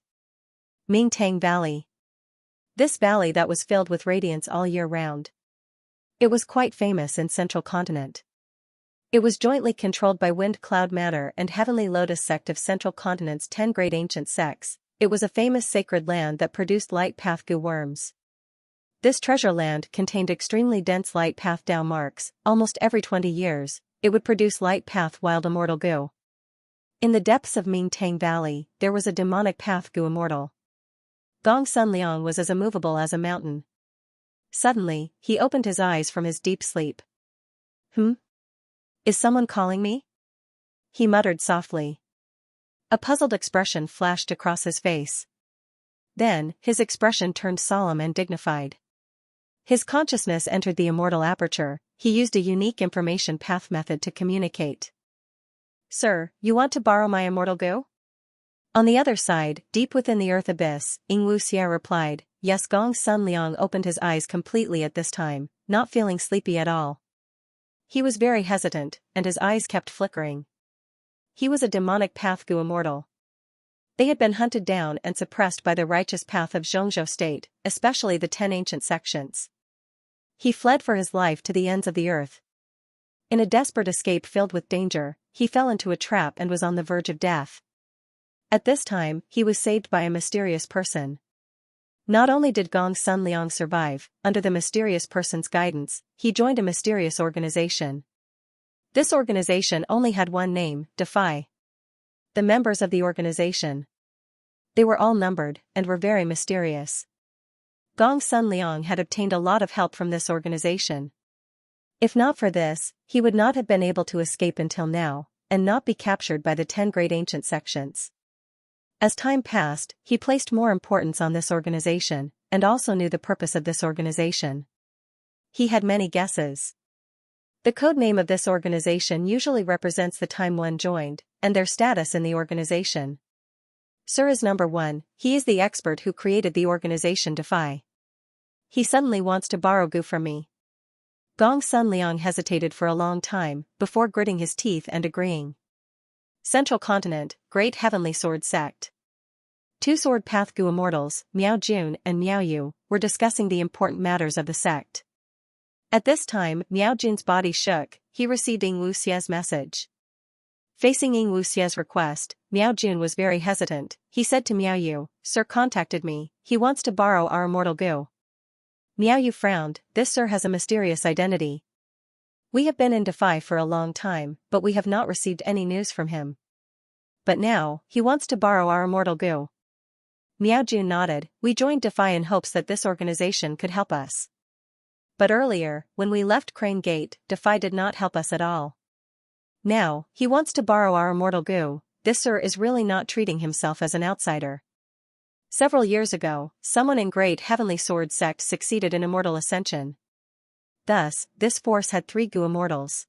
Mingtang Valley. This valley that was filled with radiance all year round. It was quite famous in central continent. It was jointly controlled by Wind Cloud Matter and Heavenly Lotus sect of central continent's 10 great ancient sects. It was a famous sacred land that produced light path goo worms. This treasure land contained extremely dense light path Dao marks. Almost every 20 years, it would produce light path wild immortal goo. In the depths of Mingtang Valley, there was a demonic path goo immortal. Gong Sun Liang was as immovable as a mountain. Suddenly, he opened his eyes from his deep sleep. Is someone calling me? He muttered softly. A puzzled expression flashed across his face. Then, his expression turned solemn and dignified. His consciousness entered the immortal aperture. He used a unique information path method to communicate. Sir, you want to borrow my immortal goo? On the other side, deep within the earth abyss, Xianxia replied, yes. Gong Sun Liang opened his eyes completely at this time, not feeling sleepy at all. He was very hesitant, and his eyes kept flickering. He was a demonic path goo immortal. They had been hunted down and suppressed by the righteous path of Xianxia state, especially the 10 ancient sections. He fled for his life to the ends of the earth. In a desperate escape filled with danger, he fell into a trap and was on the verge of death. At this time, he was saved by a mysterious person. Not only did Gong Sun Liang survive, under the mysterious person's guidance, he joined a mysterious organization. This organization only had one name, Defy. The members of the organization. They were all numbered, and were very mysterious. Gong Sun Liang had obtained a lot of help from this organization. If not for this, he would not have been able to escape until now, and not be captured by the 10 great ancient sections. As time passed, he placed more importance on this organization, and also knew the purpose of this organization. He had many guesses. The code name of this organization usually represents the time one joined, and their status in the organization. Sir is number 1, he is the expert who created the organization Defy. He suddenly wants to borrow goo from me. Gong Sun Liang hesitated for a long time, before gritting his teeth and agreeing. Central Continent, Great Heavenly Sword Sect. 2 sword path goo immortals, Miao Jun and Miao Yu, were discussing the important matters of the sect. At this time, Miao Jun's body shook. He received Xianxia's message. Facing Xianxia's request, Miao Jun was very hesitant. He said to Miao Yu, Sir contacted me, he wants to borrow our immortal goo. Miao Yu frowned, this sir has a mysterious identity. We have been in Defy for a long time, but we have not received any news from him. But now, he wants to borrow our immortal goo. Miao Jun nodded, we joined Defy in hopes that this organization could help us. But earlier, when we left Crane Gate, Defy did not help us at all. Now, he wants to borrow our immortal goo. This sir is really not treating himself as an outsider. Several years ago, someone in Great Heavenly Sword Sect succeeded in immortal ascension. Thus, this force had 3 goo immortals.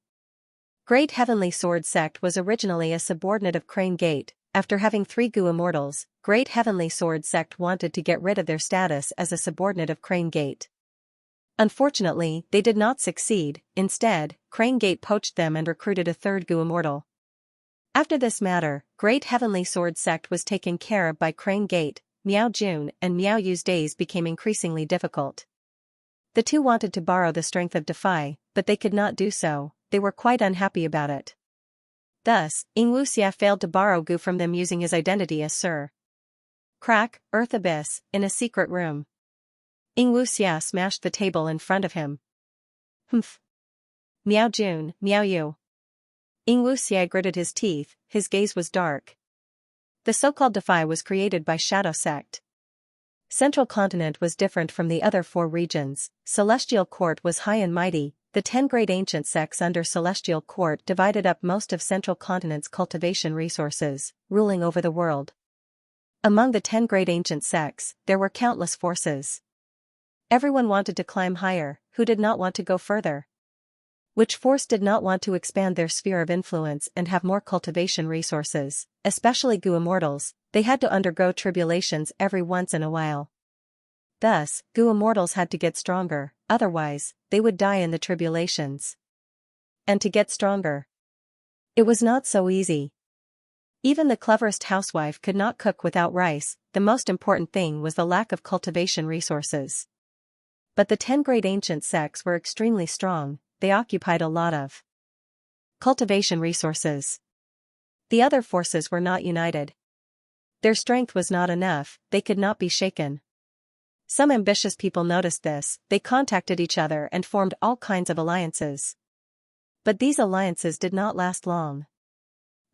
Great Heavenly Sword Sect was originally a subordinate of Crane Gate. After having 3 goo immortals, Great Heavenly Sword Sect wanted to get rid of their status as a subordinate of Crane Gate. Unfortunately, they did not succeed. Instead, Crane Gate poached them and recruited a 3rd goo immortal. After this matter, Great Heavenly Sword Sect was taken care of by Crane Gate. Miao Jun and Miao Yu's days became increasingly difficult. The 2 wanted to borrow the strength of Defy, but they could not do so. They were quite unhappy about it. Thus, Xianxia failed to borrow goo from them using his identity as Sir. Crack, Earth Abyss, in a secret room. Xianxia smashed the table in front of him. Humph. Miao Jun, Miao Yu. Xianxia gritted his teeth, his gaze was dark. The so-called Defy was created by Shadow Sect. Central Continent was different from the other 4 regions. Celestial Court was high and mighty. The 10 great ancient sects under Celestial Court divided up most of Central Continent's cultivation resources, ruling over the world. Among the 10 great ancient sects, there were countless forces. Everyone wanted to climb higher, who did not want to go further? Which force did not want to expand their sphere of influence and have more cultivation resources, especially goo immortals? They had to undergo tribulations every once in a while. Thus, goo immortals had to get stronger, otherwise, they would die in the tribulations. And to get stronger. It was not so easy. Even the cleverest housewife could not cook without rice. The most important thing was the lack of cultivation resources. But the 10 great ancient sects were extremely strong. They occupied a lot of cultivation resources. The other forces were not united. Their strength was not enough, they could not be shaken. Some ambitious people noticed this, they contacted each other and formed all kinds of alliances. But these alliances did not last long.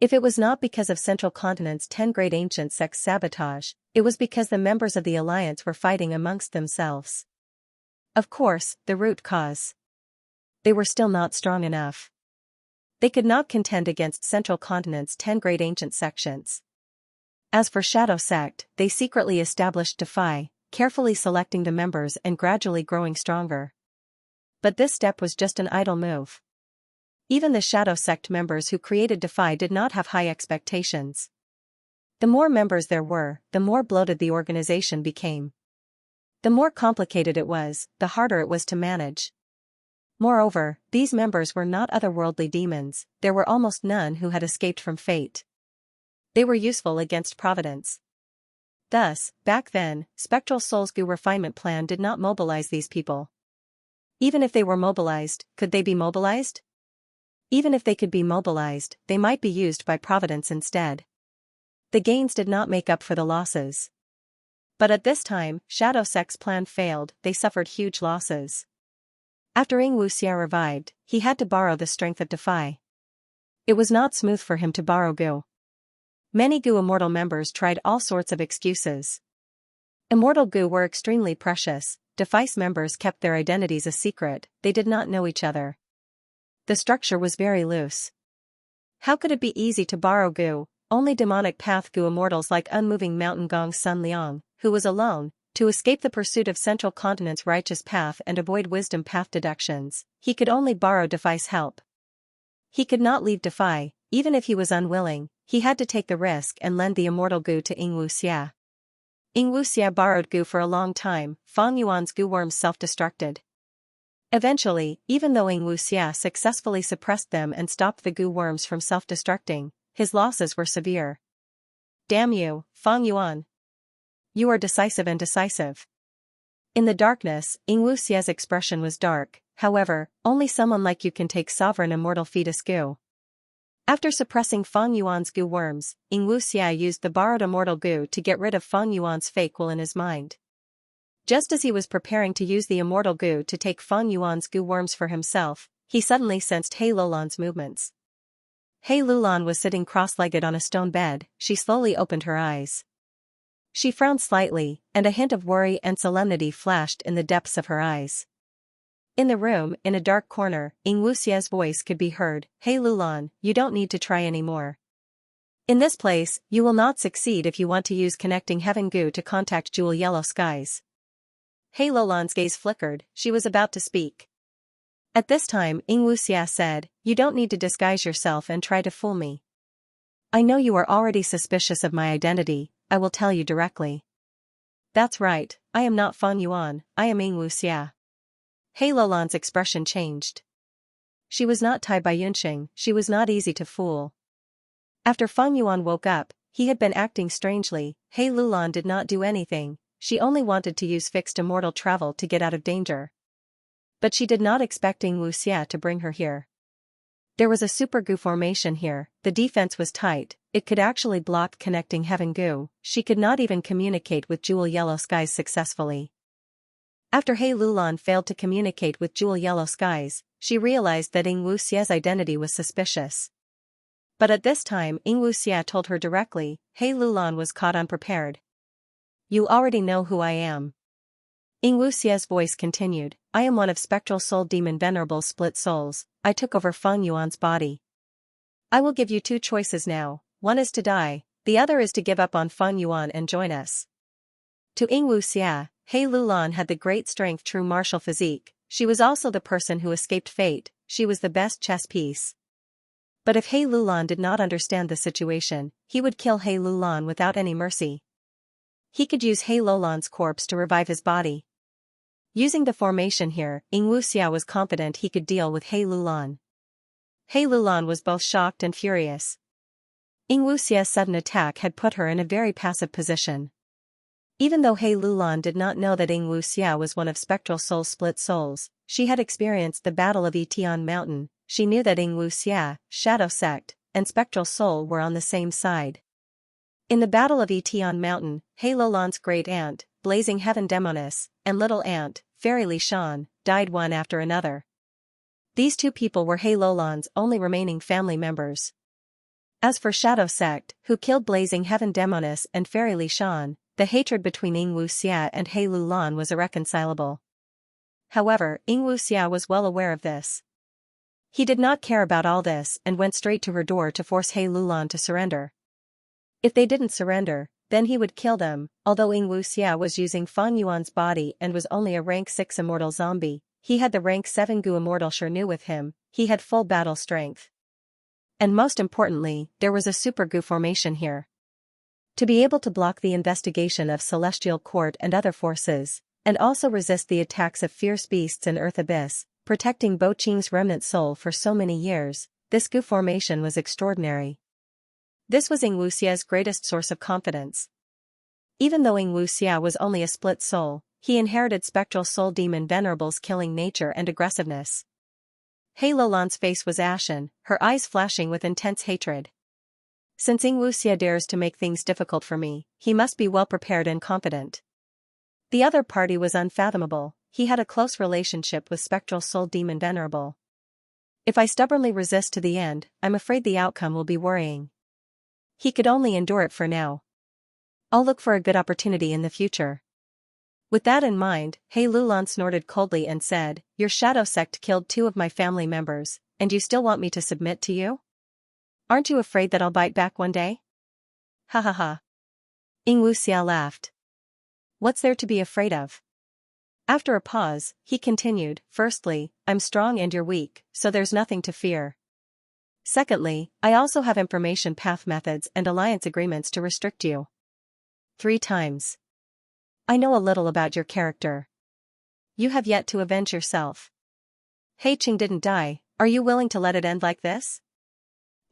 If it was not because of Central Continent's 10 great ancient sects' sabotage, it was because the members of the alliance were fighting amongst themselves. Of course, the root cause. They were still not strong enough. They could not contend against Central Continent's 10 great ancient sections. As for Shadow Sect, they secretly established Defy, carefully selecting the members and gradually growing stronger. But this step was just an idle move. Even the Shadow Sect members who created Defy did not have high expectations. The more members there were, the more bloated the organization became. The more complicated it was, the harder it was to manage. Moreover, these members were not otherworldly demons, there were almost none who had escaped from fate. They were useful against Providence. Thus, back then, Spectral Soul's Gu refinement plan did not mobilize these people. Even if they were mobilized, could they be mobilized? Even if they could be mobilized, they might be used by Providence instead. The gains did not make up for the losses. But at this time, Shadow Sect's plan failed, they suffered huge losses. After Xianxia revived, he had to borrow the strength of Defy. It was not smooth for him to borrow Gu. Many Gu Immortal members tried all sorts of excuses. Immortal Gu were extremely precious, Defy's members kept their identities a secret, they did not know each other. The structure was very loose. How could it be easy to borrow Gu? Only demonic path Gu immortals like unmoving mountain Gong Sun Liang, who was alone, to escape the pursuit of Central Continent's righteous path and avoid wisdom path deductions, he could only borrow Defy's help. He could not leave Defy, even if he was unwilling, he had to take the risk and lend the immortal Gu to Xianxia. Xianxia borrowed Gu for a long time, Fang Yuan's Gu worms self-destructed. Eventually, even though Xianxia successfully suppressed them and stopped the Gu worms from self-destructing, his losses were severe. Damn you, Fang Yuan. You are decisive and decisive. In the darkness, Xianxia's expression was dark, however, only someone like you can take sovereign immortal fetus Gu. After suppressing Fang Yuan's Gu worms, Xianxia used the borrowed immortal Gu to get rid of Fang Yuan's fake will in his mind. Just as he was preparing to use the immortal Gu to take Fang Yuan's Gu worms for himself, he suddenly sensed He Lulan's movements. He Lulan was sitting cross-legged on a stone bed, she slowly opened her eyes. She frowned slightly, and a hint of worry and solemnity flashed in the depths of her eyes. In the room, in a dark corner, Xianxia's voice could be heard, He Lulan, you don't need to try anymore. In this place, you will not succeed if you want to use connecting heaven Gu to contact jewel yellow skies. He Lulan's gaze flickered, she was about to speak. At this time, Xianxia said, you don't need to disguise yourself and try to fool me. I know you are already suspicious of my identity, I will tell you directly. That's right, I am not Fang Yuan, I am Xianxia. He Lulan's expression changed. She was not Tai Bai Yunxing, she was not easy to fool. After Fang Yuan woke up, he had been acting strangely, He Lulan did not do anything. She only wanted to use fixed immortal travel to get out of danger. But she did not expect Xianxia to bring her here. There was a super Gu formation here, the defense was tight, it could actually block connecting heaven Gu, she could not even communicate with jewel yellow skies successfully. After He Lulan failed to communicate with jewel yellow skies, she realized that Xianxia's identity was suspicious. But at this time Xianxia told her directly, He Lulan was caught unprepared. You already know who I am. Xianxia's voice continued, I am one of Spectral Soul Demon Venerable Split Souls, I took over Fang Yuan's body. I will give you two choices now, one is to die, the other is to give up on Fang Yuan and join us. To Xianxia, He Lulan had the great strength true martial physique, she was also the person who escaped fate, she was the best chess piece. But if He Lulan did not understand the situation, he would kill He Lulan without any mercy. He could use He Lulan's corpse to revive his body. Using the formation here, Xianxia was confident he could deal with He Lulan. He Lulan was both shocked and furious. Ying Wuxia's sudden attack had put her in a very passive position. Even though He Lulan did not know that Ying Wuxia was one of Spectral Soul's split souls, she had experienced the Battle of Etian Mountain. She knew that Ying Wuxia, Shadow Sect, and Spectral Soul were on the same side. In the Battle of Etian Mountain, He Lulan's great aunt, Blazing Heaven Demoness, and little aunt, Fairy Li Shan, died one after another. These two people were He Lulan's only remaining family members. As for Shadow Sect, who killed Blazing Heaven Demoness and Fairy Li Shan, the hatred between Ying Wuxia and He Lulan was irreconcilable. However, Ying Wuxia was well aware of this. He did not care about all this and went straight to her door to force He Lulan to surrender. If they didn't surrender, then he would kill them. Although Ying Wuxia was using Fan Yuan's body and was only a rank 6 immortal zombie, he had the rank 7 Gu immortal Shirnu with him. He had full battle strength. And most importantly, there was a super Gu formation here. To be able to block the investigation of Celestial Court and other forces, and also resist the attacks of fierce beasts in Earth Abyss, protecting Bo Qing's remnant soul for so many years, this Gu formation was extraordinary. This was Ying Wuxia's greatest source of confidence. Even though Ying Wuxia was only a split soul, he inherited Spectral Soul Demon Venerable's killing nature and aggressiveness. He Lulan's face was ashen, her eyes flashing with intense hatred. Since Ying Wuxia dares to make things difficult for me, he must be well prepared and confident. The other party was unfathomable. He had a close relationship with Spectral Soul Demon Venerable. If I stubbornly resist to the end, I'm afraid the outcome will be worrying. He could only endure it for now. I'll look for a good opportunity in the future. With that in mind, He Lulan snorted coldly and said, "Your Shadow Sect killed 2 of my family members, and you still want me to submit to you? Aren't you afraid that I'll bite back one day?" Ha ha ha. Ying Wuxia laughed. What's there to be afraid of? After a pause, he continued, "Firstly, I'm strong and you're weak, so there's nothing to fear. Secondly, I also have information path methods and alliance agreements to restrict you. 3 times. I know a little about your character. You have yet to avenge yourself. He Qing didn't die, are you willing to let it end like this?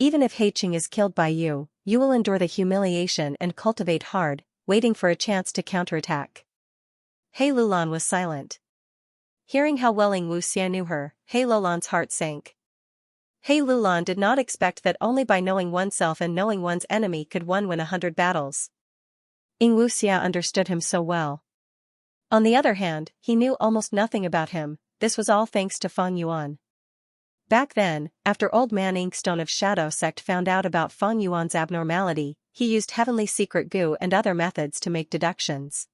Even if He Qing is killed by you, you will endure the humiliation and cultivate hard, waiting for a chance to counterattack." He Lulan was silent. Hearing how well Ying Wuxia knew her, He Lulan's heart sank. He Lulan did not expect that only by knowing oneself and knowing one's enemy could one win 100 battles. Ying Wuxia understood him so well. On the other hand, he knew almost nothing about him. This was all thanks to Fan Yuan. Back then, after Old Man Inkstone of Shadow Sect found out about Fan Yuan's abnormality, he used Heavenly Secret Gu and other methods to make deductions.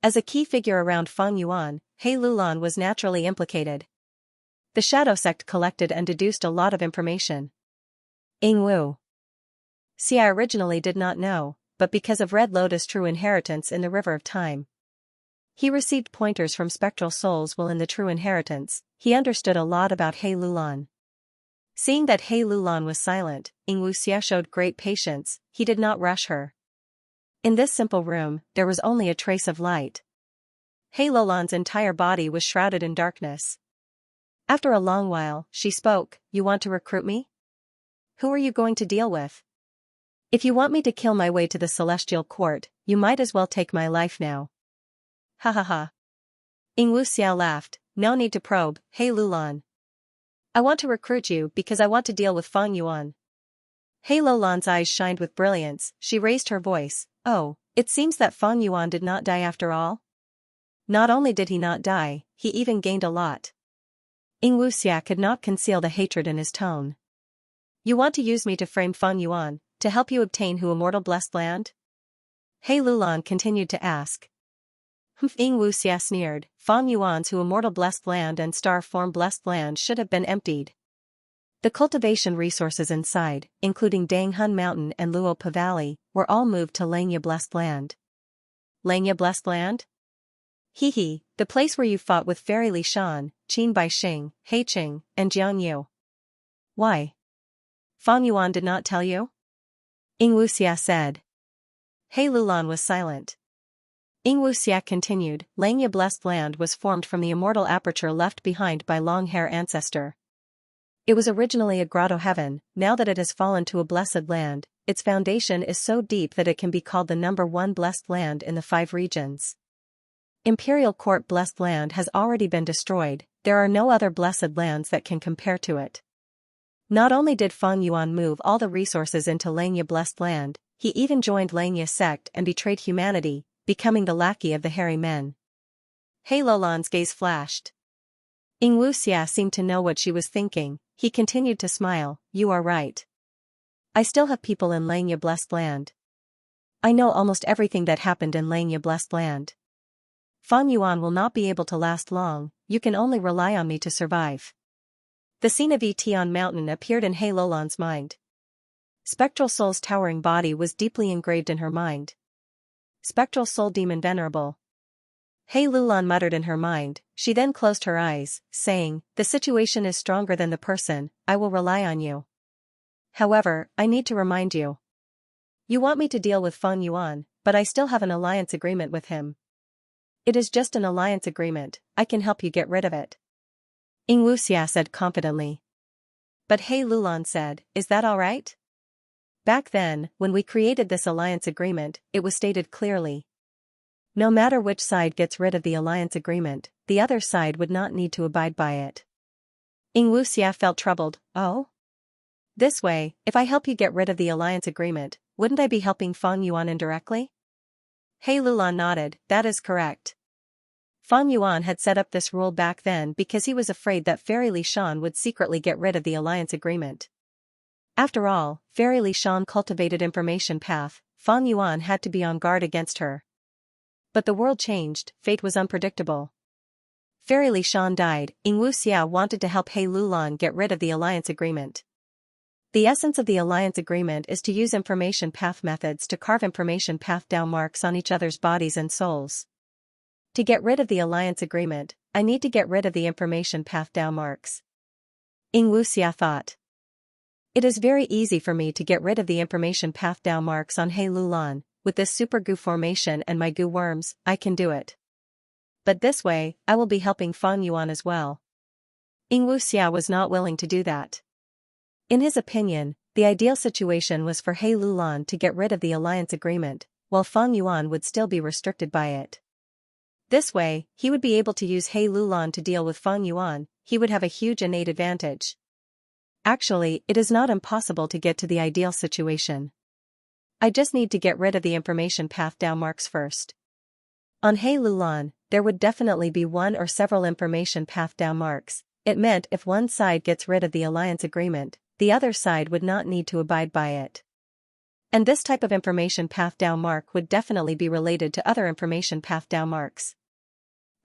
As a key figure around Fan Yuan, He Lulan was naturally implicated. The Shadow Sect collected and deduced a lot of information. Ying Wuxia originally did not know, but because of Red Lotus' true inheritance in the River of Time, he received pointers from spectral souls while in the true inheritance. He understood a lot about He Lulan. Seeing that He Lulan was silent, Ying Wuxia showed great patience. He did not rush her. In this simple room, there was only a trace of light. He Lulan's entire body was shrouded in darkness. After a long while, she spoke, "You want to recruit me? Who are you going to deal with? If you want me to kill my way to the Celestial Court, you might as well take my life now." Ha ha ha. Ying Wuxia laughed, "No need to probe, He Lulan. I want to recruit you because I want to deal with Fan Yuan." He Lulan's eyes shined with brilliance. She raised her voice, "Oh, it seems that Fan Yuan did not die after all? Not only did he not die, he even gained a lot." Ying Wuxia could not conceal the hatred in his tone. "You want to use me to frame Fan Yuan, to help you obtain Hu Immortal Blessed Land?" He Lulan continued to ask. Ying Wuxia sneered, "Fan Yuan's Hu Immortal Blessed Land and Star Form Blessed Land should have been emptied. The cultivation resources inside, including Danghun Mountain and Luopa Valley, were all moved to Langya Blessed Land." Langya Blessed Land? Hee, the place where you fought with Fairy Li Shan, Qin Baixing, He Qing, and Jiang Yu. Why? Fan Yuan did not tell you? Ying Wuxia said. He Lulan was silent. Ying Wuxia continued, "Langya Blessed Land was formed from the immortal aperture left behind by Long-Hair Ancestor. It was originally a grotto heaven. Now that it has fallen to a blessed land, its foundation is so deep that it can be called the #1 blessed land in the 5 regions. Imperial Court blessed land has already been destroyed, there are no other blessed lands that can compare to it. Not only did Feng Yuan move all the resources into Langya blessed land, he even joined Langya sect and betrayed humanity, becoming the lackey of the hairy men. He Lulan's gaze flashed. Xianxia seemed to know what she was thinking. He continued to smile. You are right. I still have people in Langya blessed land. I know almost everything that happened in Langya blessed land. Feng Yuan will not be able to last long, you can only rely on me to survive. The scene of Etion Mountain appeared in He Lulan's mind. Spectral Soul's towering body was deeply engraved in her mind. Spectral Soul Demon Venerable. He Lulan muttered in her mind, she then closed her eyes, saying, the situation is stronger than the person, I will rely on you. However, I need to remind you. You want me to deal with Feng Yuan, but I still have an alliance agreement with him. It is just an alliance agreement, I can help you get rid of it. Xianxia said confidently. But He Lulan said, is that alright? Back then, when we created this alliance agreement, it was stated clearly. No matter which side gets rid of the alliance agreement, the other side would not need to abide by it. Xianxia felt troubled. Oh? This way, if I help you get rid of the alliance agreement, wouldn't I be helping Feng Yuan indirectly? He Lulan nodded, that is correct. Feng Yuan had set up this rule back then because he was afraid that Fairy Li Shan would secretly get rid of the alliance agreement. After all, Fairy Li Shan cultivated information path, Feng Yuan had to be on guard against her. But the world changed, fate was unpredictable. Fairy Li Shan died, Xianxia wanted to help He Lulan get rid of the alliance agreement. The essence of the alliance agreement is to use information path methods to carve information path down marks on each other's bodies and souls. To get rid of the alliance agreement, I need to get rid of the information path down marks. Xianxia thought. It is very easy for me to get rid of the information path down marks on He Lulan, with this super goo formation and my goo worms, I can do it. But this way, I will be helping Feng Yuan as well. Xianxia was not willing to do that. In his opinion, the ideal situation was for He Lulan to get rid of the alliance agreement, while Feng Yuan would still be restricted by it. This way, he would be able to use He Lulan to deal with Feng Yuan, he would have a huge innate advantage. Actually, it is not impossible to get to the ideal situation. I just need to get rid of the information path down marks first. On He Lulan, there would definitely be one or several information path down marks. It meant if one side gets rid of the alliance agreement, the other side would not need to abide by it. And this type of information path down mark would definitely be related to other information path down marks.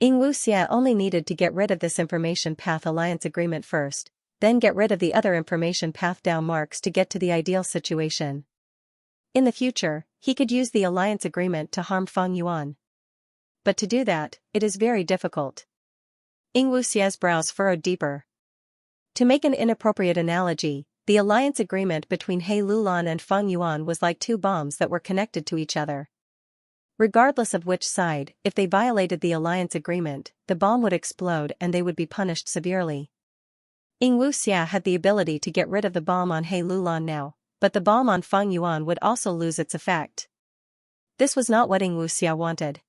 Xianxia only needed to get rid of this information path alliance agreement first, then get rid of the other information path down marks to get to the ideal situation. In the future, he could use the alliance agreement to harm Feng Yuan. But to do that, it is very difficult. Xianxia's brows furrowed deeper. To make an inappropriate analogy, the alliance agreement between He Lulan and Feng Yuan was like two bombs that were connected to each other. Regardless of which side, if they violated the alliance agreement, the bomb would explode and they would be punished severely. Xianxia had the ability to get rid of the bomb on He Lulan now, but the bomb on Feng Yuan would also lose its effect. This was not what Xianxia wanted.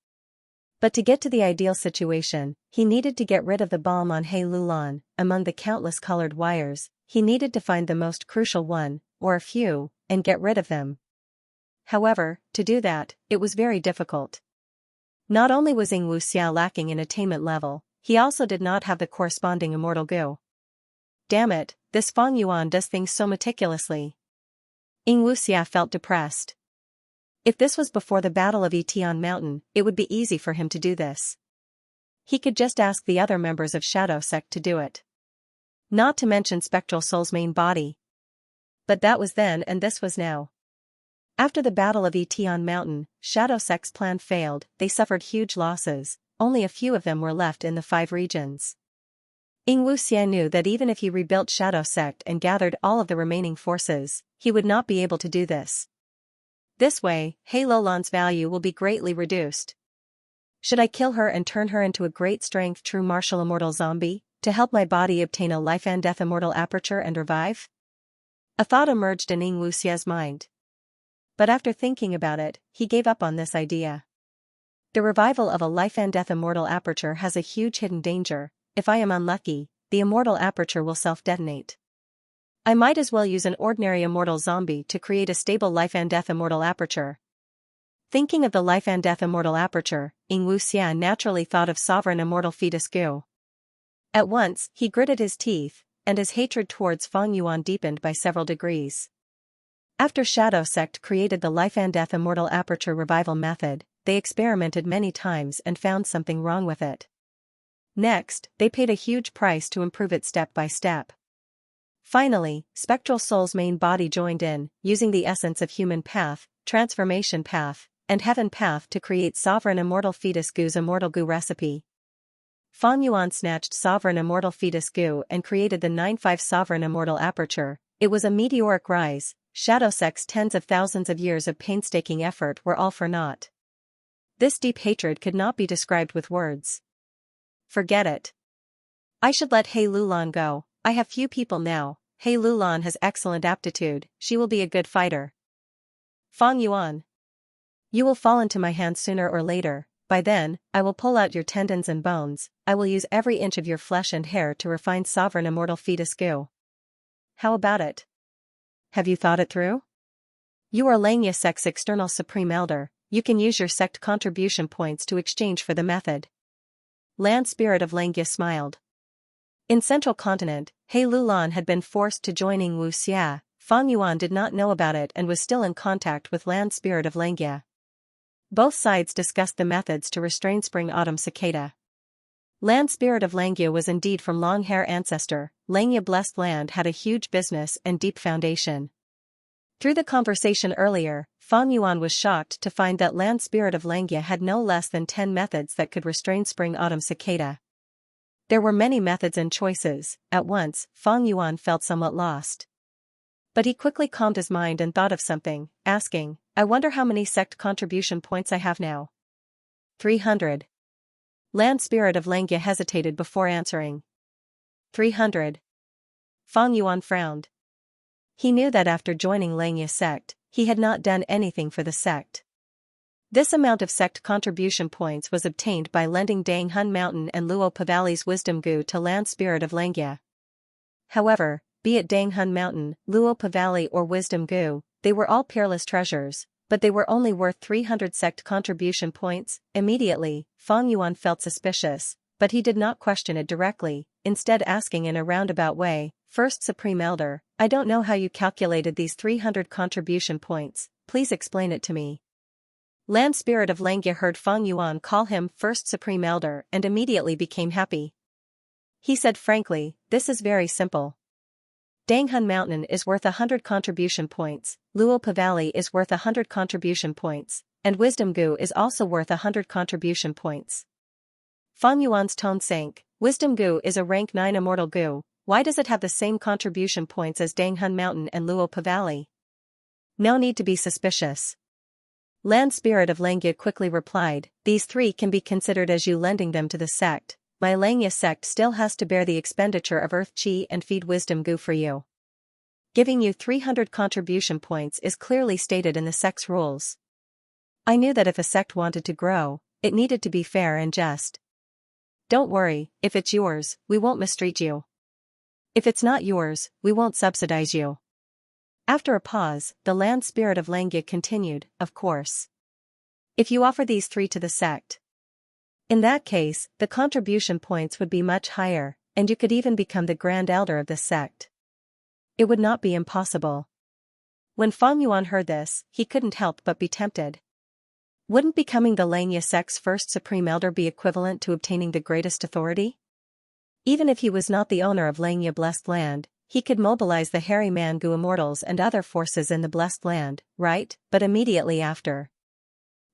But to get to the ideal situation, he needed to get rid of the bomb on He Lulan. Among the countless colored wires, he needed to find the most crucial one, or a few, and get rid of them. However, to do that, it was very difficult. Not only was Xianxia lacking in attainment level, he also did not have the corresponding immortal goo. Damn it, this Feng Yuan does things so meticulously. Xianxia felt depressed. If this was before the Battle of Etion Mountain, it would be easy for him to do this. He could just ask the other members of Shadow Sect to do it. Not to mention Spectral Soul's main body. But that was then and this was now. After the Battle of Etion Mountain, Shadow Sect's plan failed, they suffered huge losses, only a few of them were left in the 5 regions. Xianxia knew that even if he rebuilt Shadow Sect and gathered all of the remaining forces, he would not be able to do this. This way, He Lulan's value will be greatly reduced. Should I kill her and turn her into a great strength true martial immortal zombie, to help my body obtain a life and death immortal aperture and revive? A thought emerged in Xianxia's mind. But after thinking about it, he gave up on this idea. The revival of a life-and-death immortal aperture has a huge hidden danger. If I am unlucky, the immortal aperture will self-detonate. I might as well use an ordinary immortal zombie to create a stable life-and-death immortal aperture. Thinking of the life-and-death immortal aperture, Xianxia naturally thought of sovereign immortal fetus Gu. At once, he gritted his teeth, and his hatred towards Feng Yuan deepened by several degrees. After Shadow Sect created the life-and-death immortal aperture revival method, they experimented many times and found something wrong with it. Next, they paid a huge price to improve it step by step. Finally, Spectral Soul's main body joined in, using the essence of Human Path, Transformation Path, and Heaven Path to create Sovereign Immortal Fetus Gu's Immortal Gu recipe. Feng Yuan snatched Sovereign Immortal Fetus Gu and created the 9-5 Sovereign Immortal Aperture. It was a meteoric rise. Shadow Sect's tens of thousands of years of painstaking effort were all for naught. This deep hatred could not be described with words. Forget it. I should let He Lulan go. I have few people now. He Lulan has excellent aptitude, she will be a good fighter. Feng Yuan. You will fall into my hands sooner or later. By then, I will pull out your tendons and bones. I will use every inch of your flesh and hair to refine Sovereign Immortal Fetus Gu. How about it? Have you thought it through? You are Xianxia Sect's external Supreme Elder. You can use your sect contribution points to exchange for the method. Land Spirit of Xianxia smiled. In Central Continent, He Lulan had been forced to join Xianxia. Feng Yuan did not know about it and was still in contact with Land Spirit of Xianxia. Both sides discussed the methods to restrain Spring-Autumn Cicada. Land Spirit of Xianxia was indeed from long-hair ancestor. Xianxia Blessed Land had a huge business and deep foundation. Through the conversation earlier, Feng Yuan was shocked to find that Land Spirit of Xianxia had no less than 10 methods that could restrain Spring-Autumn Cicada. There were many methods and choices. At once, Feng Yuan felt somewhat lost. But he quickly calmed his mind and thought of something, asking, I wonder how many sect contribution points I have now. 300. Land Spirit of Xianxia hesitated before answering. 300. Feng Yuan frowned. He knew that after joining Xianxia Sect, he had not done anything for the sect. This amount of sect contribution points was obtained by lending Dang Hun Mountain and Luo Pavali's Wisdom Gu to Land Spirit of Xianxia. However, be it Dang Hun Mountain, Luo Pavali or Wisdom Gu, they were all peerless treasures, but they were only worth 300 sect contribution points. Immediately, Feng Yuan felt suspicious, but he did not question it directly, instead asking in a roundabout way, First Supreme Elder, I don't know how you calculated these 300 contribution points, please explain it to me. Land Spirit of Xianxia heard Feng Yuan call him First Supreme Elder and immediately became happy. He said frankly, this is very simple. Dang Hun Mountain is worth 100 contribution points, Luo Pavali is worth 100 contribution points, and Wisdom Gu is also worth 100 contribution points. Feng Yuan's tone sank. Wisdom Gu is a rank 9 immortal Gu, why does it have the same contribution points as Dang Hun Mountain and Luo Pavali? No need to be suspicious. Land Spirit of Xianxia quickly replied, these three can be considered as you lending them to the sect. My Xianxia sect still has to bear the expenditure of Earth Chi and feed Wisdom Gu for you. Giving you 300 contribution points is clearly stated in the sect's rules. I knew that if a sect wanted to grow, it needed to be fair and just. Don't worry, if it's yours, we won't mistreat you. If it's not yours, we won't subsidize you. After a pause, the Land Spirit of Xianxia continued, of course. If you offer these three to the sect. In that case, the contribution points would be much higher, and you could even become the Grand Elder of the sect. It would not be impossible. When Feng Yuan heard this, he couldn't help but be tempted. Wouldn't becoming the Xianxia sect's first Supreme Elder be equivalent to obtaining the greatest authority? Even if he was not the owner of Xianxia Blessed Land, he could mobilize the Hairy Man Gu Immortals and other forces in the Blessed Land, right? But immediately after.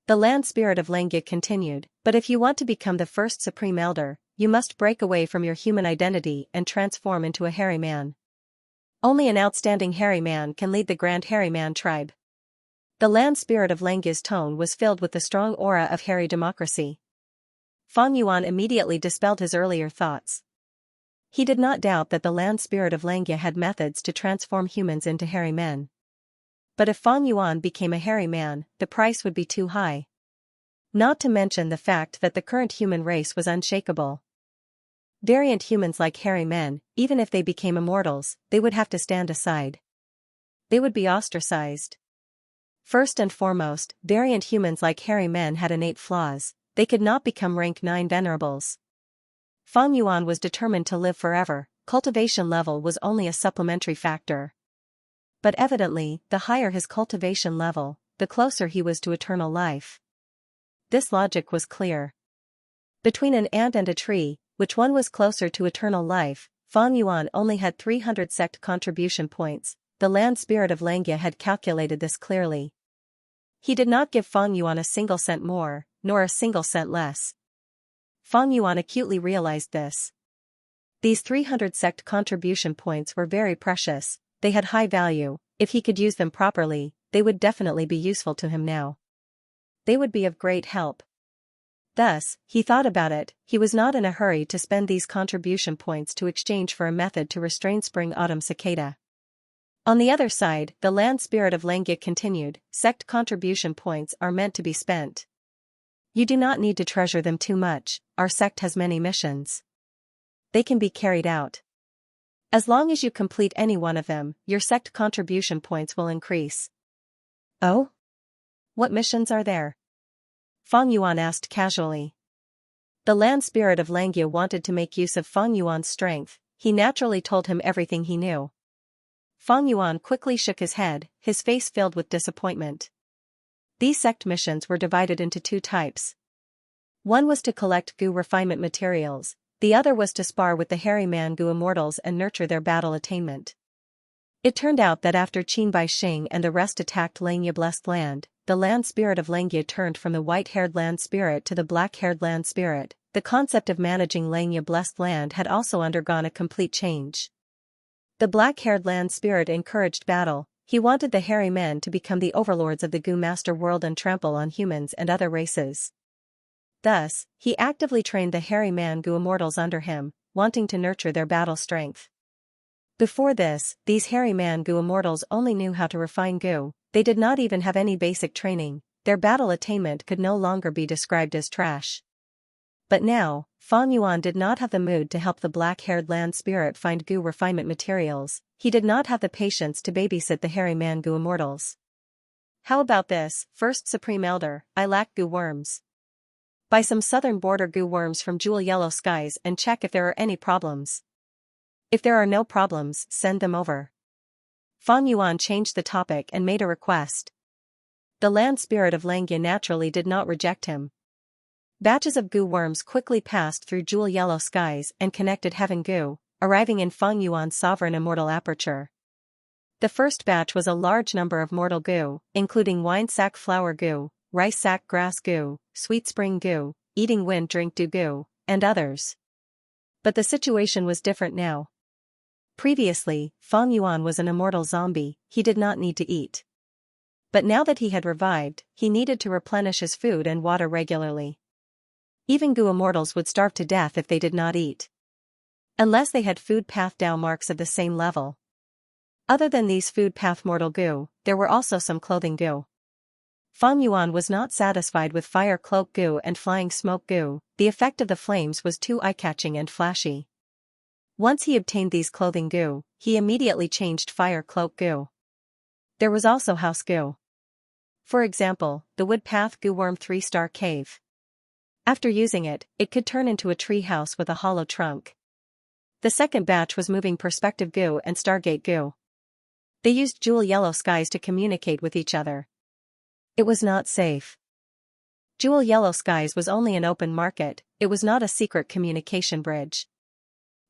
The Land Spirit of Xianxia continued, but if you want to become the first Supreme Elder, you must break away from your human identity and transform into a Hairy Man. Only an outstanding Hairy Man can lead the Grand Hairy Man tribe. The Land Spirit of Xianxia's tone was filled with the strong aura of Hairy democracy. Feng Yuan immediately dispelled his earlier thoughts. He did not doubt that the Land Spirit of Xianxia had methods to transform humans into hairy men. But if Fang Yuan became a hairy man, the price would be too high. Not to mention the fact that the current human race was unshakable. Variant humans like hairy men, even if they became immortals, they would have to stand aside. They would be ostracized. First and foremost, variant humans like hairy men had innate flaws. They could not become rank 9 venerables. Fang Yuan was determined to live forever. Cultivation level was only a supplementary factor. But evidently, the higher his cultivation level, the closer he was to eternal life. This logic was clear. Between an ant and a tree, which one was closer to eternal life? Fang Yuan only had 300 sect contribution points. The land spirit of Xianxia had calculated this clearly. He did not give Fang Yuan a single cent more, nor a single cent less. Fang Yuan acutely realized this. These 300 sect contribution points were very precious. They had high value. If he could use them properly, they would definitely be useful to him now. They would be of great help. Thus, he thought about it. He was not in a hurry to spend these contribution points to exchange for a method to restrain spring-autumn cicada. On the other side, the land spirit of Xianxia continued. Sect contribution points are meant to be spent. You do not need to treasure them too much. Our sect has many missions. They can be carried out. As long as you complete any one of them, your sect contribution points will increase. Oh? What missions are there? Fang Yuan asked casually. The land spirit of Xianxia wanted to make use of Fang Yuan's strength. He naturally told him everything he knew. Fang Yuan quickly shook his head, his face filled with disappointment. These sect missions were divided into 2 types. One was to collect Gu refinement materials, the other was to spar with the hairy man Gu immortals and nurture their battle attainment. It turned out that after Qin Bai Xing and the rest attacked Xianxia blessed land, the land spirit of Xianxia turned from the white-haired land spirit to the black-haired land spirit. The concept of managing Xianxia blessed land had also undergone a complete change. The black-haired land spirit encouraged battle. He wanted the hairy men to become the overlords of the Gu master world and trample on humans and other races. Thus, he actively trained the hairy man Gu immortals under him, wanting to nurture their battle strength. Before this, these hairy man Gu immortals only knew how to refine Gu. They did not even have any basic training. Their battle attainment could no longer be described as trash. But now, Fang Yuan did not have the mood to help the black-haired land spirit find Gu refinement materials. He did not have the patience to babysit the hairy man Gu immortals. How about this, First Supreme Elder? I lack Gu worms. Buy some southern border Gu worms from Jewel Yellow Skies and check if there are any problems. If there are no problems, send them over. Fang Yuan changed the topic and made a request. The land spirit of Xianxia naturally did not reject him. Batches of Gu worms quickly passed through Jewel Yellow Skies and connected Heaven Gu, arriving in Fang Yuan's sovereign immortal aperture. The first batch was a large number of mortal Gu, including wine sack flower Gu, rice sack grass Gu, sweet spring Gu, eating wind drink Gu, and others. But the situation was different now. Previously, Fang Yuan was an immortal zombie. He did not need to eat. But now that he had revived, he needed to replenish his food and water regularly. Even Gu immortals would starve to death if they did not eat. Unless they had food path Dao marks of the same level. Other than these food path mortal Gu, there were also some clothing Gu. Fang Yuan was not satisfied with fire cloak Gu and flying smoke Gu. The effect of the flames was too eye-catching and flashy. Once he obtained these clothing Gu, he immediately changed fire cloak Gu. There was also house Gu. For example, the wood path Gu worm 3-star cave. After using it, it could turn into a tree house with a hollow trunk. The second batch was moving perspective Gu and Stargate Gu. They used Jewel Yellow Skies to communicate with each other. It was not safe. Jewel Yellow Skies was only an open market, it was not a secret communication bridge.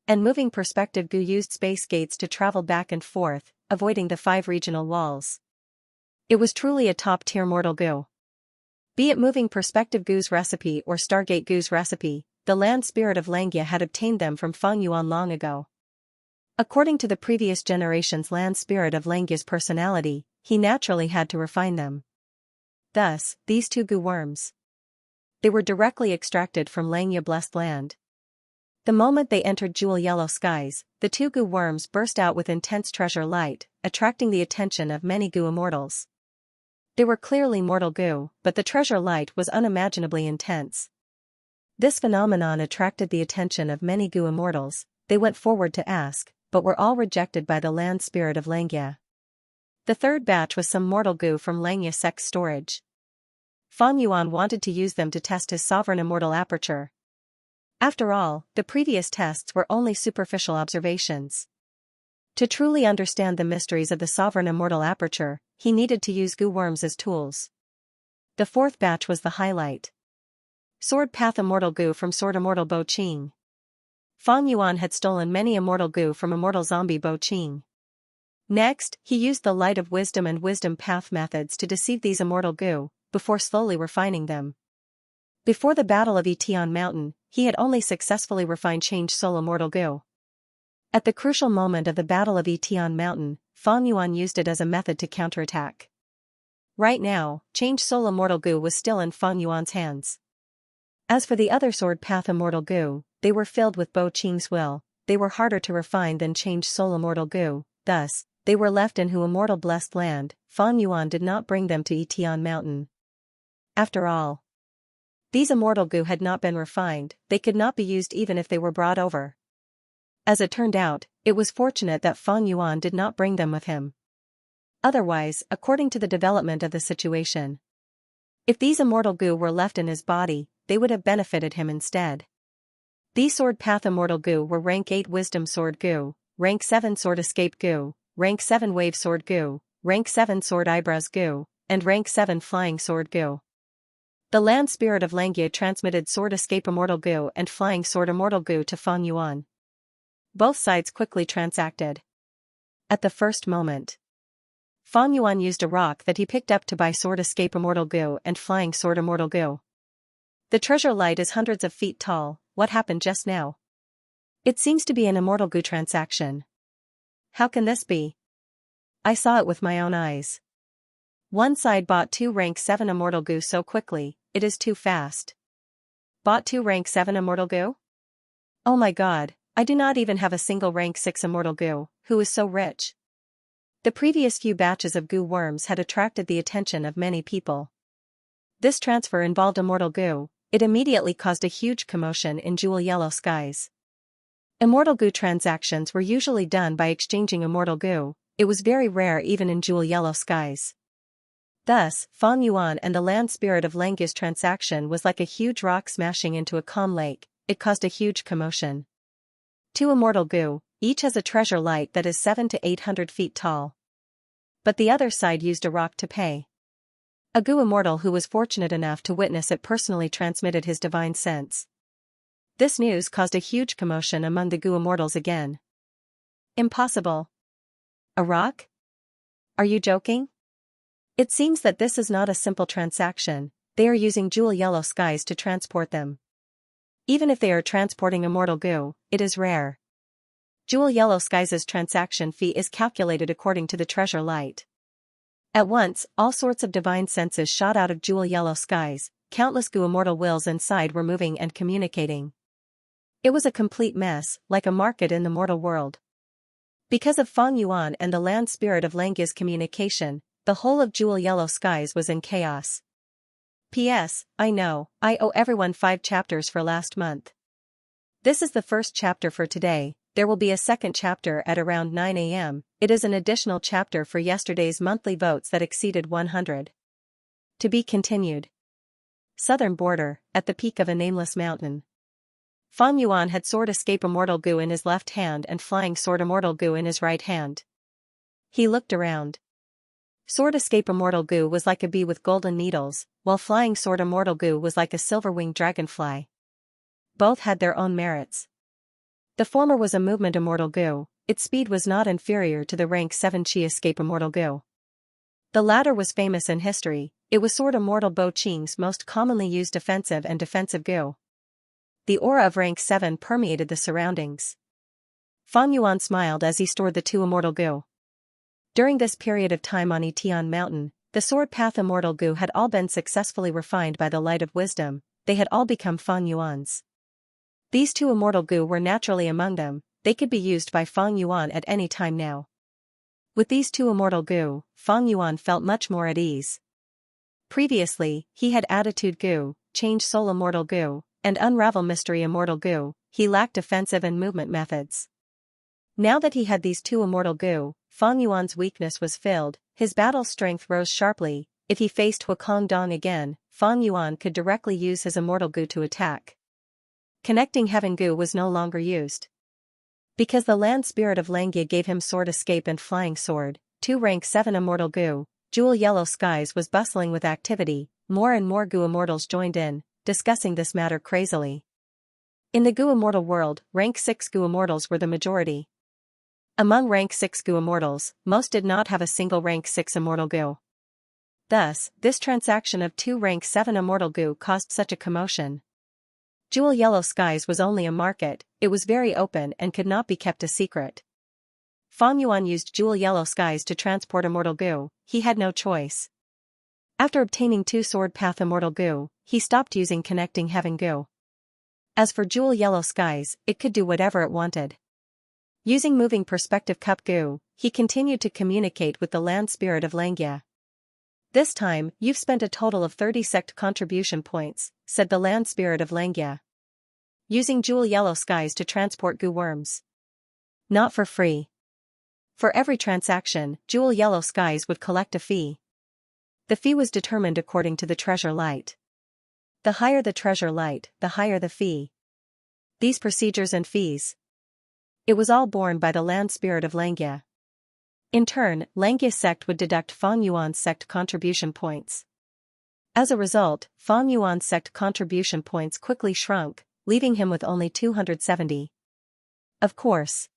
And moving perspective Gu used space gates to travel back and forth, avoiding the 5 regional walls. It was truly a top-tier mortal Gu. Be it moving perspective Gu's recipe or Stargate Gu's recipe, the land spirit of Xianxia had obtained them from Fang Yuan long ago. According to the previous generation's land spirit of Xianxia's personality, he naturally had to refine them. Thus, these 2 Gu worms. They were directly extracted from Xianxia blessed land. The moment they entered jewel yellow skies, the two goo worms burst out with intense treasure light, attracting the attention of many goo immortals. They were clearly mortal goo, but the treasure light was unimaginably intense. This phenomenon attracted the attention of many goo immortals. They went forward to ask, but were all rejected by the land spirit of Xianxia. The third batch was some mortal goo from Xianxia sect's storage. Fan Yuan wanted to use them to test his sovereign immortal aperture. After all, the previous tests were only superficial observations. To truly understand the mysteries of the sovereign immortal aperture, he needed to use goo worms as tools. The fourth batch was the highlight. Sword Path Immortal Goo from Sword Immortal Bo Qing. Fan Yuan had stolen many immortal goo from Immortal Zombie Bo Qing. Next, he used the Light of Wisdom and Wisdom Path methods to deceive these immortal goo, before slowly refining them. Before the Battle of Etian Mountain, he had only successfully refined Change Soul Immortal Goo. At the crucial moment of the Battle of Etian Mountain, Fan Yuan used it as a method to counterattack. Right now, Change Soul Immortal Goo was still in Fan Yuan's hands. As for the other Sword Path Immortal Goo, they were filled with Bo Qing's will. They were harder to refine than Change Soul Immortal Goo, thus, they were left in Hu Immortal Blessed Land. Fan Yuan did not bring them to Etian Mountain. After all, these immortal goo had not been refined, they could not be used even if they were brought over. As it turned out, it was fortunate that Fan Yuan did not bring them with him. Otherwise, according to the development of the situation, if these immortal goo were left in his body, they would have benefited him instead. These Sword Path Immortal Goo were Rank 8 Wisdom Sword Goo, Rank 7 Sword Escape Goo, Rank 7 Wave Sword Goo, Rank 7 Sword Eyebrows Goo, and Rank 7 Flying Sword Goo. The land spirit of Xianxia transmitted Sword Escape Immortal Goo and Flying Sword Immortal Goo to Fan Yuan. Both sides quickly transacted. At the first moment, Fan Yuan used a rock that he picked up to buy Sword Escape Immortal Goo and Flying Sword Immortal Goo. The treasure light is hundreds of feet tall. What happened just now? It seems to be an Immortal Goo transaction. How can this be? I saw it with my own eyes. One side bought 2 Rank 7 Immortal Goo so quickly, it is too fast. Bought 2 Rank 7 Immortal Goo? Oh my god, I do not even have a single Rank 6 Immortal Goo, who is so rich? The previous few batches of goo worms had attracted the attention of many people. This transfer involved Immortal Goo. It immediately caused a huge commotion in jewel yellow skies. Immortal Goo transactions were usually done by exchanging Immortal Goo. It was very rare even in jewel yellow skies. Thus, Fan Yuan and the land spirit of Xianxia's transaction was like a huge rock smashing into a calm lake. It caused a huge commotion. 2 Immortal Goo, each has a treasure light that is 700 to 800 feet tall. But the other side used a rock to pay. A goo immortal who was fortunate enough to witness it personally transmitted his divine sense. This news caused a huge commotion among the goo immortals again. Impossible. A rock? Are you joking? It seems that this is not a simple transaction. They are using jewel yellow skies to transport them. Even if they are transporting Immortal Goo, it is rare. Jewel yellow skies' transaction fee is calculated according to the treasure light. At once, all sorts of divine senses shot out of jewel yellow skies. Countless goo immortal wills inside were moving and communicating. It was a complete mess, like a market in the mortal world. Because of Fan Yuan and the land spirit of Xianxia's communication, the whole of jewel yellow skies was in chaos. P.S. I know, I owe everyone 5 chapters for last month. This is the first chapter for today. There will be a second chapter at around 9 a.m. It is an additional chapter for yesterday's monthly votes that exceeded 100. To be continued. Southern border, at the peak of a nameless mountain. Fan Yuan had Sword Escape Immortal Goo in his left hand and Flying Sword Immortal Goo in his right hand. He looked around. Sword Escape Immortal Goo was like a bee with golden needles, while Flying Sword Immortal Goo was like a silver-winged dragonfly. Both had their own merits. The former was a movement Immortal Goo. Its speed was not inferior to the Rank 7 Chi Escape Immortal Goo. The latter was famous in history. It was Sword Immortal Bo Qing's most commonly used offensive and defensive goo. The aura of Rank 7 permeated the surroundings. Fan Yuan smiled as he stored the 2 Immortal Goo. During this period of time on Etian Mountain, the Sword Path Immortal Goo had all been successfully refined by the light of wisdom. They had all become Fan Yuan's. These two immortal gu were naturally among them, they could be used by Fang Yuan at any time now. With these two immortal gu, Fang Yuan felt much more at ease. Previously, he had Attitude gu, Change Soul immortal gu, and Unravel Mystery immortal gu, he lacked defensive and movement methods. Now that he had these two immortal gu, Fang Yuan's weakness was filled, his battle strength rose sharply. If he faced Huakong Dong again, Fang Yuan could directly use his immortal gu to attack. Connecting Heaven gu was no longer used. Because the land spirit of Xianxia gave him Sword Escape and Flying Sword, 2 rank 7 immortal gu, Jewel Yellow Skies was bustling with activity, more and more gu immortals joined in, discussing this matter crazily. In the gu immortal world, rank 6 gu immortals were the majority. Among rank 6 gu immortals, most did not have a single rank 6 immortal gu. Thus, this transaction of 2 rank 7 immortal gu caused such a commotion. Jewel Yellow Skies was only a market, it was very open and could not be kept a secret. Fang Yuan used Jewel Yellow Skies to transport immortal gu, he had no choice. After obtaining 2 Sword Path immortal gu, he stopped using Connecting Heaven gu. As for Jewel Yellow Skies, it could do whatever it wanted. Using Moving Perspective Cup gu, he continued to communicate with the land spirit of Xianxia. This time, you've spent a total of 30 sect contribution points, said the land spirit of Xianxia. Using Jewel Yellow Skies to transport gu worms. Not for free. For every transaction, Jewel Yellow Skies would collect a fee. The fee was determined according to the treasure light. The higher the treasure light, the higher the fee. These procedures and fees. It was all borne by the land spirit of Xianxia. In turn, Xianxia sect would deduct Fang Yuan's sect contribution points. As a result, Fang Yuan's sect contribution points quickly shrunk, leaving him with only 270. Of course.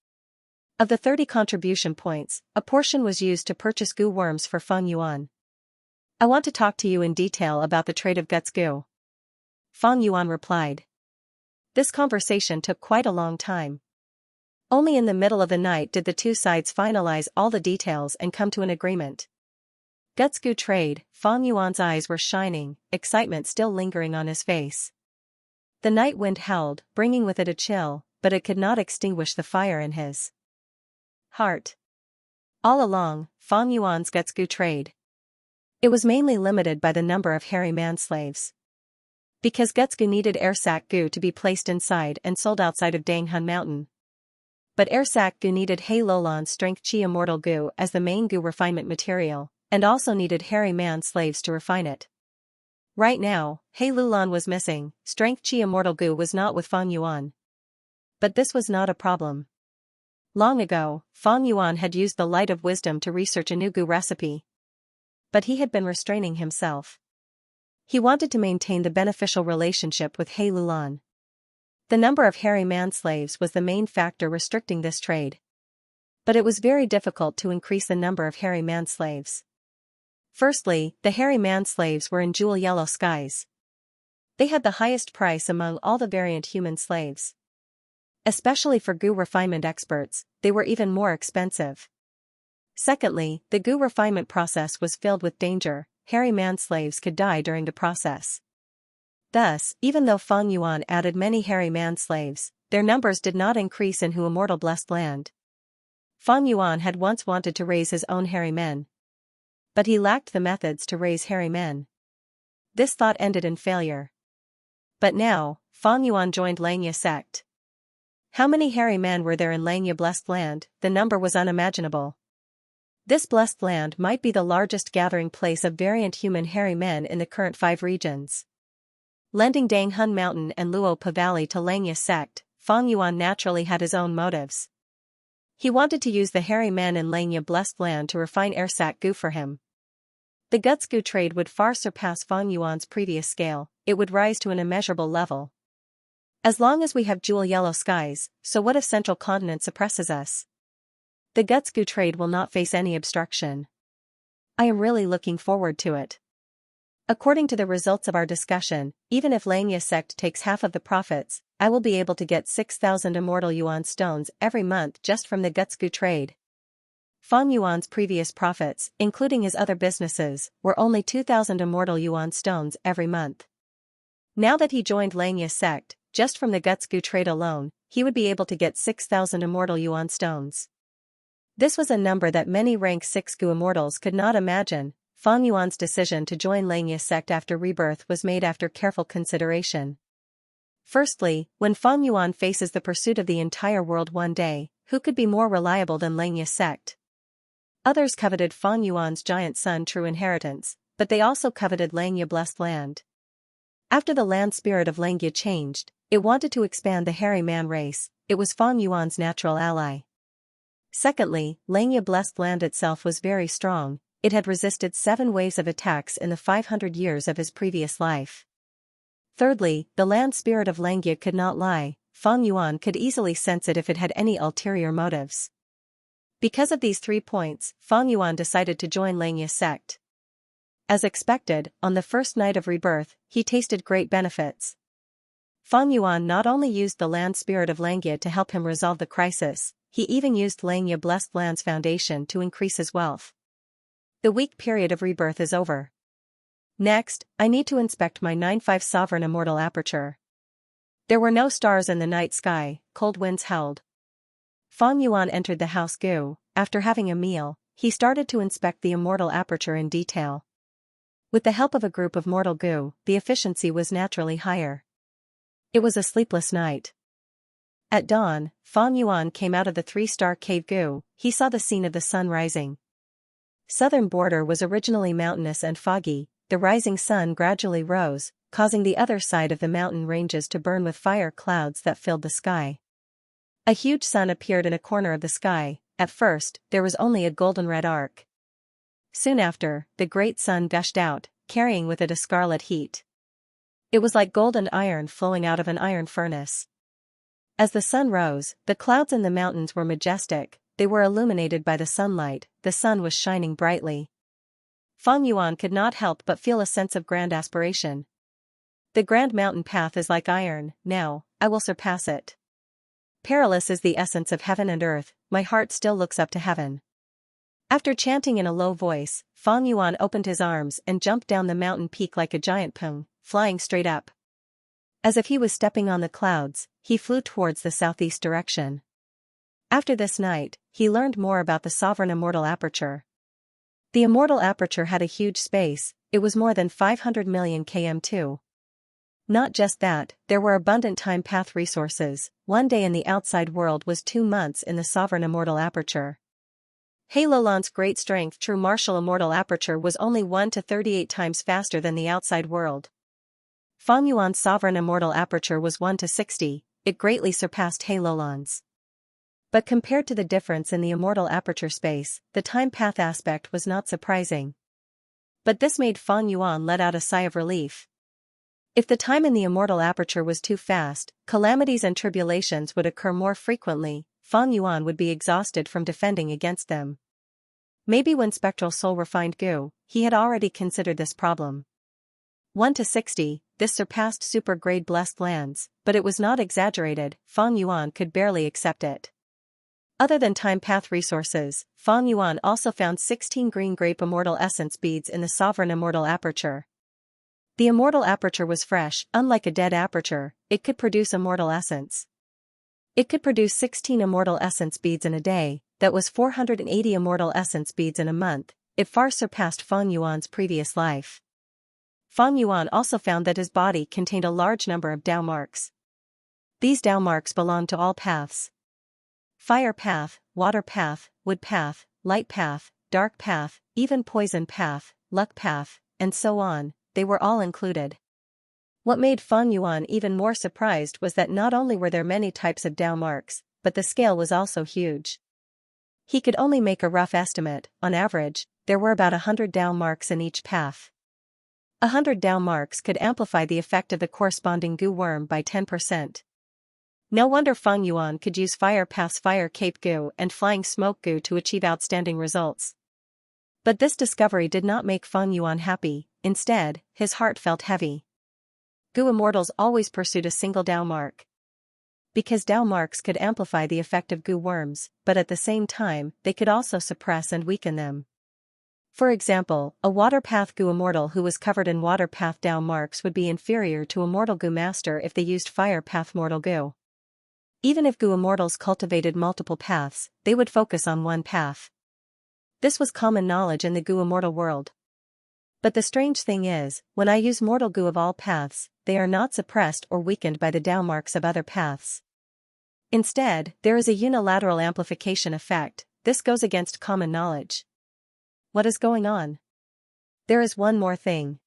Of the 30 contribution points, a portion was used to purchase gu worms for Fang Yuan. I want to talk to you in detail about the trade of guts gu. Fang Yuan replied. This conversation took quite a long time. Only in the middle of the night did the two sides finalize all the details and come to an agreement. Guts gu trade, Fang Yuan's eyes were shining, excitement still lingering on his face. The night wind howled, bringing with it a chill, but it could not extinguish the fire in his heart. All along, Fang Yuan's guts gu trade. It was mainly limited by the number of hairy man-slaves. Because guts gu needed air sac gu to be placed inside and sold outside of Danghun Mountain. But air sac gu needed Hei Lolan's strength chi immortal gu as the main gu refinement material, and also needed hairy man-slaves to refine it. Right now, Hei Lulan was missing, strength chi immortal gu was not with Fang Yuan. But this was not a problem. Long ago, Fang Yuan had used the light of wisdom to research a new gu recipe. But he had been restraining himself. He wanted to maintain the beneficial relationship with Hei Lulan. The number of hairy man-slaves was the main factor restricting this trade. But it was very difficult to increase the number of hairy man-slaves. Firstly, the hairy man-slaves were in Jewel Yellow Skies. They had the highest price among all the variant human slaves. Especially for gu refinement experts, they were even more expensive. Secondly, the gu refinement process was filled with danger, hairy man-slaves could die during the process. Thus, even though Fang Yuan added many hairy man-slaves, their numbers did not increase in Hu Immortal Blessed Land. Fang Yuan had once wanted to raise his own hairy men. But he lacked the methods to raise hairy men. This thought ended in failure. But now, Fang Yuan joined Xianxia sect. How many hairy men were there in Xianxia Blessed Land? The number was unimaginable. This blessed land might be the largest gathering place of variant human hairy men in the current 5 regions. Lending Danghun Mountain and Luopa Valley to Xianxia sect, Fang Yuan naturally had his own motives. He wanted to use the hairy men in Xianxia Blessed Land to refine air sac gu for him. The guts gu trade would far surpass Fang Yuan's previous scale, it would rise to an immeasurable level. As long as we have Jewel Yellow Skies, so what if Central Continent suppresses us? The guts gu trade will not face any obstruction. I am really looking forward to it. According to the results of our discussion, even if Xianxia sect takes half of the profits, I will be able to get 6,000 immortal yuan stones every month just from the guts gu trade. Fang Yuan's previous profits, including his other businesses, were only 2,000 immortal yuan stones every month. Now that he joined Xianxia sect, just from the guts goo trade alone, he would be able to get 6,000 immortal yuan stones. This was a number that many rank 6 goo immortals could not imagine. Fang Yuan's decision to join Xianxia sect after rebirth was made after careful consideration. Firstly, when Fang Yuan faces the pursuit of the entire world one day, who could be more reliable than Xianxia sect? Others coveted Fang Yuan's giant son true inheritance, but they also coveted Xianxia blessed land. After the land spirit of Xianxia changed, it wanted to expand the hairy man race. It was Fang Yuan's natural ally. Secondly, Xianxia blessed land itself was very strong. It had resisted 7 waves of attacks in the 500 years of his previous life. Thirdly, the land spirit of Xianxia could not lie. Fang Yuan could easily sense it if it had any ulterior motives. Because of these 3 points, Fang Yuan decided to join Xianxia sect. As expected, on the first night of rebirth, he tasted great benefits. Fang Yuan not only used the land spirit of Xianxia to help him resolve the crisis, he even used Xianxia blessed land's foundation to increase his wealth. The weak period of rebirth is over. Next, I need to inspect my 9-5 sovereign immortal aperture. There were no stars in the night sky, cold winds howled. Fang Yuan entered the house goo. After having a meal, he started to inspect the immortal aperture in detail. With the help of a group of mortal goo, the efficiency was naturally higher. It was a sleepless night. At dawn, Fang Yuan came out of the 3-star cave goo. He saw the scene of the sun rising. Southern border was originally mountainous and foggy. The rising sun gradually rose, causing the other side of the mountain ranges to burn with fire clouds that filled the sky. A huge sun appeared in a corner of the sky. At first, there was only a golden-red arc. Soon after, the great sun gushed out, carrying with it a scarlet heat. It was like golden iron flowing out of an iron furnace. As the sun rose, the clouds in the mountains were majestic. They were illuminated by the sunlight. The sun was shining brightly. Fang Yuan could not help but feel a sense of grand aspiration. The grand mountain path is like iron. Now, I will surpass it. Perilous is the essence of heaven and earth. My heart still looks up to heaven. After chanting in a low voice, Fang Yuan opened his arms and jumped down the mountain peak like a giant peng, flying straight up. As if he was stepping on the clouds, he flew towards the southeast direction. After this night, he learned more about the sovereign immortal aperture. The immortal aperture had a huge space. It was more than 500 million km2. Not just that, there were abundant time path resources. 1 day in the outside world was 2 months in the sovereign immortal aperture. Halolan's great strength true martial immortal aperture was only 1 to 38 times faster than the outside world. Fang Yuan's sovereign immortal aperture was 1 to 60, it greatly surpassed Halolan's. But compared to the difference in the immortal aperture space, the time path aspect was not surprising. But this made Fang Yuan let out a sigh of relief. If the time in the immortal aperture was too fast, calamities and tribulations would occur more frequently. Fang Yuan would be exhausted from defending against them. Maybe when spectral soul refined goo, he had already considered this problem. 1 to 60, this surpassed super-grade blessed lands, but it was not exaggerated. Fang Yuan could barely accept it. Other than time path resources, Fang Yuan also found 16 green grape immortal essence beads in the sovereign immortal aperture. The immortal aperture was fresh. Unlike a dead aperture, it could produce immortal essence. It could produce 16 immortal essence beads in a day. That was 480 immortal essence beads in a month. It far surpassed Fang Yuan's previous life. Fang Yuan also found that his body contained a large number of Dao marks. These Dao marks belonged to all paths. Fire path, water path, wood path, light path, dark path, even poison path, luck path, and so on, they were all included. What made Fang Yuan even more surprised was that not only were there many types of Dao marks, but the scale was also huge. He could only make a rough estimate. On average, there were about 100 Dao marks in each path. 100 Dao marks could amplify the effect of the corresponding goo worm by 10%. No wonder Fang Yuan could use Fire Path's Fire Cape Goo and Flying Smoke Goo to achieve outstanding results. But this discovery did not make Fang Yuan happy. Instead, his heart felt heavy. Goo immortals always pursued a single Dao mark. Because Dao marks could amplify the effect of goo worms, but at the same time, they could also suppress and weaken them. For example, a water path goo immortal who was covered in water path Dao marks would be inferior to a mortal goo master if they used fire path mortal goo. Even if goo immortals cultivated multiple paths, they would focus on one path. This was common knowledge in the goo immortal world. But the strange thing is, when I use mortal goo of all paths, they are not suppressed or weakened by the Dao marks of other paths. Instead, there is a unilateral amplification effect. This goes against common knowledge. What is going on? There is one more thing.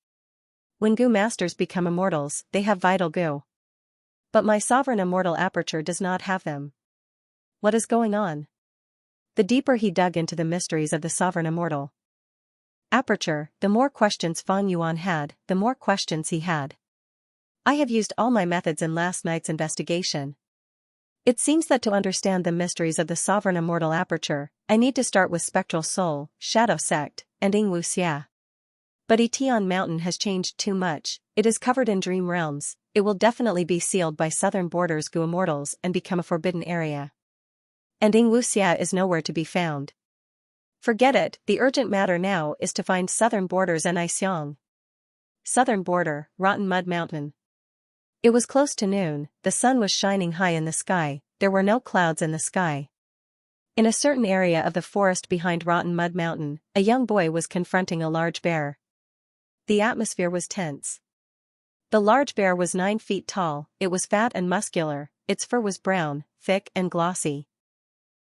When goo masters become immortals, they have vital goo. But my sovereign immortal aperture does not have them. What is going on? The deeper he dug into the mysteries of the sovereign immortal aperture, the more questions Fang Yuan had, the more questions he had. I have used all my methods in last night's investigation. It seems that to understand the mysteries of the sovereign immortal aperture, I need to start with Spectral Soul, Shadow Sect, and Xianxia. But Etian Mountain has changed too much. It is covered in dream realms. It will definitely be sealed by southern borders goo immortals and become a forbidden area. And Xianxia is nowhere to be found. Forget it, the urgent matter now is to find southern borders and Xiang. Southern border, Rotten Mud Mountain. It was close to noon, the sun was shining high in the sky, there were no clouds in the sky. In a certain area of the forest behind Rotten Mud Mountain, a young boy was confronting a large bear. The atmosphere was tense. The large bear was 9 feet tall, it was fat and muscular, its fur was brown, thick and glossy.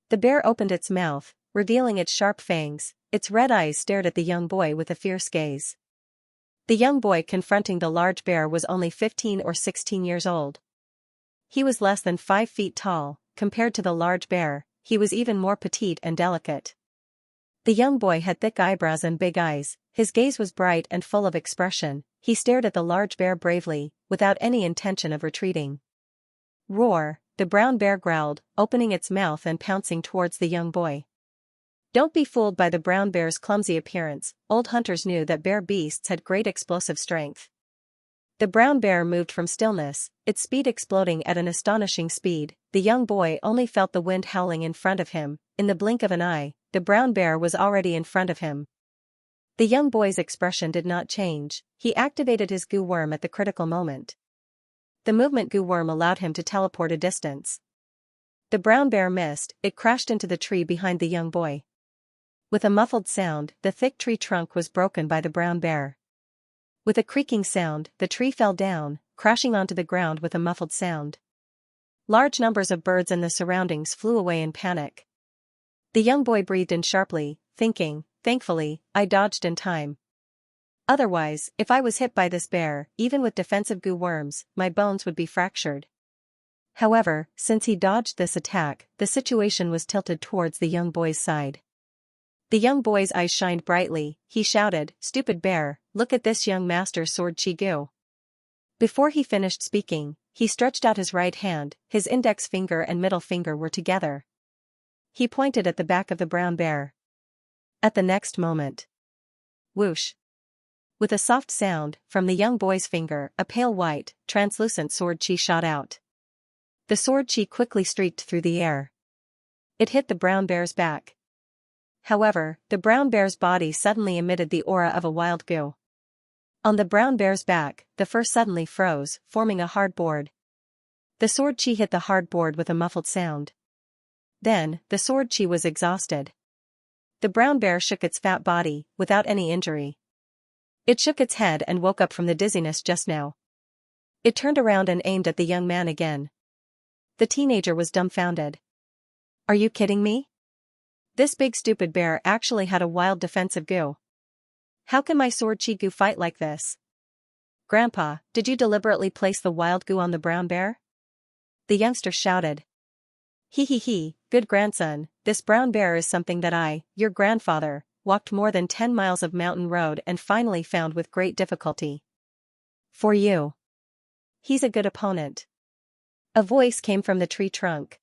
The bear opened its mouth, revealing its sharp fangs, its red eyes stared at the young boy with a fierce gaze. The young boy confronting the large bear was only 15 or 16 years old. He was less than 5 feet tall, compared to the large bear, he was even more petite and delicate. The young boy had thick eyebrows and big eyes, his gaze was bright and full of expression, he stared at the large bear bravely, without any intention of retreating. Roar, the brown bear growled, opening its mouth and pouncing towards the young boy. Don't be fooled by the brown bear's clumsy appearance, old hunters knew that bear beasts had great explosive strength. The brown bear moved from stillness, its speed exploding at an astonishing speed, the young boy only felt the wind howling in front of him, in the blink of an eye, the brown bear was already in front of him. The young boy's expression did not change, he activated his goo worm at the critical moment. The movement goo worm allowed him to teleport a distance. The brown bear missed, it crashed into the tree behind the young boy. With a muffled sound, the thick tree trunk was broken by the brown bear. With a creaking sound, the tree fell down, crashing onto the ground with a muffled sound. Large numbers of birds in the surroundings flew away in panic. The young boy breathed in sharply, thinking, thankfully, I dodged in time. Otherwise, if I was hit by this bear, even with defensive goo worms, my bones would be fractured. However, since he dodged this attack, the situation was tilted towards the young boy's side. The young boy's eyes shined brightly, he shouted, "Stupid bear, look at this young master's sword chi goo." Before he finished speaking, he stretched out his right hand, his index finger and middle finger were together. He pointed at the back of the brown bear. At the next moment, whoosh! With a soft sound, from the young boy's finger, a pale white, translucent sword chi shot out. The sword chi quickly streaked through the air. It hit the brown bear's back. However, the brown bear's body suddenly emitted the aura of a wild goo. On the brown bear's back, the fur suddenly froze, forming a hard board. The sword chi hit the hard board with a muffled sound. Then, the sword chi was exhausted. The brown bear shook its fat body, without any injury. It shook its head and woke up from the dizziness just now. It turned around and aimed at the young man again. The teenager was dumbfounded. Are you kidding me? This big stupid bear actually had a wild defensive goo. How can my sword chi goo fight like this? Grandpa, did you deliberately place the wild goo on the brown bear? The youngster shouted. He, good grandson, this brown bear is something that I, your grandfather, walked more than 10 miles of mountain road and finally found with great difficulty. For you. He's a good opponent. A voice came from the tree trunk.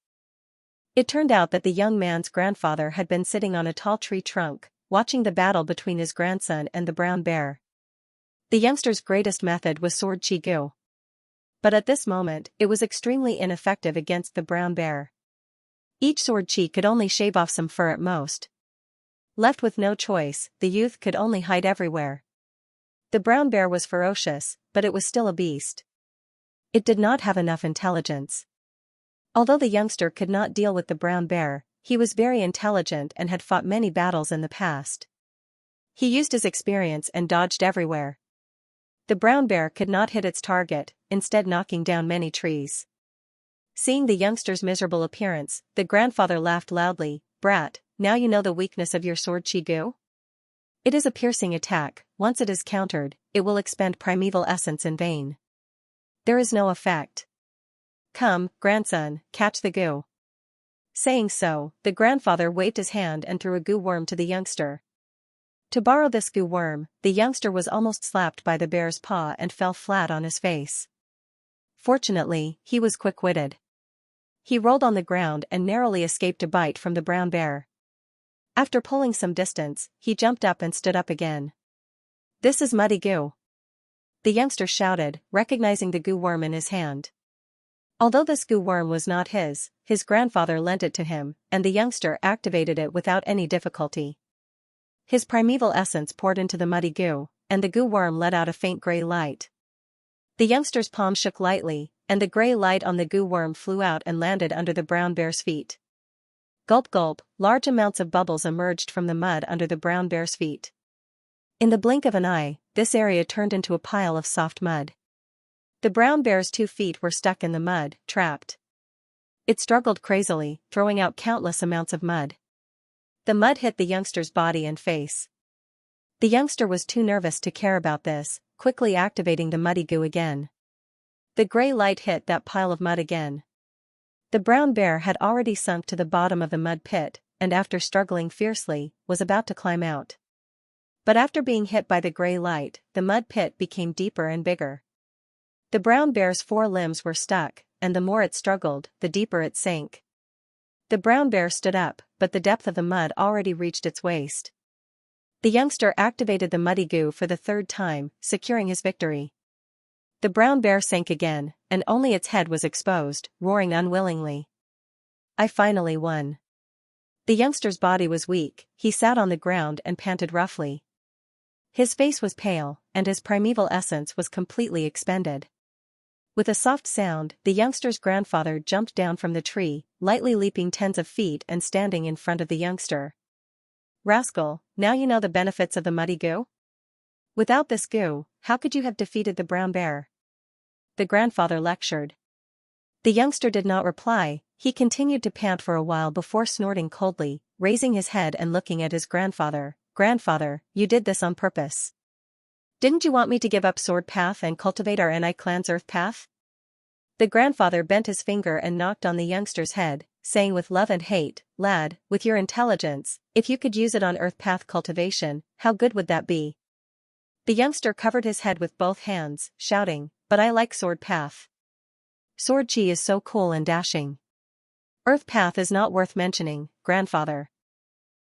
It turned out that the young man's grandfather had been sitting on a tall tree trunk, watching the battle between his grandson and the brown bear. The youngster's greatest method was sword chi goo. But at this moment, it was extremely ineffective against the brown bear. Each sword chi could only shave off some fur at most. Left with no choice, the youth could only hide everywhere. The brown bear was ferocious, but it was still a beast. It did not have enough intelligence. Although the youngster could not deal with the brown bear, he was very intelligent and had fought many battles in the past. He used his experience and dodged everywhere. The brown bear could not hit its target, instead knocking down many trees. Seeing the youngster's miserable appearance, the grandfather laughed loudly. "Brat, now you know the weakness of your sword Chigu? It is a piercing attack. Once it is countered, it will expend primeval essence in vain. There is no effect. Come, grandson, catch the goo." Saying so, the grandfather waved his hand and threw a goo worm to the youngster. To borrow this goo worm, the youngster was almost slapped by the bear's paw and fell flat on his face. Fortunately, he was quick-witted. He rolled on the ground and narrowly escaped a bite from the brown bear. After pulling some distance, he jumped up and stood up again. "This is muddy goo," the youngster shouted, recognizing the goo worm in his hand. Although this goo worm was not his grandfather lent it to him, and the youngster activated it without any difficulty. His primeval essence poured into the muddy goo, and the goo worm let out a faint gray light. The youngster's palm shook lightly, and the gray light on the goo worm flew out and landed under the brown bear's feet. Gulp gulp, large amounts of bubbles emerged from the mud under the brown bear's feet. In the blink of an eye, this area turned into a pile of soft mud. The brown bear's 2 feet were stuck in the mud, trapped. It struggled crazily, throwing out countless amounts of mud. The mud hit the youngster's body and face. The youngster was too nervous to care about this, quickly activating the muddy goo again. The gray light hit that pile of mud again. The brown bear had already sunk to the bottom of the mud pit, and after struggling fiercely, was about to climb out. But after being hit by the gray light, the mud pit became deeper and bigger. The brown bear's 4 limbs were stuck, and the more it struggled, the deeper it sank. The brown bear stood up, but the depth of the mud already reached its waist. The youngster activated the muddy goo for the 3rd time, securing his victory. The brown bear sank again, and only its head was exposed, roaring unwillingly. "I finally won." The youngster's body was weak, he sat on the ground and panted roughly. His face was pale, and his primeval essence was completely expended. With a soft sound, the youngster's grandfather jumped down from the tree, lightly leaping tens of feet and standing in front of the youngster. "Rascal, now you know the benefits of the muddy goo? Without this goo, how could you have defeated the brown bear?" the grandfather lectured. The youngster did not reply. He continued to pant for a while before snorting coldly, raising his head and looking at his grandfather. "Grandfather, you did this on purpose. Didn't you want me to give up Sword Path and cultivate our Ni clan's Earth Path?" The grandfather bent his finger and knocked on the youngster's head, saying with love and hate, "Lad, with your intelligence, if you could use it on Earth Path cultivation, how good would that be?" The youngster covered his head with both hands, shouting, "But I like Sword Path. Sword Chi is so cool and dashing. Earth Path is not worth mentioning, grandfather.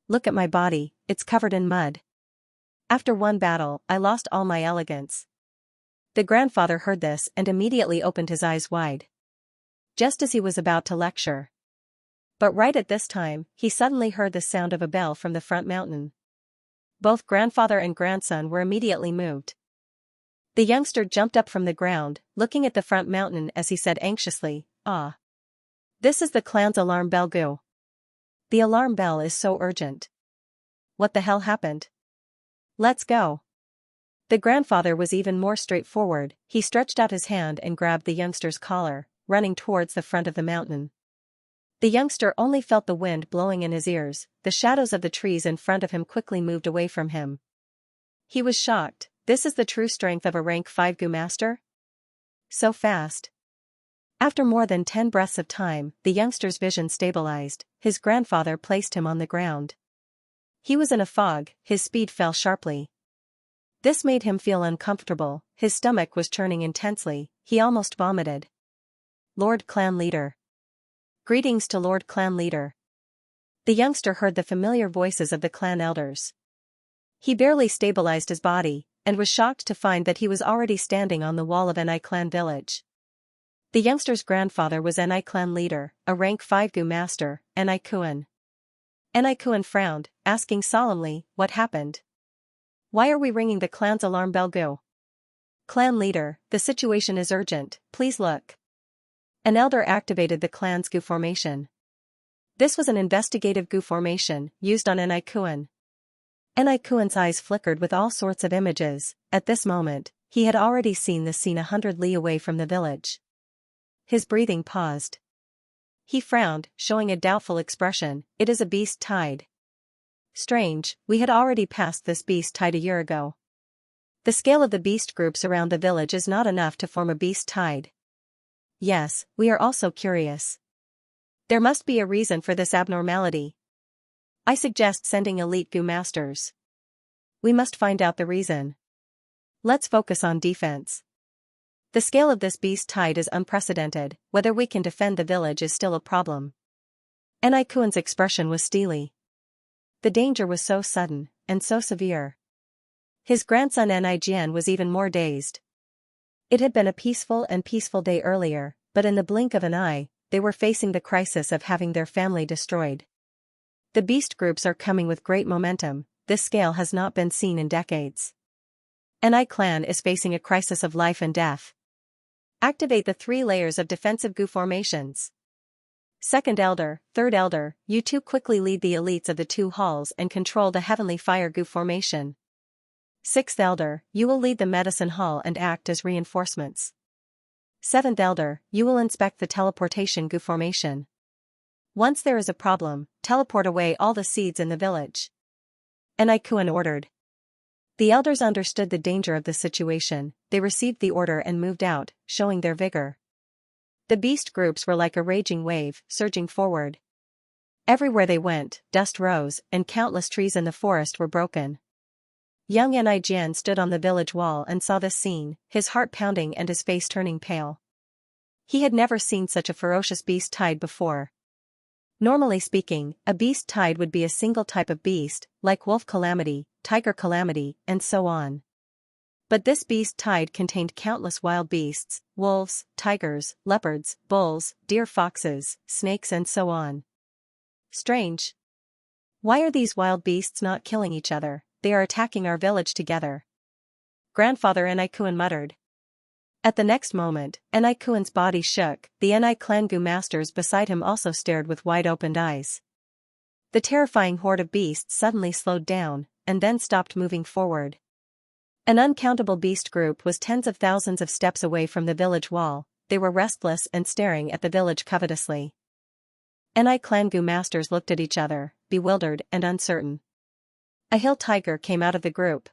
Look at my body, it's covered in mud. After one battle, I lost all my elegance." The grandfather heard this and immediately opened his eyes wide. Just as he was about to lecture. But right at this time, he suddenly heard the sound of a bell from the front mountain. Both grandfather and grandson were immediately moved. The youngster jumped up from the ground, looking at the front mountain as he said anxiously, "Ah. This is the clan's alarm bell goo. The alarm bell is so urgent. What the hell happened? Let's go." The grandfather was even more straightforward. He stretched out his hand and grabbed the youngster's collar, running towards the front of the mountain. The youngster only felt the wind blowing in his ears. The shadows of the trees in front of him quickly moved away from him. He was shocked. This is the true strength of a rank 5 goo master? So fast. After more than 10 breaths of time, the youngster's vision stabilized. His grandfather placed him on the ground. He was in a fog, his speed fell sharply. This made him feel uncomfortable, his stomach was churning intensely, he almost vomited. "Lord Clan Leader." "Greetings to Lord Clan Leader." The youngster heard the familiar voices of the clan elders. He barely stabilized his body, and was shocked to find that he was already standing on the wall of Ni clan village. The youngster's grandfather was Ni clan Leader, a rank 5 goo master, Ni Kuan. Enai-kun frowned, asking solemnly, what happened? Why are we ringing the clan's alarm bell? Go. Clan leader, the situation is urgent, please look. An elder activated the clan's Gu formation. This was an investigative Gu formation, used on Enai-kun. Enai-kun's eyes flickered with all sorts of images. At this moment, he had already seen the scene 100 li away from the village. His breathing paused. He frowned, showing a doubtful expression. It is a beast tide. Strange, we had already passed this beast tide a year ago. The scale of the beast groups around the village is not enough to form a beast tide. Yes, we are also curious. There must be a reason for this abnormality. I suggest sending elite Gu masters. We must find out the reason. Let's focus on defense. The scale of this beast tide is unprecedented. Whether we can defend the village is still a problem. Enai-kun's expression was steely. The danger was so sudden, and so severe. His grandson Enai-jian was even more dazed. It had been a peaceful day earlier, but in the blink of an eye, they were facing the crisis of having their family destroyed. The beast groups are coming with great momentum. This scale has not been seen in decades. Enai clan is facing a crisis of life and death. Activate the 3 layers of defensive Gu formations. Second elder, third elder, you two quickly lead the elites of the 2 halls and control the heavenly fire Gu formation. Sixth elder, you will lead the medicine hall and act as reinforcements. Seventh elder, you will inspect the teleportation Gu formation. Once there is a problem, teleport away all the seeds in the village. Enai-kun ordered. The elders understood the danger of the situation. They received the order and moved out, showing their vigor. The beast groups were like a raging wave, surging forward. Everywhere they went, dust rose, and countless trees in the forest were broken. Young Enai-jian stood on the village wall and saw this scene, his heart pounding and his face turning pale. He had never seen such a ferocious beast tide before. Normally speaking, a beast tide would be a single type of beast, like wolf calamity, tiger calamity, and so on. But this beast tide contained countless wild beasts, wolves, tigers, leopards, bulls, deer, foxes, snakes, and so on. Strange. Why are these wild beasts not killing each other? They are attacking our village together. Grandfather Enai-kun muttered. At the next moment, Enai-kun's body shook. The Enai clan Gu masters beside him also stared with wide-opened eyes. The terrifying horde of beasts suddenly slowed down, and then stopped moving forward. An uncountable beast group was tens of thousands of steps away from the village wall. They were restless and staring at the village covetously. Enai clan Gu masters looked at each other, bewildered and uncertain. A hill tiger came out of the group.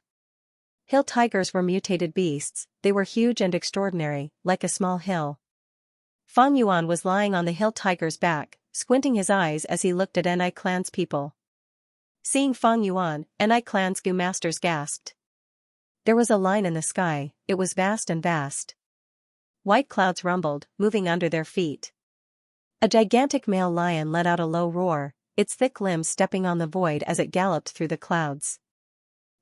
Hill tigers were mutated beasts. They were huge and extraordinary, like a small hill. Fang Yuan was lying on the hill tiger's back, squinting his eyes as he looked at Enai clan's people. Seeing Fang Yuan, Enai clan's Gu masters gasped. There was a line in the sky. It was vast and vast. White clouds rumbled, moving under their feet. A gigantic male lion let out a low roar, its thick limbs stepping on the void as it galloped through the clouds.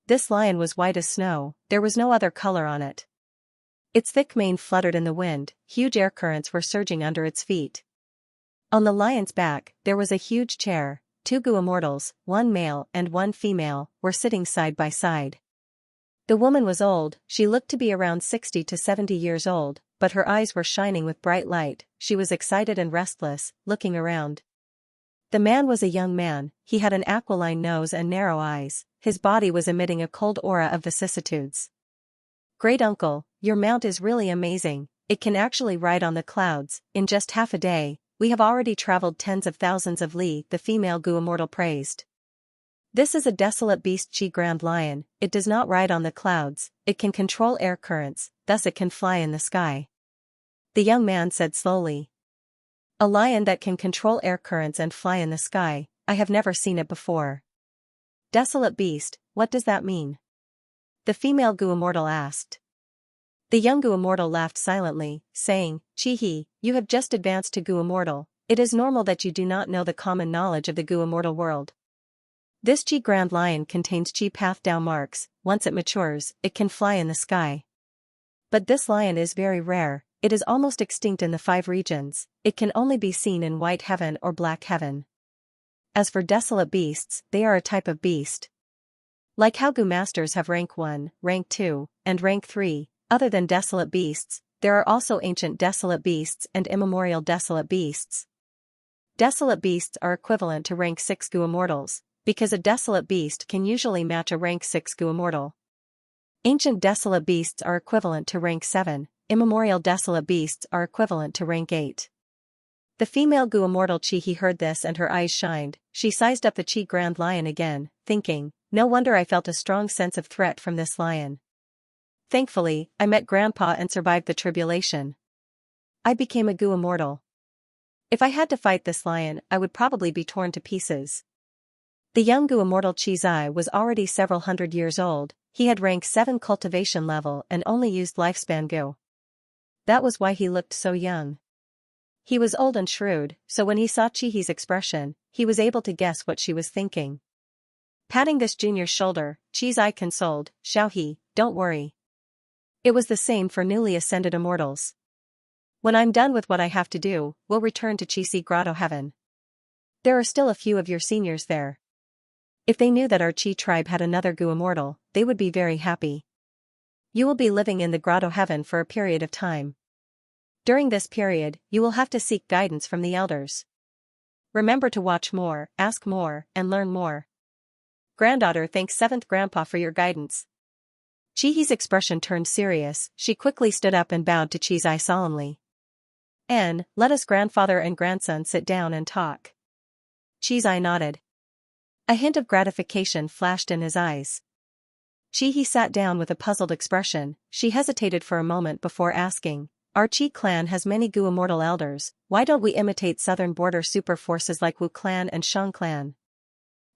This lion was white as snow. There was no other color on it. Its thick mane fluttered in the wind, huge air currents were surging under its feet. On the lion's back, there was a huge chair. 2 Gu immortals, 1 male and 1 female, were sitting side by side. The woman was old. She looked to be around 60 to 70 years old, but her eyes were shining with bright light. She was excited and restless, looking around. The man was a young man. He had an aquiline nose and narrow eyes. His body was emitting a cold aura of vicissitudes. Great uncle, your mount is really amazing. It can actually ride on the clouds. In just half a day, we have already traveled tens of thousands of li, the female Gu immortal praised. This is a desolate beast Qi Grand Lion. It does not ride on the clouds. It can control air currents, thus it can fly in the sky. The young man said slowly. A lion that can control air currents and fly in the sky. I have never seen it before. Desolate beast, what does that mean? The female Gu immortal asked. The young Gu immortal laughed silently, saying, Chi-he, you have just advanced to Gu immortal. It is normal that you do not know the common knowledge of the Gu immortal world. This Qi Grand Lion contains Qi Path Dao marks. Once it matures, it can fly in the sky. But this lion is very rare. It is almost extinct in the 5 regions. It can only be seen in white heaven or black heaven. As for desolate beasts, they are a type of beast. Like how Gu masters have rank 1, rank 2, and rank 3, other than desolate beasts, there are also ancient desolate beasts and immemorial desolate beasts. Desolate beasts are equivalent to rank 6 Gu immortals, because a desolate beast can usually match a rank 6 Gu immortal. Ancient desolate beasts are equivalent to rank 7, immemorial desolate beasts are equivalent to rank 8. The female Gu immortal Chi heard this and her eyes shined. She sized up the Chi Grand Lion again, thinking, no wonder I felt a strong sense of threat from this lion. Thankfully, I met Grandpa and survived the tribulation. I became a Gu immortal. If I had to fight this lion, I would probably be torn to pieces. The young Gu immortal Chizai was already several hundred years old. He had rank 7 cultivation level and only used lifespan Gu. That was why he looked so young. He was old and shrewd, so when he saw Chihi's expression, he was able to guess what she was thinking. Patting this junior's shoulder, Chizai consoled, Xiaohe, don't worry. It was the same for newly ascended immortals. When I'm done with what I have to do, we'll return to Qixi Grotto Heaven. There are still a few of your seniors there. If they knew that our Qi tribe had another Gu immortal, they would be very happy. You will be living in the Grotto Heaven for a period of time. During this period, you will have to seek guidance from the elders. Remember to watch more, ask more, and learn more. Granddaughter thanks 7th Grandpa for your guidance. Chihi's expression turned serious. She quickly stood up and bowed to Chizai solemnly. Let us grandfather and grandson sit down and talk. Chizai nodded. A hint of gratification flashed in his eyes. Chihi sat down with a puzzled expression. She hesitated for a moment before asking, our Qi clan has many Gu immortal elders, why don't we imitate southern border super forces like Wu clan and Shang clan?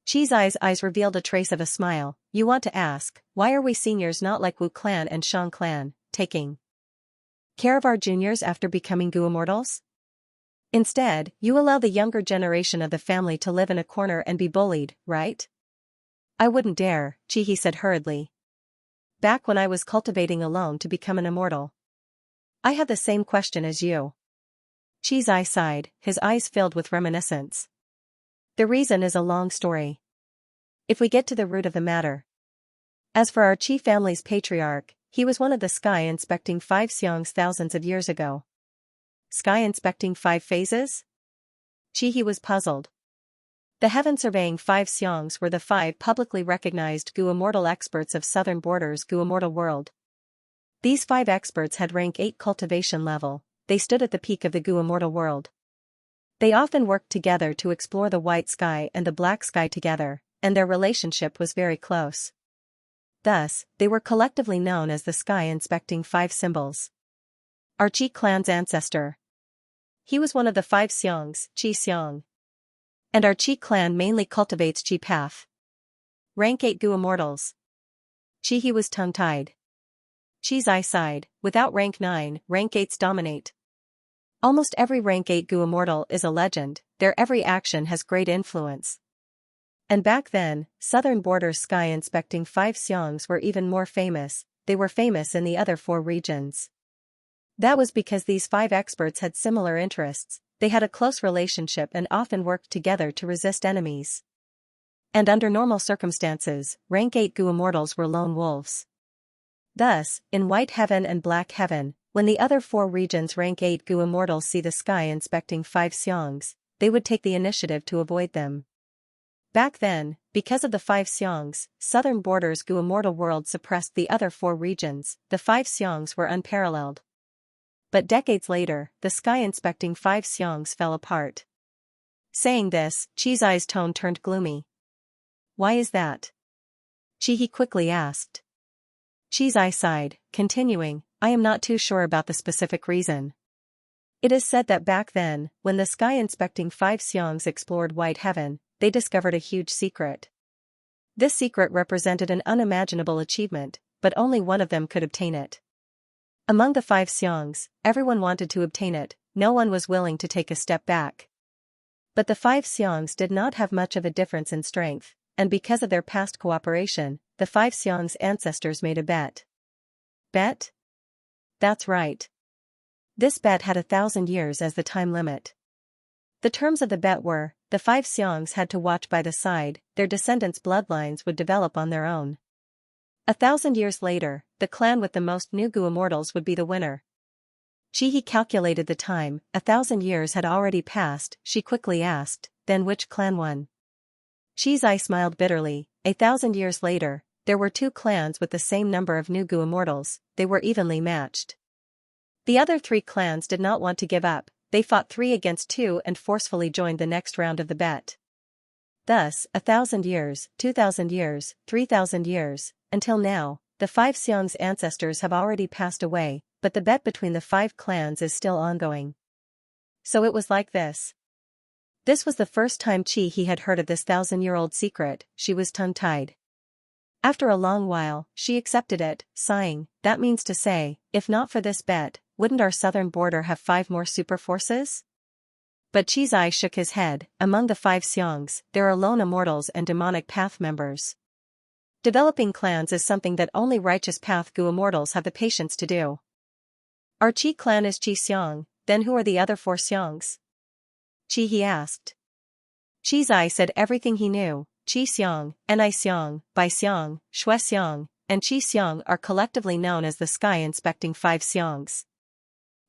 Chizai's eyes revealed a trace of a smile. You want to ask, why are we seniors not like Wu clan and Shang clan, taking care of our juniors after becoming Gu immortals? Instead, you allow the younger generation of the family to live in a corner and be bullied, right? I wouldn't dare, Chihi said hurriedly. Back when I was cultivating alone to become an immortal, I had the same question as you. Chizai sighed, his eyes filled with reminiscence. The reason is a long story. If we get to the root of the matter. As for our Qi family's patriarch, he was one of the sky inspecting 5 Xiangs thousands of years ago. Sky inspecting 5 phases? Chihi was puzzled. The heaven surveying 5 Xiangs were the 5 publicly recognized Gu immortal experts of southern borders Gu immortal world. These 5 experts had rank 8 cultivation level, they stood at the peak of the Gu immortal world. They often worked together to explore the white sky and the black sky together, and their relationship was very close. Thus, they were collectively known as the sky inspecting 5 symbols. Our Qi clan's ancestor. He was one of the 5 Xiangs, Qi Xiang. And our Qi clan mainly cultivates Qi path. Rank 8 Gu immortals. Chihi was tongue-tied. Chizai sighed, without rank 9, rank 8s dominate. Almost every rank 8 Gu immortal is a legend, their every action has great influence. And back then, southern borders sky inspecting 5 Xiangs were even more famous, they were famous in the other 4 regions. That was because these 5 experts had similar interests, they had a close relationship and often worked together to resist enemies. And under normal circumstances, rank 8 Gu immortals were lone wolves. Thus, in White Heaven and Black Heaven, when the other 4 regions rank 8 Gu immortals see the sky inspecting 5 Xiangs, they would take the initiative to avoid them. Back then, because of the 5 Xiangs, southern borders Gu immortal world suppressed the other 4 regions, the 5 Xiangs were unparalleled. But decades later, the sky inspecting 5 Xiangs fell apart. Saying this, Chizai's tone turned gloomy. Why is that? Chihi quickly asked. Chizai sighed, continuing, I am not too sure about the specific reason. It is said that back then, when the sky inspecting 5 Xiangs explored White Heaven, they discovered a huge secret. This secret represented an unimaginable achievement, but only one of them could obtain it. Among the 5 Xiangs, everyone wanted to obtain it, no one was willing to take a step back. But the 5 Xiangs did not have much of a difference in strength, and because of their past cooperation, the 5 Xiangs' ancestors made a bet. Bet? That's right. This bet had 1,000 years as the time limit. The terms of the bet were, the 5 Xiangs had to watch by the side, their descendants' bloodlines would develop on their own. 1,000 years later, the clan with the most Nugu immortals would be the winner. Chihi calculated the time, 1,000 years had already passed, she quickly asked, then which clan won? Chizai smiled bitterly, 1,000 years later, there were 2 clans with the same number of Nugu immortals, they were evenly matched. The other 3 clans did not want to give up, they fought 3 against 2 and forcefully joined the next round of the bet. Thus, 1,000 years, 2,000 years, 3,000 years, until now, the 5 Xiangs' ancestors have already passed away, but the bet between the 5 clans is still ongoing. So it was like this. This was the first time He had heard of this 1,000-year-old secret, she was tongue-tied. After a long while, she accepted it, sighing, that means to say, if not for this bet, wouldn't our southern border have 5 more super forces? But Chizai shook his head, among the 5 Xiangs, there are lone immortals and demonic path members. Developing clans is something that only righteous path Gu immortals have the patience to do. Our Qi clan is Qi Xiang, then who are the other 4 Xiangs? Qi he asked. Chizai said everything he knew, Qi Xiang, Ni Xiang, Bai Xiang, Shui Xiang, and Qi Xiang are collectively known as the sky-inspecting 5 Xiangs.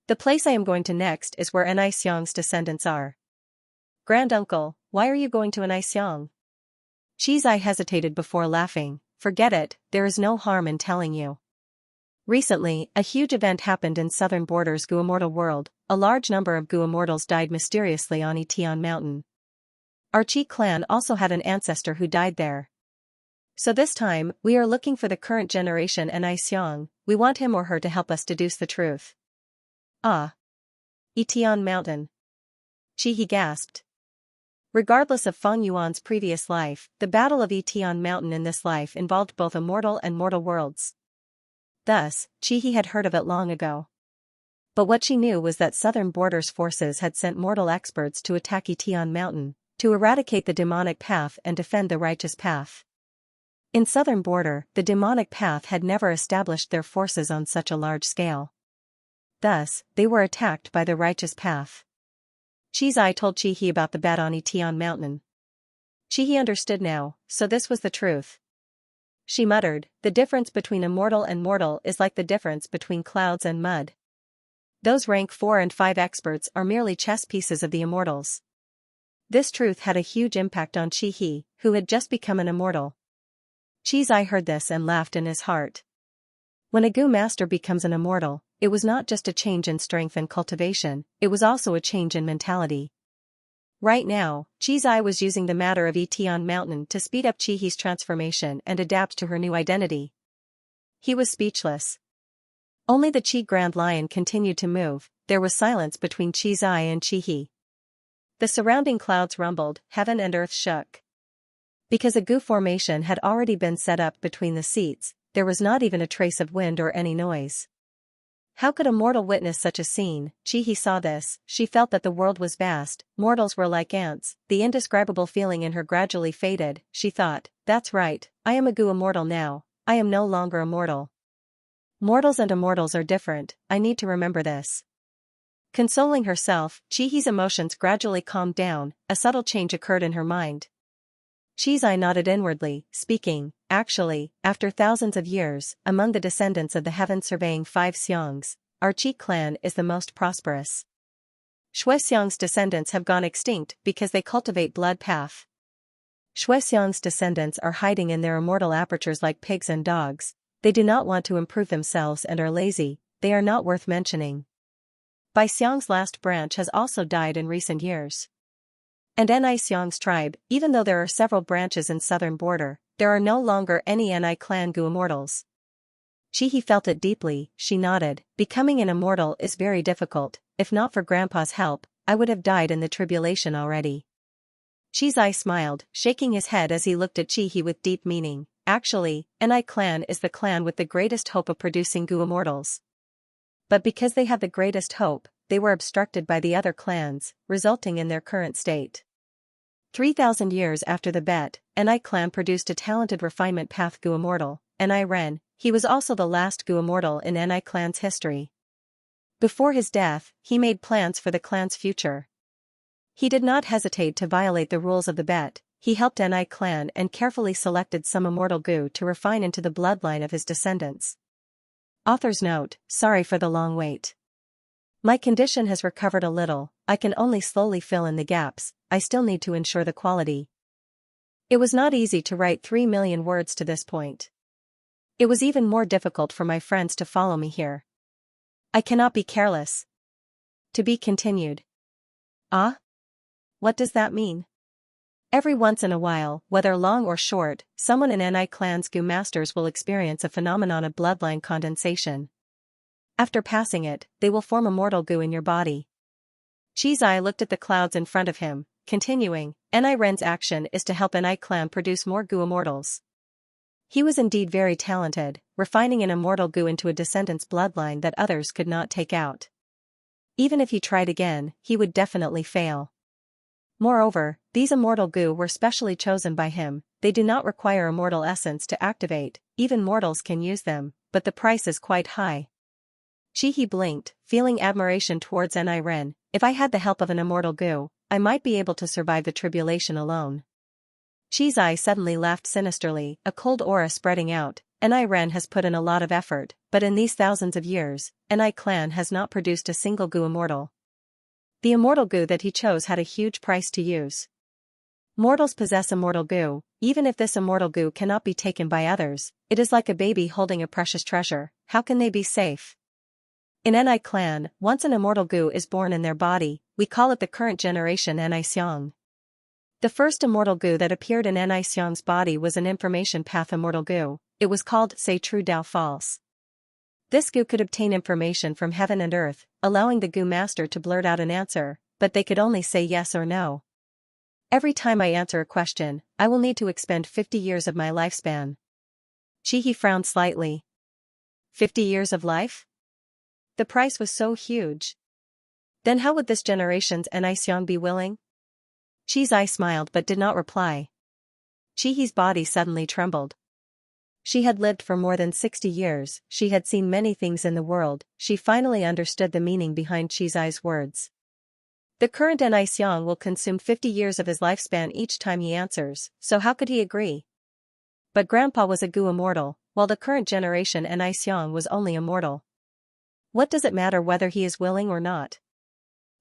The place I am going to next is where Ni Xiang's descendants are. Granduncle, why are you going to Ni Xiang? Chizai hesitated before laughing, forget it, there is no harm in telling you. Recently, a huge event happened in southern border's Gu Immortal world, a large number of Gu Immortals died mysteriously on Etian Mountain. Our Qi clan also had an ancestor who died there. So this time, we are looking for the current generation Ni Xiang, we want him or her to help us deduce the truth. Ah. Etian Mountain. Qi he gasped. Regardless of Feng Yuan's previous life, the Battle of Etian Mountain in this life involved both immortal and mortal worlds. Thus, Qi he had heard of it long ago. But what she knew was that southern border's forces had sent mortal experts to attack Etian Mountain, to eradicate the demonic path and defend the righteous path. In southern border, the demonic path had never established their forces on such a large scale. Thus, they were attacked by the righteous path. Chizai told Chihi about the bat on Etian Mountain. Chihi understood now, so this was the truth. She muttered, the difference between immortal and mortal is like the difference between clouds and mud. Those rank 4 and 5 experts are merely chess pieces of the immortals. This truth had a huge impact on Chihi, who had just become an immortal. Chizai heard this and laughed in his heart. When a Gu master becomes an immortal, it was not just a change in strength and cultivation, it was also a change in mentality. Right now, Chizai was using the matter of Etian Mountain to speed up Chihi's transformation and adapt to her new identity. He was speechless. Only the Qi Grand Lion continued to move, there was silence between Chizai and Chihi. The surrounding clouds rumbled, heaven and earth shook. Because a Gu formation had already been set up between the seats, there was not even a trace of wind or any noise. How could a mortal witness such a scene? Chihi saw this, she felt that the world was vast, mortals were like ants, the indescribable feeling in her gradually faded, she thought, that's right, I am a Gu immortal now, I am no longer immortal. Mortals and immortals are different, I need to remember this. Consoling herself, Chihi's emotions gradually calmed down, a subtle change occurred in her mind. Chizai nodded inwardly, speaking, actually, after thousands of years, among the descendants of the heaven-surveying 5 Xiangs, our Qi clan is the most prosperous. Shui Xiang's descendants have gone extinct because they cultivate blood path. Shui Xiang's descendants are hiding in their immortal apertures like pigs and dogs, they do not want to improve themselves and are lazy, they are not worth mentioning. Bai Xiang's last branch has also died in recent years. And Ni Xiang's tribe, even though there are several branches in southern border, there are no longer any Ni clan Gu immortals. Chihi felt it deeply, she nodded, becoming an immortal is very difficult, if not for Grandpa's help, I would have died in the tribulation already. Chizai smiled, shaking his head as he looked at Chihi with deep meaning, actually, Ni clan is the clan with the greatest hope of producing Gu immortals. But because they have the greatest hope, they were obstructed by the other clans, resulting in their current state. 3,000 years after the bet, Ni clan produced a talented refinement path Gu immortal, Ni Ren, he was also the last Gu immortal in Ni clan's history. Before his death, he made plans for the clan's future. He did not hesitate to violate the rules of the bet. He helped Ni clan and carefully selected some immortal goo to refine into the bloodline of his descendants. Author's note: sorry for the long wait. My condition has recovered a little, I can only slowly fill in the gaps, I still need to ensure the quality. It was not easy to write 3 million words to this point. It was even more difficult for my friends to follow me here. I cannot be careless. To be continued. Ah? What does that mean? Every once in a while, whether long or short, someone in Ni clan's goo masters will experience a phenomenon of bloodline condensation. After passing it, they will form immortal goo in your body. Xianxia looked at the clouds in front of him, continuing, Ni Ren's action is to help Ni clan produce more goo immortals. He was indeed very talented, refining an immortal goo into a descendant's bloodline that others could not take out. Even if he tried again, he would definitely fail. Moreover, these immortal goo were specially chosen by him, they do not require immortal essence to activate, even mortals can use them, but the price is quite high. He blinked, feeling admiration towards Ni Ren. If I had the help of an immortal goo, I might be able to survive the tribulation alone. Xianxia suddenly laughed sinisterly, a cold aura spreading out. Ni Ren has put in a lot of effort, but in these thousands of years, Ni clan has not produced a single goo immortal. The immortal goo that he chose had a huge price to use. Mortals possess immortal goo, even if this immortal goo cannot be taken by others, it is like a baby holding a precious treasure, how can they be safe? In Ni clan, once an immortal goo is born in their body, we call it the current generation Ni Xiang. The first immortal goo that appeared in Ni Xiang's body was an information path immortal goo, it was called Say True Dao False. This goo could obtain information from heaven and earth, allowing the goo master to blurt out an answer, but they could only say yes or no. Every time I answer a question, I will need to expend 50 years of my lifespan. He frowned slightly. 50 years of life? The price was so huge. Then how would this generation's Ni Xiang be willing? Xianxia smiled but did not reply. Chihi's body suddenly trembled. She had lived for more than 60 years, she had seen many things in the world, she finally understood the meaning behind Xianxia's words. The current Ni Xiang will consume 50 years of his lifespan each time he answers, so how could he agree? But Grandpa was a goo immortal, while the current generation Ni Xiang was only immortal. What does it matter whether he is willing or not?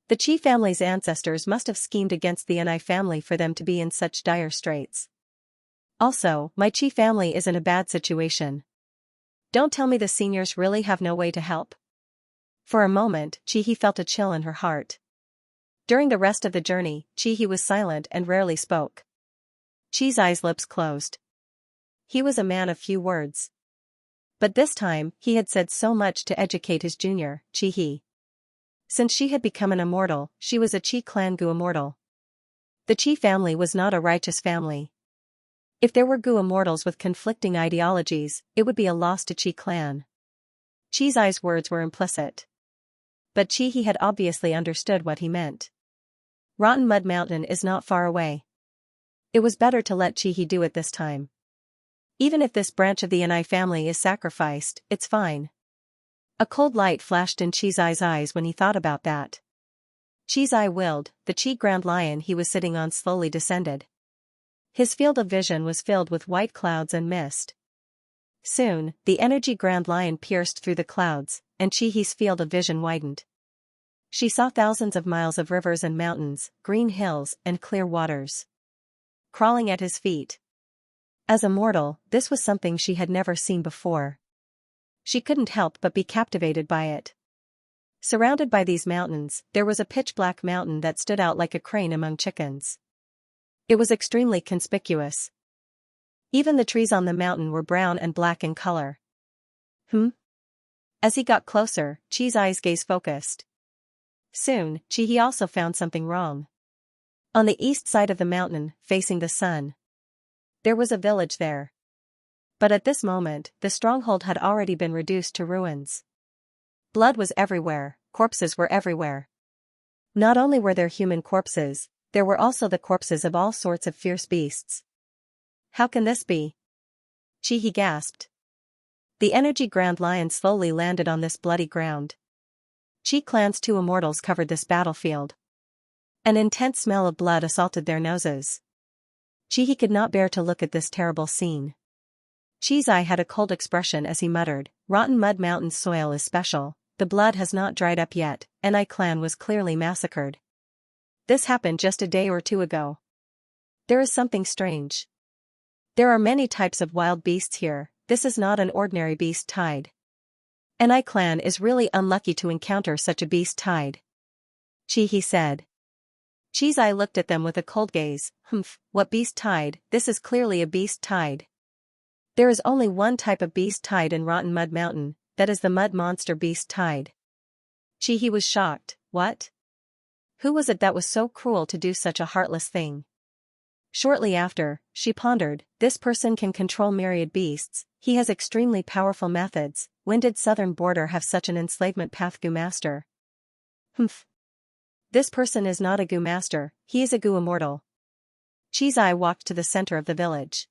The Qi family's ancestors must have schemed against the Ni family for them to be in such dire straits. Also, my Qi family is in a bad situation. Don't tell me the seniors really have no way to help. For a moment, Chihi felt a chill in her heart. During the rest of the journey, Chihi was silent and rarely spoke. Xianxia's lips closed. He was a man of few words. But this time, he had said so much to educate his junior, Chihi. Since she had become an immortal, she was a Qi clan goo immortal. The Qi family was not a righteous family. If there were goo immortals with conflicting ideologies, it would be a loss to Qi clan. Xianxia's words were implicit. But Chihi had obviously understood what he meant. Rotten Mud Mountain is not far away. It was better to let Chihi do it this time. Even if this branch of the Ni family is sacrificed, it's fine. A cold light flashed in Xianxia's eyes when he thought about that. Xianxia willed, the Qi Grand Lion he was sitting on slowly descended. His field of vision was filled with white clouds and mist. Soon, the energy Grand Lion pierced through the clouds, and Chihi's field of vision widened. She saw thousands of miles of rivers and mountains, green hills and clear waters. Crawling at his feet. As a mortal, this was something she had never seen before. She couldn't help but be captivated by it. Surrounded by these mountains, there was a pitch-black mountain that stood out like a crane among chickens. It was extremely conspicuous. Even the trees on the mountain were brown and black in color. As he got closer, Xianxia's gaze focused. Soon, Chihi also found something wrong. On the east side of the mountain, facing the sun, there was a village there. But at this moment, the stronghold had already been reduced to ruins. Blood was everywhere, corpses were everywhere. Not only were there human corpses, there were also the corpses of all sorts of fierce beasts. How can this be? Chihi gasped. The energy Grand Lion slowly landed on this bloody ground. Qi clan's 2 immortals covered this battlefield. An intense smell of blood assaulted their noses. He could not bear to look at this terrible scene. Xianxia had a cold expression as he muttered, "Rotten Mud Mountain soil is special, the blood has not dried up yet, and clan was clearly massacred. This happened just a day or two ago. There is something strange. There are many types of wild beasts here, this is not an ordinary beast tide. An clan is really unlucky to encounter such a beast tide." He said. Xianxia looked at them with a cold gaze. "Humph, what beast tide? This is clearly a beast tide. There is only one type of beast tide in Rotten Mud Mountain, that is the mud monster beast tide." He was shocked. What? Who was it that was so cruel to do such a heartless thing? Shortly after, she pondered, this person can control myriad beasts, he has extremely powerful methods, when did Southern Border have such an enslavement path Goo Master? Humph. This person is not a Goo Master, he is a Goo Immortal. Xianxia walked to the center of the village.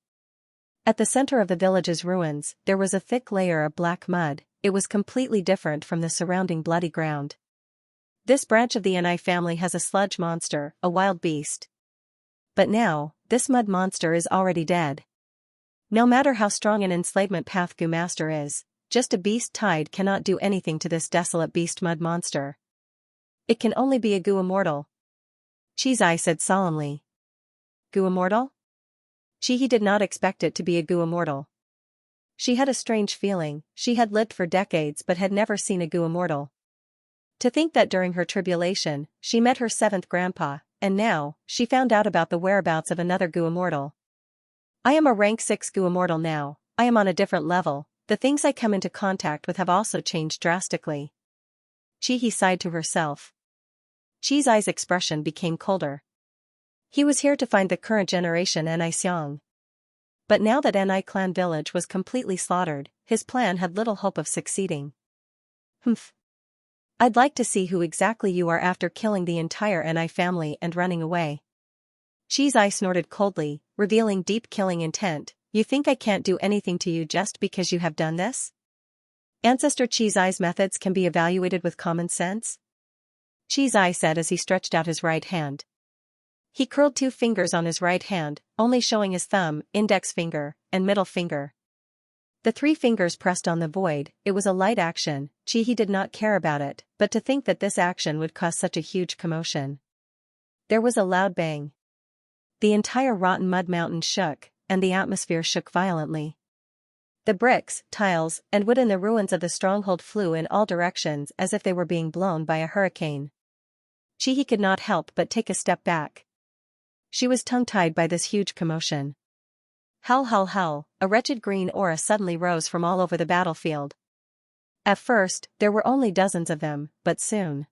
At the center of the village's ruins, there was a thick layer of black mud, it was completely different from the surrounding bloody ground. This branch of the Ni family has a sludge monster, a wild beast. But now, this mud monster is already dead. No matter how strong an enslavement path Goo Master is, just a beast tide cannot do anything to this desolate beast mud monster. It can only be a Goo Immortal. Xianxia said solemnly. Goo Immortal? He did not expect it to be a Goo Immortal. She had a strange feeling, she had lived for decades but had never seen a Goo Immortal. To think that during her tribulation, she met her seventh grandpa, and now, she found out about the whereabouts of another Goo Immortal. I am a rank 6 Goo Immortal now, I am on a different level, the things I come into contact with have also changed drastically. He sighed to herself. Xianxia's expression became colder. He was here to find the current generation Ni Xiang. But now that Ni clan village was completely slaughtered, his plan had little hope of succeeding. Humph. I'd like to see who exactly you are after killing the entire Ni family and running away. Xianxia snorted coldly, revealing deep killing intent. You think I can't do anything to you just because you have done this? Ancestor Xianxia's methods can be evaluated with common sense? Xianxia said as he stretched out his right hand. He curled 2 fingers on his right hand, only showing his thumb, index finger, and middle finger. The 3 fingers pressed on the void, it was a light action, he did not care about it, but to think that this action would cause such a huge commotion. There was a loud bang. The entire Rotten Mud Mountain shook, and the atmosphere shook violently. The bricks, tiles, and wood in the ruins of the stronghold flew in all directions as if they were being blown by a hurricane. He could not help but take a step back. She was tongue-tied by this huge commotion. Hell, a wretched green aura suddenly rose from all over the battlefield. At first, there were only dozens of them, but soon.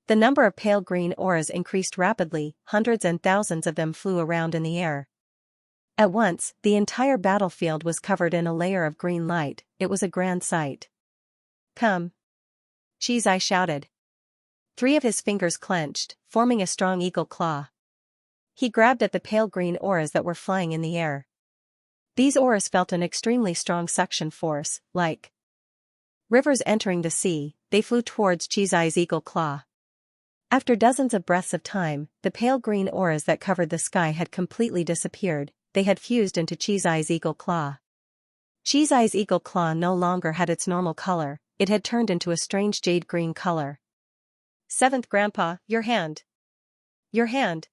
The number of pale green auras increased rapidly, hundreds and thousands of them flew around in the air. At once, the entire battlefield was covered in a layer of green light, it was a grand sight. Come! Xianxia shouted. 3 of his fingers clenched, forming a strong eagle claw. He grabbed at the pale green auras that were flying in the air. These auras felt an extremely strong suction force, like rivers entering the sea, they flew towards Xianxia's eagle claw. After dozens of breaths of time, the pale green auras that covered the sky had completely disappeared, they had fused into Xianxia's eagle claw. Xianxia's eagle claw no longer had its normal color, it had turned into a strange jade green color. 7th Grandpa, your hand. Your hand.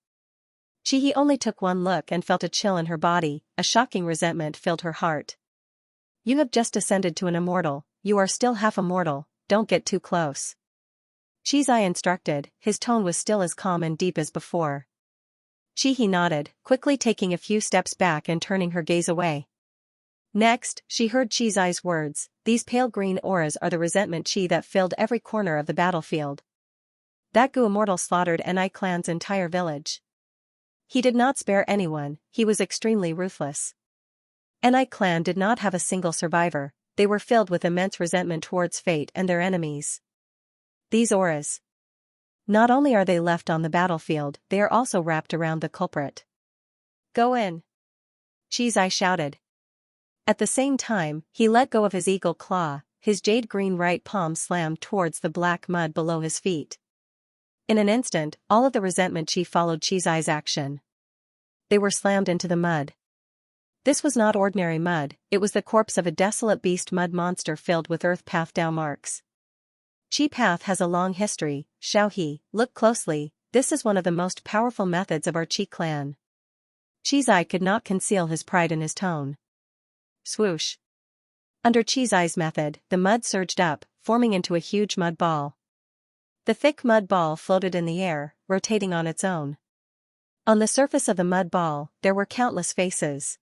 He only took one look and felt a chill in her body, a shocking resentment filled her heart. You have just ascended to an immortal, you are still half immortal, don't get too close. Xianxia instructed, his tone was still as calm and deep as before. He nodded, quickly taking a few steps back and turning her gaze away. Next, she heard Xianxia's words, these pale green auras are the resentment chi that filled every corner of the battlefield. That Goo Immortal slaughtered Ni clan's entire village. He did not spare anyone, he was extremely ruthless. Ni clan did not have a single survivor, they were filled with immense resentment towards fate and their enemies. These auras. Not only are they left on the battlefield, they are also wrapped around the culprit. Go in! Xianxia shouted. At the same time, he let go of his eagle claw, his jade green right palm slammed towards the black mud below his feet. In an instant, all of the resentment chi followed Chizai's action. They were slammed into the mud. This was not ordinary mud, it was the corpse of a desolate beast mud monster filled with earth path Dao marks. Chi path has a long history, Xiaohe, look closely, this is one of the most powerful methods of our Chi clan. Chizai could not conceal his pride in his tone. Swoosh. Under Chizai's method, the mud surged up, forming into a huge mud ball. The thick mud ball floated in the air, rotating on its own. On the surface of the mud ball, there were countless faces.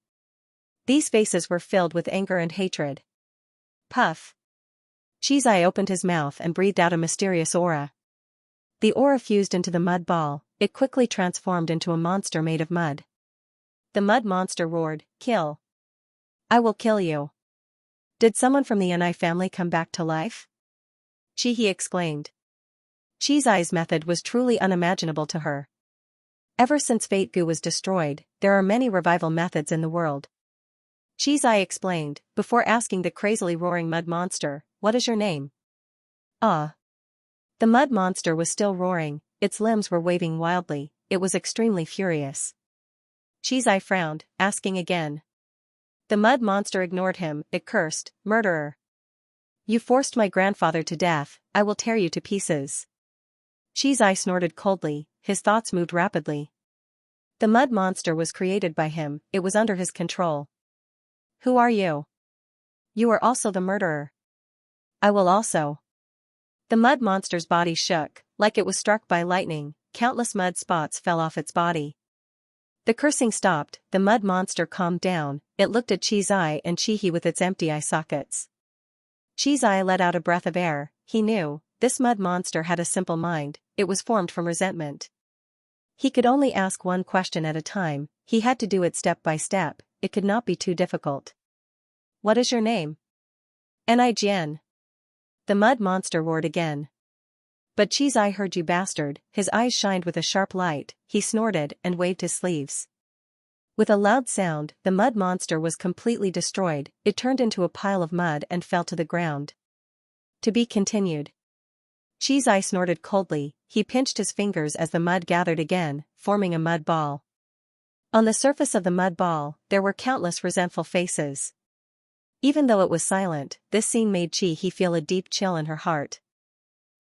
These faces were filled with anger and hatred. Puff. Chizai opened his mouth and breathed out a mysterious aura. The aura fused into the mud ball, it quickly transformed into a monster made of mud. The mud monster roared, "Kill! I will kill you!" Did someone from the Enai family come back to life? He exclaimed. Chizai's method was truly unimaginable to her. Ever since Fate Gu was destroyed, there are many revival methods in the world. Chizai explained, before asking the crazily roaring mud monster, "What is your name?" Ah. The mud monster was still roaring, its limbs were waving wildly, it was extremely furious. Chizai frowned, asking again. The mud monster ignored him, it cursed, "Murderer! You forced my grandfather to death, I will tear you to pieces." Chizai snorted coldly, his thoughts moved rapidly. The mud monster was created by him, it was under his control. Who are you? You are also the murderer. I will also. The mud monster's body shook, like it was struck by lightning, countless mud spots fell off its body. The cursing stopped, the mud monster calmed down, it looked at Chizai and Chihi with its empty eye sockets. Chizai let out a breath of air, he knew, this mud monster had a simple mind, it was formed from resentment. He could only ask one question at a time, he had to do it step by step, it could not be too difficult. What is your name? Enai Jian. The mud monster roared again. But Chizai heard you bastard, his eyes shined with a sharp light, he snorted and waved his sleeves. With a loud sound, the mud monster was completely destroyed, it turned into a pile of mud and fell to the ground. To be continued. Chizai snorted coldly, he pinched his fingers as the mud gathered again, forming a mud ball. On the surface of the mud ball, there were countless resentful faces. Even though it was silent, this scene made Chi-He feel a deep chill in her heart.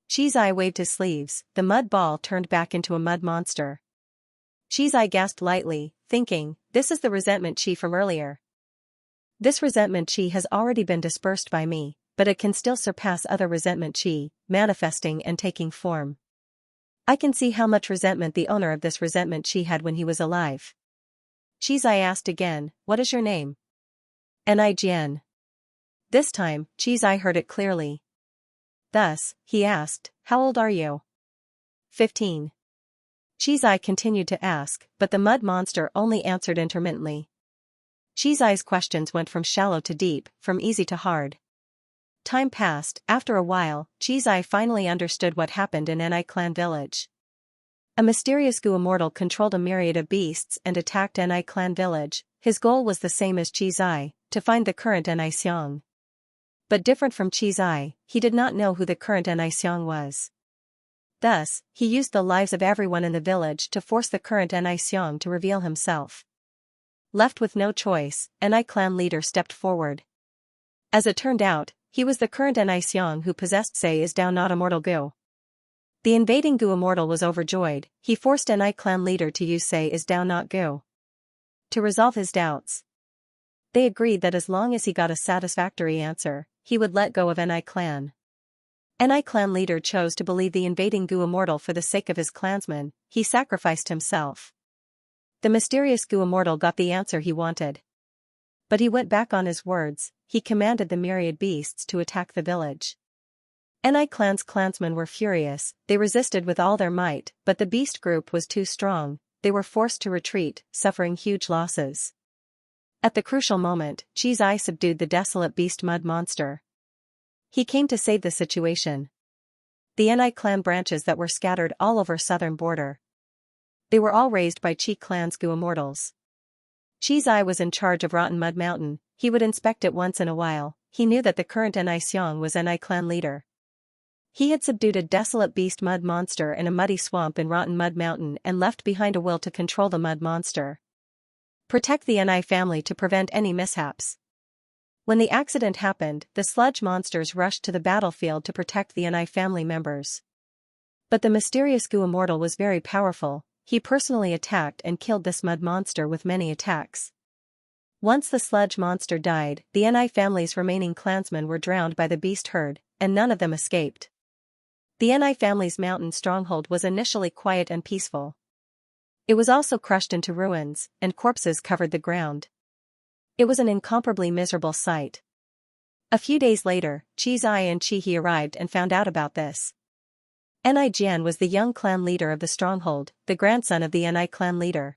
Chizai waved his sleeves, the mud ball turned back into a mud monster. Chizai gasped lightly, thinking, this is the resentment chi from earlier. This resentment chi has already been dispersed by me, but it can still surpass other resentment chi, manifesting and taking form. I can see how much resentment the owner of this resentment chi had when he was alive. Chizai asked again, what is your name? Enai Jian. This time, Chizai heard it clearly. Thus, he asked, how old are you? 15. Chizai continued to ask, but the mud monster only answered intermittently. Chizai's questions went from shallow to deep, from easy to hard. Time passed, after a while, Chizai finally understood what happened in Enai clan village. A mysterious Gu immortal controlled a myriad of beasts and attacked Enai clan village, his goal was the same as Chizai, to find the current Enai Xiang. But different from Chizai, he did not know who the current Enai Xiang was. Thus, he used the lives of everyone in the village to force the current Enai Xiang to reveal himself. Left with no choice, Enai clan leader stepped forward. As it turned out, he was the current Enai Xiang who possessed Say is Dao not immortal Gu. The invading Gu immortal was overjoyed, he forced Enai clan leader to use Say is Dao not Gu to resolve his doubts. They agreed that as long as he got a satisfactory answer, he would let go of Enai clan. Enai clan leader chose to believe the invading Gu immortal for the sake of his clansmen, he sacrificed himself. The mysterious Gu immortal got the answer he wanted. But he went back on his words, he commanded the myriad beasts to attack the village. Enai clan's clansmen were furious, they resisted with all their might, but the beast group was too strong, they were forced to retreat, suffering huge losses. At the crucial moment, Chizai subdued the desolate beast mud monster. He came to save the situation. The Enai clan branches that were scattered all over southern border. They were all raised by Chi clan's Gu immortals. Chizai was in charge of Rotten Mud Mountain, he would inspect it once in a while, he knew that the current Enai Xiang was Enai clan leader. He had subdued a desolate beast mud monster in a muddy swamp in Rotten Mud Mountain and left behind a will to control the mud monster. Protect the Ni family to prevent any mishaps. When the accident happened, the sludge monsters rushed to the battlefield to protect the Ni family members. But the mysterious goo immortal was very powerful. He personally attacked and killed this mud monster with many attacks. Once the sludge monster died, the Ni family's remaining clansmen were drowned by the beast herd, and none of them escaped. The Ni family's mountain stronghold was initially quiet and peaceful. It was also crushed into ruins, and corpses covered the ground. It was an incomparably miserable sight. A few days later, Xianxia and Qihe arrived and found out about this. Ni Jian was the young clan leader of the stronghold, the grandson of the Ni clan leader.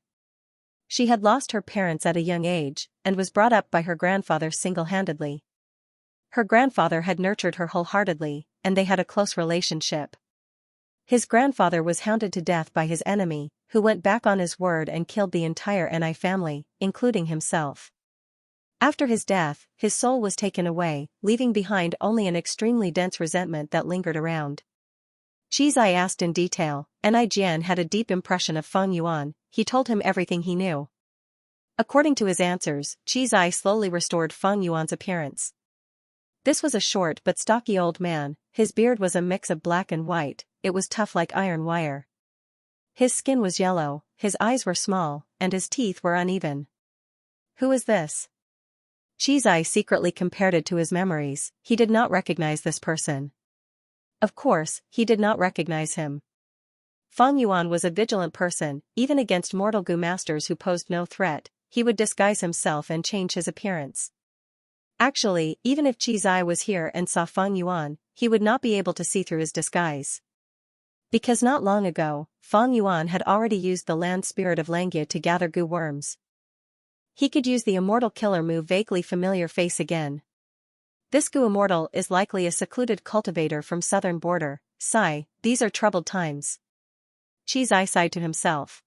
She had lost her parents at a young age, and was brought up by her grandfather single-handedly. Her grandfather had nurtured her wholeheartedly, and they had a close relationship. His grandfather was hounded to death by his enemy, who went back on his word and killed the entire Ni family, including himself. After his death, his soul was taken away, leaving behind only an extremely dense resentment that lingered around. Xianxia asked in detail. Ni Jian had a deep impression of Feng Yuan. He told him everything he knew. According to his answers, Xianxia slowly restored Feng Yuan's appearance. This was a short but stocky old man. His beard was a mix of black and white. It was tough like iron wire. His skin was yellow, his eyes were small, and his teeth were uneven. Who is this? Xianxia secretly compared it to his memories. He did not recognize this person. Of course, he did not recognize him. Feng Yuan was a vigilant person. Even against mortal goo masters who posed no threat, he would disguise himself and change his appearance. Actually, even if Xianxia was here and saw Feng Yuan, he would not be able to see through his disguise. Because not long ago, Feng Yuan had already used the land spirit of Xianxia to gather goo worms. He could use the immortal killer move vaguely familiar face again. This goo immortal is likely a secluded cultivator from southern border. Sigh, these are troubled times. Xianxia sighed to himself.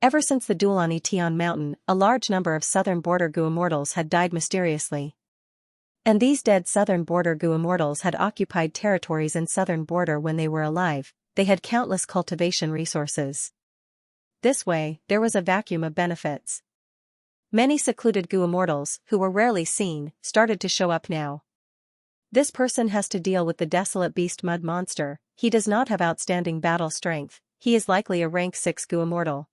Ever since the duel on Etian Mountain, a large number of southern border goo immortals had died mysteriously. And these dead southern border goo immortals had occupied territories in southern border when they were alive. They had countless cultivation resources. This way, there was a vacuum of benefits. Many secluded goo immortals, who were rarely seen, started to show up now. This person has to deal with the desolate beast mud monster. He does not have outstanding battle strength. He is likely a rank 6 goo immortal.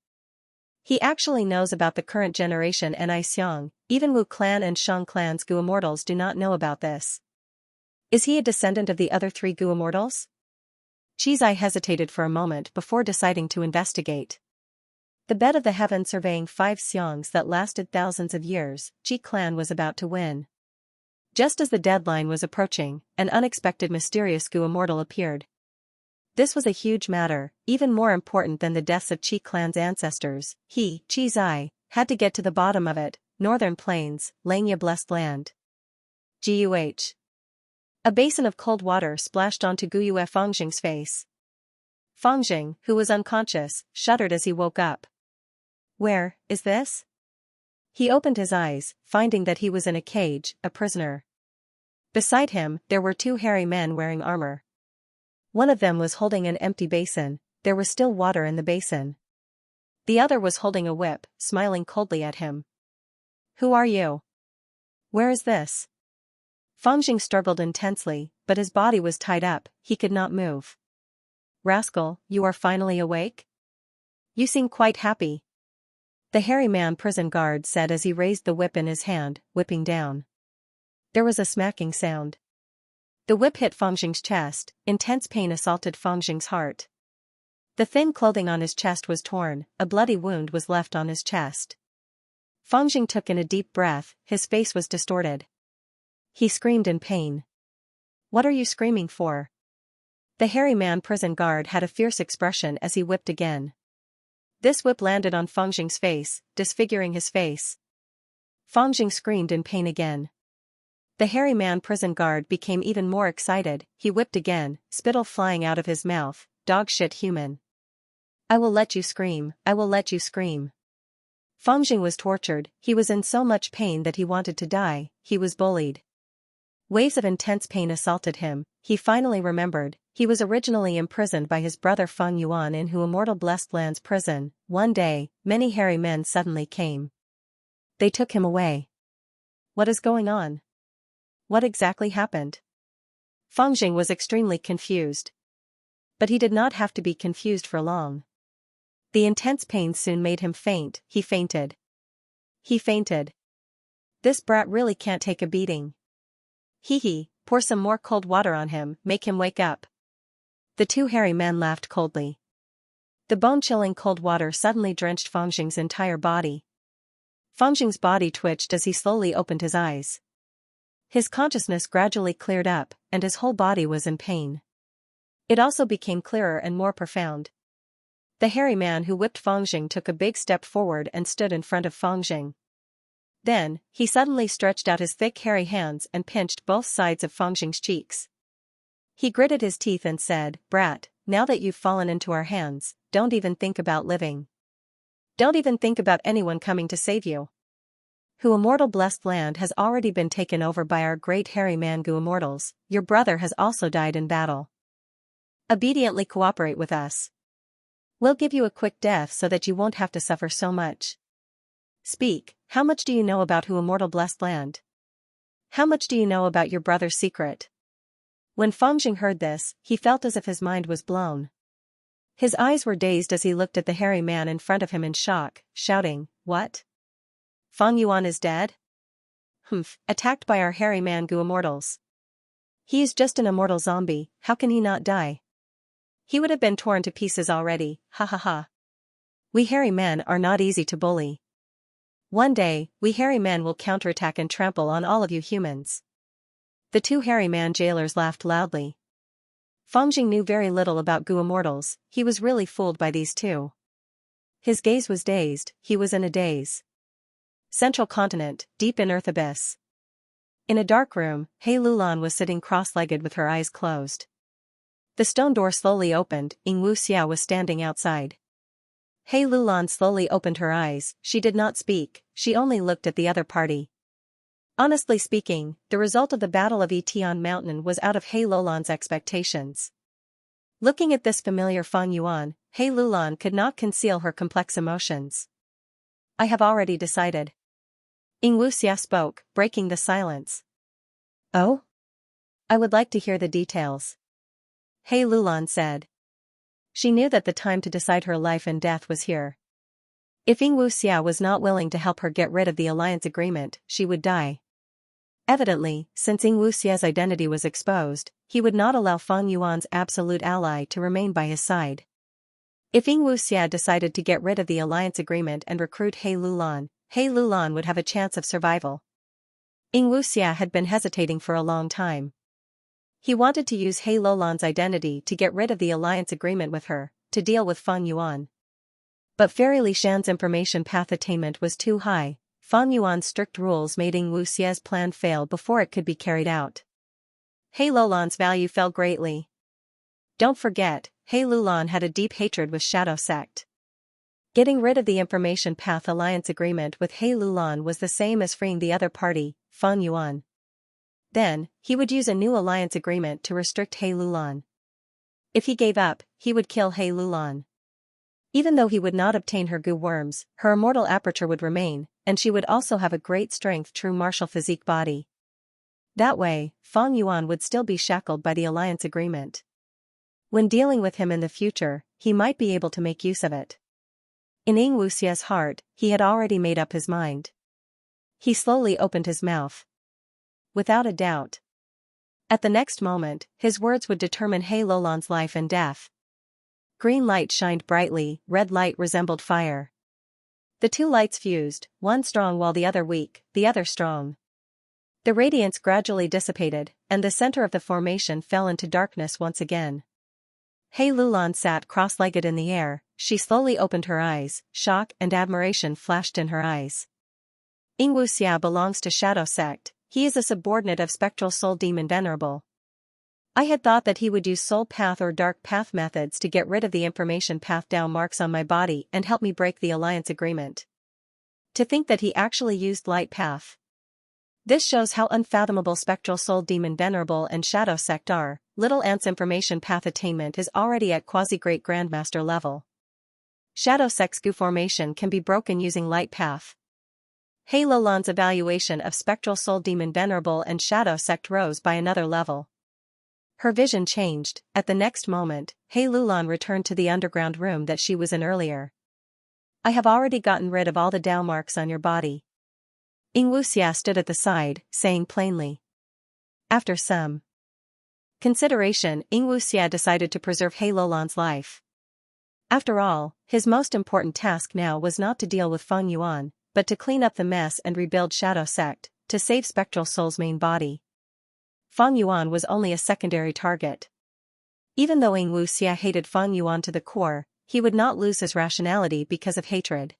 He actually knows about the current generation Ni Xiang. Even Wu clan and Shang clan's goo immortals do not know about this. Is he a descendant of the other 3 goo immortals? Xianxia hesitated for a moment before deciding to investigate. The bed of the heaven surveying 5 xiangs that lasted thousands of years, Qi clan was about to win. Just as the deadline was approaching, an unexpected mysterious goo immortal appeared. This was a huge matter, even more important than the deaths of Qi clan's ancestors. He, Xianxia, had to get to the bottom of it. Northern Plains, Xianxia blessed land. Guh. A basin of cold water splashed onto Guyu Fengjing's face. Fengjing, who was unconscious, shuddered as he woke up. Where is this? He opened his eyes, finding that he was in a cage, a prisoner. Beside him, there were 2 hairy men wearing armor. One of them was holding an empty basin. There was still water in the basin. The other was holding a whip, smiling coldly at him. Who are you? Where is this? Fengjing struggled intensely, but his body was tied up. He could not move. Rascal, you are finally awake? You seem quite happy. The hairy man prison guard said as he raised the whip in his hand, whipping down. There was a smacking sound. The whip hit Fengjing's chest. Intense pain assaulted Fengjing's heart. The thin clothing on his chest was torn. A bloody wound was left on his chest. Fengjing took in a deep breath. His face was distorted. He screamed in pain. What are you screaming for? The hairy man prison guard had a fierce expression as he whipped again. This whip landed on Fengjing's face, disfiguring his face. Fengjing screamed in pain again. The hairy man prison guard became even more excited. He whipped again, spittle flying out of his mouth. Dog shit human. I will let you scream, I will let you scream. Fengjing was tortured. He was in so much pain that he wanted to die. He was bullied. Waves of intense pain assaulted him. He finally remembered. He was originally imprisoned by his brother Feng Yuan in Hu Immortal Blessed Land's prison. One day, many hairy men suddenly came. They took him away. What is going on? What exactly happened? Feng Jing was extremely confused. But he did not have to be confused for long. The intense pain soon made him faint. He fainted. He fainted. This brat really can't take a beating. Hee hee, pour some more cold water on him, make him wake up. The two hairy men laughed coldly. The bone-chilling cold water suddenly drenched Feng Jing's entire body. Feng Jing's body twitched as he slowly opened his eyes. His consciousness gradually cleared up, and his whole body was in pain. It also became clearer and more profound. The hairy man who whipped Feng Jing took a big step forward and stood in front of Feng Jing. Then, he suddenly stretched out his thick hairy hands and pinched both sides of Feng Jing's cheeks. He gritted his teeth and said, "Brat, now that you've fallen into our hands, don't even think about living. Don't even think about anyone coming to save you. Hu Immortal Blessed Land has already been taken over by our great hairy man Gu Immortals. Your brother has also died in battle. Obediently cooperate with us. We'll give you a quick death so that you won't have to suffer so much. Speak, how much do you know about Hu Immortal Blessed Land? How much do you know about your brother's secret?" When Feng Jing heard this, he felt as if his mind was blown. His eyes were dazed as he looked at the hairy man in front of him in shock, shouting, "What? Feng Yuan is dead? Humph, attacked by our hairy man Gu Immortals. He is just an immortal zombie, how can he not die? He would have been torn to pieces already, ha ha ha. We hairy men are not easy to bully. One day, we hairy men will counterattack and trample on all of you humans." The two hairy man jailers laughed loudly. Feng Jing knew very little about Gu Immortals, he was really fooled by these two. His gaze was dazed, he was in a daze. Central continent, deep in Earth abyss. In a dark room, Hei Lulan was sitting cross-legged with her eyes closed. The stone door slowly opened, Ying Wuxia was standing outside. Hei Lulan slowly opened her eyes, she did not speak, she only looked at the other party. Honestly speaking, the result of the Battle of Etian Mountain was out of Hei Lulan's expectations. Looking at this familiar Feng Yuan, Hei Lulan could not conceal her complex emotions. "I have already decided." Ying Wuxia spoke, breaking the silence. "Oh? I would like to hear the details." Hei Lulan said. She knew that the time to decide her life and death was here. If Ying Wuxia was not willing to help her get rid of the alliance agreement, she would die. Evidently, since Ying Wuxia's identity was exposed, he would not allow Feng Yuan's absolute ally to remain by his side. If Ying Wuxia decided to get rid of the alliance agreement and recruit Hei Lulan would have a chance of survival. Ying Wuxia had been hesitating for a long time. He wanted to use Hei Lulan's identity to get rid of the alliance agreement with her, to deal with Feng Yuan. But Fairy Li Shan's information path attainment was too high. Feng Yuan's strict rules made Ying Wuxia's plan fail before it could be carried out. Hei Lulan's value fell greatly. Don't forget, Hei Lulan had a deep hatred with Shadow Sect. Getting rid of the information path alliance agreement with Hei Lulan was the same as freeing the other party, Feng Yuan. Then, he would use a new alliance agreement to restrict Hei Lulan. If he gave up, he would kill Hei Lulan. Even though he would not obtain her goo worms, her immortal aperture would remain, and she would also have a great strength true martial physique body. That way, Feng Yuan would still be shackled by the alliance agreement. When dealing with him in the future, he might be able to make use of it. In Ying Wuxia's heart, he had already made up his mind. He slowly opened his mouth. Without a doubt. At the next moment, his words would determine Hei Lulan's life and death. Green light shined brightly, red light resembled fire. The two lights fused, one strong while the other weak, the other strong. The radiance gradually dissipated, and the center of the formation fell into darkness once again. Hei Lulan sat cross-legged in the air, she slowly opened her eyes, shock and admiration flashed in her eyes. Ying Wuxia belongs to Shadow Sect, he is a subordinate of Spectral Soul Demon Venerable. I had thought that he would use soul path or dark path methods to get rid of the information path down marks on my body and help me break the alliance agreement. To think that he actually used light path. This shows how unfathomable Spectral Soul Demon Venerable and Shadow Sect are, Little Ant's information path attainment is already at quasi-great grandmaster level. Shadow Sect's goo formation can be broken using light path. He Lulan's evaluation of Spectral Soul Demon Venerable and Shadow Sect rose by another level. Her vision changed. At the next moment, He Lulan returned to the underground room that she was in earlier. I have already gotten rid of all the Dao marks on your body. Xianxia stood at the side, saying plainly. After some consideration, Xianxia decided to preserve He Lulan's life. After all, his most important task now was not to deal with Feng Yuan, but to clean up the mess and rebuild Shadow Sect, to save Spectral Soul's main body. Feng Yuan was only a secondary target. Even though Xianxia hated Feng Yuan to the core, he would not lose his rationality because of hatred.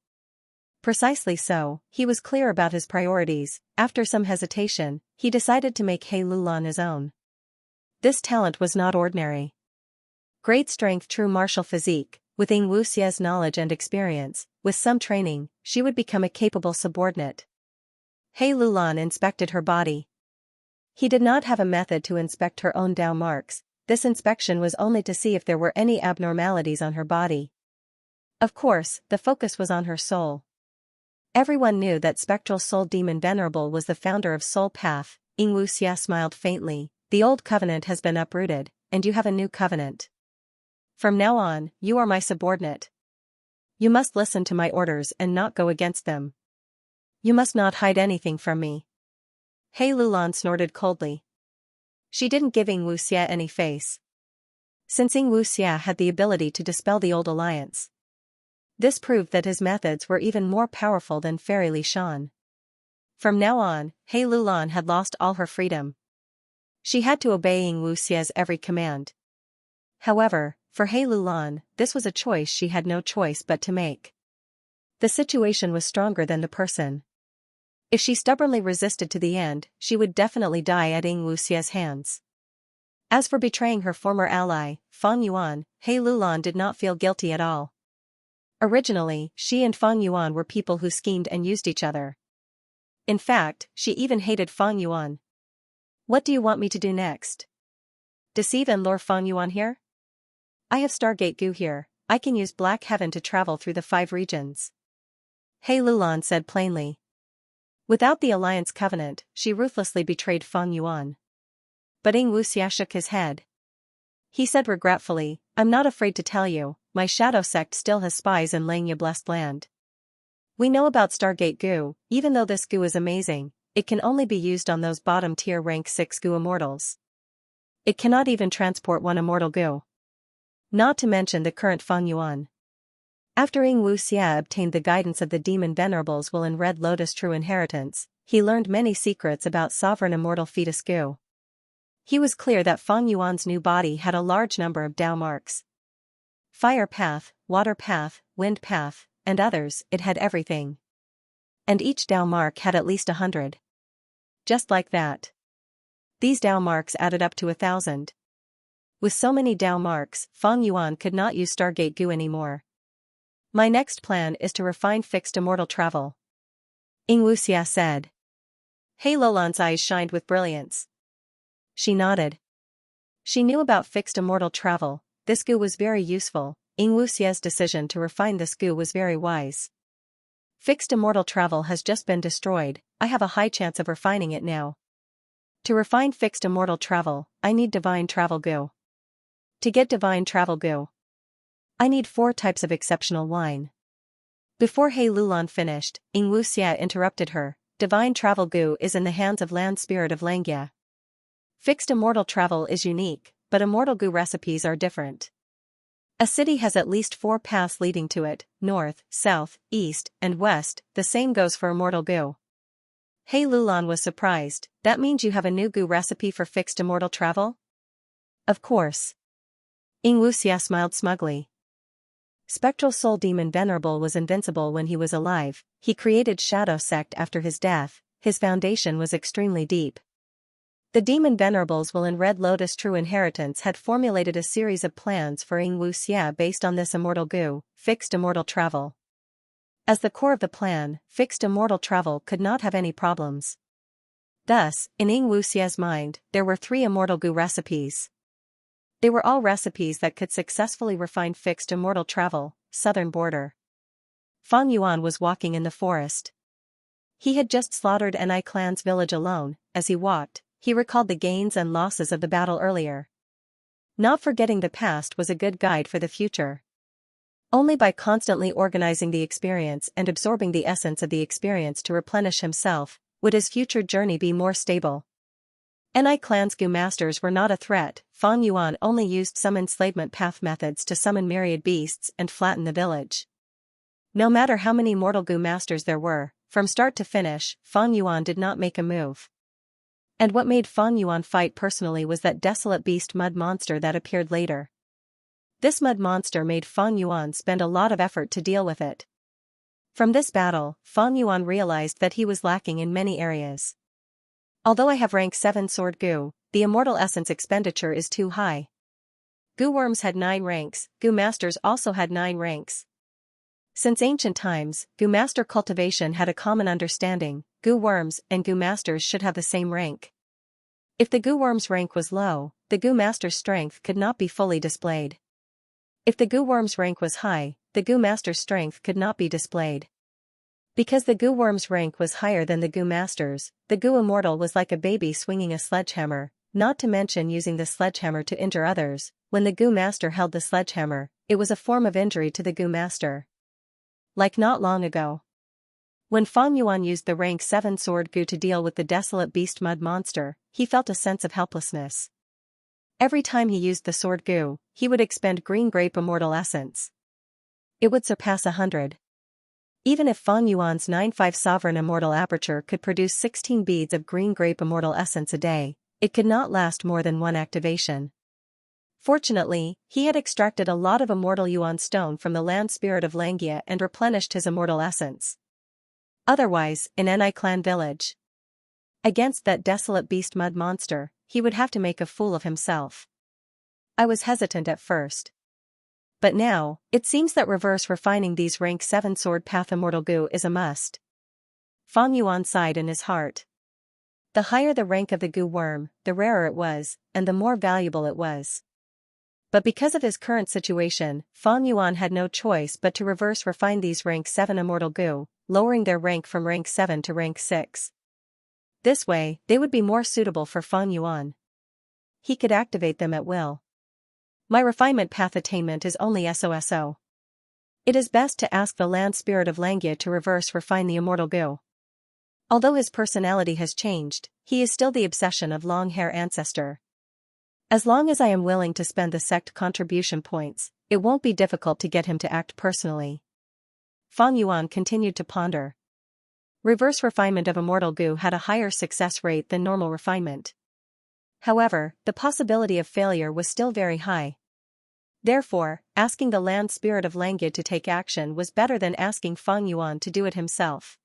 Precisely so, he was clear about his priorities. After some hesitation, he decided to make He Lulan his own. This talent was not ordinary. Great strength, true martial physique. With Xianxia's knowledge and experience, with some training, she would become a capable subordinate. He Lulan inspected her body. He did not have a method to inspect her own Dao marks. This inspection was only to see if there were any abnormalities on her body. Of course, the focus was on her soul. Everyone knew that Spectral Soul Demon Venerable was the founder of Soul Path. Xianxia smiled faintly. The old covenant has been uprooted, and you have a new covenant. From now on, you are my subordinate. You must listen to my orders and not go against them. You must not hide anything from me. He Lulan snorted coldly. She didn't give Xianxia any face. Since Xianxia had the ability to dispel the old alliance, this proved that his methods were even more powerful than Fairy Li Shan. From now on, He Lulan had lost all her freedom. She had to obey Xianxia's every command. However, for He Lulan, this was a choice she had no choice but to make. The situation was stronger than the person. If she stubbornly resisted to the end, she would definitely die at Xianxia's hands. As for betraying her former ally, Feng Yuan, He Lulan did not feel guilty at all. Originally, she and Feng Yuan were people who schemed and used each other. In fact, she even hated Feng Yuan. What do you want me to do next? Deceive and lure Feng Yuan here? I have Stargate Goo here. I can use Black Heaven to travel through the 5 regions. He Lulan said plainly. Without the alliance covenant, she ruthlessly betrayed Feng Yuan. But Xianxia shook his head. He said regretfully, I'm not afraid to tell you, my Shadow Sect still has spies in Langya Blessed Land. We know about Stargate Goo. Even though this goo is amazing, it can only be used on those bottom-tier rank 6 goo immortals. It cannot even transport one immortal goo. Not to mention the current Feng Yuan. After Xianxia obtained the guidance of the Demon Venerables will in Red Lotus True Inheritance, he learned many secrets about Sovereign Immortal Fetus Goo. He was clear that Feng Yuan's new body had a large number of Dao marks. Fire path, water path, wind path, and others, it had everything. And each Dao mark had at least 100. Just like that. These Dao marks added up to 1,000. With so many Dao marks, Feng Yuan could not use Stargate Goo anymore. My next plan is to refine fixed immortal travel. Xianxia said. He Lulan's eyes shined with brilliance. She nodded. She knew about fixed immortal travel. This goo was very useful. Xianxia's decision to refine this goo was very wise. Fixed immortal travel has just been destroyed. I have a high chance of refining it now. To refine fixed immortal travel, I need divine travel goo. To get divine travel goo, I need 4 types of exceptional wine. Before He Lulan finished, Xianxia interrupted her. Divine travel goo is in the hands of Land Spirit of Langya. Fixed immortal travel is unique, but immortal goo recipes are different. A city has at least 4 paths leading to it, north, south, east, and west. The same goes for immortal goo. He Lulan was surprised. That means you have a new goo recipe for fixed immortal travel? Of course. Xianxia smiled smugly. Spectral Soul Demon Venerable was invincible when he was alive. He created Shadow Sect after his death. His foundation was extremely deep. The Demon Venerables will in Red Lotus True Inheritance had formulated a series of plans for Xianxia based on this immortal goo, fixed immortal travel. As the core of the plan, fixed immortal travel could not have any problems. Thus, in Xianxia's mind, there were 3 immortal goo recipes. They were all recipes that could successfully refine fixed immortal travel, southern border. Fang Yuan was walking in the forest. He had just slaughtered Ni clan's village alone. As he walked, he recalled the gains and losses of the battle earlier. Not forgetting the past was a good guide for the future. Only by constantly organizing the experience and absorbing the essence of the experience to replenish himself, would his future journey be more stable. Ni clan's Gu masters were not a threat. Fang Yuan only used some enslavement path methods to summon myriad beasts and flatten the village. No matter how many mortal Gu masters there were, from start to finish, Fang Yuan did not make a move. And what made Fang Yuan fight personally was that desolate beast mud monster that appeared later. This mud monster made Fang Yuan spend a lot of effort to deal with it. From this battle, Fang Yuan realized that he was lacking in many areas. Although I have rank 7 sword Gu, the immortal essence expenditure is too high. Gu worms had 9 ranks, Gu masters also had 9 ranks. Since ancient times, Gu master cultivation had a common understanding: Gu worms and Gu masters should have the same rank. If the Gu worm's rank was low, the Gu master's strength could not be fully displayed. If the Gu worm's rank was high, the Gu master's strength could not be displayed. Because the Gu worm's rank was higher than the Gu master's, the Gu immortal was like a baby swinging a sledgehammer, not to mention using the sledgehammer to injure others. When the Gu master held the sledgehammer, it was a form of injury to the Gu master. Like not long ago. When Fang Yuan used the rank 7 sword Gu to deal with the desolate beast mud monster, he felt a sense of helplessness. Every time he used the sword Gu, he would expend green grape immortal essence. It would surpass 100. Even if Fang Yuan's 9-5 sovereign immortal aperture could produce 16 beads of green grape immortal essence a day, it could not last more than 1 activation. Fortunately, he had extracted a lot of immortal Yuan stone from the land spirit of Xianxia and replenished his immortal essence. Otherwise, in Ni clan village, against that desolate beast mud monster, he would have to make a fool of himself. I was hesitant at first. But now, it seems that reverse refining these rank 7 sword path immortal Gu is a must. Fang Yuan sighed in his heart. The higher the rank of the Gu worm, the rarer it was, and the more valuable it was. But because of his current situation, Fang Yuan had no choice but to reverse refine these rank 7 immortal Gu, lowering their rank from rank 7 to rank 6. This way, they would be more suitable for Fang Yuan. He could activate them at will. My refinement path attainment is only SOSO. It is best to ask the land spirit of Xianxia to reverse refine the immortal Gu. Although his personality has changed, he is still the obsession of long-hair ancestor. As long as I am willing to spend the sect contribution points, it won't be difficult to get him to act personally. Fang Yuan continued to ponder. Reverse refinement of immortal Gu had a higher success rate than normal refinement. However, the possibility of failure was still very high. Therefore, asking the land spirit of Xianxia to take action was better than asking Fang Yuan to do it himself.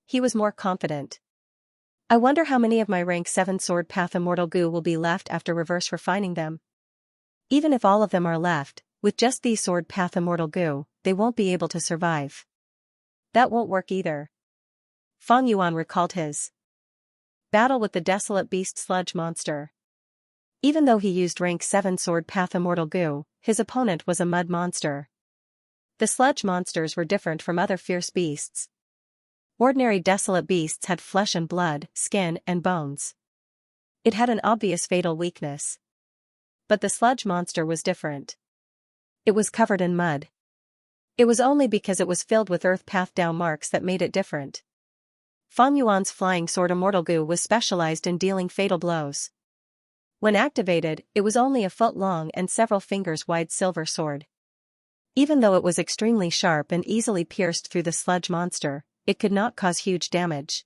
He was more confident. I wonder how many of my rank 7 sword path immortal Gu will be left after reverse refining them. Even if all of them are left, with just these sword path immortal Gu, they won't be able to survive. That won't work either. Fang Yuan recalled his battle with the desolate beast sludge monster. Even though he used rank 7 sword path immortal Gu, his opponent was a mud monster. The sludge monsters were different from other fierce beasts. Ordinary desolate beasts had flesh and blood, skin and bones. It had an obvious fatal weakness. But the sludge monster was different. It was covered in mud. It was only because it was filled with earth path down marks that made it different. Fang Yuan's flying sword immortal Gu was specialized in dealing fatal blows. When activated, it was only a foot long and several fingers wide silver sword. Even though it was extremely sharp and easily pierced through the sludge monster, it could not cause huge damage.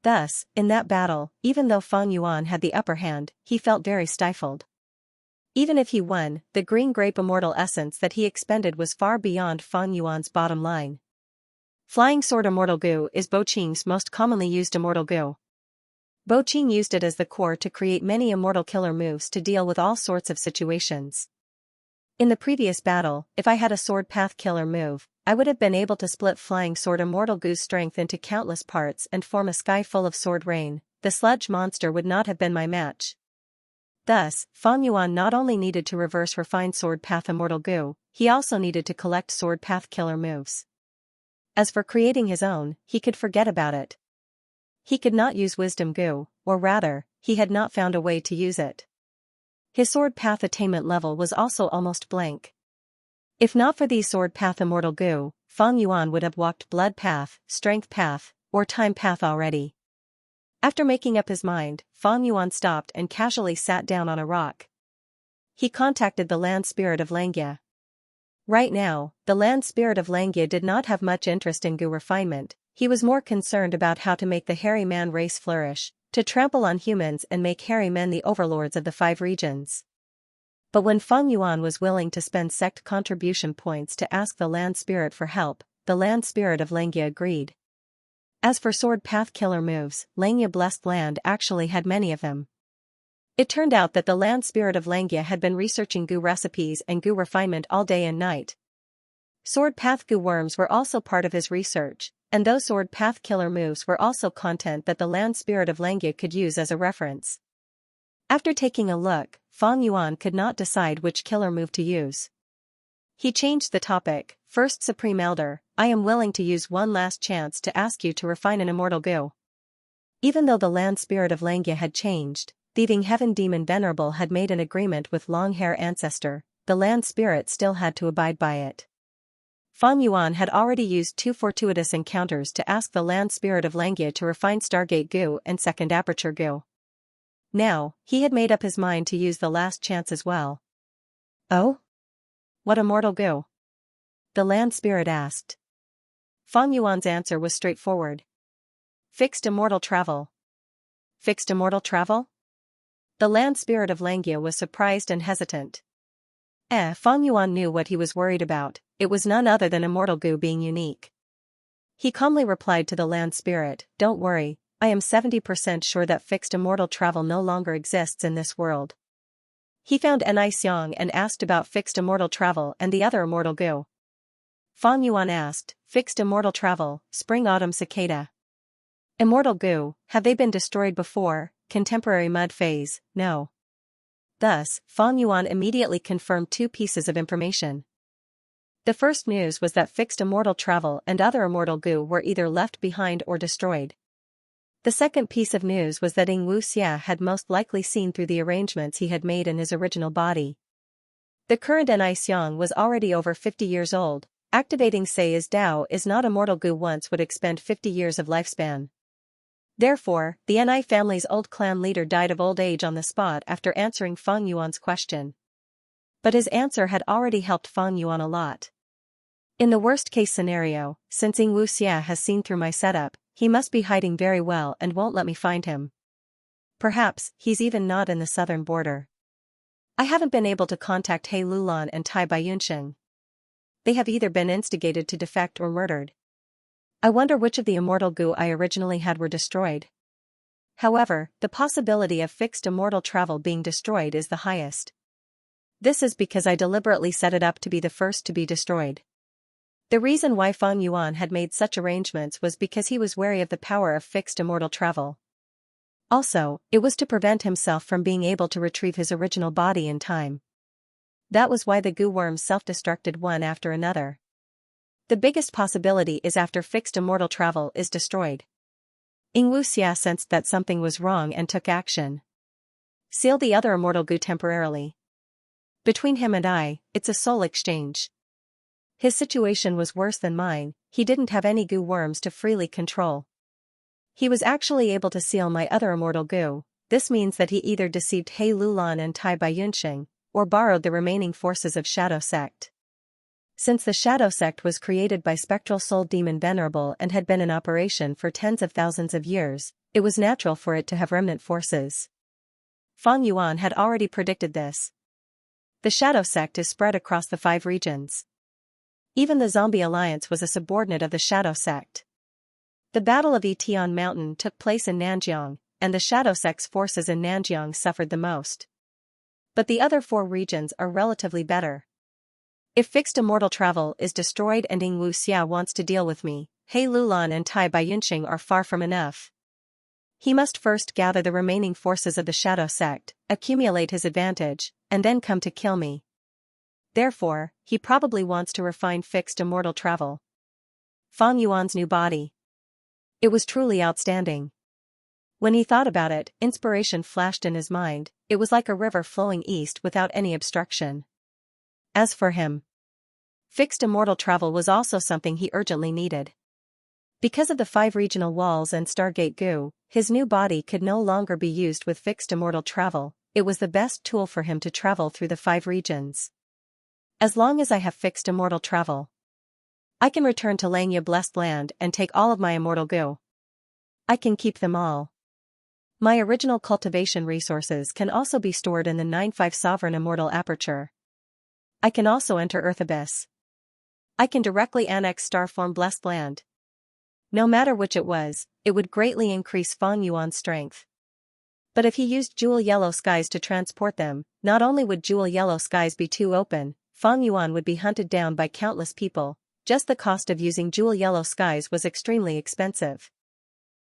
Thus, in that battle, even though Fang Yuan had the upper hand, he felt very stifled. Even if he won, the green grape immortal essence that he expended was far beyond Fang Yuan's bottom line. Flying sword immortal Gu is Bo Qing's most commonly used immortal Gu. Bo Qing used it as the core to create many immortal killer moves to deal with all sorts of situations. In the previous battle, if I had a sword path killer move, I would have been able to split flying sword immortal Gu's strength into countless parts and form a sky full of sword rain. The sludge monster would not have been my match. Thus, Fang Yuan not only needed to reverse refined sword path immortal goo, he also needed to collect sword path killer moves. As for creating his own, he could forget about it. He could not use wisdom goo, or rather, he had not found a way to use it. His sword path attainment level was also almost blank. If not for these sword path immortal goo, Fang Yuan would have walked blood path, strength path, or time path already. After making up his mind, Fang Yuan stopped and casually sat down on a rock. He contacted the land spirit of Xianxia. Right now, the land spirit of Xianxia did not have much interest in goo refinement. He was more concerned about how to make the hairy man race flourish, to trample on humans and make hairy men the overlords of the 5 regions. But when Fang Yuan was willing to spend sect contribution points to ask the land spirit for help, the land spirit of Xianxia agreed. As for sword path killer moves, Xianxia Blessed Land actually had many of them. It turned out that the land spirit of Xianxia had been researching goo recipes and goo refinement all day and night. Sword path goo worms were also part of his research, and those sword path killer moves were also content that the land spirit of Xianxia could use as a reference. After taking a look, Fang Yuan could not decide which killer move to use. He changed the topic. First Supreme Elder, I am willing to use one last chance to ask you to refine an immortal goo. Even though the land spirit of Xianxia had changed, Thieving Heaven Demon Venerable had made an agreement with Longhair Ancestor, the land spirit still had to abide by it. Fang Yuan had already used 2 fortuitous encounters to ask the land spirit of Xianxia to refine Stargate goo and Second Aperture goo. Now, he had made up his mind to use the last chance as well. Oh? What immortal goo? The land spirit asked. Fang Yuan's answer was straightforward. Fixed immortal travel. Fixed immortal travel? The land spirit of Xianxia was surprised and hesitant. Fang Yuan knew what he was worried about. It was none other than immortal goo being unique. He calmly replied to the land spirit, don't worry, I am 70% sure that fixed immortal travel no longer exists in this world. He found Xianxia and asked about fixed immortal travel and the other immortal goo. Fang Yuan asked, fixed immortal travel, spring autumn cicada. Immortal goo, have they been destroyed before? Contemporary mud phase, no. Thus, Fang Yuan immediately confirmed 2 pieces of information. The first news was that fixed immortal travel and other immortal goo were either left behind or destroyed. The second piece of news was that Xianxia had most likely seen through the arrangements he had made in his original body. The current Xianxia was already over 50 years old. Activating Sei's Dao is not immortal goo once would expend 50 years of lifespan. Therefore, the Ni family's old clan leader died of old age on the spot after answering Fang Yuan's question. But his answer had already helped Fang Yuan a lot. In the worst-case scenario, since Xianxia has seen through my setup, he must be hiding very well and won't let me find him. Perhaps, he's even not in the southern border. I haven't been able to contact He Lulan and Tai Baiyunsheng. They have either been instigated to defect or murdered. I wonder which of the immortal goo I originally had were destroyed. However, the possibility of fixed immortal travel being destroyed is the highest. This is because I deliberately set it up to be the first to be destroyed. The reason why Fang Yuan had made such arrangements was because he was wary of the power of fixed immortal travel. Also, it was to prevent himself from being able to retrieve his original body in time. That was why the goo worms self-destructed one after another. The biggest possibility is after fixed immortal travel is destroyed. Xianxia sensed that something was wrong and took action. Seal the other immortal goo temporarily. Between him and I, it's a soul exchange. His situation was worse than mine, he didn't have any goo worms to freely control. He was actually able to seal my other immortal goo. This means that he either deceived He Lulan and Tai Baiyunsheng, or borrowed the remaining forces of Shadow Sect. Since the Shadow Sect was created by Spectral Soul Demon Venerable and had been in operation for tens of thousands of years, it was natural for it to have remnant forces. Fang Yuan had already predicted this. The Shadow Sect is spread across the 5 regions. Even the Zombie Alliance was a subordinate of the Shadow Sect. The Battle of Yitian Mountain took place in Nanjiang, and the Shadow Sect's forces in Nanjiang suffered the most. But the other 4 regions are relatively better. If fixed immortal travel is destroyed and Xianxia wants to deal with me, He Lulan and Tai Baiyunsheng are far from enough. He must first gather the remaining forces of the shadow sect, accumulate his advantage, and then come to kill me. Therefore, he probably wants to refine fixed immortal travel. Fang Yuan's new body. It was truly outstanding. When he thought about it, inspiration flashed in his mind. It was like a river flowing east without any obstruction. As for him, fixed immortal travel was also something he urgently needed. Because of the 5 regional walls and Stargate goo, his new body could no longer be used with fixed immortal travel. It was the best tool for him to travel through the 5 regions. As long as I have fixed immortal travel, I can return to Xianxia Blessed Land and take all of my immortal goo. I can keep them all. My original cultivation resources can also be stored in the 9-5 Sovereign Immortal Aperture. I can also enter Earth Abyss. I can directly annex Starform Blessed Land. No matter which it was, it would greatly increase Fang Yuan's strength. But if he used Jewel Yellow Skies to transport them, not only would Jewel Yellow Skies be too open, Fang Yuan would be hunted down by countless people. Just the cost of using Jewel Yellow Skies was extremely expensive.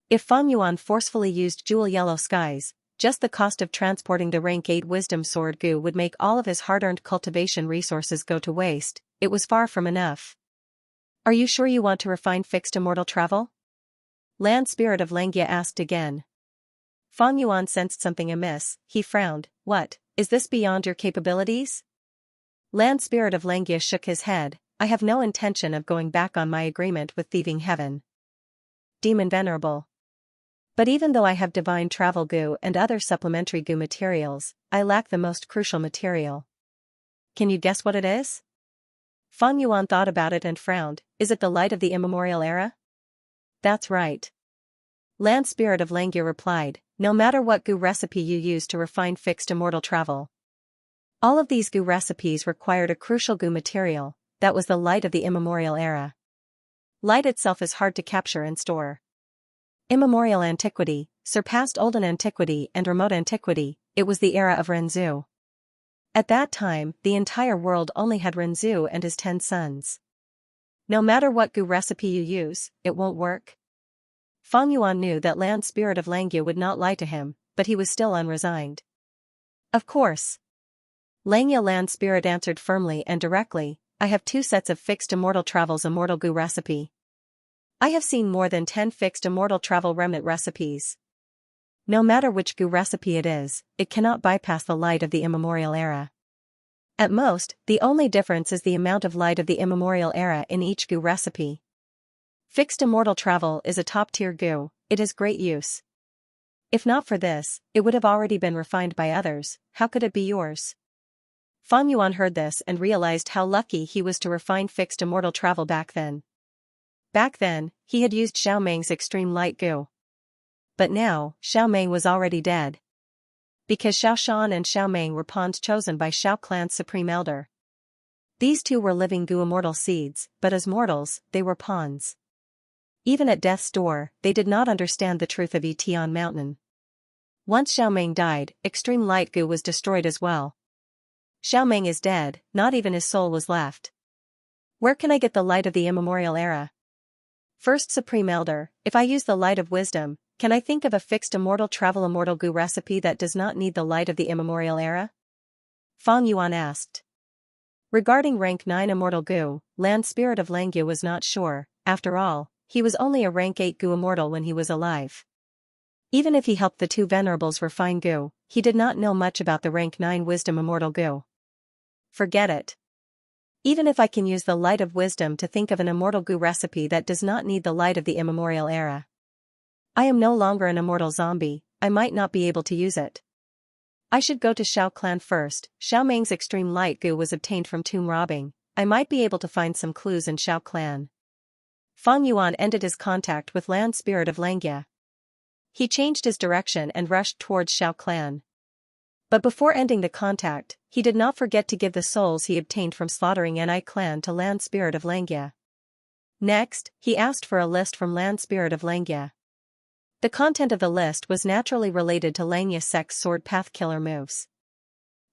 If Fang Yuan forcefully used Jewel Yellow Skies, just the cost of transporting the rank 8 Wisdom Sword goo would make all of his hard-earned cultivation resources go to waste. It was far from enough. Are you sure you want to refine fixed immortal travel? Land Spirit of Xianxia asked again. Fang Yuan sensed something amiss. He frowned. What, is this beyond your capabilities? Land Spirit of Xianxia shook his head. I have no intention of going back on my agreement with Thieving Heaven. Demon Venerable. But even though I have divine travel goo and other supplementary goo materials, I lack the most crucial material. Can you guess what it is? Fang Yuan thought about it and frowned. Is it the light of the immemorial era? That's right. Land Spirit of Xianxia replied, no matter what goo recipe you use to refine fixed immortal travel. All of these goo recipes required a crucial goo material, that was the light of the immemorial era. Light itself is hard to capture and store. Immemorial antiquity, surpassed olden antiquity and remote antiquity, it was the era of Renzu. At that time, the entire world only had Renzu and his 10 sons. No matter what goo recipe you use, it won't work. Fang Yuan knew that Land Spirit of Xianxia would not lie to him, but he was still unresigned. Of course. Xianxia Land Spirit answered firmly and directly, I have 2 sets of fixed immortal travel's immortal goo recipe. I have seen more than 10 fixed immortal travel remnant recipes. No matter which goo recipe it is, it cannot bypass the light of the immemorial era. At most, the only difference is the amount of light of the immemorial era in each goo recipe. Fixed immortal travel is a top-tier goo, it has great use. If not for this, it would have already been refined by others. How could it be yours? Fang Yuan heard this and realized how lucky he was to refine fixed immortal travel back then. Back then, he had used Xiaomeng's extreme light goo. But now, Xiaomeng was already dead. Because Xiao Shan and Xiaomeng were pawns chosen by Xiao Clan's supreme elder. These 2 were living goo immortal seeds, but as mortals, they were pawns. Even at death's door, they did not understand the truth of Yition Mountain. Once Xiaomeng died, extreme light goo was destroyed as well. Xiaomeng is dead, not even his soul was left. Where can I get the light of the immemorial era? First Supreme Elder, if I use the light of wisdom, can I think of a fixed immortal travel immortal goo recipe that does not need the light of the immemorial era? Fang Yuan asked. Regarding rank 9 immortal goo, Land Spirit of Xianxia was not sure. After all, he was only a rank 8 goo immortal when he was alive. Even if he helped the 2 venerables refine goo, he did not know much about the rank 9 wisdom immortal goo. Forget it. Even if I can use the light of wisdom to think of an immortal goo recipe that does not need the light of the immemorial era. I am no longer an immortal zombie, I might not be able to use it. I should go to Xiao Clan first. Xiaomeng's extreme light goo was obtained from tomb robbing. I might be able to find some clues in Xiao Clan. Fang Yuan ended his contact with Land Spirit of Xianxia. He changed his direction and rushed towards Xiao Clan. But before ending the contact, he did not forget to give the souls he obtained from slaughtering Ni clan to Land Spirit of Xianxia. Next, he asked for a list from Land Spirit of Xianxia. The content of the list was naturally related to Xianxia sect's sword path killer moves.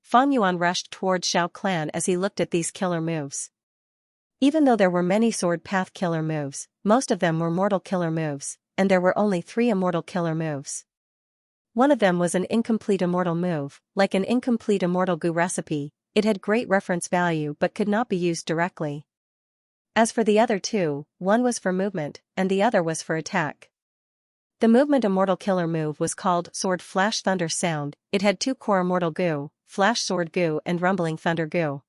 Fang Yuan rushed towards Xiao Clan as he looked at these killer moves. Even though there were many sword path killer moves, most of them were mortal killer moves, and there were only 3 immortal killer moves. One of them was an incomplete immortal move, like an incomplete immortal goo recipe. It had great reference value but could not be used directly. As for the other two, one was for movement, and the other was for attack. The movement immortal killer move was called Sword Flash Thunder Sound. It had two core immortal goo, Flash Sword Goo and Rumbling Thunder Goo.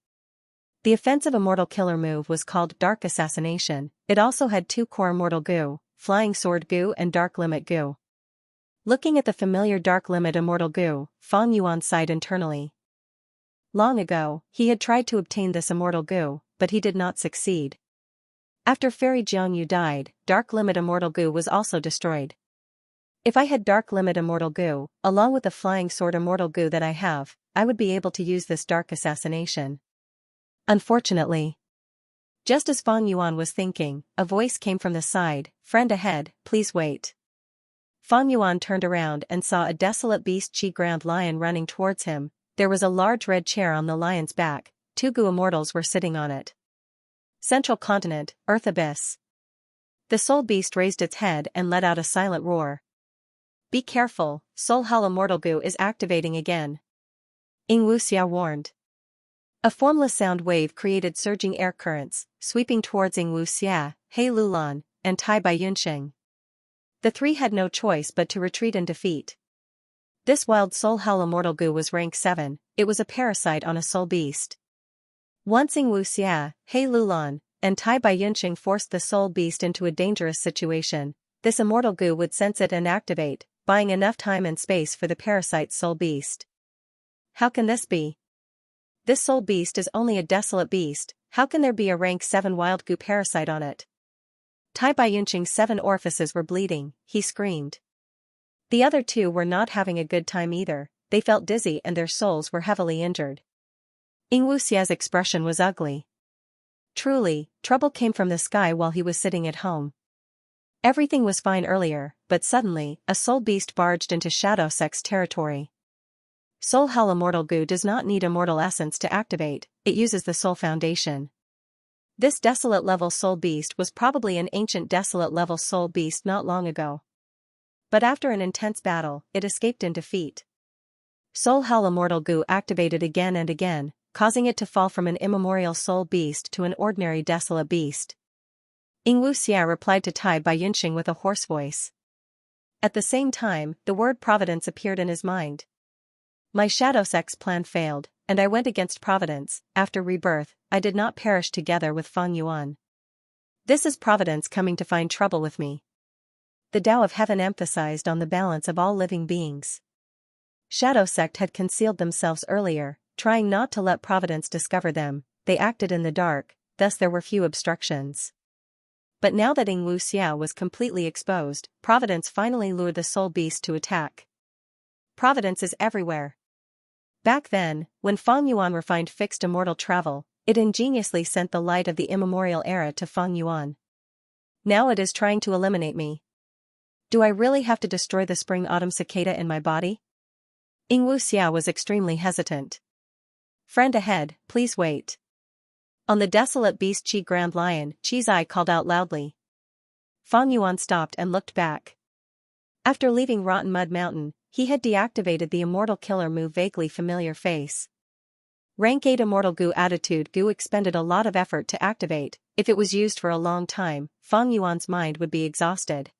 The offensive immortal killer move was called Dark Assassination. It also had two core immortal goo, Flying Sword Goo and Dark Limit Goo. Looking at the familiar Dark Limit immortal goo, Fang Yuan sighed internally. Long ago, he had tried to obtain this immortal goo, but he did not succeed. After Fairy Jiangyu died, Dark Limit immortal goo was also destroyed. If I had Dark Limit immortal goo, along with the Flying Sword immortal goo that I have, I would be able to use this Dark Assassination. Unfortunately. Just as Fang Yuan was thinking, a voice came from the side, "Friend ahead, please wait." Fang Yuan turned around and saw a desolate beast Qi Grand Lion running towards him. There was a large red chair on the lion's back, two goo immortals were sitting on it. Central Continent, Earth Abyss. The soul beast raised its head and let out a silent roar. "Be careful, Soul Hall immortal goo is activating again," Xianxia warned. A formless sound wave created surging air currents, sweeping towards Xianxia, He Lulan, and Tai Bai Yunsheng. The three had no choice but to retreat in defeat. This wild Soul Hell immortal goo was rank 7, it was a parasite on a soul beast. Once Xianxia, He Lulan, and Tai Bai Yunsheng forced the soul beast into a dangerous situation, this immortal goo would sense it and activate, buying enough time and space for the parasite's soul beast. How can this be? This soul beast is only a desolate beast, how can there be a rank 7 wild goo parasite on it? Tai Bai Yunsheng's 7 orifices were bleeding, he screamed. The other two were not having a good time either, they felt dizzy and their souls were heavily injured. Xia's expression was ugly. Truly, trouble came from the sky while he was sitting at home. Everything was fine earlier, but suddenly, a soul beast barged into Shadow Sect's territory. Soul Hell immortal goo does not need immortal essence to activate, it uses the soul foundation. This desolate level soul beast was probably an ancient desolate level soul beast not long ago. But after an intense battle, it escaped in defeat. Soul Hell immortal goo activated again and again, causing it to fall from an immemorial soul beast to an ordinary desolate beast. Xianxia replied to Tai Bai Yunsheng with a hoarse voice. At the same time, the word Providence appeared in his mind. My Shadow Sect's plan failed, and I went against Providence. After rebirth, I did not perish together with Fang Yuan. This is Providence coming to find trouble with me. The Tao of Heaven emphasized on the balance of all living beings. Shadow Sect had concealed themselves earlier, trying not to let Providence discover them, they acted in the dark, thus there were few obstructions. But now that Xianxia was completely exposed, Providence finally lured the soul beast to attack. Providence is everywhere. Back then, when Fang Yuan refined fixed immortal travel, it ingeniously sent the light of the immemorial era to Fang Yuan. Now it is trying to eliminate me. Do I really have to destroy the spring-autumn cicada in my body? Xianxia was extremely hesitant. Friend ahead, please wait. On the desolate beast Qi Grand Lion, Qi's eye called out loudly. Fang Yuan stopped and looked back. After leaving Rotten Mud Mountain, he had deactivated the immortal killer move Vaguely Familiar Face. Rank 8 immortal goo attitude goo expended a lot of effort to activate, if it was used for a long time, Fang Yuan's mind would be exhausted.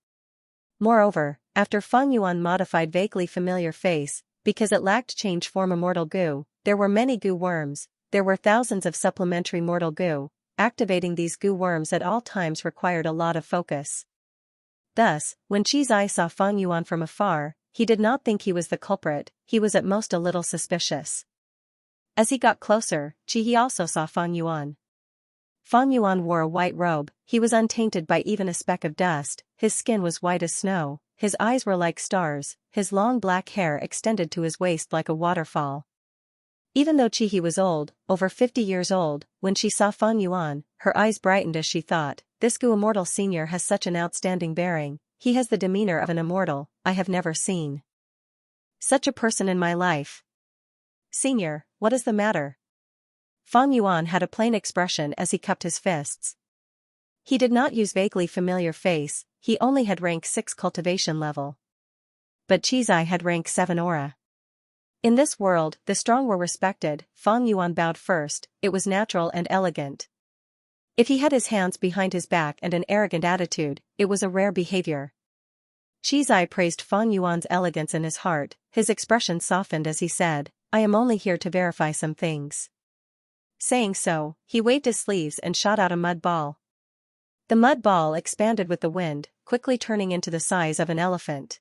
Moreover, after Fang Yuan modified Vaguely Familiar Face, because it lacked change form immortal goo, there were many goo worms, there were thousands of supplementary mortal goo, activating these goo worms at all times required a lot of focus. Thus, when Qi's eye saw Fang Yuan from afar, he did not think he was the culprit, he was at most a little suspicious. As he got closer, Qi also saw Fang Yuan. Fang Yuan wore a white robe, he was untainted by even a speck of dust, his skin was white as snow, his eyes were like stars, his long black hair extended to his waist like a waterfall. Even though Qi was old, over 50 years old, when she saw Fang Yuan, her eyes brightened as she thought, this Gu Immortal Senior has such an outstanding bearing, he has the demeanor of an immortal, I have never seen such a person in my life. Senior, what is the matter? Fang Yuan had a plain expression as he cupped his fists. He did not use Vaguely Familiar Face, he only had rank 6 cultivation level. but Qizai had rank 7 aura. In this world, the strong were respected. Fang Yuan bowed first, it was natural and elegant. If he had his hands behind his back and an arrogant attitude, it was a rare behavior. Qizai praised Fang Yuan's elegance in his heart, his expression softened as he said, I am only here to verify some things. Saying so, he waved his sleeves and shot out a mud ball. The mud ball expanded with the wind, quickly turning into the size of an elephant.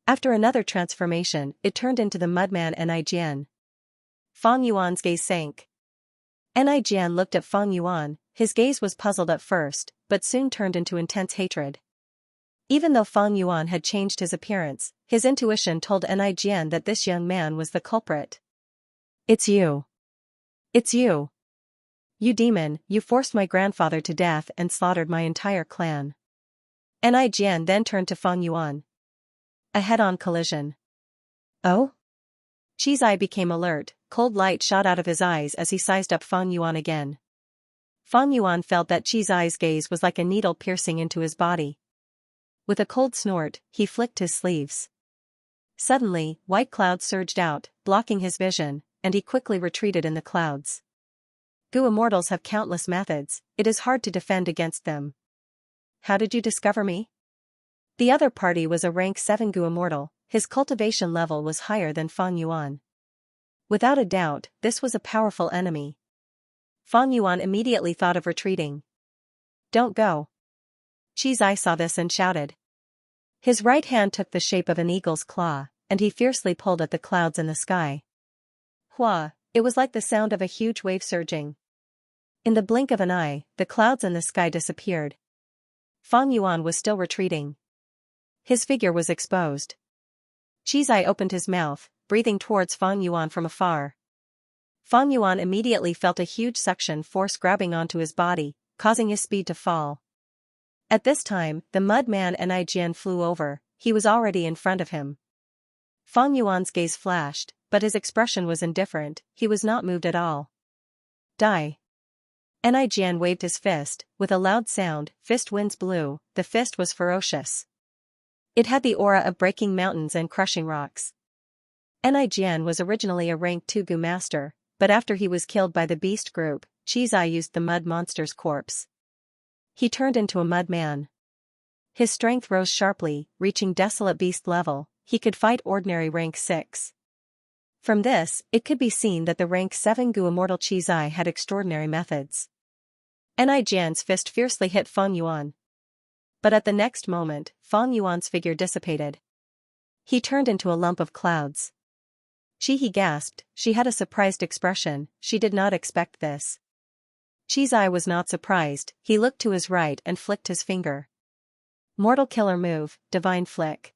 After another transformation, it turned into the mudman Nijian. Fang Yuan's gaze sank. Nijian looked at Fang Yuan, his gaze was puzzled at first, but soon turned into intense hatred. Even though Fang Yuan had changed his appearance, his intuition told Nijian that this young man was the culprit. It's you. It's you. You demon, you forced my grandfather to death and slaughtered my entire clan. Nijian then turned to Fang Yuan. A head-on collision. Oh? Qizai became alert, cold light shot out of his eyes as he sized up Fang Yuan again. Fang Yuan felt that Qizai's gaze was like a needle piercing into his body. With a cold snort, he flicked his sleeves. Suddenly, white clouds surged out, blocking his vision, and he quickly retreated in the clouds. Gu immortals have countless methods, it is hard to defend against them. How did you discover me? The other party was a rank 7 Gu immortal, his cultivation level was higher than Fang Yuan. Without a doubt, this was a powerful enemy. Fang Yuan immediately thought of retreating. Don't go. Qizai saw this and shouted. His right hand took the shape of an eagle's claw, and he fiercely pulled at the clouds in the sky. Hua, it was like the sound of a huge wave surging. In the blink of an eye, the clouds in the sky disappeared. Fang Yuan was still retreating. His figure was exposed. Qizai opened his mouth, breathing towards Fang Yuan from afar. Fang Yuan immediately felt a huge suction force grabbing onto his body, causing his speed to fall. At this time, the mud man Nijian flew over, he was already in front of him. Fang Yuan's gaze flashed, but his expression was indifferent, he was not moved at all. Die. Nijian waved his fist, with a loud sound, fist winds blew, the fist was ferocious. It had the aura of breaking mountains and crushing rocks. Nijian was originally a rank 2 Gu master, but after he was killed by the beast group, Qizai used the mud monster's corpse. He turned into a mud man. His strength rose sharply, reaching desolate beast level, he could fight ordinary rank 6. From this, it could be seen that the rank 7 Gu immortal Qizai had extraordinary methods. Nijian's fist fiercely hit Fang Yuan. But at the next moment, Fang Yuan's figure dissipated. He turned into a lump of clouds. He gasped, she had a surprised expression, she did not expect this. Qizai was not surprised, he looked to his right and flicked his finger. Mortal killer move, divine flick.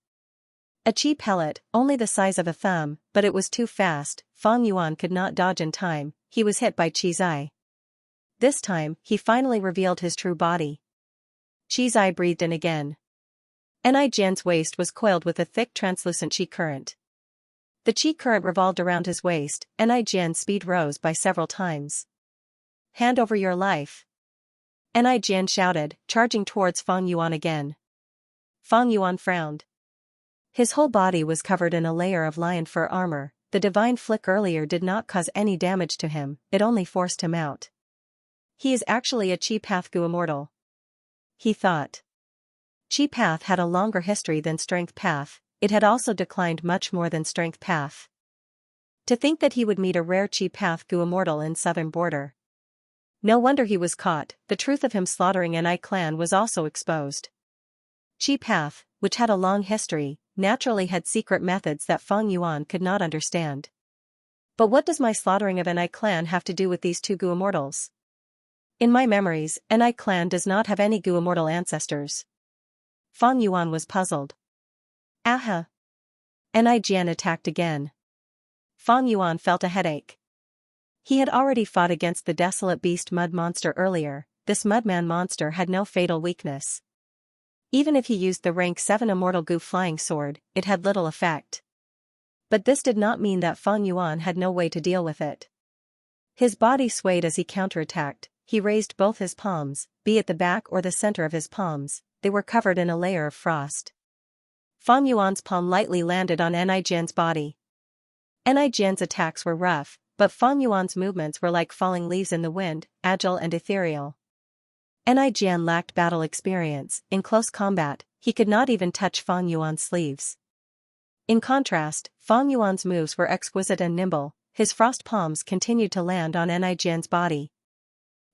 A chi pellet, only the size of a thumb, but it was too fast, Fang Yuan could not dodge in time, he was hit by Qizai. This time, he finally revealed his true body. Qizai breathed in again. Nijian's waist was coiled with a thick translucent chi current. The chi current revolved around his waist, Nijian's speed rose by several times. Hand over your life. Nijian shouted, charging towards Fang Yuan again. Fang Yuan frowned. His whole body was covered in a layer of lion fur armor, the divine flick earlier did not cause any damage to him, it only forced him out. He is actually a Chi Path Gu immortal. He thought. Chi Path had a longer history than Strength Path, it had also declined much more than Strength Path. To think that he would meet a rare Chi Path Gu immortal in southern border. No wonder he was caught, the truth of him slaughtering Ni clan was also exposed. Chi Path, which had a long history, naturally had secret methods that Fang Yuan could not understand. But what does my slaughtering of Ni clan have to do with these two Gu immortals? In my memories, Ni clan does not have any Gu immortal ancestors. Fang Yuan was puzzled. Aha! Nijian attacked again. Fang Yuan felt a headache. He had already fought against the desolate beast mud monster earlier, this mudman monster had no fatal weakness. Even if he used the rank 7 immortal Gu flying sword, it had little effect. But this did not mean that Fang Yuan had no way to deal with it. His body swayed as he counterattacked, he raised both his palms, be it the back or the center of his palms, they were covered in a layer of frost. Fang Yuan's palm lightly landed on Nijian's body. Nijian's attacks were rough, but Fang Yuan's movements were like falling leaves in the wind, agile and ethereal. Nijian lacked battle experience. In close combat, he could not even touch Fang Yuan's sleeves. In contrast, Fang Yuan's moves were exquisite and nimble. His frost palms continued to land on Nijian's body.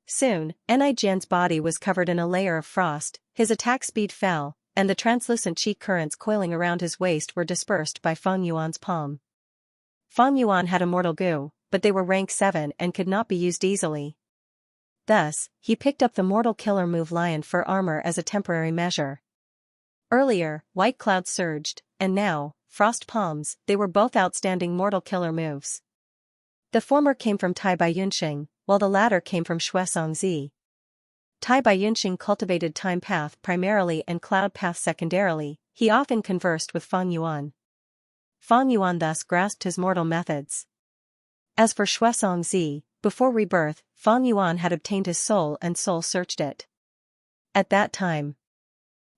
Soon, Nijian's body was covered in a layer of frost, his attack speed fell, and the translucent chi currents coiling around his waist were dispersed by Fang Yuan's palm. Fang Yuan had immortal goo, but they were rank 7 and could not be used easily. Thus, he picked up the mortal killer move Lion Fur Armor as a temporary measure. Earlier, White Cloud surged, and now, Frost Palms, they were both outstanding mortal killer moves. The former came from Tai Baiyunxing, while the latter came from Xianxia. Tai Baiyunxing cultivated Time Path primarily and Cloud Path secondarily. He often conversed with Fang Yuan. Fang Yuan thus grasped his mortal methods. As for Xianxia, before rebirth, Fang Yuan had obtained his soul and soul searched it. At that time,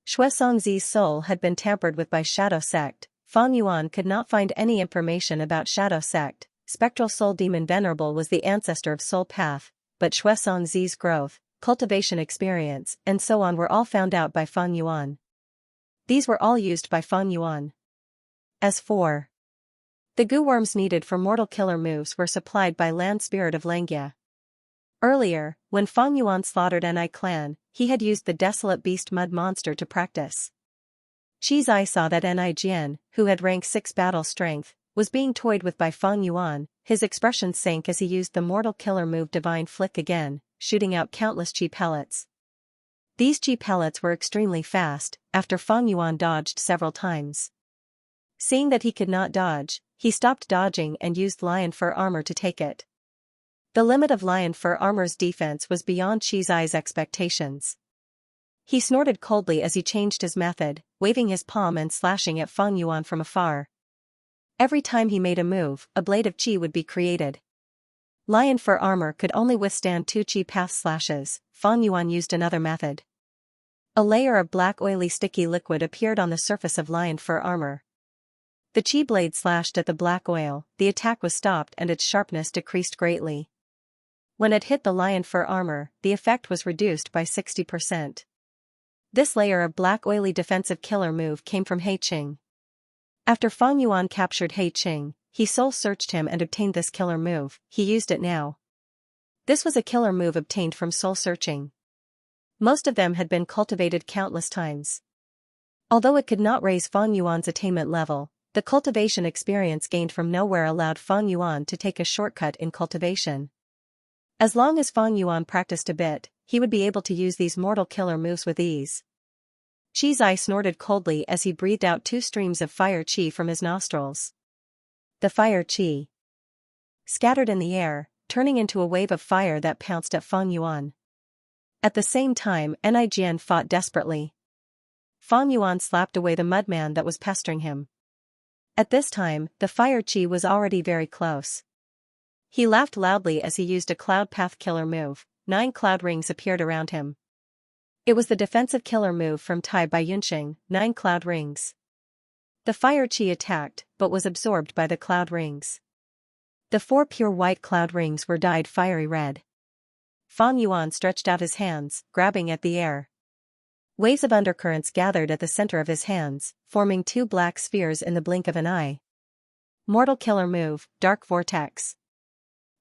Xianxia's soul had been tampered with by Shadow Sect. Fang Yuan could not find any information about Shadow Sect. Spectral Soul Demon Venerable was the ancestor of Soul Path, but Xianxia's growth, cultivation experience, and so on were all found out by Fang Yuan. These were all used by Fang Yuan. As for the goo worms needed for mortal killer moves were supplied by Land Spirit of Xianxia. Earlier, when Fang Yuan slaughtered Ni clan, he had used the Desolate Beast Mud Monster to practice. Xianxia saw that Nijian, who had rank 6 battle strength, was being toyed with by Fang Yuan. His expression sank as he used the mortal killer move Divine Flick again, shooting out countless chi pellets. These chi pellets were extremely fast. After Fang Yuan dodged several times. Seeing that he could not dodge, he stopped dodging and used Lion Fur Armor to take it. The limit of Lion Fur Armor's defense was beyond Xianxia's expectations. He snorted coldly as he changed his method, waving his palm and slashing at Fang Yuan from afar. Every time he made a move, a blade of chi would be created. Lion Fur Armor could only withstand 2 chi path slashes. Fang Yuan used another method. A layer of black oily sticky liquid appeared on the surface of Lion Fur Armor. The chi blade slashed at the black oil, the attack was stopped and its sharpness decreased greatly. When it hit the Lion Fur Armor, the effect was reduced by 60%. This layer of black oily defensive killer move came from He Qing. After Fang Yuan captured He Qing, he soul searched him and obtained this killer move. He used it now. This was a killer move obtained from soul searching. Most of them had been cultivated countless times. Although it could not raise Fang Yuan's attainment level, the cultivation experience gained from nowhere allowed Fang Yuan to take a shortcut in cultivation. As long as Fang Yuan practiced a bit, he would be able to use these mortal killer moves with ease. Xianxia snorted coldly as he breathed out 2 streams of fire chi from his nostrils. The fire chi scattered in the air, turning into a wave of fire that pounced at Fang Yuan. At the same time, Nijian fought desperately. Fang Yuan slapped away the mudman that was pestering him. At this time, the fire chi was already very close. He laughed loudly as he used a cloud path killer move. 9 cloud rings appeared around him. It was the defensive killer move from Tai Baiyunxing, 9 cloud rings. The fire chi attacked, but was absorbed by the cloud rings. The 4 pure white cloud rings were dyed fiery red. Fang Yuan stretched out his hands, grabbing at the air. Waves of undercurrents gathered at the center of his hands, forming 2 black spheres in the blink of an eye. Mortal killer move, Dark Vortex.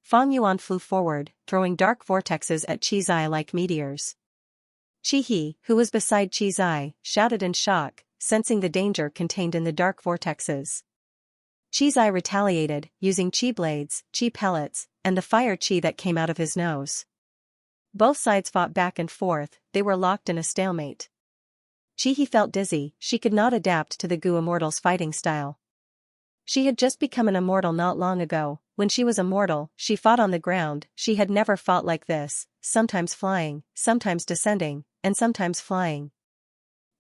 Fang Yuan flew forward, throwing dark vortexes at Xianxia like meteors. He, who was beside Xianxia, shouted in shock, sensing the danger contained in the dark vortexes. Xianxia retaliated, using chi blades, chi pellets, and the fire chi that came out of his nose. Both sides fought back and forth, they were locked in a stalemate. He felt dizzy, she could not adapt to the Gu Immortal's fighting style. She had just become an immortal not long ago. When she was immortal, she fought on the ground. She had never fought like this, sometimes flying, sometimes descending, and sometimes flying.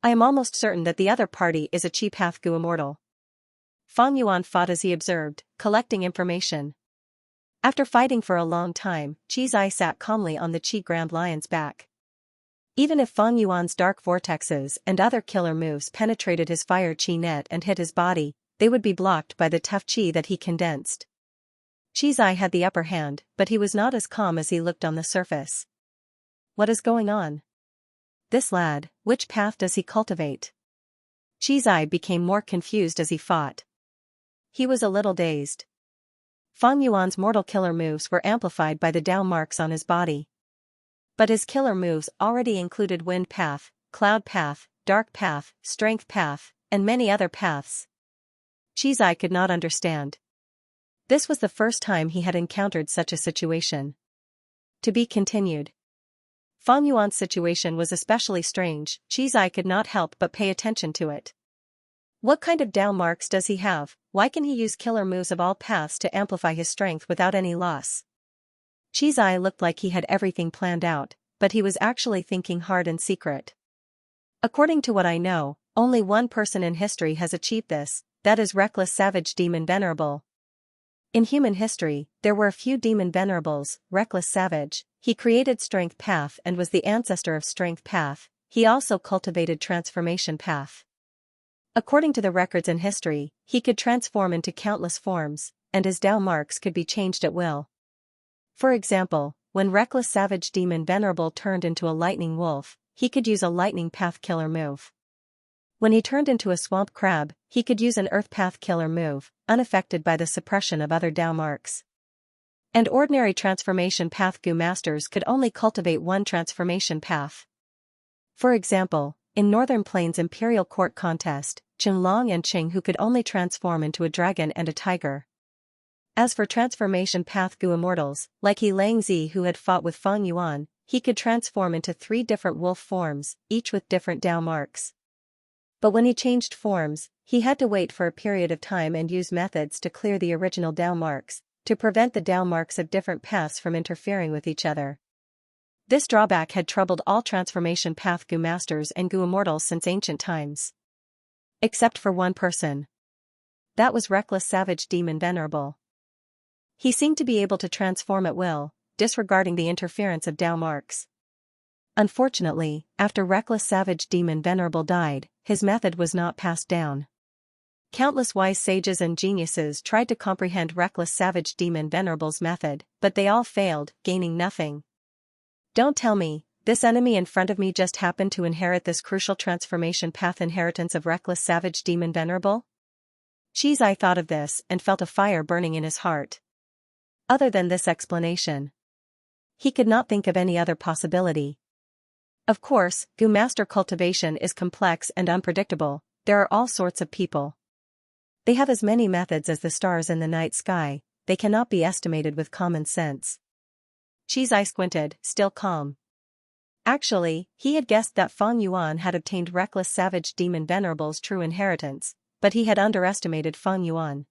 I am almost certain that the other party is a Chi Path Gu Immortal. Fang Yuan fought as he observed, collecting information. After fighting for a long time, Xianxia sat calmly on the Chi Grand Lion's back. Even if Feng Yuan's dark vortexes and other killer moves penetrated his fire chi net and hit his body, they would be blocked by the tough chi that he condensed. Qizai had the upper hand, but he was not as calm as he looked on the surface. What is going on? This lad, which path does he cultivate? Qizai became more confused as he fought. He was a little dazed. Feng Yuan's mortal killer moves were amplified by the Dao marks on his body. But his killer moves already included wind path, cloud path, dark path, strength path, and many other paths. Qizai could not understand. This was the first time he had encountered such a situation. To be continued. Feng Yuan's situation was especially strange. Qizai could not help but pay attention to it. What kind of Dao marks does he have? Why can he use killer moves of all paths to amplify his strength without any loss? Qizai looked like he had everything planned out, but he was actually thinking hard in secret. According to what I know, only one person in history has achieved this, that is Reckless Savage Demon Venerable. In human history, there were a few demon venerables. Reckless Savage, he created Strength Path and was the ancestor of Strength Path. He also cultivated Transformation Path. According to the records in history, he could transform into countless forms, and his Dao marks could be changed at will. For example, when Reckless Savage Demon Venerable turned into a Lightning Wolf, he could use a Lightning Path killer move. When he turned into a Swamp Crab, he could use an Earth Path killer move, unaffected by the suppression of other Dao marks. And ordinary Transformation Path Gu Masters could only cultivate one Transformation Path. For example, in Northern Plains Imperial Court Contest, Jinlong and Qing who could only transform into a dragon and a tiger. As for Transformation Path Gu Immortals, like He Langzi who had fought with Feng Yuan, he could transform into 3 different wolf forms, each with different Dao marks. But when he changed forms, he had to wait for a period of time and use methods to clear the original Dao marks, to prevent the Dao marks of different paths from interfering with each other. This drawback had troubled all Transformation Path Gu Masters and Gu Immortals since ancient times. Except for one person. That was Reckless Savage Demon Venerable. He seemed to be able to transform at will, disregarding the interference of Dao marks. Unfortunately, after Reckless Savage Demon Venerable died, his method was not passed down. Countless wise sages and geniuses tried to comprehend Reckless Savage Demon Venerable's method, but they all failed, gaining nothing. Don't tell me, this enemy in front of me just happened to inherit this crucial transformation path inheritance of Reckless Savage Demon Venerable? Qizai thought of this and felt a fire burning in his heart. Other than this explanation, he could not think of any other possibility. Of course, Gu Master cultivation is complex and unpredictable. There are all sorts of people. They have as many methods as the stars in the night sky. They cannot be estimated with common sense. Qizai squinted, still calm. Actually, he had guessed that Feng Yuan had obtained Reckless Savage Demon Venerable's true inheritance, but he had underestimated Feng Yuan.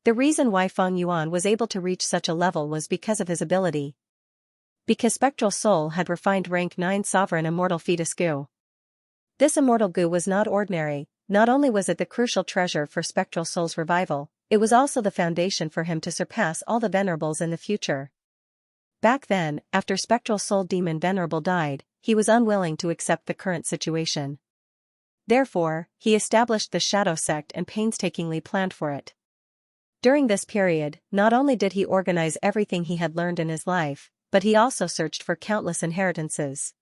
The reason why Feng Yuan was able to reach such a level was because of his ability. Because Spectral Soul had refined rank 9 Sovereign Immortal Fetus Gu. This Immortal Gu was not ordinary. Not only was it the crucial treasure for Spectral Soul's revival, it was also the foundation for him to surpass all the Venerables in the future. Back then, after Spectral Soul Demon Venerable died, he was unwilling to accept the current situation. Therefore, he established the Shadow Sect and painstakingly planned for it. During this period, not only did he organize everything he had learned in his life, but he also searched for countless inheritances.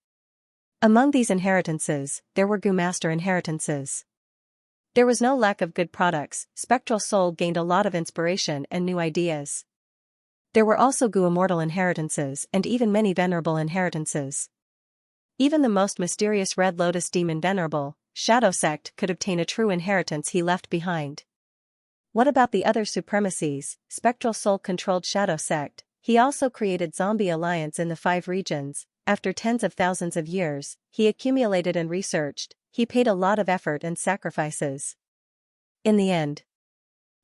Among these inheritances, there were Gu Master inheritances. There was no lack of good products. Spectral Soul gained a lot of inspiration and new ideas. There were also Gu Immortal inheritances and even many Venerable inheritances. Even the most mysterious Red Lotus Demon Venerable, Shadow Sect could obtain a true inheritance he left behind. What about the other supremacies? Spectral Soul controlled Shadow Sect. He also created Zombie Alliance in the 5 regions. After tens of thousands of years, he accumulated and researched. He paid a lot of effort and sacrifices. In the end,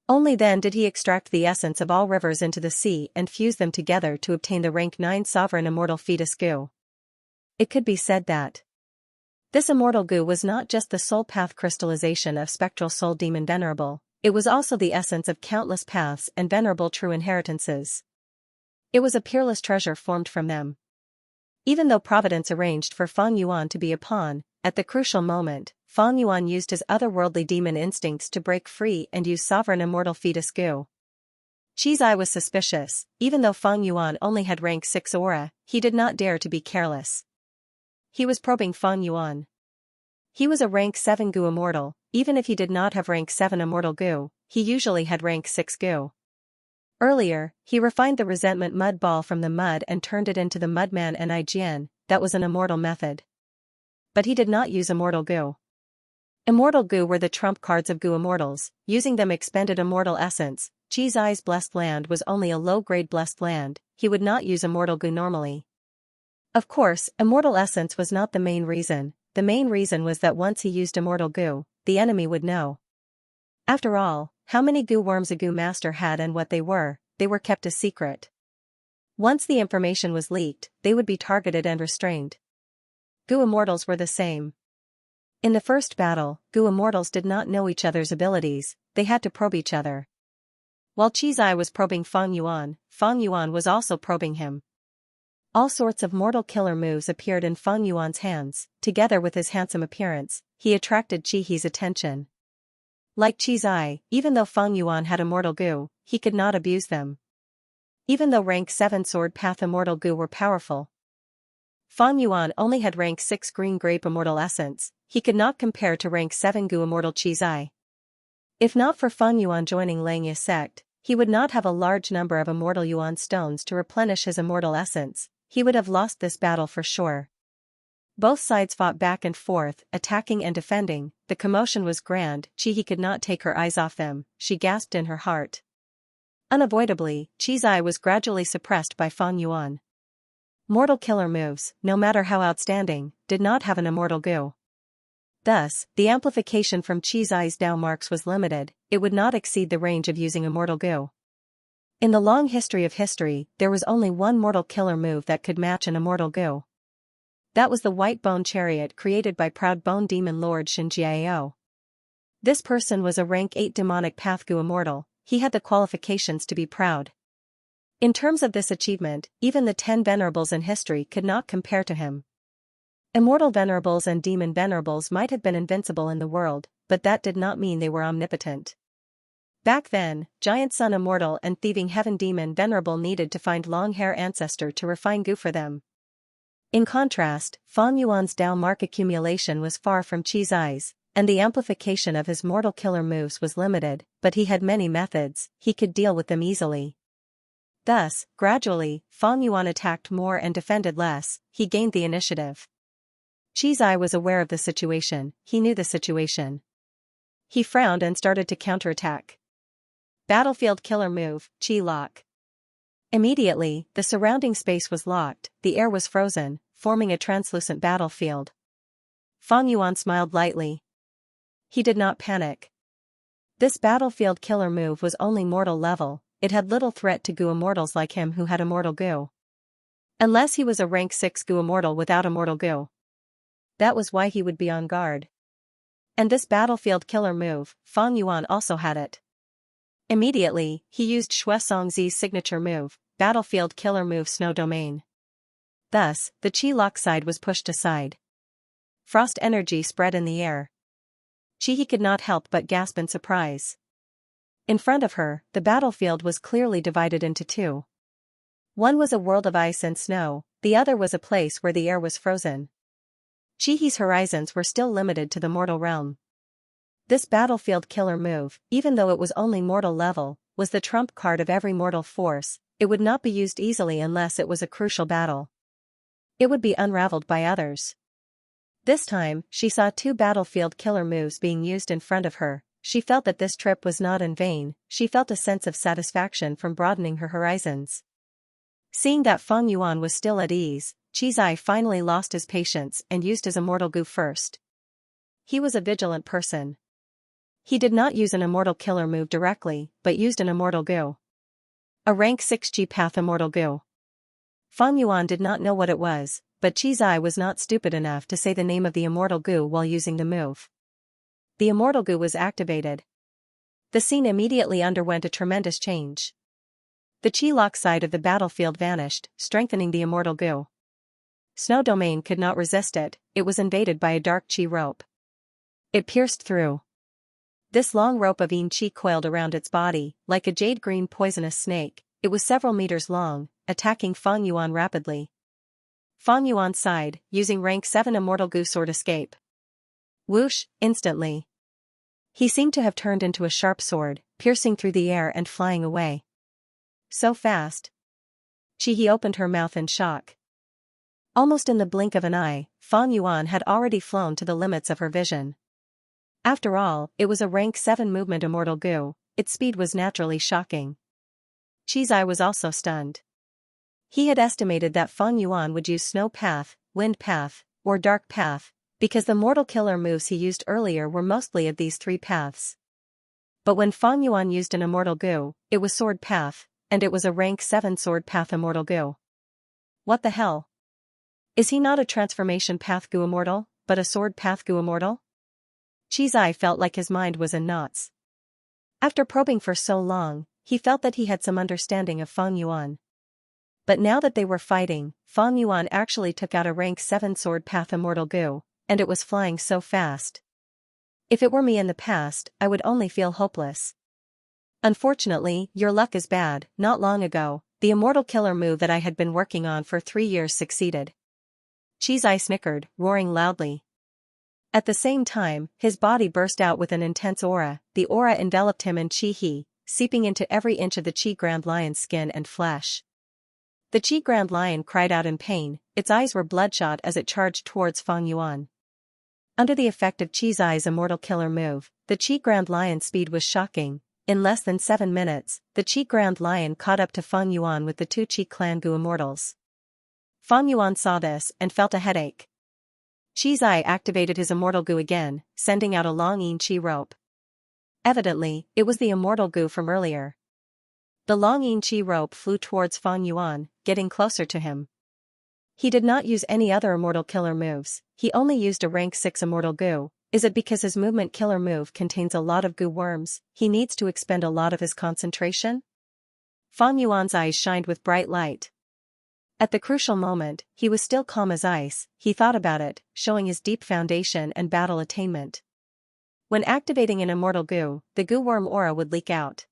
only then did he extract the essence of all rivers into the sea and fuse them together to obtain the rank 9 Sovereign Immortal Fetus Gu. It could be said that this Immortal Gu was not just the soul path crystallization of Spectral Soul Demon Venerable, it was also the essence of countless paths and venerable true inheritances. It was a peerless treasure formed from them. Even though Providence arranged for Fang Yuan to be a pawn, at the crucial moment, Fang Yuan used his otherworldly demon instincts to break free and use sovereign immortal fetus Gu. Qi's eye was suspicious. Even though Fang Yuan only had rank 6 aura, he did not dare to be careless. He was probing Fang Yuan. He was a rank 7 Gu immortal. Even if he did not have rank 7 immortal Gu, he usually had rank 6 Gu. Earlier, he refined the resentment mud ball from the mud and turned it into the mudman and Ijian. That was an immortal method. But he did not use immortal Gu. Immortal Gu were the trump cards of Gu immortals. Using them expended immortal essence. Qi's eye's blessed land was only a low-grade blessed land. He would not use immortal Gu normally. Of course, immortal essence was not the main reason. The main reason was that once he used immortal Gu, the enemy would know. After all, how many Gu worms a Gu master had and what they were kept a secret. Once the information was leaked, they would be targeted and restrained. Gu immortals were the same. In the first battle, Gu immortals did not know each other's abilities, they had to probe each other. While Qi's eye was probing Fang Yuan was also probing him. All sorts of mortal killer moves appeared in Fang Yuan's hands. Together with his handsome appearance, he attracted Qi He's attention. Like Qi's eye, even though Fang Yuan had immortal Gu, he could not abuse them. Even though rank 7 sword path immortal Gu were powerful, Fang Yuan only had rank 6 green grape immortal essence. He could not compare to rank 7 Gu immortal Qi's eye. If not for Fang Yuan joining Xianxia sect, he would not have a large number of immortal Yuan stones to replenish his immortal essence. He would have lost this battle for sure. Both sides fought back and forth, attacking and defending. The commotion was grand. He could not take her eyes off them. She gasped in her heart. Unavoidably, Qi's eye was gradually suppressed by Fang Yuan. Mortal killer moves, no matter how outstanding, did not have an immortal Gu. Thus, the amplification from Qi's eye's Dao marks was limited. It would not exceed the range of using immortal Gu. In the long history of history, there was only one mortal killer move that could match an immortal Gu. That was the white bone chariot created by proud bone demon lord Xianxia. This person was a rank 8 demonic path Gu immortal. He had the qualifications to be proud. In terms of this achievement, even the 10 venerables in history could not compare to him. Immortal venerables and demon venerables might have been invincible in the world, but that did not mean they were omnipotent. Back then, Giant Sun Immortal and Thieving Heaven Demon Venerable needed to find long-hair ancestor to refine Gu for them. In contrast, Fang Yuan's Dao mark accumulation was far from Qi's eyes, and the amplification of his mortal killer moves was limited, but he had many methods. He could deal with them easily. Thus, gradually, Fang Yuan attacked more and defended less. He gained the initiative. Qi's eye was aware of the situation. He knew the situation. He frowned and started to counterattack. Battlefield killer move, Qi lock. Immediately, the surrounding space was locked, the air was frozen, forming a translucent battlefield. Fang Yuan smiled lightly. He did not panic. This battlefield killer move was only mortal level. It had little threat to Gu immortals like him who had immortal Gu. Unless he was a rank 6 Gu immortal without immortal Gu. That was why he would be on guard. And this battlefield killer move, Fang Yuan also had it. Immediately, he used Xue Songzi's signature move, battlefield killer move Snow Domain. Thus, the Qi lock side was pushed aside. Frost energy spread in the air. Qi could not help but gasp in surprise. In front of her, the battlefield was clearly divided into two. One was a world of ice and snow, the other was a place where the air was frozen. Qi's horizons were still limited to the mortal realm. This battlefield killer move, even though it was only mortal level, was the trump card of every mortal force. It would not be used easily unless it was a crucial battle. It would be unraveled by others. This time, she saw two battlefield killer moves being used in front of her. She felt that this trip was not in vain. She felt a sense of satisfaction from broadening her horizons. Seeing that Fang Yuan was still at ease, Qi's eye finally lost his patience and used his immortal Gu first. He was a vigilant person. He did not use an immortal killer move directly, but used an immortal Gu. A rank 6 G path immortal Gu. Fang Yuan did not know what it was, but Qi's eye was not stupid enough to say the name of the immortal Gu while using the move. The immortal Gu was activated. The scene immediately underwent a tremendous change. The Qi lock side of the battlefield vanished, strengthening the immortal Gu. Snow Domain could not resist it, it was invaded by a dark chi rope. It pierced through. This long rope of yin chi coiled around its body, like a jade-green poisonous snake. It was several meters long, attacking Fang Yuan rapidly. Fang Yuan sighed, using rank 7 Immortal Gu sword escape. Whoosh, instantly. He seemed to have turned into a sharp sword, piercing through the air and flying away. So fast. He opened her mouth in shock. Almost in the blink of an eye, Fang Yuan had already flown to the limits of her vision. After all, it was a rank 7 movement Immortal Gu, its speed was naturally shocking. Qizai was also stunned. He had estimated that Fang Yuan would use Snow Path, Wind Path, or Dark Path, because the mortal killer moves he used earlier were mostly of these 3 paths. But when Fang Yuan used an Immortal Gu, it was Sword Path, and it was a rank 7 Sword Path Immortal Gu. What the hell? Is he not a Transformation Path Gu Immortal, but a Sword Path Gu Immortal? Qizai felt like his mind was in knots. After probing for so long, he felt that he had some understanding of Fang Yuan. But now that they were fighting, Fang Yuan actually took out a rank 7 Sword Path Immortal Gu, and it was flying so fast. If it were me in the past, I would only feel hopeless. Unfortunately, your luck is bad. Not long ago, the immortal killer move that I had been working on for 3 years succeeded. Qizai snickered, roaring loudly. At the same time, his body burst out with an intense aura. The aura enveloped him in qi, seeping into every inch of the Qi Grand Lion's skin and flesh. The Qi Grand Lion cried out in pain, its eyes were bloodshot as it charged towards Fang Yuan. Under the effect of Qizai's immortal killer move, the Qi Grand Lion's speed was shocking. In less than 7 minutes, the Qi Grand Lion caught up to Fang Yuan with the 2 Qi Clan Gu Immortals. Fang Yuan saw this and felt a headache. Qizai activated his Immortal Gu again, sending out a long yin chi rope. Evidently, it was the Immortal Gu from earlier. The long yin chi rope flew towards Fang Yuan, getting closer to him. He did not use any other immortal killer moves, he only used a rank 6 Immortal Gu. Is it because his movement killer move contains a lot of Gu worms, he needs to expend a lot of his concentration? Fang Yuan's eyes shined with bright light. At the crucial moment, he was still calm as ice. He thought about it, showing his deep foundation and battle attainment. When activating an Immortal Gu, the Gu Worm aura would leak out.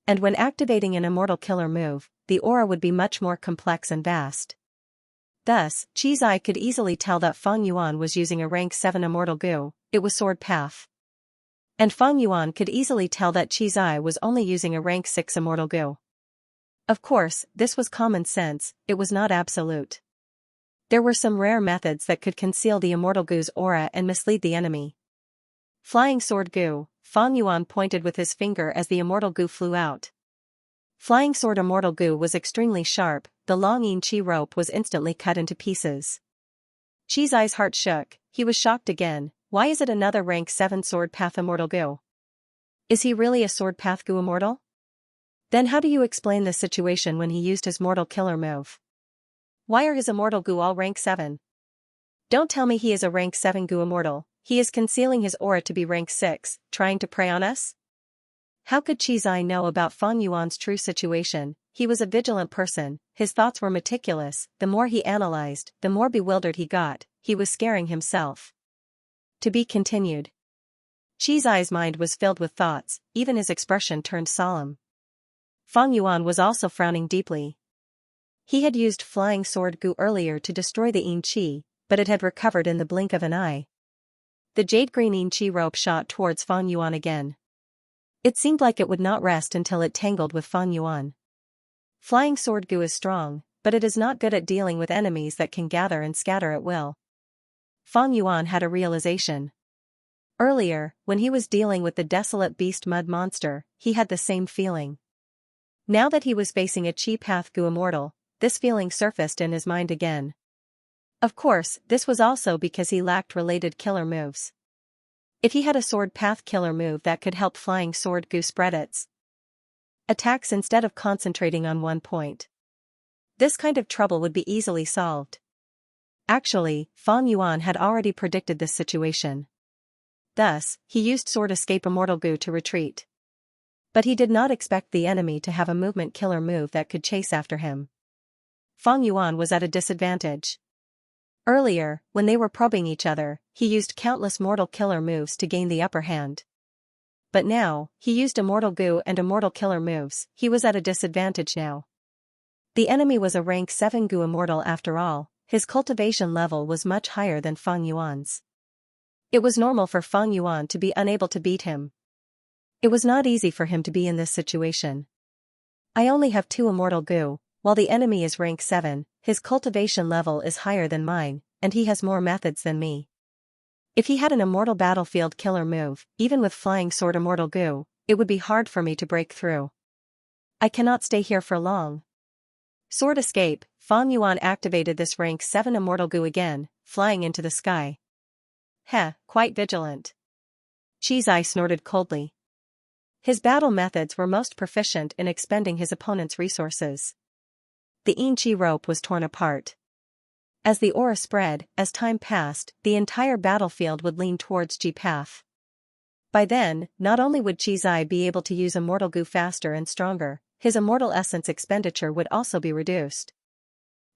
And when activating an Immortal Killer move, the aura would be much more complex and vast. Thus, Qizai could easily tell that Fang Yuan was using a rank 7 Immortal Gu, it was Sword Path. And Fang Yuan could easily tell that Qizai was only using a rank 6 Immortal Gu. Of course, this was common sense, it was not absolute. There were some rare methods that could conceal the Immortal Gu's aura and mislead the enemy. Flying Sword Gu, Fang Yuan pointed with his finger as the Immortal Gu flew out. Flying Sword Immortal Gu was extremely sharp, the long yin chi rope was instantly cut into pieces. Qizai's heart shook, he was shocked again. Why is it another rank 7 Sword Path Immortal Gu? Is he really a Sword Path Gu Immortal? Then how do you explain this situation when he used his mortal killer move? Why are his Immortal Gu all rank 7? Don't tell me he is a rank 7 Gu Immortal, he is concealing his aura to be rank 6, trying to prey on us? How could Qizai know about Fang Yuan's true situation? He was a vigilant person, his thoughts were meticulous, the more he analyzed, the more bewildered he got, he was scaring himself. To be continued. Qizai's mind was filled with thoughts, even his expression turned solemn. Fang Yuan was also frowning deeply. He had used Flying Sword Gu earlier to destroy the yin chi, but it had recovered in the blink of an eye. The jade-green yin chi rope shot towards Fang Yuan again. It seemed like it would not rest until it tangled with Fang Yuan. Flying Sword Gu is strong, but it is not good at dealing with enemies that can gather and scatter at will. Fang Yuan had a realization. Earlier, when he was dealing with the desolate beast mud monster, he had the same feeling. Now that he was facing a Qi Path Gu Immortal, this feeling surfaced in his mind again. Of course, this was also because he lacked related killer moves. If he had a Sword Path killer move that could help Flying Sword Gu spread its attacks instead of concentrating on one point, this kind of trouble would be easily solved. Actually, Fang Yuan had already predicted this situation. Thus, he used Sword Escape Immortal Gu to retreat. But he did not expect the enemy to have a movement killer move that could chase after him. Fang Yuan was at a disadvantage. Earlier, when they were probing each other, he used countless mortal killer moves to gain the upper hand. But now, he used immortal goo and immortal killer moves. He was at a disadvantage now. The enemy was a rank 7 goo immortal after all. His cultivation level was much higher than Feng Yuan's. It was normal for Feng Yuan to be unable to beat him. It was not easy for him to be in this situation. I only have 2 immortal goo, while the enemy is rank 7, his cultivation level is higher than mine, and he has more methods than me. If he had an immortal battlefield killer move, even with flying sword immortal goo, it would be hard for me to break through. I cannot stay here for long. Sword escape, Feng Yuan activated this rank 7 immortal goo again, flying into the sky. Heh, quite vigilant. Qizai snorted coldly. His battle methods were most proficient in expending his opponent's resources. The Yin-Chi rope was torn apart. As the aura spread, as time passed, the entire battlefield would lean towards Ji path. By then, not only would Qizai be able to use immortal goo faster and stronger, his immortal essence expenditure would also be reduced.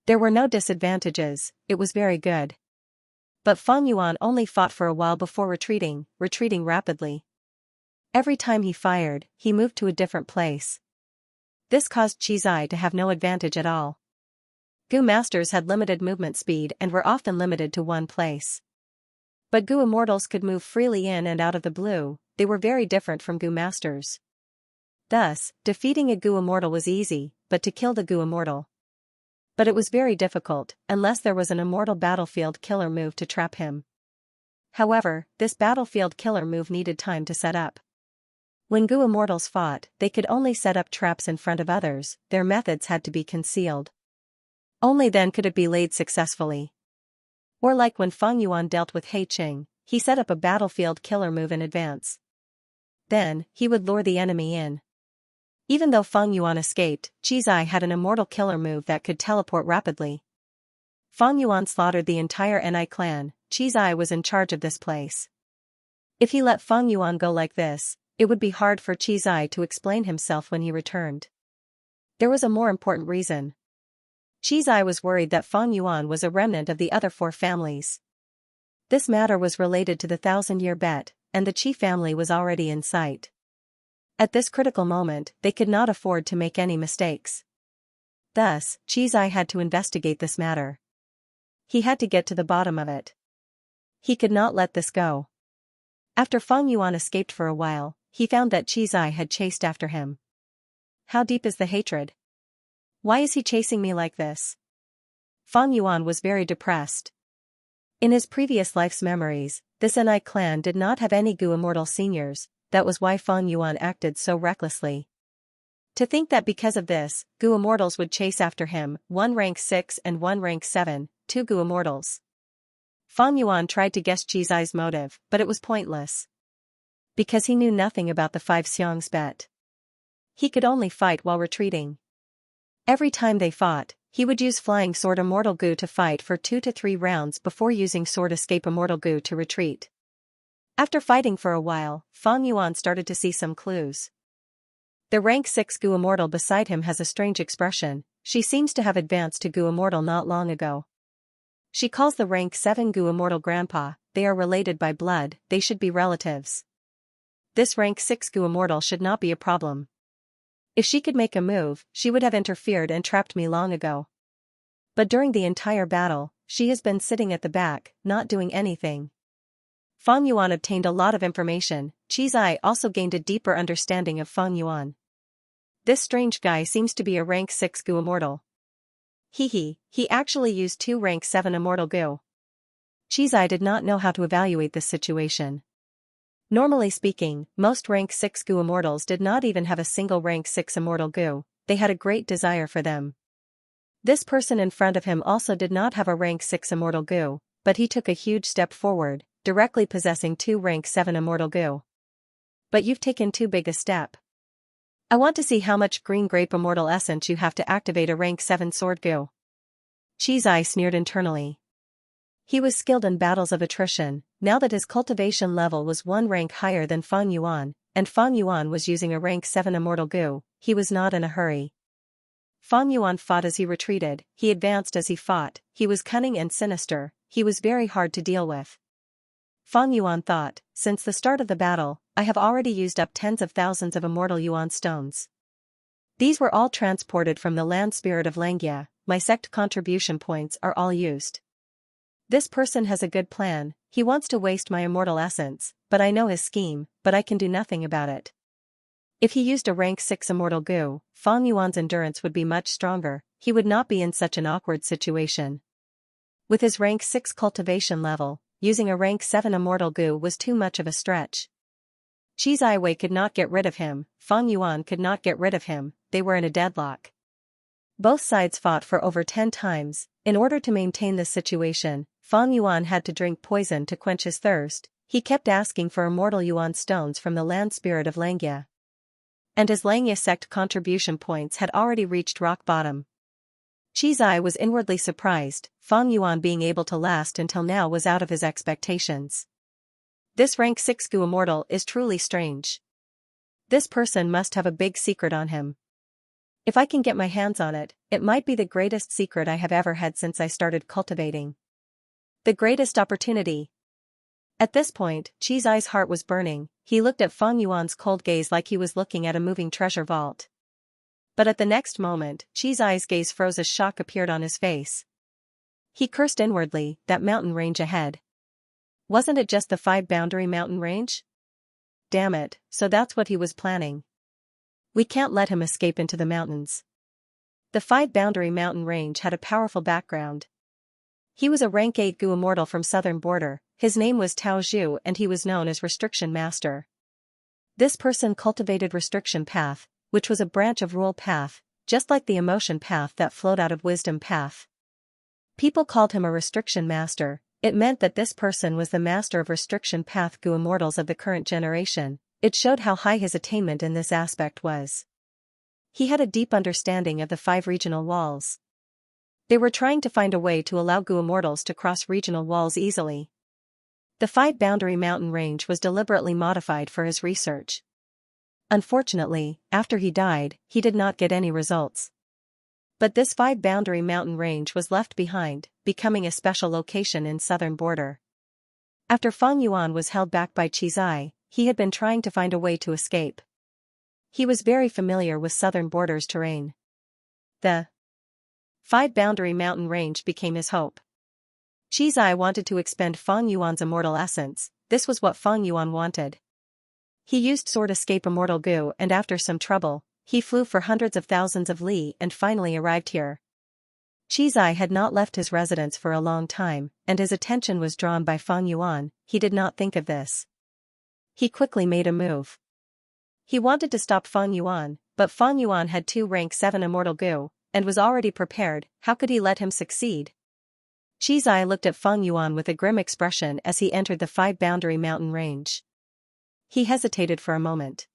There were no disadvantages, it was very good. But Feng Yuan only fought for a while before retreating rapidly. Every time he fired, he moved to a different place. This caused Qizai to have no advantage at all. Goo masters had limited movement speed and were often limited to one place. But Goo immortals could move freely in and out of the blue. They were very different from Goo masters. Thus, defeating a Goo immortal was easy, but to kill the Goo immortal. But it was very difficult, unless there was an immortal battlefield killer move to trap him. However, this battlefield killer move needed time to set up. When Goo immortals fought, they could only set up traps in front of others, their methods had to be concealed. Only then could it be laid successfully. Or like when Feng Yuan dealt with He Qing, he set up a battlefield killer move in advance. Then, he would lure the enemy in. Even though Feng Yuan escaped, Qizai had an immortal killer move that could teleport rapidly. Feng Yuan slaughtered the entire Ni clan. Qizai was in charge of this place. If he let Feng Yuan go like this, it would be hard for Qizai to explain himself when he returned. There was a more important reason. Qizai was worried that Feng Yuan was a remnant of the other 4 families. This matter was related to the 1,000-year bet, and the Qi family was already in sight. At this critical moment, they could not afford to make any mistakes. Thus, Qizai had to investigate this matter. He had to get to the bottom of it. He could not let this go. After Feng Yuan escaped for a while, he found that Qizai had chased after him. How deep is the hatred? Why is he chasing me like this? Feng Yuan was very depressed. In his previous life's memories, this Ni clan did not have any Goo immortal seniors, that was why Feng Yuan acted so recklessly. To think that because of this, Goo immortals would chase after him, 1 rank 6 and 1 rank 7, 2 Goo immortals. Feng Yuan tried to guess Qizai's motive, but it was pointless. Because he knew nothing about the 5 Xiangs bet. He could only fight while retreating. Every time they fought, he would use flying sword immortal goo to fight for 2 to 3 rounds before using sword escape immortal goo to retreat. After fighting for a while, Feng Yuan started to see some clues. The rank 6 Goo immortal beside him has a strange expression. She seems to have advanced to Goo immortal not long ago. She calls the rank 7 Goo immortal grandpa. They are related by blood, they should be relatives. This rank 6 Goo immortal should not be a problem. If she could make a move, she would have interfered and trapped me long ago. But during the entire battle, she has been sitting at the back, not doing anything. Feng Yuan obtained a lot of information. Qizai also gained a deeper understanding of Feng Yuan. This strange guy seems to be a rank 6 Goo immortal. He actually used 2 rank 7 immortal goo. Qizai did not know how to evaluate this situation. Normally speaking, most rank 6 Goo immortals did not even have a single rank 6 immortal goo, they had a great desire for them. This person in front of him also did not have a rank 6 immortal goo, but he took a huge step forward, directly possessing 2 rank 7 immortal goo. But you've taken too big a step. I want to see how much green grape immortal essence you have to activate a rank 7 sword goo. Qizai sneered internally. He was skilled in battles of attrition, now that his cultivation level was 1 rank higher than Feng Yuan, and Feng Yuan was using a rank 7 immortal goo, he was not in a hurry. Feng Yuan fought as he retreated, he advanced as he fought, he was cunning and sinister, he was very hard to deal with. Fang Yuan thought, since the start of the battle, I have already used up tens of thousands of immortal yuan stones. These were all transported from the land spirit of Xianxia, my sect contribution points are all used. This person has a good plan, he wants to waste my immortal essence, but I know his scheme, but I can do nothing about it. If he used a rank 6 immortal goo, Fang Yuan's endurance would be much stronger, he would not be in such an awkward situation. With his rank 6 cultivation level, using a rank 7 immortal goo was too much of a stretch. Xianxia could not get rid of him, Fang Yuan could not get rid of him, they were in a deadlock. Both sides fought for over 10 times. In order to maintain this situation, Fang Yuan had to drink poison to quench his thirst. He kept asking for immortal yuan stones from the land spirit of Xianxia. And his Xianxia sect contribution points had already reached rock bottom. Xianxia was inwardly surprised, Fang Yuan being able to last until now was out of his expectations. This rank 6 goo immortal is truly strange. This person must have a big secret on him. If I can get my hands on it, it might be the greatest secret I have ever had since I started cultivating. The greatest opportunity. At this point, Xianxia's heart was burning, he looked at Fang Yuan's cold gaze like he was looking at a moving treasure vault. But at the next moment, Xianxia's gaze froze as shock appeared on his face. He cursed inwardly, that mountain range ahead. Wasn't it just the 5-boundary mountain range? Damn it, so that's what he was planning. We can't let him escape into the mountains. The 5-boundary mountain range had a powerful background. He was a rank 8 goo immortal from southern border, his name was Tao Zhu and he was known as Restriction Master. This person cultivated Restriction Path, which was a branch of Rule Path, just like the Emotion Path that flowed out of Wisdom Path. People called him a Restriction Master, it meant that this person was the master of Restriction Path goo immortals of the current generation, it showed how high his attainment in this aspect was. He had a deep understanding of the 5 regional walls. They were trying to find a way to allow goo immortals to cross regional walls easily. The 5-boundary mountain range was deliberately modified for his research. Unfortunately, after he died, he did not get any results. But this 5-boundary mountain range was left behind, becoming a special location in southern border. After Fang Yuan was held back by Xianxia, he had been trying to find a way to escape. He was very familiar with southern border's terrain. The 5-boundary mountain range became his hope. Xianxia wanted to expend Fang Yuan's immortal essence, this was what Fang Yuan wanted. He used sword escape immortal goo and after some trouble, he flew for hundreds of thousands of li and finally arrived here. Xianxia had not left his residence for a long time, and his attention was drawn by Fang Yuan, he did not think of this. He quickly made a move. He wanted to stop Fang Yuan, but Fang Yuan had 2 rank 7 immortal goo, and was already prepared, how could he let him succeed? Xianxia looked at Fang Yuan with a grim expression as he entered the 5-boundary mountain range. He hesitated for a moment.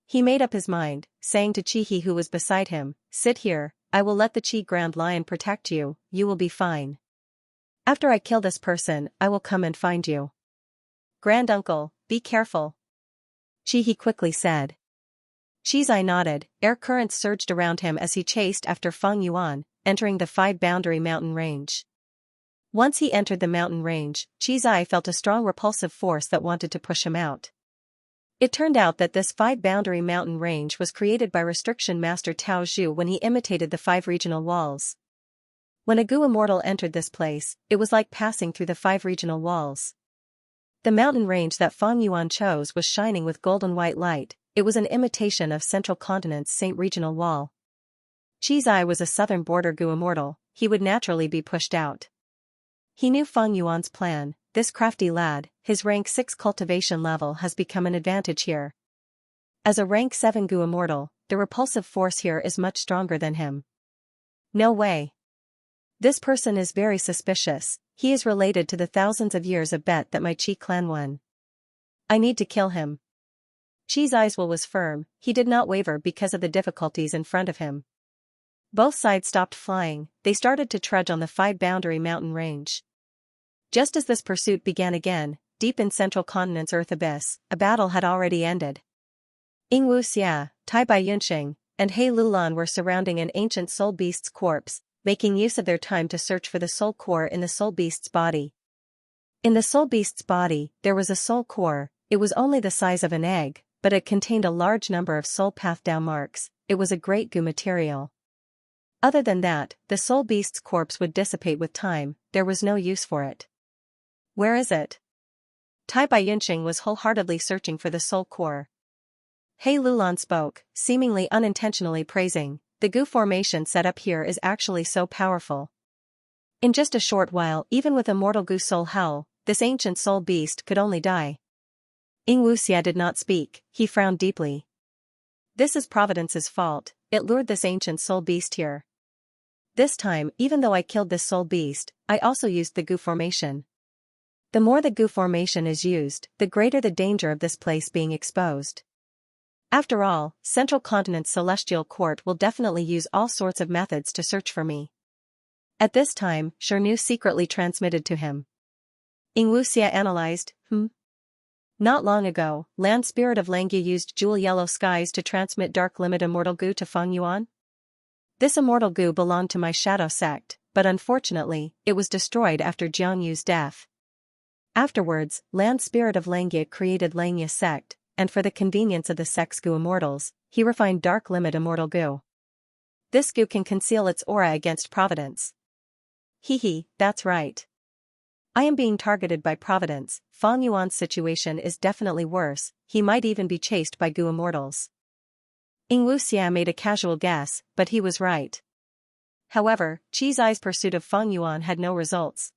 He made up his mind, saying to Qi who was beside him, sit here, I will let the Qi Grand Lion protect you, you will be fine. After I kill this person, I will come and find you. Grand Uncle, be careful. Qi quickly said. Xianxia nodded, air currents surged around him as he chased after Fang Yuan, entering the 5-boundary mountain range. Once he entered the mountain range, Xianxia felt a strong repulsive force that wanted to push him out. It turned out that this 5-boundary mountain range was created by Restriction Master Tao Zhu when he imitated the 5 regional walls. When a goo immortal entered this place, it was like passing through the 5 regional walls. The mountain range that Fang Yuan chose was shining with golden white light, it was an imitation of Central Continent's Saint Regional Wall. Xianxia was a southern border goo immortal, he would naturally be pushed out. He knew Fang Yuan's plan, this crafty lad, his rank 6 cultivation level has become an advantage here. As a rank 7 goo immortal, the repulsive force here is much stronger than him. No way. This person is very suspicious, he is related to the thousands of years of bet that my Qi clan won. I need to kill him. Xi's will was firm, he did not waver because of the difficulties in front of him. Both sides stopped flying, they started to trudge on the 5-boundary mountain range. Just as this pursuit began again, deep in Central Continent's Earth Abyss, a battle had already ended. Yingwu Xia, Tai Bai Yunxing, and He Lulan were surrounding an ancient soul beast's corpse, making use of their time to search for the soul core in the soul beast's body. In the soul beast's body, there was a soul core. It was only the size of an egg, but it contained a large number of soul path down marks. It was a great goo material. Other than that, the soul beast's corpse would dissipate with time. There was no use for it. Where is it? Tai Bai Yunqing was wholeheartedly searching for the soul core. He Lulan spoke, seemingly unintentionally praising, the goo formation set up here is actually so powerful. In just a short while, even with a mortal goo soul hell, this ancient soul beast could only die. Wuxia did not speak, he frowned deeply. This is Providence's fault, it lured this ancient soul beast here. This time, even though I killed this soul beast, I also used the goo formation. The more the goo formation is used, the greater the danger of this place being exposed. After all, Central Continent's Celestial Court will definitely use all sorts of methods to search for me. At this time, Shernu secretly transmitted to him. Wuxia analyzed, Not long ago, Land Spirit of Langya used Jewel Yellow Skies to transmit Dark Limit Immortal Goo to Feng Yuan. This immortal goo belonged to my shadow sect, but unfortunately, it was destroyed after Jiang Yu's death. Afterwards, Land Spirit of Langya created Langya sect, and for the convenience of the sect's goo immortals, he refined Dark Limit Immortal Goo. This goo can conceal its aura against Providence. That's right. I am being targeted by Providence. Feng Yuan's situation is definitely worse, he might even be chased by goo immortals. Wuxia made a casual guess, but he was right. However, Qi Zai's pursuit of Feng Yuan had no results.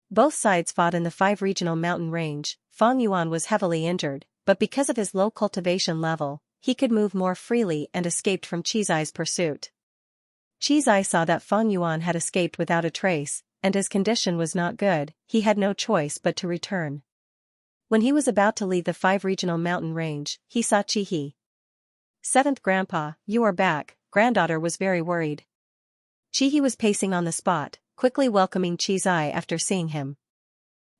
Both sides fought in the 5 regional mountain range. Feng Yuan was heavily injured, but because of his low cultivation level, he could move more freely and escaped from Qi Zai's pursuit. Qi Zai saw that Feng Yuan had escaped without a trace, and his condition was not good. He had no choice but to return. When he was about to leave the 5 regional mountain range, he saw Qi He. 7th Grandpa, you are back. Granddaughter was very worried. Qi He was pacing on the spot, quickly welcoming Qi Zai after seeing him.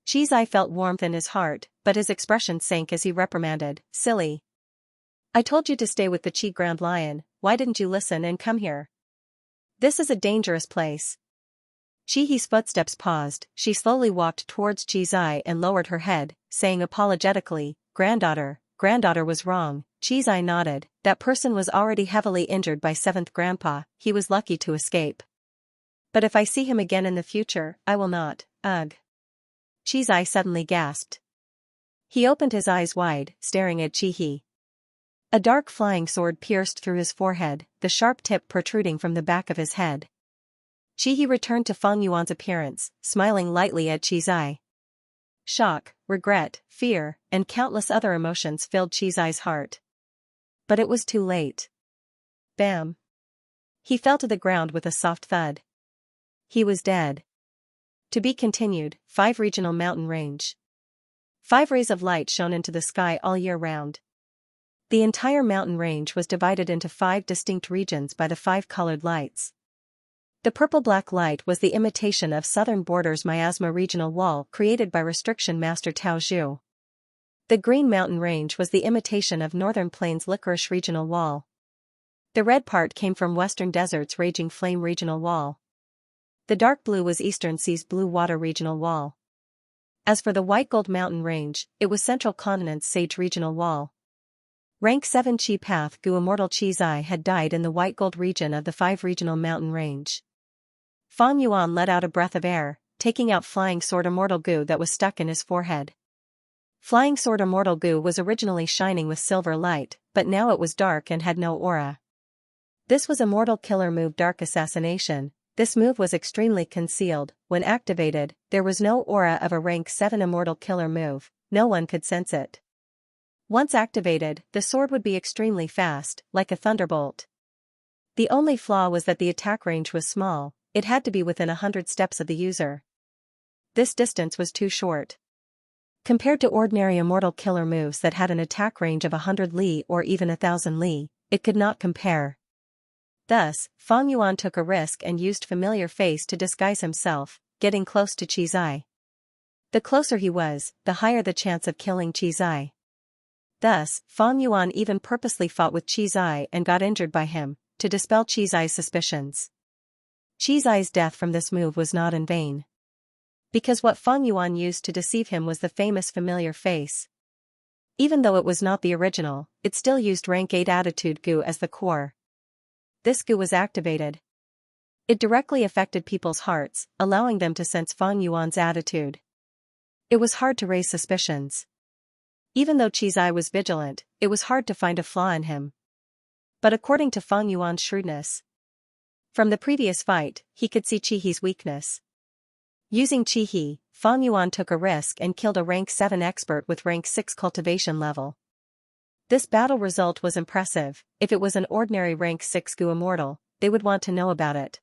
Qi Zai felt warmth in his heart, but his expression sank as he reprimanded, silly. I told you to stay with the Qi Grand Lion, why didn't you listen and come here? This is a dangerous place. Qi He's footsteps paused, she slowly walked towards Qi Zai and lowered her head, saying apologetically, Granddaughter was wrong. Qi Zai nodded, that person was already heavily injured by 7th Grandpa, he was lucky to escape. But if I see him again in the future, I will not, ugh. Qi Zai suddenly gasped. He opened his eyes wide, staring at Qi He. A dark flying sword pierced through his forehead, the sharp tip protruding from the back of his head. Qi He returned to Feng Yuan's appearance, smiling lightly at Qi Zai. Shock, regret, fear, and countless other emotions filled Qi Zai's heart. But it was too late. Bam! He fell to the ground with a soft thud. He was dead. To be continued, 5 regional mountain range. 5 rays of light shone into the sky all year round. The entire mountain range was divided into 5 distinct regions by the 5 colored lights. The purple-black light was the imitation of Southern Border's Miasma regional wall created by Restriction Master Tao Zhu. The green mountain range was the imitation of Northern Plains Licorice regional wall. The red part came from Western Desert's Raging Flame regional wall. The dark blue was Eastern Sea's Blue Water regional wall. As for the white gold mountain range, it was Central Continent's Sage regional wall. Rank 7 Qi Path Gu Immortal Qi Zai had died in the white gold region of the 5 regional mountain range. Feng Yuan let out a breath of air, taking out Flying Sword Immortal Goo that was stuck in his forehead. Flying Sword Immortal Goo was originally shining with silver light, but now it was dark and had no aura. This was Immortal Killer Move Dark Assassination. This move was extremely concealed. When activated, there was no aura of a rank 7 Immortal Killer move, no one could sense it. Once activated, the sword would be extremely fast, like a thunderbolt. The only flaw was that the attack range was small, it had to be within 100 steps of the user. This distance was too short. Compared to ordinary Immortal Killer moves that had an attack range of 100 li or even 1000 li, it could not compare. Thus, Feng Yuan took a risk and used Familiar Face to disguise himself, getting close to Qi Zai. The closer he was, the higher the chance of killing Qi Zai. Thus, Feng Yuan even purposely fought with Qi Zai and got injured by him, to dispel Qi Zai's suspicions. Qi Zai's death from this move was not in vain. Because what Feng Yuan used to deceive him was the famous familiar face. Even though it was not the original, it still used rank 8 attitude goo as the core. This goo was activated. It directly affected people's hearts, allowing them to sense Feng Yuan's attitude. It was hard to raise suspicions. Even though Qi Zai was vigilant, it was hard to find a flaw in him. But according to Feng Yuan's shrewdness, from the previous fight, he could see Qi He's weakness. Using Qi He, Feng Yuan took a risk and killed a rank 7 expert with rank 6 cultivation level. This battle result was impressive. If it was an ordinary rank 6 Gu immortal, they would want to know about it.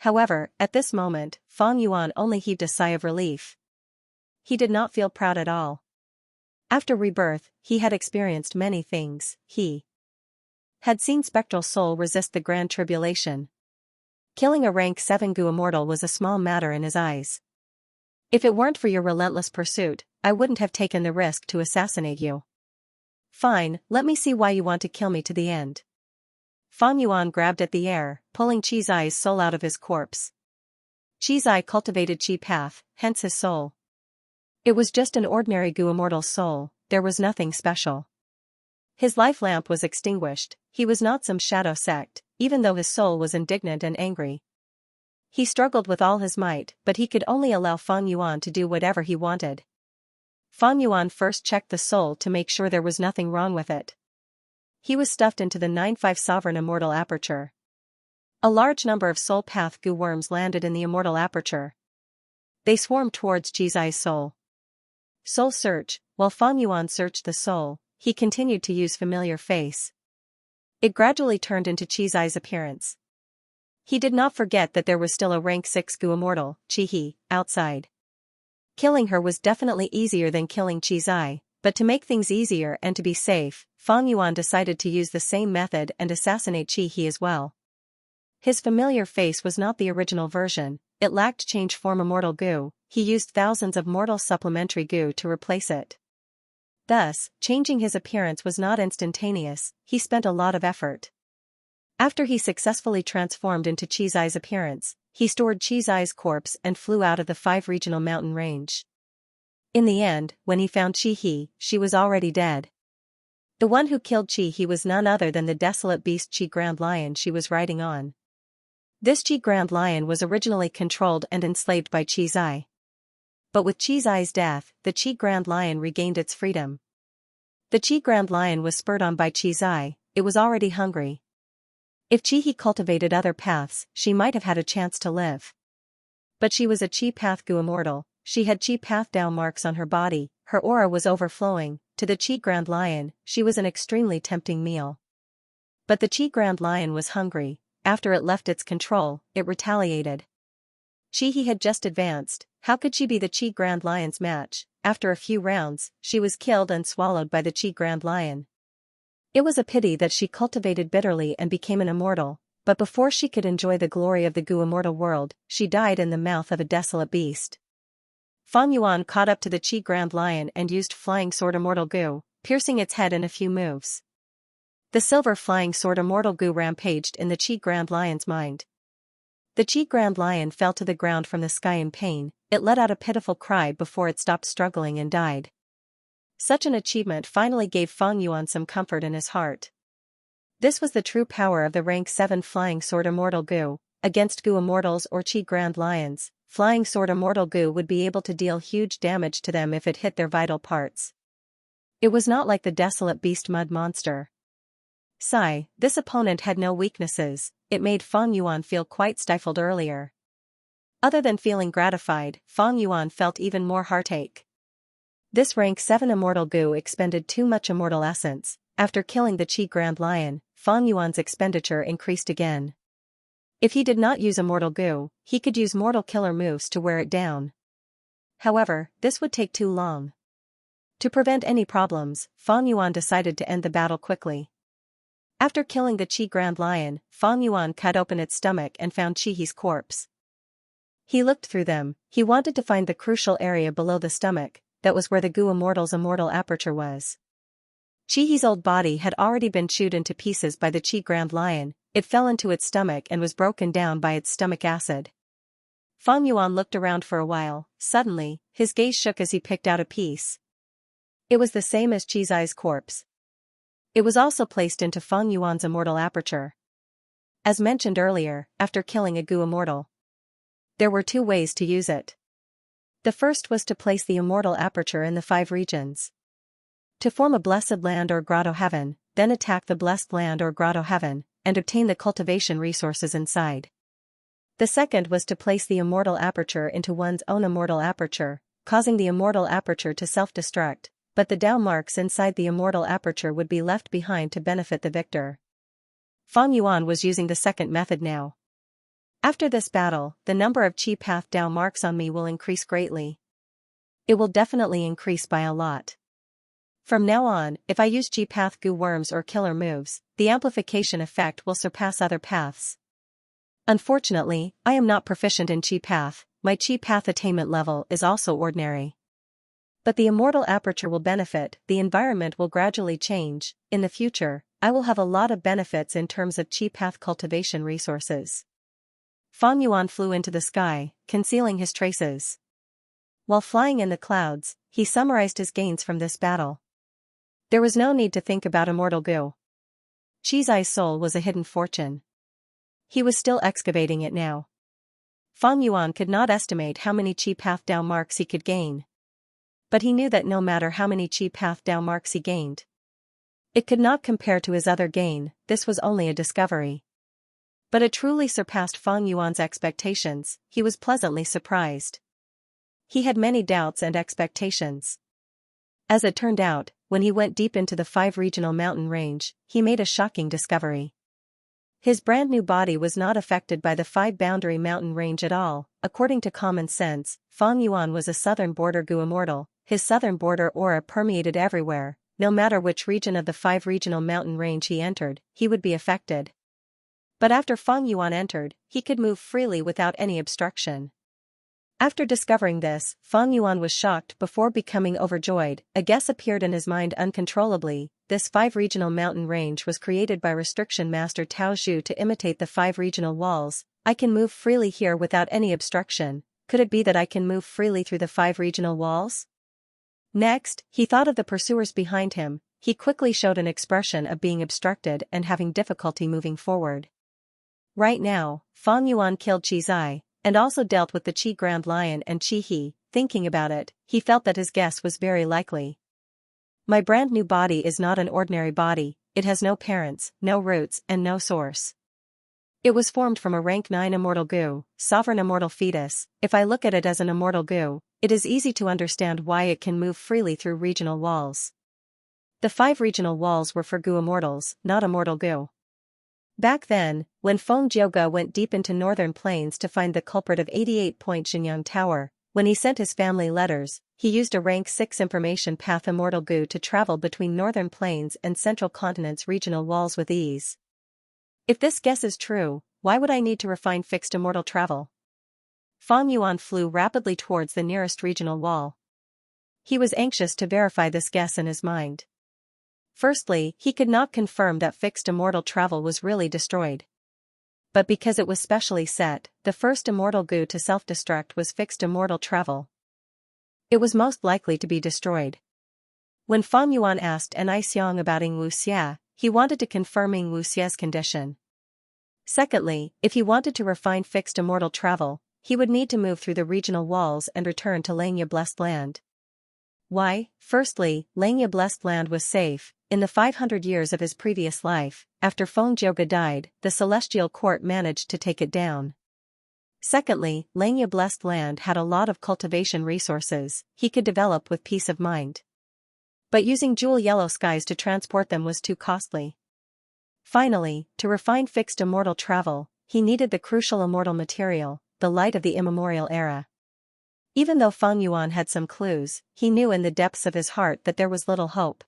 However, at this moment, Feng Yuan only heaved a sigh of relief. He did not feel proud at all. After rebirth, he had experienced many things. He had seen spectral soul resist the grand tribulation. Killing a rank 7 Gu immortal was a small matter in his eyes. If it weren't for your relentless pursuit, I wouldn't have taken the risk to assassinate you. Fine, let me see why you want to kill me to the end. Feng Yuan grabbed at the air, pulling Qi Zai's soul out of his corpse. Qi Zai cultivated Qi path, hence his soul. It was just an ordinary Gu immortal's soul, there was nothing special. His life lamp was extinguished, he was not some shadow sect, even though his soul was indignant and angry. He struggled with all his might, but he could only allow Feng Yuan to do whatever he wanted. Feng Yuan first checked the soul to make sure there was nothing wrong with it. He was stuffed into the 9-5 Sovereign Immortal Aperture. A large number of soul path Gu worms landed in the immortal aperture. They swarmed towards Qi Zai's soul. Soul search. While Feng Yuan searched the soul, he continued to use familiar face. It gradually turned into Qi Zai's appearance. He did not forget that there was still a rank 6 Gu immortal, Qi He, outside. Killing her was definitely easier than killing Qi Zai, but to make things easier and to be safe, Feng Yuan decided to use the same method and assassinate Qi He as well. His familiar face was not the original version, it lacked change form immortal Gu, he used thousands of mortal supplementary Gu to replace it. Thus, changing his appearance was not instantaneous, he spent a lot of effort. After he successfully transformed into Qi Zai's appearance, he stored Qi Zai's corpse and flew out of the 5 regional mountain range. In the end, when he found Qi He, she was already dead. The one who killed Qi He was none other than the desolate beast Qi Grand Lion she was riding on. This Qi Grand Lion was originally controlled and enslaved by Qi Zai. But with Qi Zai's death, the Qi Grand Lion regained its freedom. The Qi Grand Lion was spurred on by Qi Zai, it was already hungry. If Qi He cultivated other paths, she might have had a chance to live. But she was a Qi path Gu immortal, she had Qi path Dao marks on her body, her aura was overflowing, to the Qi Grand Lion, she was an extremely tempting meal. But the Qi Grand Lion was hungry, after it left its control, it retaliated. Qi He had just advanced, how could she be the Qi Grand Lion's match? After a few rounds, she was killed and swallowed by the Qi Grand Lion. It was a pity that she cultivated bitterly and became an immortal, but before she could enjoy the glory of the Gu immortal world, she died in the mouth of a desolate beast. Feng Yuan caught up to the Qi Grand Lion and used Flying Sword Immortal Gu, piercing its head in a few moves. The silver Flying Sword Immortal Gu rampaged in the Qi Grand Lion's mind. The Qi Grand Lion fell to the ground from the sky in pain, it let out a pitiful cry before it stopped struggling and died. Such an achievement finally gave Feng Yuan some comfort in his heart. This was the true power of the rank 7 Flying Sword Immortal Gu. Against Gu Immortals or Qi Grand Lions, Flying Sword Immortal Gu would be able to deal huge damage to them if it hit their vital parts. It was not like the desolate beast mud monster. Sigh, this opponent had no weaknesses, it made Feng Yuan feel quite stifled earlier. Other than feeling gratified, Feng Yuan felt even more heartache. This rank 7 Immortal Gu expended too much immortal essence. After killing the Qi Grand Lion, Feng Yuan's expenditure increased again. If he did not use Immortal Gu, he could use Mortal Killer moves to wear it down. However, this would take too long. To prevent any problems, Feng Yuan decided to end the battle quickly. After killing the Qi Grand Lion, Feng Yuan cut open its stomach and found Qi He's corpse. He looked through them, he wanted to find the crucial area below the stomach, that was where the Gu Immortal's immortal aperture was. Qi He's old body had already been chewed into pieces by the Qi Grand Lion, it fell into its stomach and was broken down by its stomach acid. Feng Yuan looked around for a while. Suddenly, his gaze shook as he picked out a piece. It was the same as Qizai's corpse. It was also placed into Feng Yuan's immortal aperture. As mentioned earlier, after killing a Gu immortal, there were two ways to use it. The first was to place the immortal aperture in the 5 regions. To form a blessed land or grotto heaven, then attack the blessed land or grotto heaven, and obtain the cultivation resources inside. The second was to place the immortal aperture into one's own immortal aperture, causing the immortal aperture to self-destruct, but the Dao marks inside the immortal aperture would be left behind to benefit the victor. Feng Yuan was using the second method now. After this battle, the number of Qi Path Dao marks on me will increase greatly. It will definitely increase by a lot. From now on, if I use Qi Path Gu worms or killer moves, the amplification effect will surpass other paths. Unfortunately, I am not proficient in Qi Path, my Qi Path attainment level is also ordinary. But the immortal aperture will benefit, the environment will gradually change, in the future, I will have a lot of benefits in terms of Qi Path cultivation resources. Feng Yuan flew into the sky, concealing his traces. While flying in the clouds, he summarized his gains from this battle. There was no need to think about immortal Gu. Qizai's soul was a hidden fortune. He was still excavating it now. Feng Yuan could not estimate how many Qi Path Dao marks he could gain. But he knew that no matter how many Qi Path Dao marks he gained, it could not compare to his other gain. This was only a discovery. But it truly surpassed Feng Yuan's expectations. He was pleasantly surprised. He had many doubts and expectations. As it turned out, when he went deep into the 5 regional mountain range, he made a shocking discovery. His brand new body was not affected by the 5 boundary mountain range at all. According to common sense, Feng Yuan was a southern border Gu immortal. His southern border aura permeated everywhere. No matter which region of the 5 regional mountain range he entered, he would be affected. But after Feng Yuan entered, he could move freely without any obstruction. After discovering this, Feng Yuan was shocked before becoming overjoyed. A guess appeared in his mind uncontrollably. This 5 regional mountain range was created by restriction master Tao Zhu to imitate the 5 regional walls. I can move freely here without any obstruction. Could it be that I can move freely through the 5 regional walls? Next, he thought of the pursuers behind him. He quickly showed an expression of being obstructed and having difficulty moving forward. Right now, Feng Yuan killed Qizai, and also dealt with the Qi Grand Lion and Qi He. Thinking about it, he felt that his guess was very likely. My brand new body is not an ordinary body, it has no parents, no roots, and no source. It was formed from a rank 9 immortal Gu, sovereign immortal fetus. If I look at it as an immortal Gu, it is easy to understand why it can move freely through regional walls. The 5 regional walls were for Gu immortals, not immortal Gu. Back then, when Feng Jiuge went deep into northern plains to find the culprit of 88-point Xianxia Tower, when he sent his family letters, he used a rank 6 information path immortal Gu to travel between northern plains and central continent's regional walls with ease. If this guess is true, why would I need to refine fixed immortal travel? Feng Yuan flew rapidly towards the nearest regional wall. He was anxious to verify this guess in his mind. Firstly, he could not confirm that fixed immortal travel was really destroyed. But because it was specially set, the first immortal Gu to self-destruct was fixed immortal travel. It was most likely to be destroyed. When Feng Yuan asked Ni Xiang about Ying Wuxia, he wanted to confirm Ying Wuxia's condition. Secondly, if he wanted to refine fixed immortal travel, he would need to move through the regional walls and return to Langya Blessed Land. Why? Firstly, Langya Blessed Land was safe. In the 500 years of his previous life, after Feng Jiuge died, the Celestial Court managed to take it down. Secondly, Langya Blessed Land had a lot of cultivation resources he could develop with peace of mind. But using jewel yellow skies to transport them was too costly. Finally, to refine fixed immortal travel, he needed the crucial immortal material, the light of the immemorial era. Even though Feng Yuan had some clues, he knew in the depths of his heart that there was little hope.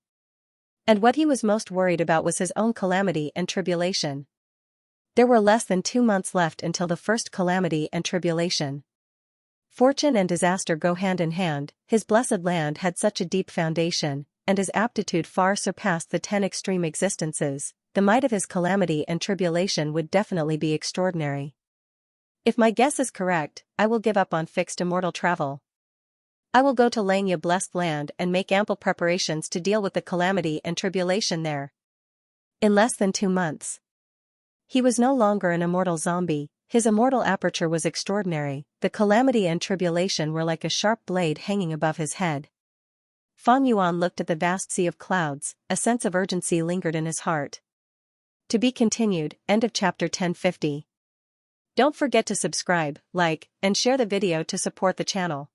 And what he was most worried about was his own calamity and tribulation. There were less than 2 months left until the first calamity and tribulation. Fortune and disaster go hand in hand. His blessed land had such a deep foundation, and his aptitude far surpassed the 10 extreme existences. the might of his calamity and tribulation would definitely be extraordinary. If my guess is correct, I will give up on fixed immortal travel. I will go to Xianxia blessed land and make ample preparations to deal with the calamity and tribulation there. In less than 2 months. He was no longer an immortal zombie, his immortal aperture was extraordinary, the calamity and tribulation were like a sharp blade hanging above his head. Fang Yuan looked at the vast sea of clouds, a sense of urgency lingered in his heart. To be continued, end of chapter 1050. Don't forget to subscribe, like, and share the video to support the channel.